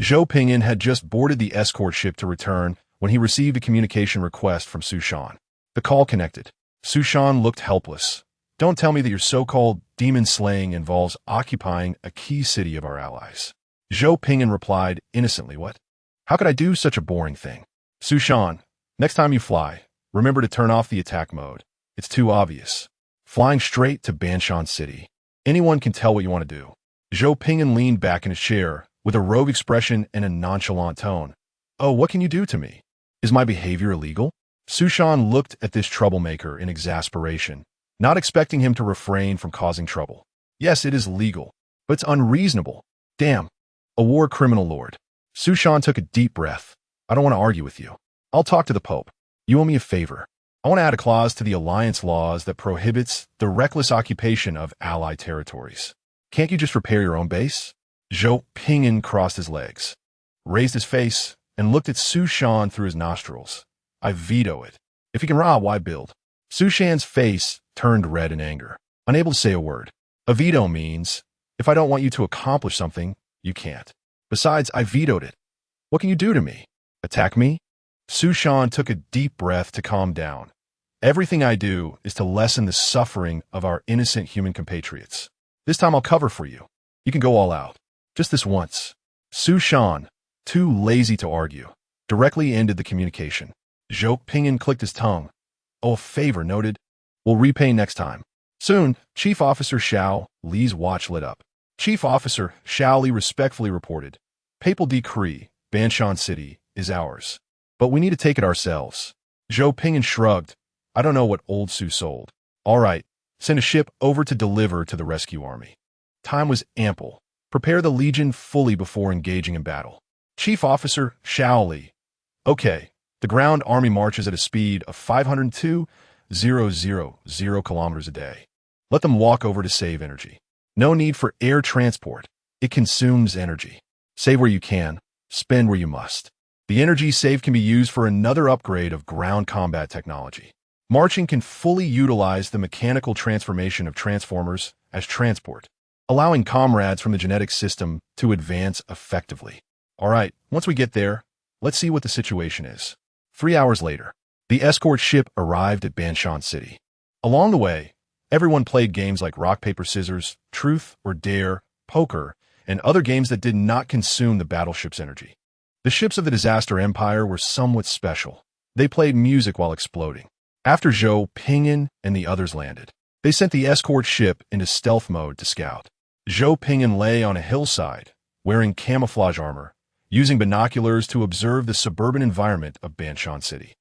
Zhou Pingyan had just boarded the escort ship to return when he received a communication request from Su Shan. The call connected. Su Shan looked helpless. Don't tell me that your so-called demon slaying involves occupying a key city of our allies. Zhou Pingyan replied innocently, what? How could I do such a boring thing? Su Shan, next time you fly, remember to turn off the attack mode. It's too obvious. Flying straight to Banshan City. Anyone can tell what you want to do. Zhou Pingyan leaned back in his chair with a rogue expression and a nonchalant tone. Oh, what can you do to me? Is my behavior illegal? Su Shan looked at this troublemaker in exasperation, not expecting him to refrain from causing trouble. Yes, it is legal, but it's unreasonable. Damn, a war criminal lord. Su Shan took a deep breath. I don't want to argue with you. I'll talk to the Pope. You owe me a favor. I want to add a clause to the alliance laws that prohibits the reckless occupation of allied territories. Can't you just repair your own base? Zhou Pingyan crossed his legs, raised his face, and looked at Su Shan through his nostrils. I veto it. If you can rob, why build? Su Shan's face turned red in anger, unable to say a word. A veto means, if I don't want you to accomplish something, you can't. Besides, I vetoed it. What can you do to me? Attack me? Su Shan took a deep breath to calm down. Everything I do is to lessen the suffering of our innocent human compatriots. This time I'll cover for you. You can go all out. Just this once. Su Shan, too lazy to argue, directly ended the communication. Zhou Pingyan clicked his tongue. Oh, a favor noted. We'll repay next time. Soon, Chief Officer Xiao Li's watch lit up. Chief Officer Xiao Li respectfully reported, Papal decree, Banshan City, is ours. But we need to take it ourselves. Zhou Pingyan shrugged. I don't know what old Su sold. All right, send a ship over to deliver to the rescue army. Time was ample. Prepare the Legion fully before engaging in battle. Chief Officer Xiao Li. Okay, the ground army marches at a speed of 502,000 kilometers a day. Let them walk over to save energy. No need for air transport. It consumes energy. Save where you can, spend where you must. The energy saved can be used for another upgrade of ground combat technology. Marching can fully utilize the mechanical transformation of transformers as transport, allowing comrades from the genetic system to advance effectively. Alright, once we get there, let's see what the situation is. 3 hours later, the escort ship arrived at Banshan City. Along the way, everyone played games like rock, paper, scissors, truth or dare, poker, and other games that did not consume the battleship's energy. The ships of the Disaster Empire were somewhat special. They played music while exploding. After Zhou, Pinyin, and the others landed, they sent the escort ship into stealth mode to scout. Zhou Pinyin lay on a hillside, wearing camouflage armor, using binoculars to observe the suburban environment of Banshan City.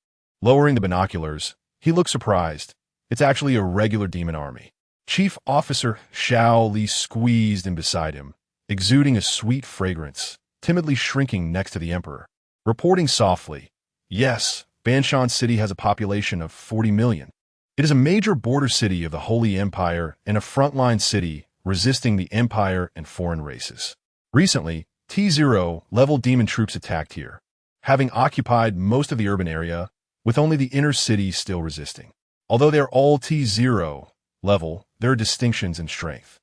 Lowering the binoculars, he looked surprised. It's actually a regular demon army. Chief Officer Xiao Li squeezed in beside him, exuding a sweet fragrance, timidly shrinking next to the emperor, reporting softly, "Yes, Banshan City has a population of 40 million. It is a major border city of the Holy Empire and a frontline city resisting the Empire and foreign races. Recently, T0 level demon troops attacked here, having occupied most of the urban area, with only the inner city still resisting. Although they're all T0 level, there are distinctions in strength.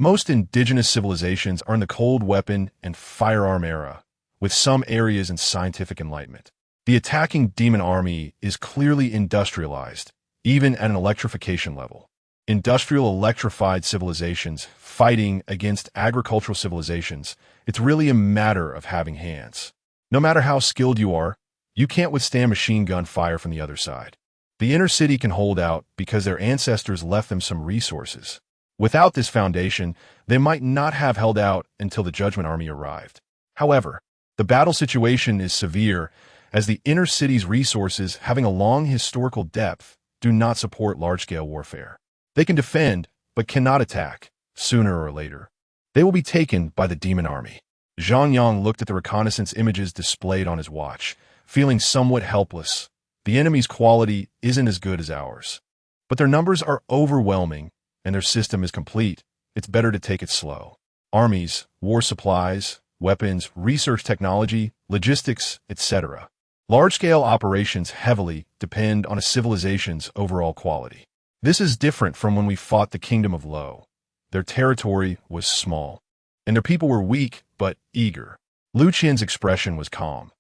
Most indigenous civilizations are in the cold weapon and firearm era, with some areas in scientific enlightenment. The attacking demon army is clearly industrialized, even at an electrification level. Industrial electrified civilizations fighting against agricultural civilizations, it's really a matter of having hands. No matter how skilled you are, you can't withstand machine gun fire from the other side. The inner city can hold out because their ancestors left them some resources. Without this foundation, they might not have held out until the Judgment Army arrived. However, the battle situation is severe as the inner city's resources, having a long historical depth, do not support large-scale warfare. They can defend, but cannot attack. Sooner or later, they will be taken by the demon army. Zhang Yang looked at the reconnaissance images displayed on his watch, feeling somewhat helpless. The enemy's quality isn't as good as ours, but their numbers are overwhelming, and their system is complete. It's better to take it slow. Armies, war supplies, weapons, research technology, logistics, etc. Large-scale operations heavily depend on a civilization's overall quality. This is different from when we fought the Kingdom of Lo. Their territory was small, and their people were weak but eager. Lu Qian's expression was calm.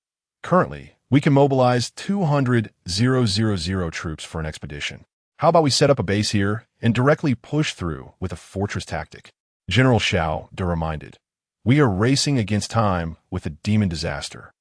Currently, we can mobilize 200,000 troops for an expedition. How about we set up a base here and directly push through with a fortress tactic? General Xiao reminded. We are racing against time with a demon disaster.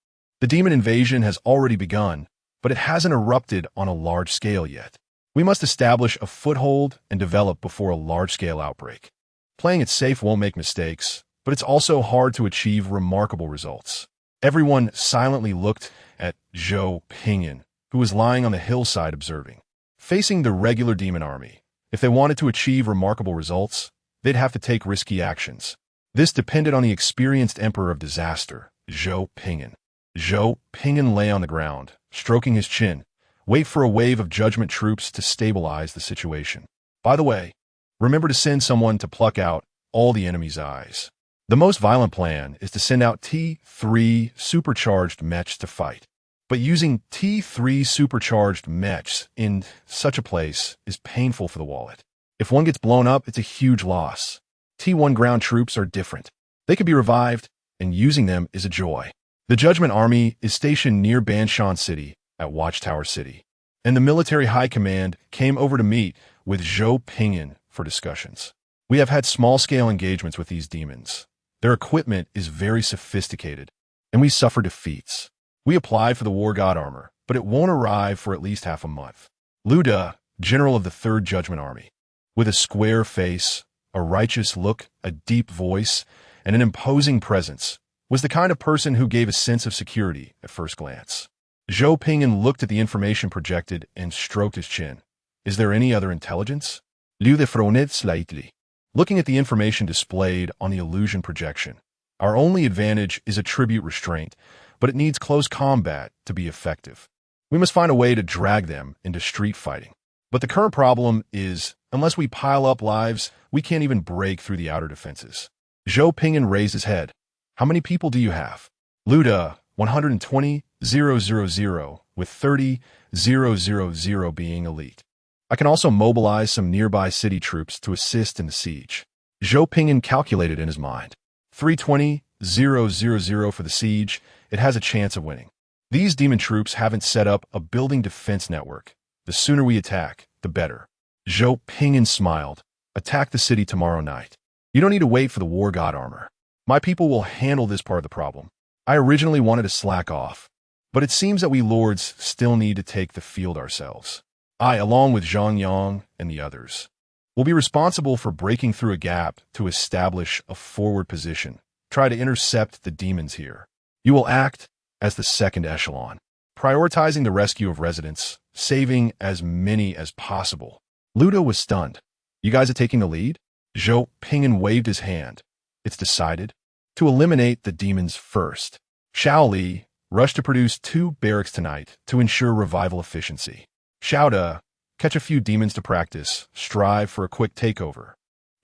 The demon invasion has already begun, but it hasn't erupted on a large scale yet. We must establish a foothold and develop before a large-scale outbreak. Playing it safe won't make mistakes, but it's also hard to achieve remarkable results. Everyone silently looked at Zhou Pinyin, who was lying on the hillside observing. Facing the regular demon army, if they wanted to achieve remarkable results, they'd have to take risky actions. This depended on the experienced Emperor of Disaster, Zhou Pinyin. Zhou Pinyin lay on the ground, stroking his chin, wait for a wave of judgment troops to stabilize the situation. By the way, remember to send someone to pluck out all the enemy's eyes. The most violent plan is to send out T3 supercharged mechs to fight. But using T3 supercharged mechs in such a place is painful for the wallet. If one gets blown up, it's a huge loss. T1 ground troops are different. They can be revived, and using them is a joy. The Judgment Army is stationed near Banshan City at Watchtower City, and the military high command came over to meet with Zhou Pinyin for discussions. We have had small-scale engagements with these demons. Their equipment is very sophisticated, and we suffer defeats. We applied for the War God armor, but it won't arrive for at least half a month. Lu De, general of the 3rd Judgment Army, with a square face, a righteous look, a deep voice, and an imposing presence, was the kind of person who gave a sense of security at first glance. Zhou Pinyin looked at the information projected and stroked his chin. Is there any other intelligence? Liu De frowned slightly, looking at the information displayed on the illusion projection. Our only advantage is attribute restraint, but it needs close combat to be effective. We must find a way to drag them into street fighting. But the current problem is, unless we pile up lives, we can't even break through the outer defenses. Zhou Pinyin raised his head. How many people do you have? Lu De, 120, 30,000, with 30,000 being elite. I can also mobilize some nearby city troops to assist in the siege. Zhou Pingyan calculated in his mind. 320,000 for the siege, it has a chance of winning. These demon troops haven't set up a building defense network. The sooner we attack, the better. Zhou Pingyan smiled. Attack the city tomorrow night. You don't need to wait for the war god armor. My people will handle this part of the problem. I originally wanted to slack off, but it seems that we lords still need to take the field ourselves. I, along with Zhang Yang and the others, will be responsible for breaking through a gap to establish a forward position, try to intercept the demons here. You will act as the second echelon, prioritizing the rescue of residents, saving as many as possible. Ludo was stunned. You guys are taking the lead? Zhou Pingyan waved his hand. It's decided. To eliminate the demons first. Xiao Li rushed to produce 2 barracks tonight to ensure revival efficiency. Xiao De, catch a few demons to practice, strive for a quick takeover.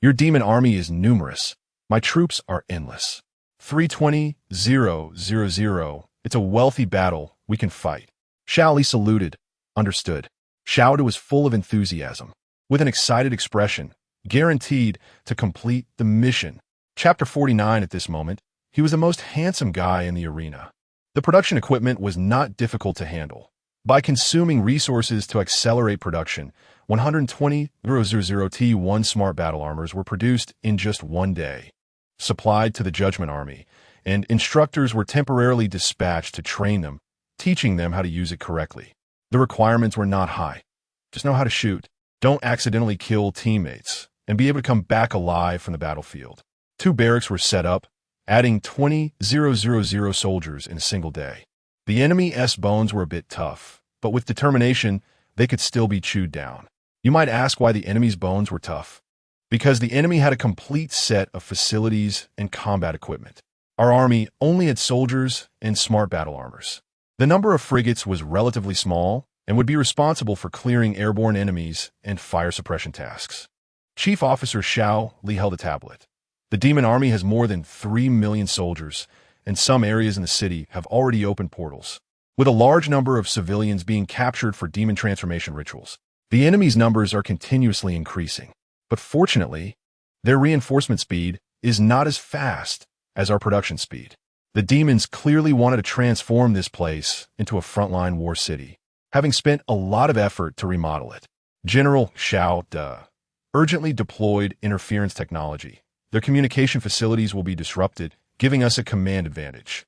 Your demon army is numerous. My troops are endless. 320,000, it's a wealthy battle, we can fight. Xiao Li saluted. Understood. Xiao De was full of enthusiasm, with an excited expression, guaranteed to complete the mission. Chapter 49 at this moment, he was the most handsome guy in the arena. The production equipment was not difficult to handle. By consuming resources to accelerate production, 120,000 T1 smart battle armors were produced in just one day, supplied to the Judgment Army, and instructors were temporarily dispatched to train them, teaching them how to use it correctly. The requirements were not high. Just know how to shoot. Don't accidentally kill teammates, and be able to come back alive from the battlefield. 2 barracks were set up, adding 20,000 soldiers in a single day. The enemy's bones were a bit tough, but with determination, they could still be chewed down. You might ask why the enemy's bones were tough. Because the enemy had a complete set of facilities and combat equipment. Our army only had soldiers and smart battle armors. The number of frigates was relatively small and would be responsible for clearing airborne enemies and fire suppression tasks. Chief Officer Xiao Li held a tablet. The demon army has more than 3 million soldiers, and some areas in the city have already opened portals, with a large number of civilians being captured for demon transformation rituals. The enemy's numbers are continuously increasing, but fortunately, their reinforcement speed is not as fast as our production speed. The demons clearly wanted to transform this place into a frontline war city, having spent a lot of effort to remodel it. General Xiao De urgently deployed interference technology. Their communication facilities will be disrupted, giving us a command advantage.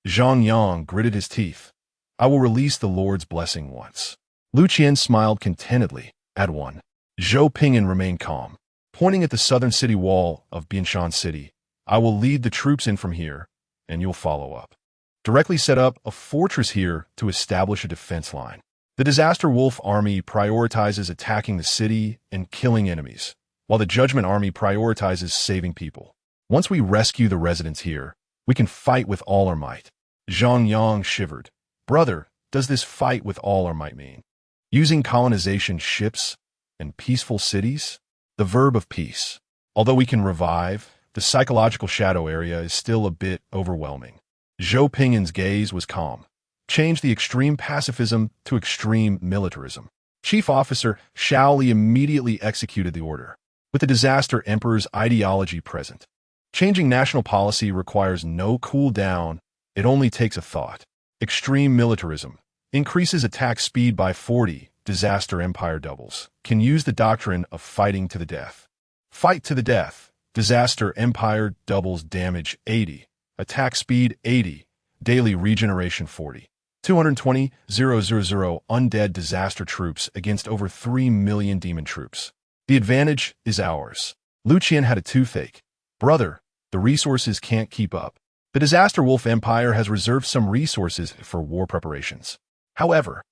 Zhang Yang gritted his teeth. I will release the Lord's blessing once. Lu Qian smiled contentedly. At one. Zhou Pingyan remained calm. Pointing at the southern city wall of Bianshan City, I will lead the troops in from here, and you'll follow up. Directly set up a fortress here to establish a defense line. The Disaster Wolf Army prioritizes attacking the city and killing enemies, while the Judgment Army prioritizes saving people. Once we rescue the residents here, we can fight with all our might. Zhang Yang shivered. Brother, does this fight with all our might mean? Using colonization ships and peaceful cities? The verb of peace. Although we can revive, the psychological shadow area is still a bit overwhelming. Zhou Pingyan's gaze was calm. Change the extreme pacifism to extreme militarism. Chief Officer Xiao Li immediately executed the order, with the Disaster Emperor's ideology present. Changing national policy requires no cool down, it only takes a thought. Extreme militarism increases attack speed by 40, Disaster Empire doubles. Can use the doctrine of fighting to the death. Fight to the death. Disaster Empire doubles damage 80, attack speed 80, daily regeneration 40. 220,000 undead disaster troops against over 3 million demon troops. The advantage is ours. Lu Qian had a toothache. Brother, the resources can't keep up. The Disaster Wolf Empire has reserved some resources for war preparations. However,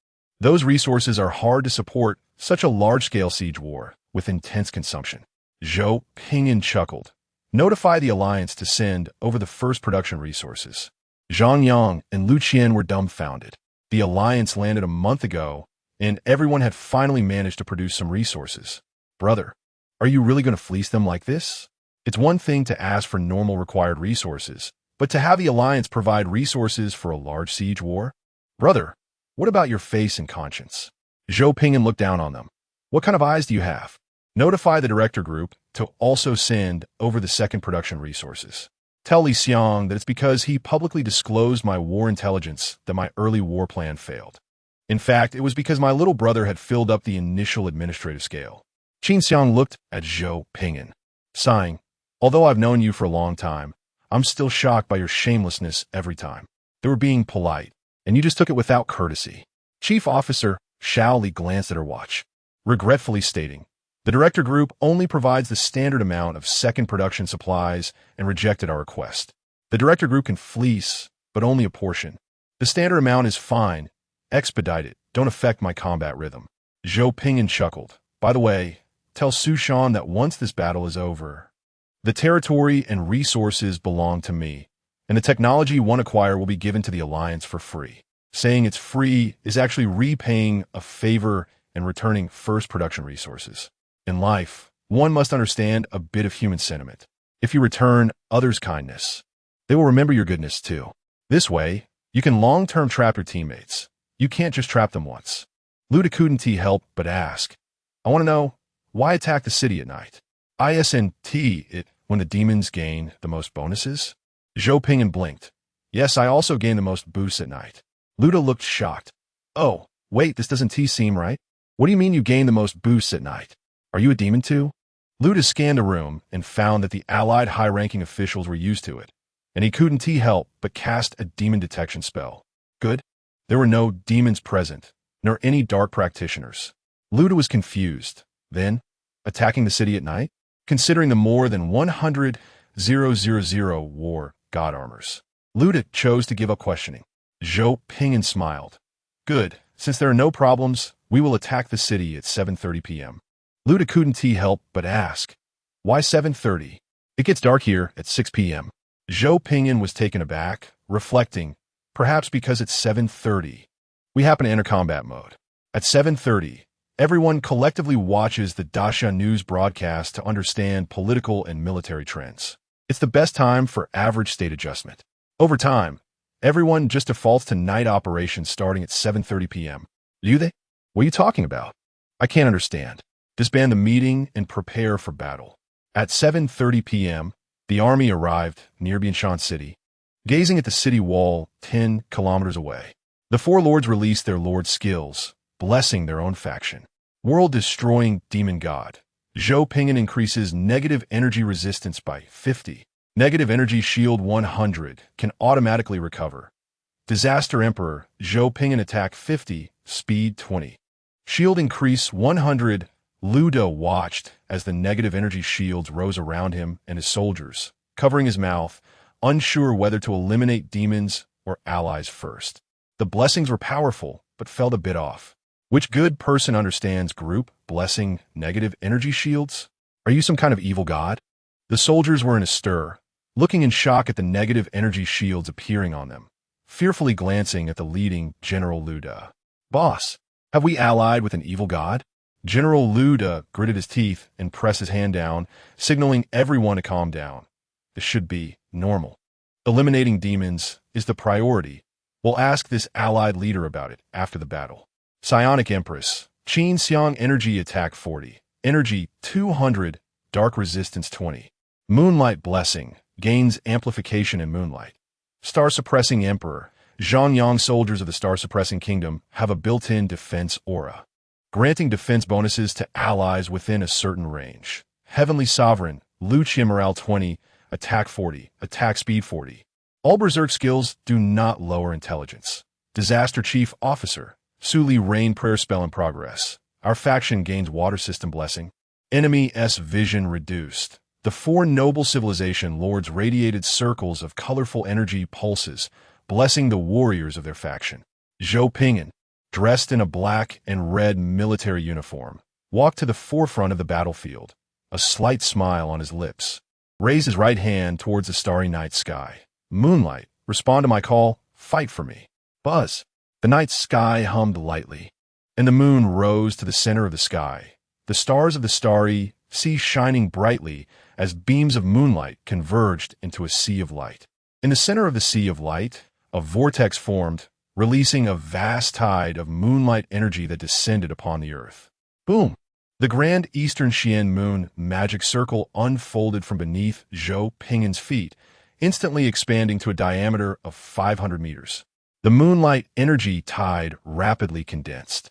those resources are hard to support such a large-scale siege war with intense consumption. Zhou Pingyan chuckled. Notify the Alliance to send over the first production resources. Zhang Yang and Lu Qian were dumbfounded. The Alliance landed a month ago, and everyone had finally managed to produce some resources. Brother, are you really going to fleece them like this? It's one thing to ask for normal required resources, but to have the Alliance provide resources for a large siege war? Brother, what about your face and conscience? Zhou Ping'an looked down on them. What kind of eyes do you have? Notify the director group to also send over the second production resources. Tell Li Xiang that it's because he publicly disclosed my war intelligence that my early war plan failed. In fact, it was because my little brother had filled up the initial administrative scale. Qin Xiang looked at Zhou Ping'an, sighing, although I've known you for a long time, I'm still shocked by your shamelessness every time. They were being polite, and you just took it without courtesy. Chief Officer Shao Li glanced at her watch, regretfully stating, the director group only provides the standard amount of second production supplies and rejected our request. The director group can fleece, but only a portion. The standard amount is fine. Expedite it. Don't affect my combat rhythm. Zhou Ping'an chuckled. By the way, tell Su Shan that once this battle is over, the territory and resources belong to me, and the technology one acquire will be given to the Alliance for free. Saying it's free is actually repaying a favor and returning first production resources. In life, one must understand a bit of human sentiment. If you return others' kindness, they will remember your goodness too. This way, you can long-term trap your teammates. You can't just trap them once. Luda couldn't help but ask, I want to know, why attack the city at night? Isn't it when the demons gain the most bonuses? Zhou Ping'an blinked. Yes, I also gain the most boosts at night. Luda looked shocked. Oh, wait, this doesn't seem right? What do you mean you gain the most boosts at night? Are you a demon too? Luda scanned the room and found that the allied high-ranking officials were used to it, and he couldn't help but cast a demon detection spell. Good. There were no demons present, nor any dark practitioners. Luda was confused. Then, attacking the city at night? Considering the more than 100,000 war god armors. Luda chose to give up questioning. Zhou Ping'an smiled. Good. Since there are no problems, we will attack the city at 7:30 p.m. Luda couldn't help but ask, why 7:30? It gets dark here at 6 p.m. Zhou Ping'an was taken aback, reflecting, perhaps because it's 7:30. We happen to enter combat mode. At 7:30, everyone collectively watches the Dasha news broadcast to understand political and military trends. It's the best time for average state adjustment. Over time, everyone just defaults to night operations starting at 7:30 p.m. Do they? What are you talking about? I can't understand. Disband the meeting and prepare for battle. At 7:30 p.m., the army arrived near Bianshan City, gazing at the city wall 10 kilometers away. The four lords released their lord skills, blessing their own faction. World-destroying demon god. Zhou Ping'an increases negative energy resistance by 50. Negative energy shield 100 can automatically recover. Disaster Emperor. Zhou Ping'an attack 50, speed 20. Shield increase 100. Luda watched as the negative energy shields rose around him and his soldiers, covering his mouth, unsure whether to eliminate demons or allies first. The blessings were powerful, but felt a bit off. Which good person understands group blessing negative energy shields? Are you some kind of evil god? The soldiers were in a stir, looking in shock at the negative energy shields appearing on them, fearfully glancing at the leading General Luda. Boss, have we allied with an evil god? General Luda gritted his teeth and pressed his hand down, signaling everyone to calm down. This should be normal. Eliminating demons is the priority. We'll ask this allied leader about it after the battle. Psionic Empress. Qin Xiang Energy Attack 40. Energy 200. Dark Resistance 20. Moonlight Blessing. Gains amplification in moonlight. Star-Suppressing Emperor. Zhongyang soldiers of the Star-Suppressing Kingdom have a built-in defense aura, granting defense bonuses to allies within a certain range. Heavenly Sovereign. Lucia Morale 20. Attack 40. Attack Speed 40. All Berserk skills do not lower intelligence. Disaster Chief Officer. Suli Rain Prayer Spell in progress. Our faction gains Water System Blessing. Enemy's vision reduced. The four noble civilization lords radiated circles of colorful energy pulses, blessing the warriors of their faction. Zhou Ping'an, dressed in a black and red military uniform, walked to the forefront of the battlefield, a slight smile on his lips. Raised his right hand towards the starry night sky. Moonlight, respond to my call, fight for me. Buzz. The night sky hummed lightly, and the moon rose to the center of the sky. The stars of the starry sea shining brightly as beams of moonlight converged into a sea of light. In the center of the sea of light, a vortex formed, releasing a vast tide of moonlight energy that descended upon the earth. Boom! The grand eastern Xian moon magic circle unfolded from beneath Zhou Ping'an's feet, instantly expanding to a diameter of 500 meters. The moonlight energy tide rapidly condensed,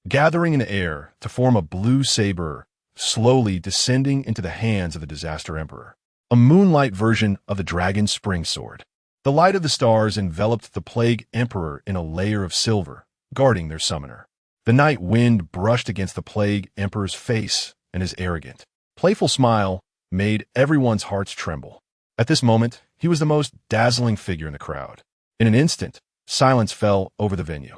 gathering in the air to form a blue saber, slowly descending into the hands of the Disaster Emperor. A moonlight version of the Dragon's Spring Sword. The light of the stars enveloped the Plague Emperor in a layer of silver, guarding their summoner. The night wind brushed against the Plague Emperor's face, and his arrogant, playful smile made everyone's hearts tremble. At this moment, he was the most dazzling figure in the crowd. In an instant, silence fell over the venue.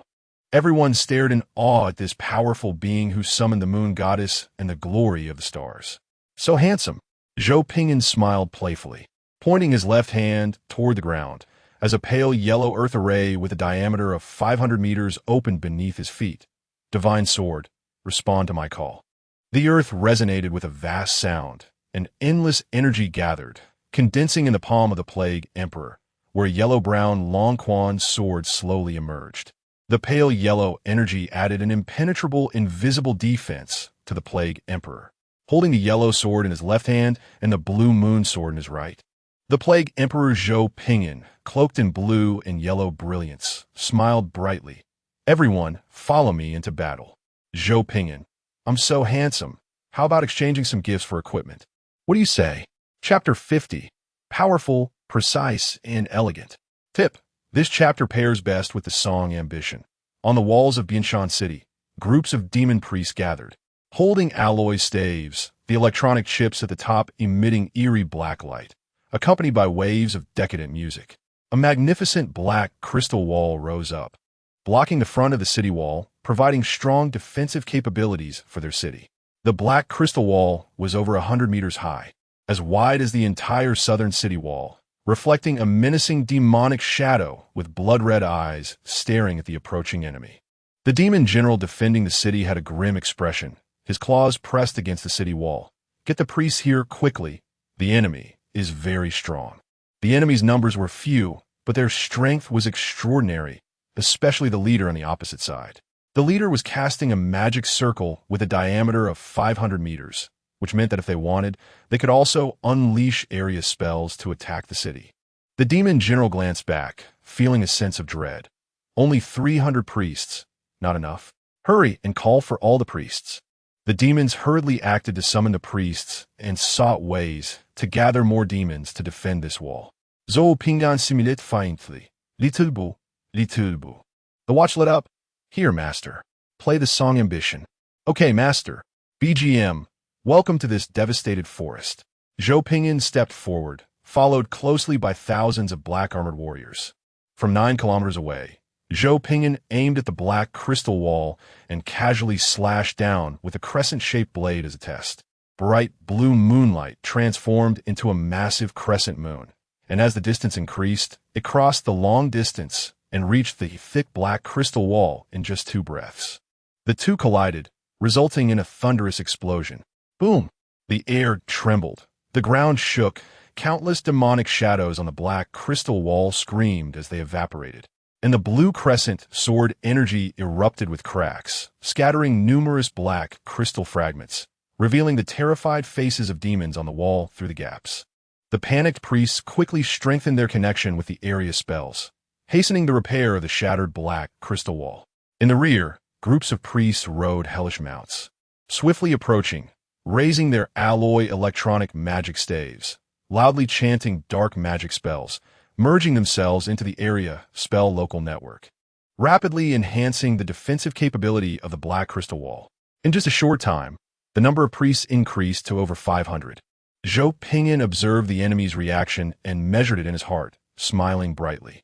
Everyone stared in awe at this powerful being who summoned the moon goddess and the glory of the stars. So handsome! Zhou Ping'an smiled playfully, pointing his left hand toward the ground, as a pale yellow earth array with a diameter of 500 meters opened beneath his feet. Divine sword, respond to my call. The earth resonated with a vast sound, and endless energy gathered, condensing in the palm of the Plague Emperor, where a yellow-brown Long Quan sword slowly emerged. The pale yellow energy added an impenetrable, invisible defense to the Plague Emperor, holding the yellow sword in his left hand and the blue moon sword in his right. The Plague Emperor Zhou Ping'an, cloaked in blue and yellow brilliance, smiled brightly. Everyone, follow me into battle. Zhou Ping'an, I'm so handsome. How about exchanging some gifts for equipment? What do you say? Chapter 50. Powerful, precise, and elegant. Tip. This chapter pairs best with the song Ambition. On the walls of Bianshan City, groups of demon priests gathered, holding alloy staves, the electronic chips at the top emitting eerie black light, accompanied by waves of decadent music. A magnificent black crystal wall rose up, blocking the front of the city wall, providing strong defensive capabilities for their city. The black crystal wall was over 100 meters high, as wide as the entire southern city wall, reflecting a menacing demonic shadow with blood-red eyes staring at the approaching enemy. The demon general defending the city had a grim expression, his claws pressed against the city wall. Get the priests here quickly. The enemy is very strong. The enemy's numbers were few, but their strength was extraordinary, especially the leader on the opposite side. The leader was casting a magic circle with a diameter of 500 meters, which meant that if they wanted, they could also unleash area spells to attack the city. The demon general glanced back, feeling a sense of dread. Only 300 priests. Not enough. Hurry and call for all the priests. The demons hurriedly acted to summon the priests and sought ways to gather more demons to defend this wall. Zhou Ping'an simulate feintly. Little bu. The watch lit up. Here, master. Play the song Ambition. Okay, master. BGM. Welcome to this devastated forest. Zhou Ping'an stepped forward, followed closely by thousands of black-armored warriors. From 9 kilometers away, Zhou Ping'an aimed at the black crystal wall and casually slashed down with a crescent-shaped blade as a test. Bright blue moonlight transformed into a massive crescent moon, and as the distance increased, it crossed the long distance and reached the thick black crystal wall in just 2 breaths. The two collided, resulting in a thunderous explosion. Boom! The air trembled. The ground shook. Countless demonic shadows on the black crystal wall screamed as they evaporated. And the blue crescent sword energy erupted with cracks, scattering numerous black crystal fragments, revealing the terrified faces of demons on the wall through the gaps. The panicked priests quickly strengthened their connection with the area spells, hastening the repair of the shattered black crystal wall. In the rear, groups of priests rode hellish mounts, swiftly approaching, raising their alloy electronic magic staves, loudly chanting dark magic spells, merging themselves into the area spell local network, rapidly enhancing the defensive capability of the black crystal wall. In just a short time, the number of priests increased to over 500. Zhou Ping'an observed the enemy's reaction and measured it in his heart, smiling brightly.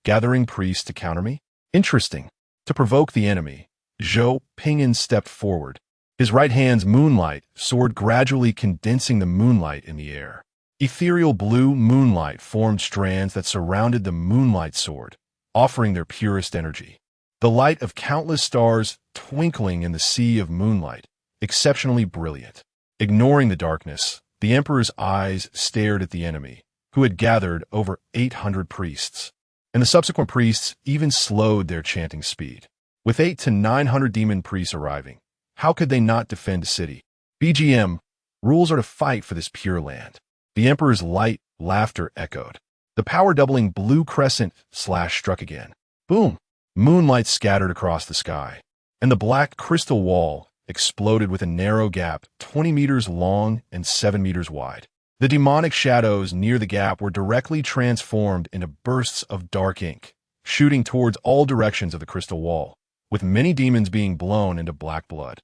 Gathering priests to counter me? Interesting. To provoke the enemy, Zhou Ping'an stepped forward, his right hand's moonlight sword gradually condensing the moonlight in the air. Ethereal blue moonlight formed strands that surrounded the moonlight sword, offering their purest energy. The light of countless stars twinkling in the sea of moonlight, exceptionally brilliant. Ignoring the darkness, the Emperor's eyes stared at the enemy, who had gathered over 800 priests. and the subsequent priests even slowed their chanting speed. With 800 to 900 demon priests arriving, how could they not defend the city? BGM, rules are to fight for this pure land. The Emperor's light laughter echoed. The power-doubling blue crescent slash struck again. Boom! Moonlight scattered across the sky, and the black crystal wall exploded with a narrow gap 20 meters long and 7 meters wide. The demonic shadows near the gap were directly transformed into bursts of dark ink, shooting towards all directions of the crystal wall, with many demons being blown into black blood.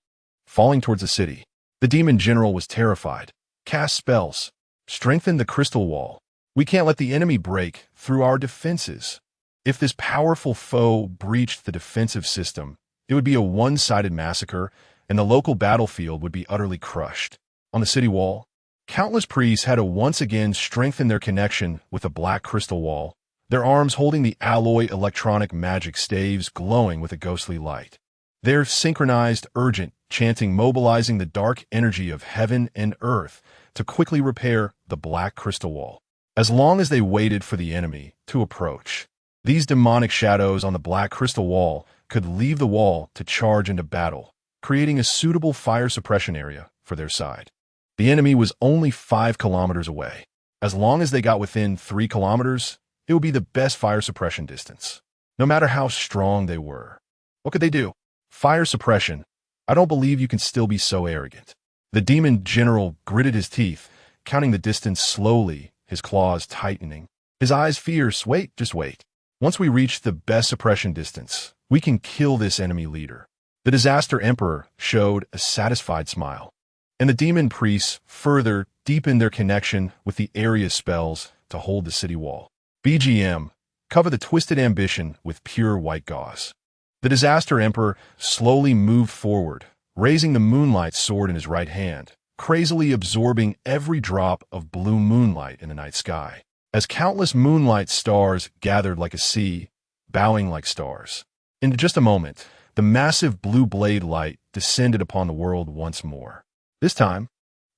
Falling towards the city, the demon general was terrified. Cast spells. Strengthen the crystal wall. We can't let the enemy break through our defenses. If this powerful foe breached the defensive system, it would be a one-sided massacre, and the local battlefield would be utterly crushed. On the city wall, countless priests had to once again strengthen their connection with the black crystal wall, their arms holding the alloy electronic magic staves glowing with a ghostly light. Their synchronized, urgent chanting mobilizing the dark energy of heaven and earth to quickly repair the black crystal wall. As long as they waited for the enemy to approach, these demonic shadows on the black crystal wall could leave the wall to charge into battle, creating a suitable fire suppression area for their side. The enemy was only 5 kilometers away. As long as they got within 3 kilometers, it would be the best fire suppression distance, no matter how strong they were. What could they do? Fire suppression. I don't believe you can still be so arrogant. The demon general gritted his teeth, counting the distance slowly, his claws tightening. His eyes fierce. Wait, just wait. Once we reach the best suppression distance, we can kill this enemy leader. The Disaster Emperor showed a satisfied smile, and the demon priests further deepened their connection with the area spells to hold the city wall. BGM, cover the twisted ambition with pure white gauze. The Disaster Emperor slowly moved forward, raising the moonlight sword in his right hand, crazily absorbing every drop of blue moonlight in the night sky. As countless moonlight stars gathered like a sea, bowing like stars. In just a moment, the massive blue blade light descended upon the world once more. This time,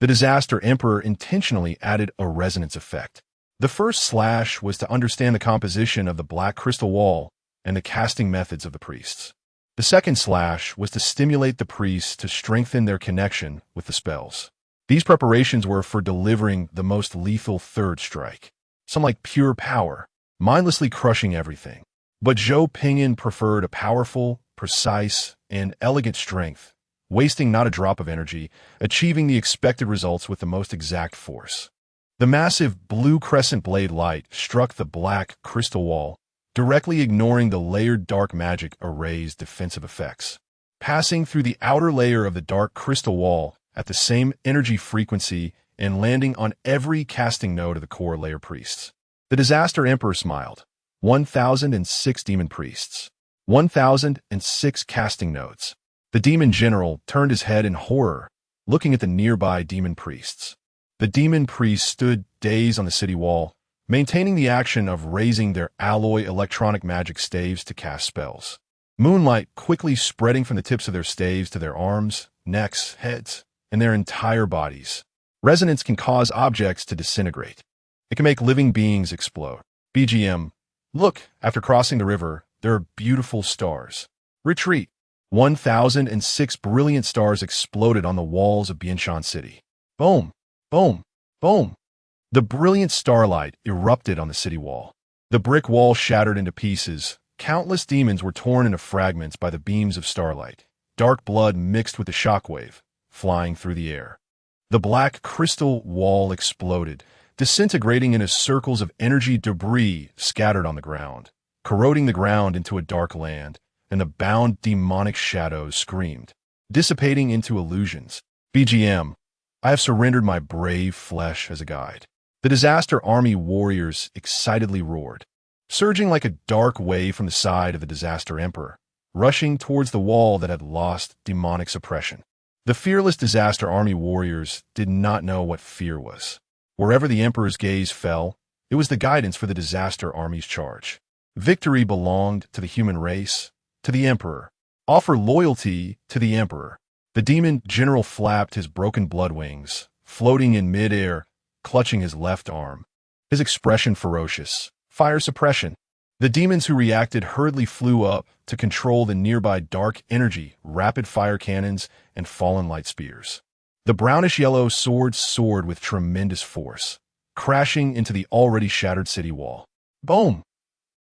the Disaster Emperor intentionally added a resonance effect. The first slash was to understand the composition of the black crystal wall and the casting methods of the priests. The second slash was to stimulate the priests to strengthen their connection with the spells. These preparations were for delivering the most lethal third strike. Some like pure power, mindlessly crushing everything. But Zhou Pingyan preferred a powerful, precise, and elegant strength, wasting not a drop of energy, achieving the expected results with the most exact force. The massive blue crescent blade light struck the black crystal wall, directly ignoring the layered dark magic array's defensive effects. Passing through the outer layer of the dark crystal wall at the same energy frequency and landing on every casting node of the core layer priests. The Disaster Emperor smiled. 1,006 demon priests. 1,006 casting nodes. The demon general turned his head in horror, looking at the nearby demon priests. The demon priests stood dazed on the city wall, maintaining the action of raising their alloy electronic magic staves to cast spells. Moonlight quickly spreading from the tips of their staves to their arms, necks, heads, and their entire bodies. Resonance can cause objects to disintegrate. It can make living beings explode. BGM. Look, after crossing the river, there are beautiful stars. Retreat. 1,006 brilliant stars exploded on the walls of Bianshan City. Boom, boom, boom. The brilliant starlight erupted on the city wall. The brick wall shattered into pieces. Countless demons were torn into fragments by the beams of starlight. Dark blood mixed with the shockwave, flying through the air. The black crystal wall exploded, disintegrating into circles of energy debris scattered on the ground, corroding the ground into a dark land, and the bound demonic shadows screamed, dissipating into illusions. BGM, I have surrendered my brave flesh as a guide. The Disaster Army warriors excitedly roared, surging like a dark wave from the side of the Disaster Emperor, rushing towards the wall that had lost demonic suppression. The fearless Disaster Army warriors did not know what fear was. Wherever the Emperor's gaze fell, it was the guidance for the Disaster Army's charge. Victory belonged to the human race, to the Emperor. Offer loyalty to the Emperor. The demon general flapped his broken blood wings, floating in mid-air, clutching his left arm. His expression ferocious. Fire suppression. The demons who reacted hurriedly flew up to control the nearby dark energy, rapid-fire cannons, and fallen light spears. The brownish-yellow swords soared with tremendous force, crashing into the already shattered city wall. Boom!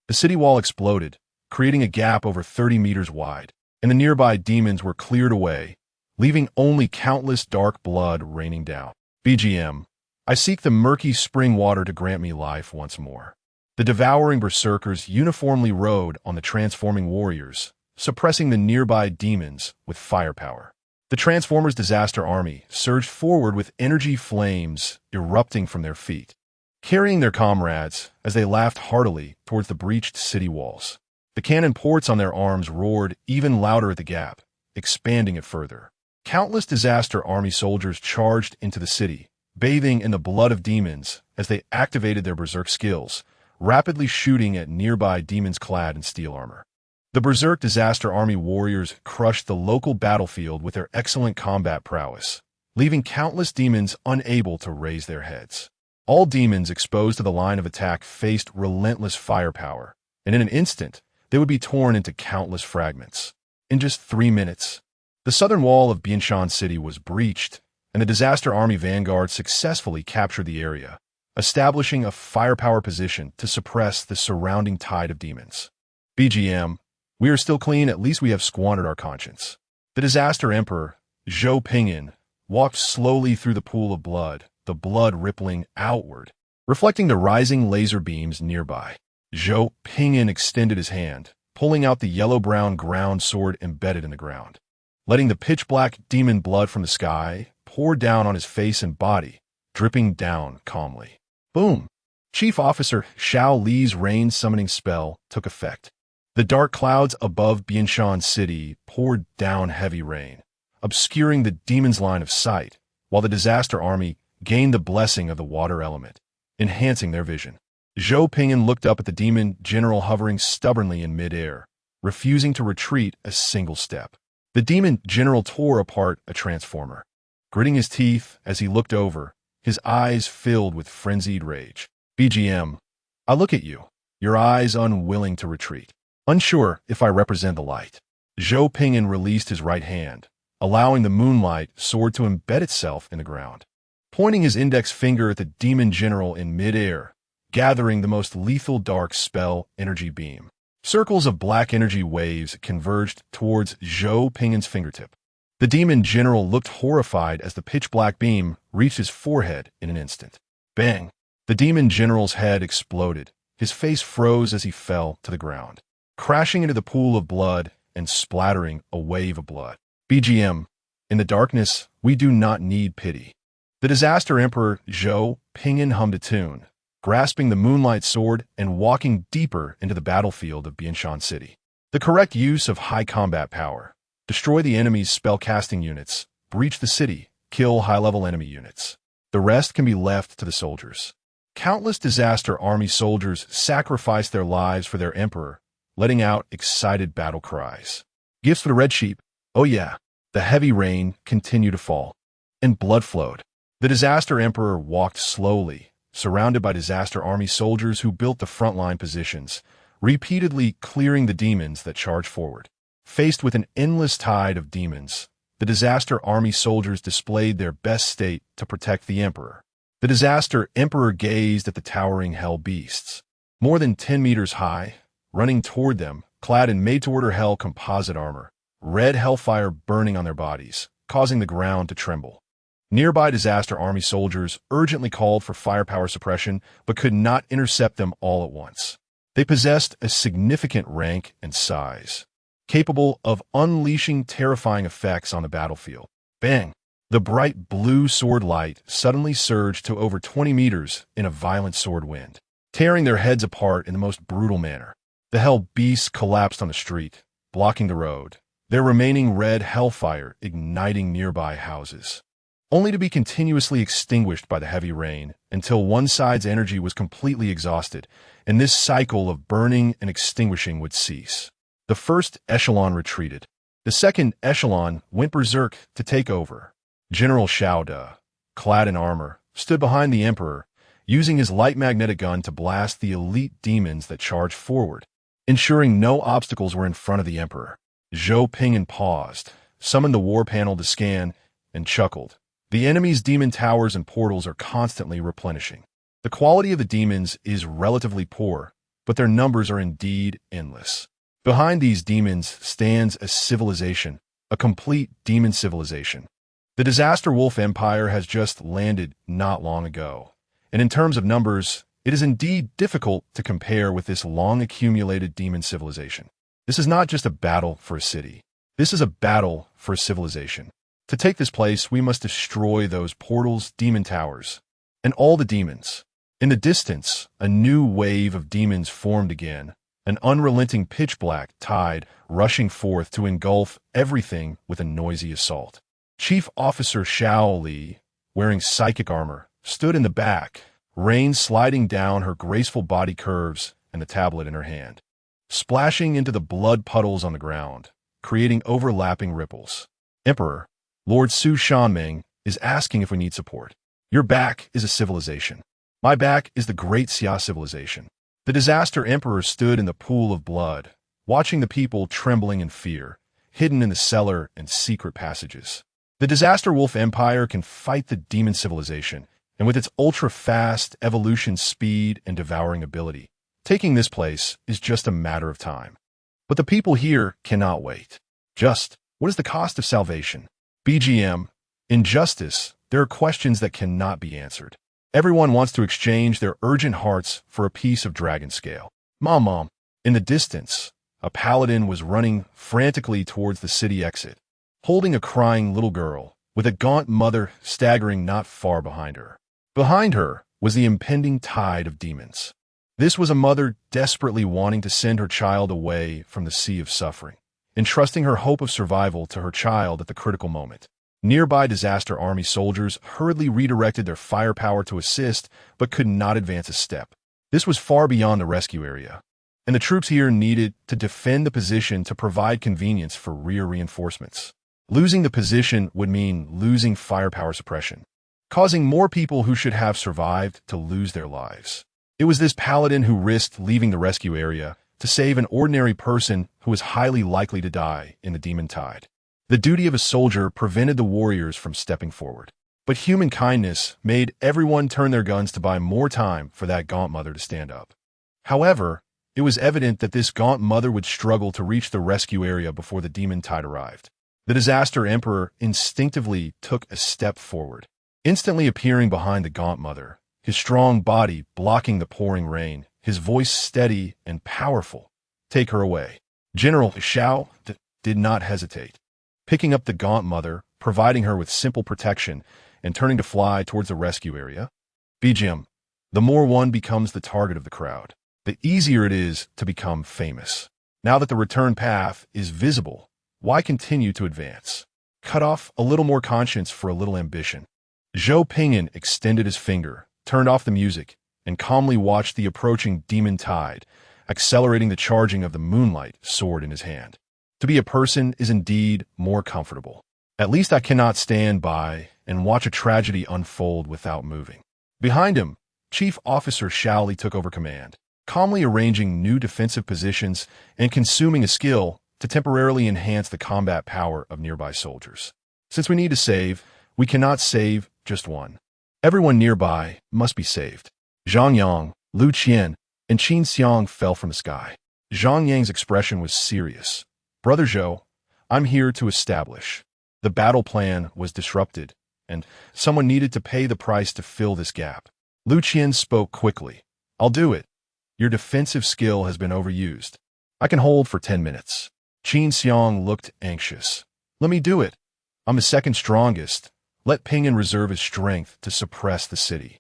The city wall exploded, creating a gap over 30 meters wide, and the nearby demons were cleared away, leaving only countless dark blood raining down. BGM. I seek the murky spring water to grant me life once more. The devouring berserkers uniformly rode on the transforming warriors, suppressing the nearby demons with firepower. The Transformers' disaster army surged forward with energy flames erupting from their feet, carrying their comrades as they laughed heartily towards the breached city walls. The cannon ports on their arms roared even louder at the gap, expanding it further. Countless disaster army soldiers charged into the city, bathing in the blood of demons as they activated their berserk skills, rapidly shooting at nearby demons clad in steel armor. The Berserk Disaster Army warriors crushed the local battlefield with their excellent combat prowess, leaving countless demons unable to raise their heads. All demons exposed to the line of attack faced relentless firepower, and in an instant, they would be torn into countless fragments. In just 3 minutes, the southern wall of Bianshan City was breached, and the Disaster Army vanguard successfully captured the area, establishing a firepower position to suppress the surrounding tide of demons. BGM, we are still clean, at least we have squandered our conscience. The Disaster Emperor, Zhou Pingyan, walked slowly through the pool of blood, the blood rippling outward, reflecting the rising laser beams nearby. Zhou Pingyan extended his hand, pulling out the yellow-brown ground sword embedded in the ground. Letting the pitch-black demon blood from the sky pour down on his face and body, dripping down calmly. Boom! Chief Officer Xiao Li's rain-summoning spell took effect. The dark clouds above Bianshan City poured down heavy rain, obscuring the demon's line of sight, while the Disaster Army gained the blessing of the water element, enhancing their vision. Zhou Pingyan looked up at the demon general hovering stubbornly in midair, refusing to retreat a single step. The demon general tore apart a transformer, gritting his teeth as he looked over, his eyes filled with frenzied rage. BGM, I look at you, your eyes unwilling to retreat, unsure if I represent the light. Zhou Pingyan released his right hand, allowing the moonlight sword to embed itself in the ground. Pointing his index finger at the demon general in midair, gathering the most lethal dark spell energy beam. Circles of black energy waves converged towards Zhou Pingyan's fingertip. The demon general looked horrified as the pitch-black beam reached his forehead in an instant. Bang! The demon general's head exploded. His face froze as he fell to the ground, crashing into the pool of blood and splattering a wave of blood. BGM, in the darkness, we do not need pity. The Disaster Emperor Zhou Pingyan hummed a tune, grasping the moonlight sword and walking deeper into the battlefield of Bianshan City. The correct use of high combat power. Destroy the enemy's spellcasting units, breach the city, kill high-level enemy units. The rest can be left to the soldiers. Countless Disaster Army soldiers sacrificed their lives for their emperor, letting out excited battle cries. Gifts for the red sheep. Oh yeah. The heavy rain continued to fall, and blood flowed. The Disaster Emperor walked slowly, surrounded by Disaster Army soldiers who built the frontline positions, repeatedly clearing the demons that charged forward. Faced with an endless tide of demons, the Disaster Army soldiers displayed their best state to protect the Emperor. The Disaster Emperor gazed at the towering hell beasts, more than 10 meters high, running toward them, clad in made-to-order hell composite armor, red hellfire burning on their bodies, causing the ground to tremble. Nearby Disaster Army soldiers urgently called for firepower suppression, but could not intercept them all at once. They possessed a significant rank and size, capable of unleashing terrifying effects on the battlefield. Bang! The bright blue sword light suddenly surged to over 20 meters in a violent sword wind, tearing their heads apart in the most brutal manner. The hell beasts collapsed on the street, blocking the road, their remaining red hellfire igniting nearby houses, only to be continuously extinguished by the heavy rain until one side's energy was completely exhausted, and this cycle of burning and extinguishing would cease. The first echelon retreated. The second echelon went berserk to take over. General Xiao De, clad in armor, stood behind the emperor, using his light magnetic gun to blast the elite demons that charged forward, ensuring no obstacles were in front of the Emperor. Zhou Ping'an paused, summoned the war panel to scan, and chuckled. The enemy's demon towers and portals are constantly replenishing. The quality of the demons is relatively poor, but their numbers are indeed endless. Behind these demons stands a civilization, a complete demon civilization. The Disaster Wolf Empire has just landed not long ago, and in terms of numbers, it is indeed difficult to compare with this long-accumulated demon civilization. This is not just a battle for a city. This is a battle for a civilization. To take this place, we must destroy those portals, demon towers, and all the demons. In the distance, a new wave of demons formed again, an unrelenting pitch-black tide rushing forth to engulf everything with a noisy assault. Chief Officer Xiao Li, wearing psychic armor, stood in the back, rain sliding down her graceful body curves and the tablet in her hand, splashing into the blood puddles on the ground, creating overlapping ripples. Emperor, Lord Su Shanming, is asking if we need support. Your back is a civilization. My back is the Great Xia civilization. The Disaster Emperor stood in the pool of blood, watching the people trembling in fear, hidden in the cellar and secret passages. The Disaster Wolf Empire can fight the demon civilization, and with its ultra-fast evolution speed and devouring ability, taking this place is just a matter of time. But the people here cannot wait. Just, what is the cost of salvation? BGM, in justice, there are questions that cannot be answered. Everyone wants to exchange their urgent hearts for a piece of dragon scale. Mom. In the distance, a paladin was running frantically towards the city exit, holding a crying little girl, with a gaunt mother staggering not far behind her. Behind her was the impending tide of demons. This was a mother desperately wanting to send her child away from the sea of suffering, entrusting her hope of survival to her child at the critical moment. Nearby Disaster Army soldiers hurriedly redirected their firepower to assist, but could not advance a step. This was far beyond the rescue area, and the troops here needed to defend the position to provide convenience for rear reinforcements. Losing the position would mean losing firepower suppression, causing more people who should have survived to lose their lives. It was this paladin who risked leaving the rescue area to save an ordinary person who was highly likely to die in the demon tide. The duty of a soldier prevented the warriors from stepping forward, but human kindness made everyone turn their guns to buy more time for that gaunt mother to stand up. However, it was evident that this gaunt mother would struggle to reach the rescue area before the demon tide arrived. The Disaster Emperor instinctively took a step forward, instantly appearing behind the gaunt mother, his strong body blocking the pouring rain, his voice steady and powerful. Take her away. General Xiao did not hesitate, picking up the gaunt mother, providing her with simple protection, and turning to fly towards the rescue area. BGM, the more one becomes the target of the crowd, the easier it is to become famous. Now that the return path is visible, why continue to advance? Cut off a little more conscience for a little ambition. Zhou Ping'an extended his finger, turned off the music, and calmly watched the approaching demon tide, accelerating the charging of the moonlight sword in his hand. To be a person is indeed more comfortable. At least I cannot stand by and watch a tragedy unfold without moving. Behind him, Chief Officer Xiao Li took over command, calmly arranging new defensive positions and consuming a skill to temporarily enhance the combat power of nearby soldiers. Since we need to save, we cannot save just one. Everyone nearby must be saved. Zhang Yang, Lu Qian, and Qin Xiang fell from the sky. Zhang Yang's expression was serious. Brother Zhou, I'm here to establish. The battle plan was disrupted, and someone needed to pay the price to fill this gap. Lu Qian spoke quickly. I'll do it. Your defensive skill has been overused. I can hold for 10 minutes. Qin Xiang looked anxious. Let me do it. I'm the second strongest. Let Ping'an reserve his strength to suppress the city.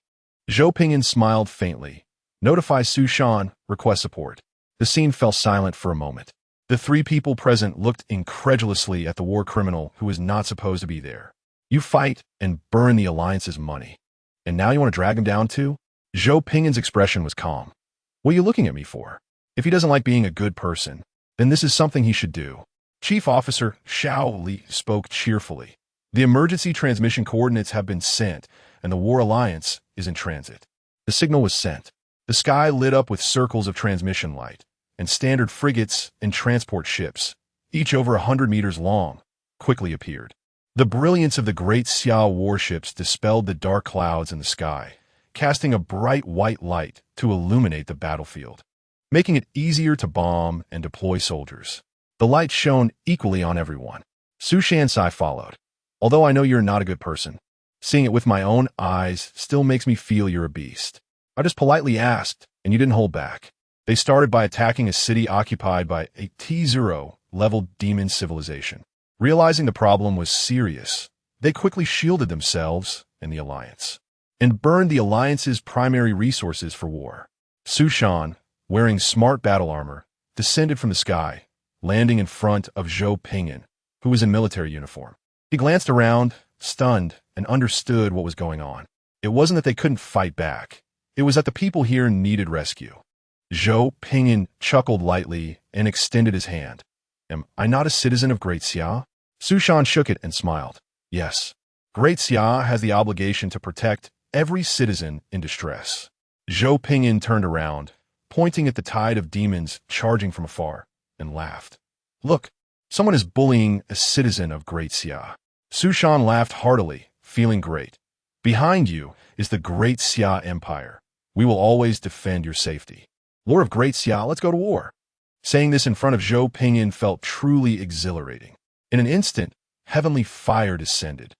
Zhou Ping'an smiled faintly. Notify Su Shan, request support. The scene fell silent for a moment. The three people present looked incredulously at the war criminal who was not supposed to be there. You fight and burn the Alliance's money. And now you want to drag him down too? Zhou Ping'an's expression was calm. What are you looking at me for? If he doesn't like being a good person, then this is something he should do. Chief Officer Xiao Li spoke cheerfully. The emergency transmission coordinates have been sent, and the War Alliance is in transit. The signal was sent. The sky lit up with circles of transmission light, and standard frigates and transport ships, each over 100 meters long, quickly appeared. The brilliance of the great Xia warships dispelled the dark clouds in the sky, casting a bright white light to illuminate the battlefield, making it easier to bomb and deploy soldiers. The light shone equally on everyone. Su Shansai followed. Although I know you're not a good person, seeing it with my own eyes still makes me feel you're a beast. I just politely asked, and you didn't hold back. They started by attacking a city occupied by a T0-level demon civilization. Realizing the problem was serious, they quickly shielded themselves and the Alliance, and burned the Alliance's primary resources for war. Su Shan, wearing smart battle armor, descended from the sky, landing in front of Zhou Pingyan, who was in military uniform. He glanced around, stunned, and understood what was going on. It wasn't that they couldn't fight back. It was that the people here needed rescue. Zhou Pingyan chuckled lightly and extended his hand. Am I not a citizen of Great Xia? Su Shan shook it and smiled. Yes. Great Xia has the obligation to protect every citizen in distress. Zhou Pingyan turned around, pointing at the tide of demons charging from afar, and laughed. Look, someone is bullying a citizen of Great Xia. Su Shan laughed heartily, feeling great. Behind you is the Great Xia Empire. We will always defend your safety. Lord of Great Xia, let's go to war. Saying this in front of Zhou Pingyan felt truly exhilarating. In an instant, heavenly fire descended,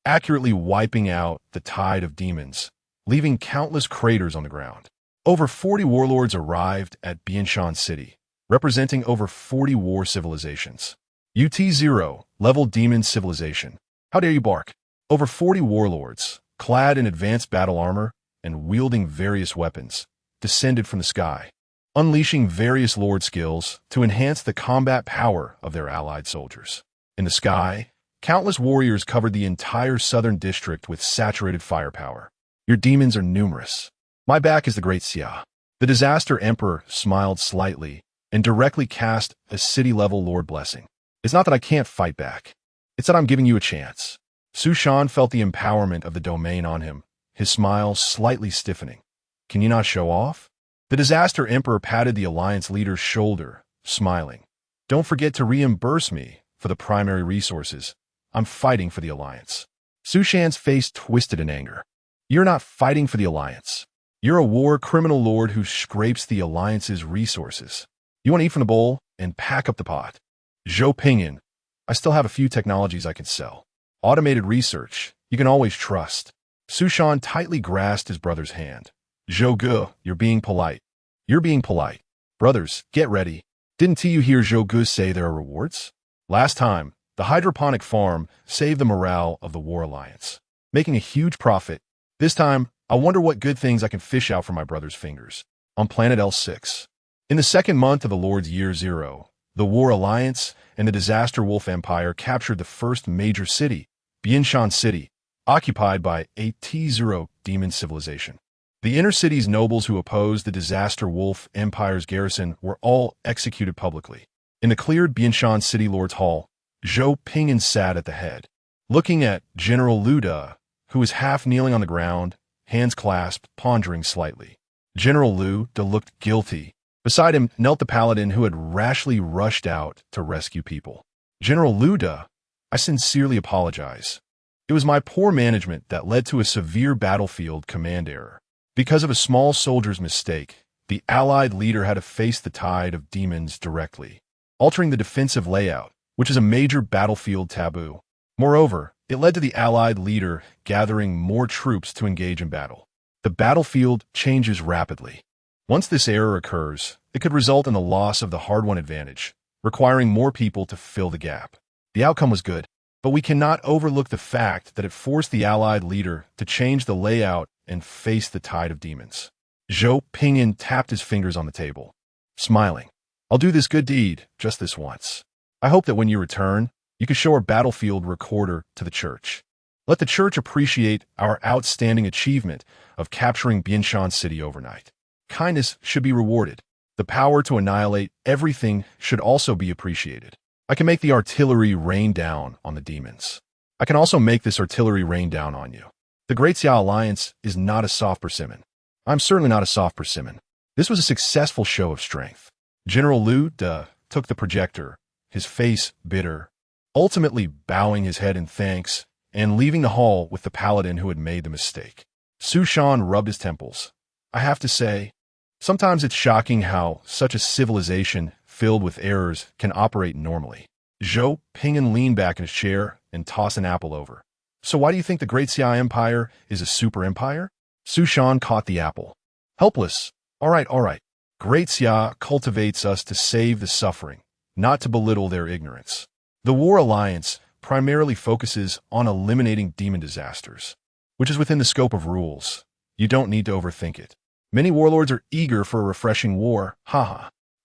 accurately wiping out the tide of demons, leaving countless craters on the ground. Over 40 warlords arrived at Bianshan City, representing over 40 war civilizations. UT0, level demon civilization. How dare you bark? Over 40 warlords, clad in advanced battle armor and wielding various weapons, descended from the sky, unleashing various lord skills to enhance the combat power of their allied soldiers. In the sky, countless warriors covered the entire southern district with saturated firepower. Your demons are numerous. My back is the Great Xia. The Disaster Emperor smiled slightly and directly cast a city-level lord blessing. It's not that I can't fight back. It's that I'm giving you a chance. Su Shan felt the empowerment of the domain on him, his smile slightly stiffening. Can you not show off? The Disaster Emperor patted the Alliance leader's shoulder, smiling. Don't forget to reimburse me for the primary resources. I'm fighting for the Alliance. Su Shan's face twisted in anger. You're not fighting for the Alliance. You're a war criminal lord who scrapes the Alliance's resources. You want to eat from the bowl and pack up the pot. Zhou Pingyan, I still have a few technologies I can sell. Automated research, you can always trust. Su Shan tightly grasped his brother's hand. Zhou Gu, you're being polite. You're being polite. Brothers, get ready. Didn't you hear Zhou Gu say there are rewards? Last time, the hydroponic farm saved the morale of the War Alliance, making a huge profit. This time, I wonder what good things I can fish out from my brother's fingers. On planet L6. In the second month of the Lord's Year 0, the War Alliance and the Disaster Wolf Empire captured the first major city, Bianshan City, occupied by a T0 demon civilization. The inner city's nobles who opposed the Disaster Wolf Empire's garrison were all executed publicly. In the cleared Bianshan City Lord's Hall, Zhou Pingyan sat at the head, looking at General Luda, who was half kneeling on the ground, hands clasped, pondering slightly. General Luda looked guilty. Beside him knelt the paladin who had rashly rushed out to rescue people. General Luda, I sincerely apologize. It was my poor management that led to a severe battlefield command error. Because of a small soldier's mistake, the Allied leader had to face the tide of demons directly, altering the defensive layout, which is a major battlefield taboo. Moreover, it led to the Allied leader gathering more troops to engage in battle. The battlefield changes rapidly. Once this error occurs, it could result in the loss of the hard-won advantage, requiring more people to fill the gap. The outcome was good, but we cannot overlook the fact that it forced the Allied leader to change the layout and face the tide of demons. Zhou Pingyan tapped his fingers on the table, smiling. I'll do this good deed just this once. I hope that when you return, you can show our battlefield recorder to the church. Let the church appreciate our outstanding achievement of capturing Bianshan City overnight. Kindness should be rewarded. The power to annihilate everything should also be appreciated. I can make the artillery rain down on the demons. I can also make this artillery rain down on you. The Great Xia Alliance is not a soft persimmon. I'm certainly not a soft persimmon. This was a successful show of strength. General Liu took the projector, his face bitter, ultimately bowing his head in thanks and leaving the hall with the paladin who had made the mistake. Su Shan rubbed his temples. I have to say, sometimes it's shocking how such a civilization filled with errors can operate normally. Zhou Ping'an leaned back in his chair and tossed an apple over. So why do you think the Great Xia Empire is a super empire? Su Shan caught the apple. Helpless. All right. Great Xia cultivates us to save the suffering, not to belittle their ignorance. The War Alliance primarily focuses on eliminating demon disasters, which is within the scope of rules. You don't need to overthink it. Many warlords are eager for a refreshing war,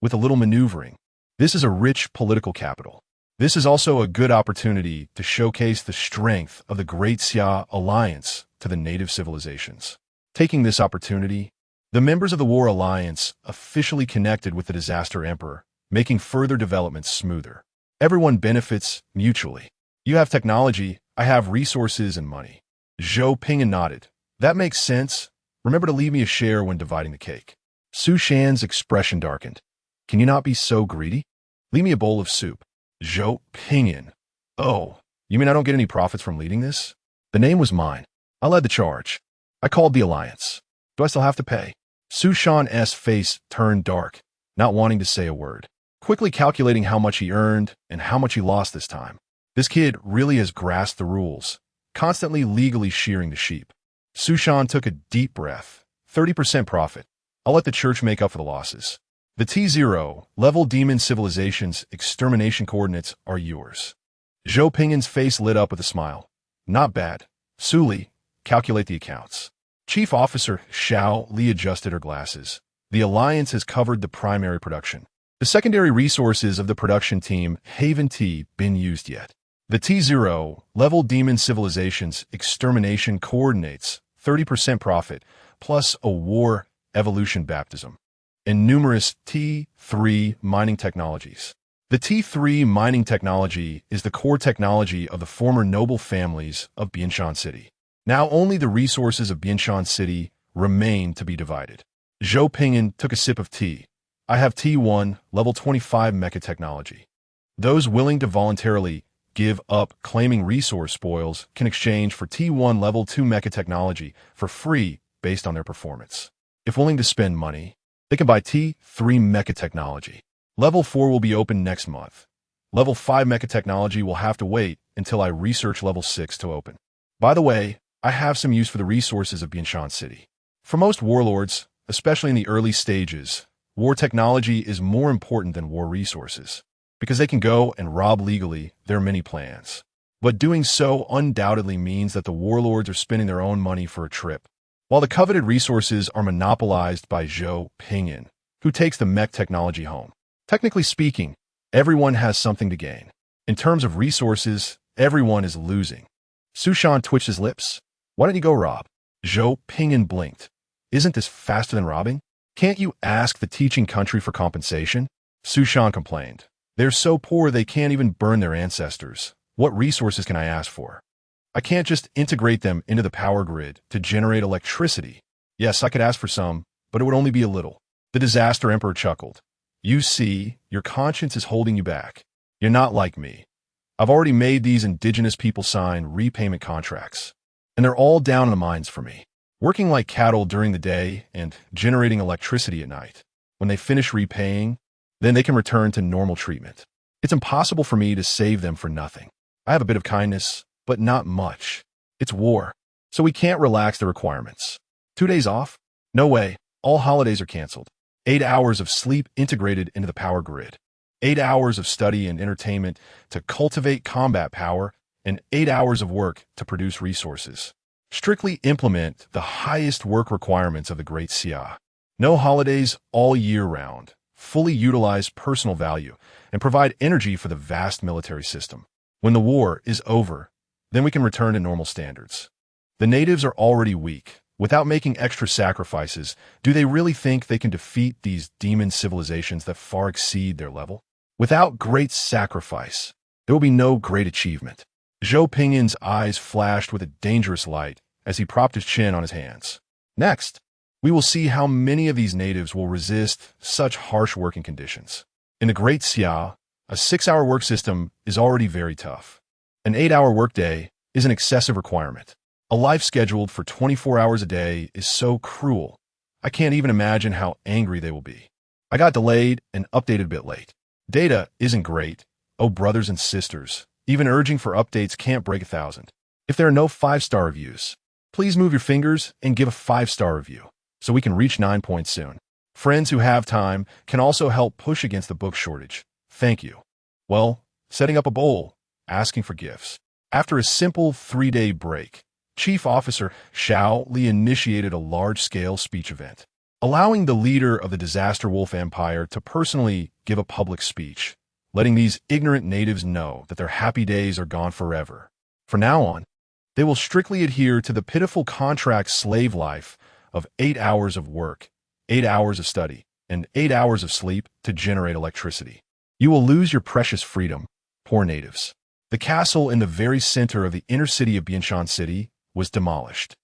with a little maneuvering. This is a rich political capital. This is also a good opportunity to showcase the strength of the Great Xia Alliance to the native civilizations. Taking this opportunity, the members of the War Alliance officially connected with the Disaster Emperor, making further developments smoother. Everyone benefits mutually. You have technology, I have resources and money. Zhou Ping'an nodded. That makes sense. Remember to leave me a share when dividing the cake. Su Shan's expression darkened. Can you not be so greedy? Leave me a bowl of soup. Zhou Ping'an. Oh, you mean I don't get any profits from leading this? The name was mine. I led the charge. I called the alliance. Do I still have to pay? Su Shan's face turned dark, not wanting to say a word. Quickly calculating how much he earned and how much he lost this time. This kid really has grasped the rules, constantly legally shearing the sheep. Su Shan took a deep breath. 30% profit. I'll let the church make up for the losses. The T0 level demon civilization's extermination coordinates are yours. Zhou Ping'an's face lit up with a smile. Not bad. Su Li, calculate the accounts. Chief Officer Xiao Li adjusted her glasses. The Alliance has covered the primary production. The secondary resources of the production team haven't been used yet. The T0 level demon civilization's extermination coordinates 30% profit, plus a war evolution baptism, and numerous T3 mining technologies. The T3 mining technology is the core technology of the former noble families of Bianshan City. Now only the resources of Bianshan City remain to be divided. Zhou Ping'an took a sip of tea. I have T1 level 25 mecha technology. Those willing to voluntarily give up claiming resource spoils can exchange for T1 level 2 mecha technology for free based on their performance. If willing to spend money, they can buy T3 mecha technology. Level 4 will be open next month. Level 5 mecha technology will have to wait until I research level 6 to open. By the way, I have some use for the resources of Bianshan City. For most warlords, especially in the early stages, war technology is more important than war resources, because they can go and rob legally their many plans. But doing so undoubtedly means that the warlords are spending their own money for a trip, while the coveted resources are monopolized by Zhou Ping'an, who takes the mech technology home. Technically speaking, everyone has something to gain. In terms of resources, everyone is losing. Su Shan twitched his lips. Why don't you go rob? Zhou Ping'an blinked. Isn't this faster than robbing? Can't you ask the teaching country for compensation? Su Shan complained. They're so poor they can't even burn their ancestors. What resources can I ask for? I can't just integrate them into the power grid to generate electricity. Yes, I could ask for some, but it would only be a little. The Disaster Emperor chuckled. You see, your conscience is holding you back. You're not like me. I've already made these indigenous people sign repayment contracts, and they're all down in the mines for me, working like cattle during the day and generating electricity at night. When they finish repaying, then they can return to normal treatment. It's impossible for me to save them for nothing. I have a bit of kindness, but not much. It's war, so we can't relax the requirements. 2 days off? No way. All holidays are canceled. 8 hours of sleep integrated into the power grid. 8 hours of study and entertainment to cultivate combat power, and 8 hours of work to produce resources. Strictly implement the highest work requirements of the Great Xia. No holidays all year round. Fully utilize personal value and provide energy for the vast military system. When the war is over, then we can return to normal standards. The natives are already weak. Without making extra sacrifices, do they really think they can defeat these demon civilizations that far exceed their level? Without great sacrifice, there will be no great achievement. Zhou Ping'an's eyes flashed with a dangerous light as he propped his chin on his hands. Next, We will see how many of these natives will resist such harsh working conditions. In the Great Xia, a 6-hour work system is already very tough. An 8-hour workday is an excessive requirement. A life scheduled for 24 hours a day is so cruel. I can't even imagine how angry they will be. I got delayed and updated a bit late. Data isn't great. Oh, brothers and sisters, even urging for updates can't break 1,000. If there are no 5-star reviews, please move your fingers and give a 5-star review so we can reach 9 points soon. Friends who have time can also help push against the book shortage. Thank you. Well, setting up a bowl, asking for gifts. After a simple 3-day break, Chief Officer Xiao Li initiated a large-scale speech event, allowing the leader of the Disaster Wolf Empire to personally give a public speech, letting these ignorant natives know that their happy days are gone forever. From now on, they will strictly adhere to the pitiful contract slave life of 8 hours of work, 8 hours of study, and 8 hours of sleep to generate electricity. You will lose your precious freedom, poor natives. The castle in the very center of the inner city of Bianshan City was demolished,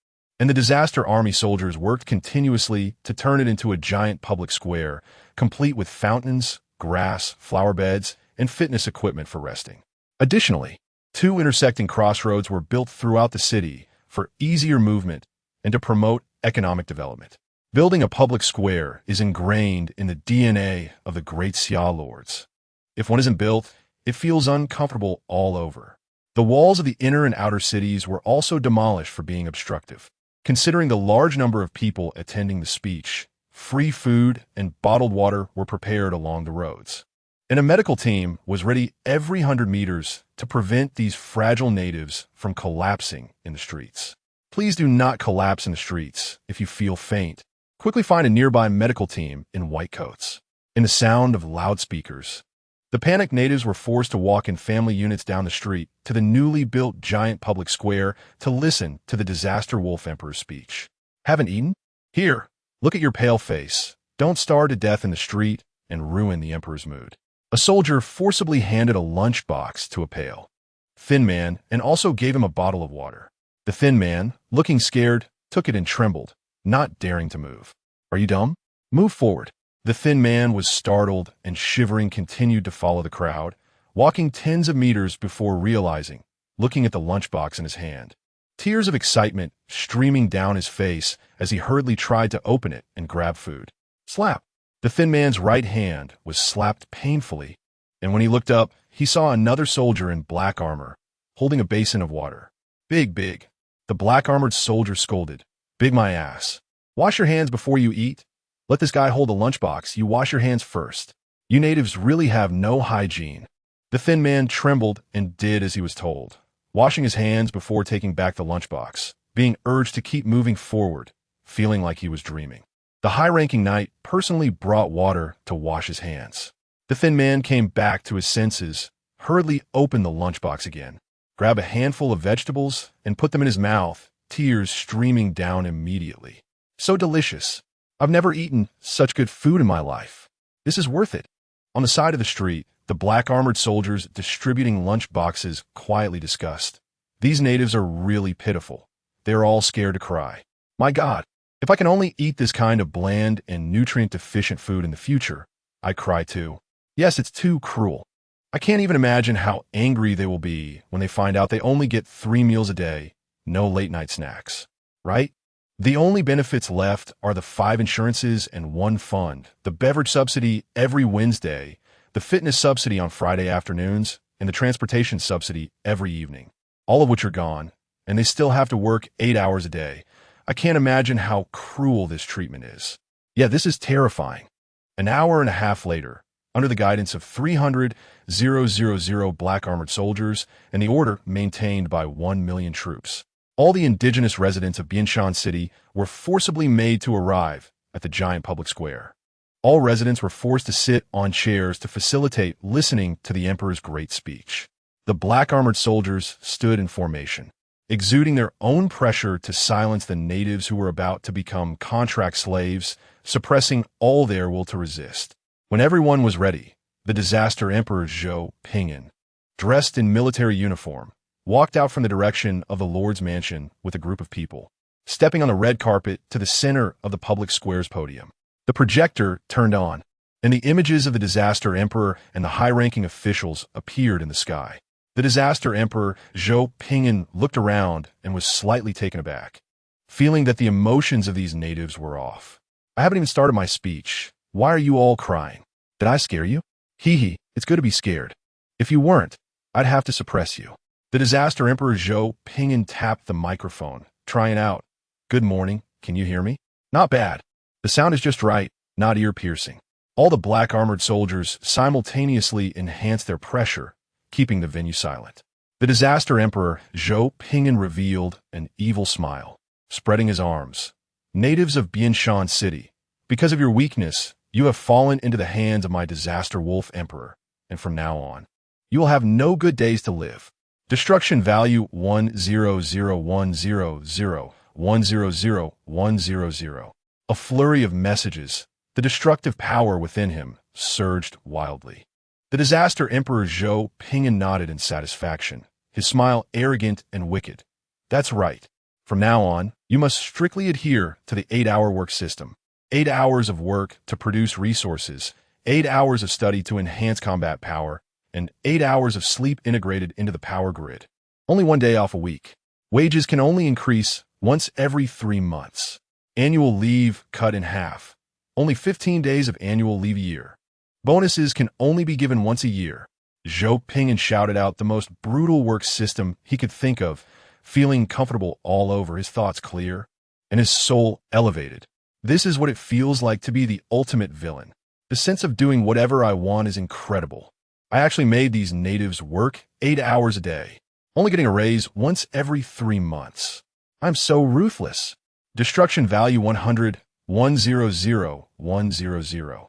and the disaster army soldiers worked continuously to turn it into a giant public square, complete with fountains, grass, flower beds, and fitness equipment for resting. Additionally, 2 intersecting crossroads were built throughout the city for easier movement and to promote economic development. Building a public square is ingrained in the DNA of the Great Xia Lords. If one isn't built, it feels uncomfortable all over. The walls of the inner and outer cities were also demolished for being obstructive. Considering the large number of people attending the speech, free food and bottled water were prepared along the roads. And a medical team was ready every 100 meters to prevent these fragile natives from collapsing in the streets. Please do not collapse in the streets if you feel faint. Quickly find a nearby medical team in white coats. In the sound of loudspeakers, the panicked natives were forced to walk in family units down the street to the newly built giant public square to listen to the Disaster Wolf Emperor's speech. Haven't eaten? Here, look at your pale face. Don't starve to death in the street and ruin the Emperor's mood. A soldier forcibly handed a lunchbox to a pale, thin man and also gave him a bottle of water. The thin man, looking scared, took it and trembled, not daring to move. Are you dumb? Move forward. The thin man was startled and shivering continued to follow the crowd, walking tens of meters before realizing, looking at the lunchbox in his hand. Tears of excitement streaming down his face as he hurriedly tried to open it and grab food. Slap! The thin man's right hand was slapped painfully, and when he looked up, he saw another soldier in black armor, holding a basin of water. Big. The black-armored soldier scolded. Big my ass. Wash your hands before you eat. Let this guy hold a lunchbox. You wash your hands first. You natives really have no hygiene. The thin man trembled and did as he was told, washing his hands before taking back the lunchbox, being urged to keep moving forward, feeling like he was dreaming. The high-ranking knight personally brought water to wash his hands. The thin man came back to his senses, hurriedly opened the lunchbox again, grabbed a handful of vegetables, and put them in his mouth, tears streaming down immediately. So delicious. I've never eaten such good food in my life. This is worth it. On the side of the street, the black-armored soldiers distributing lunch boxes quietly discussed. These natives are really pitiful. They are all scared to cry. My God, if I can only eat this kind of bland and nutrient-deficient food in the future, I cry too. Yes, it's too cruel. I can't even imagine how angry they will be when they find out they only get 3 meals a day, no late-night snacks. Right? The only benefits left are the 5 insurances and 1 fund, the beverage subsidy every Wednesday, the fitness subsidy on Friday afternoons, and the transportation subsidy every evening, all of which are gone, and they still have to work 8 hours a day. I can't imagine how cruel this treatment is. Yeah, this is terrifying. An hour and a half later, under the guidance of 300,000 black armored soldiers and the order maintained by 1 million troops, all the indigenous residents of Bianshan City were forcibly made to arrive at the giant public square. All residents were forced to sit on chairs to facilitate listening to the emperor's great speech. The black-armored soldiers stood in formation, exuding their own pressure to silence the natives who were about to become contract slaves, suppressing all their will to resist. When everyone was ready, the disaster emperor Zhou Pingyan, dressed in military uniform, walked out from the direction of the Lord's mansion with a group of people. stepping on the red carpet to the center of the public square's podium. The projector turned on, and the images of the Disaster Emperor and the high-ranking officials appeared in the sky. The Disaster Emperor, Zhou Pingyan, looked around and was slightly taken aback, feeling that the emotions of these natives were off. I haven't even started my speech. Why are you all crying? Did I scare you? Hee hee, it's good to be scared. If you weren't, I'd have to suppress you. The Disaster Emperor Zhou Pingyan tapped the microphone, trying out. Good morning, can you hear me? Not bad. The sound is just right, not ear-piercing. All the black-armored soldiers simultaneously enhanced their pressure, keeping the venue silent. The Disaster Emperor Zhou Pingyan revealed an evil smile, spreading his arms. Natives of Bianshan City, because of your weakness, you have fallen into the hands of my Disaster Wolf Emperor, and from now on, you will have no good days to live. Destruction value 100100100. A flurry of messages, the destructive power within him, surged wildly. The Disaster Emperor Zhou Pingyan nodded in satisfaction, his smile arrogant and wicked. That's right. From now on, you must strictly adhere to the 8-hour work system. 8 hours of work to produce resources, 8 hours of study to enhance combat power, and 8 hours of sleep integrated into the power grid. Only 1 day off a week. Wages can only increase once every 3 months. Annual leave cut in half. Only 15 days of annual leave a year. Bonuses can only be given once a year. Zhou Pingyan shouted out the most brutal work system he could think of, feeling comfortable all over, his thoughts clear, and his soul elevated. This is what it feels like to be the ultimate villain. The sense of doing whatever I want is incredible. I actually made these natives work 8 hours a day, only getting a raise once every 3 months. I'm so ruthless. Destruction value 100100100.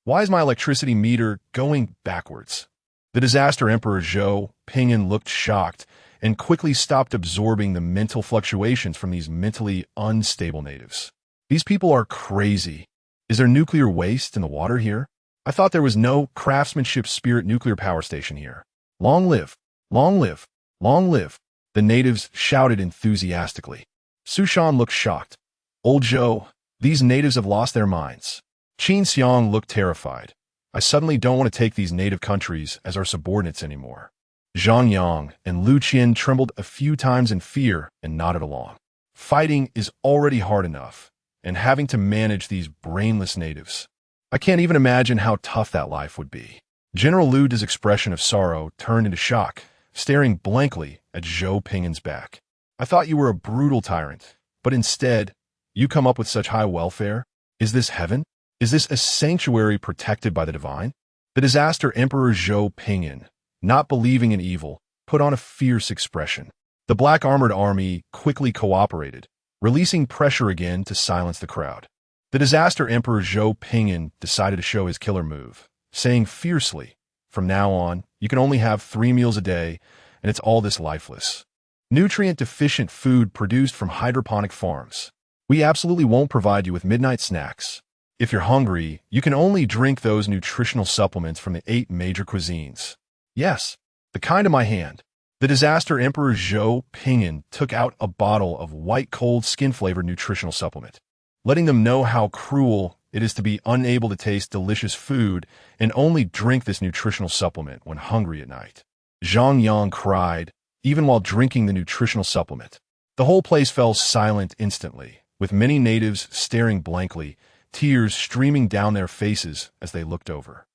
Why is my electricity meter going backwards? The Disaster Emperor Zhou Pingyan looked shocked and quickly stopped absorbing the mental fluctuations from these mentally unstable natives. These people are crazy. Is there nuclear waste in the water here? I thought there was no craftsmanship spirit nuclear power station here. Long live! Long live! Long live! The natives shouted enthusiastically. Sushan looked shocked. Old Zhou, these natives have lost their minds. Qin Xiang looked terrified. I suddenly don't want to take these native countries as our subordinates anymore. Zhang Yang and Lu Qian trembled a few times in fear and nodded along. Fighting is already hard enough, and having to manage these brainless natives. I can't even imagine how tough that life would be. General Lu De's expression of sorrow turned into shock, staring blankly at Zhou Pingyan's back. I thought you were a brutal tyrant, but instead, you come up with such high welfare? Is this heaven? Is this a sanctuary protected by the divine? The Disaster Emperor Zhou Pingyan, not believing in evil, put on a fierce expression. The black armored army quickly cooperated, releasing pressure again to silence the crowd. The Disaster Emperor Zhou Pingyan decided to show his killer move, saying fiercely, from now on, you can only have 3 meals a day, and it's all this lifeless. Nutrient-deficient food produced from hydroponic farms. We absolutely won't provide you with midnight snacks. If you're hungry, you can only drink those nutritional supplements from the 8 major cuisines. Yes, the kind in my hand. The Disaster Emperor Zhou Pingyan took out a bottle of white cold skin-flavored nutritional supplement, letting them know how cruel it is to be unable to taste delicious food and only drink this nutritional supplement when hungry at night. Zhang Yang cried, even while drinking the nutritional supplement. The whole place fell silent instantly, with many natives staring blankly, tears streaming down their faces as they looked over.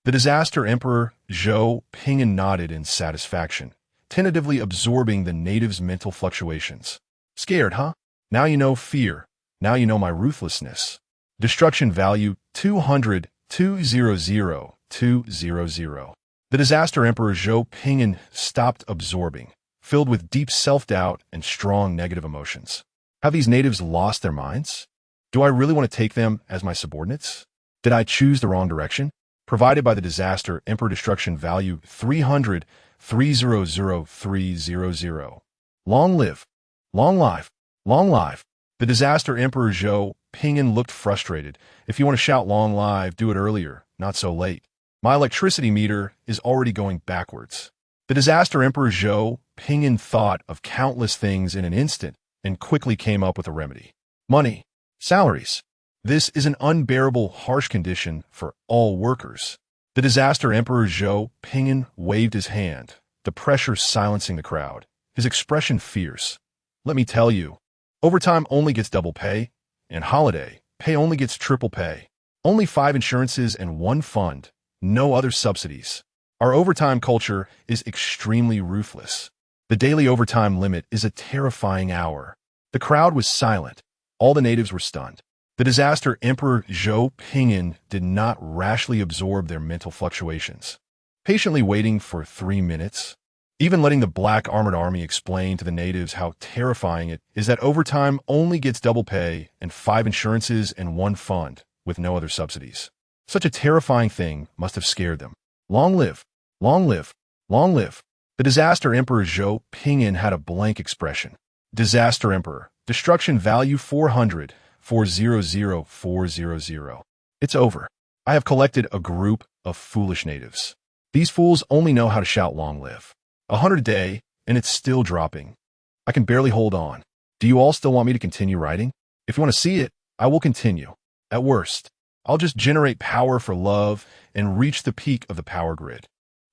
The Disaster Emperor Zhou Pingyan nodded in satisfaction, tentatively absorbing the natives' mental fluctuations. Scared, huh? Now you know fear. Now you know my ruthlessness. Destruction value 200200200. The Disaster Emperor Zhou Pingyan stopped absorbing, filled with deep self-doubt and strong negative emotions. Have these natives lost their minds? Do I really want to take them as my subordinates? Did I choose the wrong direction? Provided by the Disaster Emperor Destruction value 300300300. Long live! Long life! Long life! The Disaster Emperor Zhou Pingyan looked frustrated. If you want to shout long live, do it earlier, not so late. My electricity meter is already going backwards. The Disaster Emperor Zhou Pingyan thought of countless things in an instant, and quickly came up with a remedy. Money. Salaries. This is an unbearable, harsh condition for all workers. The disaster Emperor Zhou Ping'an waved his hand, the pressure silencing the crowd, his expression fierce. Let me tell you, overtime only gets double pay, and holiday pay only gets triple pay. Only 5 insurances and 1 fund, no other subsidies. Our overtime culture is extremely ruthless. The daily overtime limit is a terrifying hour. The crowd was silent. All the natives were stunned. The disaster Emperor Zhou Ping'an did not rashly absorb their mental fluctuations, patiently waiting for 3 minutes, even letting the black armored army explain to the natives how terrifying it is that overtime only gets double pay and 5 insurances and 1 fund with no other subsidies. Such a terrifying thing must have scared them. Long live! Long live! Long live! The disaster Emperor Zhou Ping'an had a blank expression. Disaster Emperor. Destruction value 400. 400,400. It's over. I have collected a group of foolish natives. These fools only know how to shout long live. 100 a day, and it's still dropping. I can barely hold on. Do you all still want me to continue writing? If you want to see it, I will continue. At worst, I'll just generate power for love and reach the peak of the power grid.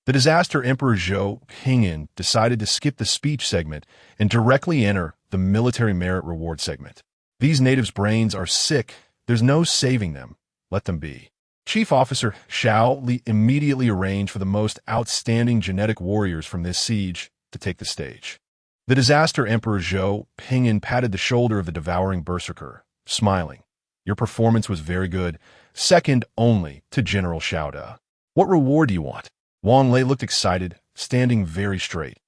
The disaster Emperor Zhou Ping'an decided to skip the speech segment and directly enter the military merit reward segment. These natives' brains are sick. There's no saving them. Let them be. Chief Officer Xiao Li immediately arranged for the most outstanding genetic warriors from this siege to take the stage. The disaster Emperor Zhou Ping'an patted the shoulder of the devouring berserker, smiling. Your performance was very good, second only to General Xiao. What reward do you want? Wang Lei looked excited, standing very straight.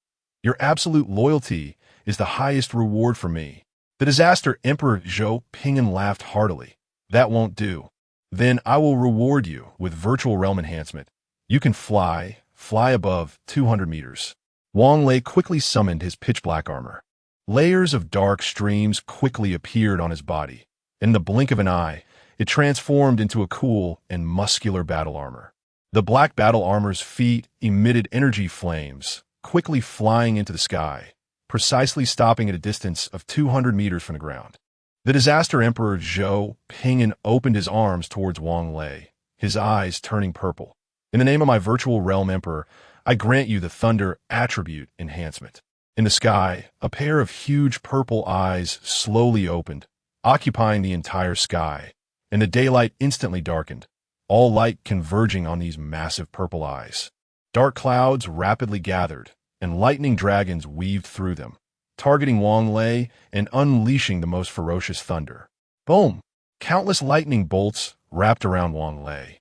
Your absolute loyalty is the highest reward for me. The disaster Emperor Zhou Ping'an laughed heartily. That won't do. Then I will reward you with virtual realm enhancement. You can fly above 200 meters. Wang Lei quickly summoned his pitch-black armor. Layers of dark streams quickly appeared on his body. In the blink of an eye, it transformed into a cool and muscular battle armor. The black battle armor's feet emitted energy flames, quickly flying into the sky, precisely stopping at a distance of 200 meters from the ground. The disaster Emperor Zhou Ping'an opened his arms towards Wang Lei, his eyes turning purple. In the name of my virtual realm emperor, I grant you the thunder attribute enhancement. In the sky, a pair of huge purple eyes slowly opened, occupying the entire sky, and the daylight instantly darkened, all light converging on these massive purple eyes. Dark clouds rapidly gathered, and lightning dragons weaved through them, targeting Wang Lei and unleashing the most ferocious thunder. Boom! Countless lightning bolts wrapped around Wang Lei,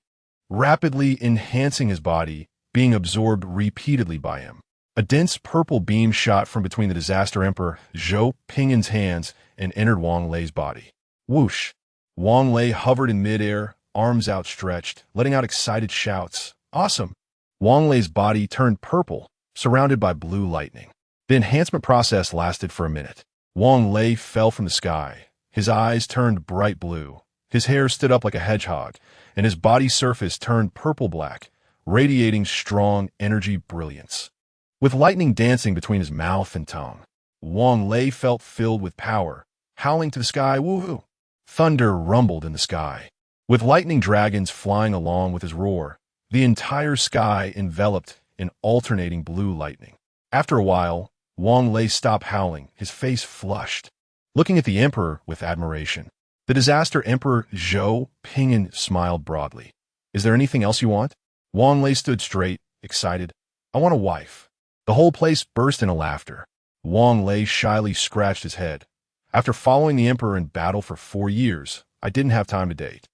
rapidly enhancing his body, being absorbed repeatedly by him. A dense purple beam shot from between the disaster Emperor Zhou Ping'an's hands and entered Wang Lei's body. Whoosh! Wang Lei hovered in midair, arms outstretched, letting out excited shouts. Awesome! Wang Lei's body turned purple, surrounded by blue lightning. The enhancement process lasted for a minute. Wang Lei fell from the sky. His eyes turned bright blue. His hair stood up like a hedgehog, and his body surface turned purple-black, radiating strong energy brilliance. With lightning dancing between his mouth and tongue, Wang Lei felt filled with power, howling to the sky, woohoo! Thunder rumbled in the sky. With lightning dragons flying along with his roar, the entire sky enveloped in alternating blue lightning. After a while, Wang Lei stopped howling, his face flushed, looking at the emperor with admiration. The disaster Emperor Zhou Ping'an smiled broadly. Is there anything else you want? Wang Lei stood straight, excited. I want a wife. The whole place burst into laughter. Wang Lei shyly scratched his head. After following the emperor in battle for 4 years, I didn't have time to date.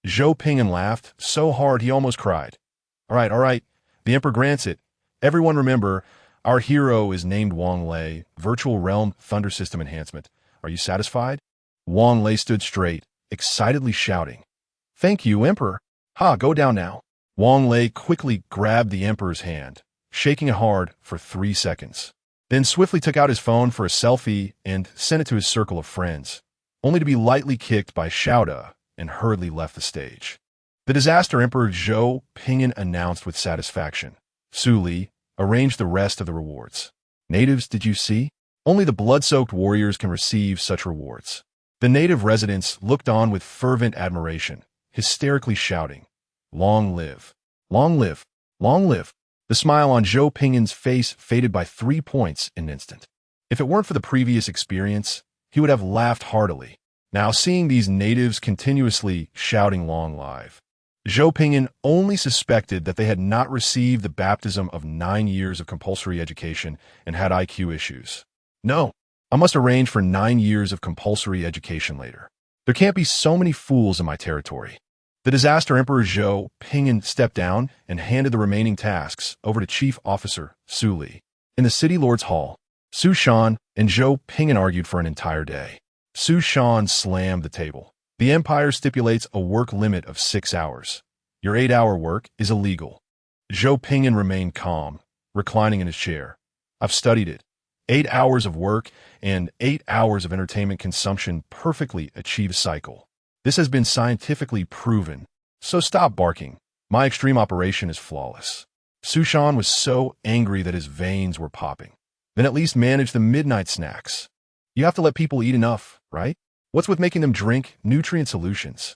Zhou Ping'an laughed so hard he almost cried. All right, the emperor grants it. Everyone remember, our hero is named Wang Lei, Virtual Realm Thunder System Enhancement. Are you satisfied? Wang Lei stood straight, excitedly shouting. Thank you, Emperor. Go down now. Wang Lei quickly grabbed the emperor's hand, shaking it hard for 3 seconds. Then swiftly took out his phone for a selfie and sent it to his circle of friends, only to be lightly kicked by Xiao and hurriedly left the stage. The disaster Emperor Zhou Ping'an announced with satisfaction. Su Li arranged the rest of the rewards. Natives, did you see? Only the blood-soaked warriors can receive such rewards. The native residents looked on with fervent admiration, hysterically shouting, "Long live! Long live! Long live!" The smile on Zhou Pingin's face faded by 3 points in an instant. If it weren't for the previous experience, he would have laughed heartily. Now seeing these natives continuously shouting "Long live!" Zhou Pingin only suspected that they had not received the baptism of 9 years of compulsory education and had IQ issues. No, I must arrange for 9 years of compulsory education later. There can't be so many fools in my territory. The disaster Emperor Zhou Pingin stepped down and handed the remaining tasks over to Chief Officer Su Li. In the City Lord's Hall, Su Shan and Zhou Pingin argued for an entire day. Su Shan slammed the table. The Empire stipulates a work limit of 6 hours. Your 8-hour work is illegal. Zhou Pingin remained calm, reclining in his chair. I've studied it. 8 hours of work and 8 hours of entertainment consumption perfectly achieve a cycle. This has been scientifically proven. So stop barking. My extreme operation is flawless. Su Shan was so angry that his veins were popping. Then at least manage the midnight snacks. You have to let people eat enough, right? What's with making them drink nutrient solutions?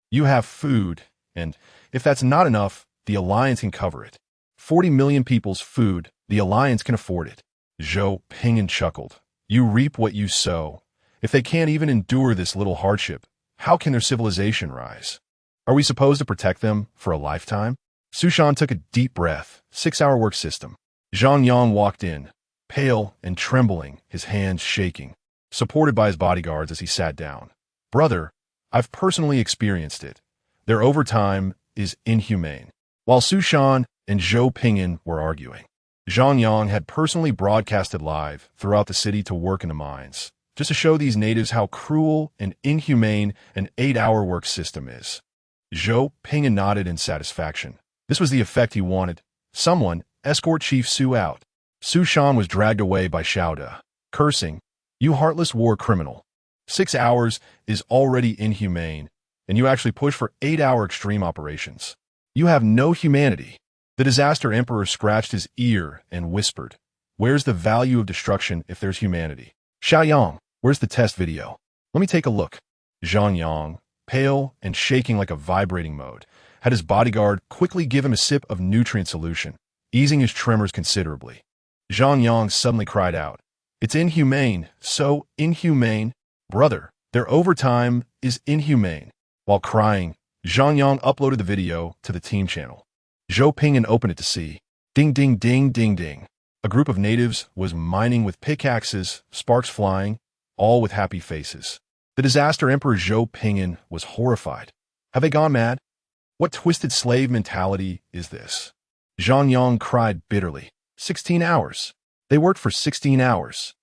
You have food, and if that's not enough, the Alliance can cover it. 40 million people's food, the Alliance can afford it. Zhou Pingin chuckled. You reap what you sow. If they can't even endure this little hardship, how can their civilization rise? Are we supposed to protect them for a lifetime? Su Shan took a deep breath. 6-hour work system. Zhang Yang walked in, pale and trembling, his hands shaking, supported by his bodyguards as he sat down. Brother, I've personally experienced it. Their overtime is inhumane. While Su Shan and Zhou Pingin were arguing, Zhang Yang had personally broadcasted live throughout the city to work in the mines, just to show these natives how cruel and inhumane an 8-hour work system is. Zhou Pingin nodded in satisfaction. This was the effect he wanted. Someone escort Chief Su out. Su Shan was dragged away by Xiao De, cursing, "You heartless war criminal. 6 hours is already inhumane, and you actually push for 8-hour extreme operations. You have no humanity." The disaster emperor scratched his ear and whispered, "Where's the value of destruction if there's humanity? Xiaoyang, where's the test video? Let me take a look." Zhang Yang, pale and shaking like a vibrating mode, had his bodyguard quickly give him a sip of nutrient solution, easing his tremors considerably. Zhang Yang suddenly cried out, "It's inhumane, so inhumane. Brother, their overtime is inhumane." While crying, Zhang Yang uploaded the video to the team channel. Zhou Pingin opened it to see. Ding, ding, ding, ding, ding. A group of natives was mining with pickaxes, sparks flying, all with happy faces. The disaster Emperor Zhou Pingin was horrified. Have they gone mad? What twisted slave mentality is this? Zhang Yang cried bitterly. 16 hours. They worked for 16 hours.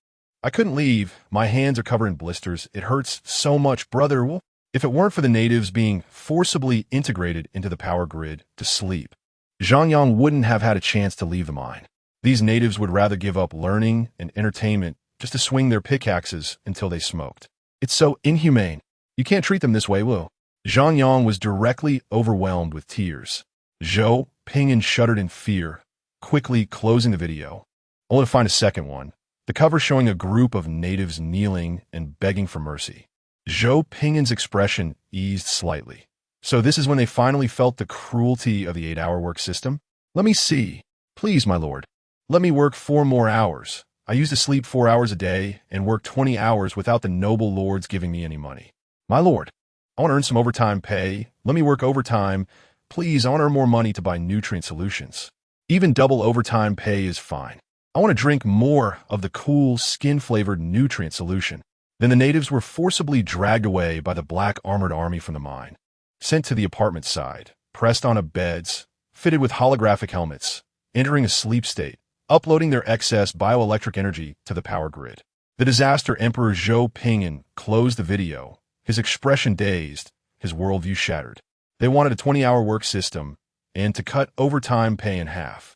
I couldn't leave. My hands are covered in blisters. It hurts so much, brother. If it weren't for the natives being forcibly integrated into the power grid to sleep, Zhang Yang wouldn't have had a chance to leave the mine. These natives would rather give up learning and entertainment just to swing their pickaxes until they smoked. It's so inhumane. You can't treat them this way, Wu. Zhang Yang was directly overwhelmed with tears. Zhou Pingin shuddered in fear, quickly closing the video, only to find a second one, the cover showing a group of natives kneeling and begging for mercy. Zhou Pingin's expression eased slightly. So this is when they finally felt the cruelty of the 8-hour work system? Let me see. Please, my lord. Let me work 4 more hours. I used to sleep 4 hours a day and work 20 hours without the noble lords giving me any money. My lord, I want to earn some overtime pay. Let me work overtime. Please, I want to earn more money to buy nutrient solutions. Even double overtime pay is fine. I want to drink more of the cool, skin-flavored nutrient solution. Then the natives were forcibly dragged away by the black armored army from the mine, sent to the apartment side, pressed onto beds, fitted with holographic helmets, entering a sleep state, uploading their excess bioelectric energy to the power grid. The disaster Emperor Zhou Pingin closed the video, his expression dazed, his worldview shattered. They wanted a 20-hour work system and to cut overtime pay in half,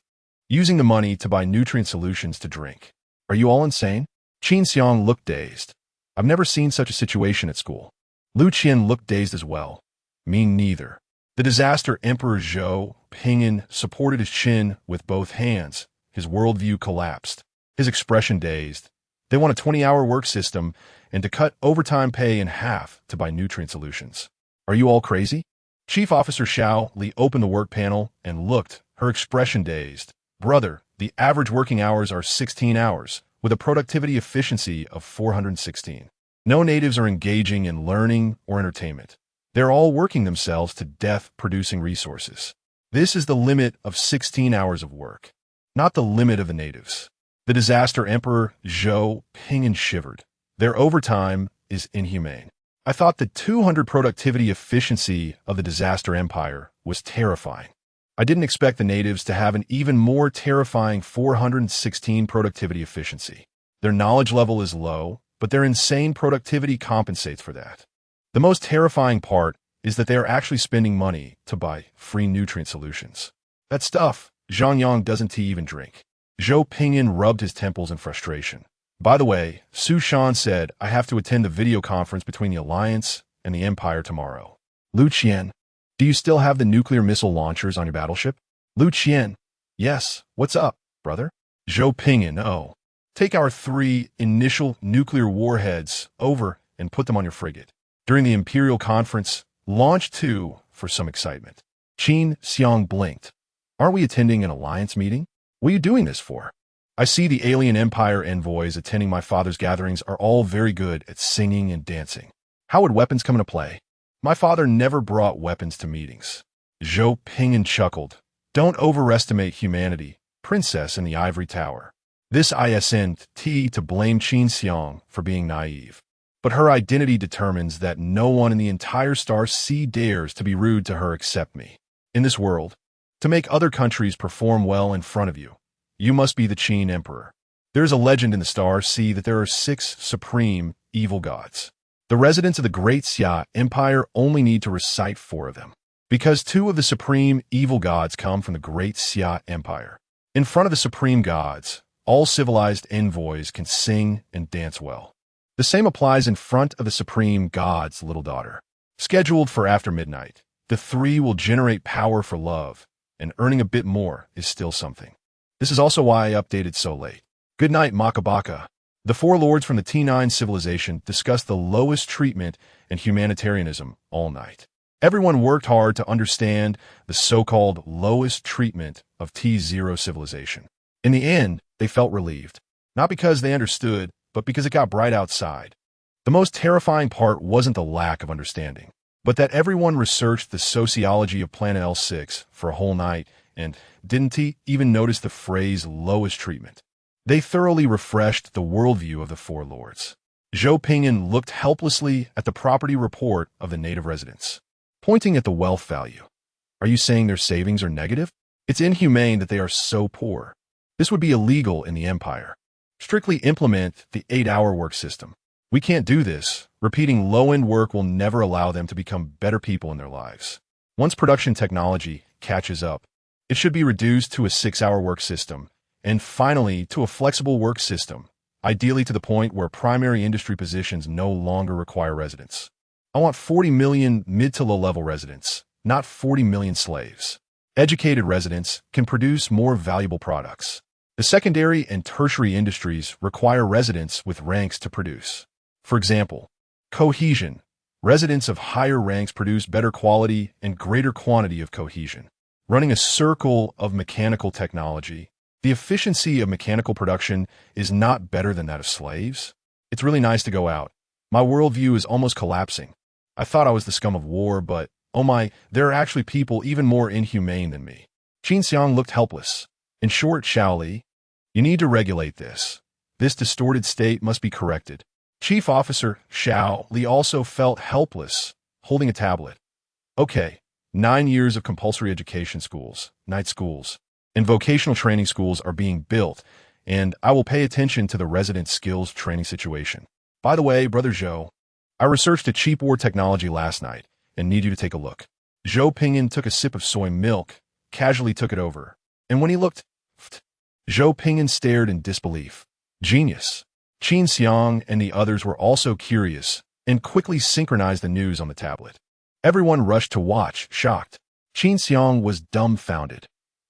using the money to buy nutrient solutions to drink. Are you all insane? Qin Xiang looked dazed. I've never seen such a situation at school. Lu Qian looked dazed as well. Me neither. The disaster Emperor Zhou Pingin supported his chin with both hands. His worldview collapsed. His expression dazed. They want a 20-hour work system and to cut overtime pay in half to buy nutrient solutions. Are you all crazy? Chief Officer Xiao Li opened the work panel and looked, her expression dazed. Brother, the average working hours are 16 hours, with a productivity efficiency of 416. No natives are engaging in learning or entertainment. They're all working themselves to death producing resources. This is the limit of 16 hours of work, not the limit of the natives. The disaster emperor Zhou Ping'an shivered. Their overtime is inhumane. I thought the 200 productivity efficiency of the disaster empire was terrifying. I didn't expect the natives to have an even more terrifying 416 productivity efficiency. Their knowledge level is low, but their insane productivity compensates for that. The most terrifying part is that they are actually spending money to buy free nutrient solutions. That stuff Zhang Yang doesn't even drink. Zhou Ping'an rubbed his temples in frustration. By the way, Su Shan said I have to attend the video conference between the Alliance and the Empire tomorrow. Lu Qian, do you still have the nuclear missile launchers on your battleship? Lu Qian, yes, what's up, brother? Zhou Ping'an, oh. Take our 3 initial nuclear warheads over and put them on your frigate. During the Imperial Conference, launch 2 for some excitement. Qin Xiang blinked. Aren't we attending an Alliance meeting? What are you doing this for? I see the alien empire envoys attending my father's gatherings are all very good at singing and dancing. How would weapons come into play? My father never brought weapons to meetings. Zhou Ping'an chuckled. Don't overestimate humanity, princess in the ivory tower. This isn't to blame Qin Xiang for being naive. But her identity determines that no one in the entire Star C dares to be rude to her except me. In this world, to make other countries perform well in front of you, you must be the Qin Emperor. There is a legend in the Star C that there are 6 supreme evil gods. The residents of the Great Xia Empire only need to recite 4 of them, because 2 of the supreme evil gods come from the Great Xia Empire. In front of the supreme gods, all civilized envoys can sing and dance well. The same applies in front of the supreme god's little daughter. Scheduled for after midnight, the 3 will generate power for love, and earning a bit more is still something. This is also why I updated so late. Good night, Makabaka. The 4 lords from the T9 civilization discussed the lowest treatment and humanitarianism all night. Everyone worked hard to understand the so-called lowest treatment of T0 civilization. In the end, they felt relieved. Not because they understood, but because it got bright outside. The most terrifying part wasn't the lack of understanding, but that everyone researched the sociology of Planet L6 for a whole night and didn't even notice the phrase lowest treatment. They thoroughly refreshed the worldview of the 4 lords. Zhou Ping'an looked helplessly at the property report of the native residents, pointing at the wealth value. Are you saying their savings are negative? It's inhumane that they are so poor. This would be illegal in the Empire. Strictly implement the 8-hour work system. We can't do this. Repeating low-end work will never allow them to become better people in their lives. Once production technology catches up, it should be reduced to a 6-hour work system, and finally to a flexible work system, ideally to the point where primary industry positions no longer require residents. I want 40 million mid to low-level residents, not 40 million slaves. Educated residents can produce more valuable products. The secondary and tertiary industries require residents with ranks to produce. For example, cohesion. Residents of higher ranks produce better quality and greater quantity of cohesion. Running a circle of mechanical technology, the efficiency of mechanical production is not better than that of slaves. It's really nice to go out. My worldview is almost collapsing. I thought I was the scum of war, but, oh my, there are actually people even more inhumane than me. Qin Xiang looked helpless. In short, Xiao Li, you need to regulate this. This distorted state must be corrected. Chief Officer Xiao Li also felt helpless, holding a tablet. Okay, 9 years of compulsory education schools, night schools, and vocational training schools are being built, and I will pay attention to the resident skills training situation. By the way, Brother Zhou, I researched a cheap war technology last night and need you to take a look. Zhou Ping'an took a sip of soy milk, casually took it over, and when he looked, Zhou Ping'an stared in disbelief. Genius. Qin Xiang and the others were also curious and quickly synchronized the news on the tablet. Everyone rushed to watch, shocked. Qin Xiang was dumbfounded.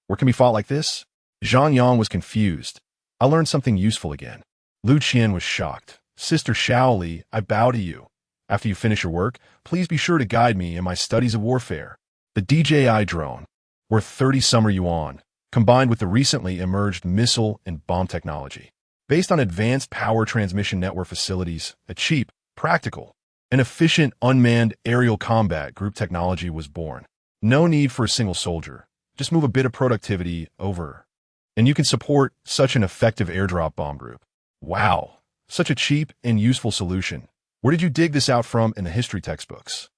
Where can we fought like this? Zhang Yang was confused. I learned something useful again. Lu Qian was shocked. Sister Shaoli, I bow to you. After you finish your work, please be sure to guide me in my studies of warfare. The DJI drone, worth 30 summer yuan, combined with the recently emerged missile and bomb technology. Based on advanced power transmission network facilities, a cheap, practical, and efficient unmanned aerial combat group technology was born. No need for a single soldier. Just move a bit of productivity over, and you can support such an effective airdrop bomb group. Wow, such a cheap and useful solution. Where did you dig this out from in the history textbooks?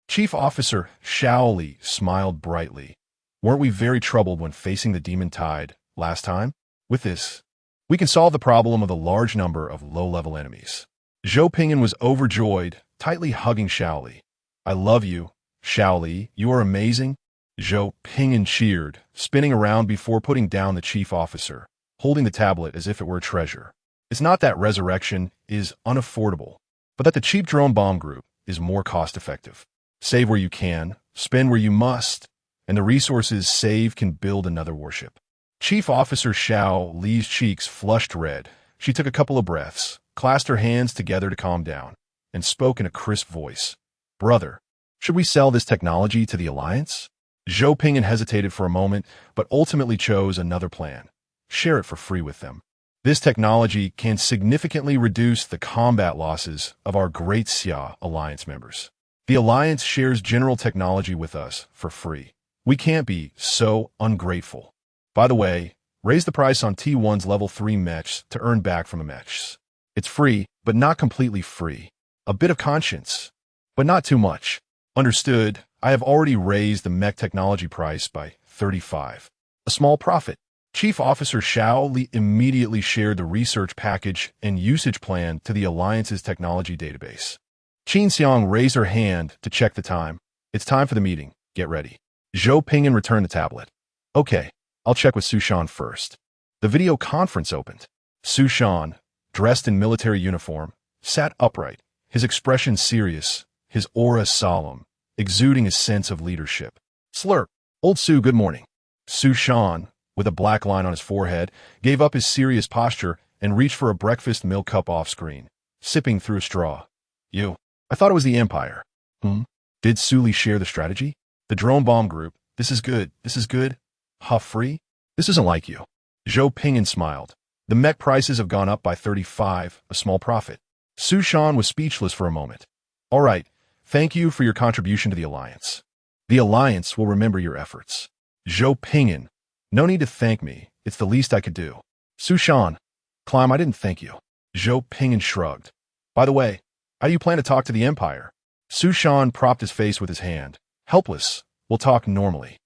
Chief Officer Shaoli smiled brightly. Weren't we very troubled when facing the demon tide last time? With this, we can solve the problem of the large number of low-level enemies. Zhou Pingyan was overjoyed, tightly hugging Shaoli. I love you, Shaoli. You are amazing. Zhou Pingyan cheered, spinning around before putting down the chief officer, holding the tablet as if it were a treasure. It's not that resurrection is unaffordable, but that the cheap drone bomb group is more cost-effective. Save where you can, spend where you must, and the resources saved can build another warship. Chief Officer Xiao Li's cheeks flushed red. She took a couple of breaths, clasped her hands together to calm down, and spoke in a crisp voice. Brother, should we sell this technology to the Alliance? Zhou Pingyan hesitated for a moment, but ultimately chose another plan. Share it for free with them. This technology can significantly reduce the combat losses of our Great Xia Alliance members. The Alliance shares general technology with us for free. We can't be so ungrateful. By the way, raise the price on T1's level 3 mechs to earn back from the mechs. It's free, but not completely free. A bit of conscience, but not too much. Understood. I have already raised the mech technology price by 35. A small profit. Chief Officer Xiao Li immediately shared the research package and usage plan to the Alliance's technology database. Qin Xiang raised her hand to check the time. It's time for the meeting. Get ready. Zhou Pingyan returned the tablet. Okay, I'll check with Su Shan first. The video conference opened. Su Shan, dressed in military uniform, sat upright, his expression serious, his aura solemn, exuding a sense of leadership. Slurp. Old Su, good morning. Su Shan, with a black line on his forehead, gave up his serious posture and reached for a breakfast milk cup off-screen, sipping through a straw. I thought it was the Empire. Did Su Li share the strategy? The drone bomb group. This is good. Huff free? This isn't like you. Zhou Pingyan smiled. The mech prices have gone up by 35, a small profit. Su Shan was speechless for a moment. All right, thank you for your contribution to the Alliance. The Alliance will remember your efforts. Zhou Pingyan, no need to thank me. It's the least I could do. Su Shan, Climb, I didn't thank you. Zhou Pingyan shrugged. By the way, how do you plan to talk to the Empire? Su Shan propped his face with his hand. Helpless. We'll talk normally.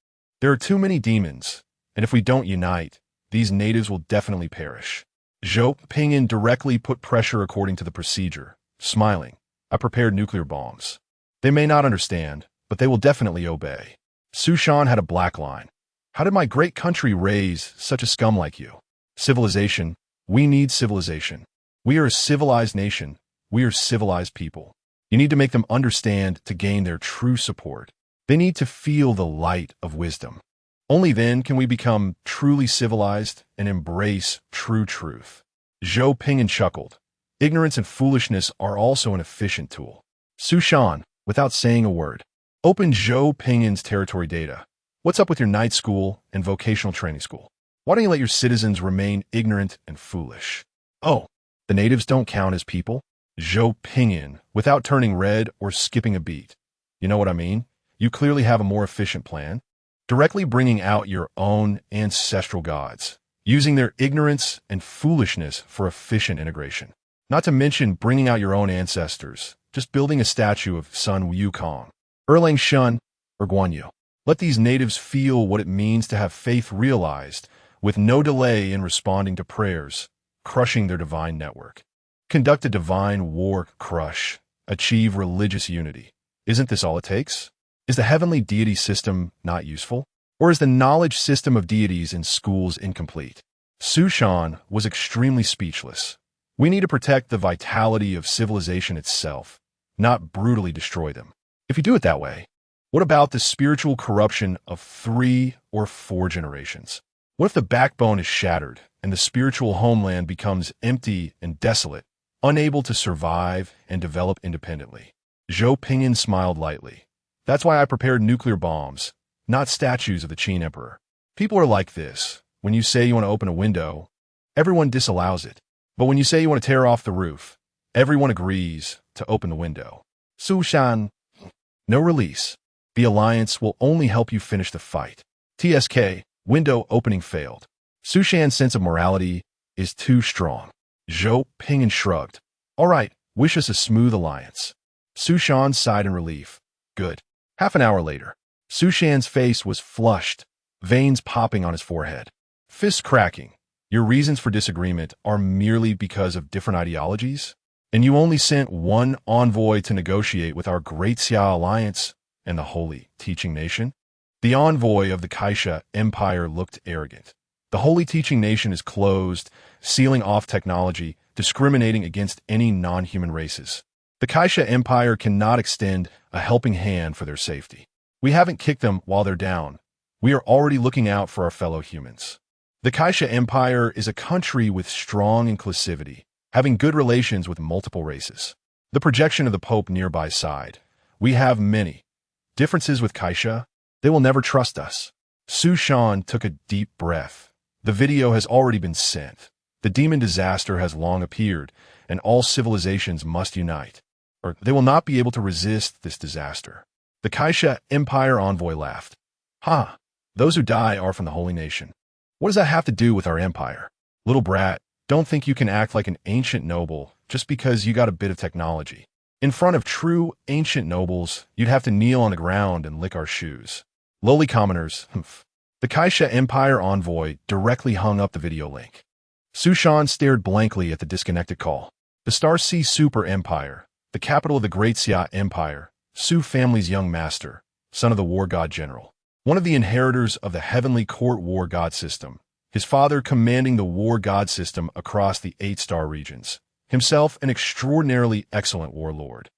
There are too many demons, and if we don't unite, these natives will definitely perish. Zhou Pingyan directly put pressure according to the procedure, smiling. I prepared nuclear bombs. They may not understand, but they will definitely obey. Su Shan had a black line. How did my great country raise such a scum like you? Civilization. We need civilization. We are a civilized nation. We are civilized people. You need to make them understand to gain their true support. They need to feel the light of wisdom. Only then can we become truly civilized and embrace true truth. Zhou Pingyan chuckled. Ignorance and foolishness are also an efficient tool. Su Shan, without saying a word, opened Zhou Pingyan's territory data. What's up with your night school and vocational training school? Why don't you let your citizens remain ignorant and foolish? Oh, the natives don't count as people? Zhou Pingyan, without turning red or skipping a beat. You know what I mean? You clearly have a more efficient plan. Directly bringing out your own ancestral gods, using their ignorance and foolishness for efficient integration. Not to mention bringing out your own ancestors, just building a statue of Sun Wukong, Erlang Shun, or Guan Yu. Let these natives feel what it means to have faith realized, with no delay in responding to prayers, crushing their divine network. Conduct a divine war crush, achieve religious unity. Isn't this all it takes? Is the heavenly deity system not useful? Or is the knowledge system of deities in schools incomplete? Su Shan was extremely speechless. We need to protect the vitality of civilization itself, not brutally destroy them. If you do it that way, what about the spiritual corruption of 3 or 4 generations? What if the backbone is shattered and the spiritual homeland becomes empty and desolate, unable to survive and develop independently. Zhou Pingyan smiled lightly. That's why I prepared nuclear bombs, not statues of the Qin Emperor. People are like this. When you say you want to open a window, everyone disallows it. But when you say you want to tear off the roof, everyone agrees to open the window. Su Shan, no release. The alliance will only help you finish the fight. TSK, window opening failed. Su Shan's sense of morality is too strong. Zhou Pingyan shrugged. All right, wish us a smooth alliance. Su Shan sighed in relief. Good. Half an hour later, Su Shan's face was flushed, veins popping on his forehead. Fists cracking. Your reasons for disagreement are merely because of different ideologies? And you only sent one envoy to negotiate with our Great Xia Alliance and the Holy Teaching Nation? The envoy of the Kaisha Empire looked arrogant. The Holy Teaching Nation is closed, sealing off technology, discriminating against any non-human races. The Kaisha Empire cannot extend a helping hand for their safety. We haven't kicked them while they're down. We are already looking out for our fellow humans. The Kaisha Empire is a country with strong inclusivity, having good relations with multiple races. The projection of the Pope nearby sighed. We have many differences with Kaisha. They will never trust us. Su Shan took a deep breath. The video has already been sent. The demon disaster has long appeared, and all civilizations must unite, or they will not be able to resist this disaster. The Kaisha Empire envoy laughed. Ha! Those who die are from the Holy Nation. What does that have to do with our empire? Little brat, don't think you can act like an ancient noble just because you got a bit of technology. In front of true ancient nobles, you'd have to kneel on the ground and lick our shoes. Lowly commoners, humph. The Kaisha Empire envoy directly hung up the video link. Su Shan stared blankly at the disconnected call. The Star Sea Super Empire, the capital of the Great Xia Empire, Su family's young master, son of the War God General. One of the inheritors of the Heavenly Court War God system, his father commanding the War God system across the 8-star regions, himself an extraordinarily excellent warlord.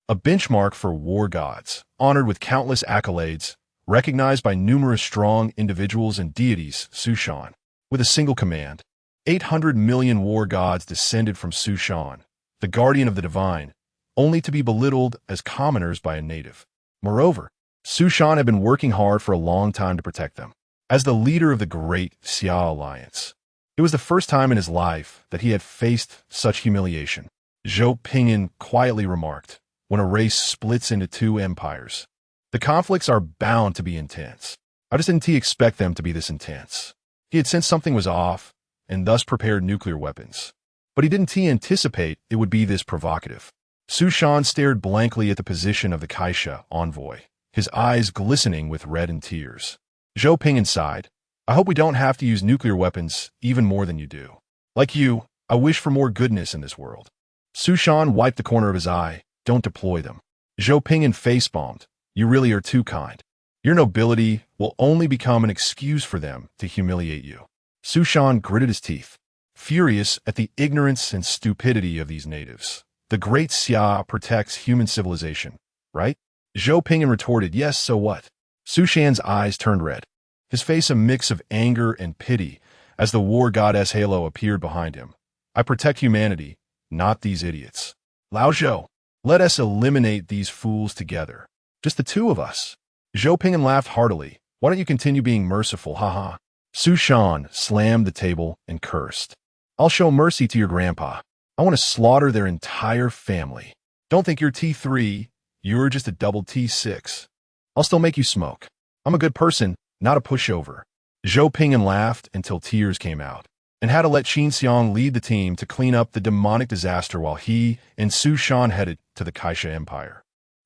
A benchmark for war gods, honored with countless accolades, recognized by numerous strong individuals and deities, Su Shan. With a single command, 800 million war gods descended from Su Shan, the guardian of the divine, only to be belittled as commoners by a native. Moreover, Su Shan had been working hard for a long time to protect them. As the leader of the Great Xia Alliance, it was the first time in his life that he had faced such humiliation. Zhou Pingyan quietly remarked, when a race splits into two empires, the conflicts are bound to be intense. How didn't he expect them to be this intense? He had sensed something was off, and thus prepared nuclear weapons. But he didn't anticipate it would be this provocative. Su Shan stared blankly at the position of the Kaisha envoy, his eyes glistening with red and tears. Zhou Pingyan sighed. I hope we don't have to use nuclear weapons even more than you do. Like you, I wish for more goodness in this world. Su Shan wiped the corner of his eye. Don't deploy them. Zhou Pingyan face-palmed. You really are too kind. Your nobility will only become an excuse for them to humiliate you. Su Shan gritted his teeth, furious at the ignorance and stupidity of these natives. The Great Xia protects human civilization, right? Zhou Pingyan retorted, yes, so what? Su Shan's eyes turned red, his face a mix of anger and pity as the war goddess halo appeared behind him. I protect humanity, not these idiots. Lao Zhou, let us eliminate these fools together. Just the two of us. Zhou Pingyan laughed heartily. Why don't you continue being merciful, haha. Su Shan slammed the table and cursed. I'll show mercy to your grandpa. I want to slaughter their entire family. Don't think you're T3, you're just a double T6. I'll still make you smoke. I'm a good person, not a pushover. Zhou Pingyan laughed until tears came out, and had to let Qin Xiang lead the team to clean up the demonic disaster while he and Su Shan headed to the Kaisha Empire.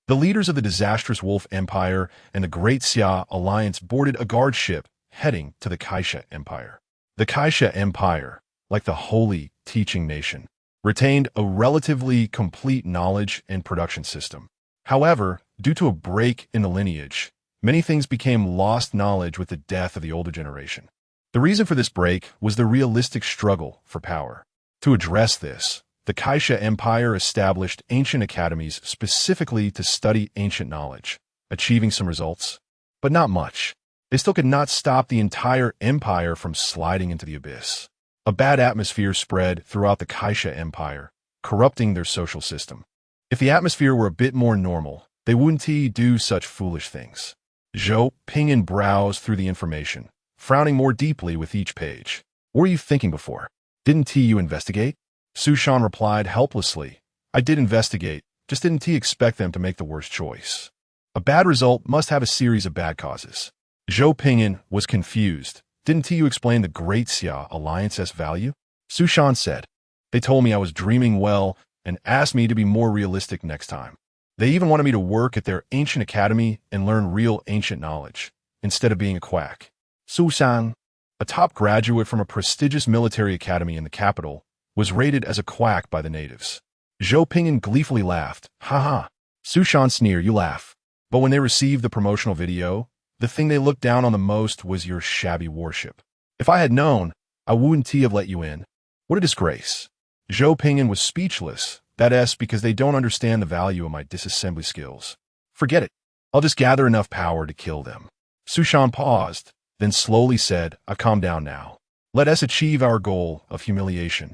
The leaders of the disastrous Wolf Empire and the Great Xia Alliance boarded a guard ship heading to the Kaisha Empire. The Kaisha Empire, like the Holy Teaching Nation, retained a relatively complete knowledge and production system. However, due to a break in the lineage, many things became lost knowledge with the death of the older generation. The reason for this break was the realistic struggle for power. To address this, the Kaisha Empire established ancient academies specifically to study ancient knowledge, achieving some results, but not much. They still could not stop the entire empire from sliding into the abyss. A bad atmosphere spread throughout the Kaisha Empire, corrupting their social system. If the atmosphere were a bit more normal, they wouldn't do such foolish things. Zhou Pingyan browsed through the information, frowning more deeply with each page. What were you thinking before? Didn't you investigate? Su Shan replied helplessly. I did investigate, just didn't expect them to make the worst choice. A bad result must have a series of bad causes. Zhou Pingyan was confused. Didn't you explain the Great Xia Alliance's value? Su Shan said. They told me I was dreaming well and asked me to be more realistic next time. They even wanted me to work at their ancient academy and learn real ancient knowledge, instead of being a quack. Su Shan, a top graduate from a prestigious military academy in the capital, was rated as a quack by the natives. Zhou Pingyan gleefully laughed. Ha. Su Shan sneered, you laugh. But when they received the promotional video, the thing they looked down on the most was your shabby warship. If I had known, I wouldn't have let you in. What a disgrace. Zhou Pingyan was speechless. That's because they don't understand the value of my disassembly skills. Forget it. I'll just gather enough power to kill them. Su Shan paused, then slowly said, I've calmed down now. Let us achieve our goal of humiliation.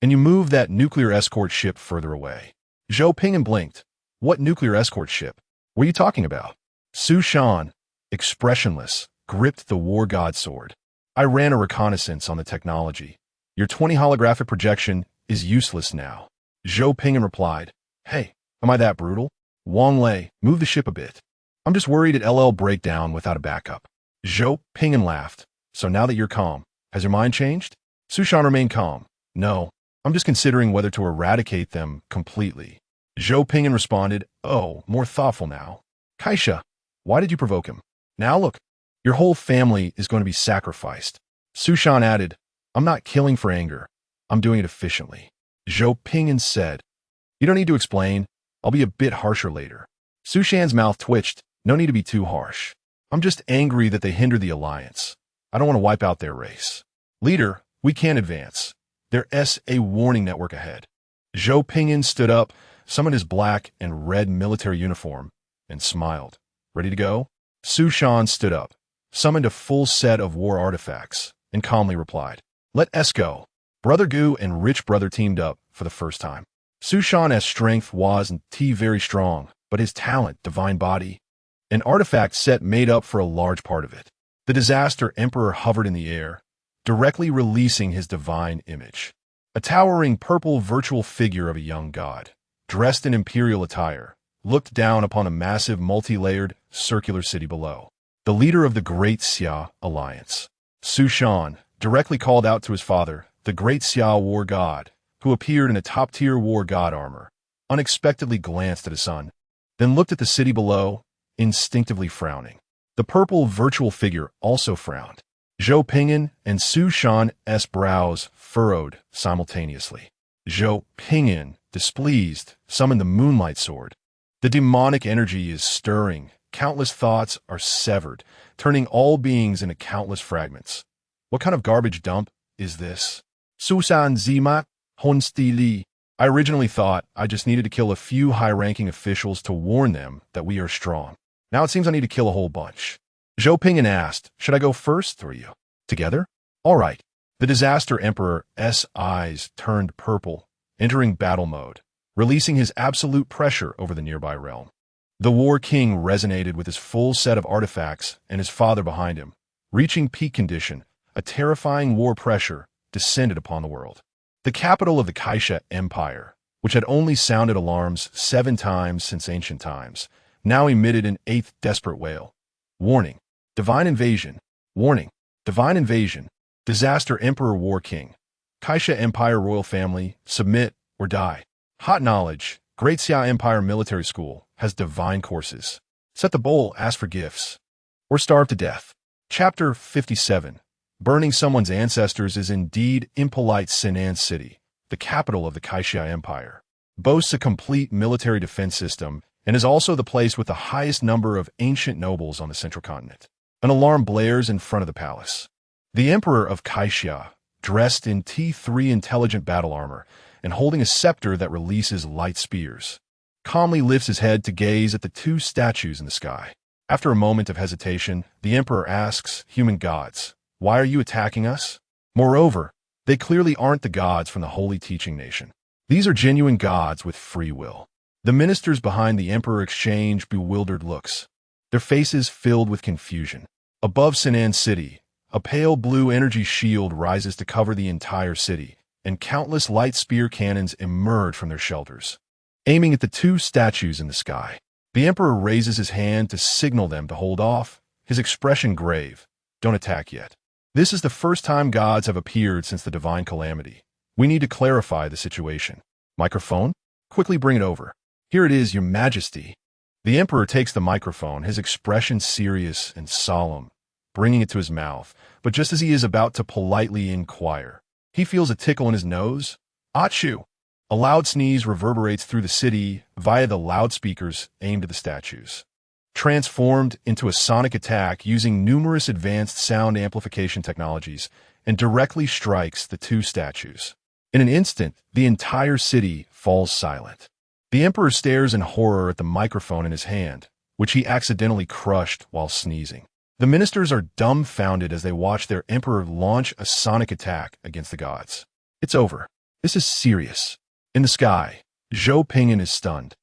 And you move that nuclear escort ship further away. Zhou Pingyan blinked. What nuclear escort ship? What are you talking about? Su Shan, expressionless, gripped the war god sword. I ran a reconnaissance on the technology. Your 20 holographic projection is useless now. Zhou Pingyan replied, Hey, am I that brutal? Wang Lei, move the ship a bit. I'm just worried it'll break down without a backup. Zhou Pingyan laughed. So now that you're calm, has your mind changed? Su Shan remained calm. No, I'm just considering whether to eradicate them completely. Zhou Pingyan responded, Oh, more thoughtful now. Kaisha, why did you provoke him? Now look, your whole family is going to be sacrificed. Su Shan added, I'm not killing for anger. I'm doing it efficiently. Zhou Pingyan said, You don't need to explain. I'll be a bit harsher later. Su Shan's mouth twitched. No need to be too harsh. I'm just angry that they hindered the alliance. I don't want to wipe out their race. Leader, we can't advance. There's a warning network ahead. Zhou Pingyan stood up, summoned his black and red military uniform, and smiled. Ready to go? Su Shan stood up, summoned a full set of war artifacts, and calmly replied, Let us go. Brother Gu and Rich Brother teamed up for the first time. Su Shan's strength wasn't very strong, but his talent, divine body, an artifact set made up for a large part of it. The Disaster Emperor hovered in the air, directly releasing his divine image. A towering purple virtual figure of a young god, dressed in imperial attire, looked down upon a massive multi-layered circular city below. The leader of the Great Xia Alliance. Su Shan directly called out to his father, the Great Xia War God, who appeared in a top-tier war god armor, unexpectedly glanced at his son, then looked at the city below, instinctively frowning. The purple virtual figure also frowned. Zhou Pingyan and Su Shan's brows furrowed simultaneously. Zhou Pingyan, displeased, summoned the Moonlight Sword. The demonic energy is stirring. Countless thoughts are severed, turning all beings into countless fragments. What kind of garbage dump is this? Susan Zima, Honsti Li. I originally thought I just needed to kill a few high-ranking officials to warn them that we are strong. Now it seems I need to kill a whole bunch. Zhou Pingyan asked, Should I go first or you? Together? All right. The Disaster Emperor's eyes turned purple, entering battle mode, releasing his absolute pressure over the nearby realm. The War King resonated with his full set of artifacts and his father behind him. Reaching peak condition, a terrifying war pressure descended upon the world. The capital of the Kaisha Empire, which had only sounded alarms 7 times since ancient times, now emitted an 8th desperate wail. Warning. Divine invasion. Warning. Divine invasion. Disaster Emperor War King. Kaisha Empire Royal Family, submit or die. Hot knowledge. Great Xia Empire Military School has divine courses. Set the bowl, ask for gifts. Or starve to death. Chapter 57. Burning someone's ancestors is indeed impolite. Sinan City, the capital of the Kaisha Empire, boasts a complete military defense system and is also the place with the highest number of ancient nobles on the central continent. An alarm blares in front of the palace. The Emperor of Kaisha, dressed in T3 intelligent battle armor and holding a scepter that releases light spears, calmly lifts his head to gaze at the 2 statues in the sky. After a moment of hesitation, the Emperor asks, Human gods, why are you attacking us? Moreover, They clearly aren't the gods from the Holy Teaching Nation. These are genuine gods with free will. The ministers behind the emperor exchange bewildered looks, their faces filled with confusion. Above Sinan City, a pale blue energy shield rises to cover the entire city, and countless light spear cannons emerge from their shelters, aiming at the two statues in the sky. The emperor raises his hand to signal them to hold off, his expression grave. Don't attack yet. This is the first time gods have appeared since the divine calamity. We need to clarify the situation. Microphone? Quickly bring it over. Here it is, your majesty. The emperor takes the microphone, his expression serious and solemn, bringing it to his mouth. But just as he is about to politely inquire, he feels a tickle in his nose. Achoo! A loud sneeze reverberates through the city via the loudspeakers aimed at the statues, transformed into a sonic attack using numerous advanced sound amplification technologies, and directly strikes the two statues. In an instant, the entire city falls silent. The emperor stares in horror at the microphone in his hand, which he accidentally crushed while sneezing. The ministers are dumbfounded as they watch their emperor launch a sonic attack against the gods. It's over. This is serious. In the sky, Zhou Pingyan is stunned,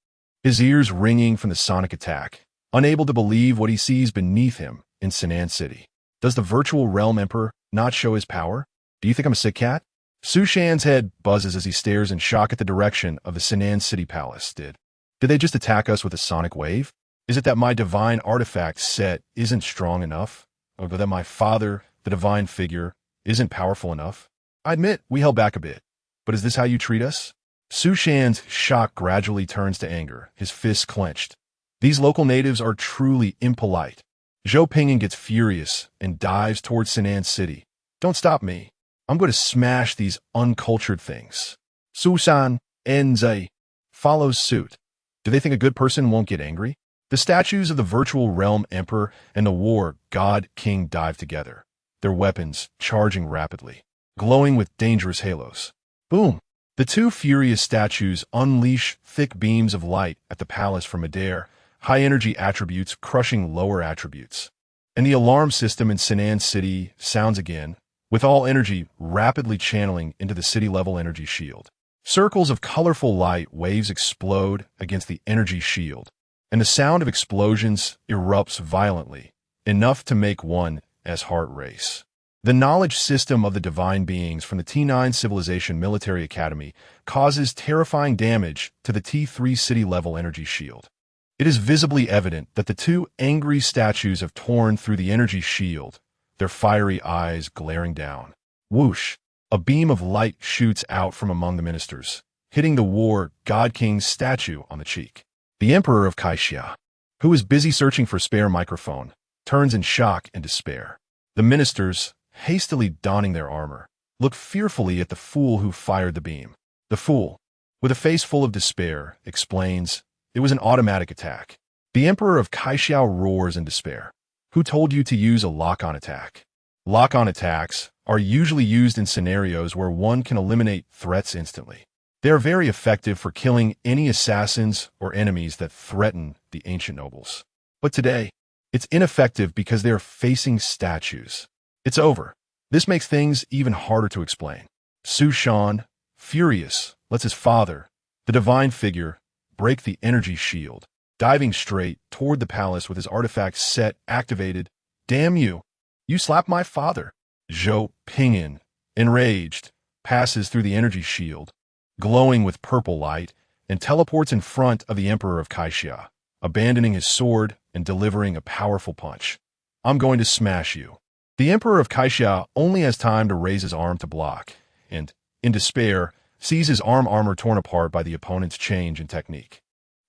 his ears ringing from the sonic attack, unable to believe what he sees beneath him in Sinan City. Does the virtual realm emperor not show his power? Do you think I'm a sick cat? Su Shan's head buzzes as he stares in shock at the direction of the Sinan City Palace. Did they just attack us with a sonic wave? Is it that my divine artifact set isn't strong enough? Or that my father, the divine figure, isn't powerful enough? I admit we held back a bit, but is this how you treat us? Su Shan's shock gradually turns to anger, his fists clenched. These local natives are truly impolite. Zhou Pingyan gets furious and dives towards Sinan City. Don't stop me. I'm going to smash these uncultured things. Su Shan Enze follows suit. Do they think a good person won't get angry? The statues of the virtual realm emperor and the war god king dive together, their weapons charging rapidly, glowing with dangerous halos. Boom! The two furious statues unleash thick beams of light at the palace from midair, high-energy attributes crushing lower attributes. And the alarm system in Sinan City sounds again, with all energy rapidly channeling into the city-level energy shield. Circles of colorful light waves explode against the energy shield, and the sound of explosions erupts violently, enough to make one's heart race. The knowledge system of the divine beings from the T9 Civilization Military Academy causes terrifying damage to the T3 city-level energy shield. It is visibly evident that the two angry statues have torn through the energy shield, their fiery eyes glaring down. Whoosh! A beam of light shoots out from among the ministers, hitting the war god king's statue on the cheek. The emperor of Kaixia, who is busy searching for a spare microphone, turns in shock and despair. The ministers, hastily donning their armor, look fearfully at the fool who fired the beam. The fool, with a face full of despair, explains, it was an automatic attack. The emperor of Kaixia roars in despair. Who told you to use a lock-on attack? Lock-on attacks are usually used in scenarios where one can eliminate threats instantly. They are very effective for killing any assassins or enemies that threaten the ancient nobles. But today, it's ineffective because they are facing statues. It's over. This makes things even harder to explain. Su Shan, furious, lets his father, the divine figure, break the energy shield, diving straight toward the palace with his artifact set activated. Damn you! You slapped my father! Zhou Pingyan, enraged, passes through the energy shield, glowing with purple light, and teleports in front of the Emperor of Kaixia, abandoning his sword and delivering a powerful punch. I'm going to smash you. The Emperor of Kaixia only has time to raise his arm to block, and, in despair, sees his armor torn apart by the opponent's change in technique.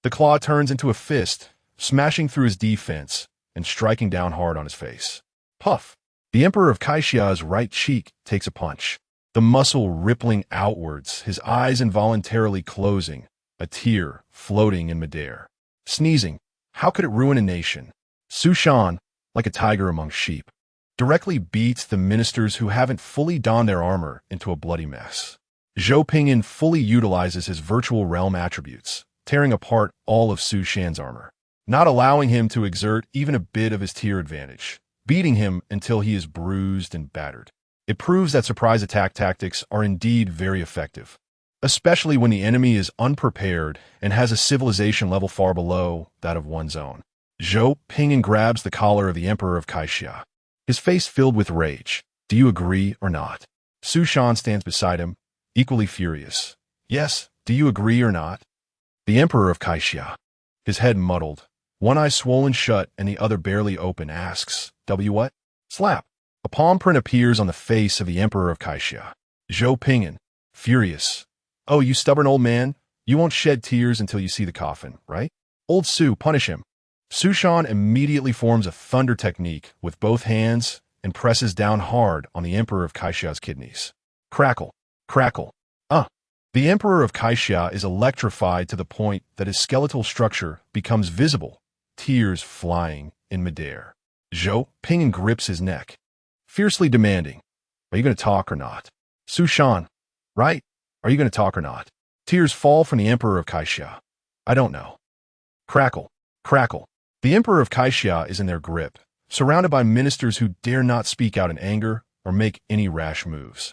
The claw turns into a fist, smashing through his defense and striking down hard on his face. Puff! The Emperor of Kaixia's right cheek takes a punch, the muscle rippling outwards, his eyes involuntarily closing, a tear floating in midair. Sneezing, how could it ruin a nation? Su Shan, like a tiger among sheep, directly beats the ministers who haven't fully donned their armor into a bloody mess. Zhou Pingyan fully utilizes his virtual realm attributes, tearing apart all of Su Shan's armor, not allowing him to exert even a bit of his tier advantage, beating him until he is bruised and battered. It proves that surprise attack tactics are indeed very effective, especially when the enemy is unprepared and has a civilization level far below that of one's own. Zhou Pingyan grabs the collar of the Emperor of Kaixia, his face filled with rage. Do you agree or not? Su Shan stands beside him, equally furious. Yes, do you agree or not? The Emperor of Kaixia, his head muddled, one eye swollen shut and the other barely open, asks, W what? Slap. A palm print appears on the face of the Emperor of Kaixia. Zhou Pingyan, furious. Oh, you stubborn old man, you won't shed tears until you see the coffin, right? Old Su, punish him. Su Shan immediately forms a thunder technique with both hands and presses down hard on the Emperor of Kaixia's kidneys. Crackle, crackle. The Emperor of Kaixia is electrified to the point that his skeletal structure becomes visible, tears flying in midair. Zhou Pingyan grips his neck, fiercely demanding, are you going to talk or not? Su Shan, right? Are you going to talk or not? Tears fall from the Emperor of Kaixia. I don't know. Crackle, crackle. The Emperor of Kaixia is in their grip, surrounded by ministers who dare not speak out in anger or make any rash moves.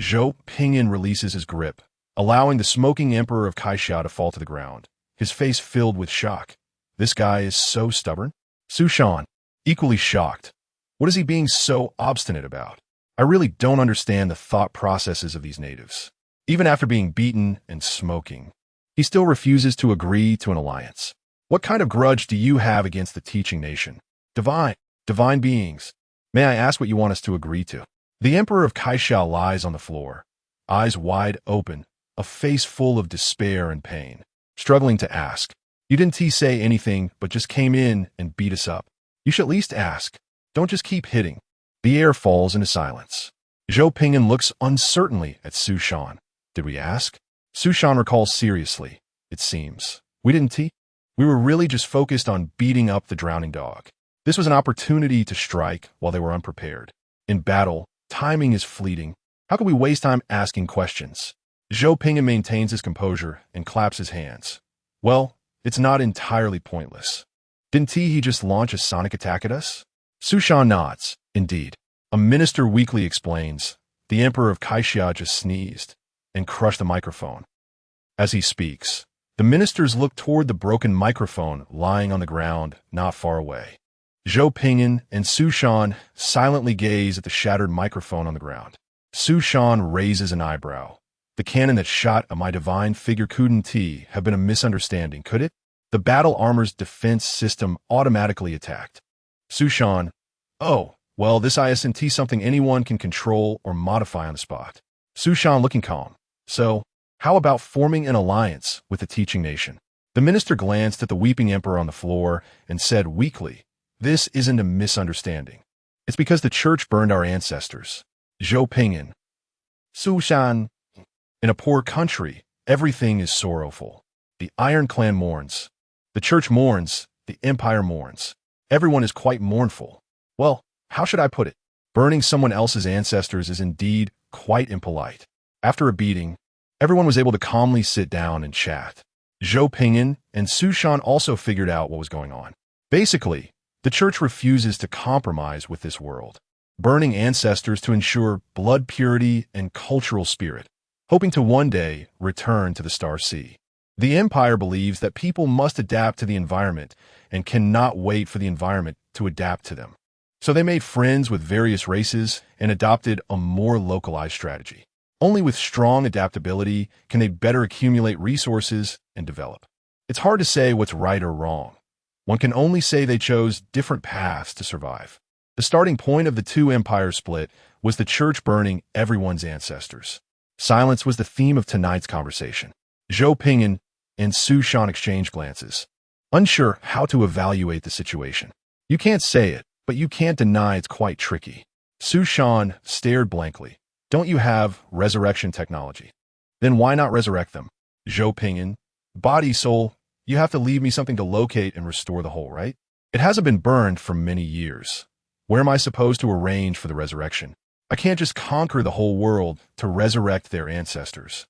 Zhou Pingyan releases his grip, allowing the smoking Emperor of Kaixia to fall to the ground, his face filled with shock. This guy is so stubborn. Su Shan, equally shocked. What is he being so obstinate about? I really don't understand the thought processes of these natives. Even after being beaten and smoking, he still refuses to agree to an alliance. What kind of grudge do you have against the teaching nation? Divine beings, may I ask what you want us to agree to? The Emperor of Kaixia lies on the floor, eyes wide open, a face full of despair and pain, struggling to ask. You didn't say anything, but just came in and beat us up. You should at least ask. Don't just keep hitting. The air falls into silence. Zhou Pingyan looks uncertainly at Su Shan. Did we ask? Su Shan recalls seriously. It seems. We didn't. We were really just focused on beating up the drowning dog. This was an opportunity to strike while they were unprepared. In battle, timing is fleeting. How could we waste time asking questions? Zhou Pingyan maintains his composure and claps his hands. Well, it's not entirely pointless. Didn't he just launch a sonic attack at us? Su Shan nods. Indeed. A minister weakly explains. The Emperor of Kaixia just sneezed and crushed the microphone. As he speaks, the ministers look toward the broken microphone lying on the ground not far away. Zhou Pingyan and Su Shan silently gaze at the shattered microphone on the ground. Su Shan raises an eyebrow. The cannon that shot at my divine figure couldn't have been a misunderstanding, could it? The battle armor's defense system automatically attacked. Su Shan, oh, well, this isn't something anyone can control or modify on the spot. Su Shan looking calm. So, how about forming an alliance with the teaching nation? The minister glanced at the weeping emperor on the floor and said weakly, this isn't a misunderstanding. It's because the church burned our ancestors. Zhou Pingyan. Su Shan. In a poor country, everything is sorrowful. The Iron Clan mourns. The church mourns. The empire mourns. Everyone is quite mournful. Well, how should I put it? Burning someone else's ancestors is indeed quite impolite. After a beating, everyone was able to calmly sit down and chat. Zhou Pingyan and Su Shan also figured out what was going on. Basically, the church refuses to compromise with this world, burning ancestors to ensure blood purity and cultural spirit, hoping to one day return to the Star Sea. The Empire believes that people must adapt to the environment and cannot wait for the environment to adapt to them. So they made friends with various races and adopted a more localized strategy. Only with strong adaptability can they better accumulate resources and develop. It's hard to say what's right or wrong. One can only say they chose different paths to survive. The starting point of the two empires split was the church burning everyone's ancestors. Silence was the theme of tonight's conversation. Zhou Pingyan and Su Shan exchanged glances, unsure how to evaluate the situation. You can't say it, but you can't deny it's quite tricky. Su Shan stared blankly. Don't you have resurrection technology? Then why not resurrect them? Zhou Pingyan, body, soul, you have to leave me something to locate and restore the whole, right? It hasn't been burned for many years. Where am I supposed to arrange for the resurrection? I can't just conquer the whole world to resurrect their ancestors.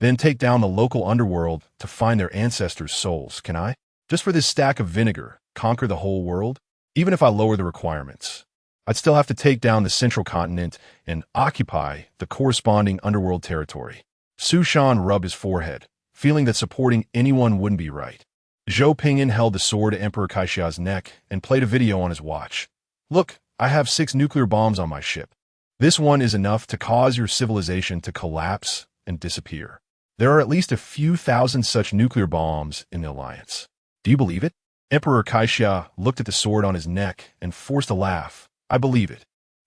Then take down the local underworld to find their ancestors' souls, can I? Just for this stack of vinegar, conquer the whole world? Even if I lower the requirements, I'd still have to take down the central continent and occupy the corresponding underworld territory. Su Shan rubbed his forehead, feeling that supporting anyone wouldn't be right. Zhou Pingyan held the sword to Emperor Kaixia's neck and played a video on his watch. Look, I have 6 nuclear bombs on my ship. This one is enough to cause your civilization to collapse and disappear. There are at least a few thousand such nuclear bombs in the Alliance. Do you believe it? Emperor Kaixia looked at the sword on his neck and forced a laugh. I believe it.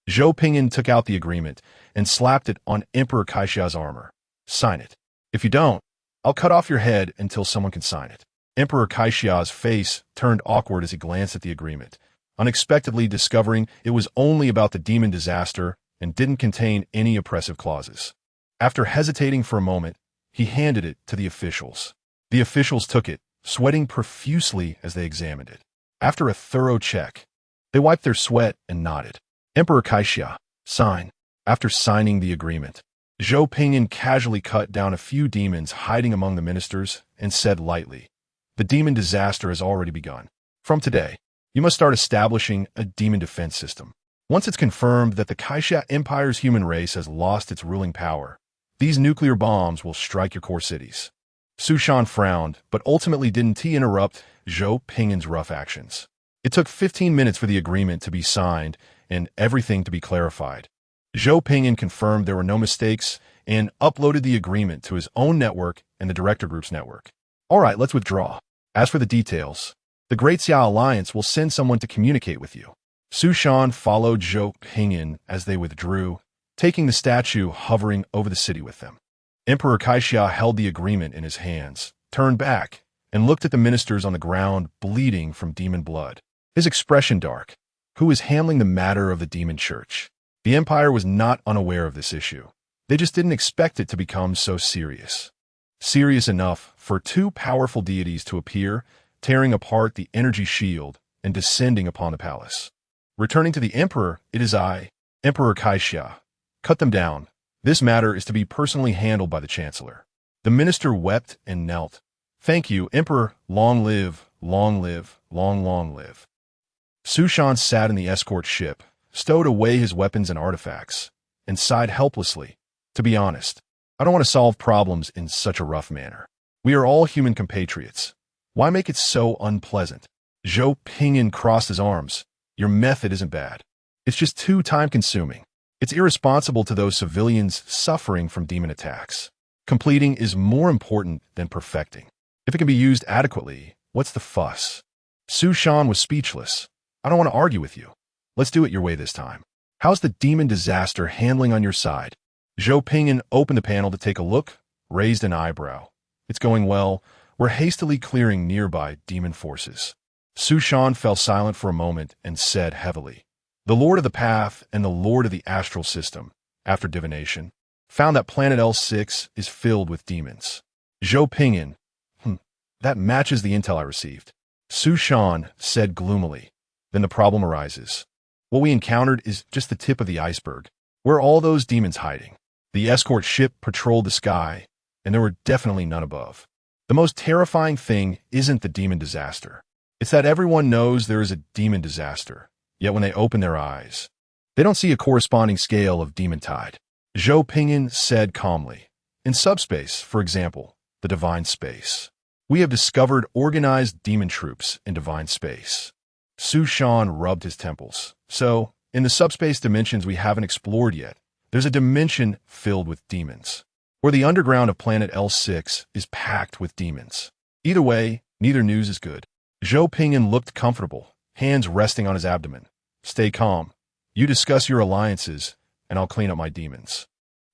Zhou Pingyan took out the agreement and slapped it on Emperor Kaixia's armor. Sign it. If you don't, I'll cut off your head until someone can sign it. Emperor Kaixia's face turned awkward as he glanced at the agreement, unexpectedly discovering it was only about the demon disaster and didn't contain any oppressive clauses. After hesitating for a moment, he handed it to the officials. The officials took it, sweating profusely as they examined it. After a thorough check, they wiped their sweat and nodded. Emperor Kaixia, sign. After signing the agreement, Zhou Pingyan casually cut down a few demons hiding among the ministers and said lightly, the demon disaster has already begun. From today, you must start establishing a demon defense system. Once it's confirmed that the Kaixia Empire's human race has lost its ruling power, these nuclear bombs will strike your core cities. Su Shan frowned, but ultimately didn't interrupt Zhou Pingyan's rough actions. It took 15 minutes for the agreement to be signed and everything to be clarified. Zhou Pingyan confirmed there were no mistakes and uploaded the agreement to his own network and the Director Group's network. All right, let's withdraw. As for the details, the Great Xia Alliance will send someone to communicate with you. Su Shan followed Zhou Pingyan as they withdrew, taking the statue hovering over the city with them. Emperor Kaixia held the agreement in his hands, turned back, and looked at the ministers on the ground bleeding from demon blood. His expression dark. Who is handling the matter of the demon church? The Empire was not unaware of this issue. They just didn't expect it to become so serious. Serious enough for 2 powerful deities to appear, tearing apart the energy shield and descending upon the palace. Returning to the Emperor, it is I, Emperor Kaixia. Cut them down. This matter is to be personally handled by the Chancellor. The minister wept and knelt. Thank you, Emperor. Long live, long live, long live. Su Shan sat in the escort ship, stowed away his weapons and artifacts, and sighed helplessly. To be honest, I don't want to solve problems in such a rough manner. We are all human compatriots. Why make it so unpleasant? Zhou Pingyan crossed his arms. Your method isn't bad. It's just too time-consuming. It's irresponsible to those civilians suffering from demon attacks. Completing is more important than perfecting. If it can be used adequately, what's the fuss? Su Shan was speechless. I don't want to argue with you. Let's do it your way this time. How's the demon disaster handling on your side? Zhou Pingyan opened the panel to take a look, raised an eyebrow. It's going well. We're hastily clearing nearby demon forces. Su Shan fell silent for a moment and said heavily, the Lord of the Path and the Lord of the Astral System, after divination, found that planet L6 is filled with demons. Zhou Pingyan, that matches the intel I received. Su Shan said gloomily. Then the problem arises. What we encountered is just the tip of the iceberg. Where are all those demons hiding? The escort ship patrolled the sky, and there were definitely none above. The most terrifying thing isn't the demon disaster. It's that everyone knows there is a demon disaster, yet when they open their eyes, they don't see a corresponding scale of demon tide. Zhou Pingyan said calmly, in subspace, for example, the divine space, we have discovered organized demon troops in divine space. Su Shan rubbed his temples. So, in the subspace dimensions we haven't explored yet, there's a dimension filled with demons, where the underground of planet L6 is packed with demons. Either way, neither news is good. Zhou Pingyan looked comfortable, hands resting on his abdomen. Stay calm. You discuss your alliances, and I'll clean up my demons.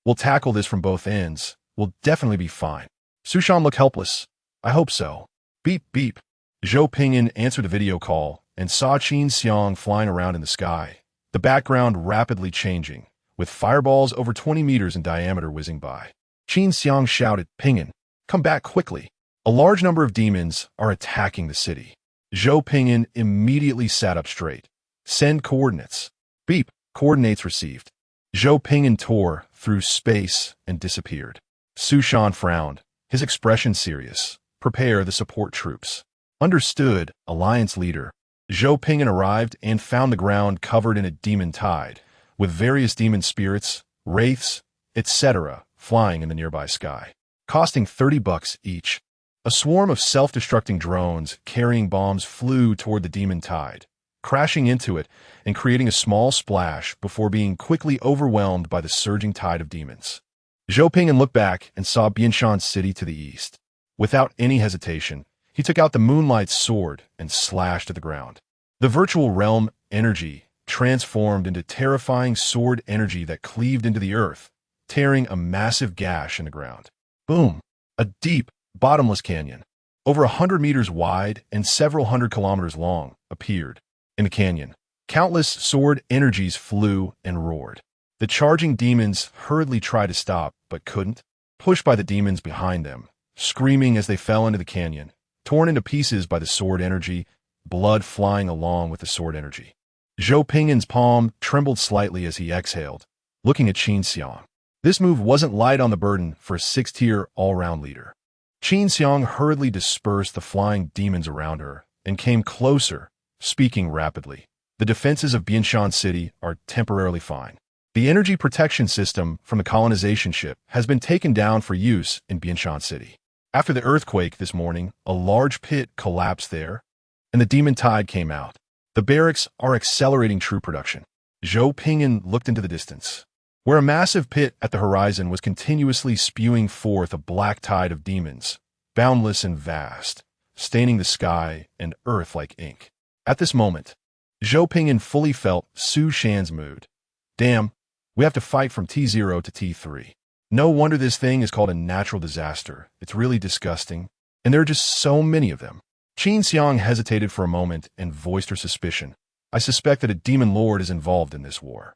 We'll tackle this from both ends. We'll definitely be fine. Su Shan looked helpless. I hope so. Beep, beep. Zhou Pingyan answered the video call and saw Qin Xiang flying around in the sky, the background rapidly changing, with fireballs over 20 meters in diameter whizzing by. Qin Xiang shouted, Pingyan, come back quickly. A large number of demons are attacking the city. Zhou Pingyan immediately sat up straight. Send coordinates. Beep, coordinates received. Zhou Pingyan tore through space and disappeared. Su Shan frowned, his expression serious. Prepare the support troops. Understood, Alliance leader. Zhou Ping'an arrived and found the ground covered in a demon tide, with various demon spirits, wraiths, etc., flying in the nearby sky, costing $30 each. A swarm of self-destructing drones carrying bombs flew toward the demon tide, crashing into it and creating a small splash before being quickly overwhelmed by the surging tide of demons. Zhou Ping'an looked back and saw Bianshan City to the east. Without any hesitation, he took out the Moonlight's sword and slashed at the ground. The virtual realm energy transformed into terrifying sword energy that cleaved into the earth, tearing a massive gash in the ground. Boom! A deep, bottomless canyon, over 100 meters wide and several hundred kilometers long, appeared. In the canyon, countless sword energies flew and roared. The charging demons hurriedly tried to stop, but couldn't, pushed by the demons behind them, screaming as they fell into the canyon, torn into pieces by the sword energy, blood flying along with the sword energy. Zhou Ping'an's palm trembled slightly as he exhaled, looking at Qin Xiang. This move wasn't light on the burden for a 6-tier all-round leader. Qin Xiang hurriedly dispersed the flying demons around her and came closer, speaking rapidly. The defenses of Bianshan City are temporarily fine. The energy protection system from the colonization ship has been taken down for use in Bianshan City. After the earthquake this morning, a large pit collapsed there, and the demon tide came out. The barracks are accelerating troop production. Zhou Ping'an looked into the distance, where a massive pit at the horizon was continuously spewing forth a black tide of demons, boundless and vast, staining the sky and earth like ink. At this moment, Zhou Ping'an fully felt Su Shan's mood. Damn, we have to fight from T0 to T3. No wonder this thing is called a natural disaster. It's really disgusting, and there are just so many of them. Qin Xiang hesitated for a moment and voiced her suspicion. I suspect that a demon lord is involved in this war.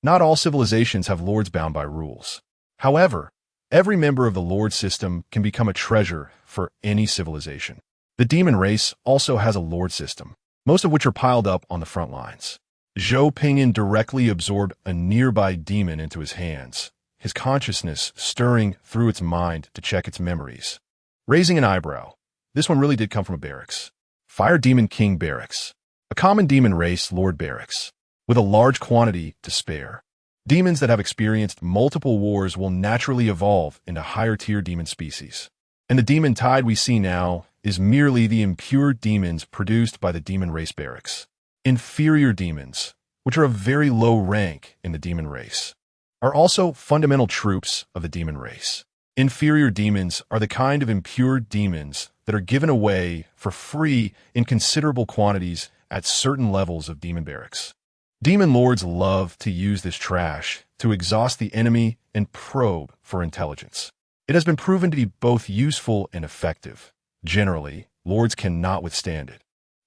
Not all civilizations have lords bound by rules. However, every member of the lord system can become a treasure for any civilization. The demon race also has a lord system, most of which are piled up on the front lines. Zhou Ping'an directly absorbed a nearby demon into his hands, his consciousness stirring through its mind to check its memories. Raising an eyebrow, this one really did come from a barracks. Fire Demon King Barracks. A common demon race lord barracks, with a large quantity to spare. Demons that have experienced multiple wars will naturally evolve into higher-tier demon species. And the demon tide we see now is merely the impure demons produced by the demon race barracks. Inferior demons, which are of very low rank in the demon race, are also fundamental troops of the demon race. Inferior demons are the kind of impure demons that are given away for free in considerable quantities at certain levels of demon barracks. Demon lords love to use this trash to exhaust the enemy and probe for intelligence. It has been proven to be both useful and effective. Generally, lords cannot withstand it.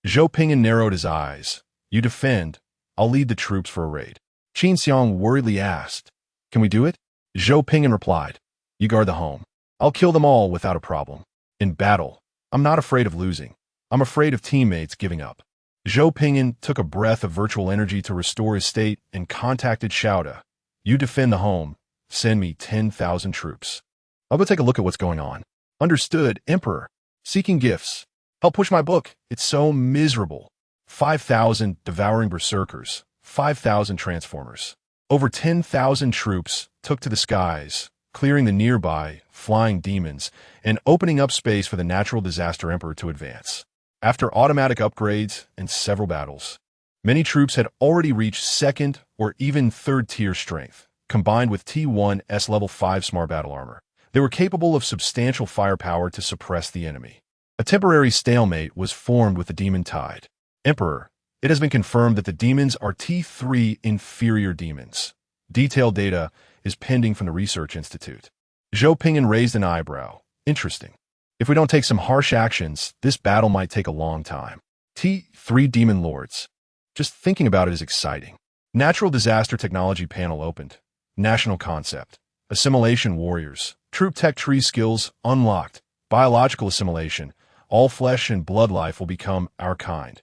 Zhou Ping'an narrowed his eyes. You defend, I'll lead the troops for a raid. Qin Xiang worriedly asked, Can we do it? Zhou Ping'an replied, You guard the home. I'll kill them all without a problem. In battle, I'm not afraid of losing. I'm afraid of teammates giving up. Zhou Ping'an took a breath of virtual energy to restore his state and contacted Xiaoda. You defend the home. Send me 10,000 troops. I'll go take a look at what's going on. Understood, Emperor. Seeking gifts. Help push my book. It's so miserable. 5,000 devouring berserkers. 5,000 transformers. Over 10,000 troops took to the skies, clearing the nearby, flying demons, and opening up space for the natural disaster Emperor to advance. After automatic upgrades and several battles, many troops had already reached 2nd or even 3rd tier strength, combined with T1's level 5 smart battle armor. They were capable of substantial firepower to suppress the enemy. A temporary stalemate was formed with the demon tide. Emperor, it has been confirmed that the demons are T3 inferior demons. Detailed data is pending from the Research Institute. Zhou Ping'an raised an eyebrow. Interesting. If we don't take some harsh actions, this battle might take a long time. T3 demon lords. Just thinking about it is exciting. Natural disaster technology panel opened. National concept. Assimilation warriors. Troop tech tree skills unlocked. Biological assimilation. All flesh and blood life will become our kind.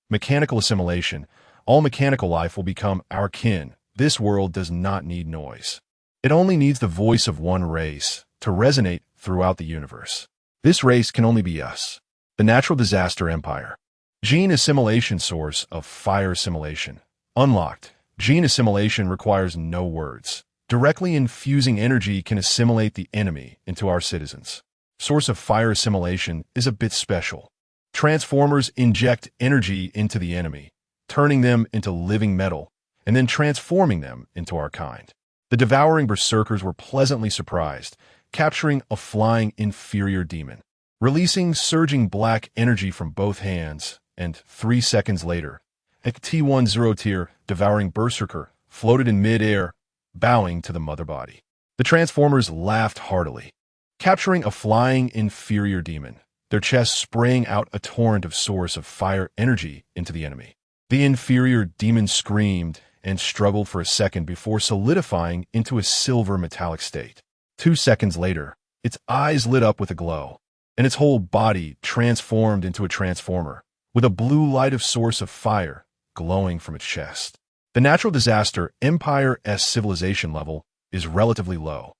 Mechanical assimilation. All mechanical life will become our kin. This world does not need noise. It only needs the voice of one race to resonate throughout the universe. This race can only be us, the natural disaster empire. Gene assimilation source of fire assimilation. Unlocked. Gene assimilation requires no words. Directly infusing energy can assimilate the enemy into our citizens. Source of fire assimilation is a bit special. Transformers inject energy into the enemy, turning them into living metal, and then transforming them into our kind. The devouring berserkers were pleasantly surprised, capturing a flying inferior demon. Releasing surging black energy from both hands, and 3 seconds later, a T-10 tier devouring berserker floated in mid-air, bowing to the mother body. The Transformers laughed heartily, capturing a flying inferior demon, their chests spraying out a torrent of source of fire energy into the enemy. The inferior demon screamed and struggled for a second before solidifying into a silver metallic state. 2 seconds later, its eyes lit up with a glow, and its whole body transformed into a transformer, with a blue light of source of fire glowing from its chest. The natural disaster Empire's civilization level is relatively low,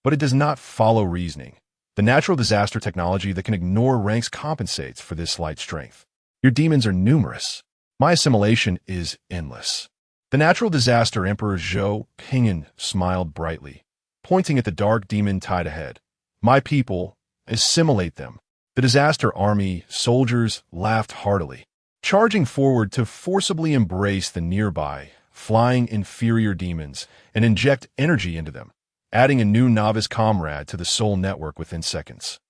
but it does not follow reasoning. The natural disaster technology that can ignore ranks compensates for this slight strength. Your demons are numerous. My assimilation is endless. The natural disaster Emperor Zhou Pingyan smiled brightly, pointing at the dark demon tied ahead. My people, assimilate them. The disaster army soldiers laughed heartily, charging forward to forcibly embrace the nearby, flying inferior demons and inject energy into them, adding a new novice comrade to the soul network within seconds.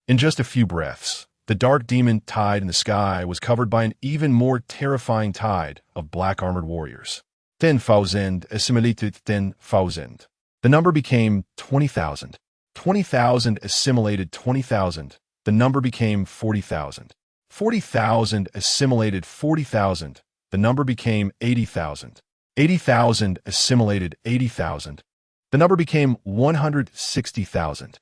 In just a few breaths, the dark demon tide in the sky was covered by an even more terrifying tide of black-armored warriors. 10,000 assimilated 10,000. The number became 20,000. 20,000 assimilated 20,000. The number became 40,000. 40,000 assimilated 40,000. The number became 80,000. 80,000 assimilated 80,000. The number became 160,000.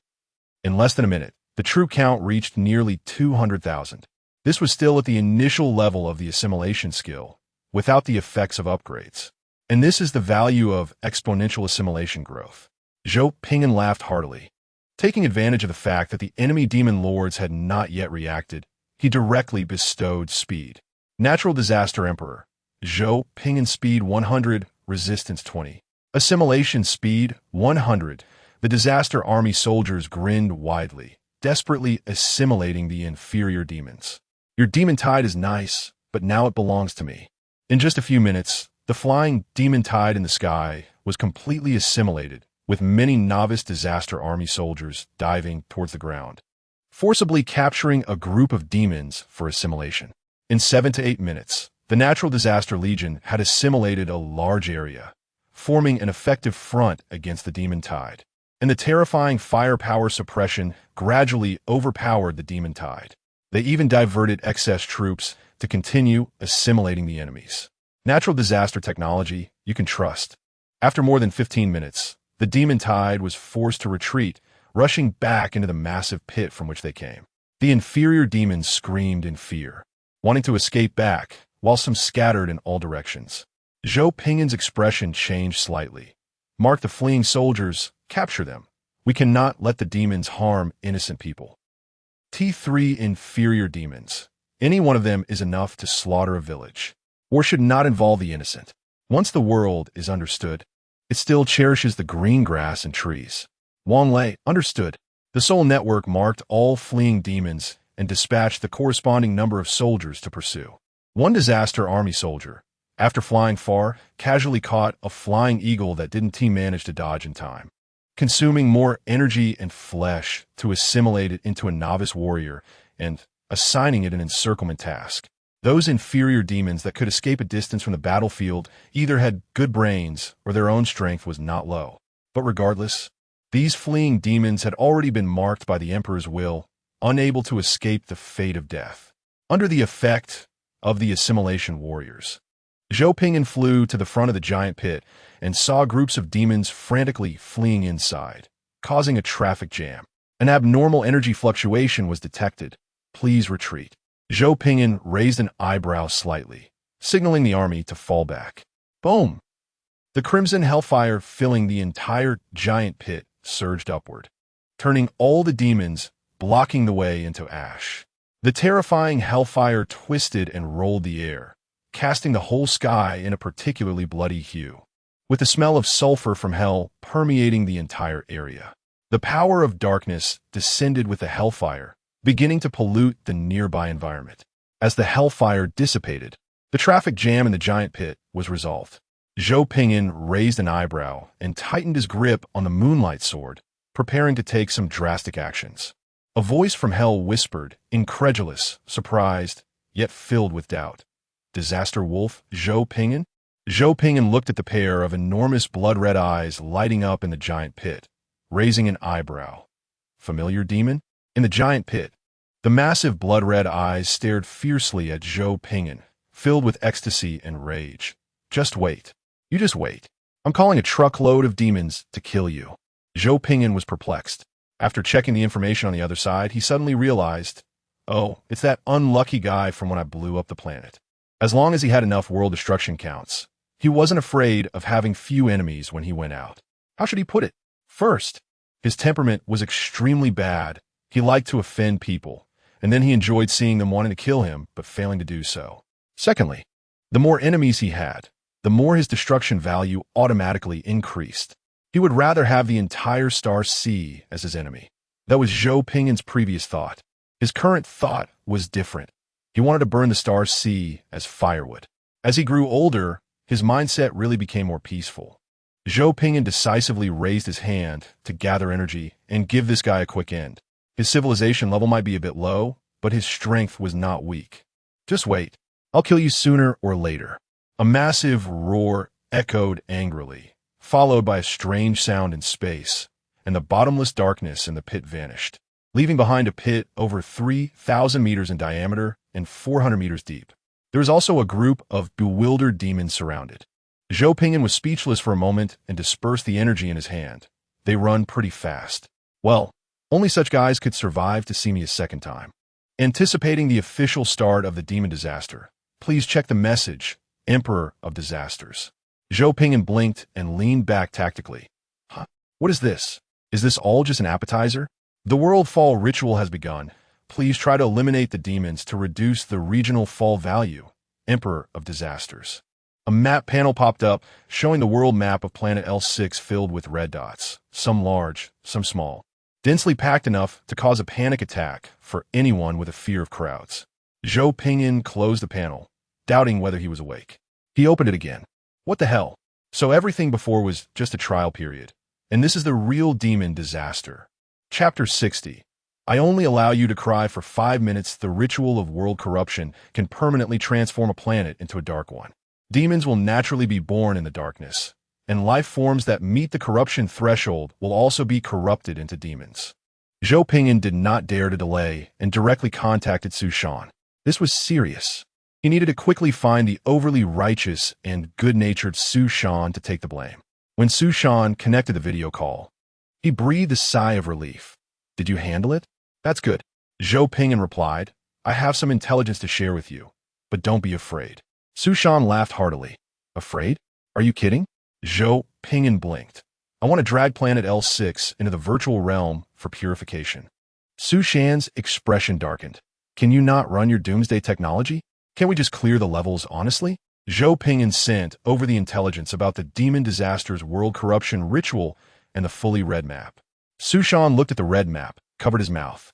In less than a minute, the true count reached nearly 200,000. This was still at the initial level of the assimilation skill, without the effects of upgrades. And this is the value of exponential assimilation growth. Zhou Pingyan laughed heartily. Taking advantage of the fact that the enemy demon lords had not yet reacted, he directly bestowed speed. Natural disaster Emperor. Zhou Pingyan speed 100, resistance 20. Assimilation speed 100. The disaster army soldiers grinned widely, desperately assimilating the inferior demons. Your demon tide is nice, but now it belongs to me. In just a few minutes, the flying demon tide in the sky was completely assimilated, with many novice disaster army soldiers diving towards the ground, forcibly capturing a group of demons for assimilation. In 7 to 8 minutes, the Natural Disaster Legion had assimilated a large area, forming an effective front against the demon tide, and the terrifying firepower suppression gradually overpowered the demon tide. They even diverted excess troops to continue assimilating the enemies. Natural disaster technology you can trust. After more than 15 minutes, the demon tide was forced to retreat, rushing back into the massive pit from which they came. The inferior demons screamed in fear, wanting to escape back, while some scattered in all directions. Zhou Pingyan's expression changed slightly. Mark the fleeing soldiers, capture them. We cannot let the demons harm innocent people. T3 inferior demons. Any one of them is enough to slaughter a village. War should not involve the innocent. Once the world is understood, it still cherishes the green grass and trees. Wang Lei understood. The Soul Network marked all fleeing demons and dispatched the corresponding number of soldiers to pursue. One disaster army soldier, after flying far, casually caught a flying eagle that didn't manage to dodge in time, consuming more energy and flesh to assimilate it into a novice warrior and assigning it an encirclement task. Those inferior demons that could escape a distance from the battlefield either had good brains or their own strength was not low. But regardless, these fleeing demons had already been marked by the Emperor's will, unable to escape the fate of death. Under the effect of the assimilation warriors, Zhou Pingyan flew to the front of the giant pit and saw groups of demons frantically fleeing inside, causing a traffic jam. An abnormal energy fluctuation was detected. Please retreat. Zhou Pingyan raised an eyebrow slightly, signaling the army to fall back. Boom! The crimson hellfire filling the entire giant pit surged upward, turning all the demons, blocking the way into ash. The terrifying hellfire twisted and rolled the air, casting the whole sky in a particularly bloody hue, with the smell of sulfur from hell permeating the entire area. The power of darkness descended with the hellfire, beginning to pollute the nearby environment. As the hellfire dissipated, the traffic jam in the giant pit was resolved. Zhou Pingyan raised an eyebrow and tightened his grip on the moonlight sword, preparing to take some drastic actions. A voice from hell whispered, incredulous, surprised, yet filled with doubt. Disaster Wolf, Zhou Pingyan? Zhou Pingyan looked at the pair of enormous blood-red eyes lighting up in the giant pit, raising an eyebrow. Familiar demon? In the giant pit, the massive blood-red eyes stared fiercely at Zhou Pingyan, filled with ecstasy and rage. Just wait. You just wait. I'm calling a truckload of demons to kill you. Zhou Pingyan was perplexed. After checking the information on the other side, he suddenly realized, oh, it's that unlucky guy from when I blew up the planet. As long as he had enough world destruction counts, he wasn't afraid of having few enemies when he went out. How should he put it? First, his temperament was extremely bad. He liked to offend people, and then he enjoyed seeing them wanting to kill him, but failing to do so. Secondly, the more enemies he had, the more his destruction value automatically increased. He would rather have the entire star C as his enemy. That was Zhou Pingyan's previous thought. His current thought was different. He wanted to burn the star C as firewood. As he grew older, his mindset really became more peaceful. Zhou Pingyan decisively raised his hand to gather energy and give this guy a quick end. His civilization level might be a bit low, but his strength was not weak. Just wait. I'll kill you sooner or later. A massive roar echoed angrily, followed by a strange sound in space, and the bottomless darkness in the pit vanished, leaving behind a pit over 3,000 meters in diameter and 400 meters deep. There was also a group of bewildered demons surrounded. Zhou Pingyan was speechless for a moment and dispersed the energy in his hand. They run pretty fast. Well, only such guys could survive to see me a second time. Anticipating the official start of the demon disaster, please check the message, Emperor of Disasters. Zhou Pingyan blinked and leaned back tactically. Huh? What is this? Is this all just an appetizer? The World Fall ritual has begun. Please try to eliminate the demons to reduce the regional fall value, Emperor of Disasters. A map panel popped up, showing the world map of planet L6 filled with red dots, some large, some small, densely packed enough to cause a panic attack for anyone with a fear of crowds. Zhou Pingyan closed the panel, doubting whether he was awake. He opened it again. What the hell? So everything before was just a trial period, and this is the real demon disaster. Chapter 60. I only allow you to cry for 5 minutes. The ritual of world corruption can permanently transform a planet into a dark one. Demons will naturally be born in the darkness, and life forms that meet the corruption threshold will also be corrupted into demons. Zhou Pingyan did not dare to delay and directly contacted Su Shan. This was serious. He needed to quickly find the overly righteous and good-natured Su Shan to take the blame. When Su Shan connected the video call, he breathed a sigh of relief. Did you handle it? That's good. Zhou Pingyan replied, I have some intelligence to share with you, but don't be afraid. Su Shan laughed heartily. Afraid? Are you kidding? Zhou Pingyan blinked. I want to drag planet L6 into the virtual realm for purification. Su Shan's expression darkened. Can you not run your Doomsday technology? Can't we just clear the levels honestly? Zhou Pingyan sent over the intelligence about the demon disaster's world corruption ritual and the fully red map. Su Shan looked at the red map, covered his mouth,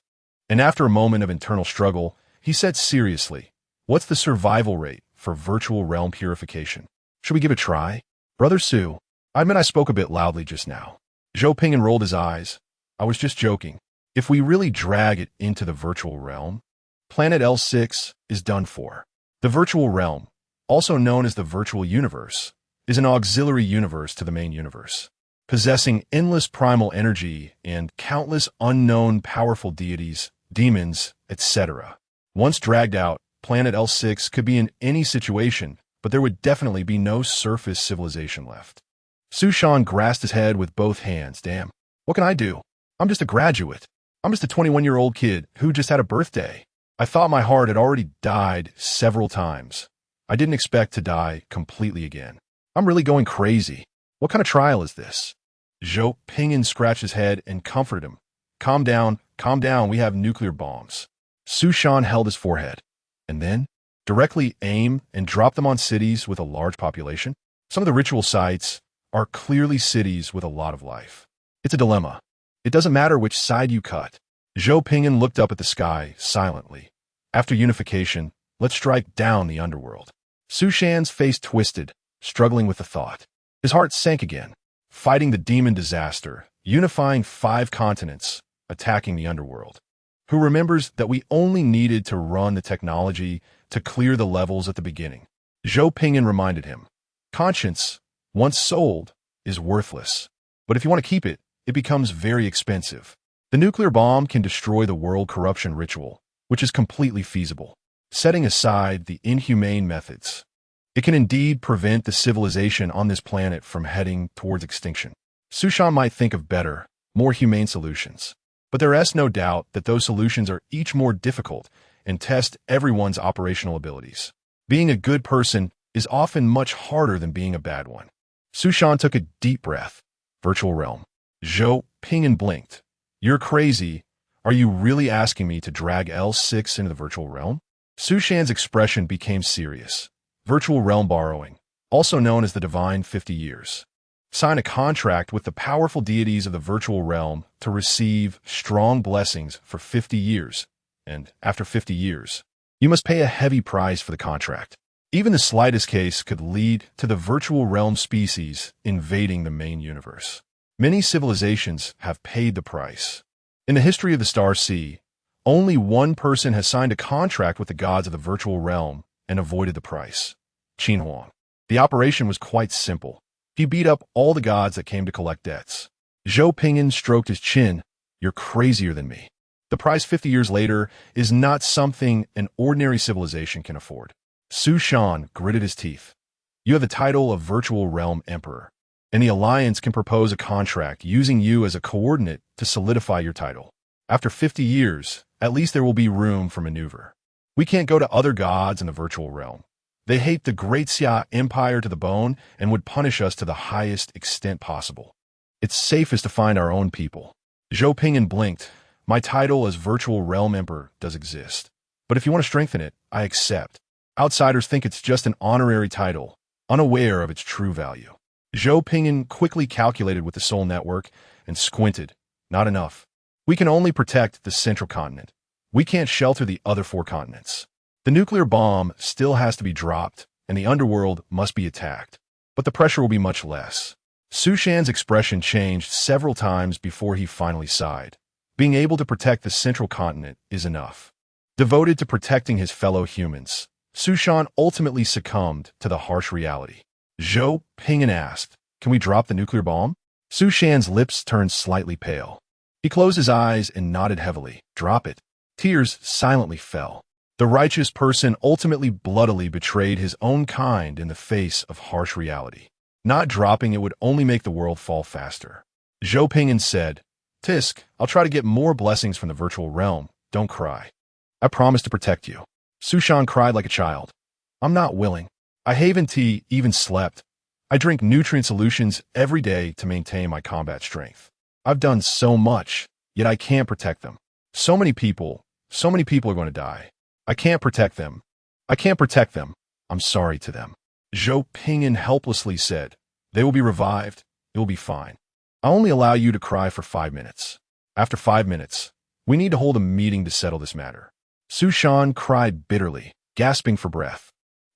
and after a moment of internal struggle, he said seriously, what's the survival rate for virtual realm purification? Should we give it a try? Brother Su, I admit I spoke a bit loudly just now. Zhou Pingyan rolled his eyes. I was just joking. If we really drag it into the virtual realm, planet L6 is done for. The virtual realm, also known as the virtual universe, is an auxiliary universe to the main universe, possessing endless primal energy and countless unknown powerful deities, demons, etc. Once dragged out, planet L6 could be in any situation, but there would definitely be no surface civilization left. Su Shan grasped his head with both hands. Damn, what can I do? I'm just a graduate. I'm just a 21-year-old kid who just had a birthday. I thought my heart had already died several times. I didn't expect to die completely again. I'm really going crazy. What kind of trial is this? Zhou Pingyan scratched his head and comforted him. Calm down, we have nuclear bombs. Su Shan held his forehead. And then, directly aim and drop them on cities with a large population? Some of the ritual sites are clearly cities with a lot of life. It's a dilemma. It doesn't matter which side you cut. Zhou Ping'an looked up at the sky silently. After unification, let's strike down the underworld. Su Shan's face twisted, struggling with the thought. His heart sank again. Fighting the demon disaster, unifying 5 continents, attacking the underworld. Who remembers that we only needed to run the technology to clear the levels at the beginning? Zhou Ping'an reminded him. Conscience, once sold, is worthless. But if you want to keep it, it becomes very expensive. The nuclear bomb can destroy the world corruption ritual, which is completely feasible. Setting aside the inhumane methods, it can indeed prevent the civilization on this planet from heading towards extinction. Su Shan might think of better, more humane solutions. But there is no doubt that those solutions are each more difficult and test everyone's operational abilities. Being a good person is often much harder than being a bad one. Su Shan took a deep breath. Virtual realm. Zhou Ping'an blinked. You're crazy. Are you really asking me to drag L6 into the virtual realm? Su Shan's expression became serious. Virtual realm borrowing, also known as the Divine 50 Years. Sign a contract with the powerful deities of the virtual realm to receive strong blessings for 50 years, and after 50 years, you must pay a heavy price for the contract. Even the slightest case could lead to the virtual realm species invading the main universe. Many civilizations have paid the price. In the history of the SPEEDRUN, only one person has signed a contract with the gods of the virtual realm and avoided the price. Qin Huang. The operation was quite simple. He beat up all the gods that came to collect debts. Zhou Ping'an stroked his chin. You're crazier than me. The price 50 years later is not something an ordinary civilization can afford. Su Shan gritted his teeth. You have the title of Virtual Realm Emperor, and the Alliance can propose a contract using you as a coordinate to solidify your title. After 50 years, at least there will be room for maneuver. We can't go to other gods in the virtual realm. They hate the Great Xia Empire to the bone and would punish us to the highest extent possible. It's safest to find our own people. Zhou Ping'an blinked. My title as Virtual Realm Emperor does exist. But if you want to strengthen it, I accept. Outsiders think it's just an honorary title, unaware of its true value. Zhou Ping'an quickly calculated with the Soul Network and squinted. Not enough. We can only protect the central continent. We can't shelter the other 4 continents. The nuclear bomb still has to be dropped, and the underworld must be attacked. But the pressure will be much less. Su Shan's expression changed several times before he finally sighed. Being able to protect the central continent is enough. Devoted to protecting his fellow humans, Su Shan ultimately succumbed to the harsh reality. Zhou Ping'an asked, can we drop the nuclear bomb? Su Shan's lips turned slightly pale. He closed his eyes and nodded heavily. Drop it. Tears silently fell. The righteous person ultimately bloodily betrayed his own kind in the face of harsh reality. Not dropping it would only make the world fall faster. Zhou Ping'an said, Tisk, I'll try to get more blessings from the virtual realm. Don't cry. I promise to protect you. Su Shan cried like a child. I'm not willing. I haven't even slept. I drink nutrient solutions every day to maintain my combat strength. I've done so much, yet I can't protect them. So many people are going to die. I can't protect them. I can't protect them. I'm sorry to them. Zhou Ping'an helplessly said, they will be revived. It will be fine. I'll only allow you to cry for 5 minutes. After 5 minutes, we need to hold a meeting to settle this matter. Su Shan cried bitterly, gasping for breath.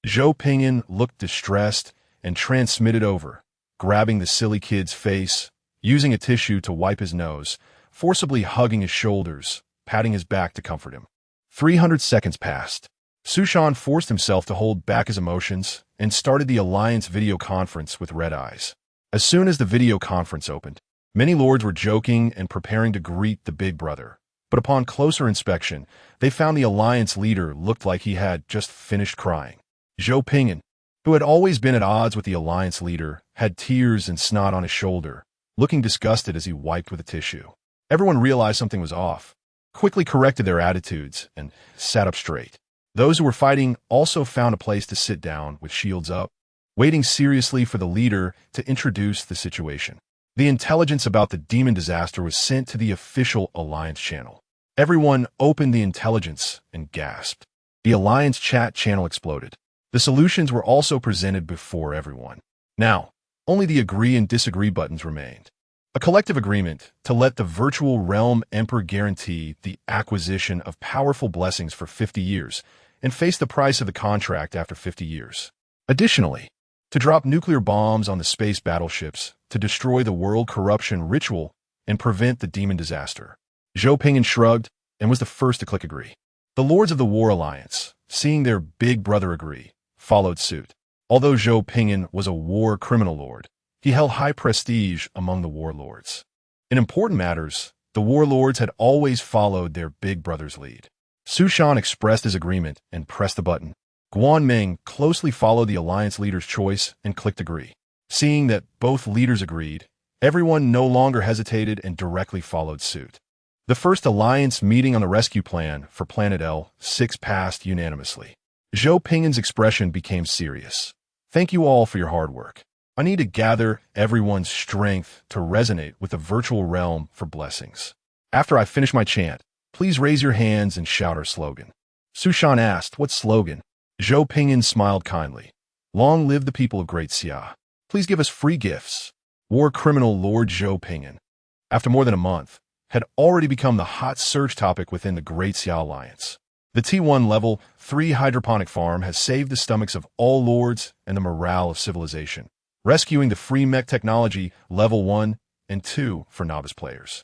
Zhou Ping'an looked distressed and transmitted over, grabbing the silly kid's face, using a tissue to wipe his nose, forcibly hugging his shoulders, patting his back to comfort him. 300 seconds passed. Su Shan forced himself to hold back his emotions and started the Alliance video conference with red eyes. As soon as the video conference opened, many lords were joking and preparing to greet the big brother. But upon closer inspection, they found the Alliance leader looked like he had just finished crying. Zhou Ping'an, who had always been at odds with the Alliance leader, had tears and snot on his shoulder, looking disgusted as he wiped with a tissue. Everyone realized something was off, quickly corrected their attitudes, and sat up straight. Those who were fighting also found a place to sit down with shields up, waiting seriously for the leader to introduce the situation. The intelligence about the demon disaster was sent to the official Alliance channel. Everyone opened the intelligence and gasped. The Alliance chat channel exploded. The solutions were also presented before everyone. Now, only the agree and disagree buttons remained. A collective agreement to let the virtual realm emperor guarantee the acquisition of powerful blessings for 50 years and face the price of the contract after 50 years. Additionally, to drop nuclear bombs on the space battleships to destroy the world corruption ritual and prevent the demon disaster. Zhou Pingyan shrugged and was the first to click agree. The Lords of the War Alliance, seeing their big brother agree, followed suit. Although Zhou Pingyan was a war criminal lord, he held high prestige among the warlords. In important matters, the warlords had always followed their big brother's lead. Su Shan expressed his agreement and pressed the button. Guan Ming closely followed the alliance leader's choice and clicked agree. Seeing that both leaders agreed, everyone no longer hesitated and directly followed suit. The first alliance meeting on the rescue plan for Planet L6 passed unanimously. Zhou Pingyan's expression became serious. Thank you all for your hard work. I need to gather everyone's strength to resonate with the virtual realm for blessings. After I finish my chant, please raise your hands and shout our slogan. Su Shan asked, what slogan? Zhou Pingyan smiled kindly. Long live the people of Great Xia. Please give us free gifts. War criminal Lord Zhou Pingyan, after more than a month, had already become the hot search topic within the Great Xia Alliance. The T1 Level 3 hydroponic farm has saved the stomachs of all lords and the morale of civilization, rescuing the free mech technology Level 1 and 2 for novice players.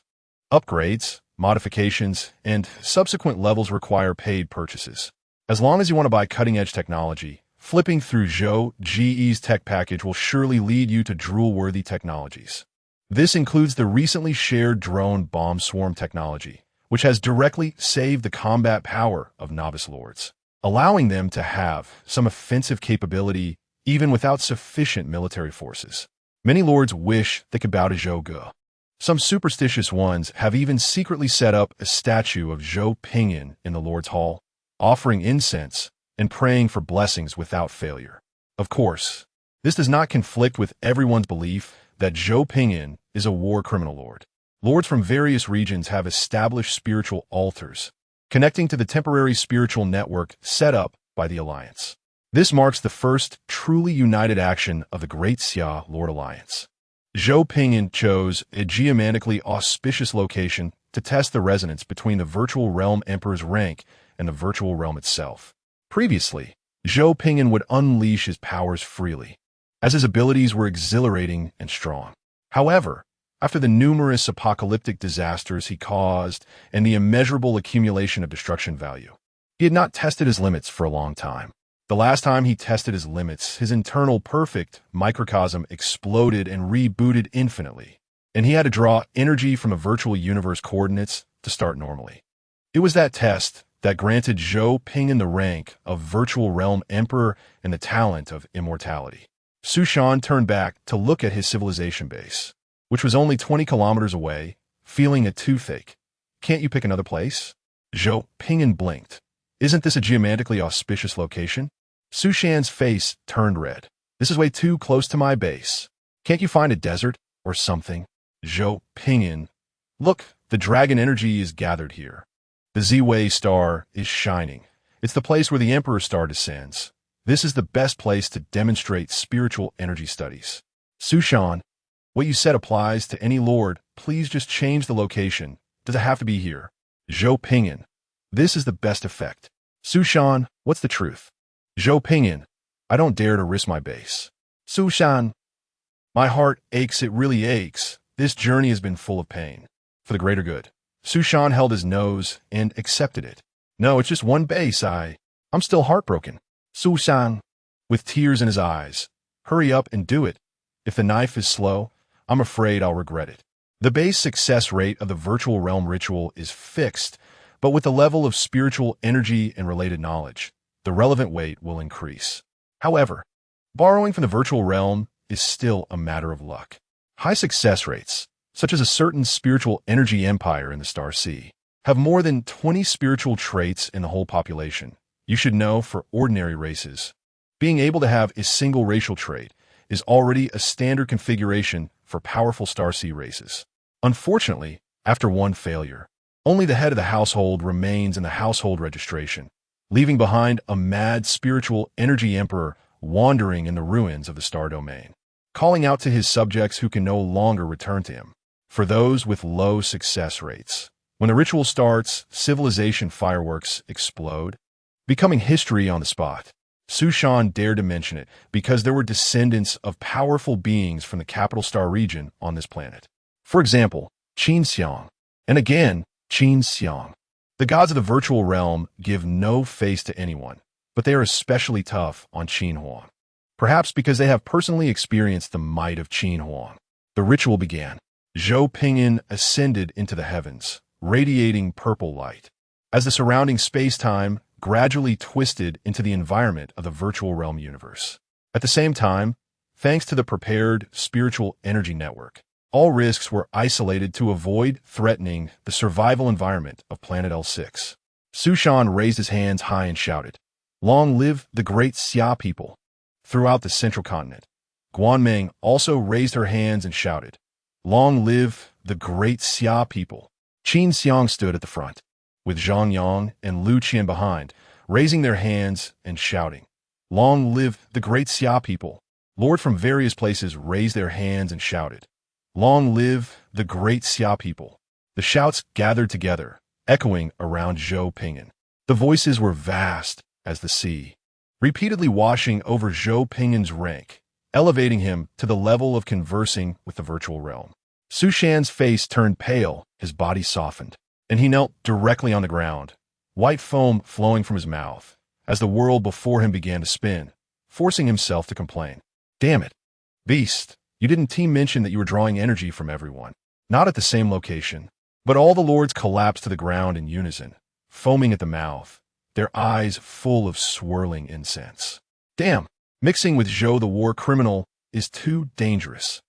Upgrades, modifications, and subsequent levels require paid purchases. As long as you want to buy cutting-edge technology, flipping through Zhou GE's tech package will surely lead you to drool-worthy technologies. This includes the recently shared drone bomb swarm technology, which has directly saved the combat power of novice lords, allowing them to have some offensive capability even without sufficient military forces. Many lords wish they could bow to Zhou Ge. Some superstitious ones have even secretly set up a statue of Zhou Pingyan in the Lord's Hall, offering incense and praying for blessings without failure. Of course, this does not conflict with everyone's belief that Zhou Pingyan is a war criminal lord. Lords from various regions have established spiritual altars, connecting to the temporary spiritual network set up by the Alliance. This marks the first truly united action of the Great Xia Lord Alliance. Zhou Pingyan chose a geomantically auspicious location to test the resonance between the virtual realm emperor's rank and the virtual realm itself. Previously, Zhou Pingyan would unleash his powers freely, as his abilities were exhilarating and strong. However, after the numerous apocalyptic disasters he caused and the immeasurable accumulation of destruction value, he had not tested his limits for a long time. The last time he tested his limits, his internal perfect microcosm exploded and rebooted infinitely, and he had to draw energy from a virtual universe coordinates to start normally. It was that test that granted Zhou Pingyan the rank of Virtual Realm Emperor and the talent of immortality. Su Shan turned back to look at his civilization base, which was only 20 kilometers away, feeling a toothache. Can't you pick another place? Zhou Pingyan blinked. Isn't this a geomantically auspicious location? Su Shan's face turned red. This is way too close to my base. Can't you find a desert or something? Zhou Pingyan. Look, the dragon energy is gathered here. The Z-Way star is shining. It's the place where the Emperor star descends. This is the best place to demonstrate spiritual energy studies. Su Shan, what you said applies to any lord. Please just change the location. Does it have to be here? Zhou Pingyan. This is the best effect. Su Shan, what's the truth? Zhou Pingyan. I don't dare to risk my base. Su Shan. My heart aches, it really aches. This journey has been full of pain. For the greater good. Su Shan held his nose and accepted it. No, it's just one base. I'm still heartbroken. Su Shan, with tears in his eyes. Hurry up and do it. If the knife is slow, I'm afraid I'll regret it. The base success rate of the virtual realm ritual is fixed, but with the level of spiritual energy and related knowledge, the relevant weight will increase. However, borrowing from the virtual realm is still a matter of luck. High success rates, such as a certain spiritual energy empire in the Star Sea, have more than 20 spiritual traits in the whole population. You should know for ordinary races, being able to have a single racial trait is already a standard configuration for powerful Star Sea races. Unfortunately, after one failure, Only the head of the household remains in the household registration, leaving behind a mad spiritual energy emperor wandering in the ruins of the star domain, calling out to his subjects who can no longer return to him. For those with low success rates, when the ritual starts, civilization fireworks explode, becoming history on the spot. Su Shan dared to mention it because there were descendants of powerful beings from the capital star region on this planet. For example, Qin Xiang, and again, Qin Xiang. The gods of the virtual realm give no face to anyone, but they are especially tough on Qin Huang. Perhaps because they have personally experienced the might of Qin Huang. The ritual began. Zhou Pingyan ascended into the heavens, radiating purple light. As the surrounding space-time gradually twisted into the environment of the virtual realm universe. At the same time, thanks to the prepared spiritual energy network, all risks were isolated to avoid threatening the survival environment of planet L6. Su Shan raised his hands high and shouted, "Long live the great Xia people!" Throughout the central continent, Guanmeng also raised her hands and shouted, "Long live the great Xia people!" Qin Xiang stood at the front, with Zhang Yang and Lu Qian behind, raising their hands and shouting, "Long live the great Xia people!" Lords from various places raised their hands and shouted, "Long live the great Xia people!" The shouts gathered together, echoing around Zhou Pingyan. The voices were vast as the sea, repeatedly washing over Zhou Pingyan's rank, elevating him to the level of conversing with the virtual realm. Su Shan's face turned pale, his body softened, and he knelt directly on the ground, white foam flowing from his mouth, as the world before him began to spin, forcing himself to complain. "Damn it, beast, you didn't team mention that you were drawing energy from everyone. Not at the same location." But all the lords collapsed to the ground in unison, foaming at the mouth, their eyes full of swirling incense. "Damn, mixing with Zhou the war criminal is too dangerous.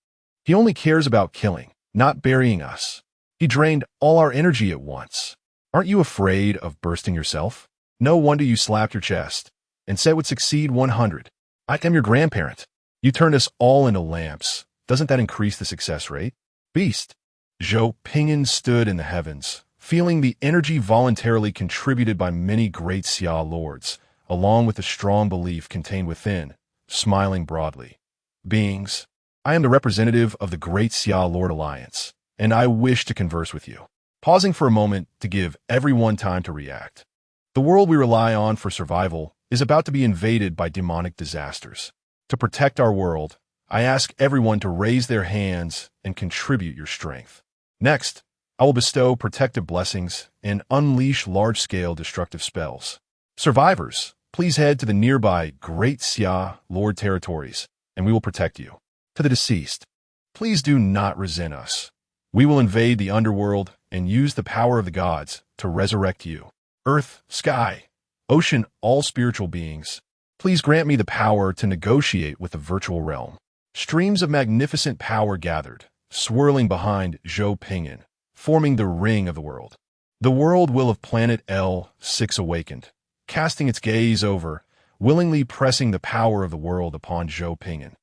He only cares about killing, not burying us. He drained all our energy at once. Aren't you afraid of bursting yourself? No wonder you slapped your chest and said would succeed 100. I am your grandparent. You turned us all into lamps. Doesn't that increase the success rate? Beast." Zhou Pingyan stood in the heavens, feeling the energy voluntarily contributed by many great Xia lords, along with the strong belief contained within, smiling broadly. "Beings, I am the representative of the great Xia Lord Alliance, and I wish to converse with you." Pausing for a moment to give everyone time to react. The world we rely on for survival is about to be invaded by demonic disasters. To protect our world, I ask everyone to raise their hands and contribute your strength. Next, I will bestow protective blessings and unleash large-scale destructive spells. Survivors, please head to the nearby Great Xia Lord territories, and we will protect you. To the deceased, please do not resent us. We will invade the underworld and use the power of the gods to resurrect you. Earth, sky, ocean, all spiritual beings, please grant me the power to negotiate with the virtual realm. Streams of magnificent power gathered, swirling behind Zhou Pingyan, forming the ring of the world. The world will of planet L6 awakened, casting its gaze over, willingly pressing the power of the world upon Zhou Pingyan.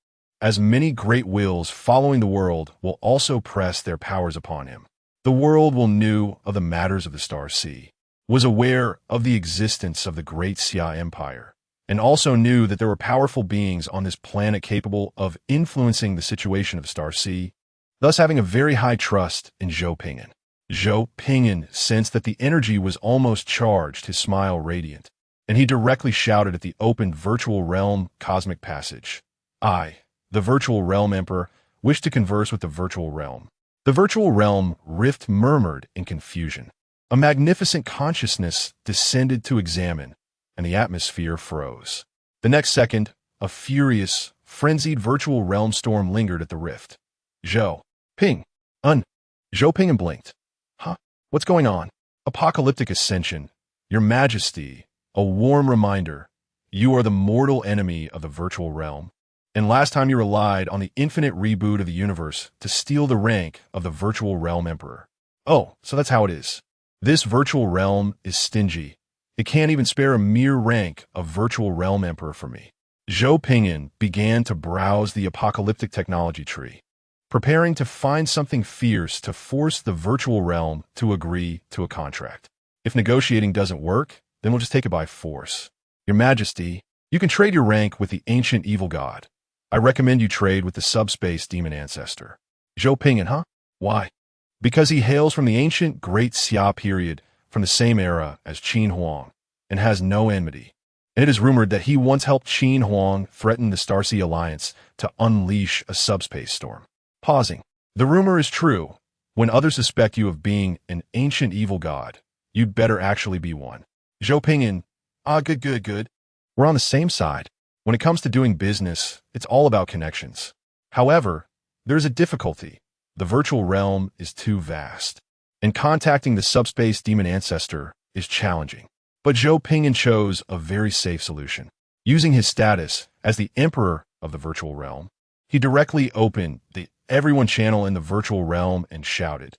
As many great wills following the world will also press their powers upon him. The world will knew of the matters of the star sea, was aware of the existence of the great Xia Empire, and also knew that there were powerful beings on this planet capable of influencing the situation of the star sea, thus having a very high trust in Zhou Pingyan. Zhou Pingyan sensed that the energy was almost charged, his smile radiant, and he directly shouted at the opened virtual realm cosmic passage. "I, the virtual realm emperor, wish to converse with the virtual realm." The virtual realm rift murmured in confusion. A magnificent consciousness descended to examine, and the atmosphere froze. The next second, a furious, frenzied virtual realm storm lingered at the rift. Zhou Pingyan blinked. "Huh? What's going on?" "Apocalyptic ascension. Your Majesty, a warm reminder. You are the mortal enemy of the virtual realm. And last time you relied on the infinite reboot of the universe to steal the rank of the virtual realm emperor. Oh, so that's how it is. This virtual realm is stingy. It can't even spare a mere rank of virtual realm emperor for me." Zhou Pingyan began to browse the apocalyptic technology tree. preparing to find something fierce to force the virtual realm to agree to a contract. If negotiating doesn't work, then we'll just take it by force. Your Majesty, you can trade your rank with the ancient evil god. I recommend you trade with the subspace demon ancestor. Zhou Ping'an, huh? Why? Because he hails from the ancient Great Xia period, from the same era as Qin Huang, and has no enmity. And it is rumored that he once helped Qin Huang threaten the Star-Sea Alliance to unleash a subspace storm. Pausing. The rumor is true. When others suspect you of being an ancient evil god, you'd better actually be one. Zhou Ping'an, good. We're on the same side. When it comes to doing business, it's all about connections. However, there's a difficulty. The virtual realm is too vast, and contacting the subspace demon ancestor is challenging. But Zhou Ping'an chose a very safe solution. Using his status as the emperor of the virtual realm, he directly opened the Everyone channel in the virtual realm and shouted,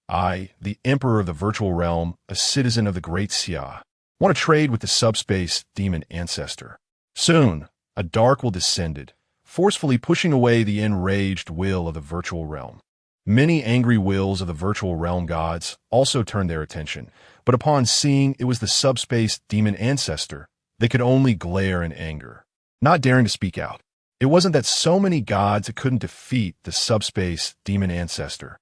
I, the emperor of the virtual realm, a citizen of the Great Xia, want to trade with the subspace demon ancestor. Soon, a dark will descended, forcefully pushing away the enraged will of the virtual realm. Many angry wills of the virtual realm gods also turned their attention, but upon seeing it was the subspace demon ancestor, they could only glare in anger, not daring to speak out. It wasn't that so many gods couldn't defeat the subspace demon ancestor,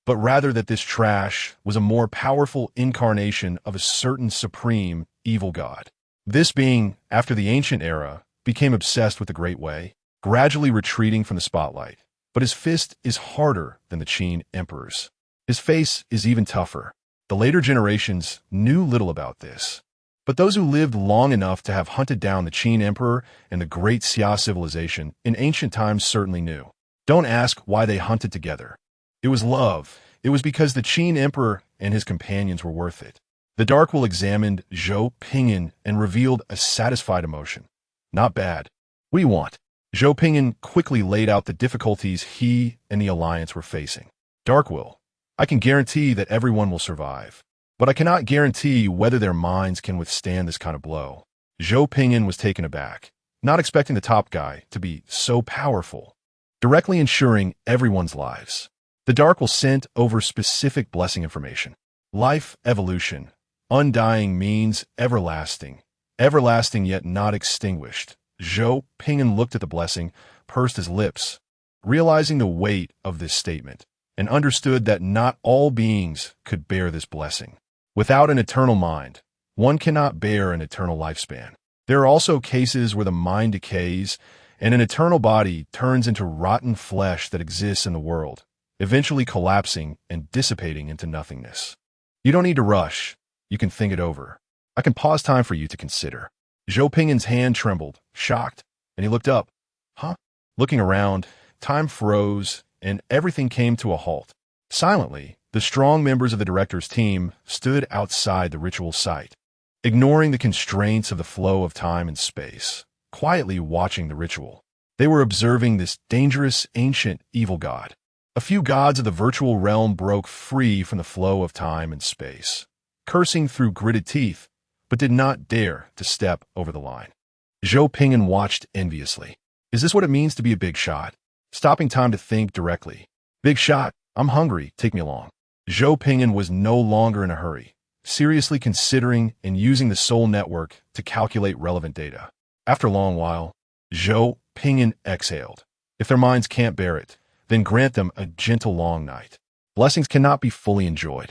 but rather that this trash was a more powerful incarnation of a certain supreme evil god. This being, after the ancient era, became obsessed with the Great Way, gradually retreating from the spotlight. But his fist is harder than the Qin emperor's. His face is even tougher. The later generations knew little about this. But those who lived long enough to have hunted down the Qin emperor and the Great Xia civilization in ancient times certainly knew. Don't ask why they hunted together. It was love. It was because the Qin emperor and his companions were worth it. The Dark Will examined Zhou Ping'an and revealed a satisfied emotion. Not bad. We want. Zhou Ping'an quickly laid out the difficulties he and the Alliance were facing. Dark Will, I can guarantee that everyone will survive, but I cannot guarantee whether their minds can withstand this kind of blow. Zhou Ping'an was taken aback, not expecting the top guy to be so powerful, directly ensuring everyone's lives. The Dark Will sent over specific blessing information. Life evolution. Undying means everlasting. Everlasting yet not extinguished. Zhou Ping'an looked at the blessing, pursed his lips, realizing the weight of this statement, and understood that not all beings could bear this blessing. Without an eternal mind, one cannot bear an eternal lifespan. There are also cases where the mind decays, and an eternal body turns into rotten flesh that exists in the world, eventually collapsing and dissipating into nothingness. You don't need to rush. You can think it over. I can pause time for you to consider. Zhou Ping'an's hand trembled, shocked, and he looked up. Huh? Looking around, time froze, and everything came to a halt. Silently, the strong members of the director's team stood outside the ritual site, ignoring the constraints of the flow of time and space, quietly watching the ritual. They were observing this dangerous, ancient, evil god. A few gods of the virtual realm broke free from the flow of time and space, cursing through gritted teeth, but did not dare to step over the line. Zhou Ping'an watched enviously. Is this what it means to be a big shot? Stopping time to think directly. Big shot, I'm hungry, take me along. Zhou Ping'an was no longer in a hurry, seriously considering and using the soul network to calculate relevant data. After a long while, Zhou Ping'an exhaled. If their minds can't bear it, then grant them a gentle long night. Blessings cannot be fully enjoyed.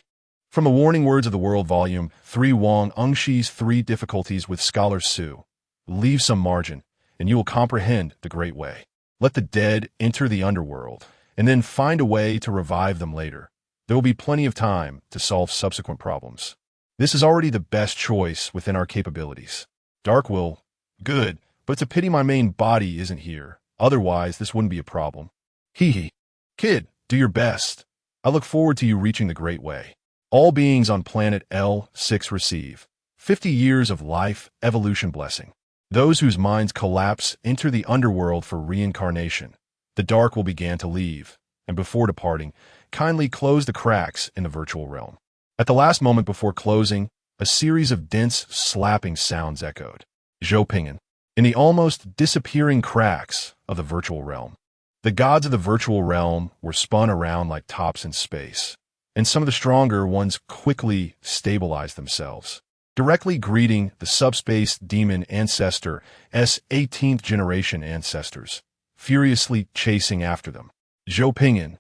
From the Warning Words of the World Volume 3 Wang Engshi's 3 Difficulties with Scholar Su. Leave some margin, and you will comprehend the Great Way. Let the dead enter the underworld, and then find a way to revive them later. There will be plenty of time to solve subsequent problems. This is already the best choice within our capabilities. Dark Will, good, but it's a pity my main body isn't here. Otherwise, this wouldn't be a problem. Hee. Kid, do your best. I look forward to you reaching the Great Way. All beings on planet L6 receive 50 years of life evolution blessing. Those whose minds collapse enter the underworld for reincarnation. The Dark will begin to leave, and before departing, kindly close the cracks in the virtual realm. At the last moment before closing, a series of dense slapping sounds echoed. Zhou Ping'an. In the almost disappearing cracks of the virtual realm, The gods of the virtual realm were spun around like tops in space, and some of the stronger ones quickly stabilized themselves, directly greeting the subspace demon ancestor's 18th generation ancestors, furiously chasing after them. Zhou Pingyan.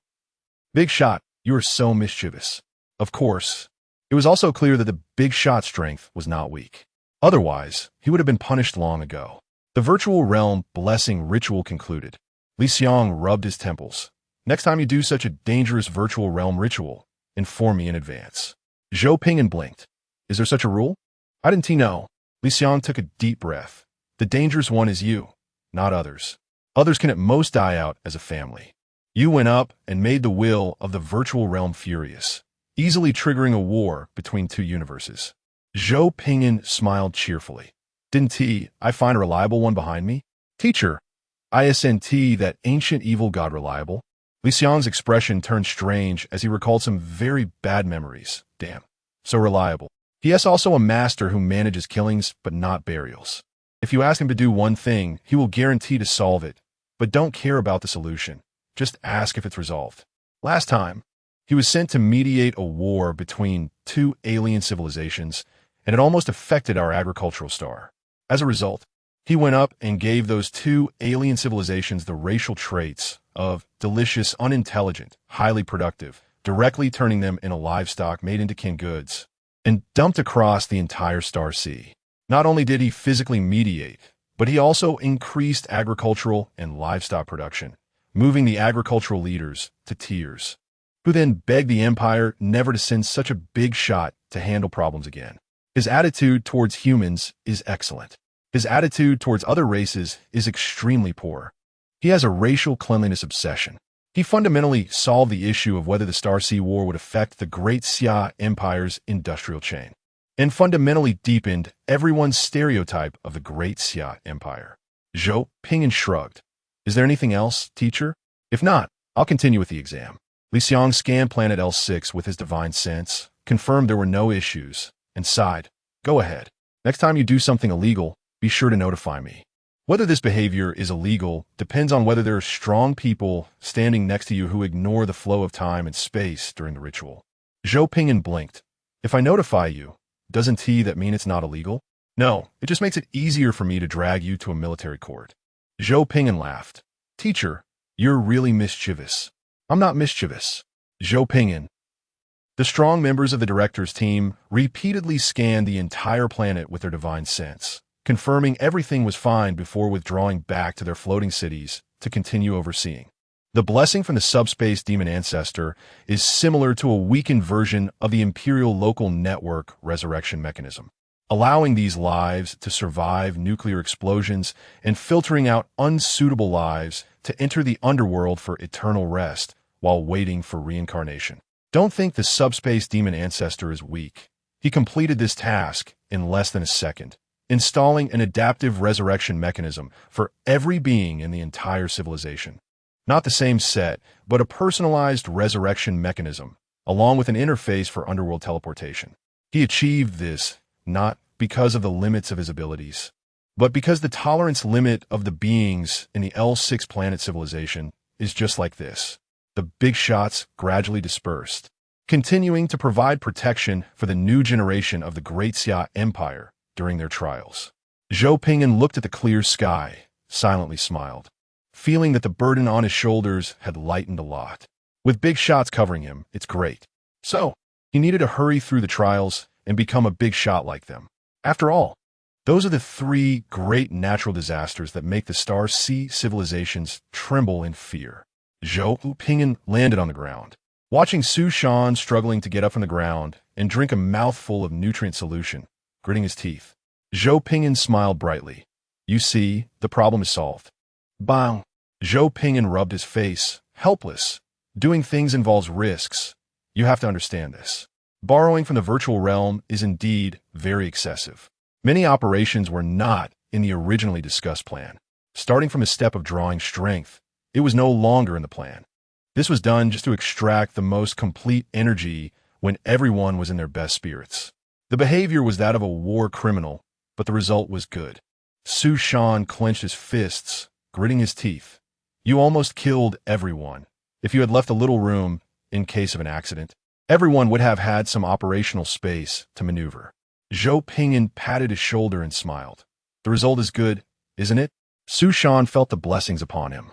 Big shot, you are so mischievous. Of course, it was also clear that the big shot strength was not weak. Otherwise, he would have been punished long ago. The virtual realm blessing ritual concluded. Li Xiang rubbed his temples. Next time you do such a dangerous virtual realm ritual, inform me in advance. Zhou Pingyan blinked. Is there such a rule? I didn't know. Li Xiang took a deep breath. The dangerous one is you, not others. Others can at most die out as a family. You went up and made the will of the virtual realm furious, easily triggering a war between two universes. Zhou Pingyan smiled cheerfully. Didn't I find a reliable one behind me? Teacher, isn't that ancient evil god reliable? Li Xiang's expression turned strange as he recalled some very bad memories. Damn, so reliable. He is also a master who manages killings but not burials. If you ask him to do one thing, he will guarantee to solve it, but don't care about the solution. Just ask if it's resolved. Last time, he was sent to mediate a war between two alien civilizations, and it almost affected our agricultural star. As a result, he went up and gave those two alien civilizations the racial traits of delicious, unintelligent, highly productive, directly turning them into livestock made into canned goods, and dumped across the entire star sea. Not only did he physically mediate, but he also increased agricultural and livestock production, moving the agricultural leaders to tears, who then begged the Empire never to send such a big shot to handle problems again. His attitude towards humans is excellent. His attitude towards other races is extremely poor. He has a racial cleanliness obsession. He fundamentally solved the issue of whether the Star Sea War would affect the Great Xia Empire's industrial chain, and fundamentally deepened everyone's stereotype of the Great Xia Empire. Zhou Pingyan shrugged. Is there anything else, teacher? If not, I'll continue with the exam. Li Xiang scanned planet L6 with his divine sense, confirmed there were no issues, and sighed. Go ahead. Next time you do something illegal, be sure to notify me. Whether this behavior is illegal depends on whether there are strong people standing next to you who ignore the flow of time and space during the ritual. Zhou Pingyan blinked. If I notify you, doesn't that mean it's not illegal? No, it just makes it easier for me to drag you to a military court. Zhou Pingyan laughed. Teacher, you're really mischievous. I'm not mischievous. Zhou Pingyan. The strong members of the director's team repeatedly scanned the entire planet with their divine sense, confirming everything was fine before withdrawing back to their floating cities to continue overseeing. The blessing from the subspace demon ancestor is similar to a weakened version of the Imperial Local Network resurrection mechanism, allowing these lives to survive nuclear explosions and filtering out unsuitable lives to enter the underworld for eternal rest while waiting for reincarnation. Don't think the subspace demon ancestor is weak. He completed this task in less than a second, installing an adaptive resurrection mechanism for every being in the entire civilization. Not the same set, but a personalized resurrection mechanism, along with an interface for underworld teleportation. He achieved this not because of the limits of his abilities, but because the tolerance limit of the beings in the L6 planet civilization is just like this. The big shots gradually dispersed, continuing to provide protection for the new generation of the Great Xia Empire during their trials. Zhou Pingyan looked at the clear sky, silently smiled, feeling that the burden on his shoulders had lightened a lot. With big shots covering him, it's great. So, he needed to hurry through the trials and become a big shot like them. After all, those are the three great natural disasters that make the Star Sea civilizations tremble in fear. Zhou Pingyan landed on the ground, watching Su Shan struggling to get up from the ground and drink a mouthful of nutrient solution, gritting his teeth. Zhou Pingyan smiled brightly. You see, the problem is solved. Bang! Zhou Pingyan rubbed his face, helpless. Doing things involves risks. You have to understand this. Borrowing from the virtual realm is indeed very excessive. Many operations were not in the originally discussed plan. Starting from a step of drawing strength, it was no longer in the plan. This was done just to extract the most complete energy when everyone was in their best spirits. The behavior was that of a war criminal, but the result was good. Su Shan clenched his fists, gritting his teeth. You almost killed everyone. If you had left a little room in case of an accident, everyone would have had some operational space to maneuver. Zhou Pingyan patted his shoulder and smiled. The result is good, isn't it? Su Shan felt the blessings upon him.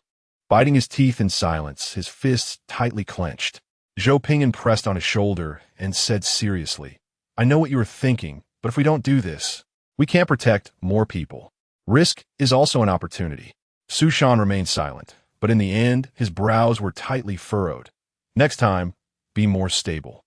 Biting his teeth in silence, his fists tightly clenched, Zhou Pingyan pressed on his shoulder and said seriously, I know what you are thinking, but if we don't do this, we can't protect more people. Risk is also an opportunity. Su Shan remained silent, but in the end, his brows were tightly furrowed. Next time, be more stable.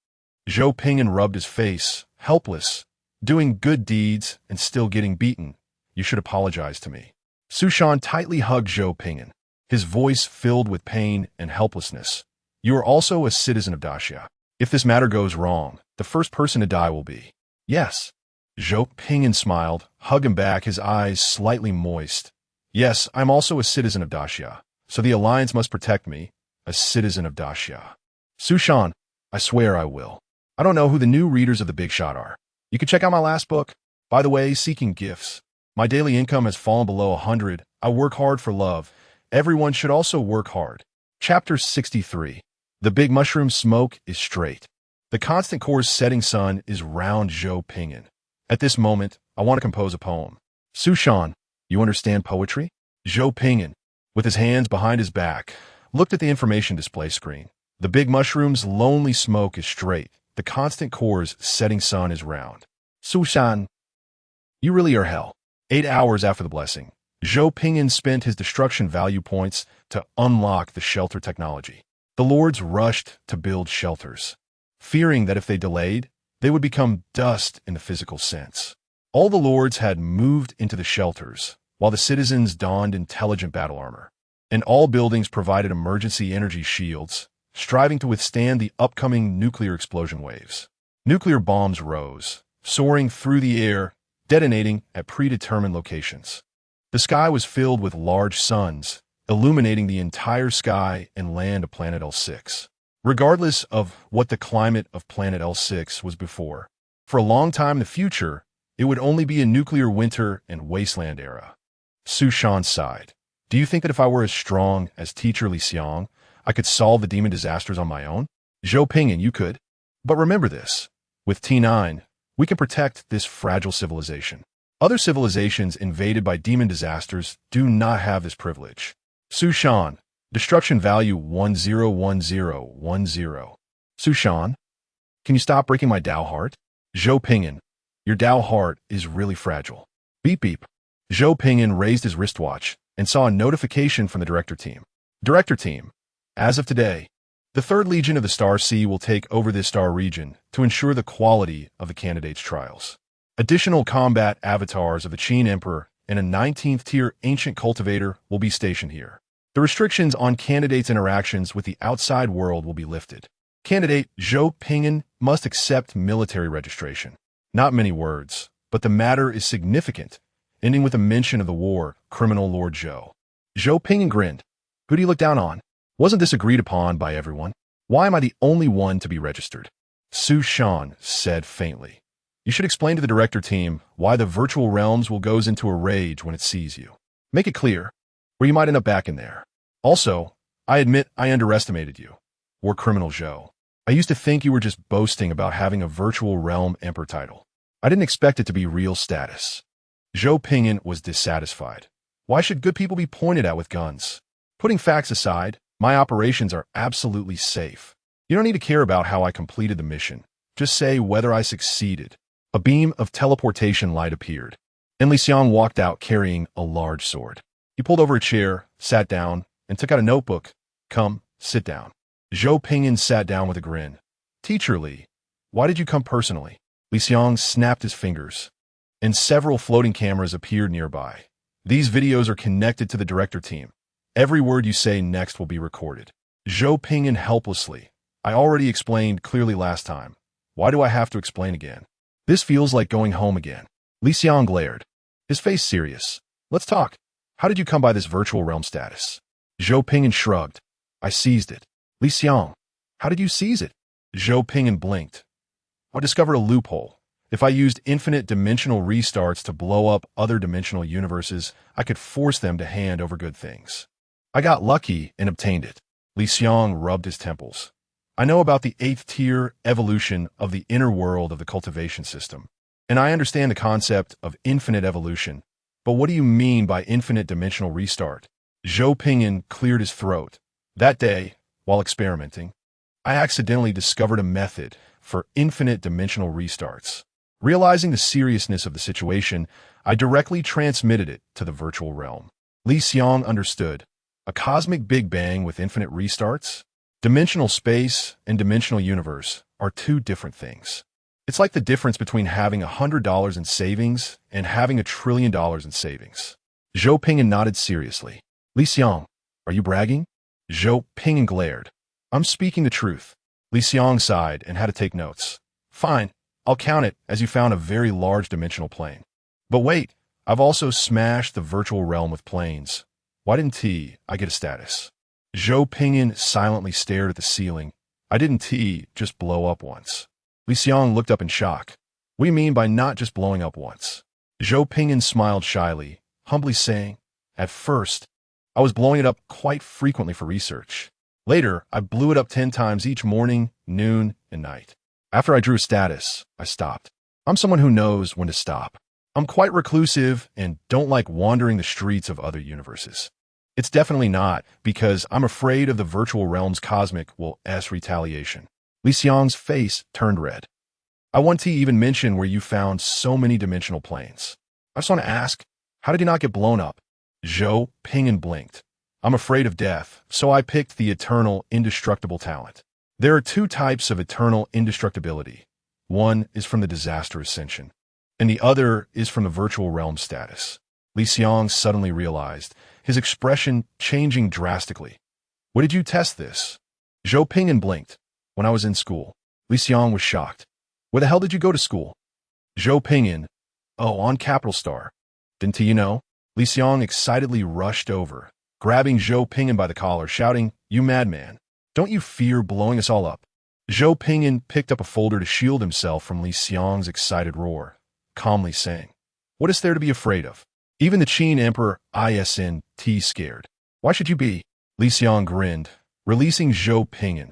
Zhou Pingyan rubbed his face, helpless, doing good deeds and still getting beaten. You should apologize to me. Su Shan tightly hugged Zhou Pingyan, his voice filled with pain and helplessness. You are also a citizen of Daxia. If this matter goes wrong, the first person to die will be. Yes. Zhou Pingyan smiled, hugging back, his eyes slightly moist. Yes, I'm also a citizen of Daxia, so the Alliance must protect me, a citizen of Daxia. Su Shan, I swear I will. I don't know who the new readers of The Big Shot are. You can check out my last book. By the way, Seeking Gifts. My daily income has fallen below 100. I work hard for love. Everyone should also work hard. Chapter 63. The big mushroom smoke is straight. The constant core's setting sun is round Zhou Pingyan. At this moment, I want to compose a poem. Su Shan, you understand poetry? Zhou Pingyan, with his hands behind his back, looked at the information display screen. The big mushroom's lonely smoke is straight. The constant core's setting sun is round. Su Shan, you really are hell. 8 hours after the blessing, Zhou Pingyan spent his destruction value points to unlock the shelter technology. The lords rushed to build shelters, fearing that if they delayed, they would become dust in the physical sense. All the lords had moved into the shelters, while the citizens donned intelligent battle armor. And all buildings provided emergency energy shields, striving to withstand the upcoming nuclear explosion waves. Nuclear bombs rose, soaring through the air, detonating at predetermined locations. The sky was filled with large suns, illuminating the entire sky and land of planet L6. Regardless of what the climate of planet L6 was before, for a long time in the future, it would only be a nuclear winter and wasteland era. Su Shan sighed. Do you think that if I were as strong as Teacher Li Xiang, I could solve the demon disasters on my own? Zhou Pingyan, you could. But remember this. With T9, we can protect this fragile civilization. Other civilizations invaded by demon disasters do not have this privilege. Su Shan, destruction value 101010. Su Shan, can you stop breaking my Dao heart? Zhou Pingyan, your Dao heart is really fragile. Beep beep. Zhou Pingyan raised his wristwatch and saw a notification from the director team. Director team, as of today, the 3rd Legion of the Star Sea will take over this star region to ensure the quality of the candidates' trials. Additional combat avatars of the Qin Emperor and a 19th tier ancient cultivator will be stationed here. The restrictions on candidates' interactions with the outside world will be lifted. Candidate Zhou Pingyan must accept military registration. Not many words, but the matter is significant, ending with a mention of the war, criminal Lord Zhou. Zhou Pingyan grinned. Who do you look down on? Wasn't this agreed upon by everyone? Why am I the only one to be registered? Su Shan said faintly. You should explain to the director team why the virtual realms will goes into a rage when it sees you. Make it clear, or you might end up back in there. Also, I admit I underestimated you, War Criminal Zhou. I used to think you were just boasting about having a virtual realm emperor title. I didn't expect it to be real status. Zhou Pingyan was dissatisfied. Why should good people be pointed at with guns? Putting facts aside, my operations are absolutely safe. You don't need to care about how I completed the mission. Just say whether I succeeded. A beam of teleportation light appeared, and Li Xiang walked out carrying a large sword. He pulled over a chair, sat down, and took out a notebook. Come, sit down. Zhou Pingyan sat down with a grin. Teacher Li, why did you come personally? Li Xiang snapped his fingers, and several floating cameras appeared nearby. These videos are connected to the director team. Every word you say next will be recorded. Zhou Pingyan helplessly. I already explained clearly last time. Why do I have to explain again? This feels like going home again. Li Xiang glared, his face serious. Let's talk. How did you come by this virtual realm status? Zhou Pingyan shrugged. I seized it. Li Xiang, how did you seize it? Zhou Pingyan blinked. I discovered a loophole. If I used infinite dimensional restarts to blow up other dimensional universes, I could force them to hand over good things. I got lucky and obtained it. Li Xiong rubbed his temples. I know about the 8th tier evolution of the inner world of the cultivation system, and I understand the concept of infinite evolution. But what do you mean by infinite dimensional restart? Zhou Pingyan cleared his throat. That day, while experimenting, I accidentally discovered a method for infinite dimensional restarts. Realizing the seriousness of the situation, I directly transmitted it to the virtual realm. Li Xiong understood. A cosmic Big Bang with infinite restarts? Dimensional space and dimensional universe are two different things. It's like the difference between having $100 in savings and having $1 trillion in savings. Zhou Pingyan nodded seriously. Li Xiong, are you bragging? Zhou Pingyan glared. I'm speaking the truth. Li Xiong sighed and had to take notes. Fine, I'll count it as you found a very large dimensional plane. But wait, I've also smashed the virtual realm with planes. Why didn't I get a status? Zhou Pingyan silently stared at the ceiling. I didn't just blow up once. Li Xiong looked up in shock. What do you mean by not just blowing up once? Zhou Pingyan smiled shyly, humbly saying, at first, I was blowing it up quite frequently for research. Later, I blew it up 10 times each morning, noon, and night. After I drew a status, I stopped. I'm someone who knows when to stop. I'm quite reclusive and don't like wandering the streets of other universes. It's definitely not because I'm afraid of the virtual realm's cosmic retaliation. Li Xiong's face turned red. I want to even mention where you found so many dimensional planes. I just want to ask, how did you not get blown up? Zhou Pingyan blinked. I'm afraid of death, so I picked the eternal, indestructible talent. There are two types of eternal indestructibility. One is from the disaster ascension, and the other is from the virtual realm status. Li Xiong suddenly realized, his expression changing drastically. What did you test this? Zhou Pingyan blinked. When I was in school. Li Xiong was shocked. Where the hell did you go to school? Zhou Pingyan. Oh, on Capital Star. Didn't you know? Li Xiong excitedly rushed over, grabbing Zhou Pingyan by the collar, shouting, You madman. Don't you fear blowing us all up? Zhou Pingyan picked up a folder to shield himself from Li Xiong's excited roar, calmly saying, What is there to be afraid of? Even the Qin Emperor isn't scared. Why should you be? Li Xiong grinned, releasing Zhou Pingyan.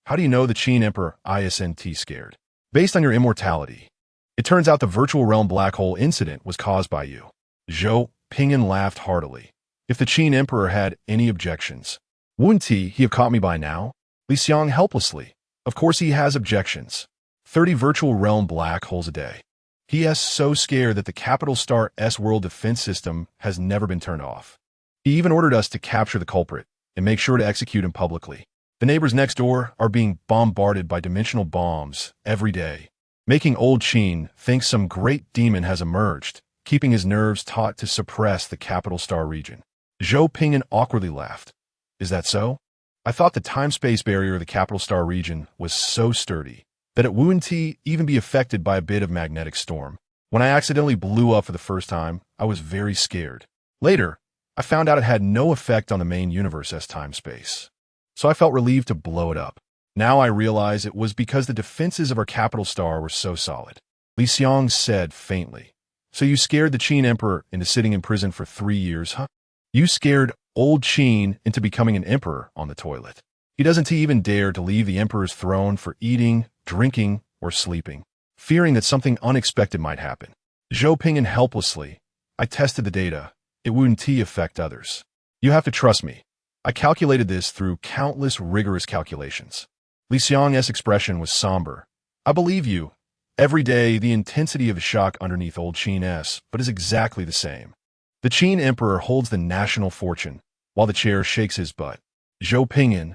How do you know the Qin Emperor isn't scared? Based on your immortality. It turns out the virtual realm black hole incident was caused by you. Zhou Pingyan laughed heartily. If the Qin Emperor had any objections, wouldn't he have caught me by now? Li Xiong helplessly. Of course he has objections. 30 virtual realm black holes a day. He is so scared that the Capital Star-S world defense system has never been turned off. He even ordered us to capture the culprit and make sure to execute him publicly. The neighbors next door are being bombarded by dimensional bombs every day, making old Qin think some great demon has emerged, keeping his nerves taut to suppress the Capital Star region. Zhou Pingyan awkwardly laughed. Is that so? I thought the time-space barrier of the Capital Star region was so sturdy that it wouldn't even be affected by a bit of magnetic storm. When I accidentally blew up for the first time, I was very scared. Later, I found out it had no effect on the main universe as time-space. So I felt relieved to blow it up. Now I realize it was because the defenses of our capital star were so solid. Li Xiong said faintly. So you scared the Qin Emperor into sitting in prison for 3 years, huh? You scared old Qin into becoming an emperor on the toilet. He doesn't even dare to leave the emperor's throne for eating, drinking, or sleeping, fearing that something unexpected might happen. Zhou Pingyan helplessly. I tested the data. It wouldn't affect others. You have to trust me. I calculated this through countless rigorous calculations. Li Xiong's expression was somber. I believe you. Every day, the intensity of the shock underneath old Qin's, but is exactly the same. The Qin Emperor holds the national fortune, while the chair shakes his butt. Zhou Pingyan.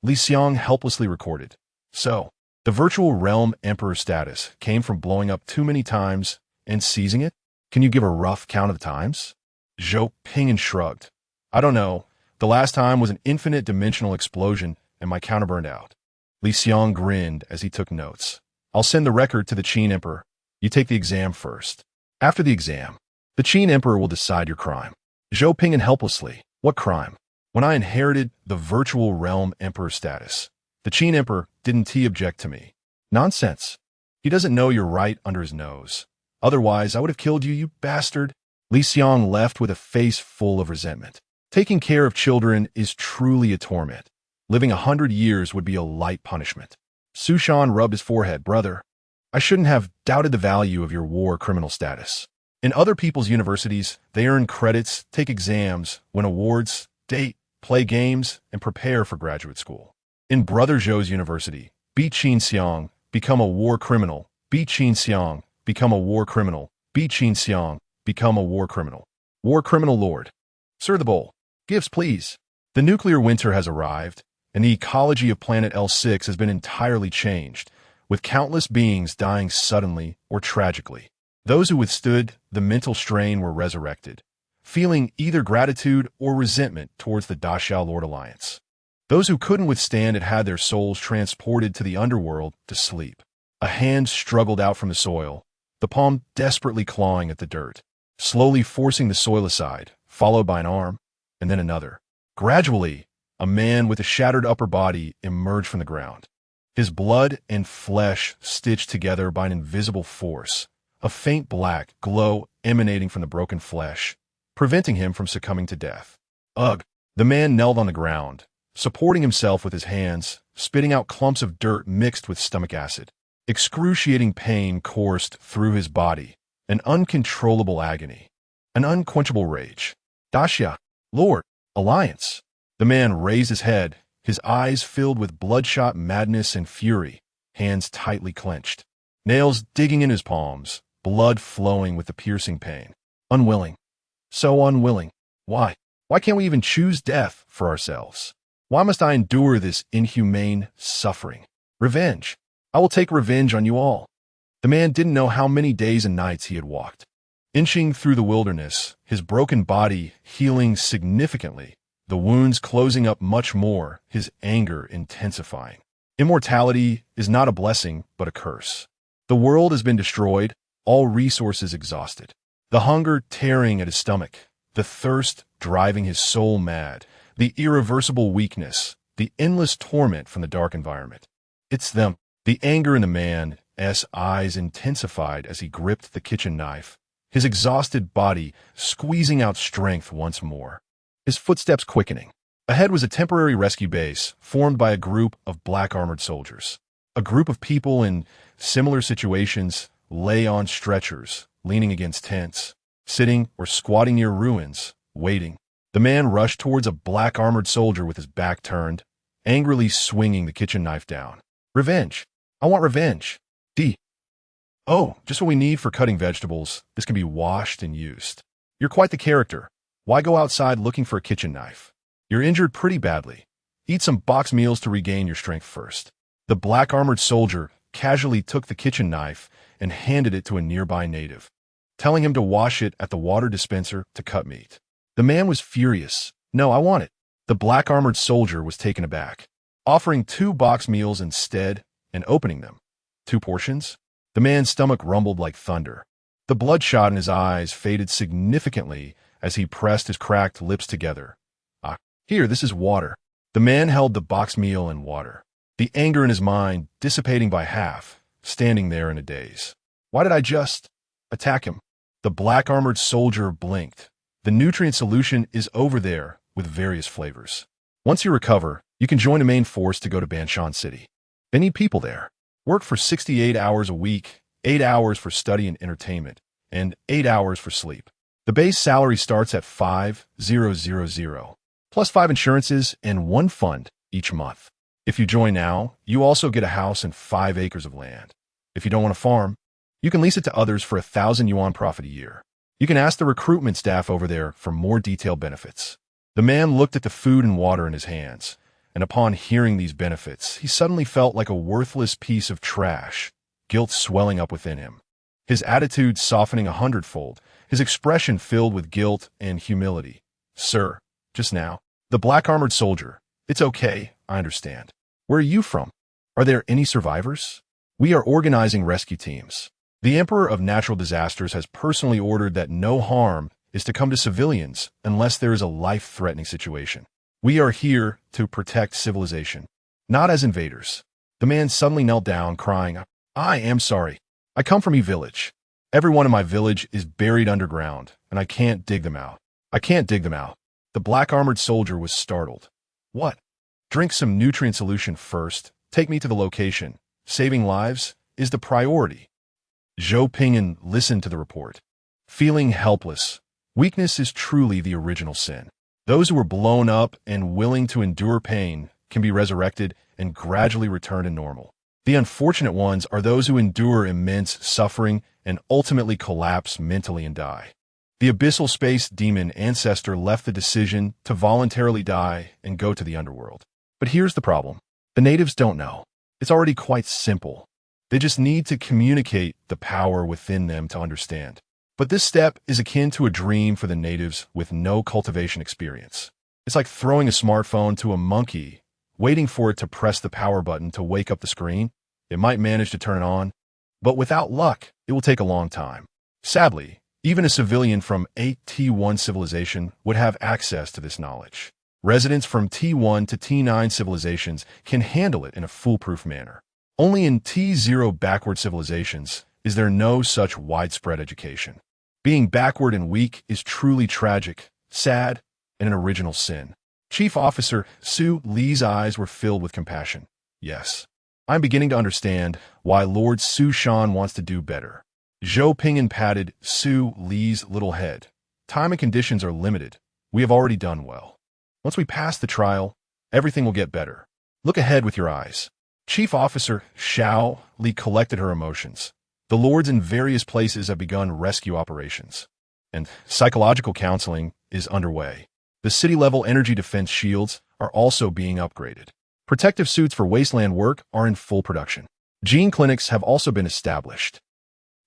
Li Xiong helplessly recorded. So, the virtual realm emperor status came from blowing up too many times and seizing it? Can you give a rough count of the times? Zhou Pingyan shrugged. I don't know. The last time was an infinite dimensional explosion and my counter burned out. Li Xiong grinned as he took notes. I'll send the record to the Qin Emperor. You take the exam first. After the exam, the Qin Emperor will decide your crime. Zhou Pingyan helplessly. What crime? When I inherited the virtual realm emperor status, the Qin Emperor didn't object to me. Nonsense. He doesn't know you're right under his nose. Otherwise, I would have killed you, you bastard. Li Xiong left with a face full of resentment. Taking care of children is truly a torment. Living 100 years would be a light punishment. Sushan rubbed his forehead. Brother, I shouldn't have doubted the value of your war criminal status. In other people's universities, they earn credits, take exams, win awards, date, play games, and prepare for graduate school. In Brother Zhou's university, Bi Qin Xiang, become a war criminal. Bi Qin Xiang, become a war criminal. Bi Qin Xiang, become a war criminal. War criminal lord. Sir, the bowl. Gifts, please. The nuclear winter has arrived, and the ecology of planet L6 has been entirely changed, with countless beings dying suddenly or tragically. Those who withstood the mental strain were resurrected, feeling either gratitude or resentment towards the Daxiao Lord Alliance. Those who couldn't withstand it had their souls transported to the underworld to sleep. A hand struggled out from the soil, the palm desperately clawing at the dirt, slowly forcing the soil aside, followed by an arm, and then another. Gradually, a man with a shattered upper body emerged from the ground. His blood and flesh stitched together by an invisible force, a faint black glow emanating from the broken flesh, preventing him from succumbing to death. Ugh! The man knelt on the ground, supporting himself with his hands, spitting out clumps of dirt mixed with stomach acid. Excruciating pain coursed through his body, an uncontrollable agony, an unquenchable rage. Daxia, Lord, Alliance. The man raised his head, his eyes filled with bloodshot madness and fury, hands tightly clenched, nails digging in his palms, blood flowing with the piercing pain. Unwilling. So unwilling. Why? Why can't we even choose death for ourselves? Why must I endure this inhumane suffering? Revenge. I will take revenge on you all. The man didn't know how many days and nights he had walked. Inching through the wilderness, his broken body healing significantly, the wounds closing up much more, his anger intensifying. Immortality is not a blessing, but a curse. The world has been destroyed, all resources exhausted. The hunger tearing at his stomach, the thirst driving his soul mad, the irreversible weakness, the endless torment from the dark environment. It's them. The anger in the man's eyes intensified as he gripped the kitchen knife, his exhausted body squeezing out strength once more. His footsteps quickening. Ahead was a temporary rescue base formed by a group of black-armored soldiers. A group of people in similar situations lay on stretchers, leaning against tents, sitting or squatting near ruins, waiting. The man rushed towards a black-armored soldier with his back turned, angrily swinging the kitchen knife down. Revenge. I want revenge. Oh, just what we need for cutting vegetables. This can be washed and used. You're quite the character. Why go outside looking for a kitchen knife? You're injured pretty badly. Eat some box meals to regain your strength first. The black-armored soldier casually took the kitchen knife and handed it to a nearby native, telling him to wash it at the water dispenser to cut meat. The man was furious. No, I want it. The black-armored soldier was taken aback, offering 2 box meals instead and opening them. 2 portions? The man's stomach rumbled like thunder. The bloodshot in his eyes faded significantly as he pressed his cracked lips together. Here, this is water. The man held the box meal and water, the anger in his mind dissipating by half, standing there in a daze. Why did I just attack him? The black-armored soldier blinked. The nutrient solution is over there with various flavors. Once you recover, you can join the main force to go to Banshan City. They need people there. Work for 68 hours a week, 8 hours for study and entertainment, and 8 hours for sleep. The base salary starts at 5,000, plus 5 insurances and 1 fund each month. If you join now, you also get a house and 5 acres of land. If you don't want to farm, you can lease it to others for 1,000 yuan profit a year. You can ask the recruitment staff over there for more detailed benefits. The man looked at the food and water in his hands, and upon hearing these benefits, he suddenly felt like a worthless piece of trash, guilt swelling up within him. His attitude softening 100-fold, his expression filled with guilt and humility. Sir, just now, the black-armored soldier. It's okay, I understand. Where are you from? Are there any survivors? We are organizing rescue teams. The Emperor of Natural Disasters has personally ordered that no harm is to come to civilians unless there is a life-threatening situation. We are here to protect civilization, not as invaders. The man suddenly knelt down, crying, I am sorry. I come from a village. Everyone in my village is buried underground, and I can't dig them out. I can't dig them out. The black-armored soldier was startled. What? Drink some nutrient solution first. Take me to the location. Saving lives is the priority. Zhou Ping'an listened to the report. Feeling helpless. Weakness is truly the original sin. Those who are blown up and willing to endure pain can be resurrected and gradually return to normal. The unfortunate ones are those who endure immense suffering and ultimately collapse mentally and die. The abyssal space demon ancestor left the decision to voluntarily die and go to the underworld. But here's the problem. The natives don't know. It's already quite simple. They just need to communicate the power within them to understand. But this step is akin to a dream for the natives with no cultivation experience. It's like throwing a smartphone to a monkey, waiting for it to press the power button to wake up the screen. It might manage to turn it on, but without luck, it will take a long time. Sadly, even a civilian from a T1 civilization would have access to this knowledge. Residents from T1 to T9 civilizations can handle it in a foolproof manner. Only in T0 backward civilizations is there no such widespread education. Being backward and weak is truly tragic, sad, and an original sin. Chief Officer Su Li's eyes were filled with compassion. Yes, I'm beginning to understand why Lord Su Shan wants to do better. Zhou Ping'an patted Su Li's little head. Time and conditions are limited. We have already done well. Once we pass the trial, everything will get better. Look ahead with your eyes. Chief Officer Xiao Li collected her emotions. The lords in various places have begun rescue operations, and psychological counseling is underway. The city-level energy defense shields are also being upgraded. Protective suits for wasteland work are in full production. Gene clinics have also been established.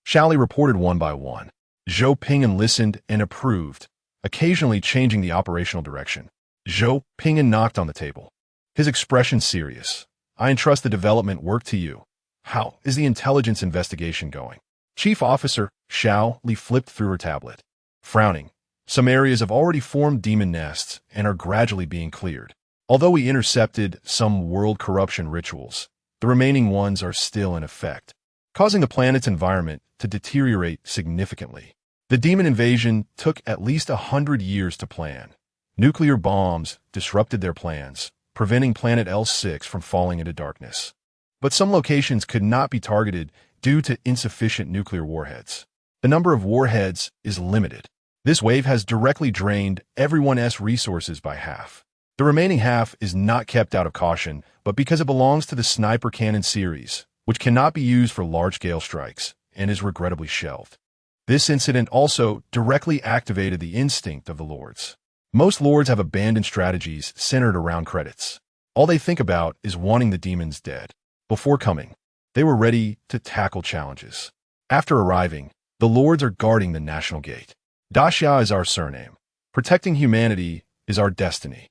Xiao Li reported one by one. Zhou Ping'an listened and approved, occasionally changing the operational direction. Zhou Ping'an knocked on the table. His expression serious. I entrust the development work to you. How is the intelligence investigation going? Chief Officer Xiao Li flipped through her tablet. Frowning, some areas have already formed demon nests and are gradually being cleared. Although we intercepted some world corruption rituals, the remaining ones are still in effect, causing the planet's environment to deteriorate significantly. The demon invasion took at least 100 years to plan. Nuclear bombs disrupted their plans, preventing planet L6 from falling into darkness. But some locations could not be targeted due to insufficient nuclear warheads. The number of warheads is limited. This wave has directly drained everyone's resources by half. The remaining half is not kept out of caution, but because it belongs to the sniper cannon series, which cannot be used for large-scale strikes, and is regrettably shelved. This incident also directly activated the instinct of the lords. Most lords have abandoned strategies centered around credits. All they think about is wanting the demons dead. Before coming, they were ready to tackle challenges. After arriving, the lords are guarding the national gate. Daxia is our surname. Protecting humanity is our destiny.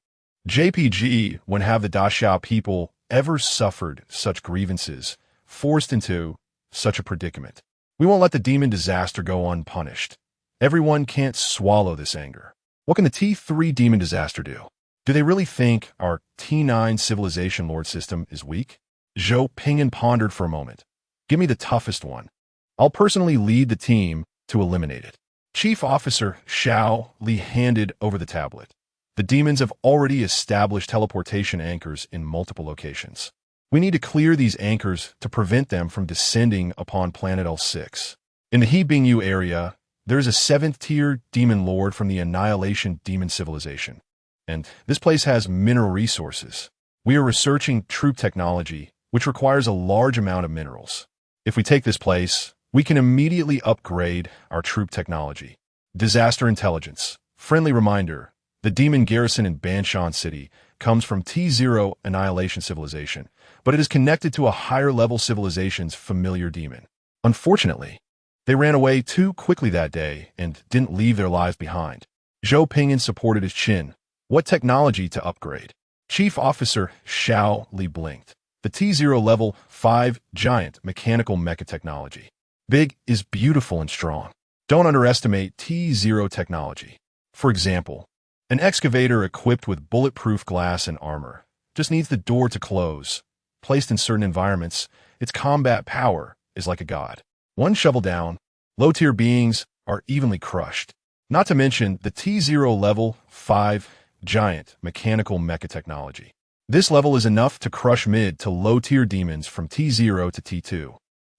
JPG, when have the Daxia people ever suffered such grievances, forced into such a predicament? We won't let the demon disaster go unpunished. Everyone can't swallow this anger. What can the T3 demon disaster do? Do they really think our T9 civilization lord system is weak? Zhou Ping'an pondered for a moment. Give me the toughest one. I'll personally lead the team to eliminate it. Chief Officer Xiao Li handed over the tablet. The demons have already established teleportation anchors in multiple locations. We need to clear these anchors to prevent them from descending upon planet L6. In the Hebingyu area, there is a 7th-tier demon lord from the Annihilation demon civilization. And this place has mineral resources. We are researching troop technology, which requires a large amount of minerals. If we take this place, we can immediately upgrade our troop technology. Disaster intelligence. Friendly reminder, the demon garrison in Banshan City comes from T0 Annihilation civilization, but it is connected to a higher-level civilization's familiar demon. Unfortunately, they ran away too quickly that day and didn't leave their lives behind. Zhou Ping'an supported his chin. What technology to upgrade? Chief Officer Xiao Li blinked. The T0 level 5 giant mechanical mecha technology. Big is beautiful and strong. Don't underestimate T0 technology. For example, an excavator equipped with bulletproof glass and armor just needs the door to close. Placed in certain environments, its combat power is like a god. One shovel down, low-tier beings are evenly crushed. Not to mention, the T0 level 5 giant, mechanical mecha technology. This level is enough to crush mid to low-tier demons from T0 to T2,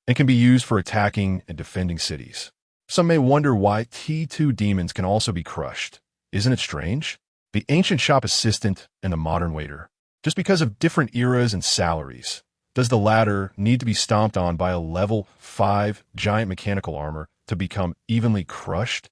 and can be used for attacking and defending cities. Some may wonder why T2 demons can also be crushed. Isn't it strange? The ancient shop assistant and the modern waiter. Just because of different eras and salaries, does the latter need to be stomped on by a level 5 giant mechanical armor to become evenly crushed?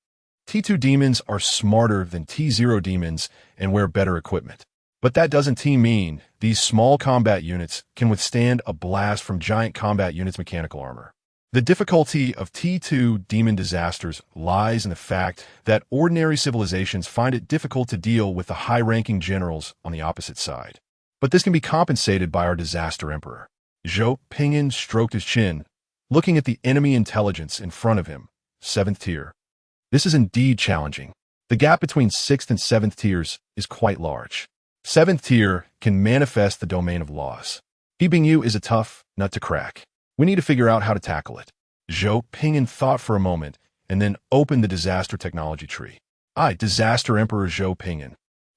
T2 demons are smarter than T0 demons and wear better equipment. But that doesn't mean these small combat units can withstand a blast from giant combat units' mechanical armor. The difficulty of T2 demon disasters lies in the fact that ordinary civilizations find it difficult to deal with the high-ranking generals on the opposite side. But this can be compensated by our disaster emperor. Zhou Pingyan stroked his chin, looking at the enemy intelligence in front of him, 7th tier. This is indeed challenging. The gap between 6th and 7th tiers is quite large. 7th tier can manifest the domain of laws. He Bingyu is a tough nut to crack. We need to figure out how to tackle it. Zhou Pingyan thought for a moment and then opened the disaster technology tree. I, Disaster Emperor Zhou Pingyan,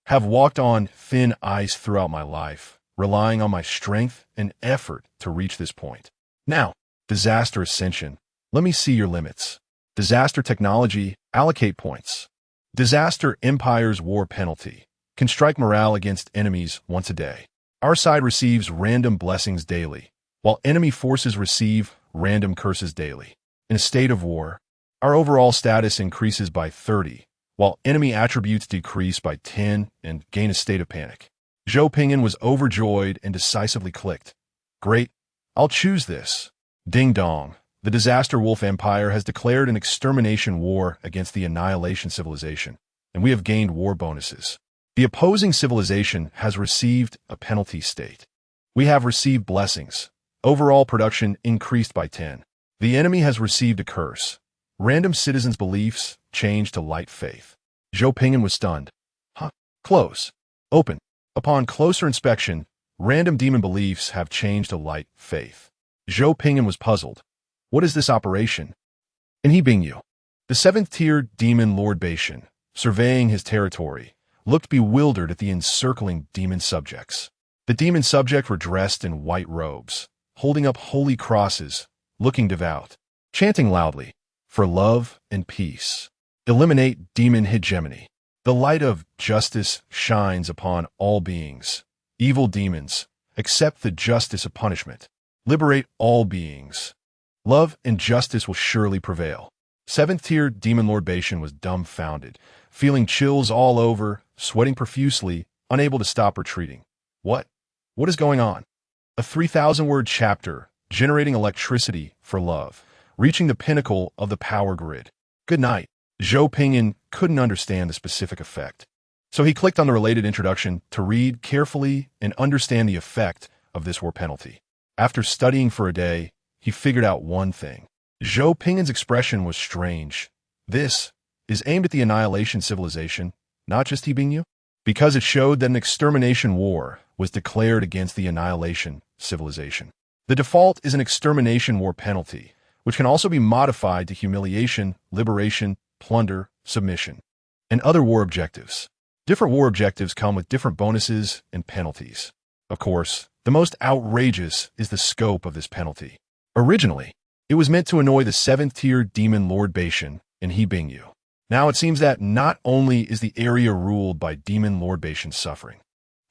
have walked on thin ice throughout my life, relying on my strength and effort to reach this point. Now, Disaster Ascension, let me see your limits. Disaster Technology, allocate points. Disaster Empire's War Penalty can strike morale against enemies once a day. Our side receives random blessings daily, while enemy forces receive random curses daily. In a state of war, our overall status increases by 30, while enemy attributes decrease by 10 and gain a state of panic. Zhou Pingyan was overjoyed and decisively clicked. Great, I'll choose this. Ding dong, the Disaster Wolf Empire has declared an extermination war against the Annihilation civilization, and we have gained war bonuses. The opposing civilization has received a penalty state. We have received blessings. Overall production increased by 10. The enemy has received a curse. Random citizens' beliefs changed to light faith. Zhou Pingyan was stunned. Huh? Close. Open. Upon closer inspection, random demon beliefs have changed to light faith. Zhou Pingyan was puzzled. What is this operation? And he Bingyu, the 7th tier demon Lord Bashan, surveying his territory, looked bewildered at the encircling demon subjects. The demon subjects were dressed in white robes, holding up holy crosses, looking devout, chanting loudly, for love and peace. Eliminate demon hegemony. The light of justice shines upon all beings. Evil demons, accept the justice of punishment. Liberate all beings. Love and justice will surely prevail. 7th tier demon Lord Bashan was dumbfounded, feeling chills all over, sweating profusely, unable to stop retreating. What is going on? A 3,000-word chapter, generating electricity for love, reaching the pinnacle of the power grid. Good night. Zhou Pingyan couldn't understand the specific effect, so he clicked on the related introduction to read carefully and understand the effect of this war penalty. After studying for a day, he figured out one thing. Zhou Pingyan's expression was strange. This is aimed at the Annihilation civilization, not just Bingyu, because it showed that an extermination war was declared against the Annihilation civilization. The default is an extermination war penalty, which can also be modified to humiliation, liberation, plunder, submission, and other war objectives. Different war objectives come with different bonuses and penalties. Of course, the most outrageous is the scope of this penalty. Originally, it was meant to annoy the 7th tier demon Lord Bashan and Bingyu. Now it seems that not only is the area ruled by demon Lord Bashan suffering,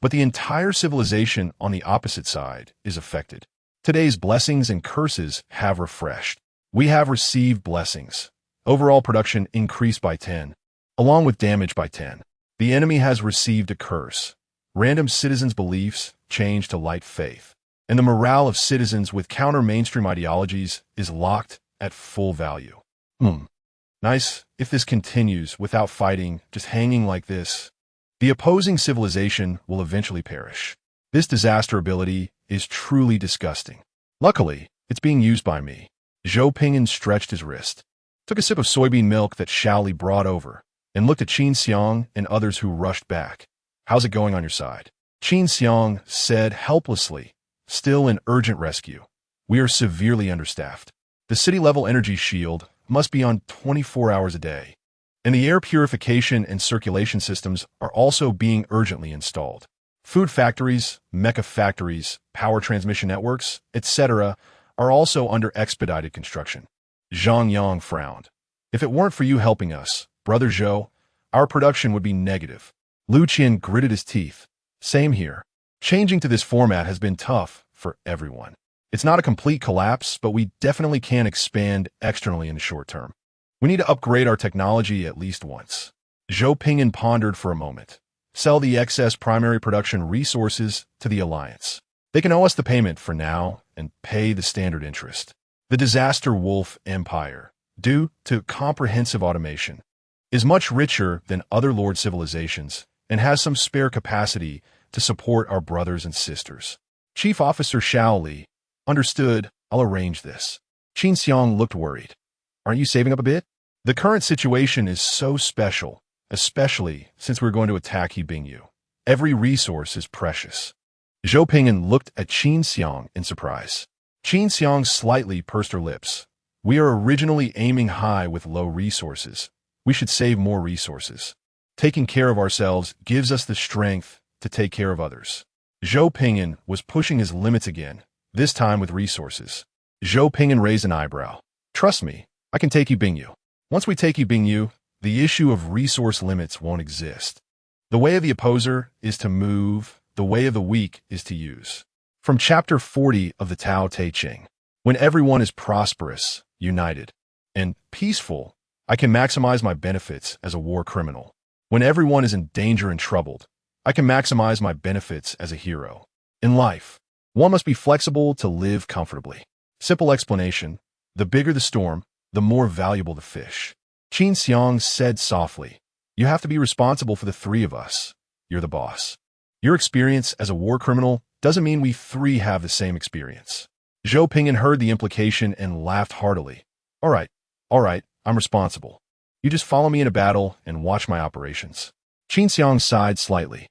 but the entire civilization on the opposite side is affected. Today's blessings and curses have refreshed. We have received blessings. Overall production increased by 10, along with damage by 10. The enemy has received a curse. Random citizens' beliefs change to light faith, and the morale of citizens with counter-mainstream ideologies is locked at full value. Nice if this continues without fighting, just hanging like this. The opposing civilization will eventually perish. This disaster ability is truly disgusting. Luckily, it's being used by me. Zhou Pingyan stretched his wrist, took a sip of soybean milk that Shaoli brought over, and looked at Qin Xiang and others who rushed back. How's it going on your side? Qin Xiang said helplessly, still in urgent rescue. We are severely understaffed. The city-level energy shield must be on 24 hours a day. And the air purification and circulation systems are also being urgently installed. Food factories, mecha factories, power transmission networks, etc. are also under expedited construction. Zhang Yang frowned. If it weren't for you helping us, Brother Zhou, our production would be negative. Lu Qian gritted his teeth. Same here. Changing to this format has been tough for everyone. It's not a complete collapse, but we definitely can expand externally in the short term. We need to upgrade our technology at least once. Zhou Pingyan pondered for a moment. Sell the excess primary production resources to the Alliance. They can owe us the payment for now and pay the standard interest. The Disaster Wolf Empire, due to comprehensive automation, is much richer than other Lord civilizations and has some spare capacity to support our brothers and sisters. Chief Officer Xiao Li, understood, I'll arrange this. Qin Xiang looked worried. Aren't you saving up a bit? The current situation is so special, especially since we're going to attack Hebingyu. Every resource is precious. Zhou Pingyan looked at Qin Xiang in surprise. Qin Xiang slightly pursed her lips. We are originally aiming high with low resources. We should save more resources. Taking care of ourselves gives us the strength to take care of others. Zhou Pingyan was pushing his limits again, this time with resources. Zhou Pingyan raised an eyebrow. Trust me, I can take Hebingyu. Once we take Hebingyu, the issue of resource limits won't exist. The way of the opposer is to move, the way of the weak is to use. From chapter 40 of the Tao Te Ching. When everyone is prosperous, united, and peaceful, I can maximize my benefits as a war criminal. When everyone is in danger and troubled, I can maximize my benefits as a hero. In life, one must be flexible to live comfortably. Simple explanation, the bigger the storm, the more valuable the fish. Qin Xiang said softly, you have to be responsible for the three of us. You're the boss. Your experience as a war criminal doesn't mean we three have the same experience. Zhou Pingyan heard the implication and laughed heartily. All right, I'm responsible. You just follow me in a battle and watch my operations. Qin Xiang sighed slightly.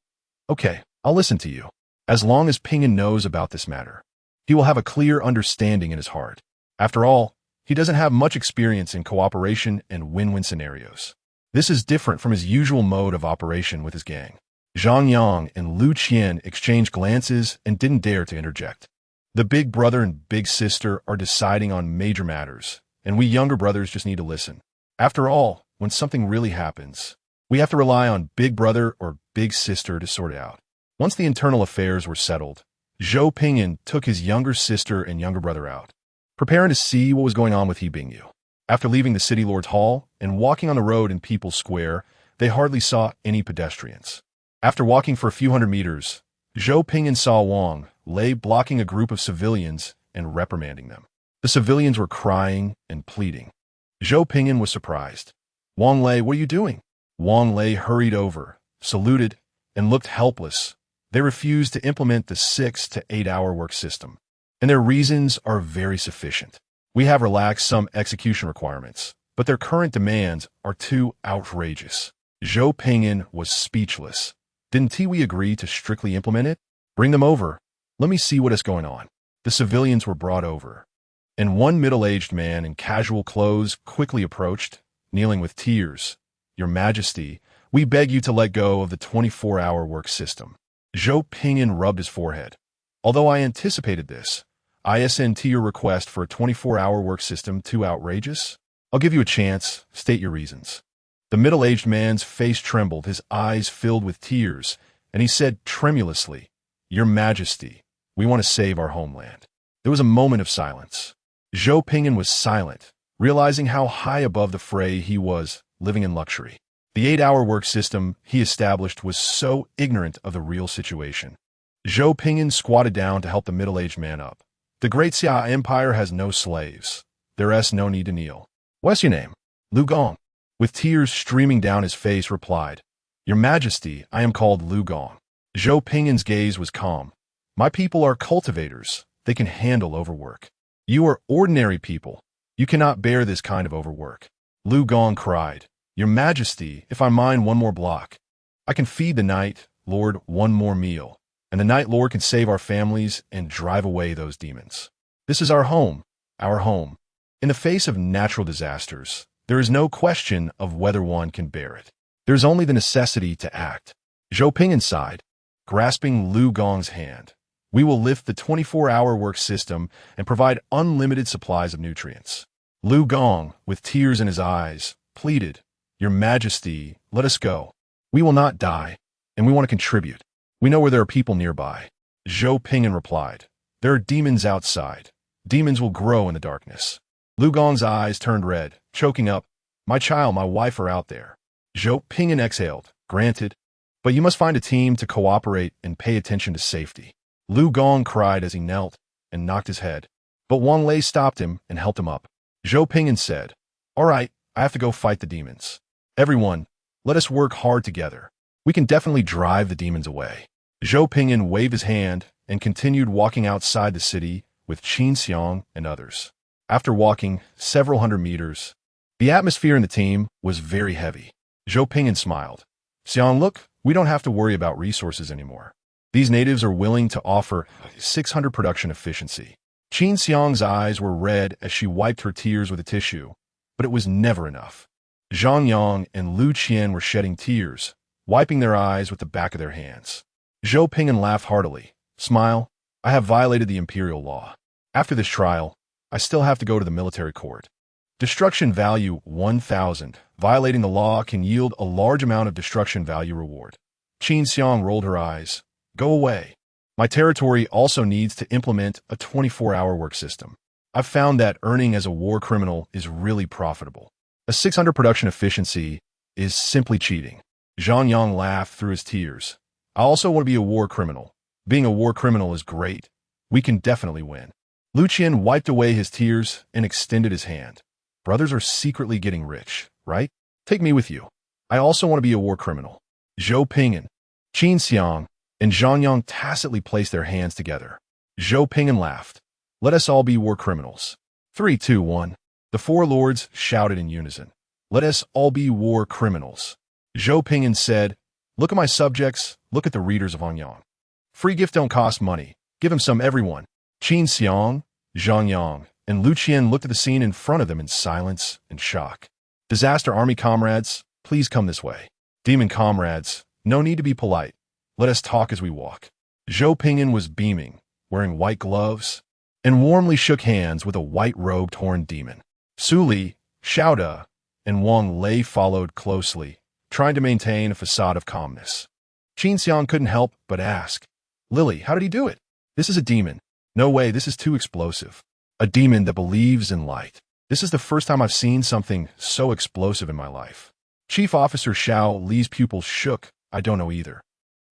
Okay, I'll listen to you. As long as Pingyan knows about this matter, he will have a clear understanding in his heart. After all, he doesn't have much experience in cooperation and win-win scenarios. This is different from his usual mode of operation with his gang. Zhang Yang and Lu Qian exchanged glances and didn't dare to interject. The big brother and big sister are deciding on major matters, and we younger brothers just need to listen. After all, when something really happens, we have to rely on big brother or big sister to sort it out. Once the internal affairs were settled, Zhou Pingyan took his younger sister and younger brother out, preparing to see what was going on with Hebingyu. After leaving the City Lord's Hall and walking on the road in People's Square, they hardly saw any pedestrians. After walking for a few hundred meters, Zhou Pingyan saw Wang Lei blocking a group of civilians and reprimanding them. The civilians were crying and pleading. Zhou Pingyan was surprised. Wang Lei, what are you doing? Wang Lei hurried over, saluted, and looked helpless. They refused to implement the 6 to 8 hour work system, and their reasons are very sufficient. We have relaxed some execution requirements, but their current demands are too outrageous. Zhou Pingyan was speechless. Didn't we agree to strictly implement it? Bring them over. Let me see what is going on. The civilians were brought over, and one middle-aged man in casual clothes quickly approached, kneeling with tears. Your Majesty, we beg you to let go of the 24-hour work system. Zhou Pingyan rubbed his forehead. Although I anticipated this, isn't your request for a 24-hour work system too outrageous? I'll give you a chance. State your reasons. The middle-aged man's face trembled, his eyes filled with tears, and he said tremulously, Your Majesty, we want to save our homeland. There was a moment of silence. Zhou Pingyan was silent, realizing how high above the fray he was, living in luxury. The 8-hour work system he established was so ignorant of the real situation. Zhou Pingyan squatted down to help the middle-aged man up. The Great Xia Empire has no slaves. There's no need to kneel. What's your name? Lu Gong. With tears streaming down his face, replied, Your Majesty, I am called Lu Gong. Zhou Pingyan's gaze was calm. My people are cultivators. They can handle overwork. You are ordinary people. You cannot bear this kind of overwork. Lu Gong cried, Your Majesty, if I mine one more block, I can feed the Night Lord one more meal, and the Night Lord can save our families and drive away those demons. This is our home, our home. In the face of natural disasters, There is no question of whether one can bear it. There is only the necessity to act. Zhou Ping sighed, grasping Lu Gong's hand. We will lift the 24-hour work system and provide unlimited supplies of nutrients. Lu Gong, with tears in his eyes, pleaded, Your Majesty, let us go. We will not die, and we want to contribute. We know where there are people nearby. Zhou Ping replied, There are demons outside. Demons will grow in the darkness. Lu Gong's eyes turned red, choking up. My child, my wife are out there. Zhou Ping exhaled, Granted, but you must find a team to cooperate and pay attention to safety. Lu Gong cried as he knelt and knocked his head, but Wang Lei stopped him and helped him up. Zhou Ping said, All right, I have to go fight the demons. Everyone, let us work hard together. We can definitely drive the demons away. Zhou Ping waved his hand and continued walking outside the city with Qin Xiang and others. After walking several hundred meters, the atmosphere in the team was very heavy. Zhou Ping smiled. Xiang, look, we don't have to worry about resources anymore. These natives are willing to offer 600 production efficiency. Qin Xiang's eyes were red as she wiped her tears with a tissue, but it was never enough. Zhang Yang and Lu Qian were shedding tears, wiping their eyes with the back of their hands. Zhou Ping laughed heartily. Smile, I have violated the imperial law. After this trial, I still have to go to the military court. Destruction value 1,000. Violating the law can yield a large amount of destruction value reward. Qin Xiang rolled her eyes. Go away. My territory also needs to implement a 24-hour work system. I've found that earning as a war criminal is really profitable. A 600 production efficiency is simply cheating. Zhang Yang laughed through his tears. I also want to be a war criminal. Being a war criminal is great. We can definitely win. Lu Qian wiped away his tears and extended his hand. Brothers are secretly getting rich, right? Take me with you. I also want to be a war criminal. Zhou Ping, Qin Xiang, and Zhang Yang tacitly placed their hands together. Zhou Ping laughed. Let us all be war criminals. 3, 2, 1. The four lords shouted in unison. Let us all be war criminals. Zhou Ping said, Look at my subjects, look at the readers of Anyang. Free gift don't cost money. Give him some, everyone. Qin Xiang, Zhang Yang, and Lu Qian looked at the scene in front of them in silence and shock. Disaster Army comrades, please come this way. Demon comrades, no need to be polite. Let us talk as we walk. Zhou Ping was beaming, wearing white gloves, and warmly shook hands with a white-robed horned demon. Su Li, Xiao De, and Wang Lei followed closely, trying to maintain a facade of calmness. Qin Xiang couldn't help but ask, Lily, how did he do it? This is a demon. No way, this is too explosive. A demon that believes in light. This is the first time I've seen something so explosive in my life. Chief Officer Xiao Li's pupils shook. I don't know either.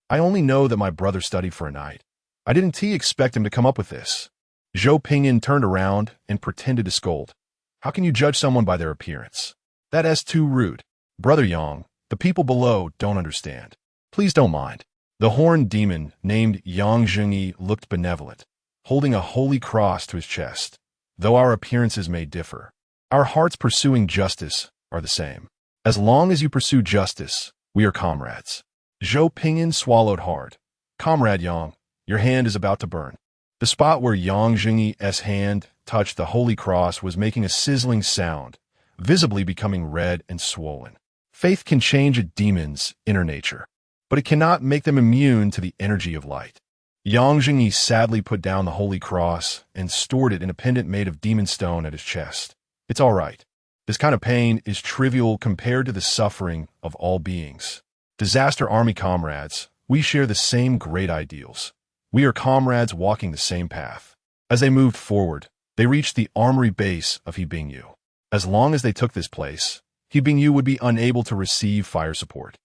I only know that my brother studied for a night. I didn't expect him to come up with this. Zhou Ping turned around and pretended to scold. How can you judge someone by their appearance? That's too rude. Brother Yang, the people below don't understand. Please don't mind. The horned demon named Yang Zhengyi looked benevolent, holding a holy cross to his chest. Though our appearances may differ, our hearts pursuing justice are the same. As long as you pursue justice, we are comrades. Zhou Ping swallowed hard. Comrade Yang, your hand is about to burn. The spot where Yang Zhengyi's hand touched the holy cross was making a sizzling sound, visibly becoming red and swollen. Faith can change a demon's inner nature, but it cannot make them immune to the energy of light. Yang Zhengyi sadly put down the holy cross and stored it in a pendant made of demon stone at his chest. It's all right. This kind of pain is trivial compared to the suffering of all beings. Disaster Army comrades, we share the same great ideals. We are comrades walking the same path. As they moved forward, they reached the armory base of Hebingyu. As long as they took this place, Hebingyu would be unable to receive fire support.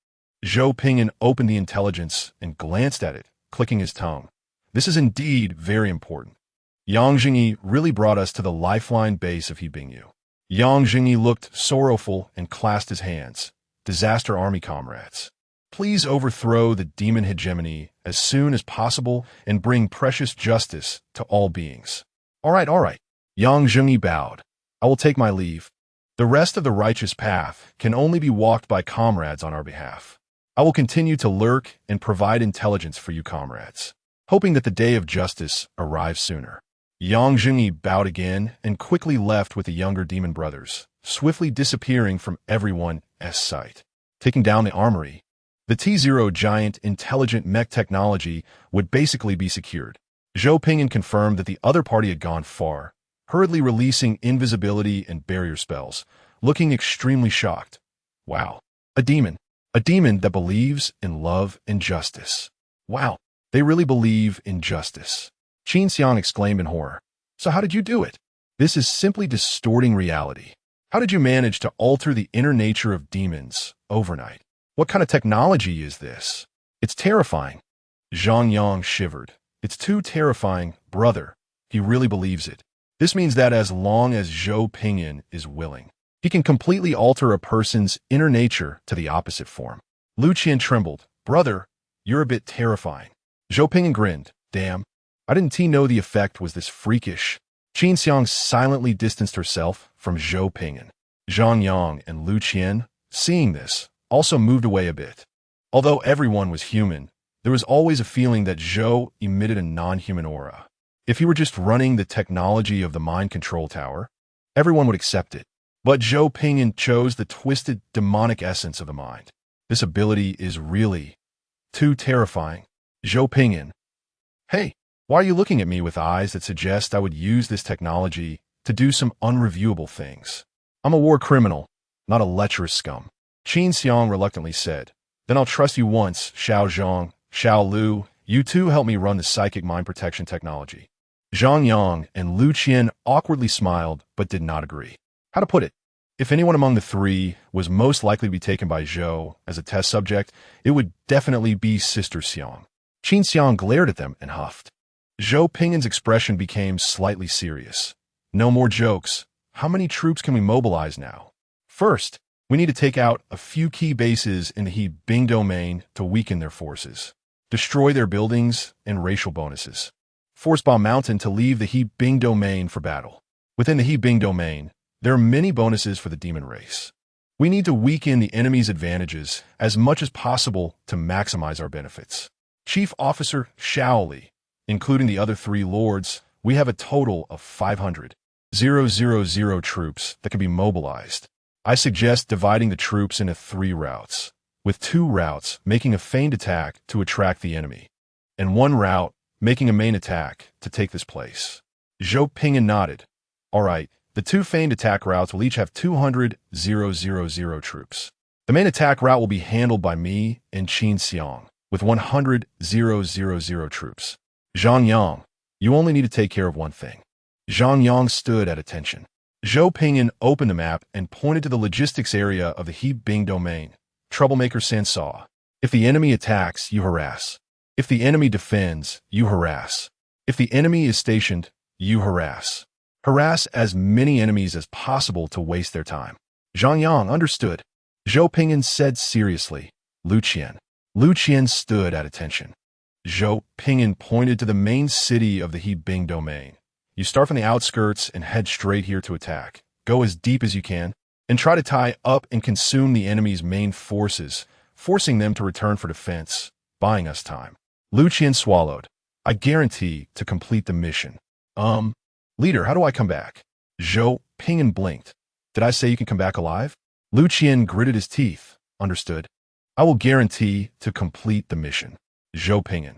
Zhou Ping opened the intelligence and glanced at it, clicking his tongue. This is indeed very important. Yang Zhengyi really brought us to the lifeline base of Hebingyu. Yang Zhengyi looked sorrowful and clasped his hands. Disaster Army comrades, please overthrow the demon hegemony as soon as possible and bring precious justice to all beings. All right. Yang Zhengyi bowed. I will take my leave. The rest of the righteous path can only be walked by comrades on our behalf. I will continue to lurk and provide intelligence for you comrades, hoping that the day of justice arrives sooner. Yang Jingyi bowed again and quickly left with the younger demon brothers, swiftly disappearing from everyone's sight. Taking down the armory, the T-0 giant intelligent mech technology would basically be secured. Zhou Pingyan confirmed that the other party had gone far, hurriedly releasing invisibility and barrier spells, looking extremely shocked. Wow. A demon. A demon that believes in love and justice. Wow. They really believe in justice. Qin Xiang exclaimed in horror. So how did you do it? This is simply distorting reality. How did you manage to alter the inner nature of demons overnight? What kind of technology is this? It's terrifying. Zhang Yang shivered. It's too terrifying, brother. He really believes it. This means that as long as Zhou Pingyan is willing, he can completely alter a person's inner nature to the opposite form. Lu Qian trembled. Brother, you're a bit terrifying. Zhou Pingyan grinned. Damn. I didn't know the effect was this freakish. Qin Xiang silently distanced herself from Zhou Pingyan. Zhang Yang and Lu Qian, seeing this, also moved away a bit. Although everyone was human, there was always a feeling that Zhou emitted a non-human aura. If he were just running the technology of the mind control tower, everyone would accept it. But Zhou Pingyan chose the twisted, demonic essence of the mind. This ability is really too terrifying. Zhou Pingyan. Hey, why are you looking at me with eyes that suggest I would use this technology to do some unreviewable things? I'm a war criminal, not a lecherous scum. Qin Xiang reluctantly said. Then I'll trust you once, Xiao Zhang, Xiao Lu. You two help me run the psychic mind protection technology. Zhang Yang and Lu Qian awkwardly smiled but did not agree. How to put it? If anyone among the three was most likely to be taken by Zhou as a test subject, it would definitely be Sister Xiang. Qin Xiang glared at them and huffed. Zhou Pingyan's expression became slightly serious. No more jokes. How many troops can we mobilize now? First, we need to take out a few key bases in the He Bing domain to weaken their forces. Destroy their buildings and racial bonuses. Force Bomb Mountain to leave the He Bing domain for battle. Within the He Bing domain, there are many bonuses for the demon race. We need to weaken the enemy's advantages as much as possible to maximize our benefits. Chief Officer Shaoli, including the other three lords, we have a total of 500,000 troops that can be mobilized. I suggest dividing the troops into 3 routes, with 2 routes making a feigned attack to attract the enemy, and 1 route making a main attack to take this place. Zhou Pingyan nodded. All right, the 2 feigned attack routes will each have 200,000 troops. The main attack route will be handled by me and Qin Xiang, with 100,000 troops. Zhang Yang, you only need to take care of one thing. Zhang Yang stood at attention. Zhou Pingyan opened the map and pointed to the logistics area of the He Bing domain. Troublemaker Sansaw. If the enemy attacks, you harass. If the enemy defends, you harass. If the enemy is stationed, you harass. Harass as many enemies as possible to waste their time. Zhang Yang understood. Zhou Pingyan said seriously. Lu Qian. Lu Qian stood at attention. Zhou Pingyan pointed to the main city of the He Bing domain. You start from the outskirts and head straight here to attack. Go as deep as you can, and try to tie up and consume the enemy's main forces, forcing them to return for defense, buying us time. Lu Qian swallowed. I guarantee to complete the mission. Leader, how do I come back? Zhou Pingyan blinked. Did I say you can come back alive? Lu Qian gritted his teeth. Understood. I will guarantee to complete the mission. Zhou Pingyan.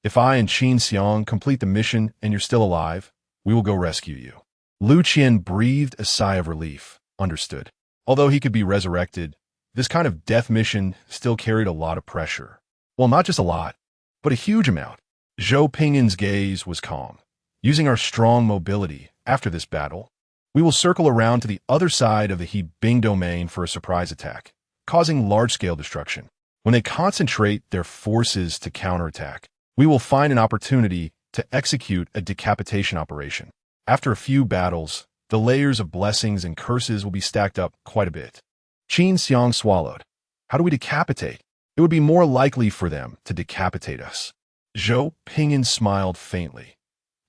If I and Qin Xiang complete the mission and you're still alive, we will go rescue you. Lu Qian breathed a sigh of relief. Understood. Although he could be resurrected, this kind of death mission still carried a lot of pressure. Well, not just a lot, but a huge amount. Zhou Pingyan's gaze was calm. Using our strong mobility after this battle, we will circle around to the other side of the He Bing domain for a surprise attack, causing large-scale destruction. When they concentrate their forces to counterattack, we will find an opportunity to execute a decapitation operation. After a few battles, the layers of blessings and curses will be stacked up quite a bit. Qin Xiang swallowed. How do we decapitate? It would be more likely for them to decapitate us. Zhou Pingyan smiled faintly.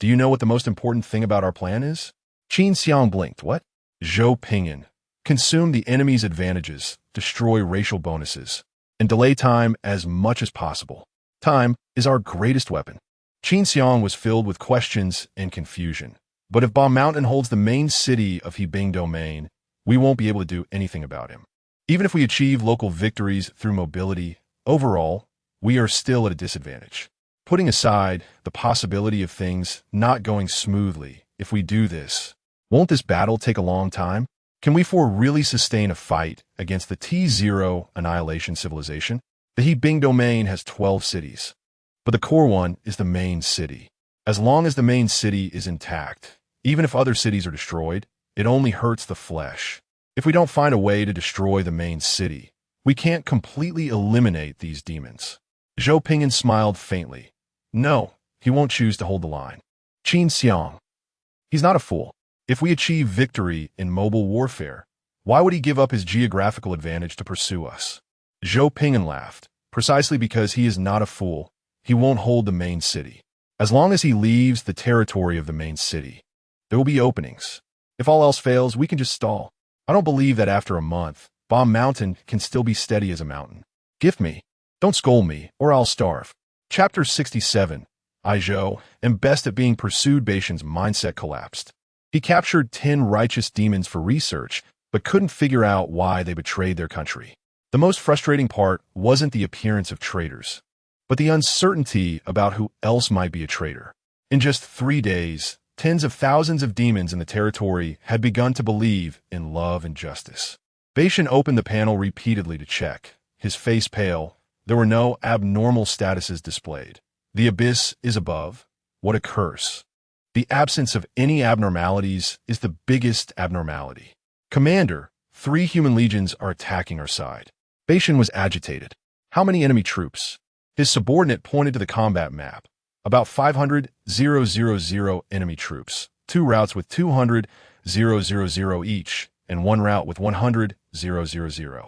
Do you know what the most important thing about our plan is? Qin Xiang blinked. What? Zhou Pingyan. Consume the enemy's advantages, destroy racial bonuses, and delay time as much as possible. Time is our greatest weapon. Qin Xiang was filled with questions and confusion. But if Ba Mountain holds the main city of Hebing Domain, we won't be able to do anything about him. Even if we achieve local victories through mobility, overall, we are still at a disadvantage. Putting aside the possibility of things not going smoothly, if we do this, won't this battle take a long time? Can we really sustain a fight against the T0 annihilation civilization? The Hebing Domain has 12 cities, but the core one is the main city. As long as the main city is intact, even if other cities are destroyed, it only hurts the flesh. If we don't find a way to destroy the main city, we can't completely eliminate these demons. Zhou Pingyan smiled faintly. No, he won't choose to hold the line. Qin Xiang. He's not a fool. If we achieve victory in mobile warfare, why would he give up his geographical advantage to pursue us? Zhou Pingyan laughed. Precisely because he is not a fool, he won't hold the main city. As long as he leaves the territory of the main city, there will be openings. If all else fails, we can just stall. I don't believe that after a month, Ba Mountain can still be steady as a mountain. Gift me. Don't scold me, or I'll starve. Chapter 67. I, Zhou, am best at being pursued. Beishan's mindset collapsed. He captured 10 righteous demons for research, but couldn't figure out why they betrayed their country. The most frustrating part wasn't the appearance of traitors, but the uncertainty about who else might be a traitor. In just 3 days, tens of thousands of demons in the territory had begun to believe in love and justice. Beishan opened the panel repeatedly to check, his face pale. There were no abnormal statuses displayed. The abyss is above. What a curse. The absence of any abnormalities is the biggest abnormality. Commander, 3 human legions are attacking our side. Beishan was agitated. How many enemy troops? His subordinate pointed to the combat map. About 500,000 enemy troops, 2 routes with 200,000 each, and 1 route with 100,000.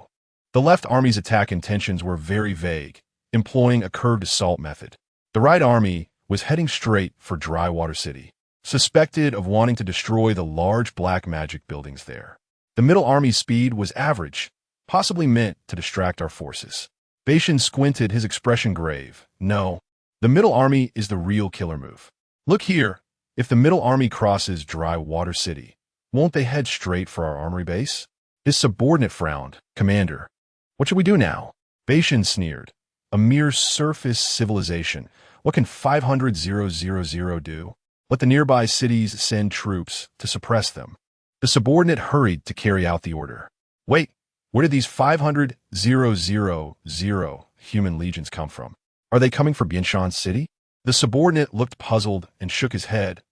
The left army's attack intentions were very vague, employing a curved assault method. The right army was heading straight for Drywater City, suspected of wanting to destroy the large black magic buildings there. The middle army's speed was average, possibly meant to distract our forces. Beishan squinted, his expression grave. No, the middle army is the real killer move. Look here, if the middle army crosses Drywater City, won't they head straight for our armory base? His subordinate frowned. Commander, what should we do now? Beishan sneered. A mere surface civilization. What can 500,000 do? Let the nearby cities send troops to suppress them. The subordinate hurried to carry out the order. Wait, where did these 500,000 human legions come from? Are they coming for Bianshan City? The subordinate looked puzzled and shook his head.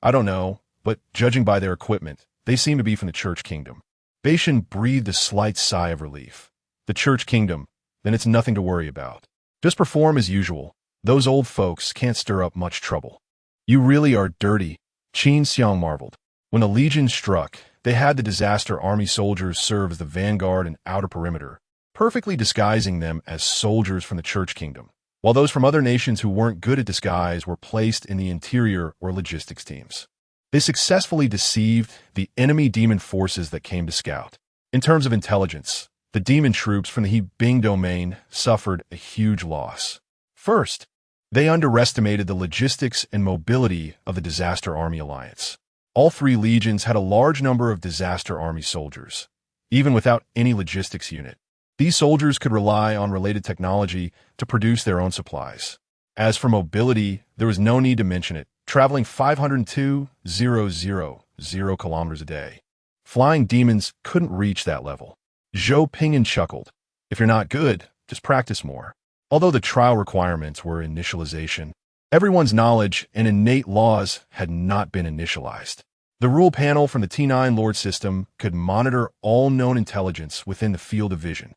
I don't know, but judging by their equipment, they seem to be from the Church Kingdom. Beishan breathed a slight sigh of relief. The Church Kingdom, then it's nothing to worry about. Just perform as usual. Those old folks can't stir up much trouble. You really are dirty, Qin Xiang marveled. When the legion struck, they had the disaster army soldiers serve as the vanguard and outer perimeter, perfectly disguising them as soldiers from the Church Kingdom, while those from other nations who weren't good at disguise were placed in the interior or logistics teams. They successfully deceived the enemy demon forces that came to scout. In terms of intelligence, the demon troops from the Hebing Domain suffered a huge loss. First, they underestimated the logistics and mobility of the Disaster Army Alliance. All 3 legions had a large number of Disaster Army soldiers, even without any logistics unit. These soldiers could rely on related technology to produce their own supplies. As for mobility, there was no need to mention it, traveling 502,000 kilometers a day. Flying demons couldn't reach that level. Zhou Pingyan chuckled. If you're not good, just practice more. Although the trial requirements were initialization, everyone's knowledge and innate laws had not been initialized. The rule panel from the T9 Lord system could monitor all known intelligence within the field of vision,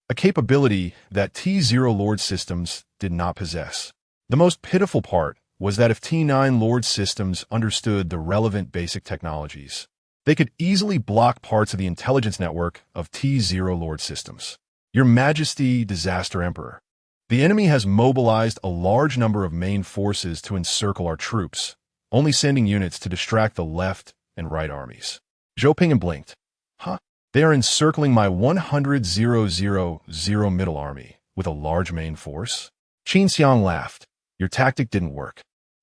a capability that T0 Lord systems did not possess. The most pitiful part was that if T9 Lord systems understood the relevant basic technologies, they could easily block parts of the intelligence network of T0 Lord systems. Your Majesty, Disaster Emperor, the enemy has mobilized a large number of main forces to encircle our troops, only sending units to distract the left and right armies. Zhou Pingyan blinked. Huh? They are encircling my 100,000 middle army with a large main force? Qin Xiang laughed. Your tactic didn't work.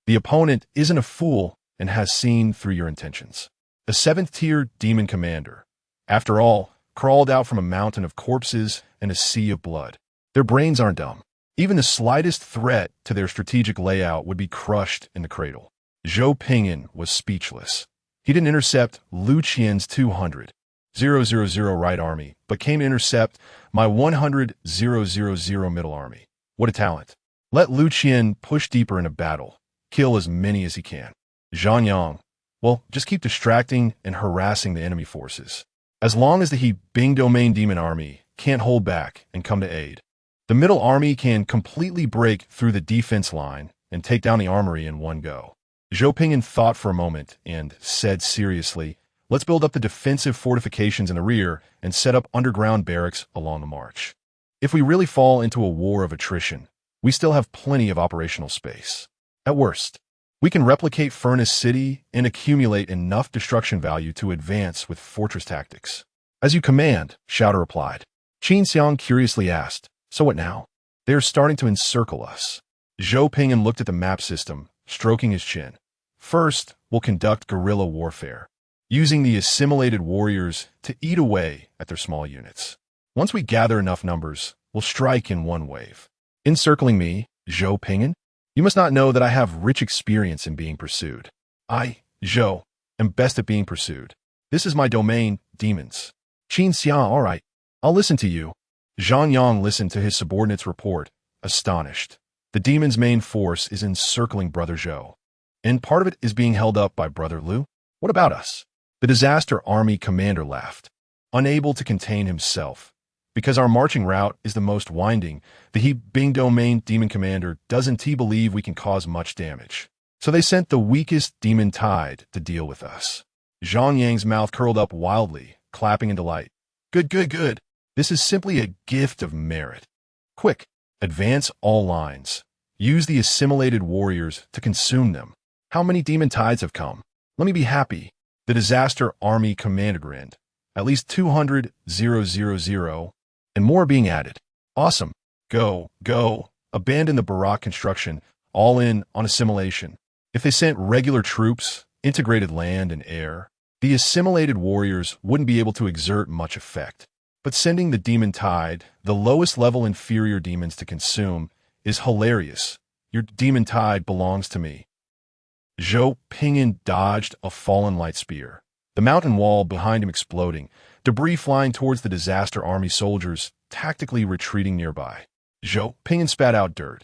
The opponent isn't a fool and has seen through your intentions. A 7th-tier demon commander, after all, crawled out from a mountain of corpses and a sea of blood. Their brains aren't dumb. Even the slightest threat to their strategic layout would be crushed in the cradle. Zhou Pingyan was speechless. He didn't intercept Lu Qian's 200,000 right army, but came to intercept my 100,000 middle army. What a talent. Let Lu Qian push deeper into battle. Kill as many as he can. Zhang Yang, well, just keep distracting and harassing the enemy forces. As long as the He Bing Domain Demon Army can't hold back and come to aid, the middle army can completely break through the defense line and take down the armory in one go. Zhou Pingyan thought for a moment and said seriously, let's build up the defensive fortifications in the rear and set up underground barracks along the march. If we really fall into a war of attrition, we still have plenty of operational space. At worst, we can replicate Furnace City and accumulate enough destruction value to advance with fortress tactics. As you command, Shouter replied. Qin Xiang curiously asked, so what now? They are starting to encircle us. Zhou Pingyan looked at the map system, stroking his chin. First, we'll conduct guerrilla warfare, using the assimilated warriors to eat away at their small units. Once we gather enough numbers, we'll strike in one wave. Encircling me, Zhou Pingyan? You must not know that I have rich experience in being pursued. I, Zhou, am best at being pursued. This is my domain, demons. Qin Xiang, all right, I'll listen to you. Zhang Yang listened to his subordinate's report, astonished. The demon's main force is encircling Brother Zhou, and part of it is being held up by Brother Lu. What about us? The disaster army commander laughed, unable to contain himself. Because our marching route is the most winding, the He Bing Domain demon commander doesn't believe we can cause much damage. So they sent the weakest demon tide to deal with us. Zhang Yang's mouth curled up wildly, clapping in delight. Good, good, good. This is simply a gift of merit. Quick, advance all lines. Use the assimilated warriors to consume them. How many demon tides have come? Let me be happy. The disaster army commander grinned. At least 200,000, and more being added. Awesome. Go, go. Abandon the Barak construction, all in on assimilation. If they sent regular troops, integrated land and air, the assimilated warriors wouldn't be able to exert much effect. But sending the demon tide, the lowest level inferior demons to consume, is hilarious. Your demon tide belongs to me. Zhou Pingyan dodged a fallen light spear, the mountain wall behind him exploding, debris flying towards the disaster army soldiers, tactically retreating nearby. Zhou Pingyan spat out dirt,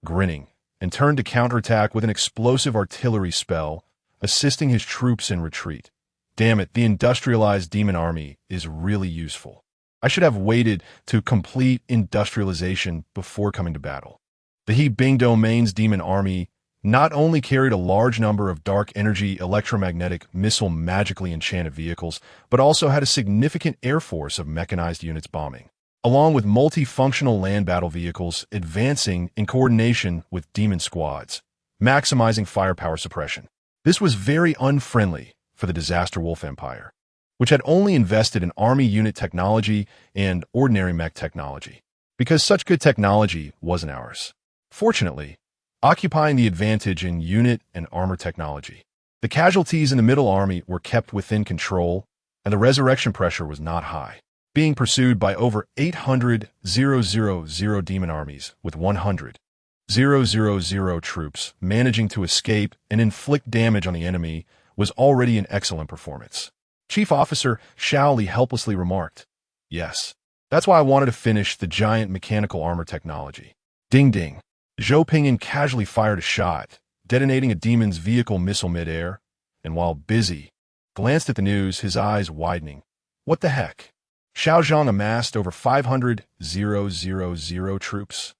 grinning, and turned to counterattack with an explosive artillery spell, assisting his troops in retreat. Damn it, the industrialized demon army is really useful. I should have waited to complete industrialization before coming to battle. The He Bing Domain's demon army not only carried a large number of dark energy electromagnetic missile magically enchanted vehicles, but also had a significant air force of mechanized units bombing, along with multifunctional land battle vehicles advancing in coordination with demon squads, maximizing firepower suppression. This was very unfriendly for the Disaster Wolf Empire, which had only invested in army unit technology and ordinary mech technology, because such good technology wasn't ours. Fortunately, occupying the advantage in unit and armor technology, the casualties in the middle army were kept within control, and the resurrection pressure was not high, being pursued by over 800,000 demon armies with 100,000 troops managing to escape and inflict damage on the enemy was already an excellent performance. Chief Officer Shao Li helplessly remarked, yes, that's why I wanted to finish the giant mechanical armor technology. Ding ding. Zhou Pingyan casually fired a shot, detonating a demon's vehicle missile midair, and while busy, glanced at the news, his eyes widening. What the heck? Xiao Zhang amassed over 500,000 troops.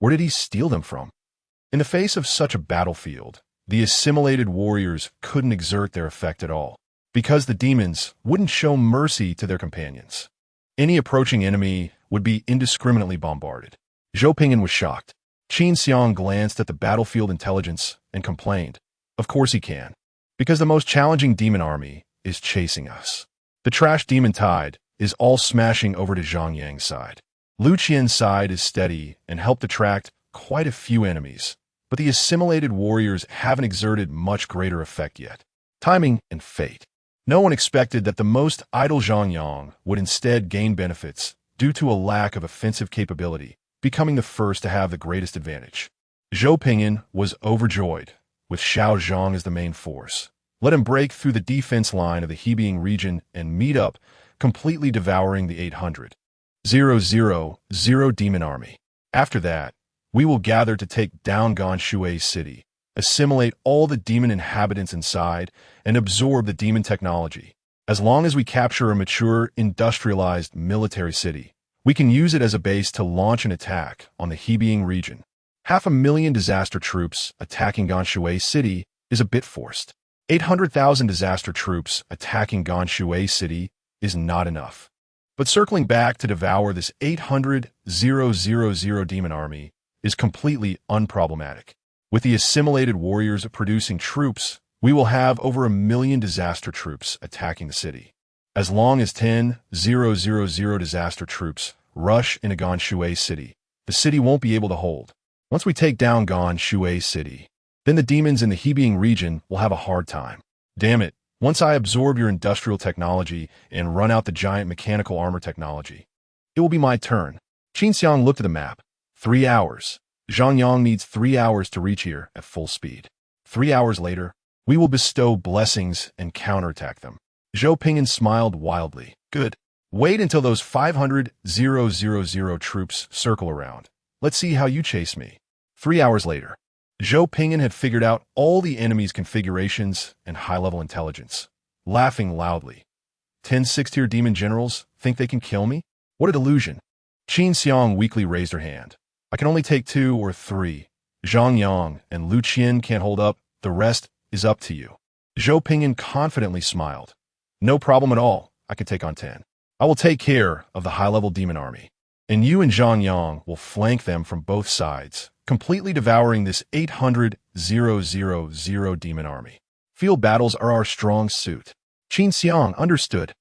Where did he steal them from? In the face of such a battlefield, the assimilated warriors couldn't exert their effect at all, because the demons wouldn't show mercy to their companions. Any approaching enemy would be indiscriminately bombarded. Zhou Pingyan was shocked. Qin Xiang glanced at the battlefield intelligence and complained, of course he can, because the most challenging demon army is chasing us. The trash demon tide is all smashing over to Zhang Yang's side. Lu Qian's side is steady and helped attract quite a few enemies, but but the assimilated warriors haven't exerted much greater effect yet. Timing and fate. No one expected that the most idle Zhang Yang would instead gain benefits due to a lack of offensive capability, becoming the first to have the greatest advantage. Zhou Pingyan was overjoyed, with Xiao Zhang as the main force. Let him break through the defense line of the Hebing region and meet up, completely devouring the 800,000 demon army. After that, we will gather to take down Ganshui City, assimilate all the demon inhabitants inside, and absorb the demon technology. As long as we capture a mature, industrialized military city, we can use it as a base to launch an attack on the Hebing region. 500,000 disaster troops attacking Ganshui City is a bit forced. 800,000 disaster troops attacking Ganshui City is not enough. But circling back to devour this 800,000 demon army is completely unproblematic. With the assimilated warriors producing troops, we will have over 1 million disaster troops attacking the city. As long as 10,000 disaster troops rush into Ganshui City, the city won't be able to hold. Once we take down Ganshui City, then the demons in the Hebing region will have a hard time. Damn it, once I absorb your industrial technology and run out the giant mechanical armor technology, it will be my turn. Qin Xiang looked at the map. 3 hours. Zhang Yang needs 3 hours to reach here at full speed. 3 hours later, we will bestow blessings and counterattack them. Zhou Pingyan smiled wildly. Good. Wait until those 500,000 troops circle around. Let's see how you chase me. 3 hours later, Zhou Pingyan had figured out all the enemy's configurations and high-level intelligence, laughing loudly. 10 6-tier demon generals think they can kill me? What a delusion. Qin Xiang weakly raised her hand. I can only take 2 or 3. Zhang Yang and Lu Qian can't hold up. The rest is up to you. Zhou Pingyan confidently smiled. No problem at all. I can take on 10. I will take care of the high-level demon army. And you and Zhang Yang will flank them from both sides, completely devouring this 800,000 demon army. Field battles are our strong suit. Qin Xiang understood.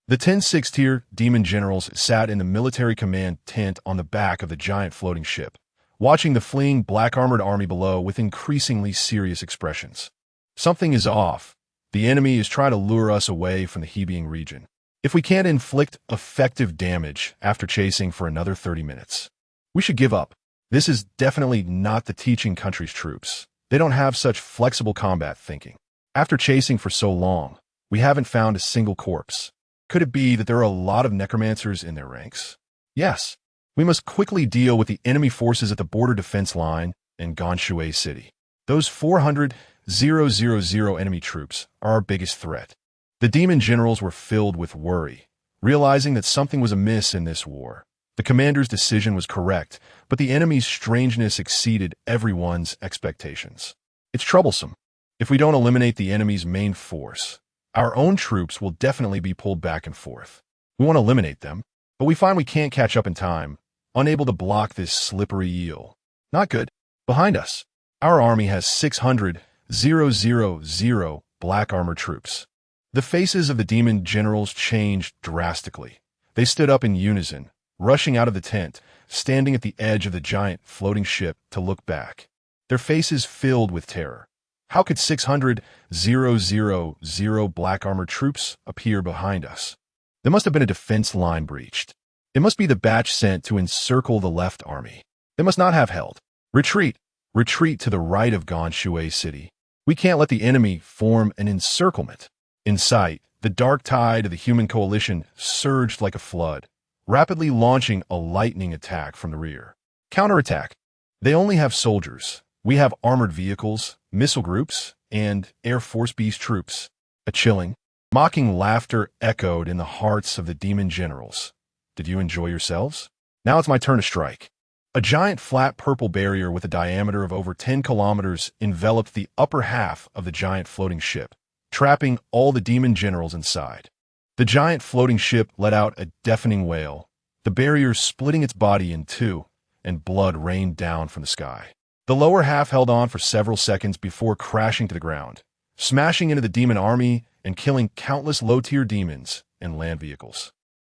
The 10 6-tier demon generals sat in the military command tent on the back of the giant floating ship, watching the fleeing black-armored army below with increasingly serious expressions. Something is off. The enemy is trying to lure us away from the Hebing region. If we can't inflict effective damage after chasing for another 30 minutes, we should give up. This is definitely not the teaching country's troops. They don't have such flexible combat thinking. After chasing for so long, we haven't found a single corpse. Could it be that there are a lot of necromancers in their ranks? Yes. We must quickly deal with the enemy forces at the border defense line in Ganshui City. Those 400,000 enemy troops are our biggest threat. The demon generals were filled with worry, realizing that something was amiss in this war. The commander's decision was correct, but the enemy's strangeness exceeded everyone's expectations. It's troublesome. If we don't eliminate the enemy's main force, our own troops will definitely be pulled back and forth. We want to eliminate them, but we find we can't catch up in time, unable to block this slippery eel. Not good. Behind us, our army has 600,000 black armor troops. The faces of the demon generals changed drastically. They stood up in unison, rushing out of the tent, standing at the edge of the giant floating ship to look back. Their faces filled with terror. How could 600,000 black armor troops appear behind us? There must have been a defense line breached. It must be the batch sent to encircle the left army. They must not have held. Retreat! Retreat to the right of Ganshui City. We can't let the enemy form an encirclement. In sight, the dark tide of the human coalition surged like a flood, rapidly launching a lightning attack from the rear. Counterattack. They only have soldiers. We have armored vehicles, missile groups, and Air Force Beast troops. A chilling, mocking laughter echoed in the hearts of the demon generals. Did you enjoy yourselves? Now it's my turn to strike. A giant flat purple barrier with a diameter of over 10 kilometers enveloped the upper half of the giant floating ship, trapping all the demon generals inside. The giant floating ship let out a deafening wail, the barrier splitting its body in two, and blood rained down from the sky. The lower half held on for several seconds before crashing to the ground, smashing into the demon army and killing countless low-tier demons and land vehicles.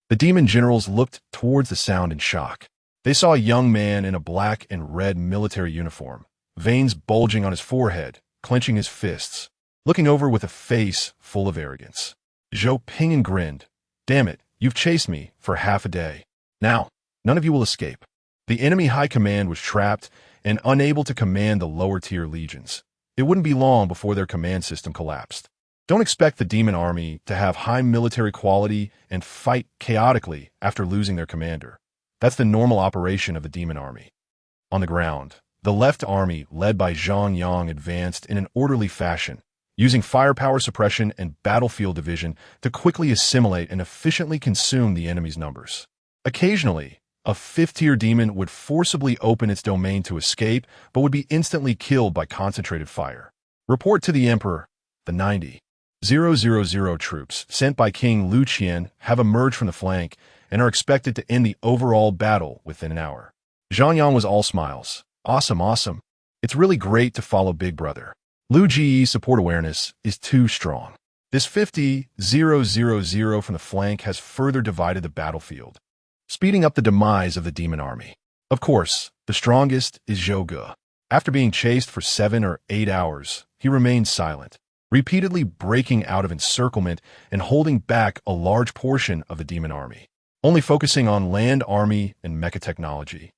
The demon generals looked towards the sound in shock. They saw a young man in a black and red military uniform, veins bulging on his forehead, clenching his fists, looking over with a face full of arrogance. Zhou Pingyan grinned. Damn it, you've chased me for half a day. Now, none of you will escape. The enemy high command was trapped and unable to command the lower-tier legions. It wouldn't be long before their command system collapsed. Don't expect the demon army to have high military quality and fight chaotically after losing their commander. That's the normal operation of the demon army. On the ground, the left army, led by Zhang Yang, advanced in an orderly fashion, using firepower suppression and battlefield division to quickly assimilate and efficiently consume the enemy's numbers. Occasionally, a fifth-tier demon would forcibly open its domain to escape, but would be instantly killed by concentrated fire. Report to the Emperor. The 90,000 troops sent by King Lu Qian have emerged from the flank and are expected to end the overall battle within an hour. Zhang Yang was all smiles. Awesome, awesome. It's really great to follow Big Brother. Lu Ji's support awareness is too strong. This 50,000 from the flank has further divided the battlefield, speeding up the demise of the demon army. Of course, the strongest is Zhou Ge. After being chased for 7 or 8 hours, he remained silent, repeatedly breaking out of encirclement and holding back a large portion of the demon army, only focusing on land army and mecha technology.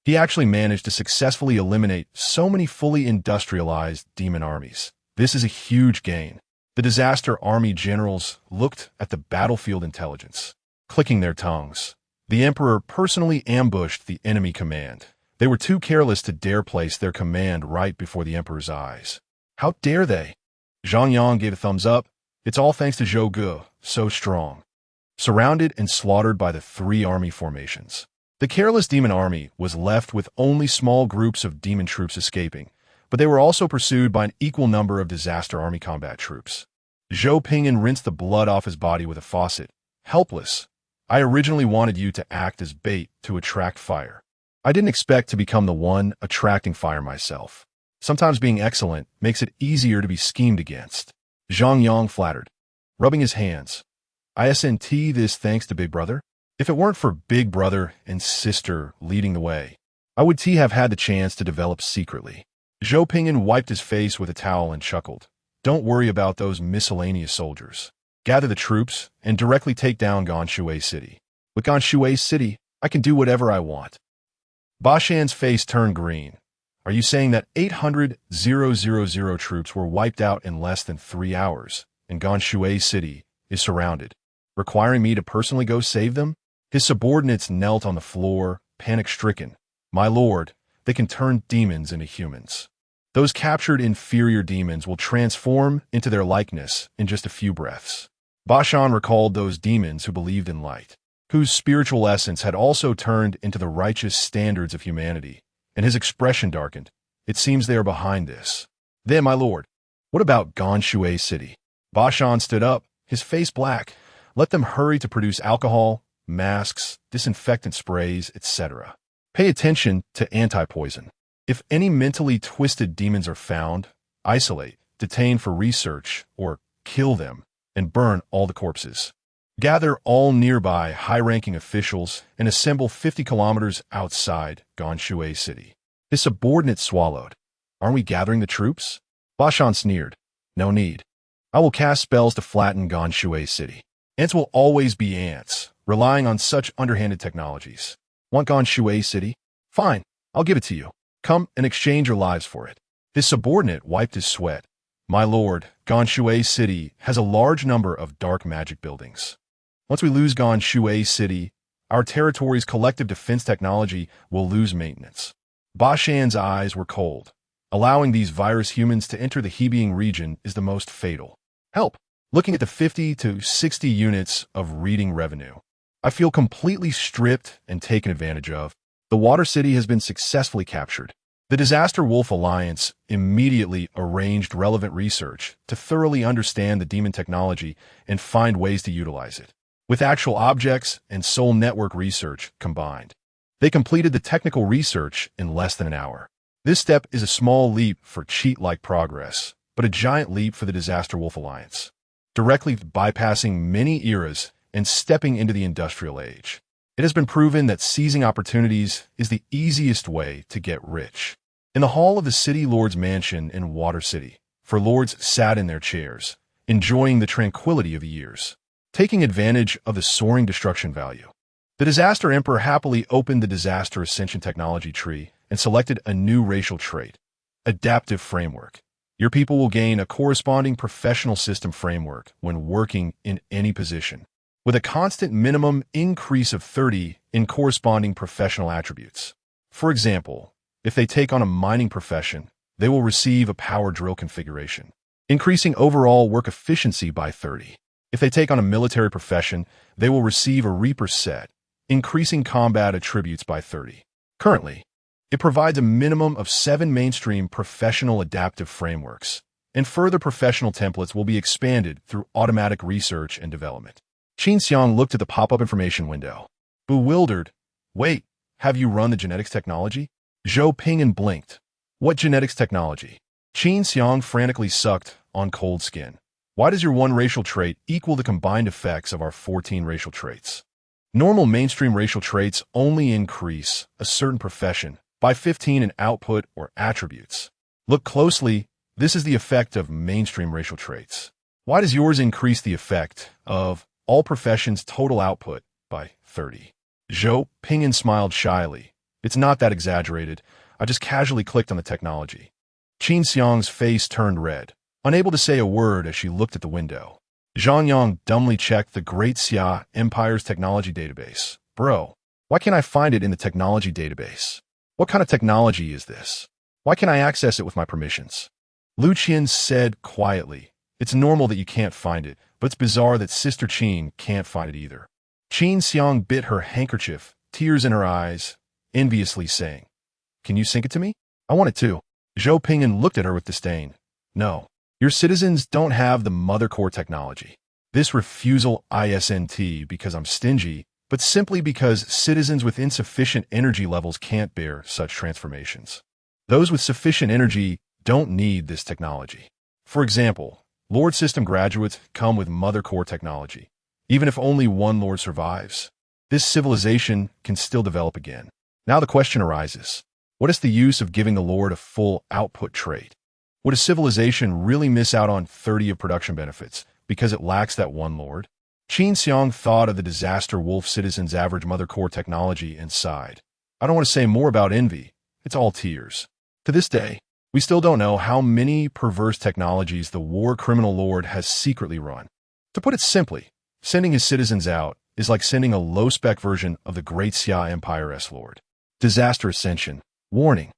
He actually managed to successfully eliminate so many fully industrialized demon armies. This is a huge gain. The disaster army generals looked at the battlefield intelligence, clicking their tongues. The Emperor personally ambushed the enemy command. They were too careless to dare place their command right before the Emperor's eyes. How dare they? Zhang Yang gave a thumbs up. It's all thanks to Zhou Ge, so strong. Surrounded and slaughtered by the 3 army formations, the careless demon army was left with only small groups of demon troops escaping, but they were also pursued by an equal number of disaster army combat troops. Zhou Pingyan rinsed the blood off his body with a faucet. Helpless. I originally wanted you to act as bait to attract fire. I didn't expect to become the one attracting fire myself. Sometimes being excellent makes it easier to be schemed against. Zhang Yang flattered, rubbing his hands. ISNT this thanks to Big Brother? If it weren't for Big Brother and Sister leading the way, I would have had the chance to develop secretly. Zhou Pingyan wiped his face with a towel and chuckled. Don't worry about those miscellaneous soldiers. Gather the troops and directly take down Ganshui City. With Ganshui City, I can do whatever I want. Ba Shan's face turned green. Are you saying that 800,000 troops were wiped out in less than 3 hours, and Ganshui City is surrounded, requiring me to personally go save them? His subordinates knelt on the floor, panic-stricken. My lord, they can turn demons into humans. Those captured inferior demons will transform into their likeness in just a few breaths. Ba Shan recalled those demons who believed in light, whose spiritual essence had also turned into the righteous standards of humanity, and his expression darkened. It seems they are behind this. Then, my lord, what about Ganshui City? Ba Shan stood up, his face black. Let them hurry to produce alcohol, masks, disinfectant sprays, etc. Pay attention to anti-poison. If any mentally twisted demons are found, isolate, detain for research, or kill them, and burn all the corpses. Gather all nearby high-ranking officials and assemble 50 kilometers outside Ganshui City. His subordinate swallowed. Aren't we gathering the troops? Ba Shan sneered. No need. I will cast spells to flatten Ganshui City. Ants will always be ants, relying on such underhanded technologies. Want Ganshui City? Fine, I'll give it to you. Come and exchange your lives for it. His subordinate wiped his sweat. My lord, Ganshui City has a large number of dark magic buildings. Once we lose Ganshui City, our territory's collective defense technology will lose maintenance. Ba Shan's eyes were cold. Allowing these virus humans to enter the Hebing region is the most fatal. Help! Looking at the 50 to 60 units of reading revenue, I feel completely stripped and taken advantage of. The Water City has been successfully captured. The Disaster Wolf Alliance immediately arranged relevant research to thoroughly understand the demon technology and find ways to utilize it. With actual objects and soul network research combined, they completed the technical research in less than an hour. This step is a small leap for cheat-like progress, but a giant leap for the Disaster Wolf Alliance, directly bypassing many eras and stepping into the industrial age. It has been proven that seizing opportunities is the easiest way to get rich. In the hall of the City Lord's mansion in Water City, for lords sat in their chairs, enjoying the tranquility of the years, taking advantage of the soaring destruction value. The Disaster Emperor happily opened the Disaster Ascension technology tree and selected a new racial trait, Adaptive Framework. Your people will gain a corresponding professional system framework when working in any position, with a constant minimum increase of 30 in corresponding professional attributes. For example, if they take on a mining profession, they will receive a power drill configuration, increasing overall work efficiency by 30. If they take on a military profession, they will receive a Reaper set, increasing combat attributes by 30. Currently, it provides a minimum of 7 mainstream professional adaptive frameworks, and further professional templates will be expanded through automatic research and development. Qin Xiang looked at the pop-up information window. Bewildered. Wait, have you run the genetics technology? Zhou Ping'an blinked. What genetics technology? Qin Xiang frantically sucked on cold skin. Why does your one racial trait equal the combined effects of our 14 racial traits? Normal mainstream racial traits only increase a certain profession by 15 in output or attributes. Look closely, this is the effect of mainstream racial traits. Why does yours increase the effect of all professions' total output by 30? Zhou Ping'an smiled shyly. It's not that exaggerated. I just casually clicked on the technology. Qin Xiang's face turned red, unable to say a word as she looked at the window. Zhang Yang dumbly checked the Great Xia Empire's technology database. Bro, why can't I find it in the technology database? What kind of technology is this? Why can't I access it with my permissions? Lu Qian said quietly, it's normal that you can't find it, but it's bizarre that Sister Qin can't find it either. Qin Xiang bit her handkerchief, tears in her eyes, enviously saying, can you sync it to me? I want it too. Zhou Ping'an looked at her with disdain. No. Your citizens don't have the mother core technology. This refusal isn't because I'm stingy, but simply because citizens with insufficient energy levels can't bear such transformations. Those with sufficient energy don't need this technology. For example, Lord System graduates come with mother core technology. Even if only one Lord survives, this civilization can still develop again. Now the question arises, what is the use of giving the Lord a full output trait? Would a civilization really miss out on 30 of production benefits because it lacks that one Lord? Qin Xiang thought of the Disaster Wolf citizens' average mother core technology and sighed. I don't want to say more about envy. It's all tears. To this day, we still don't know how many perverse technologies the War Criminal Lord has secretly run. To put it simply, sending his citizens out is like sending a low-spec version of the Great Xia Empire S-Lord. Disaster Ascension. Warning.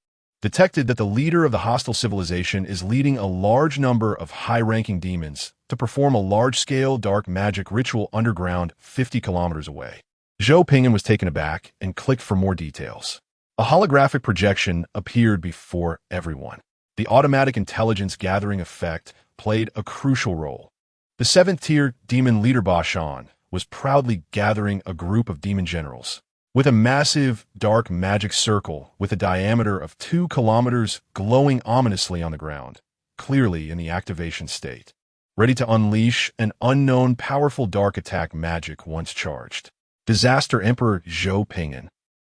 Detected that the leader of the hostile civilization is leading a large number of high-ranking demons to perform a large-scale dark magic ritual underground 50 kilometers away. Zhou Ping'an was taken aback and clicked for more details. A holographic projection appeared before everyone. The automatic intelligence gathering effect played a crucial role. The 7th-tier demon leader Bashan was proudly gathering a group of demon generals, with a massive dark magic circle with a diameter of 2 kilometers glowing ominously on the ground, clearly in the activation state, ready to unleash an unknown powerful dark attack magic once charged. Disaster Emperor Zhou Ping'an.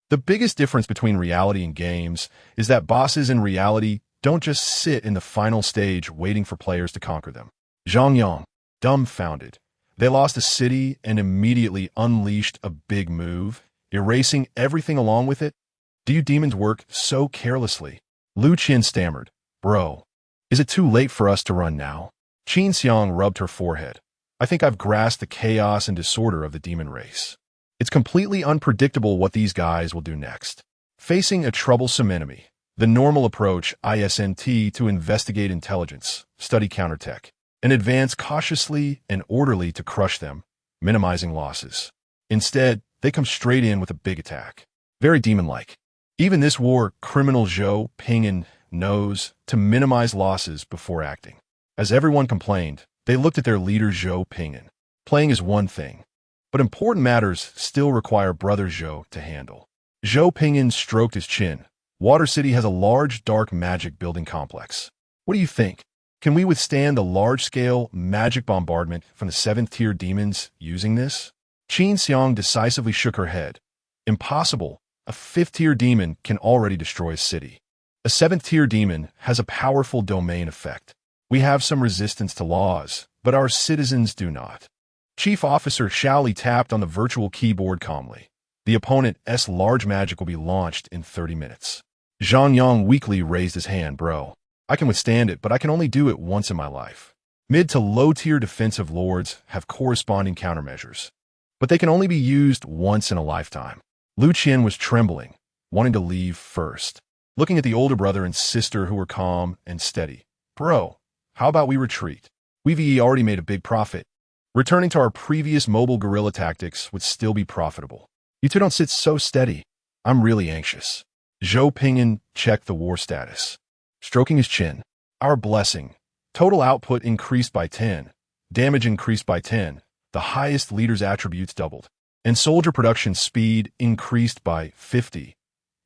The biggest difference between reality and games is that bosses in reality don't just sit in the final stage waiting for players to conquer them. Zhang Yang, dumbfounded. They lost a city and immediately unleashed a big move, erasing everything along with it? Do you demons work so carelessly? Lu Qian stammered. Bro, is it too late for us to run now? Qin Xiang rubbed her forehead. I think I've grasped the chaos and disorder of the demon race. It's completely unpredictable what these guys will do next. Facing a troublesome enemy, the normal approach isn't to investigate intelligence, study countertech, and advance cautiously and orderly to crush them, minimizing losses. Instead, they come straight in with a big attack. Very demon-like. Even this war criminal Zhou Ping'an knows to minimize losses before acting. As everyone complained, they looked at their leader Zhou Ping'an. Playing is one thing, but important matters still require Brother Zhou to handle. Zhou Ping'an stroked his chin. Water City has a large dark magic building complex. What do you think? Can we withstand the large-scale magic bombardment from the 7th-tier demons using this? Qin Xiang decisively shook her head. Impossible. A 5th-tier demon can already destroy a city. A 7th-tier demon has a powerful domain effect. We have some resistance to laws, but our citizens do not. Chief Officer Shaoli tapped on the virtual keyboard calmly. The opponent's large magic will be launched in 30 minutes. Zhang Yang weakly raised his hand. Bro, I can withstand it, but I can only do it once in my life. Mid to low-tier defensive lords have corresponding countermeasures, but they can only be used once in a lifetime. Lu Qian was trembling, wanting to leave first, looking at the older brother and sister who were calm and steady. Bro, how about we retreat? We've already made a big profit. Returning to our previous mobile guerrilla tactics would still be profitable. You two don't sit so steady. I'm really anxious. Zhou Pingyan checked the war status, stroking his chin. Our blessing. Total output increased by 10. Damage increased by 10. The highest leader's attributes doubled. And soldier production speed increased by 50.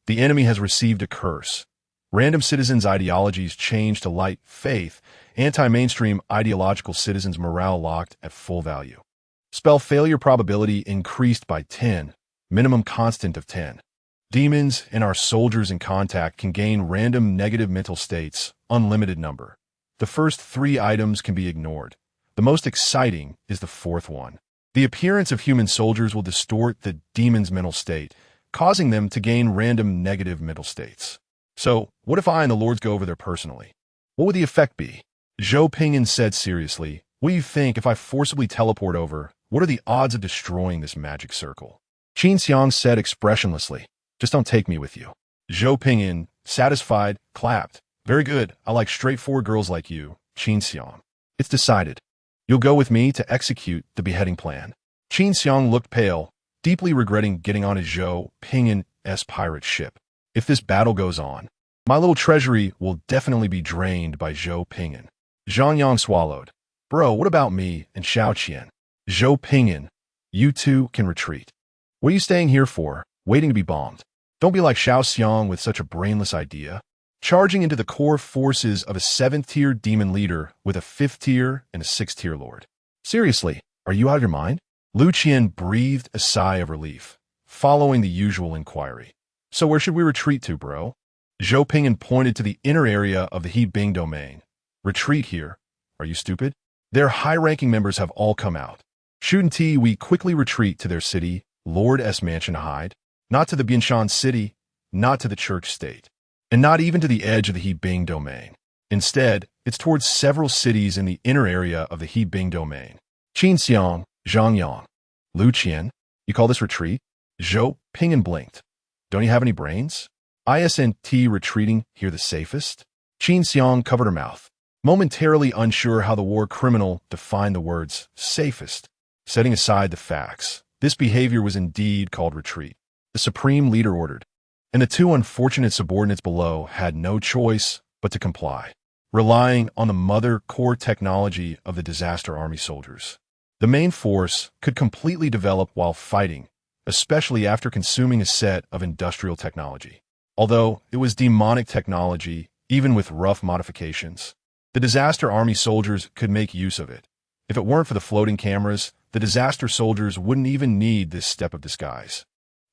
The enemy has received a curse. Random citizens' ideologies changed to light faith. Anti-mainstream ideological citizens' morale locked at full value. Spell failure probability increased by 10. Minimum constant of 10. Demons and our soldiers in contact can gain random negative mental states, unlimited number. The first 3 items can be ignored. The most exciting is the 4th one. The appearance of human soldiers will distort the demon's mental state, causing them to gain random negative mental states. So, what if I and the lords go over there personally? What would the effect be? Zhou Pingyan said seriously, what do you think if I forcibly teleport over? What are the odds of destroying this magic circle? Qin Xiang said expressionlessly, just don't take me with you. Zhou Pingyan, satisfied, clapped. Very good, I like straightforward girls like you, Qin Xiang. It's decided. You'll go with me to execute the beheading plan. Qin Xiang looked pale, deeply regretting getting on his Zhou Pingyan's pirate ship. If this battle goes on, my little treasury will definitely be drained by Zhou Pingyan. Zhang Yang swallowed. Bro, what about me and Xiao Qian? Zhou Pingyan, you two can retreat. What are you staying here for, waiting to be bombed? Don't be like Xiao Xiang with such a brainless idea. Charging into the core forces of a 7th-tier demon leader with a 5th-tier and a 6th-tier lord. Seriously, are you out of your mind? Lu Qian breathed a sigh of relief, following the usual inquiry. So where should we retreat to, bro? Zhou Pingyan pointed to the inner area of the He Bing domain. Retreat here? Are you stupid? Their high-ranking members have all come out. Shoot and T, we quickly retreat to their city, Lord S. Mansion to hide, not to the Bianshan city, not to the church state, and not even to the edge of the He Bing domain. Instead, it's towards several cities in the inner area of the He Bing domain. Qin Xiang, Zhang Yang, Lu Qian, you call this retreat? Zhou Pingyan blinked. Don't you have any brains? ISNT retreating here the safest? Qin Xiang covered her mouth, momentarily unsure how the war criminal defined the words safest. Setting aside the facts, this behavior was indeed called retreat. The supreme leader ordered, and the 2 unfortunate subordinates below had no choice but to comply, relying on the mother core technology of the disaster army soldiers. The main force could completely develop while fighting, especially after consuming a set of industrial technology. Although it was demonic technology, even with rough modifications, the disaster army soldiers could make use of it. If it weren't for the floating cameras, the disaster soldiers wouldn't even need this step of disguise.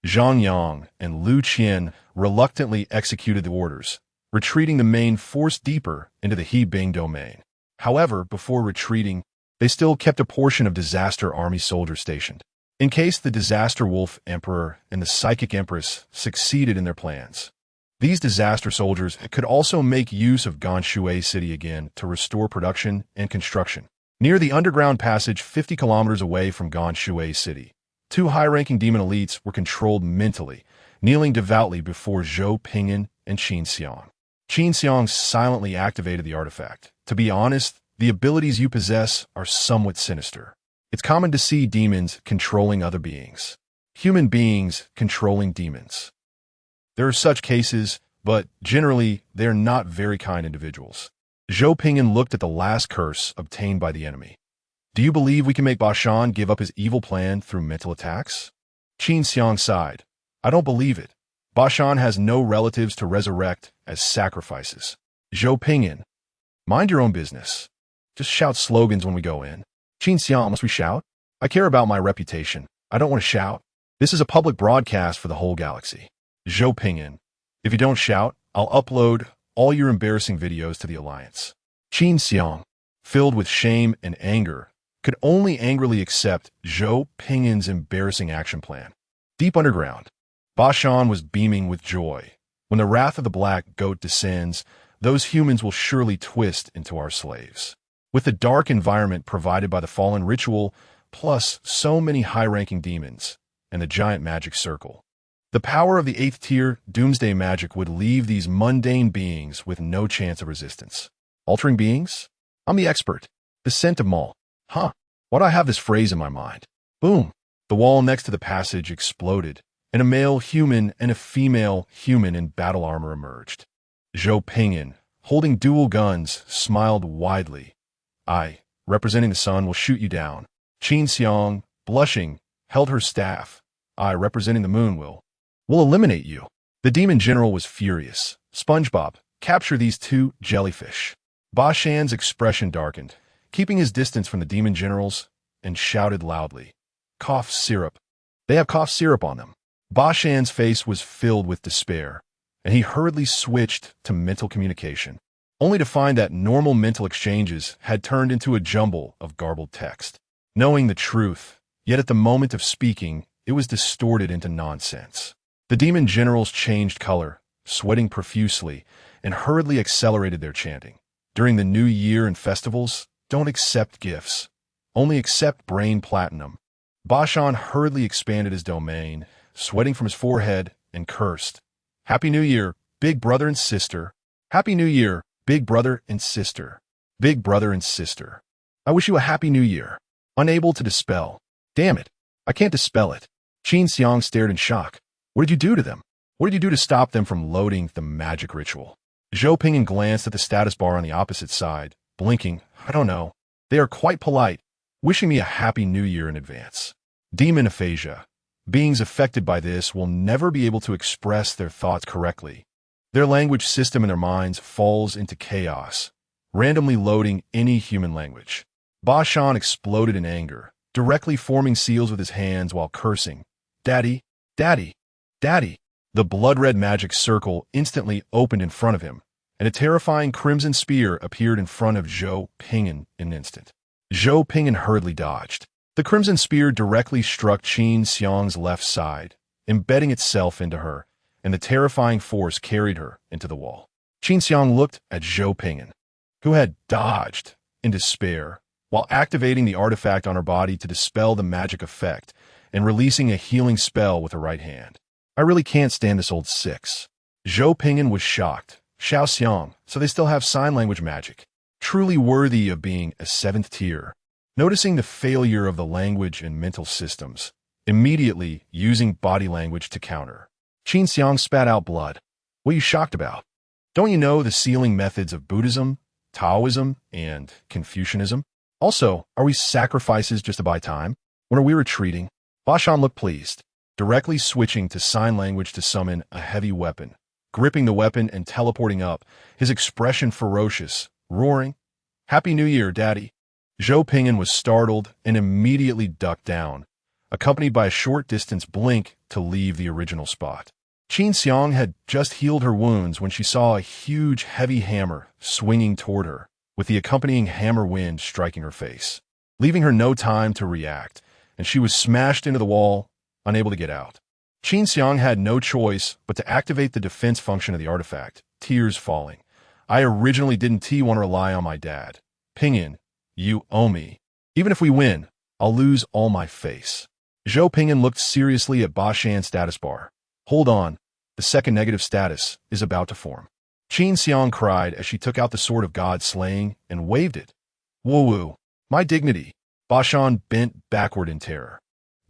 Zhang Yang and Lu Qian reluctantly executed the orders, retreating the main force deeper into the He Bing domain. However, before retreating, they still kept a portion of disaster army soldiers stationed, in case the disaster wolf emperor and the psychic empress succeeded in their plans. These disaster soldiers could also make use of Ganshui City again to restore production and construction. Near the underground passage 50 kilometers away from Ganshui City, 2 high-ranking demon elites were controlled mentally, kneeling devoutly before Zhou Pingyan and Qin Xiang. Qin Xiang silently activated the artifact. To be honest, the abilities you possess are somewhat sinister. It's common to see demons controlling other beings, human beings controlling demons. There are such cases, but generally, they're not very kind individuals. Zhou Pingyan looked at the last curse obtained by the enemy. Do you believe we can make Bashan give up his evil plan through mental attacks? Qin Xiang sighed. I don't believe it. Bashan has no relatives to resurrect as sacrifices. Zhou Pingyan, mind your own business. Just shout slogans when we go in. Qin Xiang, must we shout? I care about my reputation. I don't want to shout. This is a public broadcast for the whole galaxy. Zhou Pingyan, if you don't shout, I'll upload all your embarrassing videos to the Alliance. Qin Xiang, filled with shame and anger, could only angrily accept Zhou Pingin's embarrassing action plan. Deep underground, Ba Shan was beaming with joy. When the wrath of the Black Goat descends, those humans will surely twist into our slaves. With the dark environment provided by the fallen ritual, plus so many high-ranking demons, and the giant magic circle, the power of the 8th tier Doomsday magic would leave these mundane beings with no chance of resistance. Altering beings? I'm the expert. The scent of Maul. Huh. Why do I have this phrase in my mind? Boom. The wall next to the passage exploded, and a male human and a female human in battle armor emerged. Zhou Pingin, holding dual guns, smiled widely. I, representing the sun, will shoot you down. Qin Xiang, blushing, held her staff. I, representing the moon, will eliminate you. The demon general was furious. SpongeBob, capture these two jellyfish. Ba Shan's expression darkened, keeping his distance from the demon generals, and shouted loudly. Cough syrup. They have cough syrup on them. Ba Shan's face was filled with despair, and he hurriedly switched to mental communication, only to find that normal mental exchanges had turned into a jumble of garbled text. Knowing the truth, yet at the moment of speaking, it was distorted into nonsense. The demon generals changed color, sweating profusely, and hurriedly accelerated their chanting. During the New Year and festivals, don't accept gifts. Only accept brain platinum. Ba Shan hurriedly expanded his domain, sweating from his forehead, and cursed. Happy New Year, big brother and sister. Happy New Year, big brother and sister. Big brother and sister. I wish you a happy new year. Unable to dispel. Damn it. I can't dispel it. Qin Xiang stared in shock. What did you do to them? What did you do to stop them from loading the magic ritual? Zhou Pingin glanced at the status bar on the opposite side, blinking. I don't know. They are quite polite, wishing me a happy new year in advance. Demon aphasia. Beings affected by this will never be able to express their thoughts correctly. Their language system in their minds falls into chaos, randomly loading any human language. Ba Shan exploded in anger, directly forming seals with his hands while cursing. Daddy, Daddy, Daddy. The blood-red magic circle instantly opened in front of him, and a terrifying crimson spear appeared in front of Zhou Pingin in an instant. Zhou Pingin hurriedly dodged. The crimson spear directly struck Qin Xiang's left side, embedding itself into her, and the terrifying force carried her into the wall. Qin Xiang looked at Zhou Pingin, who had dodged in despair, while activating the artifact on her body to dispel the magic effect and releasing a healing spell with her right hand. I really can't stand this old six. Zhou Pingin was shocked. Xiao Xiang, so they still have sign language magic. Truly worthy of being a 7th tier. Noticing the failure of the language and mental systems, immediately using body language to counter. Qin Xiang spat out blood. What are you shocked about? Don't you know the sealing methods of Buddhism, Taoism, and Confucianism? Also, are we sacrifices just to buy time? When are we retreating? Ba Shan looked pleased, directly switching to sign language to summon a heavy weapon. Gripping the weapon and teleporting up, his expression ferocious, roaring, Happy New Year, Daddy. Zhou Pingin was startled and immediately ducked down, accompanied by a short-distance blink to leave the original spot. Qin Xiang had just healed her wounds when she saw a huge, heavy hammer swinging toward her, with the accompanying hammer wind striking her face, leaving her no time to react, and she was smashed into the wall, unable to get out. Qin Xiang had no choice but to activate the defense function of the artifact, tears falling. I originally didn't want to rely on my dad. Pingin, you owe me. Even if we win, I'll lose all my face. Zhou Pingin looked seriously at Ba Shan's status bar. Hold on, the second negative status is about to form. Qin Xiang cried as she took out the Sword of God Slaying and waved it. Woo-woo, my dignity. Ba Shan bent backward in terror,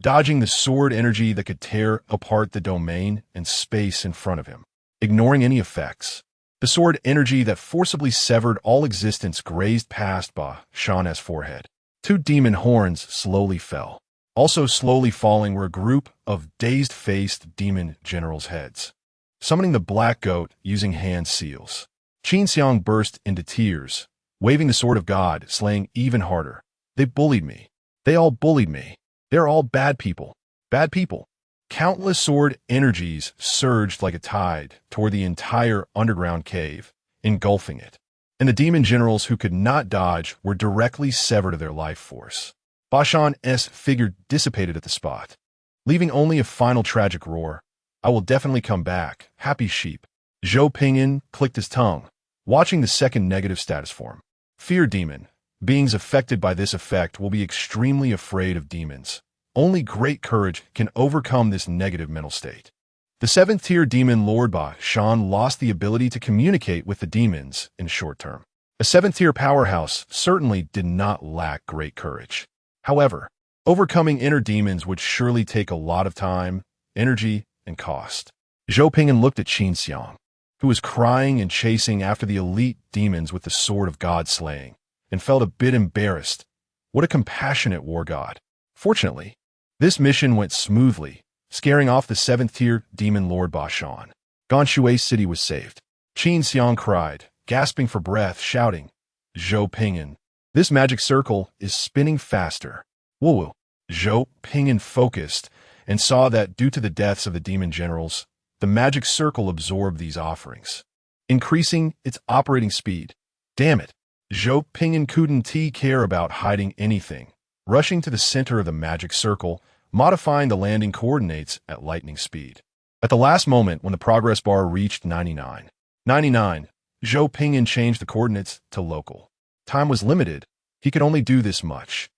dodging the sword energy that could tear apart the domain and space in front of him, ignoring any effects. The sword energy that forcibly severed all existence grazed past Ba Shan's forehead. 2 demon horns slowly fell. Also slowly falling were a group of dazed-faced demon generals' heads, summoning the Black Goat using hand seals. Qin Xiang burst into tears, waving the Sword of God, slaying even harder. They bullied me. They all bullied me. They're all bad people. Bad people. Countless sword energies surged like a tide toward the entire underground cave, engulfing it. And the demon generals who could not dodge were directly severed of their life force. Bashan's figure dissipated at the spot, leaving only a final tragic roar. "I will definitely come back, happy sheep." Zhou Pingyan clicked his tongue, watching the second negative status form. Fear demon. Beings affected by this effect will be extremely afraid of demons. Only great courage can overcome this negative mental state. The 7th tier demon Lord Bashan lost the ability to communicate with the demons in short term. A 7th tier powerhouse certainly did not lack great courage. However, overcoming inner demons would surely take a lot of time, energy, and cost. Zhou Pingyan looked at Qin Xiang, who was crying and chasing after the elite demons with the sword of God slaying, and felt a bit embarrassed. What a compassionate war god. Fortunately, this mission went smoothly, scaring off the 7th tier demon Lord Bashan. Ganshui City was saved. Qin Xiang cried, gasping for breath, shouting, "Zhou Pingyan, this magic circle is spinning faster." Woo-woo. Zhou Pingyan focused and saw that due to the deaths of the demon generals, the magic circle absorbed these offerings, increasing its operating speed. Damn it. Zhou Pingyan couldn't care about hiding anything, rushing to the center of the magic circle, modifying the landing coordinates at lightning speed. At the last moment when the progress bar reached 99, Zhou Pingyan changed the coordinates to local. Time was limited. He could only do this much.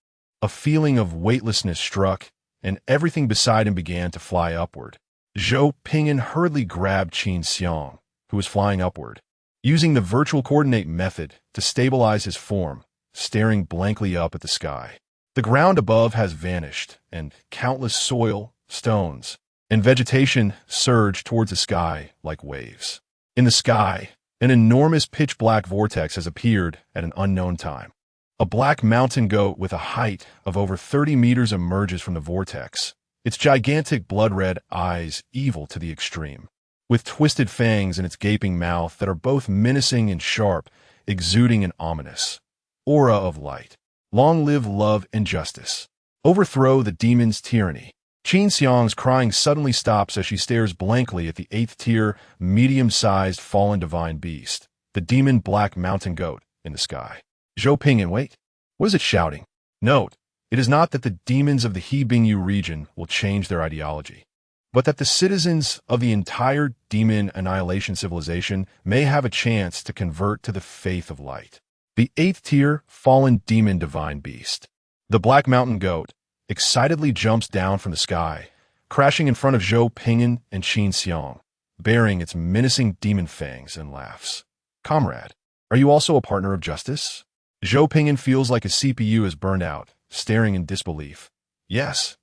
A feeling of weightlessness struck, and everything beside him began to fly upward. Zhou Pingyan hurriedly grabbed Qin Xiang, who was flying upward, using the virtual coordinate method to stabilize his form, staring blankly up at the sky. The ground above has vanished, and countless soil, stones, and vegetation surge towards the sky like waves. In the sky, an enormous pitch-black vortex has appeared at an unknown time. A black mountain goat with a height of over 30 meters emerges from the vortex, its gigantic blood-red eyes evil to the extreme, with twisted fangs in its gaping mouth that are both menacing and sharp, exuding an ominous aura of light. Long live love and justice. Overthrow the demon's tyranny. Qin Xiang's crying suddenly stops as she stares blankly at the 8th tier, medium-sized fallen divine beast, the demon black mountain goat, in the sky. Zhou Pingyan, wait. What is it shouting? Note, it is not that the demons of the Hebingyu region will change their ideology, but that the citizens of the entire demon annihilation civilization may have a chance to convert to the faith of light. The 8th tier fallen demon divine beast, the black mountain goat, excitedly jumps down from the sky, crashing in front of Zhou Pingyan and Qin Xiang, bearing its menacing demon fangs, and laughs. "Comrade, are you also a partner of justice?" Zhou Pingyan feels like his CPU is burned out, staring in disbelief. Yes,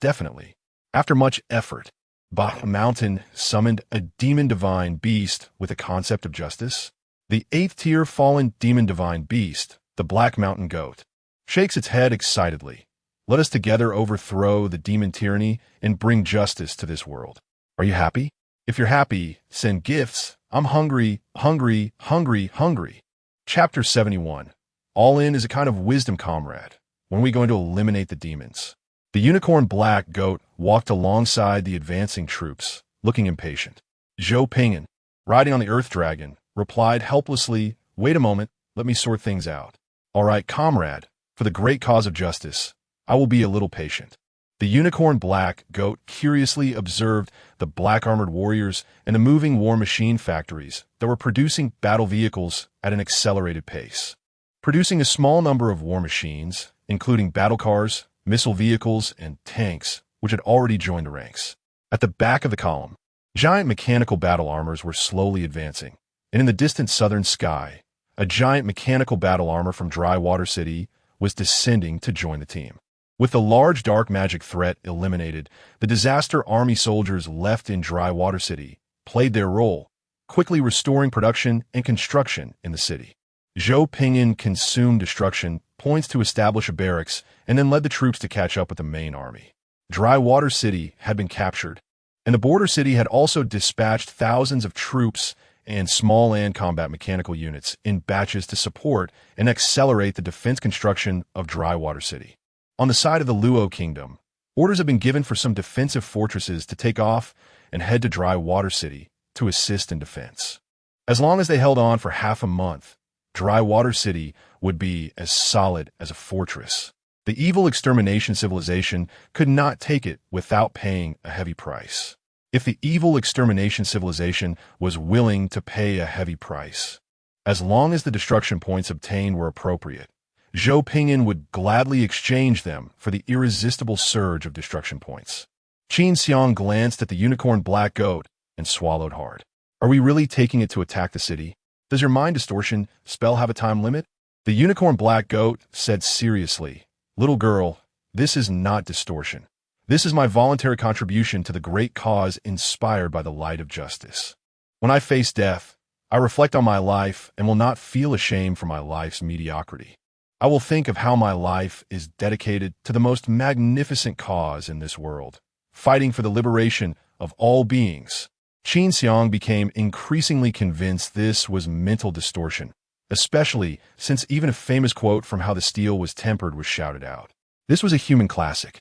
definitely. After much effort, Mountain summoned a demon divine beast with a concept of justice. The 8th tier fallen demon divine beast, the Black Mountain Goat, shakes its head excitedly. Let us together overthrow the demon tyranny and bring justice to this world. Are you happy? If you're happy, send gifts. I'm hungry, hungry, hungry, hungry. Chapter 71. All in is a kind of wisdom, comrade. When are we going to eliminate the demons? The unicorn black goat walked alongside the advancing troops, looking impatient. Zhou Pingyan, riding on the earth dragon, replied helplessly, "Wait a moment, let me sort things out." "All right, comrade, for the great cause of justice, I will be a little patient." The unicorn black goat curiously observed the black-armored warriors and the moving war machine factories that were producing battle vehicles at an accelerated pace. Producing a small number of war machines, including battle cars, missile vehicles, and tanks, which had already joined the ranks. At the back of the column, giant mechanical battle armors were slowly advancing, and in the distant southern sky, a giant mechanical battle armor from Drywater City was descending to join the team. With the large dark magic threat eliminated, the disaster army soldiers left in Drywater City played their role, quickly restoring production and construction in the city. Zhou Pingyan consumed destruction points to establish a barracks and then led the troops to catch up with the main army. Drywater City had been captured, and the border city had also dispatched thousands of troops and small land combat mechanical units in batches to support and accelerate the defense construction of Drywater City. On the side of the Luo Kingdom, Orders have been given for some defensive fortresses to take off and head to Dry Water City to assist in defense. As long as they held on for half a month, Dry Water City would be as solid as a fortress. The evil extermination civilization could not take it without paying a heavy price. If the evil extermination civilization was willing to pay a heavy price, as long as the destruction points obtained were appropriate, Zhou Pingyan would gladly exchange them for the irresistible surge of destruction points. Qin Xiang glanced at the unicorn black goat and swallowed hard. Are we really taking it to attack the city? Does your mind distortion spell have a time limit? The unicorn black goat said seriously, "Little girl, this is not distortion. This is my voluntary contribution to the great cause inspired by the light of justice. When I face death, I reflect on my life and will not feel ashamed for my life's mediocrity. I will think of how my life is dedicated to the most magnificent cause in this world, fighting for the liberation of all beings." Qin Xiang became increasingly convinced this was mental distortion, especially since even a famous quote from How the Steel Was Tempered was shouted out. This was a human classic,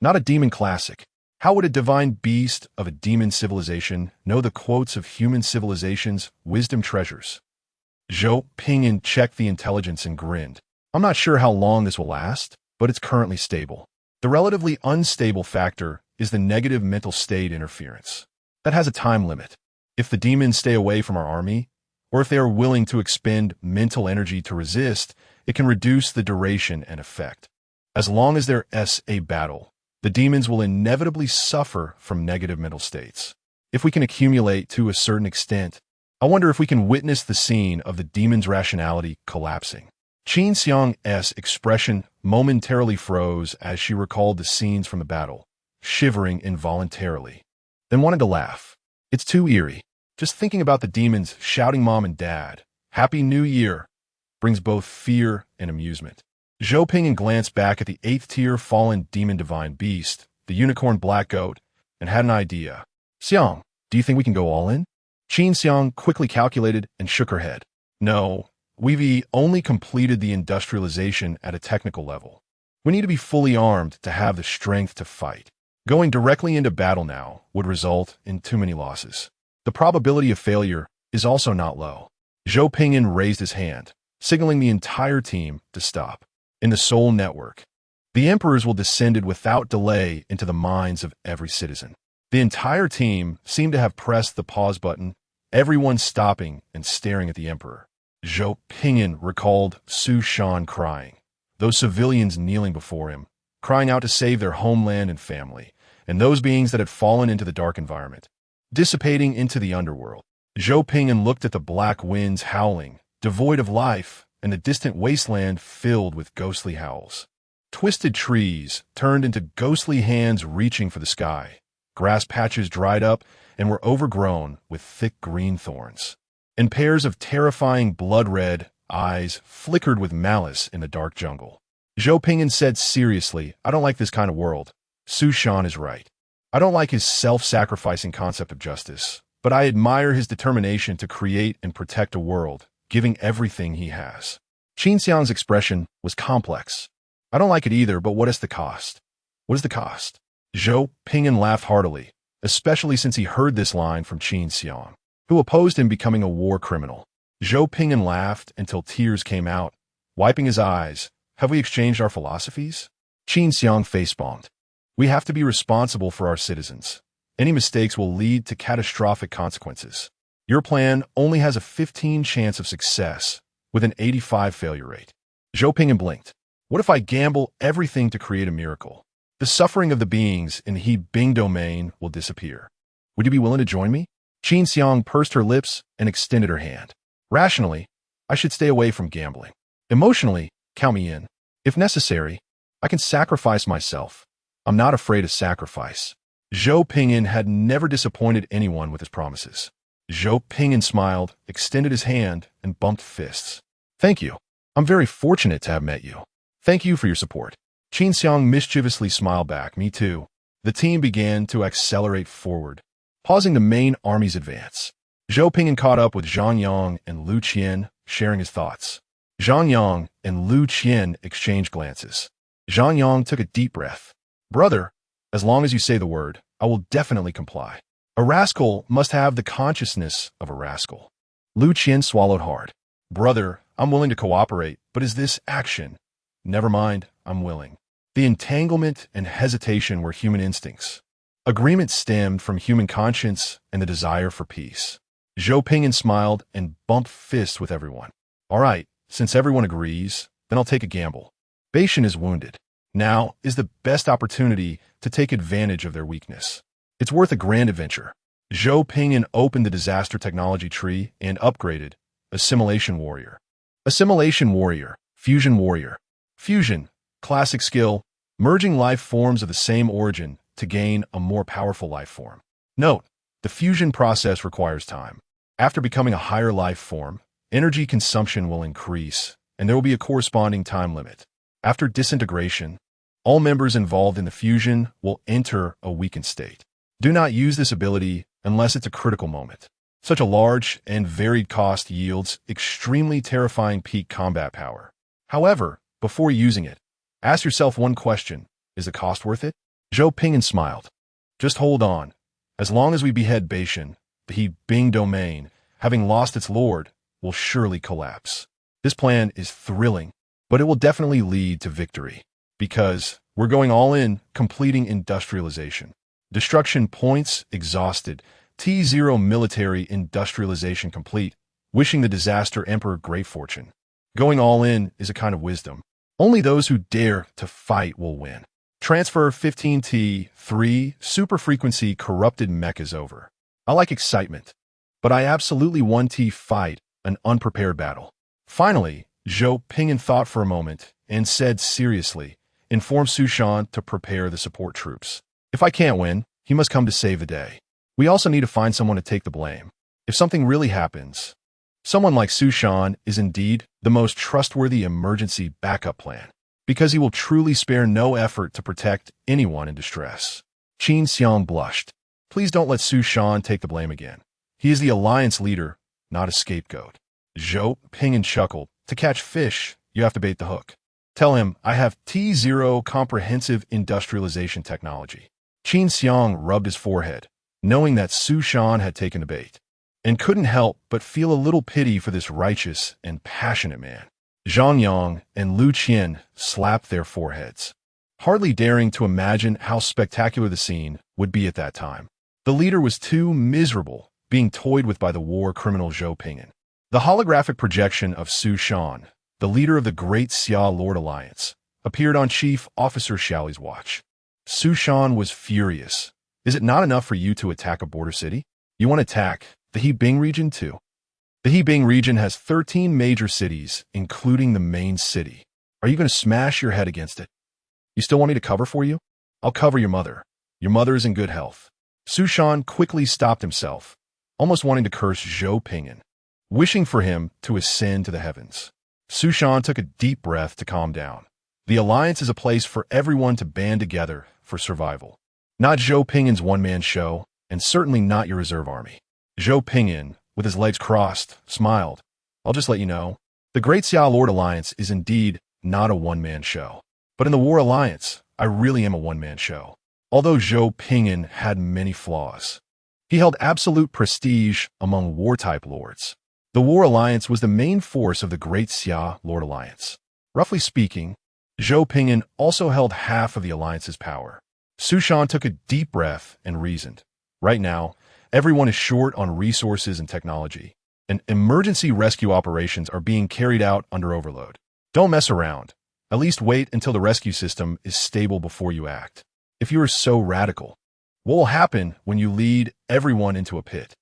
not a demon classic. How would a divine beast of a demon civilization know the quotes of human civilization's wisdom treasures? Zhou Pingyan checked the intelligence and grinned. I'm not sure how long this will last, but it's currently stable. The relatively unstable factor is the negative mental state interference. That has a time limit. If the demons stay away from our army, or if they are willing to expend mental energy to resist, it can reduce the duration and effect. As long as there's a battle, the demons will inevitably suffer from negative mental states. If we can accumulate to a certain extent, I wonder if we can witness the scene of the demon's rationality collapsing. Qin Xiang's expression momentarily froze as she recalled the scenes from the battle, shivering involuntarily, then wanted to laugh. It's too eerie. Just thinking about the demons shouting Mom and Dad, "Happy New Year," brings both fear and amusement. Zhou Pingyan glanced back at the 8th-tier fallen demon divine beast, the unicorn black goat, and had an idea. "Xiang, do you think we can go all in?" Qin Xiang quickly calculated and shook her head. "No, we've only completed the industrialization at a technical level. We need to be fully armed to have the strength to fight. Going directly into battle now would result in too many losses. The probability of failure is also not low." Zhou Pingyan raised his hand, signaling the entire team to stop. In the Soul Network, the emperors will descended without delay into the minds of every citizen. The entire team seemed to have pressed the pause button, everyone stopping and staring at the emperor. Zhou Pingyan recalled Su Shan crying, those civilians kneeling before him, crying out to save their homeland and family, and those beings that had fallen into the dark environment, dissipating into the underworld. Zhou Pingyan looked at the black winds howling, devoid of life, and the distant wasteland filled with ghostly howls. Twisted trees turned into ghostly hands reaching for the sky. Grass patches dried up and were overgrown with thick green thorns. And pairs of terrifying blood-red eyes flickered with malice in the dark jungle. Zhou Pingyan said seriously, "I don't like this kind of world. Su Shan is right. I don't like his self-sacrificing concept of justice, but I admire his determination to create and protect a world, giving everything he has." Qin Xiang's expression was complex. "I don't like it either, but what is the cost? What is the cost?" Zhou Pingyan laughed heartily, especially since he heard this line from Qin Xiang, who opposed him becoming a war criminal. Zhou Pingyan laughed until tears came out, wiping his eyes. "Have we exchanged our philosophies?" Qin Xiang facepalmed. "We have to be responsible for our citizens. Any mistakes will lead to catastrophic consequences. Your plan only has a 15 chance of success, with an 85 failure rate." Zhou Pingyan blinked. "What if I gamble everything to create a miracle? The suffering of the beings in the He Bing domain will disappear. Would you be willing to join me?" Qin Xiang pursed her lips and extended her hand. "Rationally, I should stay away from gambling. Emotionally, count me in. If necessary, I can sacrifice myself. I'm not afraid of sacrifice." Zhou Pingyan had never disappointed anyone with his promises. Zhou Pingyan smiled, extended his hand, and bumped fists. "Thank you. I'm very fortunate to have met you. Thank you for your support." Qin Xiang mischievously smiled back. "Me too." The team began to accelerate forward, pausing the main army's advance. Zhou Pingyan caught up with Zhang Yang and Lu Qian, sharing his thoughts. Zhang Yang and Lu Qian exchanged glances. Zhang Yang took a deep breath. "Brother, As long as you say the word, I will definitely comply. A rascal must have the consciousness of a rascal. Lu Qian swallowed hard. Brother, I'm willing to cooperate, but is this action? Never mind, I'm willing. The entanglement and hesitation were human instincts. Agreement stemmed from human conscience and the desire for peace. Zhou Pingyan smiled and bumped fists with everyone. All right, since everyone agrees, then I'll take a gamble. Beishan is wounded. Now is the best opportunity to take advantage of their weakness. It's worth a grand adventure. Zhou Pingyan opened the disaster technology tree and upgraded Assimilation Warrior. Assimilation Warrior, Fusion Warrior. Fusion, classic skill, merging life forms of the same origin to gain a more powerful life form. Note, the fusion process requires time. After becoming a higher life form, energy consumption will increase, and there will be a corresponding time limit. After disintegration, all members involved in the fusion will enter a weakened state. Do not use this ability unless it's a critical moment. Such a large and varied cost yields extremely terrifying peak combat power. However, before using it, ask yourself one question: is the cost worth it? Zhou Pingyan smiled. Just hold on. As long as we behead Beishan, the He Bing domain, having lost its lord, will surely collapse. This plan is thrilling, but it will definitely lead to victory. Because we're going all in, completing industrialization. Destruction points exhausted. T0 military industrialization complete. Wishing the disaster emperor great fortune. Going all in is a kind of wisdom. Only those who dare to fight will win. Transfer 15T3 super frequency corrupted mech is over. I like excitement, but I absolutely want to fight an unprepared battle. Finally, Zhou Pingyan thought for a moment and said seriously, inform Su Shan to prepare the support troops. If I can't win, he must come to save the day. We also need to find someone to take the blame. If something really happens, someone like Su Shan is indeed the most trustworthy emergency backup plan, because he will truly spare no effort to protect anyone in distress. Qin Xiang blushed. Please don't let Su Shan take the blame again. He is the alliance leader, not a scapegoat. Zhou Pingyan chuckled. To catch fish, you have to bait the hook. Tell him I have T0 comprehensive industrialization technology. Qin Xiang rubbed his forehead, knowing that Su Shan had taken the bait, and couldn't help but feel a little pity for this righteous and passionate man. Zhang Yang and Lu Qian slapped their foreheads, hardly daring to imagine how spectacular the scene would be at that time. The leader was too miserable, being toyed with by the war criminal Zhou Pingyan. The holographic projection of Su Shan, the leader of the Great Xia Lord Alliance, appeared on Chief Officer Xiaoli's watch. Su Shan was furious. Is it not enough for you to attack a border city? You want to attack the He Bing region too? The He Bing region has 13 major cities, including the main city. Are you going to smash your head against it? You still want me to cover for you? I'll cover your mother. Your mother is in good health. Su Shan quickly stopped himself, almost wanting to curse Zhou Pingyan, wishing for him to ascend to the heavens. Su Shan took a deep breath to calm down. The alliance is a place for everyone to band together for survival. Not Zhou Pingyan's one-man show, and certainly not your reserve army. Zhou Pingyan, with his legs crossed, smiled. I'll just let you know, the Great Xia Lord Alliance is indeed not a one-man show. But in the War Alliance, I really am a one-man show. Although Zhou Pingyan had many flaws, he held absolute prestige among war-type lords. The War Alliance was the main force of the Great Xia Lord Alliance. Roughly speaking, Zhou Pingyan also held half of the alliance's power. Su Shan took a deep breath and reasoned. Right now, everyone is short on resources and technology, and emergency rescue operations are being carried out under overload. Don't mess around. At least wait until the rescue system is stable before you act. If you are so radical, what will happen when you lead everyone into a pit?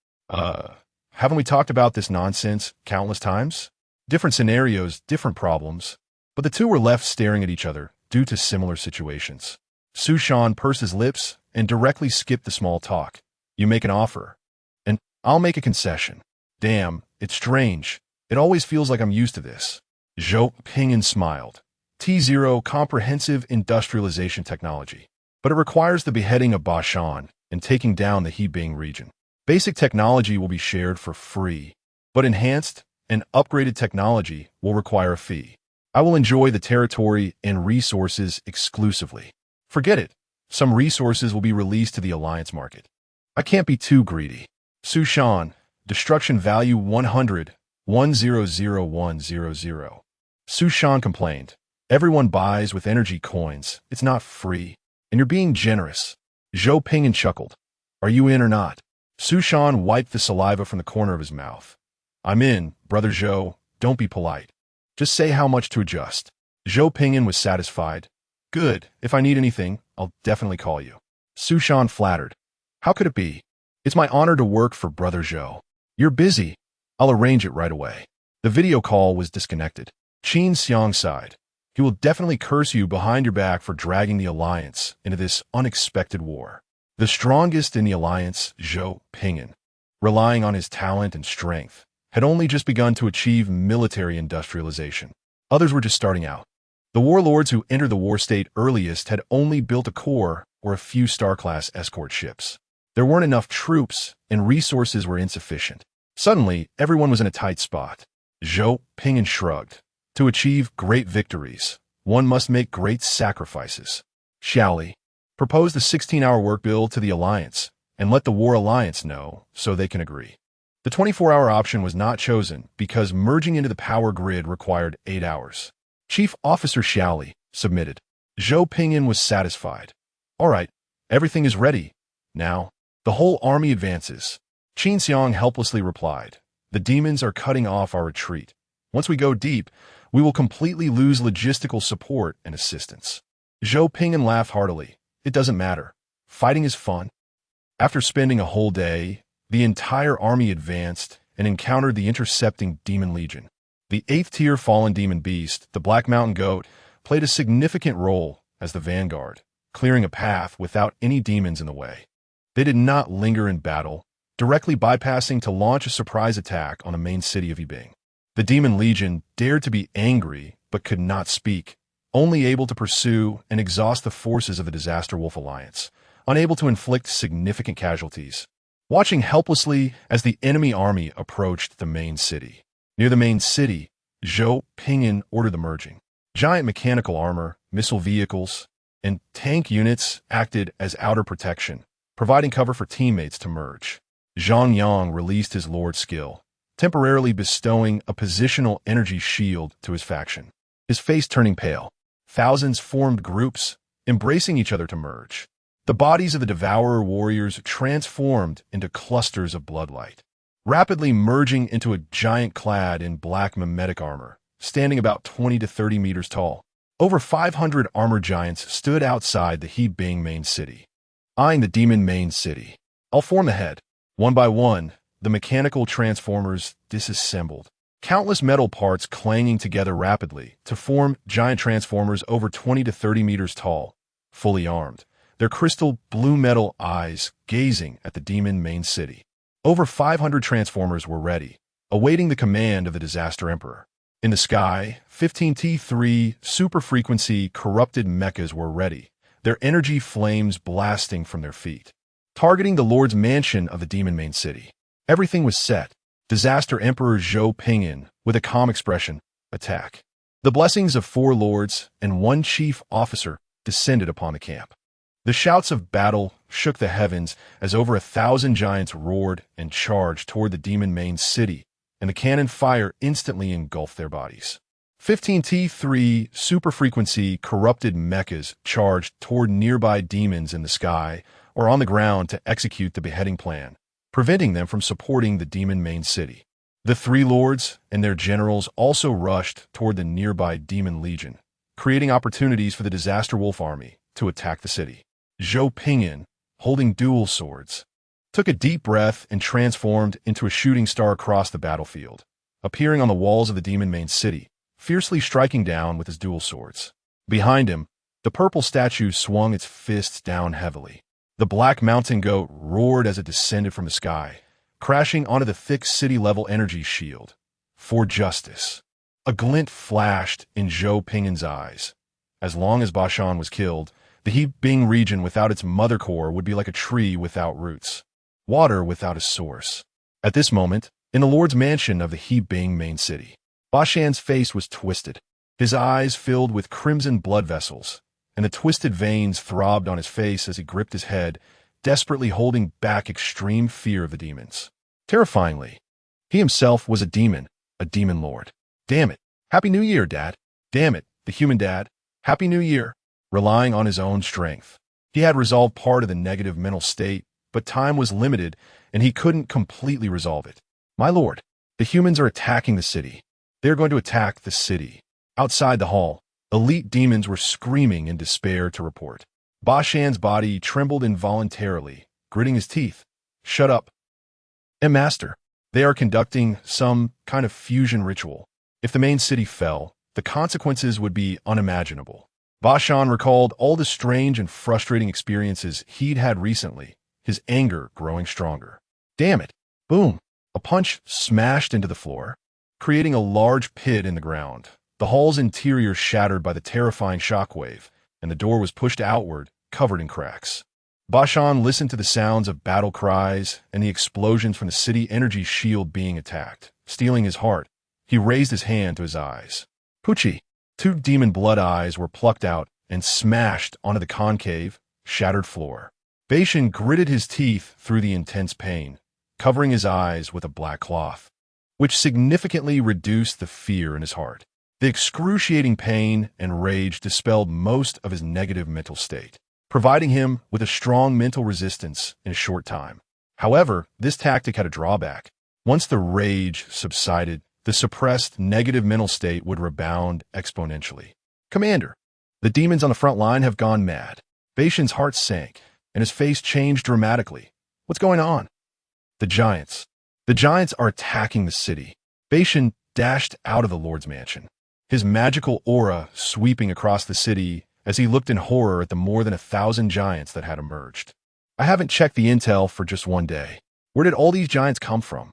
Haven't we talked about this nonsense countless times? Different scenarios, different problems, but the two were left staring at each other due to similar situations. Su Shan pursed his lips and directly skipped the small talk. You make an offer, and I'll make a concession. Damn, it's strange. It always feels like I'm used to this. Zhou Pingyan smiled. T0 comprehensive industrialization technology, but it requires the beheading of Bashan and taking down the He Bing region. Basic technology will be shared for free, but enhanced and upgraded technology will require a fee. I will enjoy the territory and resources exclusively. Forget it. Some resources will be released to the Alliance market. I can't be too greedy. Su Shan, destruction value 100, 100100. Su Shan complained. Everyone buys with energy coins. It's not free. And you're being generous. Zhou Ping'an chuckled. Are you in or not? Su Shan wiped the saliva from the corner of his mouth. I'm in, brother Zhou. Don't be polite. Just say how much to adjust. Zhou Ping'an was satisfied. Good. If I need anything, I'll definitely call you. Su Shan flattered. How could it be? It's my honor to work for brother Zhou. You're busy. I'll arrange it right away. The video call was disconnected. Qin Xiang sighed. He will definitely curse you behind your back for dragging the Alliance into this unexpected war. The strongest in the Alliance, Zhou Ping'an, relying on his talent and strength, had only just begun to achieve military industrialization. Others were just starting out. The warlords who entered the war state earliest had only built a core or a few star-class escort ships. There weren't enough troops, and resources were insufficient. Suddenly, everyone was in a tight spot. Zhou Ping'an shrugged. To achieve great victories, one must make great sacrifices. Xiaoli, propose the 16-hour work bill to the Alliance, and let the War Alliance know so they can agree. The 24-hour option was not chosen because merging into the power grid required 8 hours. Chief Officer Xiaoli submitted. Zhou Ping'an was satisfied. All right, everything is ready. Now, the whole army advances. Qin Xiang helplessly replied. The demons are cutting off our retreat. Once we go deep, we will completely lose logistical support and assistance. Zhou Ping'an laughed heartily. It doesn't matter. Fighting is fun. After spending a whole day, the entire army advanced and encountered the intercepting Demon Legion. The 8th-tier fallen demon beast, the Black Mountain Goat, played a significant role as the vanguard, clearing a path without any demons in the way. They did not linger in battle, directly bypassing to launch a surprise attack on the main city of Yibing. The Demon Legion dared to be angry, but could not speak, only able to pursue and exhaust the forces of the Disaster Wolf Alliance, unable to inflict significant casualties, watching helplessly as the enemy army approached the main city. Near the main city, Zhou Ping'an ordered the merging. Giant mechanical armor, missile vehicles, and tank units acted as outer protection, providing cover for teammates to merge. Zhang Yang released his Lord skill, temporarily bestowing a positional energy shield to his faction. His face turning pale. Thousands formed groups, embracing each other to merge. The bodies of the Devourer warriors transformed into clusters of bloodlight, rapidly merging into a giant clad in black mimetic armor, standing about 20 to 30 meters tall. Over 500 armored giants stood outside the Yibing main city, eyeing the demon main city. I'll form the head. One by one, the mechanical transformers disassembled, countless metal parts clanging together rapidly to form giant transformers over 20 to 30 meters tall, fully armed, their crystal blue metal eyes gazing at the demon main city. Over 500 transformers were ready, awaiting the command of the Disaster Emperor. In the sky, 15T3 super-frequency corrupted mechas were ready, their energy flames blasting from their feet, targeting the Lord's mansion of the demon main city. Everything was set. Disaster Emperor Zhou Ping'an, with a calm expression, attack. The blessings of 4 lords and 1 chief officer descended upon the camp. The shouts of battle shook the heavens as over 1,000 giants roared and charged toward the demon main city, and the cannon fire instantly engulfed their bodies. 15T3 super-frequency corrupted mechas charged toward nearby demons in the sky or on the ground to execute the beheading plan, preventing them from supporting the demon main city. The 3 lords and their generals also rushed toward the nearby Demon Legion, creating opportunities for the Disaster Wolf army to attack the city. Zhou Ping'an, holding dual swords, took a deep breath and transformed into a shooting star across the battlefield, appearing on the walls of the demon main city, fiercely striking down with his dual swords. Behind him, the purple statue swung its fists down heavily. The Black Mountain Goat roared as it descended from the sky, crashing onto the thick city-level energy shield. For justice. A glint flashed in Zhou Ping'an's eyes. As long as Bashan was killed, the Yibing region without its mother core would be like a tree without roots, water without a source. At this moment, in the Lord's mansion of the Yibing main city, Bashan's face was twisted, his eyes filled with crimson blood vessels, and the twisted veins throbbed on his face as he gripped his head, desperately holding back extreme fear of the demons. Terrifyingly, he himself was a demon lord. Damn it. Happy New Year, Dad. Damn it, the human dad. Happy New Year. Relying on his own strength, he had resolved part of the negative mental state, but time was limited, and he couldn't completely resolve it. My lord, the humans are attacking the city. They are going to attack the city. Outside the hall, elite demons were screaming in despair to report. Bashan's body trembled involuntarily, gritting his teeth. Shut up. Master, they are conducting some kind of fusion ritual. If the main city fell, the consequences would be unimaginable. Bashan recalled all the strange and frustrating experiences he'd had recently, his anger growing stronger. Damn it. Boom. A punch smashed into the floor, creating a large pit in the ground. The hall's interior shattered by the terrifying shockwave, and the door was pushed outward, covered in cracks. Bashan listened to the sounds of battle cries and the explosions from the city energy shield being attacked. Steeling his heart, he raised his hand to his eyes. Poochie. 2 demon blood eyes were plucked out and smashed onto the concave, shattered floor. Bashan gritted his teeth through the intense pain, covering his eyes with a black cloth, which significantly reduced the fear in his heart. The excruciating pain and rage dispelled most of his negative mental state, providing him with a strong mental resistance in a short time. However, this tactic had a drawback. Once the rage subsided, the suppressed negative mental state would rebound exponentially. Commander, the demons on the front line have gone mad. Bashan's heart sank, and his face changed dramatically. What's going on? The giants. The giants are attacking the city. Bashan dashed out of the Lord's mansion, his magical aura sweeping across the city as he looked in horror at the more than 1,000 giants that had emerged. I haven't checked the intel for just one day. Where did all these giants come from?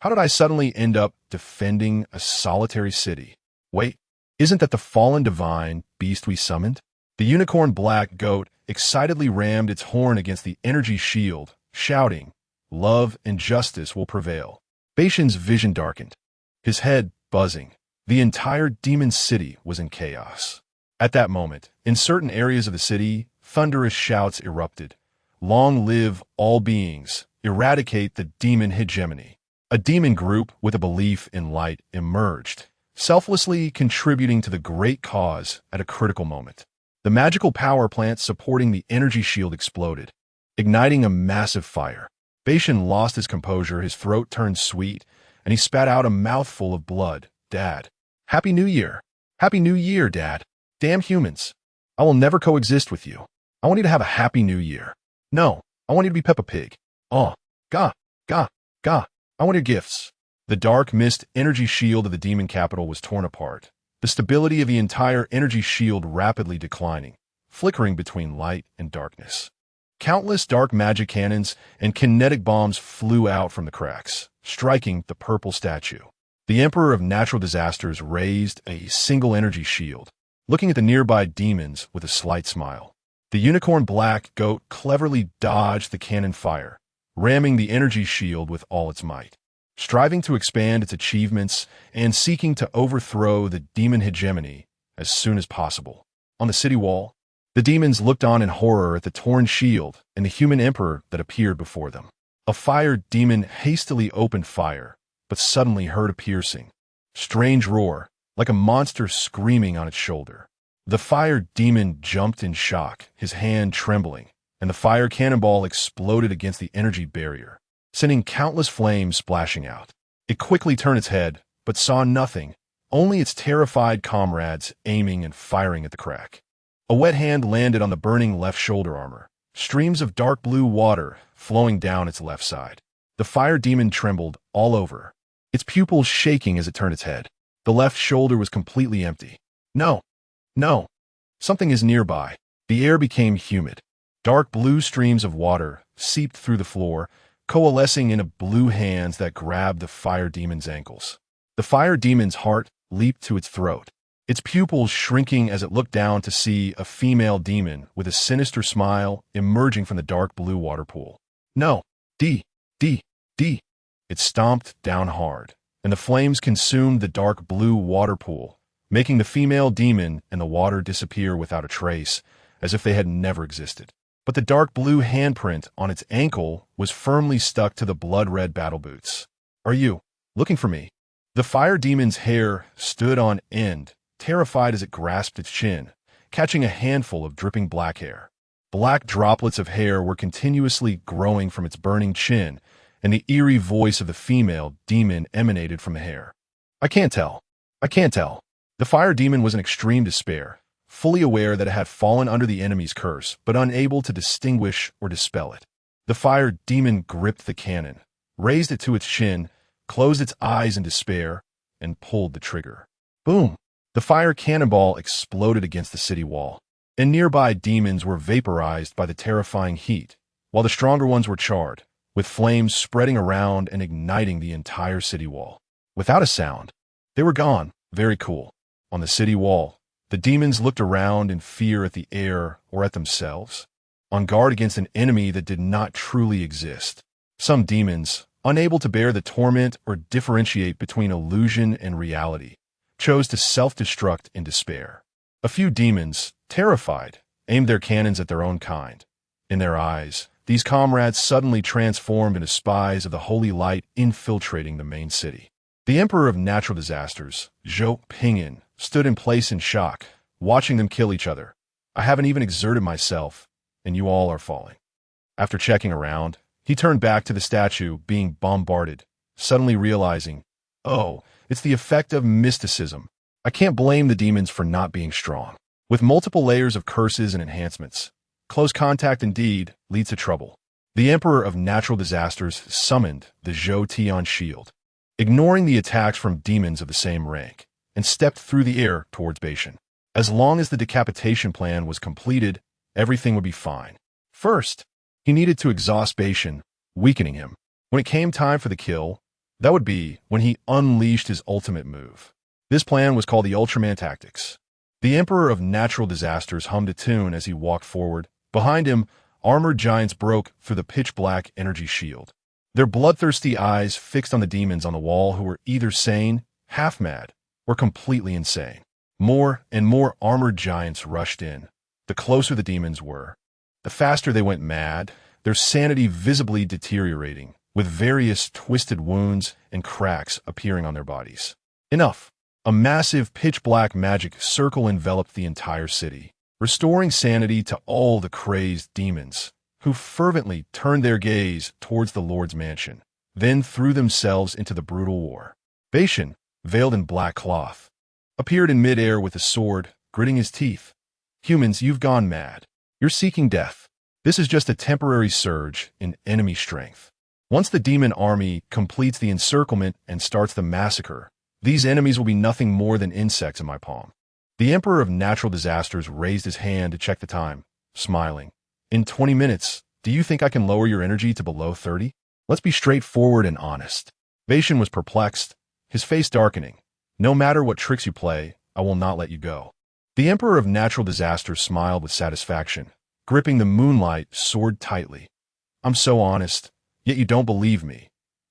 How did I suddenly end up defending a solitary city? Wait, isn't that the fallen divine beast we summoned? The unicorn black goat excitedly rammed its horn against the energy shield, shouting, "Love and justice will prevail." Bashan's vision darkened, his head buzzing. The entire demon city was in chaos. At that moment, in certain areas of the city, thunderous shouts erupted. Long live all beings, eradicate the demon hegemony. A demon group with a belief in light emerged, selflessly contributing to the great cause at a critical moment. The magical power plant supporting the energy shield exploded, igniting a massive fire. Bashan lost his composure, his throat turned sweet, and he spat out a mouthful of blood. Dad. Happy New Year. Happy New Year, Dad. Damn humans. I will never coexist with you. I want you to have a happy new year. No, I want you to be Peppa Pig. Oh, gah, gah, gah. I want your gifts. The dark mist energy shield of the demon capital was torn apart, the stability of the entire energy shield rapidly declining, flickering between light and darkness. Countless dark magic cannons and kinetic bombs flew out from the cracks, striking the purple statue. The Emperor of Natural Disasters raised a single energy shield, looking at the nearby demons with a slight smile. The unicorn black goat cleverly dodged the cannon fire, ramming the energy shield with all its might, striving to expand its achievements and seeking to overthrow the demon hegemony as soon as possible. On the city wall, the demons looked on in horror at the torn shield and the human emperor that appeared before them. A fire demon hastily opened fire, but suddenly heard a piercing, strange roar, like a monster screaming on its shoulder. The fire demon jumped in shock, his hand trembling, and the fire cannonball exploded against the energy barrier, sending countless flames splashing out. It quickly turned its head, but saw nothing, only its terrified comrades aiming and firing at the crack. A wet hand landed on the burning left shoulder armor, streams of dark blue water flowing down its left side. The fire demon trembled all over, its pupils shaking as it turned its head. The left shoulder was completely empty. No, no, something is nearby. The air became humid. Dark blue streams of water seeped through the floor, coalescing into blue hands that grabbed the fire demon's ankles. The fire demon's heart leaped to its throat, its pupils shrinking as it looked down to see a female demon with a sinister smile emerging from the dark blue water pool. No, D. It stomped down hard, and the flames consumed the dark blue water pool, making the female demon and the water disappear without a trace, as if they had never existed. But the dark blue handprint on its ankle was firmly stuck to the blood-red battle boots. "Are you looking for me?" The fire demon's hair stood on end, terrified as it grasped its chin, catching a handful of dripping black hair. Black droplets of hair were continuously growing from its burning chin, and the eerie voice of the female demon emanated from the hair. "I can't tell. I can't tell." The fire demon was in extreme despair, fully aware that it had fallen under the enemy's curse, but unable to distinguish or dispel it. The fire demon gripped the cannon, raised it to its chin, closed its eyes in despair, and pulled the trigger. Boom! The fire cannonball exploded against the city wall, and nearby demons were vaporized by the terrifying heat, while the stronger ones were charred, with flames spreading around and igniting the entire city wall. Without a sound, they were gone. Very cool. On the city wall, the demons looked around in fear at the air or at themselves, on guard against an enemy that did not truly exist. Some demons, unable to bear the torment or differentiate between illusion and reality, chose to self-destruct in despair. A few demons, terrified, aimed their cannons at their own kind. In their eyes, these comrades suddenly transformed into spies of the holy light infiltrating the main city. The Emperor of Natural Disasters, Zhou Pingyan, stood in place in shock, watching them kill each other. "I haven't even exerted myself, and you all are falling." After checking around, he turned back to the statue being bombarded, suddenly realizing, oh, it's the effect of mysticism. I can't blame the demons for not being strong. With multiple layers of curses and enhancements, close contact indeed leads to trouble. The Emperor of Natural Disasters summoned the Zhou Tian shield, ignoring the attacks from demons of the same rank, and stepped through the air towards Beishan. As long as the decapitation plan was completed, everything would be fine. First, he needed to exhaust Beishan, weakening him. When it came time for the kill, that would be when he unleashed his ultimate move. This plan was called the Ultraman Tactics. The Emperor of Natural Disasters hummed a tune as he walked forward. Behind him, armored giants broke through the pitch-black energy shield, their bloodthirsty eyes fixed on the demons on the wall who were either sane, half-mad, or completely insane. More and more armored giants rushed in. The closer the demons were, the faster they went mad, their sanity visibly deteriorating, with various twisted wounds and cracks appearing on their bodies. Enough! A massive pitch-black magic circle enveloped the entire city, restoring sanity to all the crazed demons, who fervently turned their gaze towards the Lord's mansion, then threw themselves into the brutal war. Beishan, veiled in black cloth, appeared in midair with a sword, gritting his teeth. "Humans, you've gone mad. You're seeking death. This is just a temporary surge in enemy strength. Once the demon army completes the encirclement and starts the massacre, these enemies will be nothing more than insects in my palm." The Emperor of Natural Disasters raised his hand to check the time, smiling. "In 20 minutes, do you think I can lower your energy to below 30? Let's be straightforward and honest." Beishan was perplexed, his face darkening. "No matter what tricks you play, I will not let you go." The Emperor of Natural Disasters smiled with satisfaction, gripping the moonlight sword tightly. "I'm so honest, yet you don't believe me.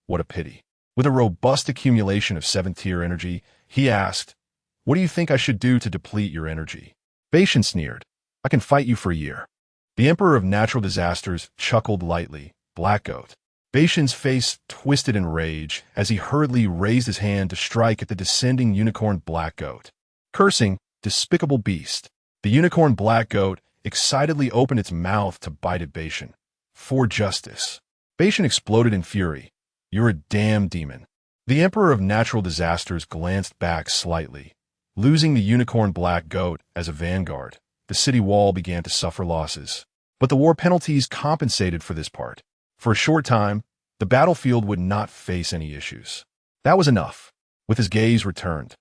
What a pity." With a robust accumulation of 7th-tier energy, he asked, "What do you think I should do to deplete your energy?" Beishan sneered, "I can fight you for a year." The Emperor of Natural Disasters chuckled lightly. Black Goat. Beishan's face twisted in rage as he hurriedly raised his hand to strike at the descending unicorn Black Goat. Cursing, despicable beast, the unicorn Black Goat excitedly opened its mouth to bite at Beishan. For justice. Beishan exploded in fury. "You're a damn demon." The Emperor of Natural Disasters glanced back slightly. Losing the unicorn Black Goat as a vanguard, the city wall began to suffer losses. But the war penalties compensated for this part. For a short time, the battlefield would not face any issues. That was enough. With his gaze returned,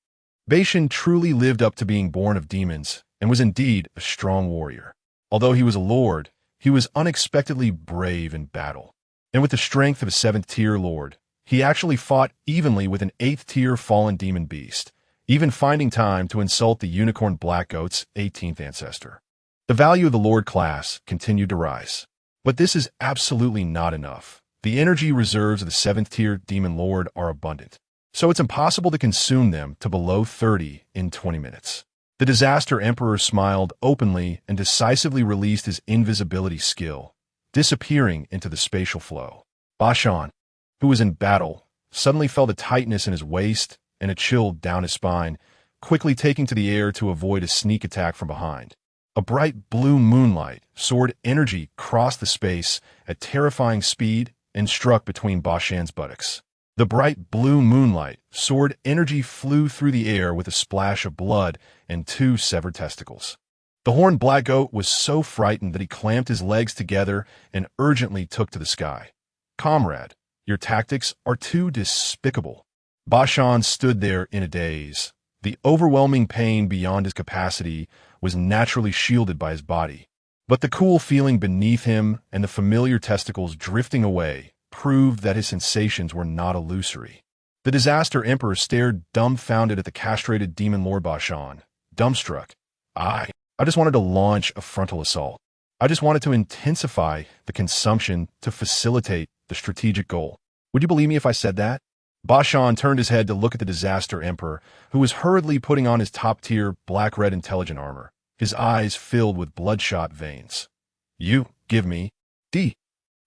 Beishan truly lived up to being born of demons and was indeed a strong warrior. Although he was a lord, he was unexpectedly brave in battle. And with the strength of a 7th-tier lord, he actually fought evenly with an 8th-tier fallen demon beast, even finding time to insult the unicorn Black Goat's 18th ancestor. The value of the Lord class continued to rise. But this is absolutely not enough. The energy reserves of the 7th-tier demon lord are abundant. so it's impossible to consume them to below 30 in 20 minutes. The Disaster Emperor smiled openly and decisively released his invisibility skill, disappearing into the spatial flow. Bashan, who was in battle, suddenly felt a tightness in his waist and a chill down his spine, quickly taking to the air to avoid a sneak attack from behind. A bright blue moonlight soared energy crossed the space at terrifying speed and struck between Bashan's buttocks. The bright blue moonlight soared energy flew through the air with a splash of blood and 2 severed testicles. The horned black goat was so frightened that he clamped his legs together and urgently took to the sky. "Comrade, your tactics are too despicable." Bashan stood there in a daze. The overwhelming pain beyond his capacity was naturally shielded by his body. But the cool feeling beneath him and the familiar testicles drifting away proved that his sensations were not illusory. The Disaster Emperor stared dumbfounded at the castrated demon lord Bashan, dumbstruck. I just wanted to launch a frontal assault. I just wanted to intensify the consumption to facilitate the strategic goal. Would you believe me if I said that? Bashan turned his head to look at the Disaster Emperor, who was hurriedly putting on his top-tier black-red intelligent armor, his eyes filled with bloodshot veins. "You give me D."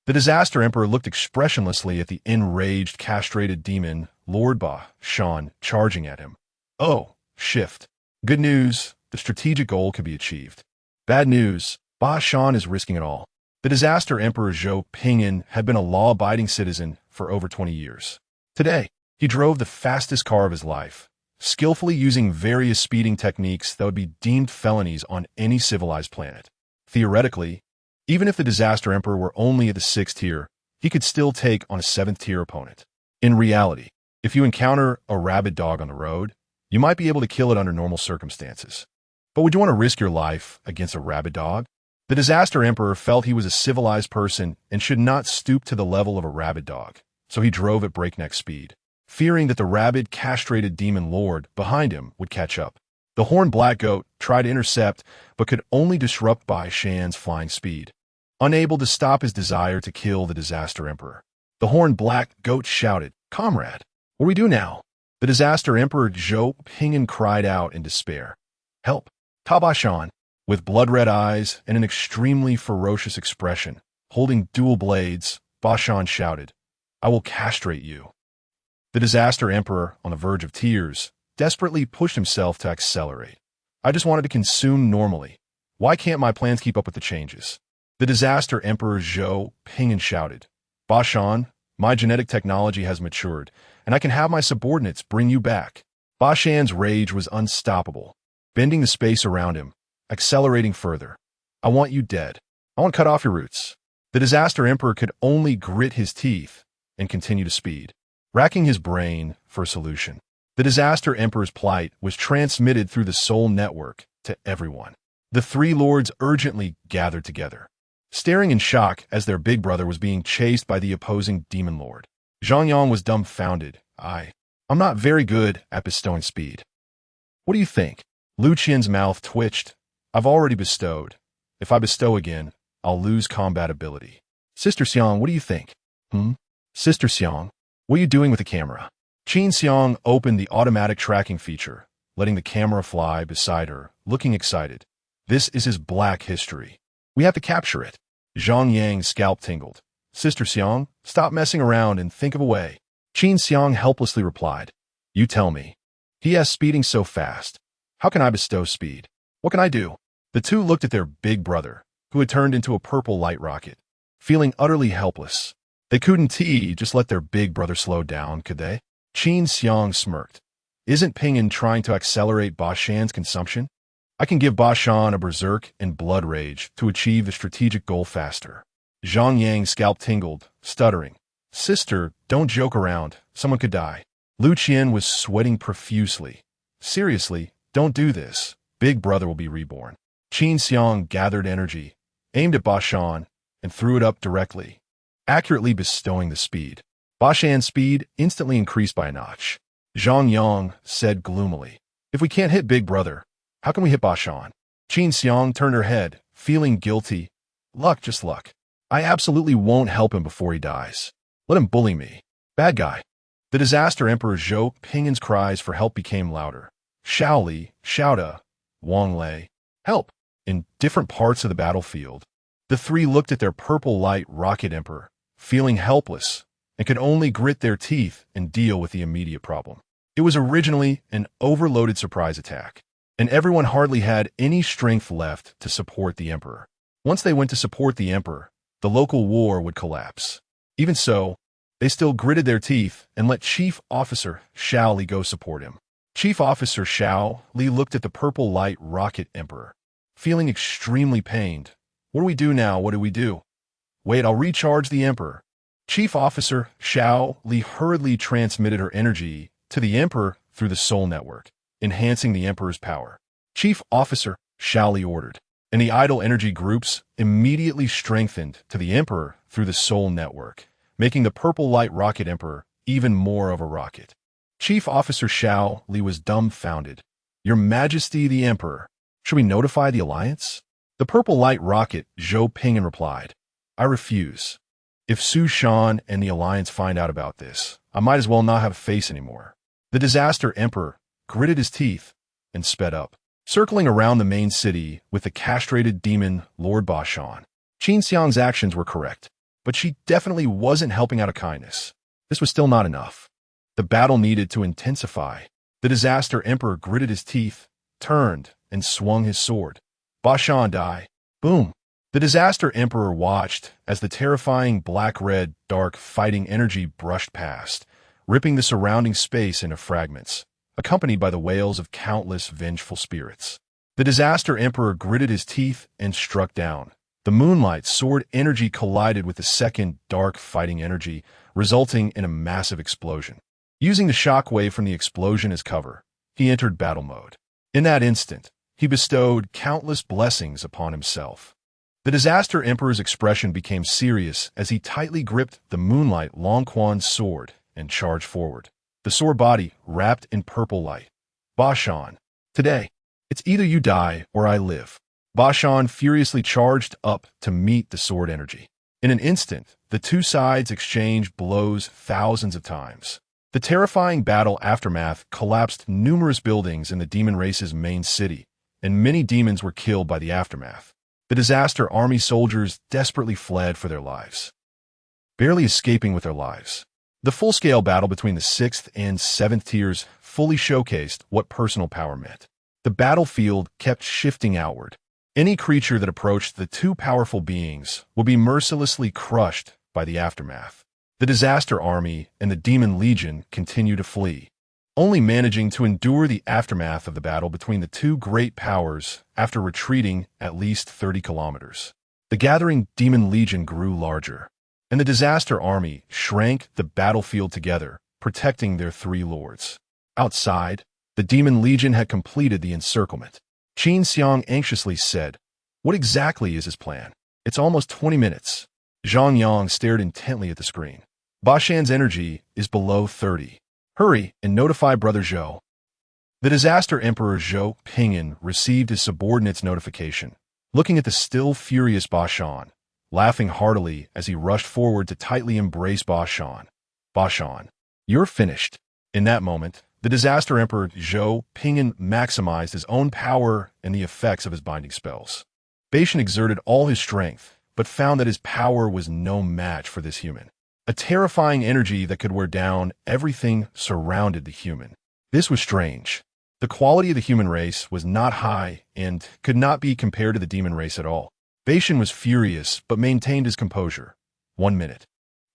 The Disaster Emperor looked expressionlessly at the enraged, castrated demon, Lord Bashan, charging at him. "Oh, shift. Good news, the strategic goal could be achieved. Bad news, Bashan is risking it all." The Disaster Emperor Zhou Pingyan had been a law-abiding citizen for over 20 years. Today, he drove the fastest car of his life, skillfully using various speeding techniques that would be deemed felonies on any civilized planet. Theoretically, even if the Disaster Emperor were only at the 6th tier, he could still take on a 7th tier opponent. In reality, if you encounter a rabid dog on the road, you might be able to kill it under normal circumstances. But would you want to risk your life against a rabid dog? The Disaster Emperor felt he was a civilized person and should not stoop to the level of a rabid dog, so he drove at breakneck speed, fearing that the rabid, castrated demon lord behind him would catch up. The horned black goat tried to intercept, but could only disrupt Bashan's flying speed, unable to stop his desire to kill the Disaster Emperor. The horned black goat shouted, "Comrade, what do we do now?" The Disaster Emperor Zhou Pingyan cried out in despair. "Help! Bashan!" With blood-red eyes and an extremely ferocious expression, holding dual blades, Bashan shouted, "I will castrate you." The Disaster Emperor, on the verge of tears, desperately pushed himself to accelerate. "I just wanted to consume normally. Why can't my plans keep up with the changes?" The Disaster Emperor Zhou Pingyan shouted, "Bashan, my genetic technology has matured, and I can have my subordinates bring you back." Bashan's rage was unstoppable, bending the space around him, accelerating further. "I want you dead. I want to cut off your roots." The Disaster Emperor could only grit his teeth and continue to speed, racking his brain for a solution. The Disaster Emperor's plight was transmitted through the soul network to everyone. The 3 lords urgently gathered together, staring in shock as their big brother was being chased by the opposing demon lord. Zhang Yang was dumbfounded. I'm not very good at bestowing speed." "What do you think?" Lu Qian's mouth twitched. "I've already bestowed. If I bestow again, I'll lose combat ability." "Sister Xiang, what do you think?" "Sister Xiang, what are you doing with the camera?" Qin Xiang opened the automatic tracking feature, letting the camera fly beside her, looking excited. "This is his black history. We have to capture it." Zhang Yang's scalp tingled. "Sister Xiang, stop messing around and think of a way." Qin Xiang helplessly replied, "You tell me. He has speeding so fast. How can I bestow speed? What can I do?" The 2 looked at their big brother, who had turned into a purple light rocket, feeling utterly helpless. They couldn't just let their big brother slow down, could they? Qin Xiang smirked. "Isn't Pingyan trying to accelerate Bashan's consumption? I can give Bashan a berserk and blood rage to achieve the strategic goal faster." Zhang Yang's scalp tingled, stuttering. "Sister, don't joke around. Someone could die." Lu Qian was sweating profusely. "Seriously, don't do this. Big brother will be reborn." Qin Xiang gathered energy, aimed at Bashan, and threw it up directly, accurately bestowing the speed. Bashan's speed instantly increased by a notch. Zhang Yang said gloomily, "If we can't hit Big Brother, how can we hit Bashan?" Qin Xiang turned her head, feeling guilty. "Luck, just luck. I absolutely won't help him before he dies. Let him bully me. Bad guy." The disaster Emperor Zhou Pingin's cries for help became louder. Xiao Li, Xiaoda, Wang Lei, help! In different parts of the battlefield, the three looked at their purple light rocket emperor, feeling helpless, and could only grit their teeth and deal with the immediate problem. It was originally an overloaded surprise attack, and everyone hardly had any strength left to support the emperor. Once they went to support the emperor, the local war would collapse. Even so, they still gritted their teeth and let Chief Officer Xiao Li go support him. Chief Officer Xiao Li looked at the purple light rocket emperor, feeling extremely pained. What do we do now? What do we do? Wait, I'll recharge the emperor. Chief Officer Xiao Li hurriedly transmitted her energy to the emperor through the soul network, enhancing the emperor's power. Chief Officer Xiao Li ordered, and the idle energy groups immediately strengthened to the emperor through the soul network, making the purple light rocket emperor even more of a rocket. Chief Officer Xiao Li was dumbfounded. Your Majesty the Emperor, should we notify the Alliance? The purple light rocket Zhou Pingin replied, I refuse. If Su Shan and the Alliance find out about this, I might as well not have a face anymore. The disaster Emperor gritted his teeth and sped up, circling around the main city with the castrated demon Lord Bashan. Qin Xiang's actions were correct, but she definitely wasn't helping out of kindness. This was still not enough. The battle needed to intensify. The disaster Emperor gritted his teeth, turned, and swung his sword. Bashan die. Boom. The disaster Emperor watched as the terrifying black-red, dark fighting energy brushed past, ripping the surrounding space into fragments, accompanied by the wails of countless vengeful spirits. The disaster Emperor gritted his teeth and struck down. The moonlight sword energy collided with the second dark fighting energy, resulting in a massive explosion. Using the shockwave from the explosion as cover, he entered battle mode. In that instant, he bestowed countless blessings upon himself. The disaster Emperor's expression became serious as he tightly gripped the moonlight Long Quan's sword and charged forward, the sword body wrapped in purple light. Bashan, today, it's either you die or I live. Bashan furiously charged up to meet the sword energy. In an instant, the two sides exchanged blows thousands of times. The terrifying battle aftermath collapsed numerous buildings in the demon race's main city, and many demons were killed by the aftermath. The disaster army soldiers desperately fled for their lives, barely escaping with their lives. The full-scale battle between the 6th and 7th tiers fully showcased what personal power meant. The battlefield kept shifting outward. Any creature that approached the two powerful beings would be mercilessly crushed by the aftermath. The disaster army and the demon legion continued to flee, only managing to endure the aftermath of the battle between the two great powers after retreating at least 30 kilometers. The gathering demon legion grew larger, and the disaster army shrank the battlefield together, protecting their three lords. Outside, the demon legion had completed the encirclement. Qin Xiang anxiously said, What exactly is his plan? It's almost 20 minutes. Zhang Yang stared intently at the screen. Bashan's energy is below 30. Hurry and notify Brother Zhou. The disaster Emperor Zhou Pingin received his subordinate's notification, looking at the still furious Bashan, laughing heartily as he rushed forward to tightly embrace Bashan. Bashan, you're finished. In that moment, the disaster Emperor Zhou Pingin maximized his own power and the effects of his binding spells. Bashan exerted all his strength, but found that his power was no match for this human. A terrifying energy that could wear down everything surrounded the human. This was strange. The quality of the human race was not high and could not be compared to the demon race at all. Bashan was furious but maintained his composure. 1 minute.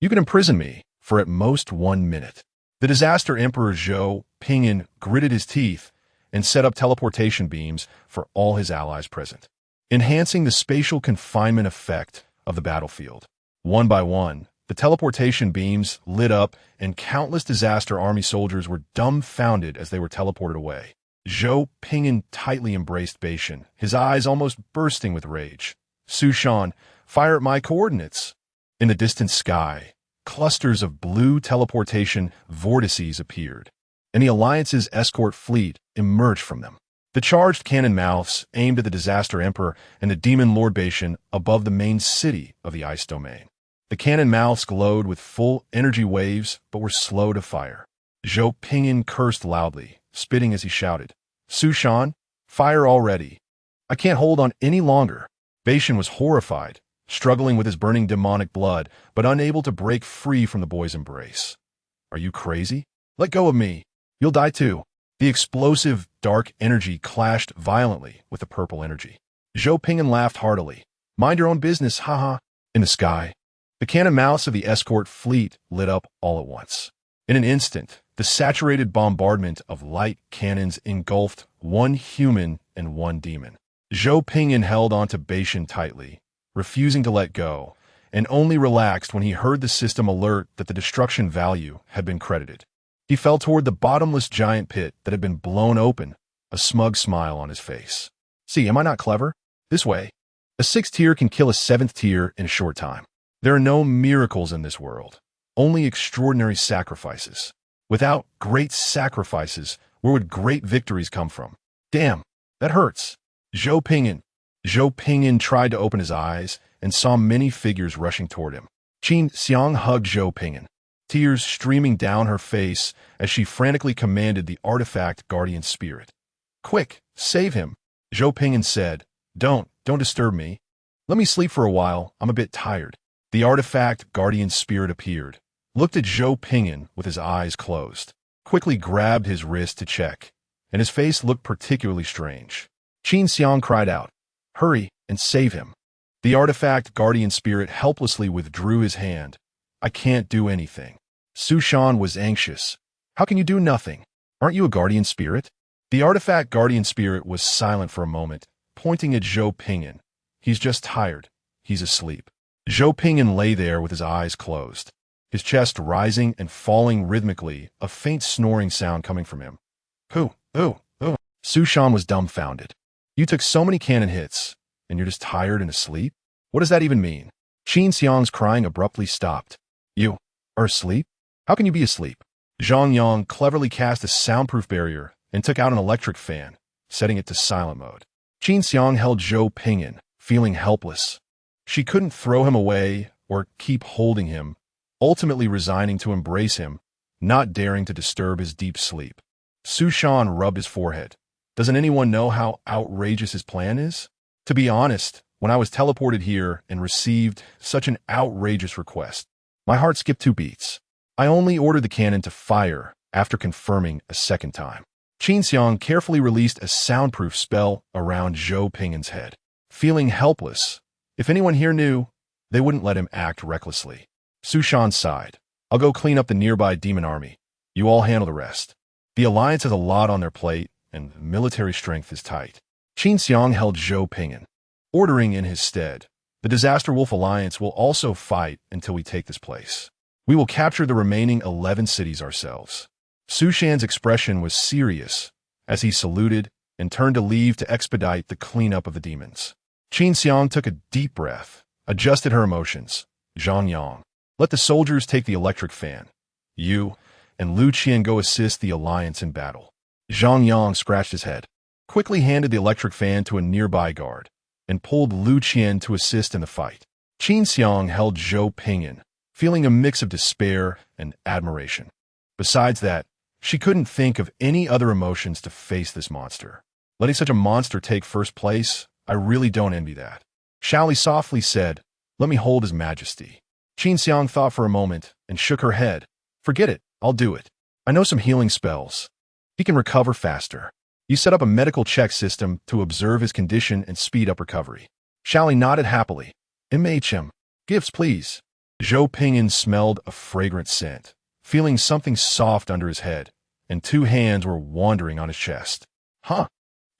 You can imprison me for at most 1 minute. The disaster Emperor Zhou Pingin gritted his teeth and set up teleportation beams for all his allies present, enhancing the spatial confinement effect of the battlefield. One by one, the teleportation beams lit up and countless disaster army soldiers were dumbfounded as they were teleported away. Zhou Pingin tightly embraced Bashan, his eyes almost bursting with rage. Su Shan, fire at my coordinates. In the distant sky, clusters of blue teleportation vortices appeared, and the Alliance's escort fleet emerged from them. The charged cannon mouths aimed at the disaster Emperor and the demon Lord Bashan above the main city of the Ice Domain. The cannon mouths glowed with full energy waves, but were slow to fire. Zhou Pingyan cursed loudly, spitting as he shouted, "Su Shan, fire already! I can't hold on any longer." Beishan was horrified, struggling with his burning demonic blood, but unable to break free from the boy's embrace. "Are you crazy? Let go of me. You'll die too." The explosive, dark energy clashed violently with the purple energy. Zhou Pingyan laughed heartily. "Mind your own business, haha." In the sky, the cannon mouths of the escort fleet lit up all at once. In an instant, the saturated bombardment of light cannons engulfed one human and one demon. Zhou Pingyan held onto Beishan tightly, refusing to let go, and only relaxed when he heard the system alert that the destruction value had been credited. He fell toward the bottomless giant pit that had been blown open, a smug smile on his face. "See, am I not clever? This way. A 6th tier can kill a 7th tier in a short time. There are no miracles in this world, only extraordinary sacrifices. Without great sacrifices, where would great victories come from?" "Damn, that hurts." Zhou Pingyan tried to open his eyes and saw many figures rushing toward him. Qin Xiang hugged Zhou Pingyan, tears streaming down her face as she frantically commanded the artifact guardian spirit. "Quick, save him," Zhou Pingyan said. Don't disturb me. Let me sleep for a while, I'm a bit tired." The artifact guardian spirit appeared, looked at Zhou Pingyan with his eyes closed, quickly grabbed his wrist to check, and his face looked particularly strange. Qin Xiang cried out, "Hurry and save him." The artifact guardian spirit helplessly withdrew his hand. "I can't do anything." Su Shan was anxious. "How can you do nothing? Aren't you a guardian spirit?" The artifact guardian spirit was silent for a moment, pointing at Zhou Pingyan. "He's just tired. He's asleep." Zhou Pingyan lay there with his eyes closed, his chest rising and falling rhythmically, a faint snoring sound coming from him. "Ooh. Su Shan was dumbfounded. "You took so many cannon hits, and you're just tired and asleep? What does that even mean?" Qin Xiang's crying abruptly stopped. "You are asleep? How can you be asleep?" Zhang Yang cleverly cast a soundproof barrier and took out an electric fan, setting it to silent mode. Qin Xiang held Zhou Pingyan, feeling helpless. She couldn't throw him away or keep holding him, ultimately resigning to embrace him, not daring to disturb his deep sleep. Su Shan rubbed his forehead. "Doesn't anyone know how outrageous his plan is? To be honest, when I was teleported here and received such an outrageous request, my heart skipped 2 beats. I only ordered the cannon to fire after confirming a second time." Qin Xiang carefully released a soundproof spell around Zhou Pingyan's head. Feeling helpless, if anyone here knew, they wouldn't let him act recklessly. Su Shan sighed. "I'll go clean up the nearby demon army. You all handle the rest. The Alliance has a lot on their plate, and military strength is tight." Qin Xiang held Zhou Pingyan, ordering in his stead, "The Disaster Wolf Alliance will also fight until we take this place. We will capture the remaining 11 cities ourselves." Su Shan's expression was serious as he saluted and turned to leave to expedite the cleanup of the demons. Qin Xiang took a deep breath, adjusted her emotions. "Zhang Yang, let the soldiers take the electric fan. You and Lu Qian go assist the Alliance in battle." Zhang Yang scratched his head, quickly handed the electric fan to a nearby guard, and pulled Lu Qian to assist in the fight. Qin Xiang held Zhou Pingyan, feeling a mix of despair and admiration. Besides that, she couldn't think of any other emotions to face this monster. Letting such a monster take first place, I really don't envy that. Shaoli softly said, "Let me hold his majesty." Qin Xiang thought for a moment and shook her head. "Forget it, I'll do it. I know some healing spells. He can recover faster." "You set up a medical check system to observe his condition and speed up recovery." Shaoli nodded happily. "MHM. Gifts, please." Zhou Pingyan smelled a fragrant scent, feeling something soft under his head, and 2 hands were wandering on his chest. "Huh?"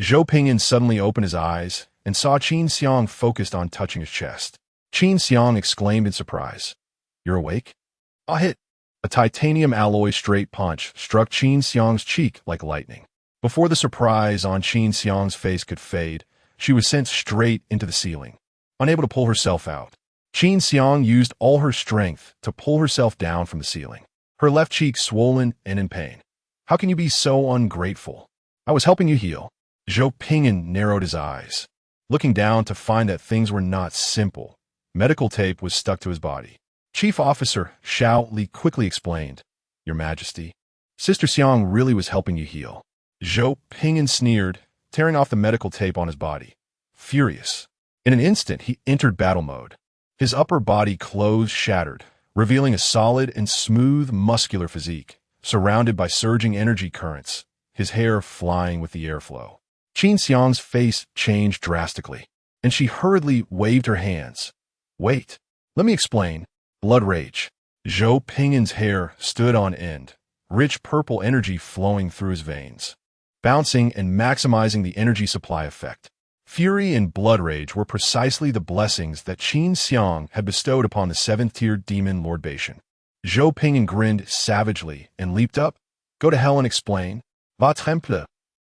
Zhou Pingyan suddenly opened his eyes and saw Qin Xiang focused on touching his chest. Qin Xiang exclaimed in surprise, "You're awake?" "I'll hit." A titanium alloy straight punch struck Qin Xiang's cheek like lightning. Before the surprise on Qin Xiang's face could fade, she was sent straight into the ceiling, unable to pull herself out. Qin Xiang used all her strength to pull herself down from the ceiling, her left cheek swollen and in pain. "How can you be so ungrateful? I was helping you heal." Zhou Pingyan narrowed his eyes, looking down to find that things were not simple. Medical tape was stuck to his body. Chief Officer Xiao Li quickly explained, Your Majesty, Sister Xiang really was helping you heal. Zhou Pingyan sneered, tearing off the medical tape on his body. Furious. In an instant, he entered battle mode. His upper body clothes shattered, revealing a solid and smooth muscular physique, surrounded by surging energy currents, his hair flying with the airflow. Qin Xiang's face changed drastically, and she hurriedly waved her hands. Wait, let me explain. Blood rage. Zhou Pingyan's hair stood on end, rich purple energy flowing through his veins, bouncing and maximizing the energy supply effect. Fury and blood rage were precisely the blessings that Qin Xiang had bestowed upon the 7th-tier demon Lord Bashan. Zhou Pingyan grinned savagely and leaped up. Go to hell and explain. Va temple.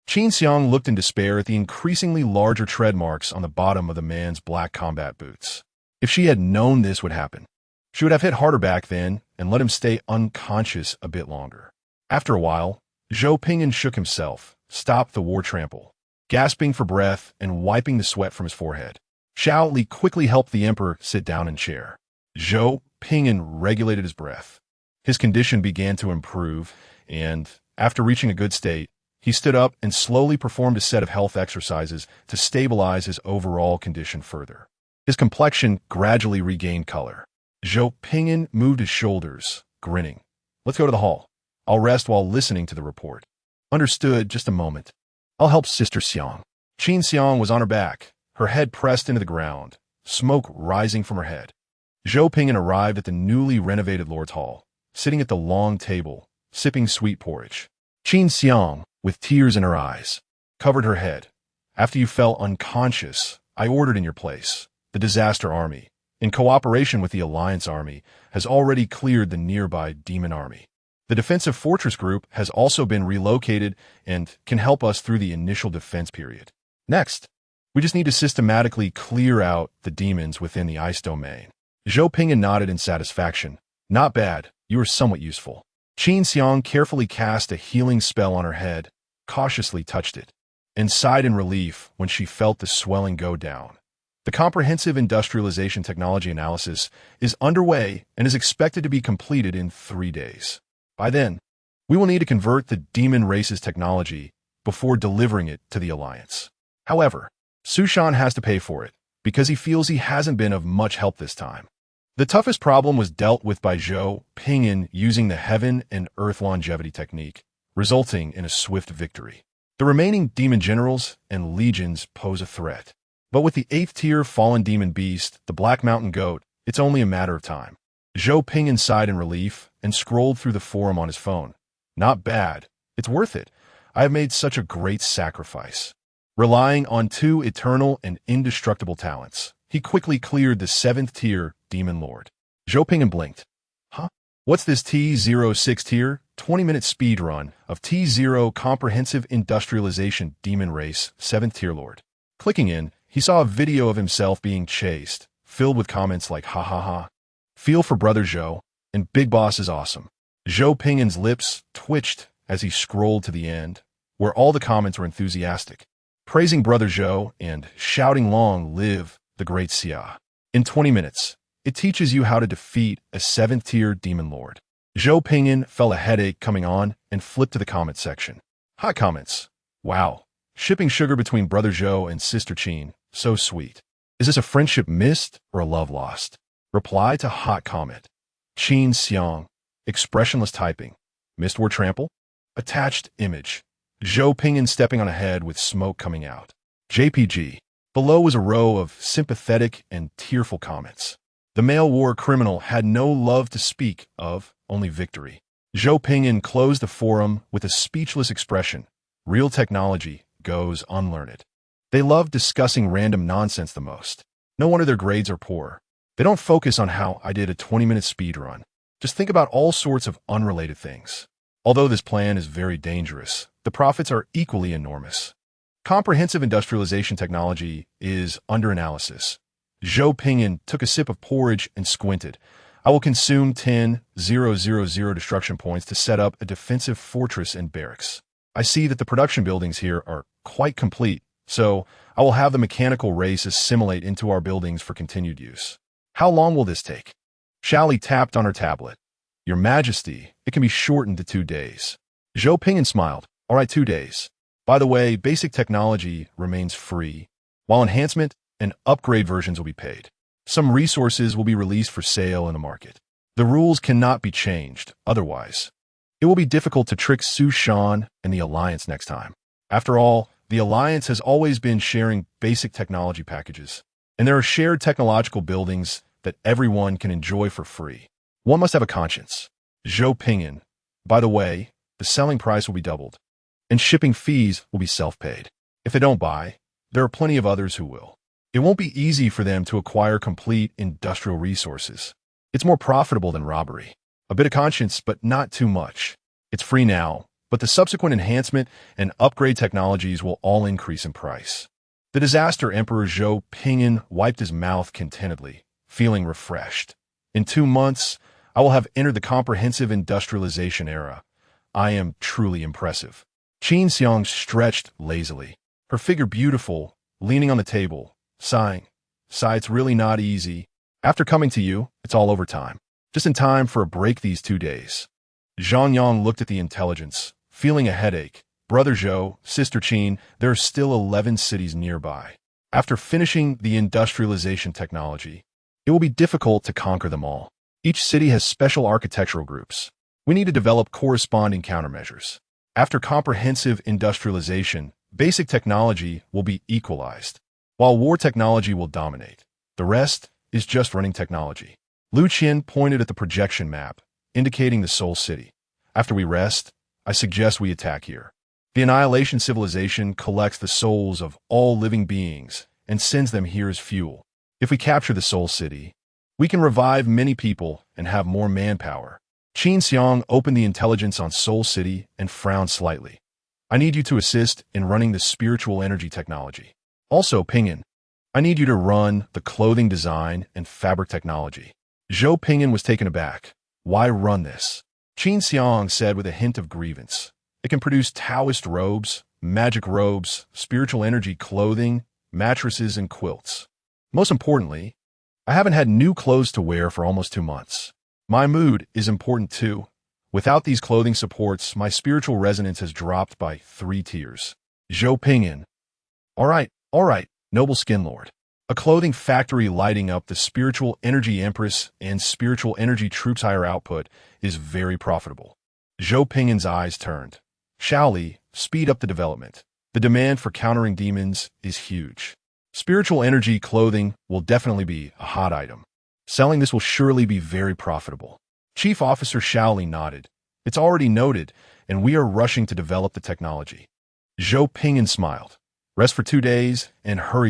Qin Xiang looked in despair at the increasingly larger tread marks on the bottom of the man's black combat boots. If she had known this would happen, she would have hit harder back then and let him stay unconscious a bit longer. After a while, Zhou Pingyan shook himself, stopped the war trample, gasping for breath and wiping the sweat from his forehead. Xiao Li quickly helped the emperor sit down in chair. Zhou Pingyan regulated his breath. His condition began to improve, and, after reaching a good state, he stood up and slowly performed a set of health exercises to stabilize his overall condition further. His complexion gradually regained color. Zhou Pingyan moved his shoulders, grinning. Let's go to the hall. I'll rest while listening to the report. Understood, just a moment. I'll help Sister Xiang. Qin Xiang was on her back, her head pressed into the ground, smoke rising from her head. Zhou Pingyan arrived at the newly renovated Lord's Hall, sitting at the long table, sipping sweet porridge. Qin Xiang, with tears in her eyes, covered her head. After you fell unconscious, I ordered in your place. The Disaster Army, in cooperation with the Alliance Army, has already cleared the nearby Demon Army. The Defensive Fortress Group has also been relocated and can help us through the initial defense period. Next, we just need to systematically clear out the demons within the ice domain. Zhou Pingyan nodded in satisfaction. Not bad, you are somewhat useful. Qin Xiang carefully cast a healing spell on her head, cautiously touched it, and sighed in relief when she felt the swelling go down. The comprehensive industrialization technology analysis is underway and is expected to be completed in 3 days. By then, we will need to convert the demon race's technology before delivering it to the Alliance. However, Su Shan has to pay for it because he feels he hasn't been of much help this time. The toughest problem was dealt with by Zhou Pingyan using the Heaven and Earth longevity technique, resulting in a swift victory. The remaining demon generals and legions pose a threat. But with the 8th-tier fallen demon beast, the Black Mountain Goat, it's only a matter of time. Zhou Pingyan sighed in relief and scrolled through the forum on his phone. Not bad. It's worth it. I have made such a great sacrifice. Relying on 2 eternal and indestructible talents, he quickly cleared the 7th-tier Demon Lord. Zhou Pingyan blinked. Huh? What's this T06 tier? 20-minute speedrun of T0 Comprehensive Industrialization Demon Race 7th-tier Lord. Clicking in, he saw a video of himself being chased, filled with comments like ha ha ha. Feel for Brother Zhou, and Big Boss is awesome. Zhou Pingyan's lips twitched as he scrolled to the end, where all the comments were enthusiastic, praising Brother Zhou and shouting long live the great Xia. In 20 minutes, it teaches you how to defeat a 7th-tier Demon Lord. Zhou Pingyan felt a headache coming on and flipped to the comment section. Hot comments. Wow. Shipping sugar between Brother Zhou and Sister Qin. So sweet. Is this a friendship missed or a love lost? Reply to hot comment. Qin Xiang. Expressionless typing. Missed word trample? Attached image. Zhou Pingyan stepping on a head with smoke coming out. JPG. Below was a row of sympathetic and tearful comments. The male war criminal had no love to speak of, only victory. Zhou Pingyan closed the forum with a speechless expression. Real technology goes unlearned. They love discussing random nonsense the most. No wonder their grades are poor. They don't focus on how I did a 20-minute speedrun. Just think about all sorts of unrelated things. Although this plan is very dangerous, the profits are equally enormous. Comprehensive industrialization technology is under analysis. Zhou Pingyan took a sip of porridge and squinted. I will consume 10,000 destruction points to set up a defensive fortress and barracks. I see that the production buildings here are quite complete, so I will have the mechanical race assimilate into our buildings for continued use. How long will this take? Xiaoli tapped on her tablet. Your Majesty, it can be shortened to 2 days. Zhou Pingyan smiled. All right, 2 days. By the way, basic technology remains free, while enhancement and upgrade versions will be paid. Some resources will be released for sale in the market. The rules cannot be changed, otherwise. It will be difficult to trick Su Shan and the Alliance next time. After all, the Alliance has always been sharing basic technology packages, and there are shared technological buildings that everyone can enjoy for free. One must have a conscience. Zhou Pingyan. By the way, the selling price will be doubled, and shipping fees will be self-paid. If they don't buy, there are plenty of others who will. It won't be easy for them to acquire complete industrial resources. It's more profitable than robbery. A bit of conscience, but not too much. It's free now, but the subsequent enhancement and upgrade technologies will all increase in price. The disaster Emperor Zhou Pingyan wiped his mouth contentedly, feeling refreshed. In 2 months, I will have entered the comprehensive industrialization era. I am truly impressive. Qin Xiang stretched lazily, her figure beautiful, leaning on the table, sighing. It's really not easy. After coming to you, it's all over time. Just in time for a break these 2 days. Zhang Yang looked at the intelligence, feeling a headache. Brother Zhou, Sister Qin, there are still 11 cities nearby. After finishing the industrialization technology, it will be difficult to conquer them all. Each city has special architectural groups. We need to develop corresponding countermeasures. After comprehensive industrialization, basic technology will be equalized, while war technology will dominate. The rest is just running technology. Lu Qian pointed at the projection map, indicating the Soul City. After we rest, I suggest we attack here. The Annihilation civilization collects the souls of all living beings and sends them here as fuel. If we capture the Soul City, we can revive many people and have more manpower. Qin Xiang opened the intelligence on Soul City and frowned slightly. I need you to assist in running the spiritual energy technology. Also, Pingyan, I need you to run the clothing design and fabric technology. Zhou Pingyan was taken aback. Why run this? Qin Xiang said with a hint of grievance. It can produce Taoist robes, magic robes, spiritual energy clothing, mattresses, and quilts. Most importantly, I haven't had new clothes to wear for almost 2 months. My mood is important too. Without these clothing supports, my spiritual resonance has dropped by 3 tiers. Zhou Pingyan. All right, noble skin lord. A clothing factory lighting up the spiritual energy empress and spiritual energy troops higher output is very profitable. Zhou Pingyan's eyes turned. Xiaoli, speed up the development. The demand for countering demons is huge. Spiritual energy clothing will definitely be a hot item. Selling this will surely be very profitable. Chief Officer Xiaoli nodded. It's already noted, and we are rushing to develop the technology. Zhou Pingyan smiled. Rest for 2 days and hurry to